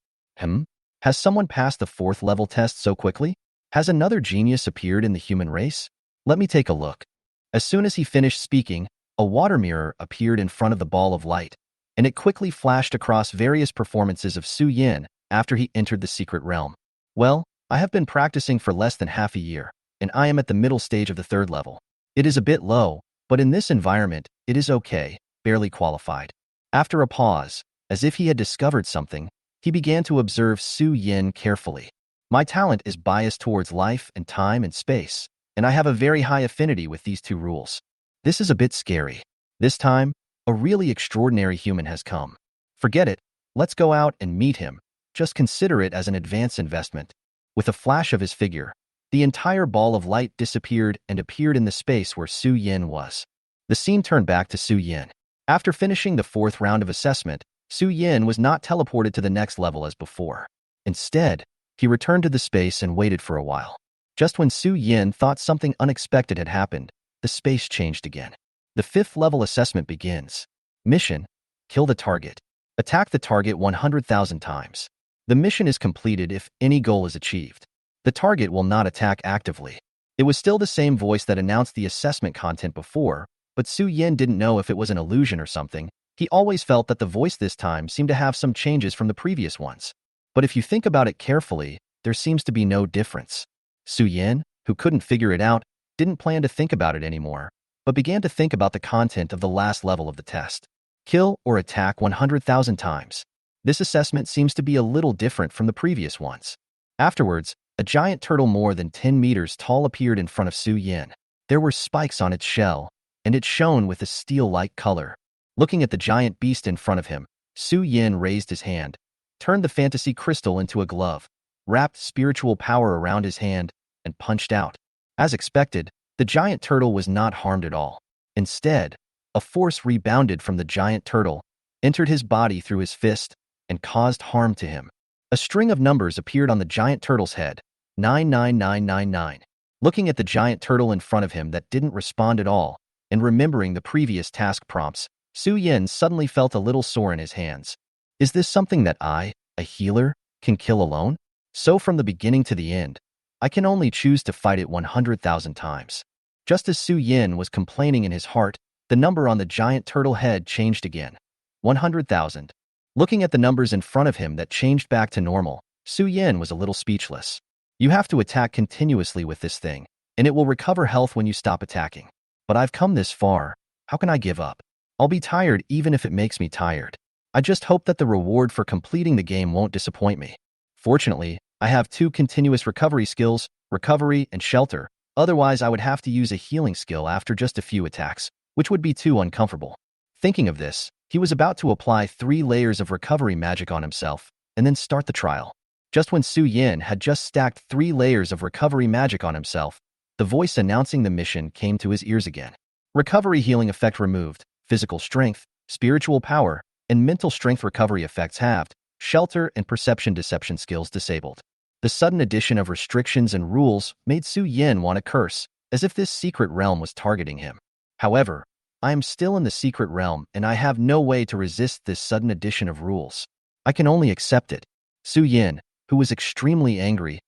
Has someone passed the fourth level test so quickly? Has another genius appeared in the human race? Let me take a look. As soon as he finished speaking, a water mirror appeared in front of the ball of light, and it quickly flashed across various performances of Su Yin after he entered the secret realm. Well, I have been practicing for less than half a year, and I am at the middle stage of the third level. It is a bit low, but in this environment, it is okay, barely qualified. After a pause, as if he had discovered something, he began to observe Su Yin carefully. My talent is biased towards life and time and space, and I have a very high affinity with these two rules. This is a bit scary. This time, a really extraordinary human has come. Forget it, let's go out and meet him. Just consider it as an advance investment. With a flash of his figure, the entire ball of light disappeared and appeared in the space where Su Yin was. The scene turned back to Su Yin. After finishing the fourth round of assessment, Su Yin was not teleported to the next level as before. Instead, he returned to the space and waited for a while. Just when Su Yin thought something unexpected had happened, the space changed again. The fifth level assessment begins. Mission: kill the target. Attack the target 100,000 times. The mission is completed if any goal is achieved. The target will not attack actively. It was still the same voice that announced the assessment content before, but Su Yin didn't know if it was an illusion or something. He always felt that the voice this time seemed to have some changes from the previous ones. But if you think about it carefully, there seems to be no difference. Su Yin, who couldn't figure it out, didn't plan to think about it anymore, but began to think about the content of the last level of the test. Kill or attack 100,000 times. This assessment seems to be a little different from the previous ones. Afterwards, a giant turtle more than 10 meters tall appeared in front of Su Yin. There were spikes on its shell, and it shone with a steel-like color. Looking at the giant beast in front of him, Su Yin raised his hand, turned the fantasy crystal into a glove, wrapped spiritual power around his hand, and punched out. As expected, the giant turtle was not harmed at all. Instead, a force rebounded from the giant turtle, entered his body through his fist, and caused harm to him. A string of numbers appeared on the giant turtle's head, 99999. Looking at the giant turtle in front of him that didn't respond at all, and remembering the previous task prompts, Su Yin suddenly felt a little sore in his hands. Is this something that I, a healer, can kill alone? So from the beginning to the end, I can only choose to fight it 100,000 times. Just as Su Yin was complaining in his heart, the number on the giant turtle head changed again. 100,000. Looking at the numbers in front of him that changed back to normal, Su Yin was a little speechless. You have to attack continuously with this thing, and it will recover health when you stop attacking. But I've come this far, how can I give up? I'll be tired even if it makes me tired. I just hope that the reward for completing the game won't disappoint me. Fortunately, I have 2 continuous recovery skills, recovery and shelter, otherwise I would have to use a healing skill after just a few attacks, which would be too uncomfortable. Thinking of this, he was about to apply 3 layers of recovery magic on himself, and then start the trial. Just when Su Yin had just stacked 3 layers of recovery magic on himself, the voice announcing the mission came to his ears again. Recovery healing effect removed, physical strength, spiritual power, and mental strength recovery effects halved, shelter and perception deception skills disabled. The sudden addition of restrictions and rules made Su Yin want to curse, as if this secret realm was targeting him. However, I am still in the secret realm and I have no way to resist this sudden addition of rules. I can only accept it. Su Yin, who was extremely angry,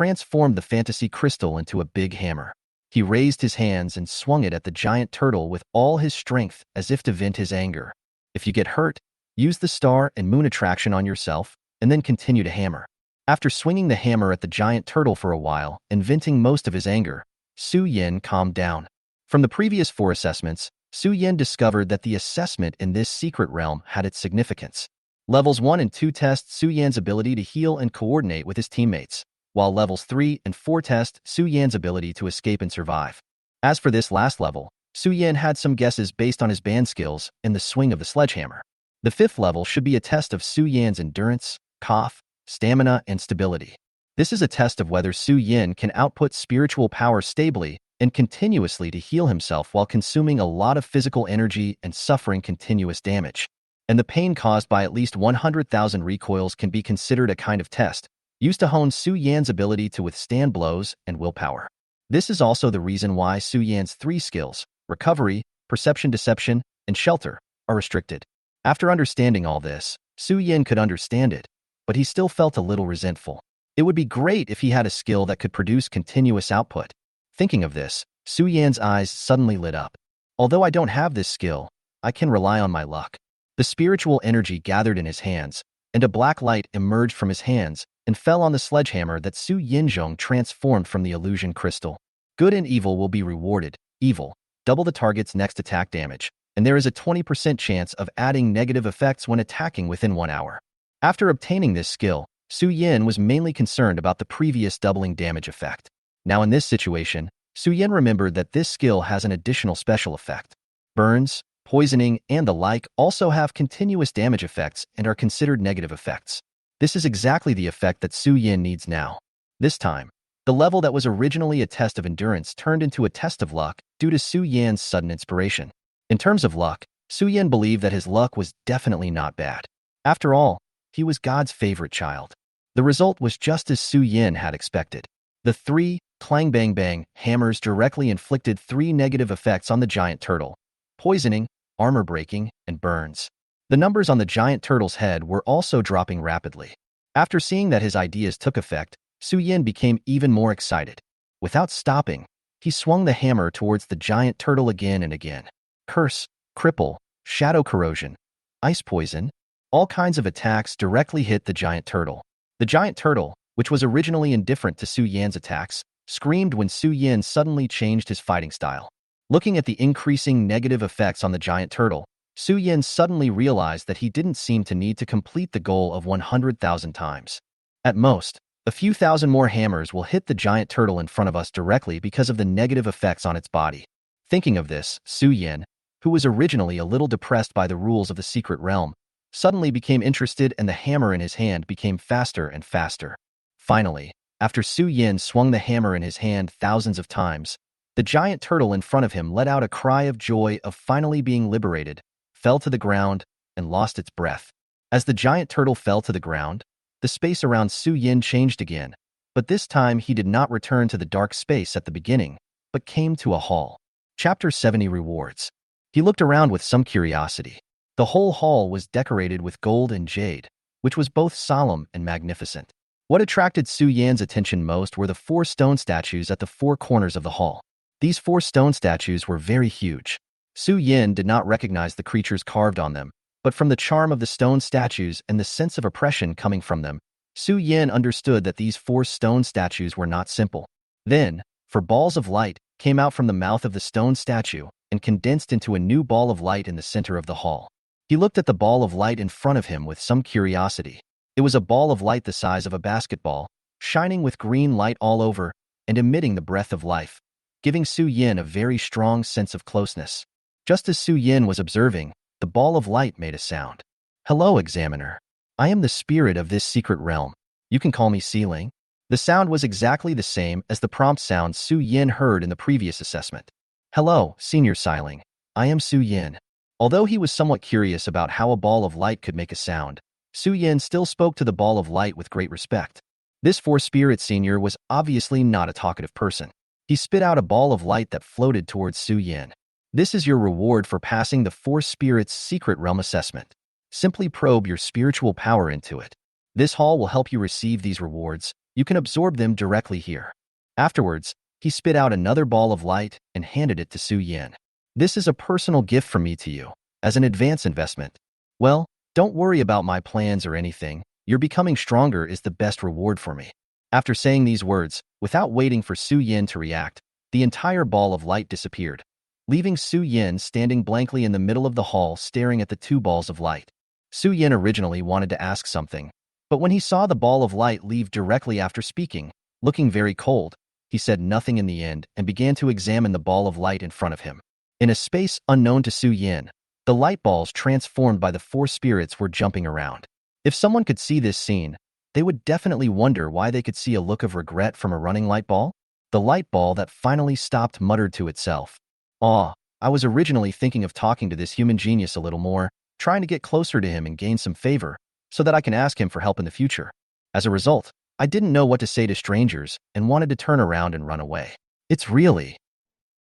transformed the fantasy crystal into a big hammer. He raised his hands and swung it at the giant turtle with all his strength as if to vent his anger. If you get hurt, use the star and moon attraction on yourself, and then continue to hammer. After swinging the hammer at the giant turtle for a while and venting most of his anger, Su Yin calmed down. From the previous 4 assessments, Su Yin discovered that the assessment in this secret realm had its significance. Levels 1 and 2 test Su Yan's ability to heal and coordinate with his teammates, while levels 3 and 4 test Su Yan's ability to escape and survive. As for this last level, Su Yan had some guesses based on his band skills and the swing of the sledgehammer. The 5th level should be a test of Su Yan's endurance, cough, stamina, and stability. This is a test of whether Su Yin can output spiritual power stably and continuously to heal himself while consuming a lot of physical energy and suffering continuous damage. And the pain caused by at least 100,000 recoils can be considered a kind of test, used to hone Su Yan's ability to withstand blows and willpower. This is also the reason why Su Yan's 3 skills, recovery, perception deception, and shelter, are restricted. After understanding all this, Su Yin could understand it, but he still felt a little resentful. It would be great if he had a skill that could produce continuous output. Thinking of this, Su Yan's eyes suddenly lit up. Although I don't have this skill, I can rely on my luck. The spiritual energy gathered in his hands, and a black light emerged from his hands and fell on the sledgehammer that Su Yinzhong transformed from the illusion crystal. Good and evil will be rewarded. Evil, double the target's next attack damage, and there is a 20% chance of adding negative effects when attacking within 1 hour. After obtaining this skill, Su Yin was mainly concerned about the previous doubling damage effect. Now in this situation, Su Yin remembered that this skill has an additional special effect. Burns, poisoning, and the like also have continuous damage effects and are considered negative effects. This is exactly the effect that Su Yin needs now. This time, the level that was originally a test of endurance turned into a test of luck due to Su Yan's sudden inspiration. In terms of luck, Su Yin believed that his luck was definitely not bad. After all, he was God's favorite child. The result was just as Su Yin had expected. The 3 clang bang bang hammers directly inflicted 3 negative effects on the giant turtle: poisoning, armor breaking, and burns. The numbers on the giant turtle's head were also dropping rapidly. After seeing that his ideas took effect, Su Yin became even more excited. Without stopping, he swung the hammer towards the giant turtle again and again. Curse, cripple, shadow corrosion, ice poison, all kinds of attacks directly hit the giant turtle. The giant turtle, which was originally indifferent to Su Yan's attacks, screamed when Su Yin suddenly changed his fighting style. Looking at the increasing negative effects on the giant turtle, Su Yin suddenly realized that he didn't seem to need to complete the goal of 100,000 times. At most, a few thousand more hammers will hit the giant turtle in front of us directly because of the negative effects on its body. Thinking of this, Su Yin, who was originally a little depressed by the rules of the secret realm, suddenly became interested, and the hammer in his hand became faster and faster. Finally, after Su Yin swung the hammer in his hand thousands of times, the giant turtle in front of him let out a cry of joy of finally being liberated, fell to the ground, and lost its breath. As the giant turtle fell to the ground, the space around Su Yin changed again, but this time he did not return to the dark space at the beginning, but came to a hall. Chapter 70 Rewards. He looked around with some curiosity. The whole hall was decorated with gold and jade, which was both solemn and magnificent. What attracted Su Yan's attention most were the 4 stone statues at the 4 corners of the hall. These 4 stone statues were very huge. Su Yin did not recognize the creatures carved on them, but from the charm of the stone statues and the sense of oppression coming from them, Su Yin understood that these 4 stone statues were not simple. Then, 4 balls of light came out from the mouth of the stone statue and condensed into a new ball of light in the center of the hall. He looked at the ball of light in front of him with some curiosity. It was a ball of light the size of a basketball, shining with green light all over and emitting the breath of life, giving Su Yin a very strong sense of closeness. Just as Su Yin was observing, the ball of light made a sound. "Hello, Examiner. I am the spirit of this secret realm. You can call me Sealing." The sound was exactly the same as the prompt sound Su Yin heard in the previous assessment. "Hello, Senior Sealing. I am Su Yin." Although he was somewhat curious about how a ball of light could make a sound, Su Yin still spoke to the ball of light with great respect. This 4-spirit senior was obviously not a talkative person. He spit out a ball of light that floated towards Su Yin. "This is your reward for passing the 4 spirits secret realm assessment. Simply probe your spiritual power into it. This hall will help you receive these rewards, You can absorb them directly here. Afterwards, he spit out another ball of light and handed it to Su Yin. This is a personal gift from me to you, as an advance investment. Well, don't worry about my plans or anything. Your becoming stronger is the best reward for me. After saying these words, without waiting for Su Yin to react, the entire ball of light disappeared, leaving Su Yin standing blankly in the middle of the hall staring at the two balls of light. Su Yin originally wanted to ask something, but when he saw the ball of light leave directly after speaking, looking very cold, he said nothing in the end and began to examine the ball of light in front of him. In a space unknown to Su Yin, the light balls transformed by the four spirits were jumping around. If someone could see this scene, they would definitely wonder why they could see a look of regret from a running light ball. The light ball that finally stopped muttered to itself, "Aw, I was originally thinking of talking to this human genius a little more, trying to get closer to him and gain some favor, so that I can ask him for help in the future. As a result, I didn't know what to say to strangers and wanted to turn around and run away. It's really..."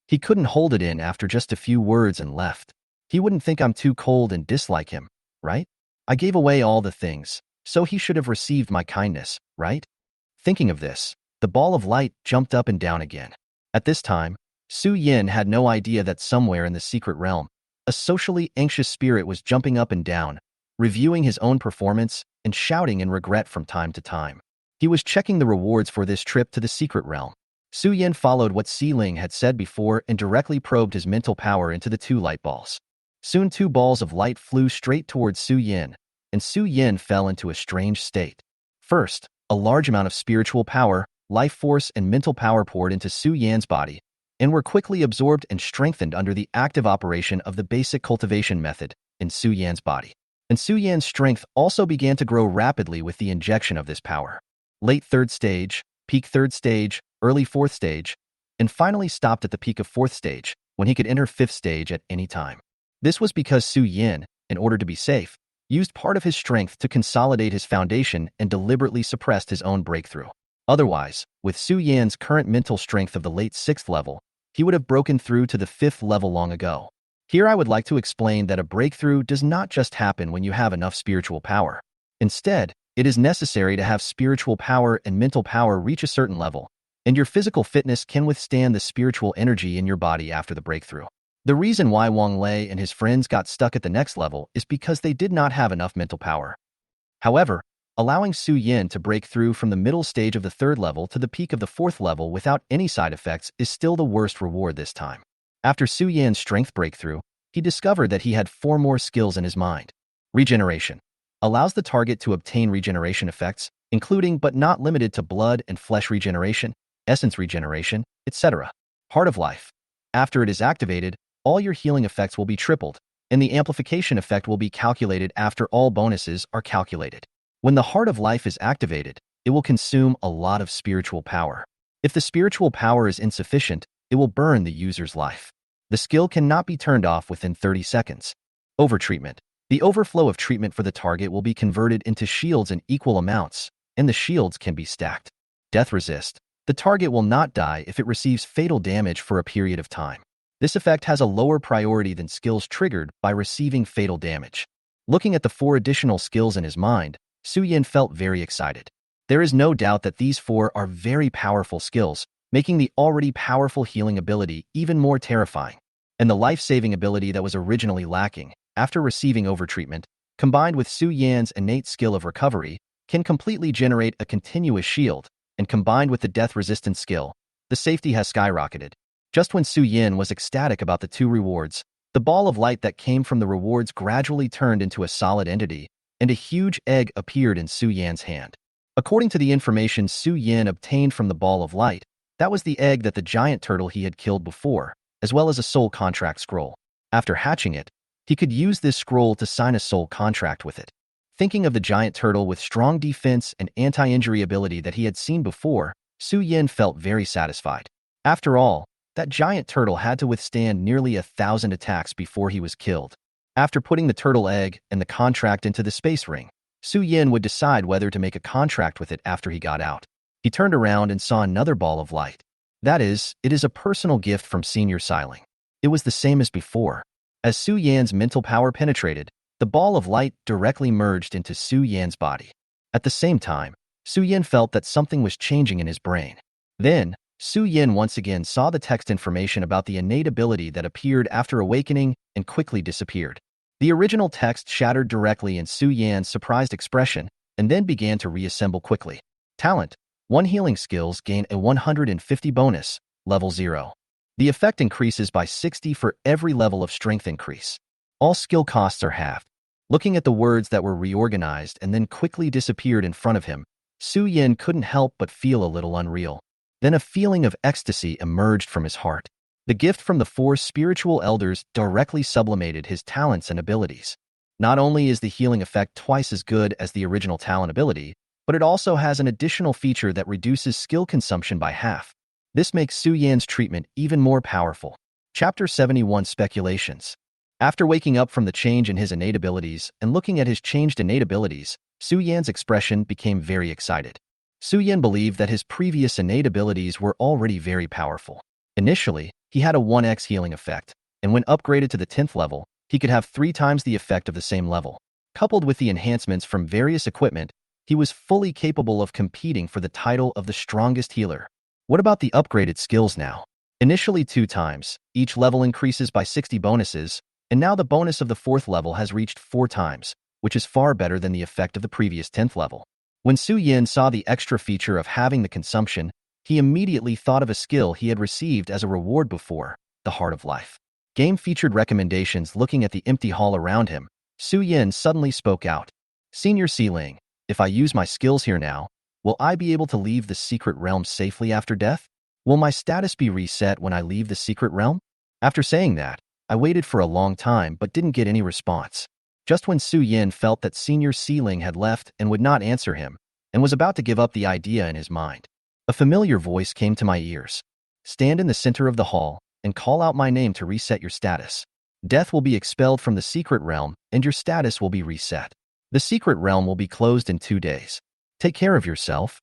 He couldn't hold it in after just a few words and left. He wouldn't think I'm too cold and dislike him, right? I gave away all the things, so he should have received my kindness, right? Thinking of this, the ball of light jumped up and down again. At this time, Su Yin had no idea that somewhere in the secret realm, a socially anxious spirit was jumping up and down, reviewing his own performance and shouting in regret from time to time. He was checking the rewards for this trip to the secret realm. Su Yin followed what Si Ling had said before and directly probed his mental power into the two light balls. Soon two balls of light flew straight towards Su Yin, and Su Yin fell into a strange state. First, a large amount of spiritual power, life force, and mental power poured into Su Yan's body, and were quickly absorbed and strengthened under the active operation of the basic cultivation method in Su Yan's body. And Su Yan's strength also began to grow rapidly with the injection of this power. Late third stage, peak third stage, early fourth stage, and finally stopped at the peak of fourth stage, when he could enter fifth stage at any time. This was because Su Yin, in order to be safe, used part of his strength to consolidate his foundation and deliberately suppressed his own breakthrough. Otherwise, with Su Yan's current mental strength of the late 6th level, he would have broken through to the 5th level long ago. Here I would like to explain that a breakthrough does not just happen when you have enough spiritual power. Instead, it is necessary to have spiritual power and mental power reach a certain level, and your physical fitness can withstand the spiritual energy in your body after the breakthrough. The reason why Wong L and his friends got stuck at the next level is because they did not have enough mental power. However, allowing Su Yin to break through from the middle stage of the 3rd level to the peak of the 4th level without any side effects is still the worst reward this time. After Su Yan's strength breakthrough, he discovered that he had 4 more skills in his mind. Regeneration allows the target to obtain regeneration effects, including but not limited to blood and flesh regeneration, essence regeneration, etc. Heart of Life. After it is activated, all your healing effects will be tripled, and the amplification effect will be calculated after all bonuses are calculated. When the Heart of Life is activated, it will consume a lot of spiritual power. If the spiritual power is insufficient, it will burn the user's life. The skill cannot be turned off within 30 seconds. Overtreatment. The overflow of treatment for the target will be converted into shields in equal amounts, and the shields can be stacked. Death Resist. The target will not die if it receives fatal damage for a period of time. This effect has a lower priority than skills triggered by receiving fatal damage. Looking at the 4 additional skills in his mind, Su Yin felt very excited. There is no doubt that these 4 are very powerful skills, making the already powerful healing ability even more terrifying. And the life-saving ability that was originally lacking, after receiving overtreatment, combined with Su Yan's innate skill of recovery, can completely generate a continuous shield, and combined with the death resistance skill, the safety has skyrocketed. Just when Su Yin was ecstatic about the 2 rewards, the ball of light that came from the rewards gradually turned into a solid entity, and a huge egg appeared in Su Yan's hand. According to the information Su Yin obtained from the ball of light, that was the egg that the giant turtle he had killed before, as well as a soul contract scroll. After hatching it, he could use this scroll to sign a soul contract with it. Thinking of the giant turtle with strong defense and anti-injury ability that he had seen before, Su Yin felt very satisfied. After all, that giant turtle had to withstand nearly 1,000 attacks before he was killed. After putting the turtle egg and the contract into the space ring, Su Yin would decide whether to make a contract with it after he got out. He turned around and saw another ball of light. That is, it is a personal gift from Senior Siling. It was the same as before. As Su Yan's mental power penetrated, the ball of light directly merged into Su Yan's body. At the same time, Su Yin felt that something was changing in his brain. Then, Su Yin once again saw the text information about the innate ability that appeared after awakening and quickly disappeared. The original text shattered directly in Su Yan's surprised expression and then began to reassemble quickly. Talent: 1 healing skills gain a 150 bonus, level 0. The effect increases by 60 for every level of strength increase. All skill costs are halved. Looking at the words that were reorganized and then quickly disappeared in front of him, Su Yin couldn't help but feel a little unreal. Then a feeling of ecstasy emerged from his heart. The gift from the 4 spiritual elders directly sublimated his talents and abilities. Not only is the healing effect twice as good as the original talent ability, but it also has an additional feature that reduces skill consumption by half. This makes Su Yan's treatment even more powerful. Chapter 71: Speculations. After waking up from the change in his innate abilities and looking at his changed innate abilities, Su Yan's expression became very excited. Su Yan believed that his previous innate abilities were already very powerful. Initially, he had a 1x healing effect, and when upgraded to the 10th level, he could have 3 times the effect of the same level. Coupled with the enhancements from various equipment, he was fully capable of competing for the title of the strongest healer. What about the upgraded skills now? Initially 2 times, each level increases by 60 bonuses, and now the bonus of the 4th level has reached 4 times, which is far better than the effect of the previous 10th level. When Su Yin saw the extra feature of having the consumption, he immediately thought of a skill he had received as a reward before, the Heart of Life. Game featured recommendations. Looking at the empty hall around him, Su Yin suddenly spoke out. Senior Sealing, if I use my skills here now, will I be able to leave the secret realm safely after death? Will my status be reset when I leave the secret realm? After saying that, I waited for a long time but didn't get any response. Just when Su Yin felt that Senior Sealing had left and would not answer him, and was about to give up the idea in his mind, a familiar voice came to my ears. Stand in the center of the hall and call out my name to reset your status. Death will be expelled from the secret realm and your status will be reset. The secret realm will be closed in 2 days. Take care of yourself.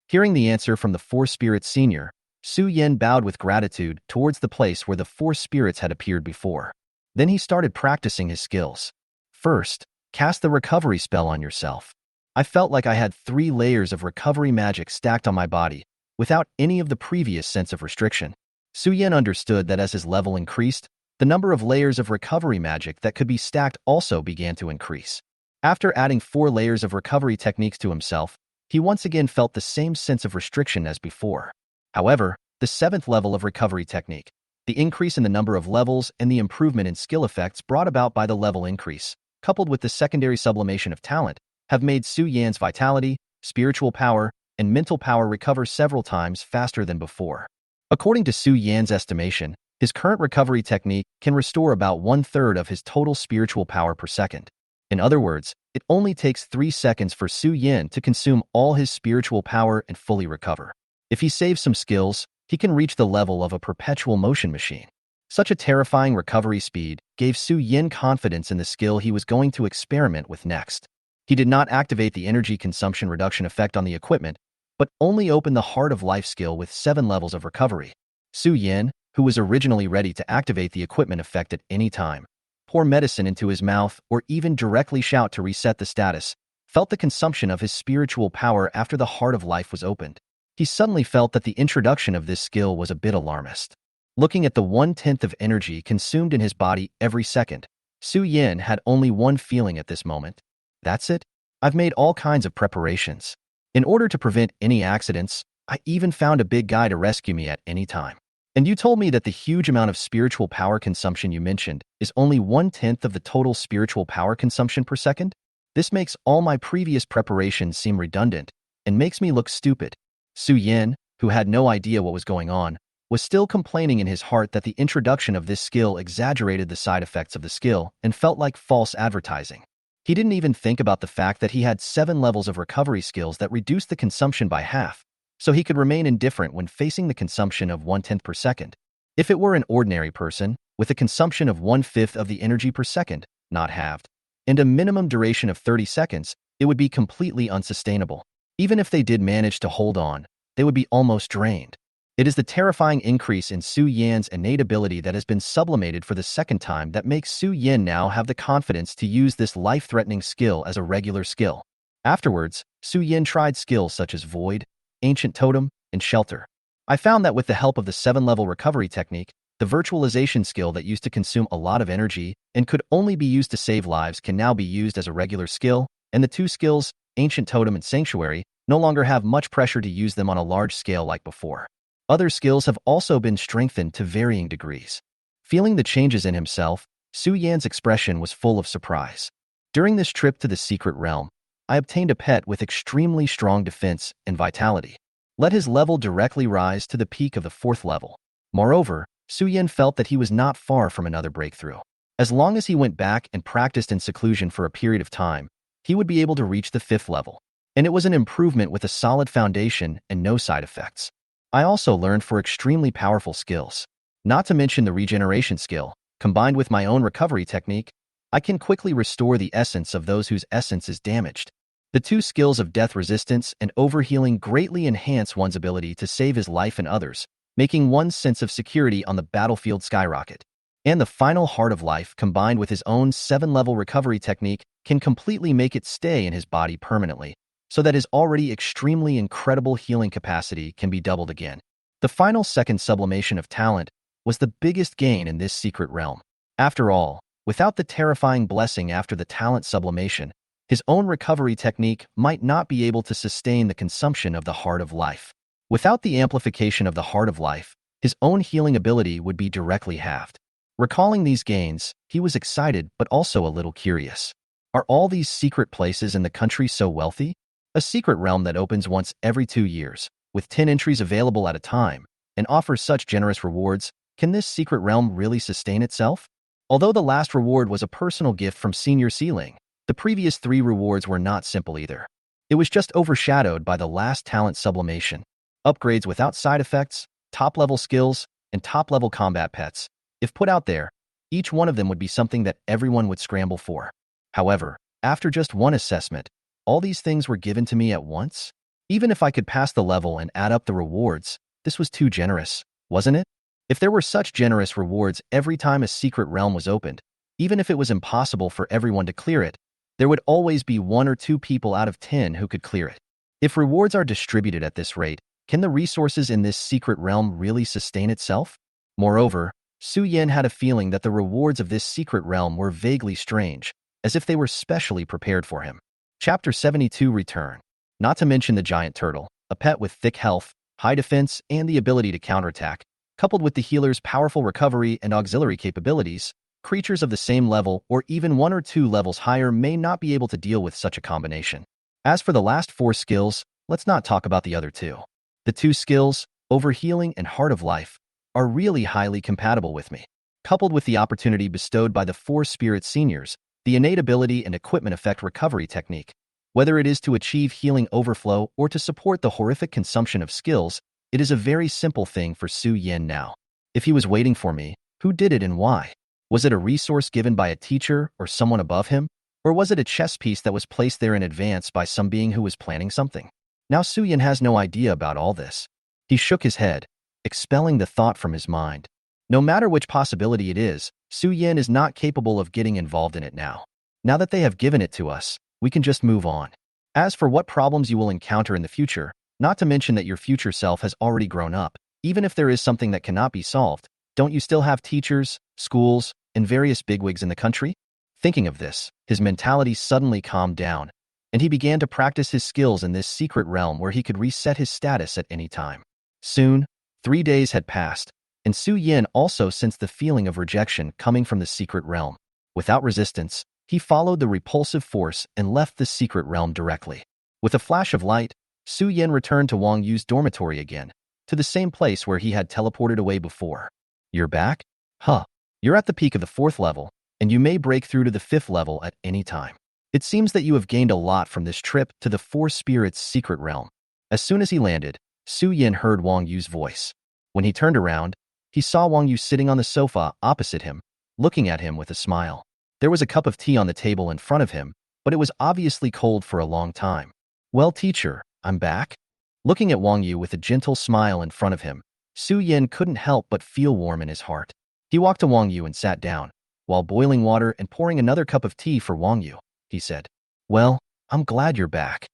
Hearing the answer from the 4 spirits senior, Su Yin bowed with gratitude towards the place where the 4 spirits had appeared before. Then he started practicing his skills. First, cast the recovery spell on yourself. I felt like I had 3 layers of recovery magic stacked on my body, without any of the previous sense of restriction. Su Yin understood that as his level increased, the number of layers of recovery magic that could be stacked also began to increase. After adding 4 layers of recovery techniques to himself, he once again felt the same sense of restriction as before. However, the 7th level of recovery technique, the increase in the number of levels and the improvement in skill effects brought about by the level increase, coupled with the secondary sublimation of talent, have made Su Yan's vitality, spiritual power, and mental power recover several times faster than before. According to Su Yan's estimation, his current recovery technique can restore about 1/3 of his total spiritual power per second. In other words, it only takes 3 seconds for Su Yin to consume all his spiritual power and fully recover. If he saves some skills, he can reach the level of a perpetual motion machine. Such a terrifying recovery speed gave Su Yin confidence in the skill he was going to experiment with next. He did not activate the energy consumption reduction effect on the equipment, but only opened the Heart of Life skill with 7 levels of recovery. Su Yin, who was originally ready to activate the equipment effect at any time, pour medicine into his mouth, or even directly shout to reset the status, felt the consumption of his spiritual power after the Heart of Life was opened. He suddenly felt that the introduction of this skill was a bit alarmist. Looking at the 1/10 of energy consumed in his body every second, Su Yin had only one feeling at this moment. That's it. I've made all kinds of preparations. In order to prevent any accidents, I even found a big guy to rescue me at any time. And you told me that the huge amount of spiritual power consumption you mentioned is only 1/10 of the total spiritual power consumption per second? This makes all my previous preparations seem redundant and makes me look stupid. Su Yin, who had no idea what was going on, was still complaining in his heart that the introduction of this skill exaggerated the side effects of the skill and felt like false advertising. He didn't even think about the fact that he had 7 levels of recovery skills that reduced the consumption by half, so he could remain indifferent when facing the consumption of 1/10 per second. If it were an ordinary person, with a consumption of 1/5 of the energy per second, not halved, and a minimum duration of 30 seconds, it would be completely unsustainable. Even if they did manage to hold on, they would be almost drained. It is the terrifying increase in Su Yan's innate ability that has been sublimated for the 2nd time that makes Su Yin now have the confidence to use this life-threatening skill as a regular skill. Afterwards, Su Yin tried skills such as Void, Ancient Totem, and Shelter. I found that with the help of the 7-level recovery technique, the virtualization skill that used to consume a lot of energy and could only be used to save lives can now be used as a regular skill, and the two skills, Ancient Totem and Sanctuary, no longer have much pressure to use them on a large scale like before. Other skills have also been strengthened to varying degrees. Feeling the changes in himself, Su Yan's expression was full of surprise. During this trip to the secret realm, I obtained a pet with extremely strong defense and vitality. Let his level directly rise to the peak of the 4th level. Moreover, Su Yan felt that he was not far from another breakthrough. As long as he went back and practiced in seclusion for a period of time, he would be able to reach the 5th level. And it was an improvement with a solid foundation and no side effects. I also learned 4 extremely powerful skills. Not to mention the regeneration skill, combined with my own recovery technique, I can quickly restore the essence of those whose essence is damaged. The 2 skills of death resistance and overhealing greatly enhance one's ability to save his life and others, making one's sense of security on the battlefield skyrocket. And the final Heart of Life, combined with his own 7-level recovery technique, can completely make it stay in his body permanently, so that his already extremely incredible healing capacity can be doubled again. The final second sublimation of talent was the biggest gain in this secret realm. After all, without the terrifying blessing after the talent sublimation, his own recovery technique might not be able to sustain the consumption of the Heart of Life. Without the amplification of the Heart of Life, his own healing ability would be directly halved. Recalling these gains, he was excited but also a little curious. Are all these secret places in the country so wealthy? A secret realm that opens once every 2 years, with 10 entries available at a time, and offers such generous rewards, can this secret realm really sustain itself? Although the last reward was a personal gift from Senior Sealing, the previous 3 rewards were not simple either. It was just overshadowed by the last talent sublimation. Upgrades without side effects, top-level skills, and top-level combat pets. If put out there, each one of them would be something that everyone would scramble for. However, after just one assessment, all these things were given to me at once? Even if I could pass the level and add up the rewards, this was too generous, wasn't it? If there were such generous rewards every time a secret realm was opened, even if it was impossible for everyone to clear it, there would always be 1 or 2 people out of 10 who could clear it. If rewards are distributed at this rate, can the resources in this secret realm really sustain itself? Moreover, Su Yan had a feeling that the rewards of this secret realm were vaguely strange, as if they were specially prepared for him. Chapter 72 Return. Not to mention the giant turtle, a pet with thick health, high defense, and the ability to counterattack, coupled with the healer's powerful recovery and auxiliary capabilities, creatures of the same level or even 1 or 2 levels higher may not be able to deal with such a combination. As for the last 4 skills, let's not talk about the other 2. The 2 skills, Overhealing and Heart of Life, are really highly compatible with me. Coupled with the opportunity bestowed by the 4 spirit seniors, the innate ability and equipment effect recovery technique, whether it is to achieve healing overflow or to support the horrific consumption of skills, it is a very simple thing for Su Yan now. If he was waiting for me, who did it and why? Was it a resource given by a teacher or someone above him? Or was it a chess piece that was placed there in advance by some being who was planning something? Now Su Yan has no idea about all this. He shook his head, expelling the thought from his mind. No matter which possibility it is, Su Yan is not capable of getting involved in it now. Now that they have given it to us, we can just move on. As for what problems you will encounter in the future, not to mention that your future self has already grown up, even if there is something that cannot be solved, don't you still have teachers, schools, and various bigwigs in the country? Thinking of this, his mentality suddenly calmed down, and he began to practice his skills in this secret realm where he could reset his status at any time. Soon, 3 days had passed, and Su Yan also sensed the feeling of rejection coming from the secret realm. Without resistance, he followed the repulsive force and left the secret realm directly. With a flash of light, Su Yan returned to Wong Yu's dormitory again, to the same place where he had teleported away before. You're back? Huh. You're at the peak of the 4th level, and you may break through to the 5th level at any time. It seems that you have gained a lot from this trip to the 4 spirits' secret realm. As soon as he landed, Su Yan heard Wong Yu's voice. When he turned around, he saw Wong Yu sitting on the sofa opposite him, looking at him with a smile. There was a cup of tea on the table in front of him, but it was obviously cold for a long time. Well, teacher, I'm back? Looking at Wong Yu with a gentle smile in front of him, Su Yan couldn't help but feel warm in his heart. He walked to Wong Yu and sat down. While boiling water and pouring another cup of tea for Wong Yu, he said, Well, I'm glad you're back."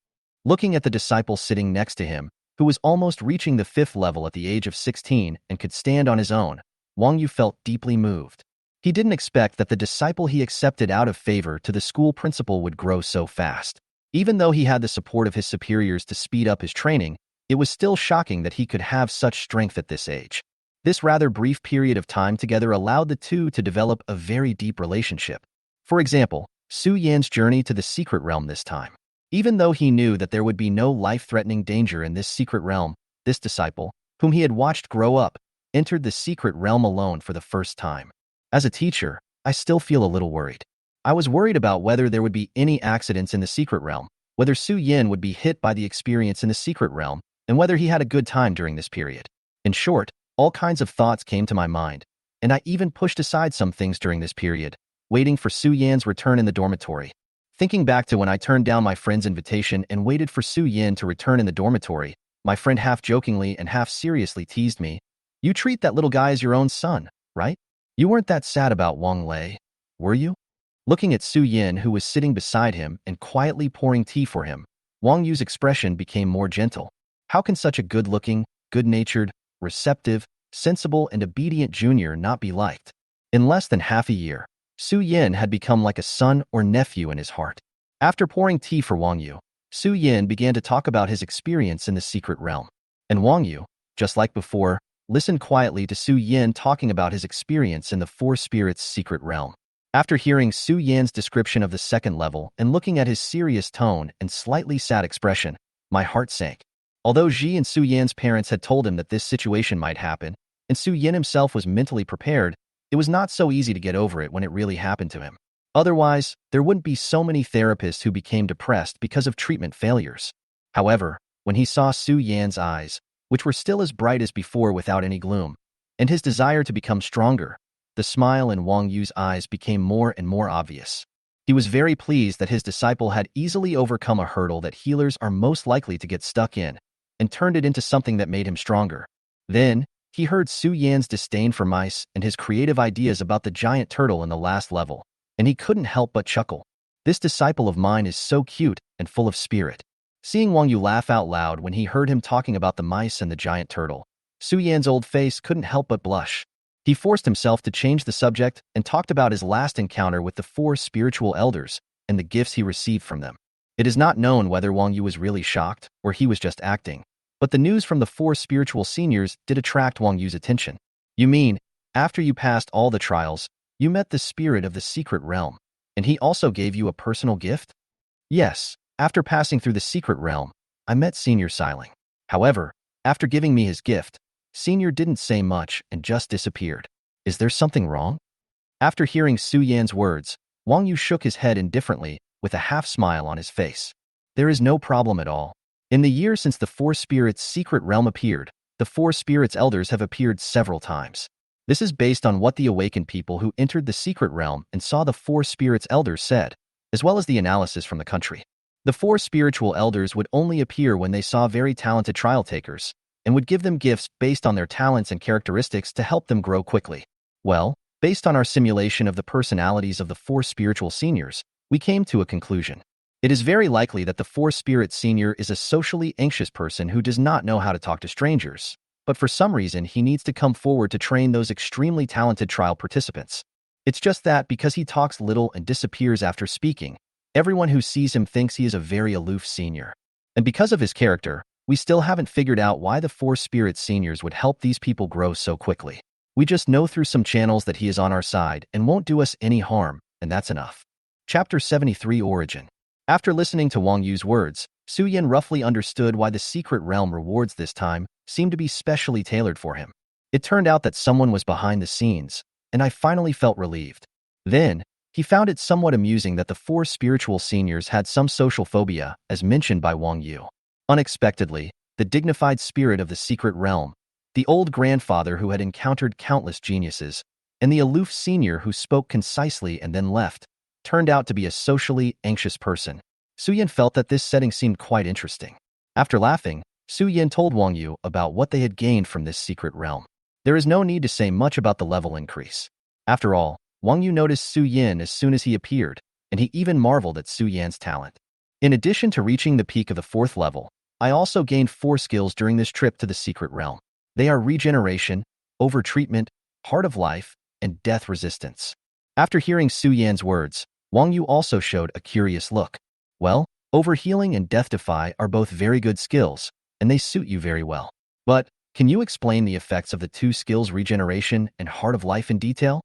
Looking at the disciple sitting next to him, who was almost reaching the 5th level at the age of 16 and could stand on his own, Wang Yu felt deeply moved. He didn't expect that the disciple he accepted out of favor to the school principal would grow so fast. Even though he had the support of his superiors to speed up his training, it was still shocking that he could have such strength at this age. This rather brief period of time together allowed the two to develop a very deep relationship. For example, Su Yan's journey to the secret realm this time. Even though he knew that there would be no life-threatening danger in this secret realm, this disciple, whom he had watched grow up, entered the secret realm alone for the first time. As a teacher, I still feel a little worried. I was worried about whether there would be any accidents in the secret realm, whether Su Yan would be hit by the experience in the secret realm, and whether he had a good time during this period. In short, all kinds of thoughts came to my mind, and I even pushed aside some things during this period, waiting for Su Yan's return in the dormitory. Thinking back to when I turned down my friend's invitation and waited for Su Yan to return in the dormitory, my friend half-jokingly and half-seriously teased me, "You treat that little guy as your own son, right? You weren't that sad about Wong L, were you?" Looking at Su Yan, who was sitting beside him and quietly pouring tea for him, Wang Yu's expression became more gentle. How can such a good-looking, good-natured, receptive, sensible, and obedient junior not be liked? In less than half a year, Su Yan had become like a son or nephew in his heart. After pouring tea for Wang Yu, Su Yan began to talk about his experience in the secret realm. And Wang Yu, just like before, listened quietly to Su Yan talking about his experience in the Four Spirits' secret realm. After hearing Su Yan's description of the 2nd level and looking at his serious tone and slightly sad expression, my heart sank. Although Ji and Su Yan's parents had told him that this situation might happen, and Su Yan himself was mentally prepared, it was not so easy to get over it when it really happened to him. Otherwise, there wouldn't be so many therapists who became depressed because of treatment failures. However, when he saw Su Yan's eyes, which were still as bright as before without any gloom, and his desire to become stronger, the smile in Wang Yu's eyes became more and more obvious. He was very pleased that his disciple had easily overcome a hurdle that healers are most likely to get stuck in, and turned it into something that made him stronger. Then, he heard Su Yan's disdain for mice and his creative ideas about the giant turtle in the last level, and he couldn't help but chuckle. This disciple of mine is so cute and full of spirit. Seeing Wang Yu laugh out loud when he heard him talking about the mice and the giant turtle, Su Yan's old face couldn't help but blush. He forced himself to change the subject and talked about his last encounter with the 4 spiritual elders and the gifts he received from them. It is not known whether Wang Yu was really shocked or he was just acting, but the news from the 4 spiritual seniors did attract Wang Yu's attention. "You mean, after you passed all the trials, you met the spirit of the secret realm, and he also gave you a personal gift?" "Yes, after passing through the secret realm, I met Senior Siling. However, after giving me his gift, Senior didn't say much and just disappeared. Is there something wrong?" After hearing Su Yan's words, Wang Yu shook his head indifferently with a half-smile on his face. "There is no problem at all. In the year since the 4 Spirits' secret realm appeared, the 4 Spirits' elders have appeared several times. This is based on what the awakened people who entered the secret realm and saw the 4 Spirits' elders said, as well as the analysis from the country. The 4 spiritual elders would only appear when they saw very talented trial takers, and would give them gifts based on their talents and characteristics to help them grow quickly. Well, based on our simulation of the personalities of the 4 spiritual seniors, we came to a conclusion. It is very likely that the 4 Spirit Senior is a socially anxious person who does not know how to talk to strangers, but for some reason he needs to come forward to train those extremely talented trial participants. It's just that because he talks little and disappears after speaking, everyone who sees him thinks he is a very aloof senior. And because of his character, we still haven't figured out why the 4 Spirit Seniors would help these people grow so quickly. We just know through some channels that he is on our side and won't do us any harm, and that's enough." Chapter 73 Origin. After listening to Wang Yu's words, Su Yan roughly understood why the secret realm rewards this time seemed to be specially tailored for him. It turned out that someone was behind the scenes, and I finally felt relieved. Then, he found it somewhat amusing that the 4 spiritual seniors had some social phobia, as mentioned by Wang Yu. Unexpectedly, the dignified spirit of the secret realm, the old grandfather who had encountered countless geniuses, and the aloof senior who spoke concisely and then left, turned out to be a socially anxious person. Su Yan felt that this setting seemed quite interesting. After laughing, Su Yan told Wang Yu about what they had gained from this secret realm. There is no need to say much about the level increase. After all, Wang Yu noticed Su Yan as soon as he appeared, and he even marveled at Su Yan's talent. In addition to reaching the peak of the 4th level, I also gained 4 skills during this trip to the secret realm. They are regeneration, overtreatment, heart of life, and death resistance. After hearing Su Yan's words, Wang Yu also showed a curious look. Well, overhealing and death defy are both very good skills, and they suit you very well. But, can you explain the effects of the 2 skills regeneration and heart of life in detail?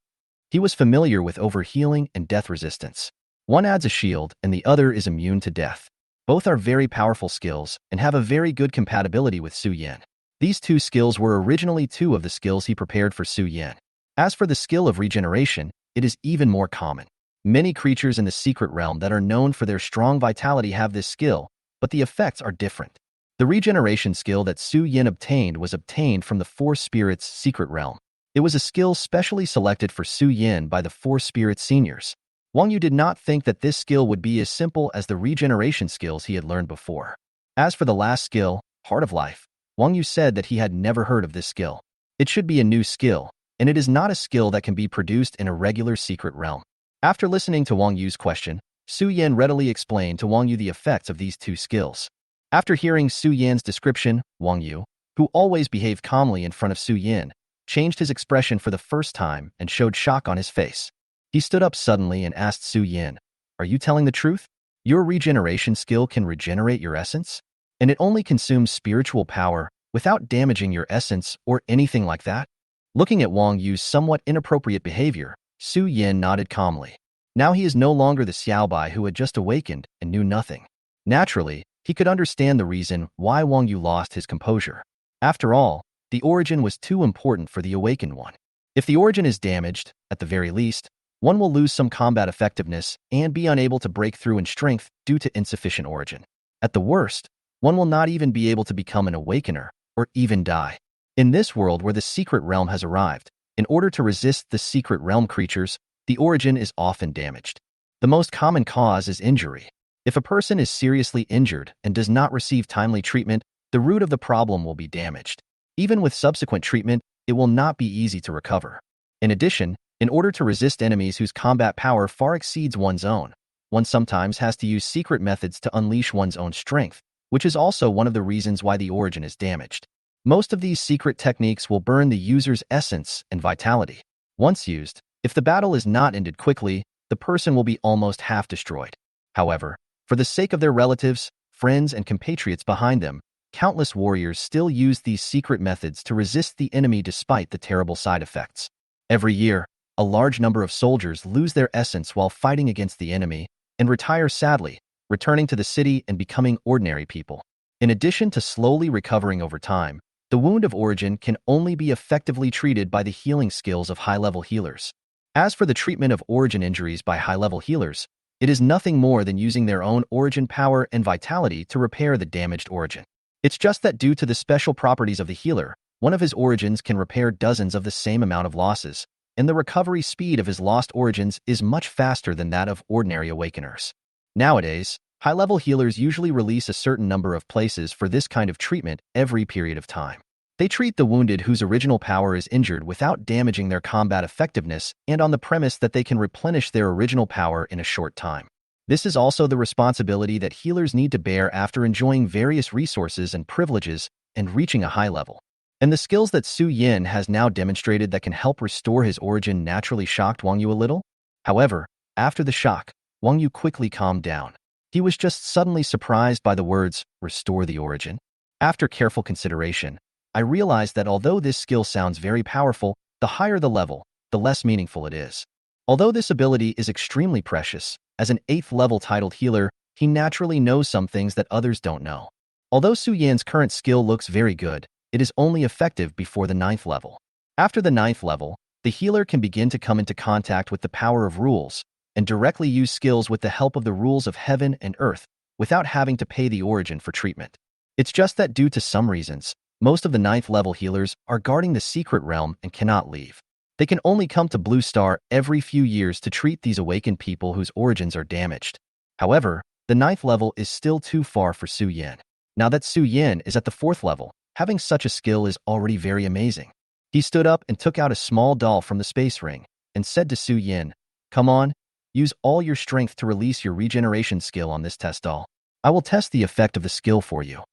He was familiar with overhealing and death resistance. One adds a shield and the other is immune to death. Both are very powerful skills and have a very good compatibility with Su Yan. These 2 skills were originally 2 of the skills he prepared for Su Yan. As for the skill of regeneration, it is even more common. Many creatures in the secret realm that are known for their strong vitality have this skill, but the effects are different. The regeneration skill that Su Yan obtained was obtained from the 4 spirits' secret realm. It was a skill specially selected for Su Yan by the 4 spirit seniors. Wang Yu did not think that this skill would be as simple as the regeneration skills he had learned before. As for the last skill, Heart of Life, Wang Yu said that he had never heard of this skill. It should be a new skill, and it is not a skill that can be produced in a regular secret realm. After listening to Wang Yu's question, Su Yan readily explained to Wang Yu the effects of these 2 skills. After hearing Su Yan's description, Wang Yu, who always behaved calmly in front of Su Yan, changed his expression for the first time and showed shock on his face. He stood up suddenly and asked Su Yan, "Are you telling the truth? Your regeneration skill can regenerate your essence? And it only consumes spiritual power without damaging your essence or anything like that?" Looking at Wang Yu's somewhat inappropriate behavior, Su Yan nodded calmly. Now he is no longer the Xiaobai who had just awakened and knew nothing. Naturally, he could understand the reason why Wang Yu lost his composure. After all, the origin was too important for the awakened one. If the origin is damaged, at the very least, one will lose some combat effectiveness and be unable to break through in strength due to insufficient origin. At the worst, one will not even be able to become an awakener, or even die. In this world where the secret realm has arrived, in order to resist the secret realm creatures, the origin is often damaged. The most common cause is injury. If a person is seriously injured and does not receive timely treatment, the root of the problem will be damaged. Even with subsequent treatment, it will not be easy to recover. In addition, in order to resist enemies whose combat power far exceeds one's own, one sometimes has to use secret methods to unleash one's own strength, which is also one of the reasons why the origin is damaged. Most of these secret techniques will burn the user's essence and vitality. Once used, if the battle is not ended quickly, the person will be almost half destroyed. However, for the sake of their relatives, friends, and compatriots behind them, countless warriors still use these secret methods to resist the enemy despite the terrible side effects. Every year, a large number of soldiers lose their essence while fighting against the enemy and retire sadly, returning to the city and becoming ordinary people. In addition to slowly recovering over time, the wound of origin can only be effectively treated by the healing skills of high-level healers. As for the treatment of origin injuries by high-level healers, it is nothing more than using their own origin power and vitality to repair the damaged origin. It's just that due to the special properties of the healer, one of his origins can repair dozens of the same amount of losses, and the recovery speed of his lost origins is much faster than that of ordinary awakeners. Nowadays, high-level healers usually release a certain number of places for this kind of treatment every period of time. They treat the wounded whose original power is injured without damaging their combat effectiveness and on the premise that they can replenish their original power in a short time. This is also the responsibility that healers need to bear after enjoying various resources and privileges and reaching a high level. And the skills that Su Yan has now demonstrated that can help restore his origin naturally shocked Wang Yu a little. However, after the shock, Wang Yu quickly calmed down. He was just suddenly surprised by the words, "restore the origin." After careful consideration, I realized that although this skill sounds very powerful, the higher the level, the less meaningful it is. Although this ability is extremely precious, as an 8th level titled healer, he naturally knows some things that others don't know. Although Su Yan's current skill looks very good, it is only effective before the 9th level. After the 9th level, the healer can begin to come into contact with the power of rules and directly use skills with the help of the rules of heaven and earth without having to pay the origin for treatment. It's just that due to some reasons, most of the 9th level healers are guarding the secret realm and cannot leave. They can only come to Blue Star every few years to treat these awakened people whose origins are damaged. However, the 9th level is still too far for Su Yan. Now that Su Yan is at the 4th level, having such a skill is already very amazing. He stood up and took out a small doll from the space ring and said to Su Yan, "Come on, use all your strength to release your regeneration skill on this test doll." I will test the effect of the skill for you.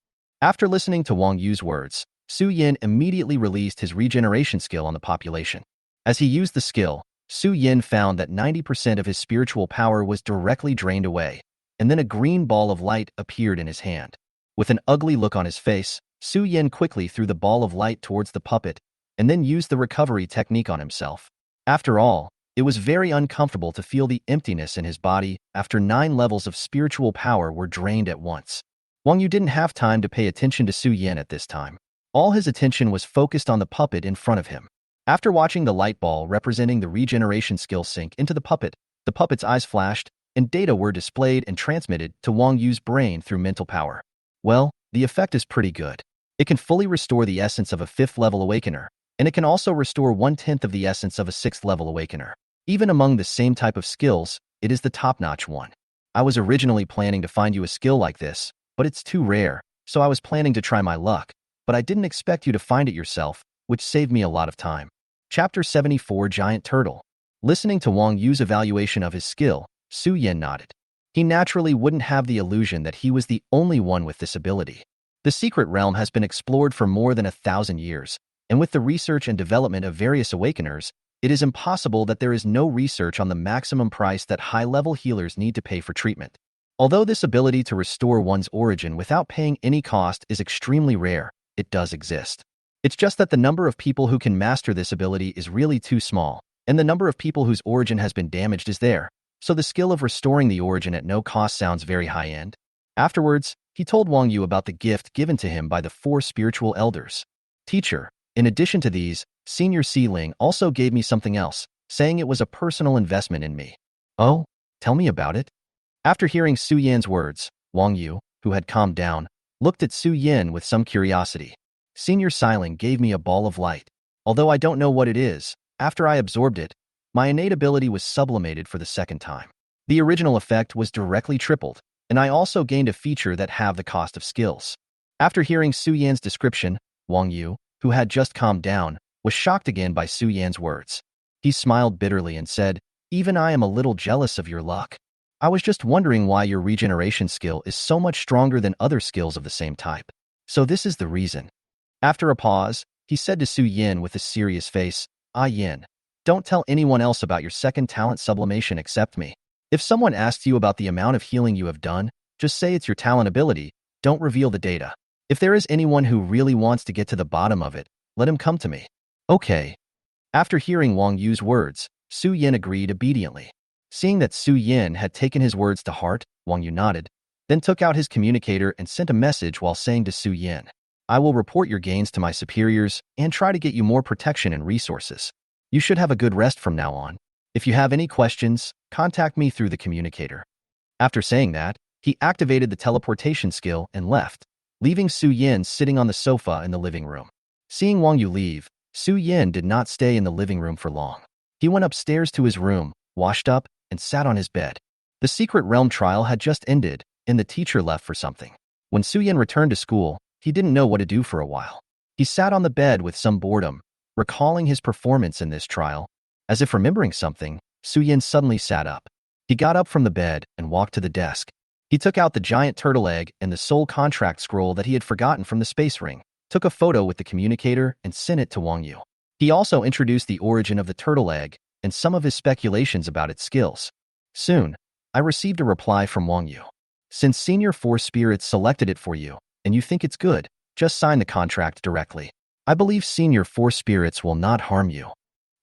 After listening to Wang Yu's words, Su Yin immediately released his regeneration skill on the population. As he used the skill, Su Yin found that 90% of his spiritual power was directly drained away, and then a green ball of light appeared in his hand. With an ugly look on his face, Su Yin quickly threw the ball of light towards the puppet and then used the recovery technique on himself. After all, it was very uncomfortable to feel the emptiness in his body after 9 levels of spiritual power were drained at once. Wang Yu didn't have time to pay attention to Su Yin at this time. All his attention was focused on the puppet in front of him. After watching the light ball representing the regeneration skill sink into the puppet's eyes flashed, and data were displayed and transmitted to Wang Yu's brain through mental power. Well, the effect is pretty good. It can fully restore the essence of a 5th-level awakener, and it can also restore 1/10 of the essence of a 6th-level awakener. Even among the same type of skills, it is the top-notch one. I was originally planning to find you a skill like this, but it's too rare, so I was planning to try my luck, but I didn't expect you to find it yourself, which saved me a lot of time. Chapter 74 Giant Turtle. Listening to Wang Yu's evaluation of his skill, Su Yin nodded. He naturally wouldn't have the illusion that he was the only one with this ability. The secret realm has been explored for more than 1,000 years, and with the research and development of various awakeners, it is impossible that there is no research on the maximum price that high-level healers need to pay for treatment. Although this ability to restore one's origin without paying any cost is extremely rare, it does exist. It's just that the number of people who can master this ability is really too small, and the number of people whose origin has been damaged is there, so the skill of restoring the origin at no cost sounds very high-end. Afterwards, he told Wang Yu about the gift given to him by the 4 spiritual elders. Teacher, in addition to these, Senior Ling also gave me something else, saying it was a personal investment in me. Oh, tell me about it. After hearing Su Yin's words, Wang Yu, who had calmed down, looked at Su Yin with some curiosity. Senior Ling gave me a ball of light. Although I don't know what it is, after I absorbed it, my innate ability was sublimated for the 2nd time. The original effect was directly tripled, and I also gained a feature that halved the cost of skills. After hearing Su Yin's description, Wang Yu, who had just calmed down, was shocked again by Su Yin's words. He smiled bitterly and said, "Even I am a little jealous of your luck. I was just wondering why your regeneration skill is so much stronger than other skills of the same type. So this is the reason." After a pause, he said to Su Yin with a serious face, "Ah Yin, don't tell anyone else about your 2nd talent sublimation except me. If someone asks you about the amount of healing you have done, just say it's your talent ability, don't reveal the data. If there is anyone who really wants to get to the bottom of it, let him come to me." Okay. After hearing Wang Yu's words, Su Yin agreed obediently. Seeing that Su Yin had taken his words to heart, Wang Yu nodded, then took out his communicator and sent a message while saying to Su Yin, "I will report your gains to my superiors and try to get you more protection and resources. You should have a good rest from now on. If you have any questions, contact me through the communicator." After saying that, he activated the teleportation skill and left, leaving Su Yin sitting on the sofa in the living room. Seeing Wang Yu leave, Su Yin did not stay in the living room for long. He went upstairs to his room, washed up, and sat on his bed. The secret realm trial had just ended, and the teacher left for something. When Su Yin returned to school, he didn't know what to do for a while. He sat on the bed with some boredom, recalling his performance in this trial. As if remembering something, Su Yin suddenly sat up. He got up from the bed and walked to the desk. He took out the giant turtle egg and the soul contract scroll that he had forgotten from the space ring, took a photo with the communicator, and sent it to Wang Yu. He also introduced the origin of the turtle egg and some of his speculations about its skills. Soon, I received a reply from Wang Yu. "Since Senior 4 Spirits selected it for you, and you think it's good, just sign the contract directly. I believe Senior 4 Spirits will not harm you."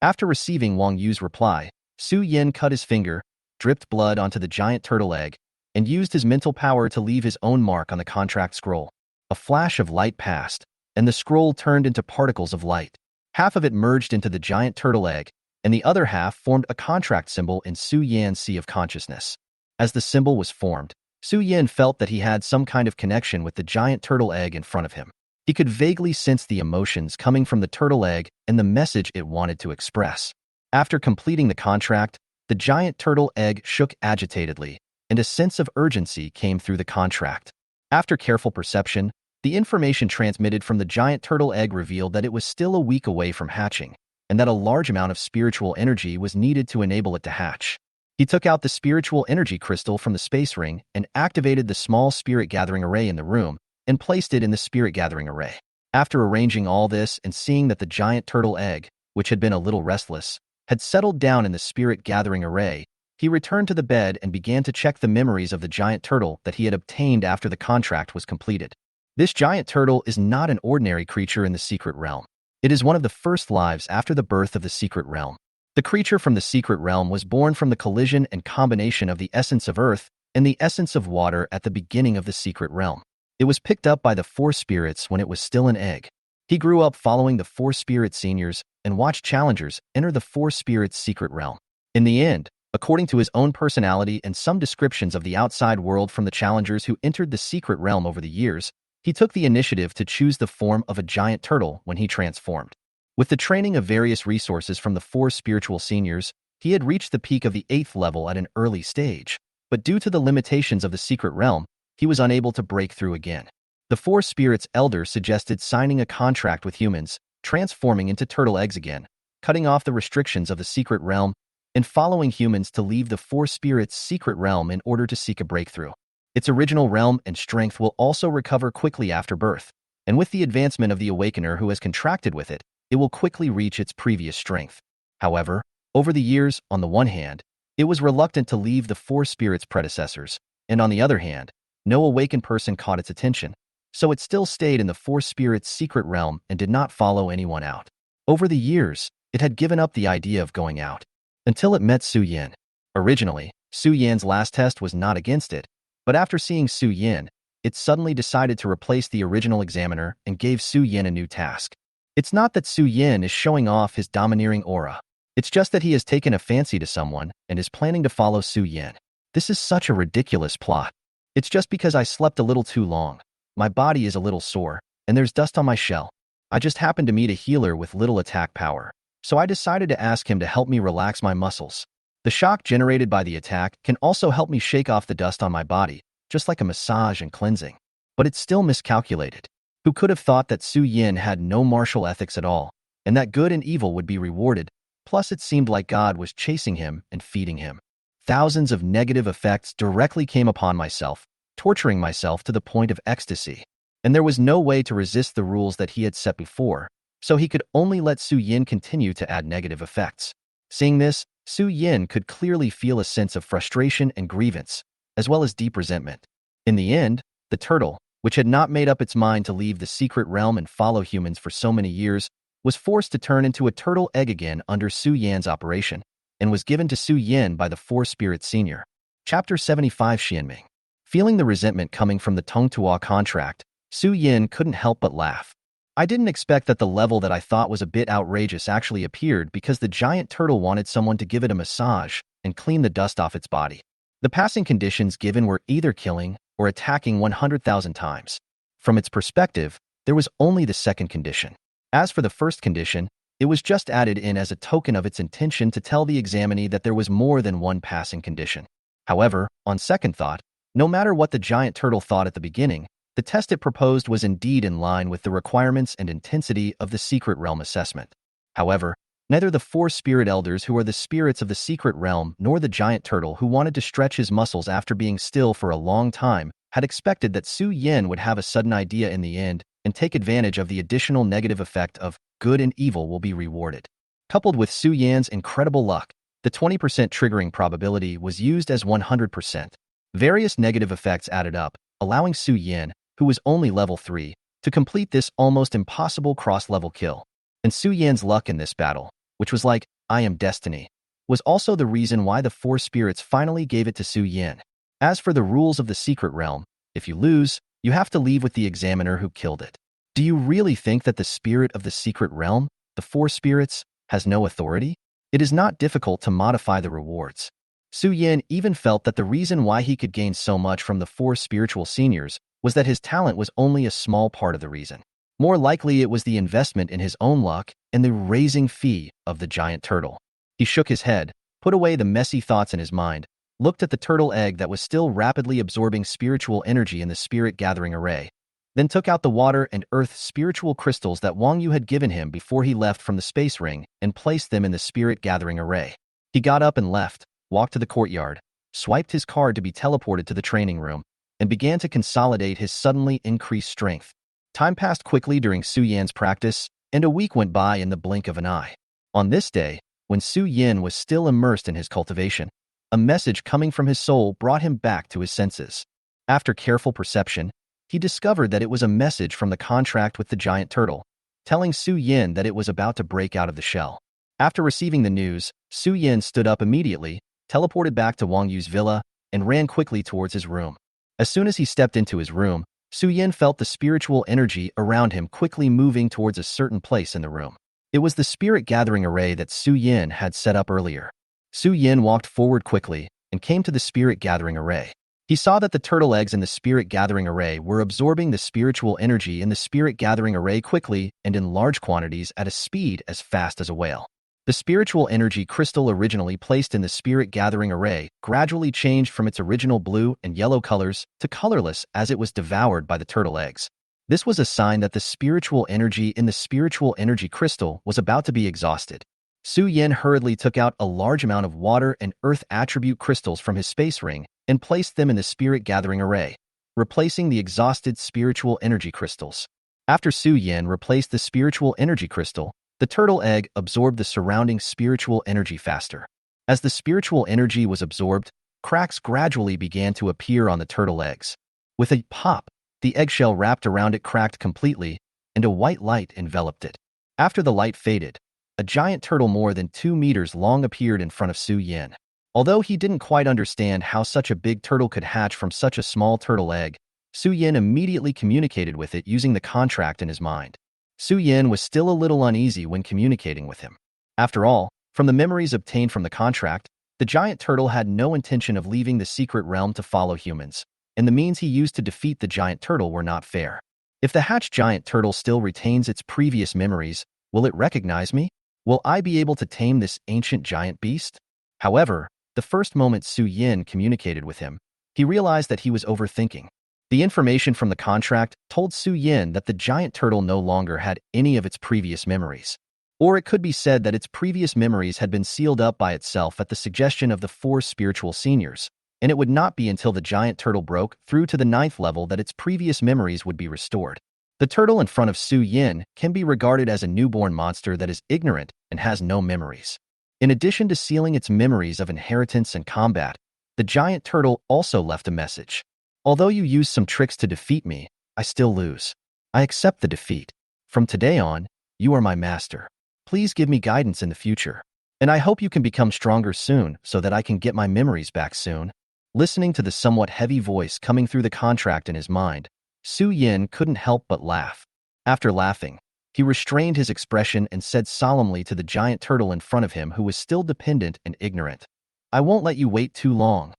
After receiving Wang Yu's reply, Su Yin cut his finger, dripped blood onto the giant turtle egg, and used his mental power to leave his own mark on the contract scroll. A flash of light passed, and the scroll turned into particles of light. Half of it merged into the giant turtle egg, and the other half formed a contract symbol in Su Yin's sea of consciousness. As the symbol was formed, Su Yin felt that he had some kind of connection with the giant turtle egg in front of him. He could vaguely sense the emotions coming from the turtle egg and the message it wanted to express. After completing the contract, the giant turtle egg shook agitatedly, and a sense of urgency came through the contract. After careful perception, the information transmitted from the giant turtle egg revealed that it was still a week away from hatching, and that a large amount of spiritual energy was needed to enable it to hatch. He took out the spiritual energy crystal from the space ring and activated the small spirit gathering array in the room and placed it in the spirit gathering array. After arranging all this and seeing that the giant turtle egg, which had been a little restless, had settled down in the spirit gathering array, he returned to the bed and began to check the memories of the giant turtle that he had obtained after the contract was completed. This giant turtle is not an ordinary creature in the secret realm. It is one of the first lives after the birth of the secret realm. The creature from the secret realm was born from the collision and combination of the essence of earth and the essence of water at the beginning of the secret realm. It was picked up by the four spirits when it was still an egg. He grew up following the four spirit seniors and watched challengers enter the four spirits' secret realm. In the end, according to his own personality and some descriptions of the outside world from the challengers who entered the secret realm over the years, he took the initiative to choose the form of a giant turtle when he transformed. With the training of various resources from the four spiritual seniors, he had reached the peak of the 8th level at an early stage, but due to the limitations of the secret realm, he was unable to break through again. The four spirits' elders suggested signing a contract with humans, transforming into turtle eggs again, cutting off the restrictions of the secret realm, and following humans to leave the four spirits' secret realm in order to seek a breakthrough. Its original realm and strength will also recover quickly after birth, and with the advancement of the awakener who has contracted with it, it will quickly reach its previous strength. However, over the years, on the one hand, it was reluctant to leave the four spirits' predecessors, and on the other hand, no awakened person caught its attention, so it still stayed in the four spirits' secret realm and did not follow anyone out. Over the years, it had given up the idea of going out, until it met Su Yin. Originally, Su Yin's last test was not against it, but after seeing Su Yin, it suddenly decided to replace the original examiner and gave Su Yin a new task. It's not that Su Yin is showing off his domineering aura. It's just that he has taken a fancy to someone and is planning to follow Su Yin. This is such a ridiculous plot. It's just because I slept a little too long. My body is a little sore, and there's dust on my shell. I just happened to meet a healer with little attack power, so I decided to ask him to help me relax my muscles. The shock generated by the attack can also help me shake off the dust on my body, just like a massage and cleansing. But it's still miscalculated. Who could have thought that Su Yin had no martial ethics at all, and that good and evil would be rewarded? Plus, it seemed like God was chasing him and feeding him. Thousands of negative effects directly came upon myself, torturing myself to the point of ecstasy. And there was no way to resist the rules that he had set before, so he could only let Su Yin continue to add negative effects. Seeing this, Su Yin could clearly feel a sense of frustration and grievance, as well as deep resentment. In the end, the turtle, which had not made up its mind to leave the secret realm and follow humans for so many years, was forced to turn into a turtle egg again under Su Yan's operation, and was given to Su Yin by the Four Spirits Senior. Chapter 75 Xianming. Feeling the resentment coming from the Tongtua contract, Su Yin couldn't help but laugh. I didn't expect that the level that I thought was a bit outrageous actually appeared because the giant turtle wanted someone to give it a massage and clean the dust off its body. The passing conditions given were either killing or attacking 100,000 times. From its perspective, there was only the second condition. As for the first condition, it was just added in as a token of its intention to tell the examinee that there was more than one passing condition. However, on second thought, no matter what the giant turtle thought at the beginning, the test it proposed was indeed in line with the requirements and intensity of the secret realm assessment. However, neither the four spirit elders who are the spirits of the secret realm nor the giant turtle who wanted to stretch his muscles after being still for a long time had expected that Su Yin would have a sudden idea in the end and take advantage of the additional negative effect of good and evil will be rewarded. Coupled with Su Yan's incredible luck, the 20% triggering probability was used as 100%. Various negative effects added up, allowing Su Yin, who was only level 3, to complete this almost impossible cross-level kill. And Su Yan's luck in this battle, which was like, I am destiny, was also the reason why the four spirits finally gave it to Su Yin. As for the rules of the secret realm, if you lose, you have to leave with the examiner who killed it. Do you really think that the spirit of the secret realm, the four spirits, has no authority? It is not difficult to modify the rewards. Su Yin even felt that the reason why he could gain so much from the four spiritual seniors was that his talent was only a small part of the reason. More likely it was the investment in his own luck and the raising fee of the giant turtle. He shook his head, put away the messy thoughts in his mind, looked at the turtle egg that was still rapidly absorbing spiritual energy in the spirit gathering array, then took out the water and earth spiritual crystals that Wang Yu had given him before he left from the space ring and placed them in the spirit gathering array. He got up and left, walked to the courtyard, swiped his card to be teleported to the training room, and began to consolidate his suddenly increased strength. Time passed quickly during Su Yan's practice, and a week went by in the blink of an eye. On this day, when Su Yan was still immersed in his cultivation, a message coming from his soul brought him back to his senses. After careful perception, he discovered that it was a message from the contract with the giant turtle, telling Su Yan that it was about to break out of the shell. After receiving the news, Su Yan stood up immediately, teleported back to Wang Yu's villa, and ran quickly towards his room. As soon as he stepped into his room, Su Yan felt the spiritual energy around him quickly moving towards a certain place in the room. It was the spirit gathering array that Su Yan had set up earlier. Su Yan walked forward quickly and came to the spirit gathering array. He saw that the turtle eggs in the spirit gathering array were absorbing the spiritual energy in the spirit gathering array quickly and in large quantities at a speed as fast as a whale. The spiritual energy crystal originally placed in the spirit gathering array gradually changed from its original blue and yellow colors to colorless as it was devoured by the turtle eggs. This was a sign that the spiritual energy in the spiritual energy crystal was about to be exhausted. Su Yan hurriedly took out a large amount of water and earth attribute crystals from his space ring and placed them in the spirit gathering array, replacing the exhausted spiritual energy crystals. After Su Yan replaced the spiritual energy crystal, the turtle egg absorbed the surrounding spiritual energy faster. As the spiritual energy was absorbed, cracks gradually began to appear on the turtle eggs. With a pop, the eggshell wrapped around it cracked completely, and a white light enveloped it. After the light faded, a giant turtle more than 2 meters long appeared in front of Su Yan. Although he didn't quite understand how such a big turtle could hatch from such a small turtle egg, Su Yan immediately communicated with it using the contract in his mind. Su Yan was still a little uneasy when communicating with him. After all, from the memories obtained from the contract, the giant turtle had no intention of leaving the secret realm to follow humans, and the means he used to defeat the giant turtle were not fair. If the hatched giant turtle still retains its previous memories, will it recognize me? Will I be able to tame this ancient giant beast? However, the first moment Su Yan communicated with him, he realized that he was overthinking. The information from the contract told Su Yan that the giant turtle no longer had any of its previous memories. Or it could be said that its previous memories had been sealed up by itself at the suggestion of the 4 spiritual seniors, and it would not be until the giant turtle broke through to the 9th level that its previous memories would be restored. The turtle in front of Su Yan can be regarded as a newborn monster that is ignorant and has no memories. In addition to sealing its memories of inheritance and combat, the giant turtle also left a message. Although you use some tricks to defeat me, I still lose. I accept the defeat. From today on, you are my master. Please give me guidance in the future. And I hope you can become stronger soon so that I can get my memories back soon. Listening to the somewhat heavy voice coming through the contract in his mind, Su Yan couldn't help but laugh. After laughing, he restrained his expression and said solemnly to the giant turtle in front of him who was still dependent and ignorant, I won't let you wait too long.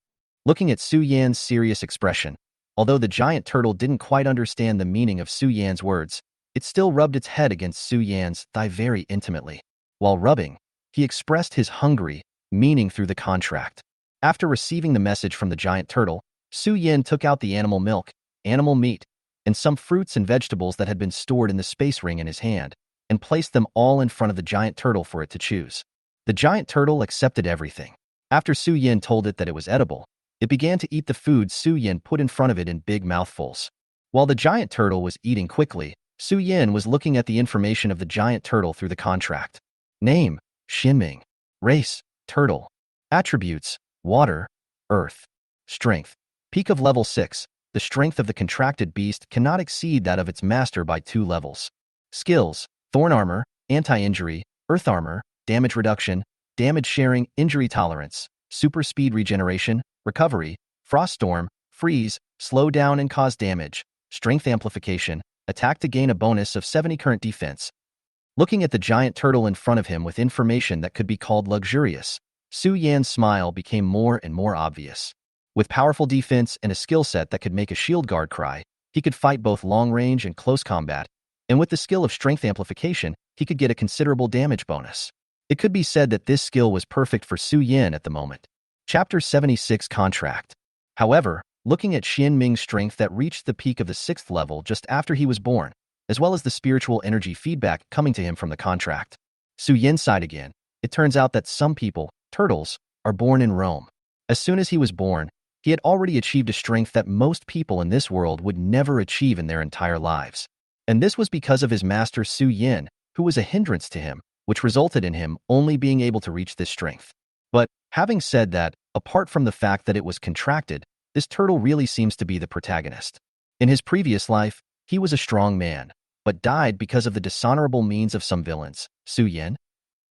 Looking at Su Yan's serious expression, although the giant turtle didn't quite understand the meaning of Su Yan's words, it still rubbed its head against Su Yan's thigh very intimately. While rubbing, he expressed his hungry meaning through the contract. After receiving the message from the giant turtle, Su Yan took out the animal milk, animal meat, and some fruits and vegetables that had been stored in the space ring in his hand, and placed them all in front of the giant turtle for it to choose. The giant turtle accepted everything. After Su Yan told it that it was edible, it began to eat the food Su Yan put in front of it in big mouthfuls. While the giant turtle was eating quickly, Su Yan was looking at the information of the giant turtle through the contract. Name, Xinming. Race, turtle. Attributes, water, earth. Strength, peak of level 6. The strength of the contracted beast cannot exceed that of its master by 2 levels. Skills, thorn armor, anti-injury, earth armor, damage reduction, damage sharing, injury tolerance, super speed regeneration, recovery, frost storm, freeze, slow down and cause damage, strength amplification, attack to gain a bonus of 70 current defense. Looking at the giant turtle in front of him with information that could be called luxurious, Su Yan's smile became more and more obvious. With powerful defense and a skill set that could make a shield guard cry, he could fight both long-range and close combat, and with the skill of strength amplification, he could get a considerable damage bonus. It could be said that this skill was perfect for Su Yan at the moment. Chapter 76 Contract. However, looking at Xinming's strength that reached the peak of the 6th level just after he was born, as well as the spiritual energy feedback coming to him from the contract, Su Yan sighed again. It turns out that some people, turtles, are born in Rome. As soon as he was born, he had already achieved a strength that most people in this world would never achieve in their entire lives. And this was because of his master Su Yin, who was a hindrance to him, which resulted in him only being able to reach this strength. But having said that, apart from the fact that it was contracted, this turtle really seems to be the protagonist. In his previous life, he was a strong man, but died because of the dishonorable means of some villains. Su Yin?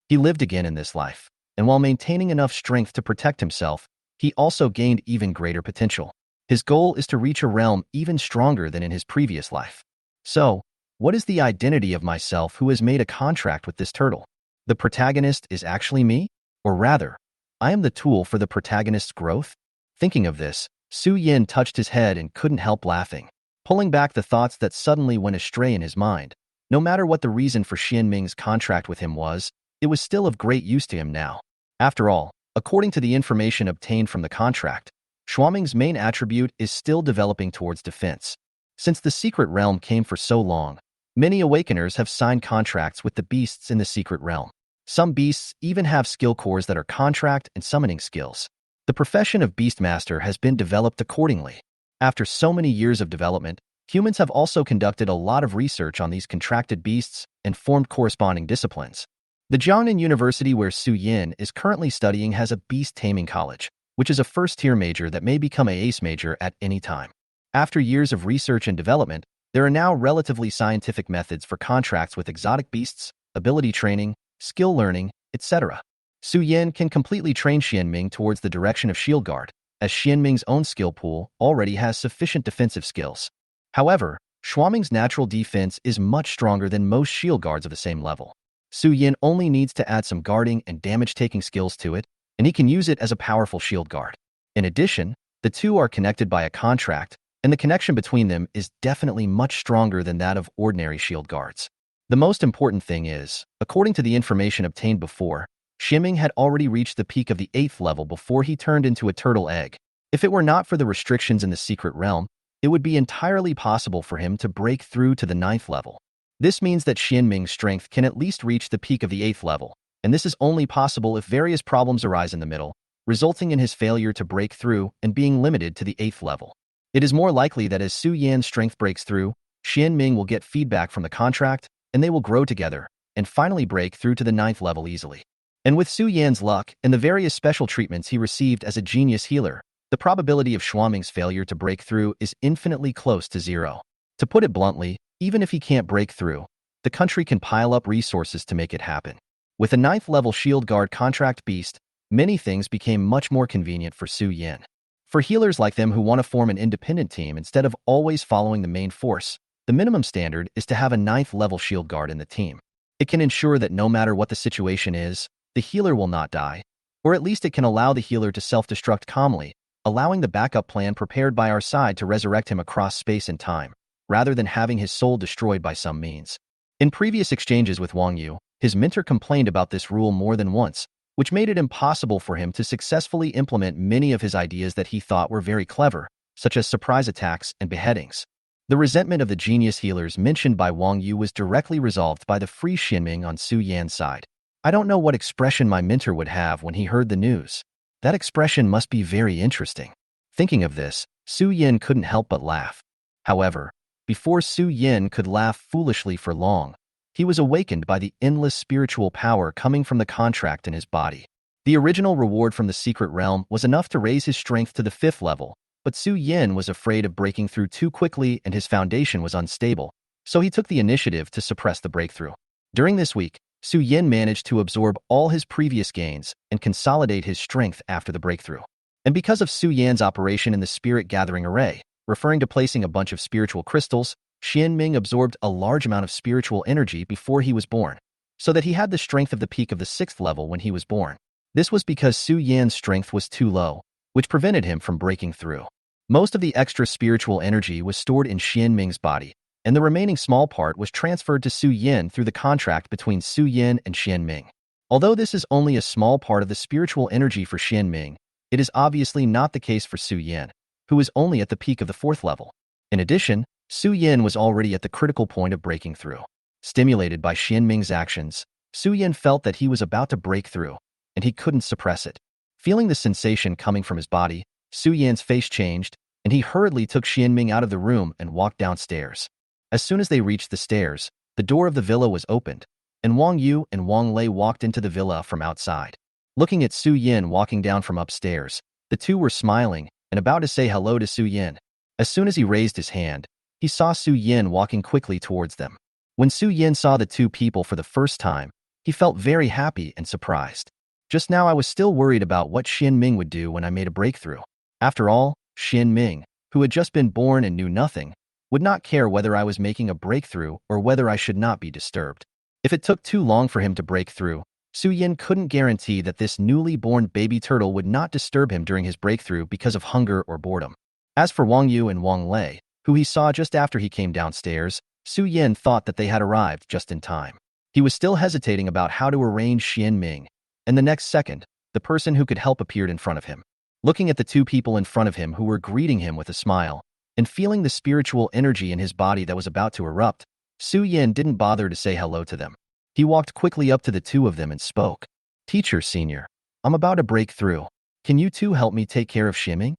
He lived again in this life, and while maintaining enough strength to protect himself, he also gained even greater potential. His goal is to reach a realm even stronger than in his previous life. So, what is the identity of myself who has made a contract with this turtle? The protagonist is actually me? Or rather, I am the tool for the protagonist's growth? Thinking of this, Su Yin touched his head and couldn't help laughing, pulling back the thoughts that suddenly went astray in his mind. No matter what the reason for Xianming's contract with him was, it was still of great use to him now. After all, according to the information obtained from the contract, Xuanming's main attribute is still developing towards defense. Since the secret realm came for so long, many awakeners have signed contracts with the beasts in the secret realm. Some beasts even have skill cores that are contract and summoning skills. The profession of Beastmaster has been developed accordingly. After so many years of development, humans have also conducted a lot of research on these contracted beasts and formed corresponding disciplines. The Jiangnan University where Su Yin is currently studying has a beast taming college, which is a first-tier major that may become an ace major at any time. After years of research and development, there are now relatively scientific methods for contracts with exotic beasts, ability training, skill learning, etc. Su Yin can completely train Xianming towards the direction of shield guard, as Xianming's own skill pool already has sufficient defensive skills. However, Xuanming's natural defense is much stronger than most shield guards of the same level. Su Yin only needs to add some guarding and damage-taking skills to it, and he can use it as a powerful shield guard. In addition, the two are connected by a contract, and the connection between them is definitely much stronger than that of ordinary shield guards. The most important thing is, according to the information obtained before, Xianming had already reached the peak of the 8th level before he turned into a turtle egg. If it were not for the restrictions in the secret realm, it would be entirely possible for him to break through to the 9th level. This means that Xianming's strength can at least reach the peak of the 8th level, and this is only possible if various problems arise in the middle, resulting in his failure to break through and being limited to the 8th level. It is more likely that as Su Yan's strength breaks through, Xianming will get feedback from the contract, and they will grow together, and finally break through to the 9th level easily. And with Su Yan's luck and the various special treatments he received as a genius healer, the probability of Xuanming's failure to break through is infinitely close to zero. To put it bluntly, even if he can't break through, the country can pile up resources to make it happen. With a 9th level shield guard contract beast, many things became much more convenient for Su Yin. For healers like them who want to form an independent team instead of always following the main force, the minimum standard is to have a 9th level shield guard in the team. It can ensure that no matter what the situation is, the healer will not die, or at least it can allow the healer to self-destruct calmly, allowing the backup plan prepared by our side to resurrect him across space and time, rather than having his soul destroyed by some means. In previous exchanges with Wong Yu, his mentor complained about this rule more than once, which made it impossible for him to successfully implement many of his ideas that he thought were very clever, such as surprise attacks and beheadings. The resentment of the genius healers mentioned by Wong Yu was directly resolved by the free Xianming on Su Yan's side. I don't know what expression my mentor would have when he heard the news. That expression must be very interesting. Thinking of this, Su Yin couldn't help but laugh. However, before Su Yin could laugh foolishly for long, he was awakened by the endless spiritual power coming from the contract in his body. The original reward from the secret realm was enough to raise his strength to the 5th level, but Su Yin was afraid of breaking through too quickly and his foundation was unstable, so he took the initiative to suppress the breakthrough. During this week, Su Yin managed to absorb all his previous gains and consolidate his strength after the breakthrough. And because of Su Yan's operation in the spirit gathering array, referring to placing a bunch of spiritual crystals, Xianming absorbed a large amount of spiritual energy before he was born, so that he had the strength of the peak of the 6th level when he was born. This was because Su Yan's strength was too low, which prevented him from breaking through. Most of the extra spiritual energy was stored in Xianming's body, and the remaining small part was transferred to Su Yin through the contract between Su Yin and Xianming. Although this is only a small part of the spiritual energy for Xianming, it is obviously not the case for Su Yin, who is only at the peak of the 4th level. In addition, Su Yin was already at the critical point of breaking through. Stimulated by Xianming's actions, Su Yin felt that he was about to break through, and he couldn't suppress it. Feeling the sensation coming from his body, Su Yan's face changed, and he hurriedly took Xianming out of the room and walked downstairs. As soon as they reached the stairs, the door of the villa was opened, and Wang Yu and Wang Lei walked into the villa from outside. Looking at Su Yin walking down from upstairs, the two were smiling and about to say hello to Su Yin. As soon as he raised his hand, he saw Su Yin walking quickly towards them. When Su Yin saw the two people for the first time, he felt very happy and surprised. Just now I was still worried about what Xianming would do when I made a breakthrough. After all, Xianming, who had just been born and knew nothing, would not care whether I was making a breakthrough or whether I should not be disturbed. If it took too long for him to break through, Su Yin couldn't guarantee that this newly born baby turtle would not disturb him during his breakthrough because of hunger or boredom. As for Wang Yu and Wang Lei, who he saw just after he came downstairs, Su Yin thought that they had arrived just in time. He was still hesitating about how to arrange Xianming, and the next second, the person who could help appeared in front of him. Looking at the two people in front of him who were greeting him with a smile, and feeling the spiritual energy in his body that was about to erupt, Su Yin didn't bother to say hello to them. He walked quickly up to the two of them and spoke. "Teacher Senior, I'm about to break through. Can you two help me take care of Xianming?"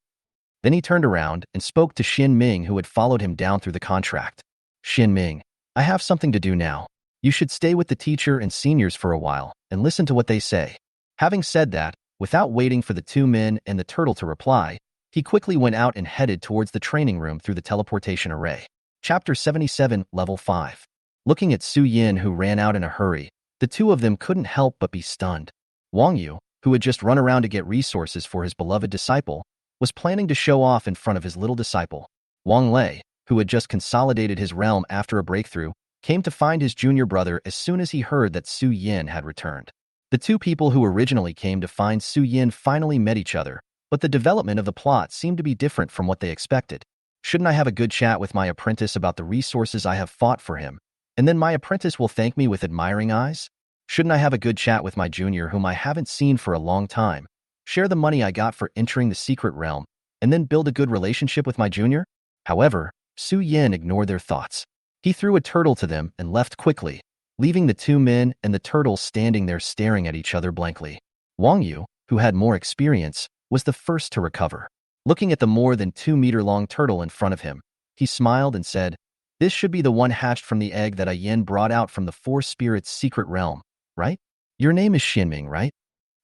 Then he turned around and spoke to Xianming, who had followed him down through the contract. "Xianming, I have something to do now. You should stay with the teacher and seniors for a while and listen to what they say." Having said that, without waiting for the two men and the turtle to reply, he quickly went out and headed towards the training room through the teleportation array. Chapter 77, Level 5. Looking at Su Yin, who ran out in a hurry, the two of them couldn't help but be stunned. Wang Yu, who had just run around to get resources for his beloved disciple, was planning to show off in front of his little disciple. Wang Lei, who had just consolidated his realm after a breakthrough, came to find his junior brother as soon as he heard that Su Yin had returned. The two people who originally came to find Su Yin finally met each other, but the development of the plot seemed to be different from what they expected. Shouldn't I have a good chat with my apprentice about the resources I have fought for him, and then my apprentice will thank me with admiring eyes? Shouldn't I have a good chat with my junior whom I haven't seen for a long time, share the money I got for entering the secret realm, and then build a good relationship with my junior? However, Su Yin ignored their thoughts. He threw a turtle to them and left quickly, leaving the two men and the turtle standing there staring at each other blankly. Wang Yu, who had more experience, was the first to recover. Looking at the more than 2-meter-long turtle in front of him, he smiled and said, "This should be the one hatched from the egg that Yin brought out from the Four Spirits' secret realm, right? Your name is Xianming, right?"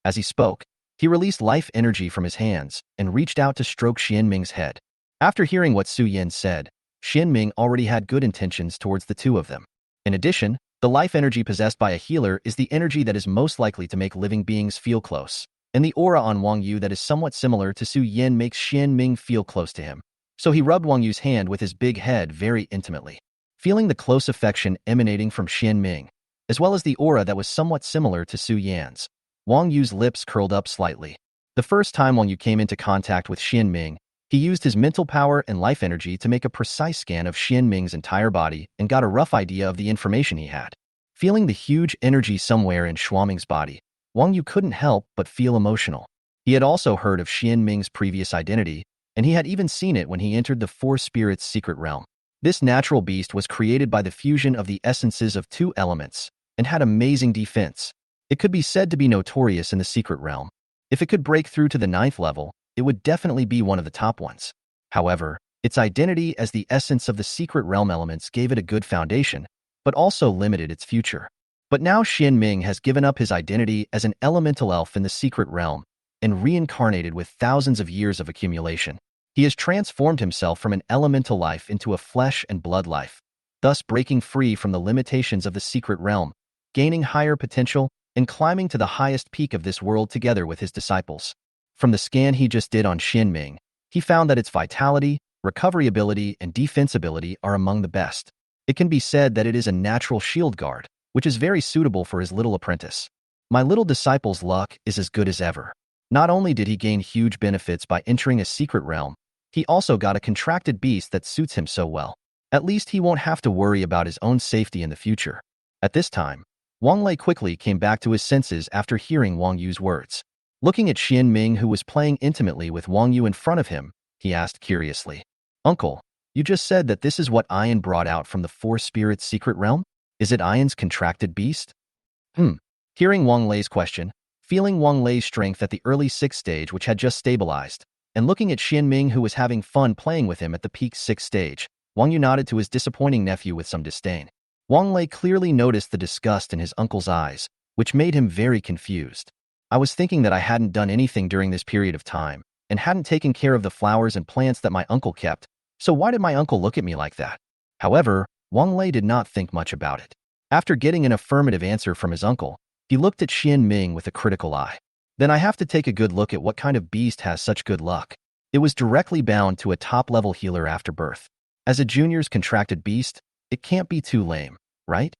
As he spoke, he released life energy from his hands and reached out to stroke Xianming's head. After hearing what Su Yin said, Xianming already had good intentions towards the two of them. In addition, the life energy possessed by a healer is the energy that is most likely to make living beings feel close, and the aura on Wang Yu that is somewhat similar to Su Yin makes Xianming feel close to him. So he rubbed Wang Yu's hand with his big head very intimately. Feeling the close affection emanating from Xianming, as well as the aura that was somewhat similar to Su Yan's, Wang Yu's lips curled up slightly. The first time Wang Yu came into contact with Xianming, he used his mental power and life energy to make a precise scan of Xianming's entire body and got a rough idea of the information he had. Feeling the huge energy somewhere in Xianming's body, Wang Yu couldn't help but feel emotional. He had also heard of Xianming's previous identity, and he had even seen it when he entered the Four Spirits' secret realm. This natural beast was created by the fusion of the essences of two elements and had amazing defense. It could be said to be notorious in the secret realm. If it could break through to the 9th level, it would definitely be one of the top ones. However, its identity as the essence of the secret realm elements gave it a good foundation, but also limited its future. But now Xianming has given up his identity as an elemental elf in the secret realm and reincarnated with thousands of years of accumulation. He has transformed himself from an elemental life into a flesh and blood life, thus breaking free from the limitations of the secret realm, gaining higher potential, and climbing to the highest peak of this world together with his disciples. From the scan he just did on Xianming, he found that its vitality, recovery ability, and defense ability are among the best. It can be said that it is a natural shield guard, which is very suitable for his little apprentice. My little disciple's luck is as good as ever. Not only did he gain huge benefits by entering a secret realm, he also got a contracted beast that suits him so well. At least he won't have to worry about his own safety in the future. At this time, Wang Lei quickly came back to his senses after hearing Wang Yu's words. Looking at Xianming, who was playing intimately with Wang Yu in front of him, he asked curiously, "Uncle, you just said that this is what Yin brought out from the Four Spirits' secret realm? Is it Yin's contracted beast?" Hearing Wang Lei's question, Feeling Wang Lei's strength at the early 6th stage, which had just stabilized, and looking at Xianming, who was having fun playing with him at the peak 6th stage, Wang Yu nodded to his disappointing nephew with some disdain. Wang Lei clearly noticed the disgust in his uncle's eyes, which made him very confused. I was thinking that I hadn't done anything during this period of time, and hadn't taken care of the flowers and plants that my uncle kept, so why did my uncle look at me like that? However, Wang Lei did not think much about it. After getting an affirmative answer from his uncle, he looked at Xianming with a critical eye. Then I have to take a good look at what kind of beast has such good luck. It was directly bound to a top-level healer after birth. As a junior's contracted beast, it can't be too lame, right?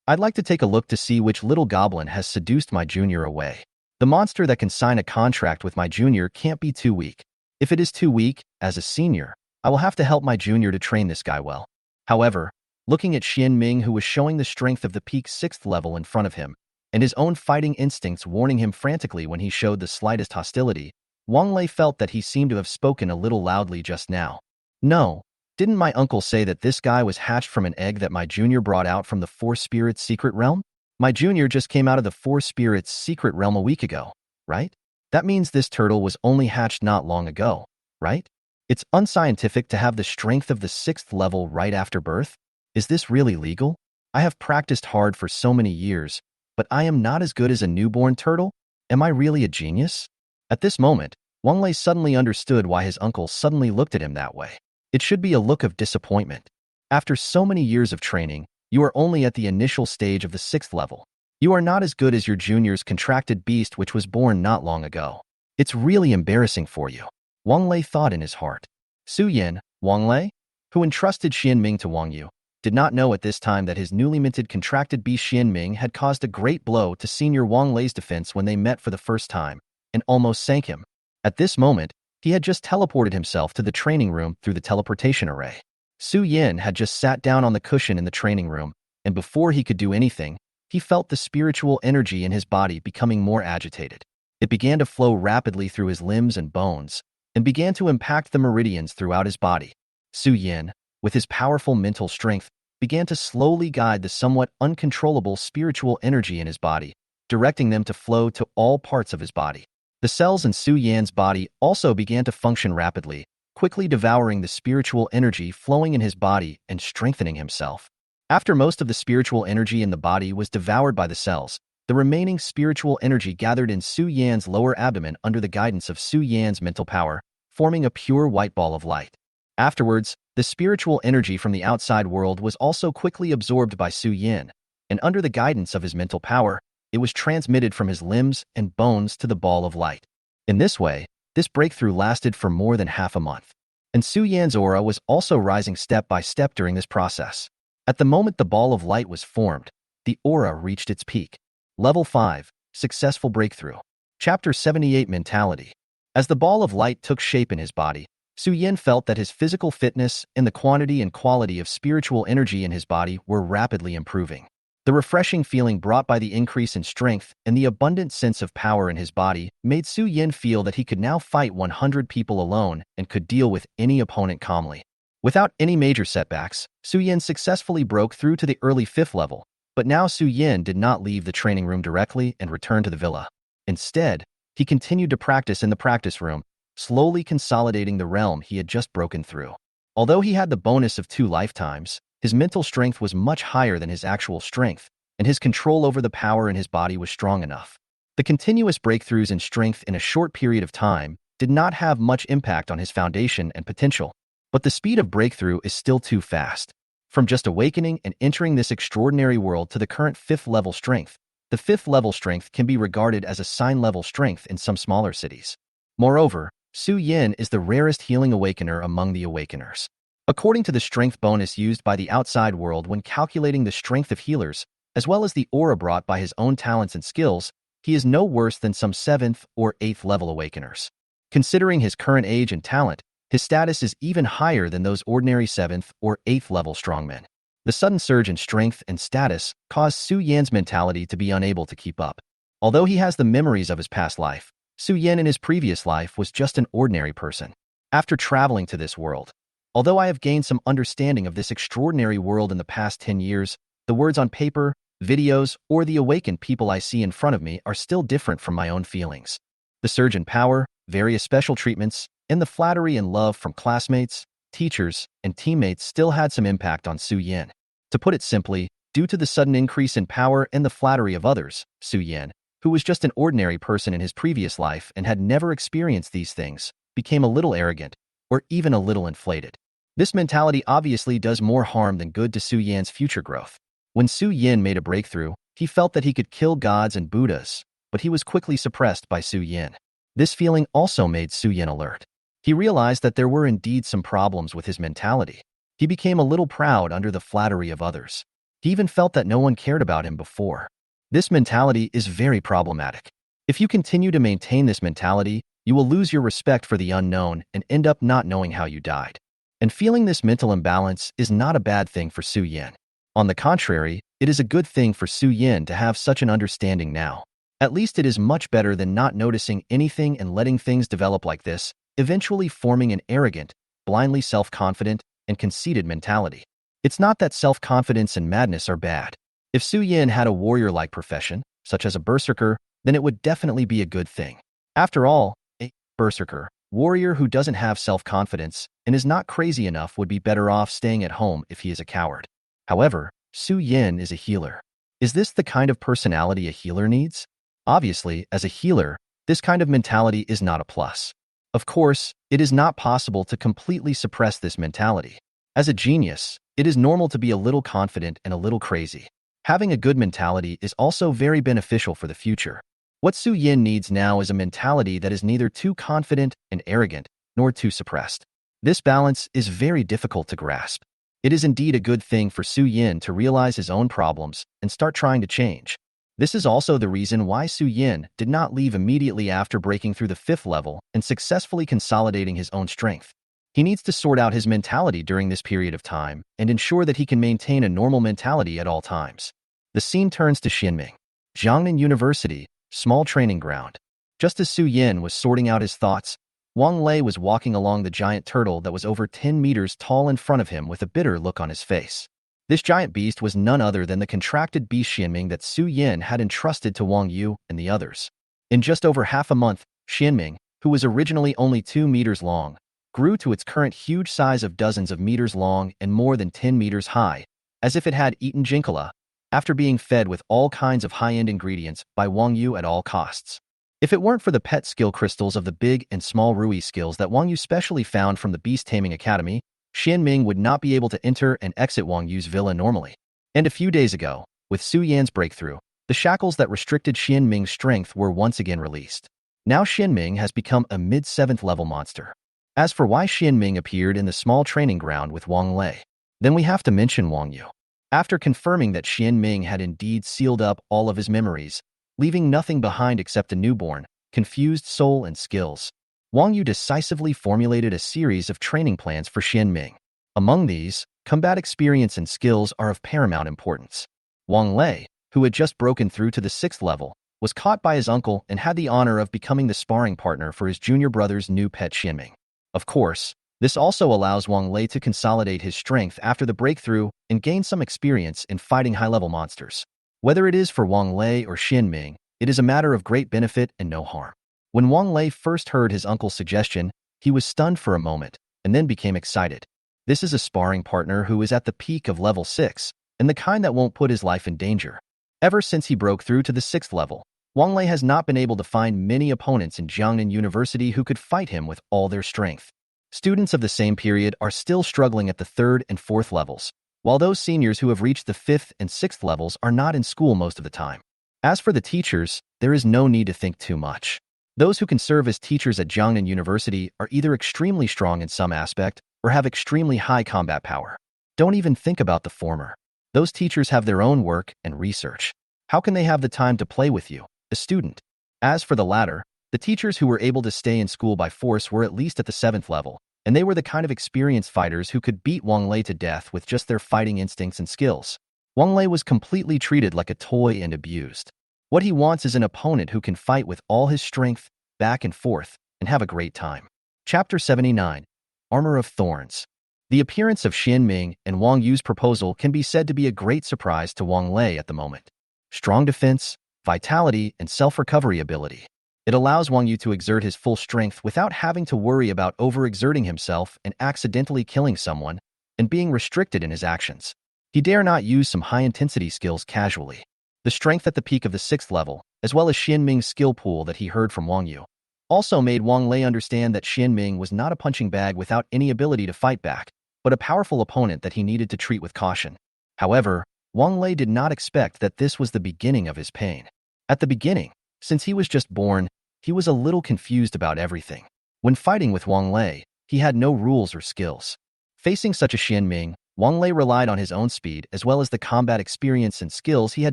I'd like to take a look to see which little goblin has seduced my junior away. The monster that can sign a contract with my junior can't be too weak. If it is too weak, as a senior, I will have to help my junior to train this guy well. However, looking at Xianming, who was showing the strength of the peak 6th level in front of him, and his own fighting instincts warning him frantically when he showed the slightest hostility, Wang Lei felt that he seemed to have spoken a little loudly just now. No, didn't my uncle say that this guy was hatched from an egg that my junior brought out from the Four Spirits secret realm? My junior just came out of the Four Spirits secret realm a week ago, right? That means this turtle was only hatched not long ago, right? It's unscientific to have the strength of the 6th level right after birth. Is this really legal? I have practiced hard for so many years, but I am not as good as a newborn turtle? Am I really a genius? At this moment, Wang Lei suddenly understood why his uncle suddenly looked at him that way. It should be a look of disappointment. After so many years of training, you are only at the initial stage of the 6th level. You are not as good as your junior's contracted beast which was born not long ago. It's really embarrassing for you, Wang Lei thought in his heart. Su Yin, Wang Lei, who entrusted Xianming to Wang Yu, did not know at this time that his newly minted contracted beast Xianming had caused a great blow to senior Wang Lei's defense when they met for the first time, and almost sank him. At this moment, he had just teleported himself to the training room through the teleportation array. Su Yin had just sat down on the cushion in the training room, and before he could do anything, he felt the spiritual energy in his body becoming more agitated. It began to flow rapidly through his limbs and bones, and began to impact the meridians throughout his body. Su Yin, with his powerful mental strength, began to slowly guide the somewhat uncontrollable spiritual energy in his body, directing them to flow to all parts of his body. The cells in Su Yan's body also began to function rapidly, quickly devouring the spiritual energy flowing in his body and strengthening himself. After most of the spiritual energy in the body was devoured by the cells, the remaining spiritual energy gathered in Su Yan's lower abdomen under the guidance of Su Yan's mental power, forming a pure white ball of light. Afterwards, the spiritual energy from the outside world was also quickly absorbed by Su Yan, and under the guidance of his mental power, it was transmitted from his limbs and bones to the ball of light. In this way, this breakthrough lasted for more than half a month, and Su Yan's aura was also rising step by step during this process. At the moment the ball of light was formed, the aura reached its peak. Level 5, Successful Breakthrough. Chapter 78 Mentality. As the ball of light took shape in his body, Su Yan felt that his physical fitness and the quantity and quality of spiritual energy in his body were rapidly improving. The refreshing feeling brought by the increase in strength and the abundant sense of power in his body made Su Yan feel that he could now fight 100 people alone and could deal with any opponent calmly. Without any major setbacks, Su Yan successfully broke through to the early 5th level, but now Su Yan did not leave the training room directly and return to the villa. Instead, he continued to practice in the practice room, slowly consolidating the realm he had just broken through. Although he had the bonus of 2 lifetimes, his mental strength was much higher than his actual strength, and his control over the power in his body was strong enough. The continuous breakthroughs in strength in a short period of time did not have much impact on his foundation and potential, but the speed of breakthrough is still too fast. From just awakening and entering this extraordinary world to the current 5th level strength, the 5th level strength can be regarded as a sign level strength in some smaller cities. Moreover, Su Yan is the rarest healing awakener among the awakeners. According to the strength bonus used by the outside world when calculating the strength of healers, as well as the aura brought by his own talents and skills, he is no worse than some 7th or 8th level awakeners. Considering his current age and talent, his status is even higher than those ordinary 7th or 8th level strongmen. The sudden surge in strength and status caused Su Yan's mentality to be unable to keep up. Although he has the memories of his past life, Su Yan in his previous life was just an ordinary person. After traveling to this world, although I have gained some understanding of this extraordinary world in the past 10 years, the words on paper, videos, or the awakened people I see in front of me are still different from my own feelings. The surge in power, various special treatments, and the flattery and love from classmates, teachers, and teammates still had some impact on Su Yin. To put it simply, due to the sudden increase in power and the flattery of others, Su Yin, who was just an ordinary person in his previous life and had never experienced these things, became a little arrogant, or even a little inflated. This mentality obviously does more harm than good to Su Yin's future growth. When Su Yin made a breakthrough, he felt that he could kill gods and Buddhas, but he was quickly suppressed by Su Yin. This feeling also made Su Yin alert. He realized that there were indeed some problems with his mentality. He became a little proud under the flattery of others. He even felt that no one cared about him before. This mentality is very problematic. If you continue to maintain this mentality, you will lose your respect for the unknown and end up not knowing how you died. And feeling this mental imbalance is not a bad thing for Su Yin. On the contrary, it is a good thing for Su Yin to have such an understanding now. At least it is much better than not noticing anything and letting things develop like this, eventually forming an arrogant, blindly self-confident, and conceited mentality. It's not that self-confidence and madness are bad. If Su Yin had a warrior-like profession, such as a berserker, then it would definitely be a good thing. After all, a berserker, warrior who doesn't have self-confidence and is not crazy enough would be better off staying at home if he is a coward. However, Su Yin is a healer. Is this the kind of personality a healer needs? Obviously, as a healer, this kind of mentality is not a plus. Of course, it is not possible to completely suppress this mentality. As a genius, it is normal to be a little confident and a little crazy. Having a good mentality is also very beneficial for the future. What Su Yin needs now is a mentality that is neither too confident and arrogant, nor too suppressed. This balance is very difficult to grasp. It is indeed a good thing for Su Yin to realize his own problems and start trying to change. This is also the reason why Su Yin did not leave immediately after breaking through the 5th level and successfully consolidating his own strength. He needs to sort out his mentality during this period of time and ensure that he can maintain a normal mentality at all times. The scene turns to Xianming, Jiangnan University, small training ground. Just as Su Yin was sorting out his thoughts, Wong L was walking along the giant turtle that was over 10 meters tall in front of him with a bitter look on his face. This giant beast was none other than the contracted beast Xianming that Su Yin had entrusted to Wang Yu and the others. In just over half a month, Xianming, who was originally only 2 meters long, grew to its current huge size of dozens of meters long and more than 10 meters high, as if it had eaten Jinkala, after being fed with all kinds of high-end ingredients by Wang Yu at all costs. If it weren't for the pet skill crystals of the big and small Rui skills that Wang Yu specially found from the Beast Taming Academy, Xianming would not be able to enter and exit Wang Yu's villa normally. And a few days ago, with Su Yan's breakthrough, the shackles that restricted Xianming's strength were once again released. Now Xianming has become a mid-7th level monster. As for why Xianming appeared in the small training ground with Wang L, then we have to mention Wang Yu. After confirming that Xianming had indeed sealed up all of his memories, leaving nothing behind except a newborn, confused soul and skills, Wang Yu decisively formulated a series of training plans for Xianming. Among these, combat experience and skills are of paramount importance. Wang L, who had just broken through to the 6th level, was caught by his uncle and had the honor of becoming the sparring partner for his junior brother's new pet Xianming. Of course, this also allows Wang L to consolidate his strength after the breakthrough and gain some experience in fighting high-level monsters. Whether it is for Wang L or Xianming, it is a matter of great benefit and no harm. When Wang L first heard his uncle's suggestion, he was stunned for a moment and then became excited. This is a sparring partner who is at the peak of level 6 and the kind that won't put his life in danger. Ever since he broke through to the 6th level, Wang L has not been able to find many opponents in Jiangnan University who could fight him with all their strength. Students of the same period are still struggling at the 3rd and 4th levels, while those seniors who have reached the 5th and 6th levels are not in school most of the time. As for the teachers, there is no need to think too much. Those who can serve as teachers at Jiangnan University are either extremely strong in some aspect or have extremely high combat power. Don't even think about the former. Those teachers have their own work and research. How can they have the time to play with you, a student? As for the latter, the teachers who were able to stay in school by force were at least at the 7th level, and they were the kind of experienced fighters who could beat Wang L to death with just their fighting instincts and skills. Wang L was completely treated like a toy and abused. What he wants is an opponent who can fight with all his strength, back and forth, and have a great time. Chapter 79. Armor of Thorns. The appearance of Xianming and Wang Yu's proposal can be said to be a great surprise to Wang L at the moment. strong defense, vitality, and self-recovery ability. It allows Wang Yu to exert his full strength without having to worry about overexerting himself and accidentally killing someone and being restricted in his actions. He dare not use some high-intensity skills casually. The strength at the peak of the 6th level, as well as Xianming's skill pool that he heard from Wang Yu, also made Wang Lei understand that Xianming was not a punching bag without any ability to fight back, but a powerful opponent that he needed to treat with caution. However, Wang Lei did not expect that this was the beginning of his pain. At the beginning, since he was just born, he was a little confused about everything. When fighting with Wang Lei, he had no rules or skills. Facing such a Xianming, Wang Lei relied on his own speed as well as the combat experience and skills he had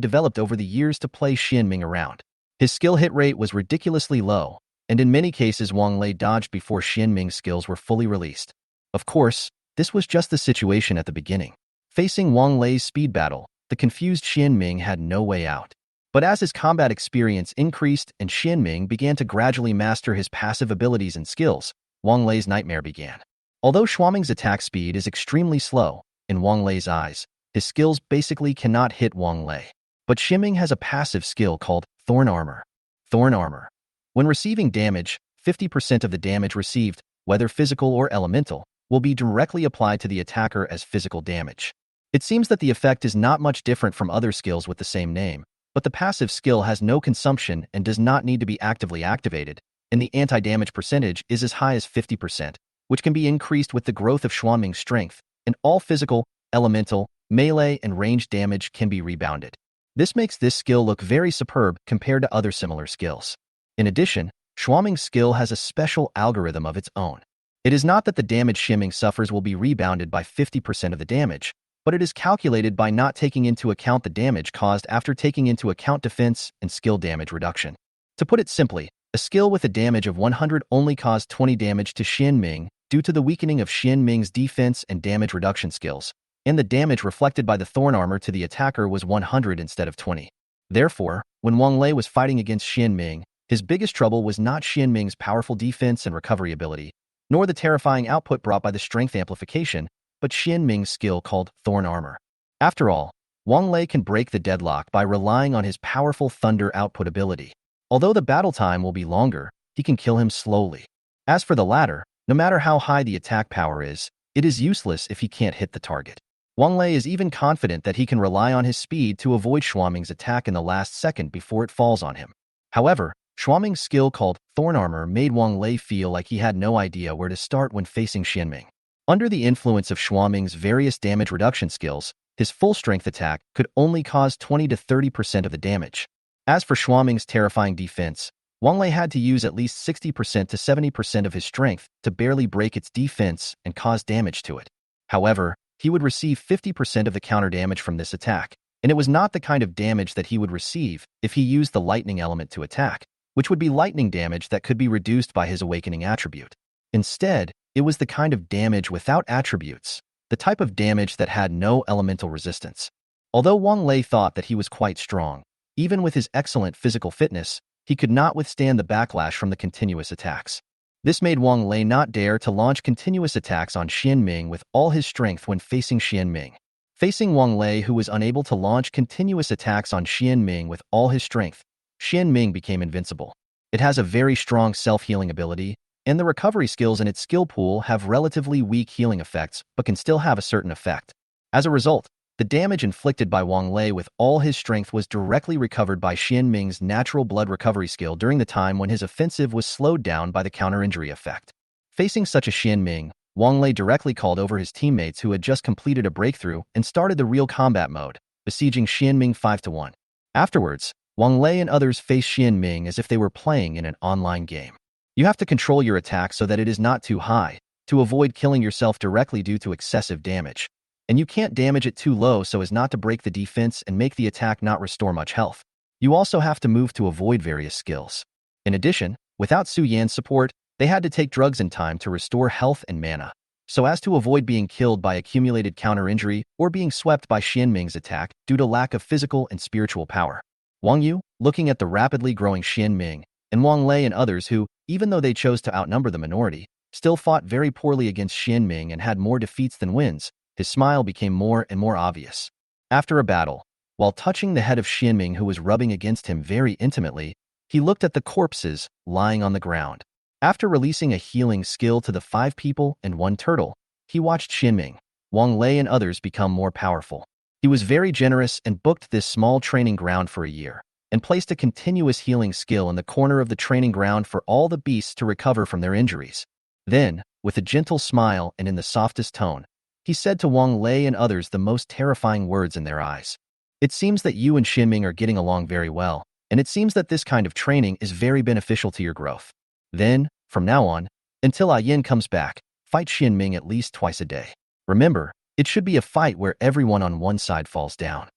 developed over the years to play Xianming around. His skill hit rate was ridiculously low, and in many cases Wang Lei dodged before Xianming's skills were fully released. Of course, this was just the situation at the beginning. Facing Wang Lei's speed battle, the confused Xianming had no way out. But as his combat experience increased and Xianming began to gradually master his passive abilities and skills, Wang Lei's nightmare began. Although Xuanming's attack speed is extremely slow, in Wang Lei's eyes, his skills basically cannot hit Wang Lei. But Xianming has a passive skill called Thorn Armor. Thorn Armor. When receiving damage, 50% of the damage received, whether physical or elemental, will be directly applied to the attacker as physical damage. It seems that the effect is not much different from other skills with the same name, but the passive skill has no consumption and does not need to be actively activated, and the anti-damage percentage is as high as 50%, which can be increased with the growth of Xuanming's strength, and all physical, elemental, melee, and ranged damage can be rebounded. This makes this skill look very superb compared to other similar skills. In addition, Xuanming's skill has a special algorithm of its own. It is not that the damage Xianming suffers will be rebounded by 50% of the damage, but it is calculated by not taking into account the damage caused after taking into account defense and skill damage reduction. To put it simply, a skill with a damage of 100 only caused 20 damage to Xianming due to the weakening of Xianming's defense and damage reduction skills, and the damage reflected by the Thorn Armor to the attacker was 100 instead of 20. Therefore, when Wang Lei was fighting against Xianming, his biggest trouble was not Xianming's powerful defense and recovery ability, nor the terrifying output brought by the strength amplification, but Xianming's skill called Thorn Armor. After all, Wang Lei can break the deadlock by relying on his powerful thunder output ability. Although the battle time will be longer, he can kill him slowly. As for the latter, no matter how high the attack power is, it is useless if he can't hit the target. Wang Lei is even confident that he can rely on his speed to avoid Xuanming's attack in the last second before it falls on him. However, Xuanming's skill called Thorn Armor made Wang Lei feel like he had no idea where to start when facing Xianming. Under the influence of Xuanming's various damage reduction skills, his full strength attack could only cause 20 to 30% of the damage. As for Xuanming's terrifying defense, Wang Lei had to use at least 60% to 70% of his strength to barely break its defense and cause damage to it. However, he would receive 50% of the counter damage from this attack, and it was not the kind of damage that he would receive if he used the lightning element to attack, which would be lightning damage that could be reduced by his awakening attribute. Instead, it was the kind of damage without attributes, the type of damage that had no elemental resistance. Although Wang Lei thought that he was quite strong, even with his excellent physical fitness, he could not withstand the backlash from the continuous attacks. This made Wang Lei not dare to launch continuous attacks on Xianming with all his strength when facing Xianming. Facing Wang Lei, who was unable to launch continuous attacks on Xianming with all his strength, Xianming became invincible. It has a very strong self-healing ability, and the recovery skills in its skill pool have relatively weak healing effects but can still have a certain effect. As a result, the damage inflicted by Wang Lei with all his strength was directly recovered by Xianming's natural blood recovery skill during the time when his offensive was slowed down by the counter-injury effect. Facing such a Xianming, Wang Lei directly called over his teammates who had just completed a breakthrough and started the real combat mode, besieging Xianming 5-1. Afterwards, Wang Lei and others faced Xianming as if they were playing in an online game. You have to control your attack so that it is not too high, to avoid killing yourself directly due to excessive damage. And you can't damage it too low so as not to break the defense and make the attack not restore much health. You also have to move to avoid various skills. In addition, without Su Yan's support, they had to take drugs in time to restore health and mana, so as to avoid being killed by accumulated counter-injury or being swept by Xianming's attack due to lack of physical and spiritual power. Wang Yu, looking at the rapidly growing Xianming, and Wang Lei and others who, even though they chose to outnumber the minority, still fought very poorly against Xianming and had more defeats than wins, his smile became more and more obvious. After a battle, While touching the head of Xianming, who was rubbing against him very intimately, he looked at the corpses lying on the ground. After releasing a healing skill to the 5 people and 1 turtle, he watched Xianming, Wong Lei and others become more powerful. He was very generous and booked this small training ground for a year, and placed a continuous healing skill in the corner of the training ground for all the beasts to recover from their injuries. Then, with a gentle smile and in the softest tone, he said to Wong Lei and others the most terrifying words in their eyes. It seems that you and Xianming are getting along very well, and it seems that this kind of training is very beneficial to your growth. Then, from now on, until Yin comes back, fight Xianming at least twice a day. Remember, it should be a fight where everyone on one side falls down.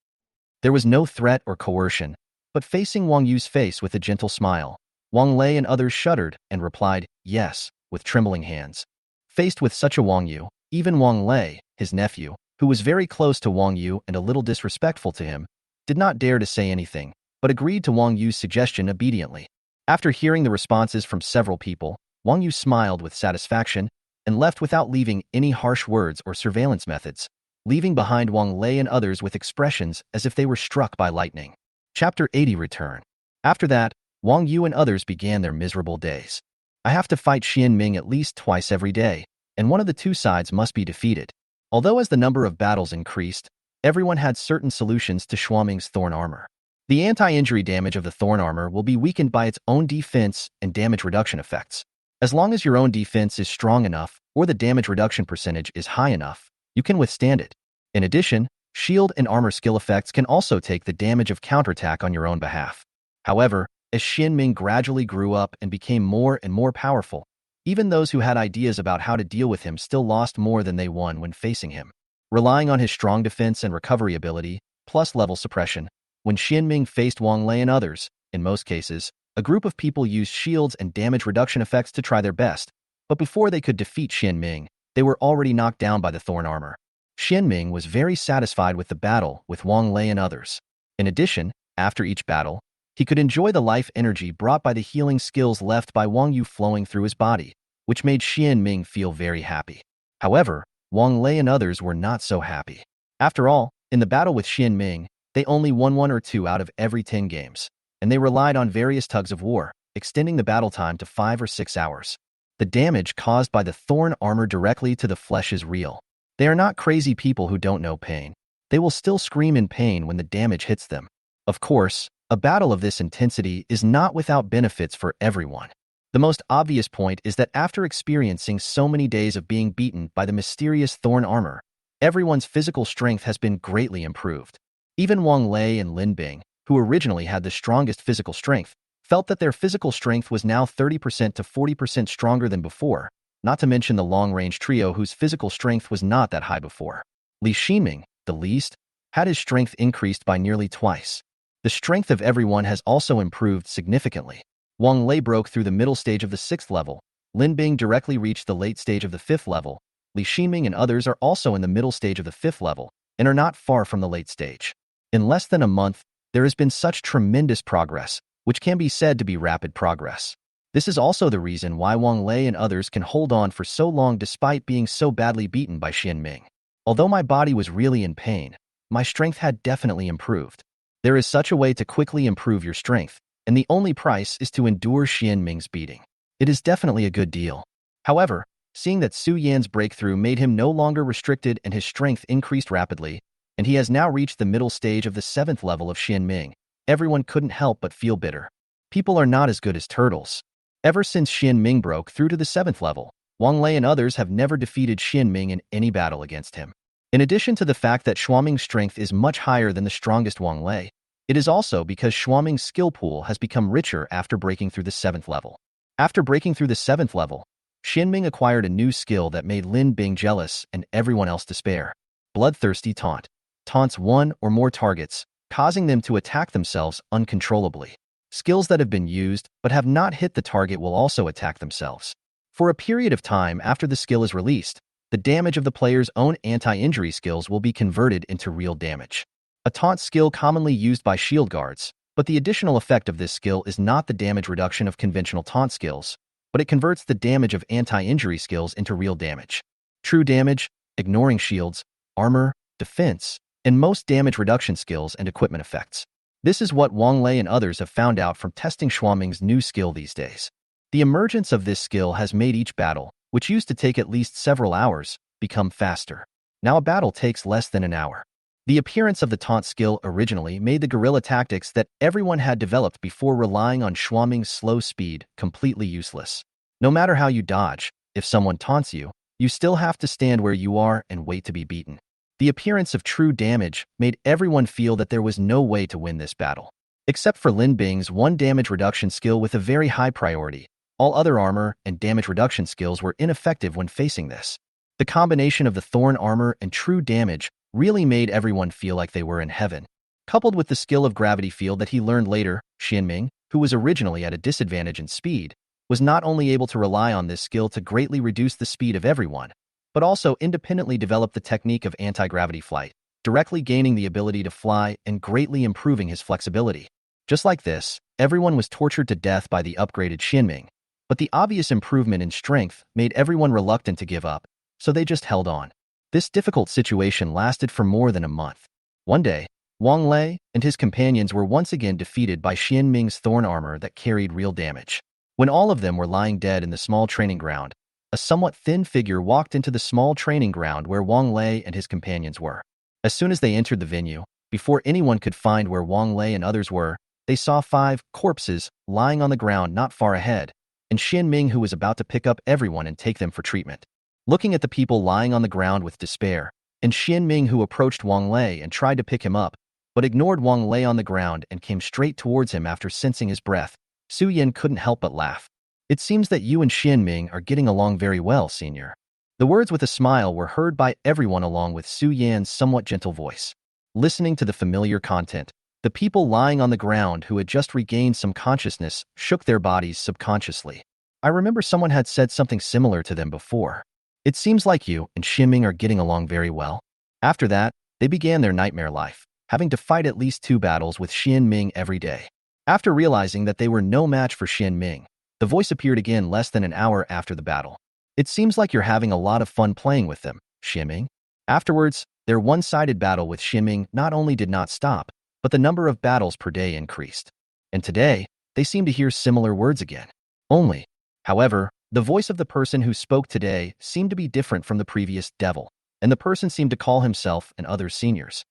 There was no threat or coercion, but facing Wang Yu's face with a gentle smile, Wang Lei and others shuddered and replied, yes, with trembling hands. Faced with such a Wang Yu, even Wang Lei, his nephew, who was very close to Wang Yu and a little disrespectful to him, did not dare to say anything, but agreed to Wang Yu's suggestion obediently. After hearing the responses from several people, Wang Yu smiled with satisfaction and left without leaving any harsh words or surveillance methods, leaving behind Wang Lei and others with expressions as if they were struck by lightning. Chapter 80 Return. After that, Wang Yu and others began their miserable days. I have to fight Xianming at least twice every day, and one of the 2 sides must be defeated. Although as the number of battles increased, everyone had certain solutions to Xianming's thorn armor. The anti-injury damage of the thorn armor will be weakened by its own defense and damage reduction effects. As long as your own defense is strong enough or the damage reduction percentage is high enough, you can withstand it. In addition, shield and armor skill effects can also take the damage of counterattack on your own behalf. However, as Xianming gradually grew up and became more and more powerful, even those who had ideas about how to deal with him still lost more than they won when facing him. Relying on his strong defense and recovery ability, plus level suppression, when Xianming faced Wang Lei and others, in most cases, a group of people used shields and damage reduction effects to try their best, but before they could defeat Xianming, they were already knocked down by the thorn armor. Xianming was very satisfied with the battle with Wang Lei and others. In addition, after each battle, he could enjoy the life energy brought by the healing skills left by Wang Yu flowing through his body, which made Xianming feel very happy. However, Wang Lei and others were not so happy. After all, in the battle with Xianming, they only won 1 or 2 out of every 10 games, and they relied on various tugs of war, extending the battle time to 5 or 6 hours. The damage caused by the thorn armor directly to the flesh is real. They are not crazy people who don't know pain. They will still scream in pain when the damage hits them. Of course, a battle of this intensity is not without benefits for everyone. The most obvious point is that after experiencing so many days of being beaten by the mysterious thorn armor, everyone's physical strength has been greatly improved. Even Wang Lei and Lin Bing, who originally had the strongest physical strength, felt that their physical strength was now 30% to 40% stronger than before, not to mention the long-range trio whose physical strength was not that high before. Li Ximing, the least, had his strength increased by nearly twice. The strength of everyone has also improved significantly. Wang Lei broke through the middle stage of the 6th level, Lin Bing directly reached the late stage of the 5th level, Li Ximing and others are also in the middle stage of the 5th level, and are not far from the late stage. In less than a month, there has been such tremendous progress, which can be said to be rapid progress. This is also the reason why Wang Lei and others can hold on for so long despite being so badly beaten by Xianming. Although my body was really in pain, my strength had definitely improved. There is such a way to quickly improve your strength, and the only price is to endure Xianming's beating. It is definitely a good deal. However, seeing that Su Yan's breakthrough made him no longer restricted and his strength increased rapidly, and he has now reached the middle stage of the 7th level of Xianming, everyone couldn't help but feel bitter. People are not as good as turtles. Ever since Xianming broke through to the 7th level, Wang Lei and others have never defeated Xianming in any battle against him. In addition to the fact that Xianming's strength is much higher than the strongest Wang Lei, it is also because Xianming's skill pool has become richer after breaking through the 7th level. After breaking through the 7th level, Xianming acquired a new skill that made Lin Bing jealous and everyone else despair. Bloodthirsty Taunt. Taunts 1 or more targets, causing them to attack themselves uncontrollably. Skills that have been used but have not hit the target will also attack themselves. For a period of time after the skill is released, the damage of the player's own anti-injury skills will be converted into real damage. A taunt skill commonly used by shield guards, but the additional effect of this skill is not the damage reduction of conventional taunt skills, but it converts the damage of anti-injury skills into real damage. True damage, ignoring shields, armor, defense, and most damage reduction skills and equipment effects. This is what Wong Lei and others have found out from testing Xuanming's new skill these days. The emergence of this skill has made each battle, which used to take at least several hours, become faster. Now a battle takes less than an hour. The appearance of the taunt skill originally made the guerrilla tactics that everyone had developed before relying on Xuanming's slow speed completely useless. No matter how you dodge, if someone taunts you, you still have to stand where you are and wait to be beaten. The appearance of true damage made everyone feel that there was no way to win this battle. Except for Lin Bing's one damage reduction skill with a very high priority, all other armor and damage reduction skills were ineffective when facing this. The combination of the thorn armor and true damage really made everyone feel like they were in heaven. Coupled with the skill of gravity field that he learned later, Xianming, who was originally at a disadvantage in speed, was not only able to rely on this skill to greatly reduce the speed of everyone, but also independently develop the technique of anti-gravity flight, directly gaining the ability to fly and greatly improving his flexibility. Just like this, everyone was tortured to death by the upgraded Xianming, but the obvious improvement in strength made everyone reluctant to give up, so they just held on. This difficult situation lasted for more than a month. One day, Wong Lei and his companions were once again defeated by Xianming's thorn armor that carried real damage. When all of them were lying dead in the small training ground, a somewhat thin figure walked into the small training ground where Wong Lei and his companions were. As soon as they entered the venue, before anyone could find where Wong Lei and others were, they saw 5 corpses lying on the ground not far ahead, and Xianming who was about to pick up everyone and take them for treatment. Looking at the people lying on the ground with despair, and Xianming who approached Wong Lei and tried to pick him up, but ignored Wong Lei on the ground and came straight towards him after sensing his breath, Su Yan couldn't help but laugh. It seems that you and Xianming are getting along very well, senior. The words with a smile were heard by everyone along with Su Yan's somewhat gentle voice. Listening to the familiar content, the people lying on the ground who had just regained some consciousness shook their bodies subconsciously. I remember someone had said something similar to them before. It seems like you and Xianming are getting along very well. After that, they began their nightmare life, having to fight at least 2 battles with Xianming every day. After realizing that they were no match for Xianming, the voice appeared again less than an hour after the battle. It seems like you're having a lot of fun playing with them, Xianming. Afterwards, their one-sided battle with Xianming not only did not stop, but the number of battles per day increased. And today, they seem to hear similar words again. Only, however, the voice of the person who spoke today seemed to be different from the previous devil, and the person seemed to call himself and other seniors.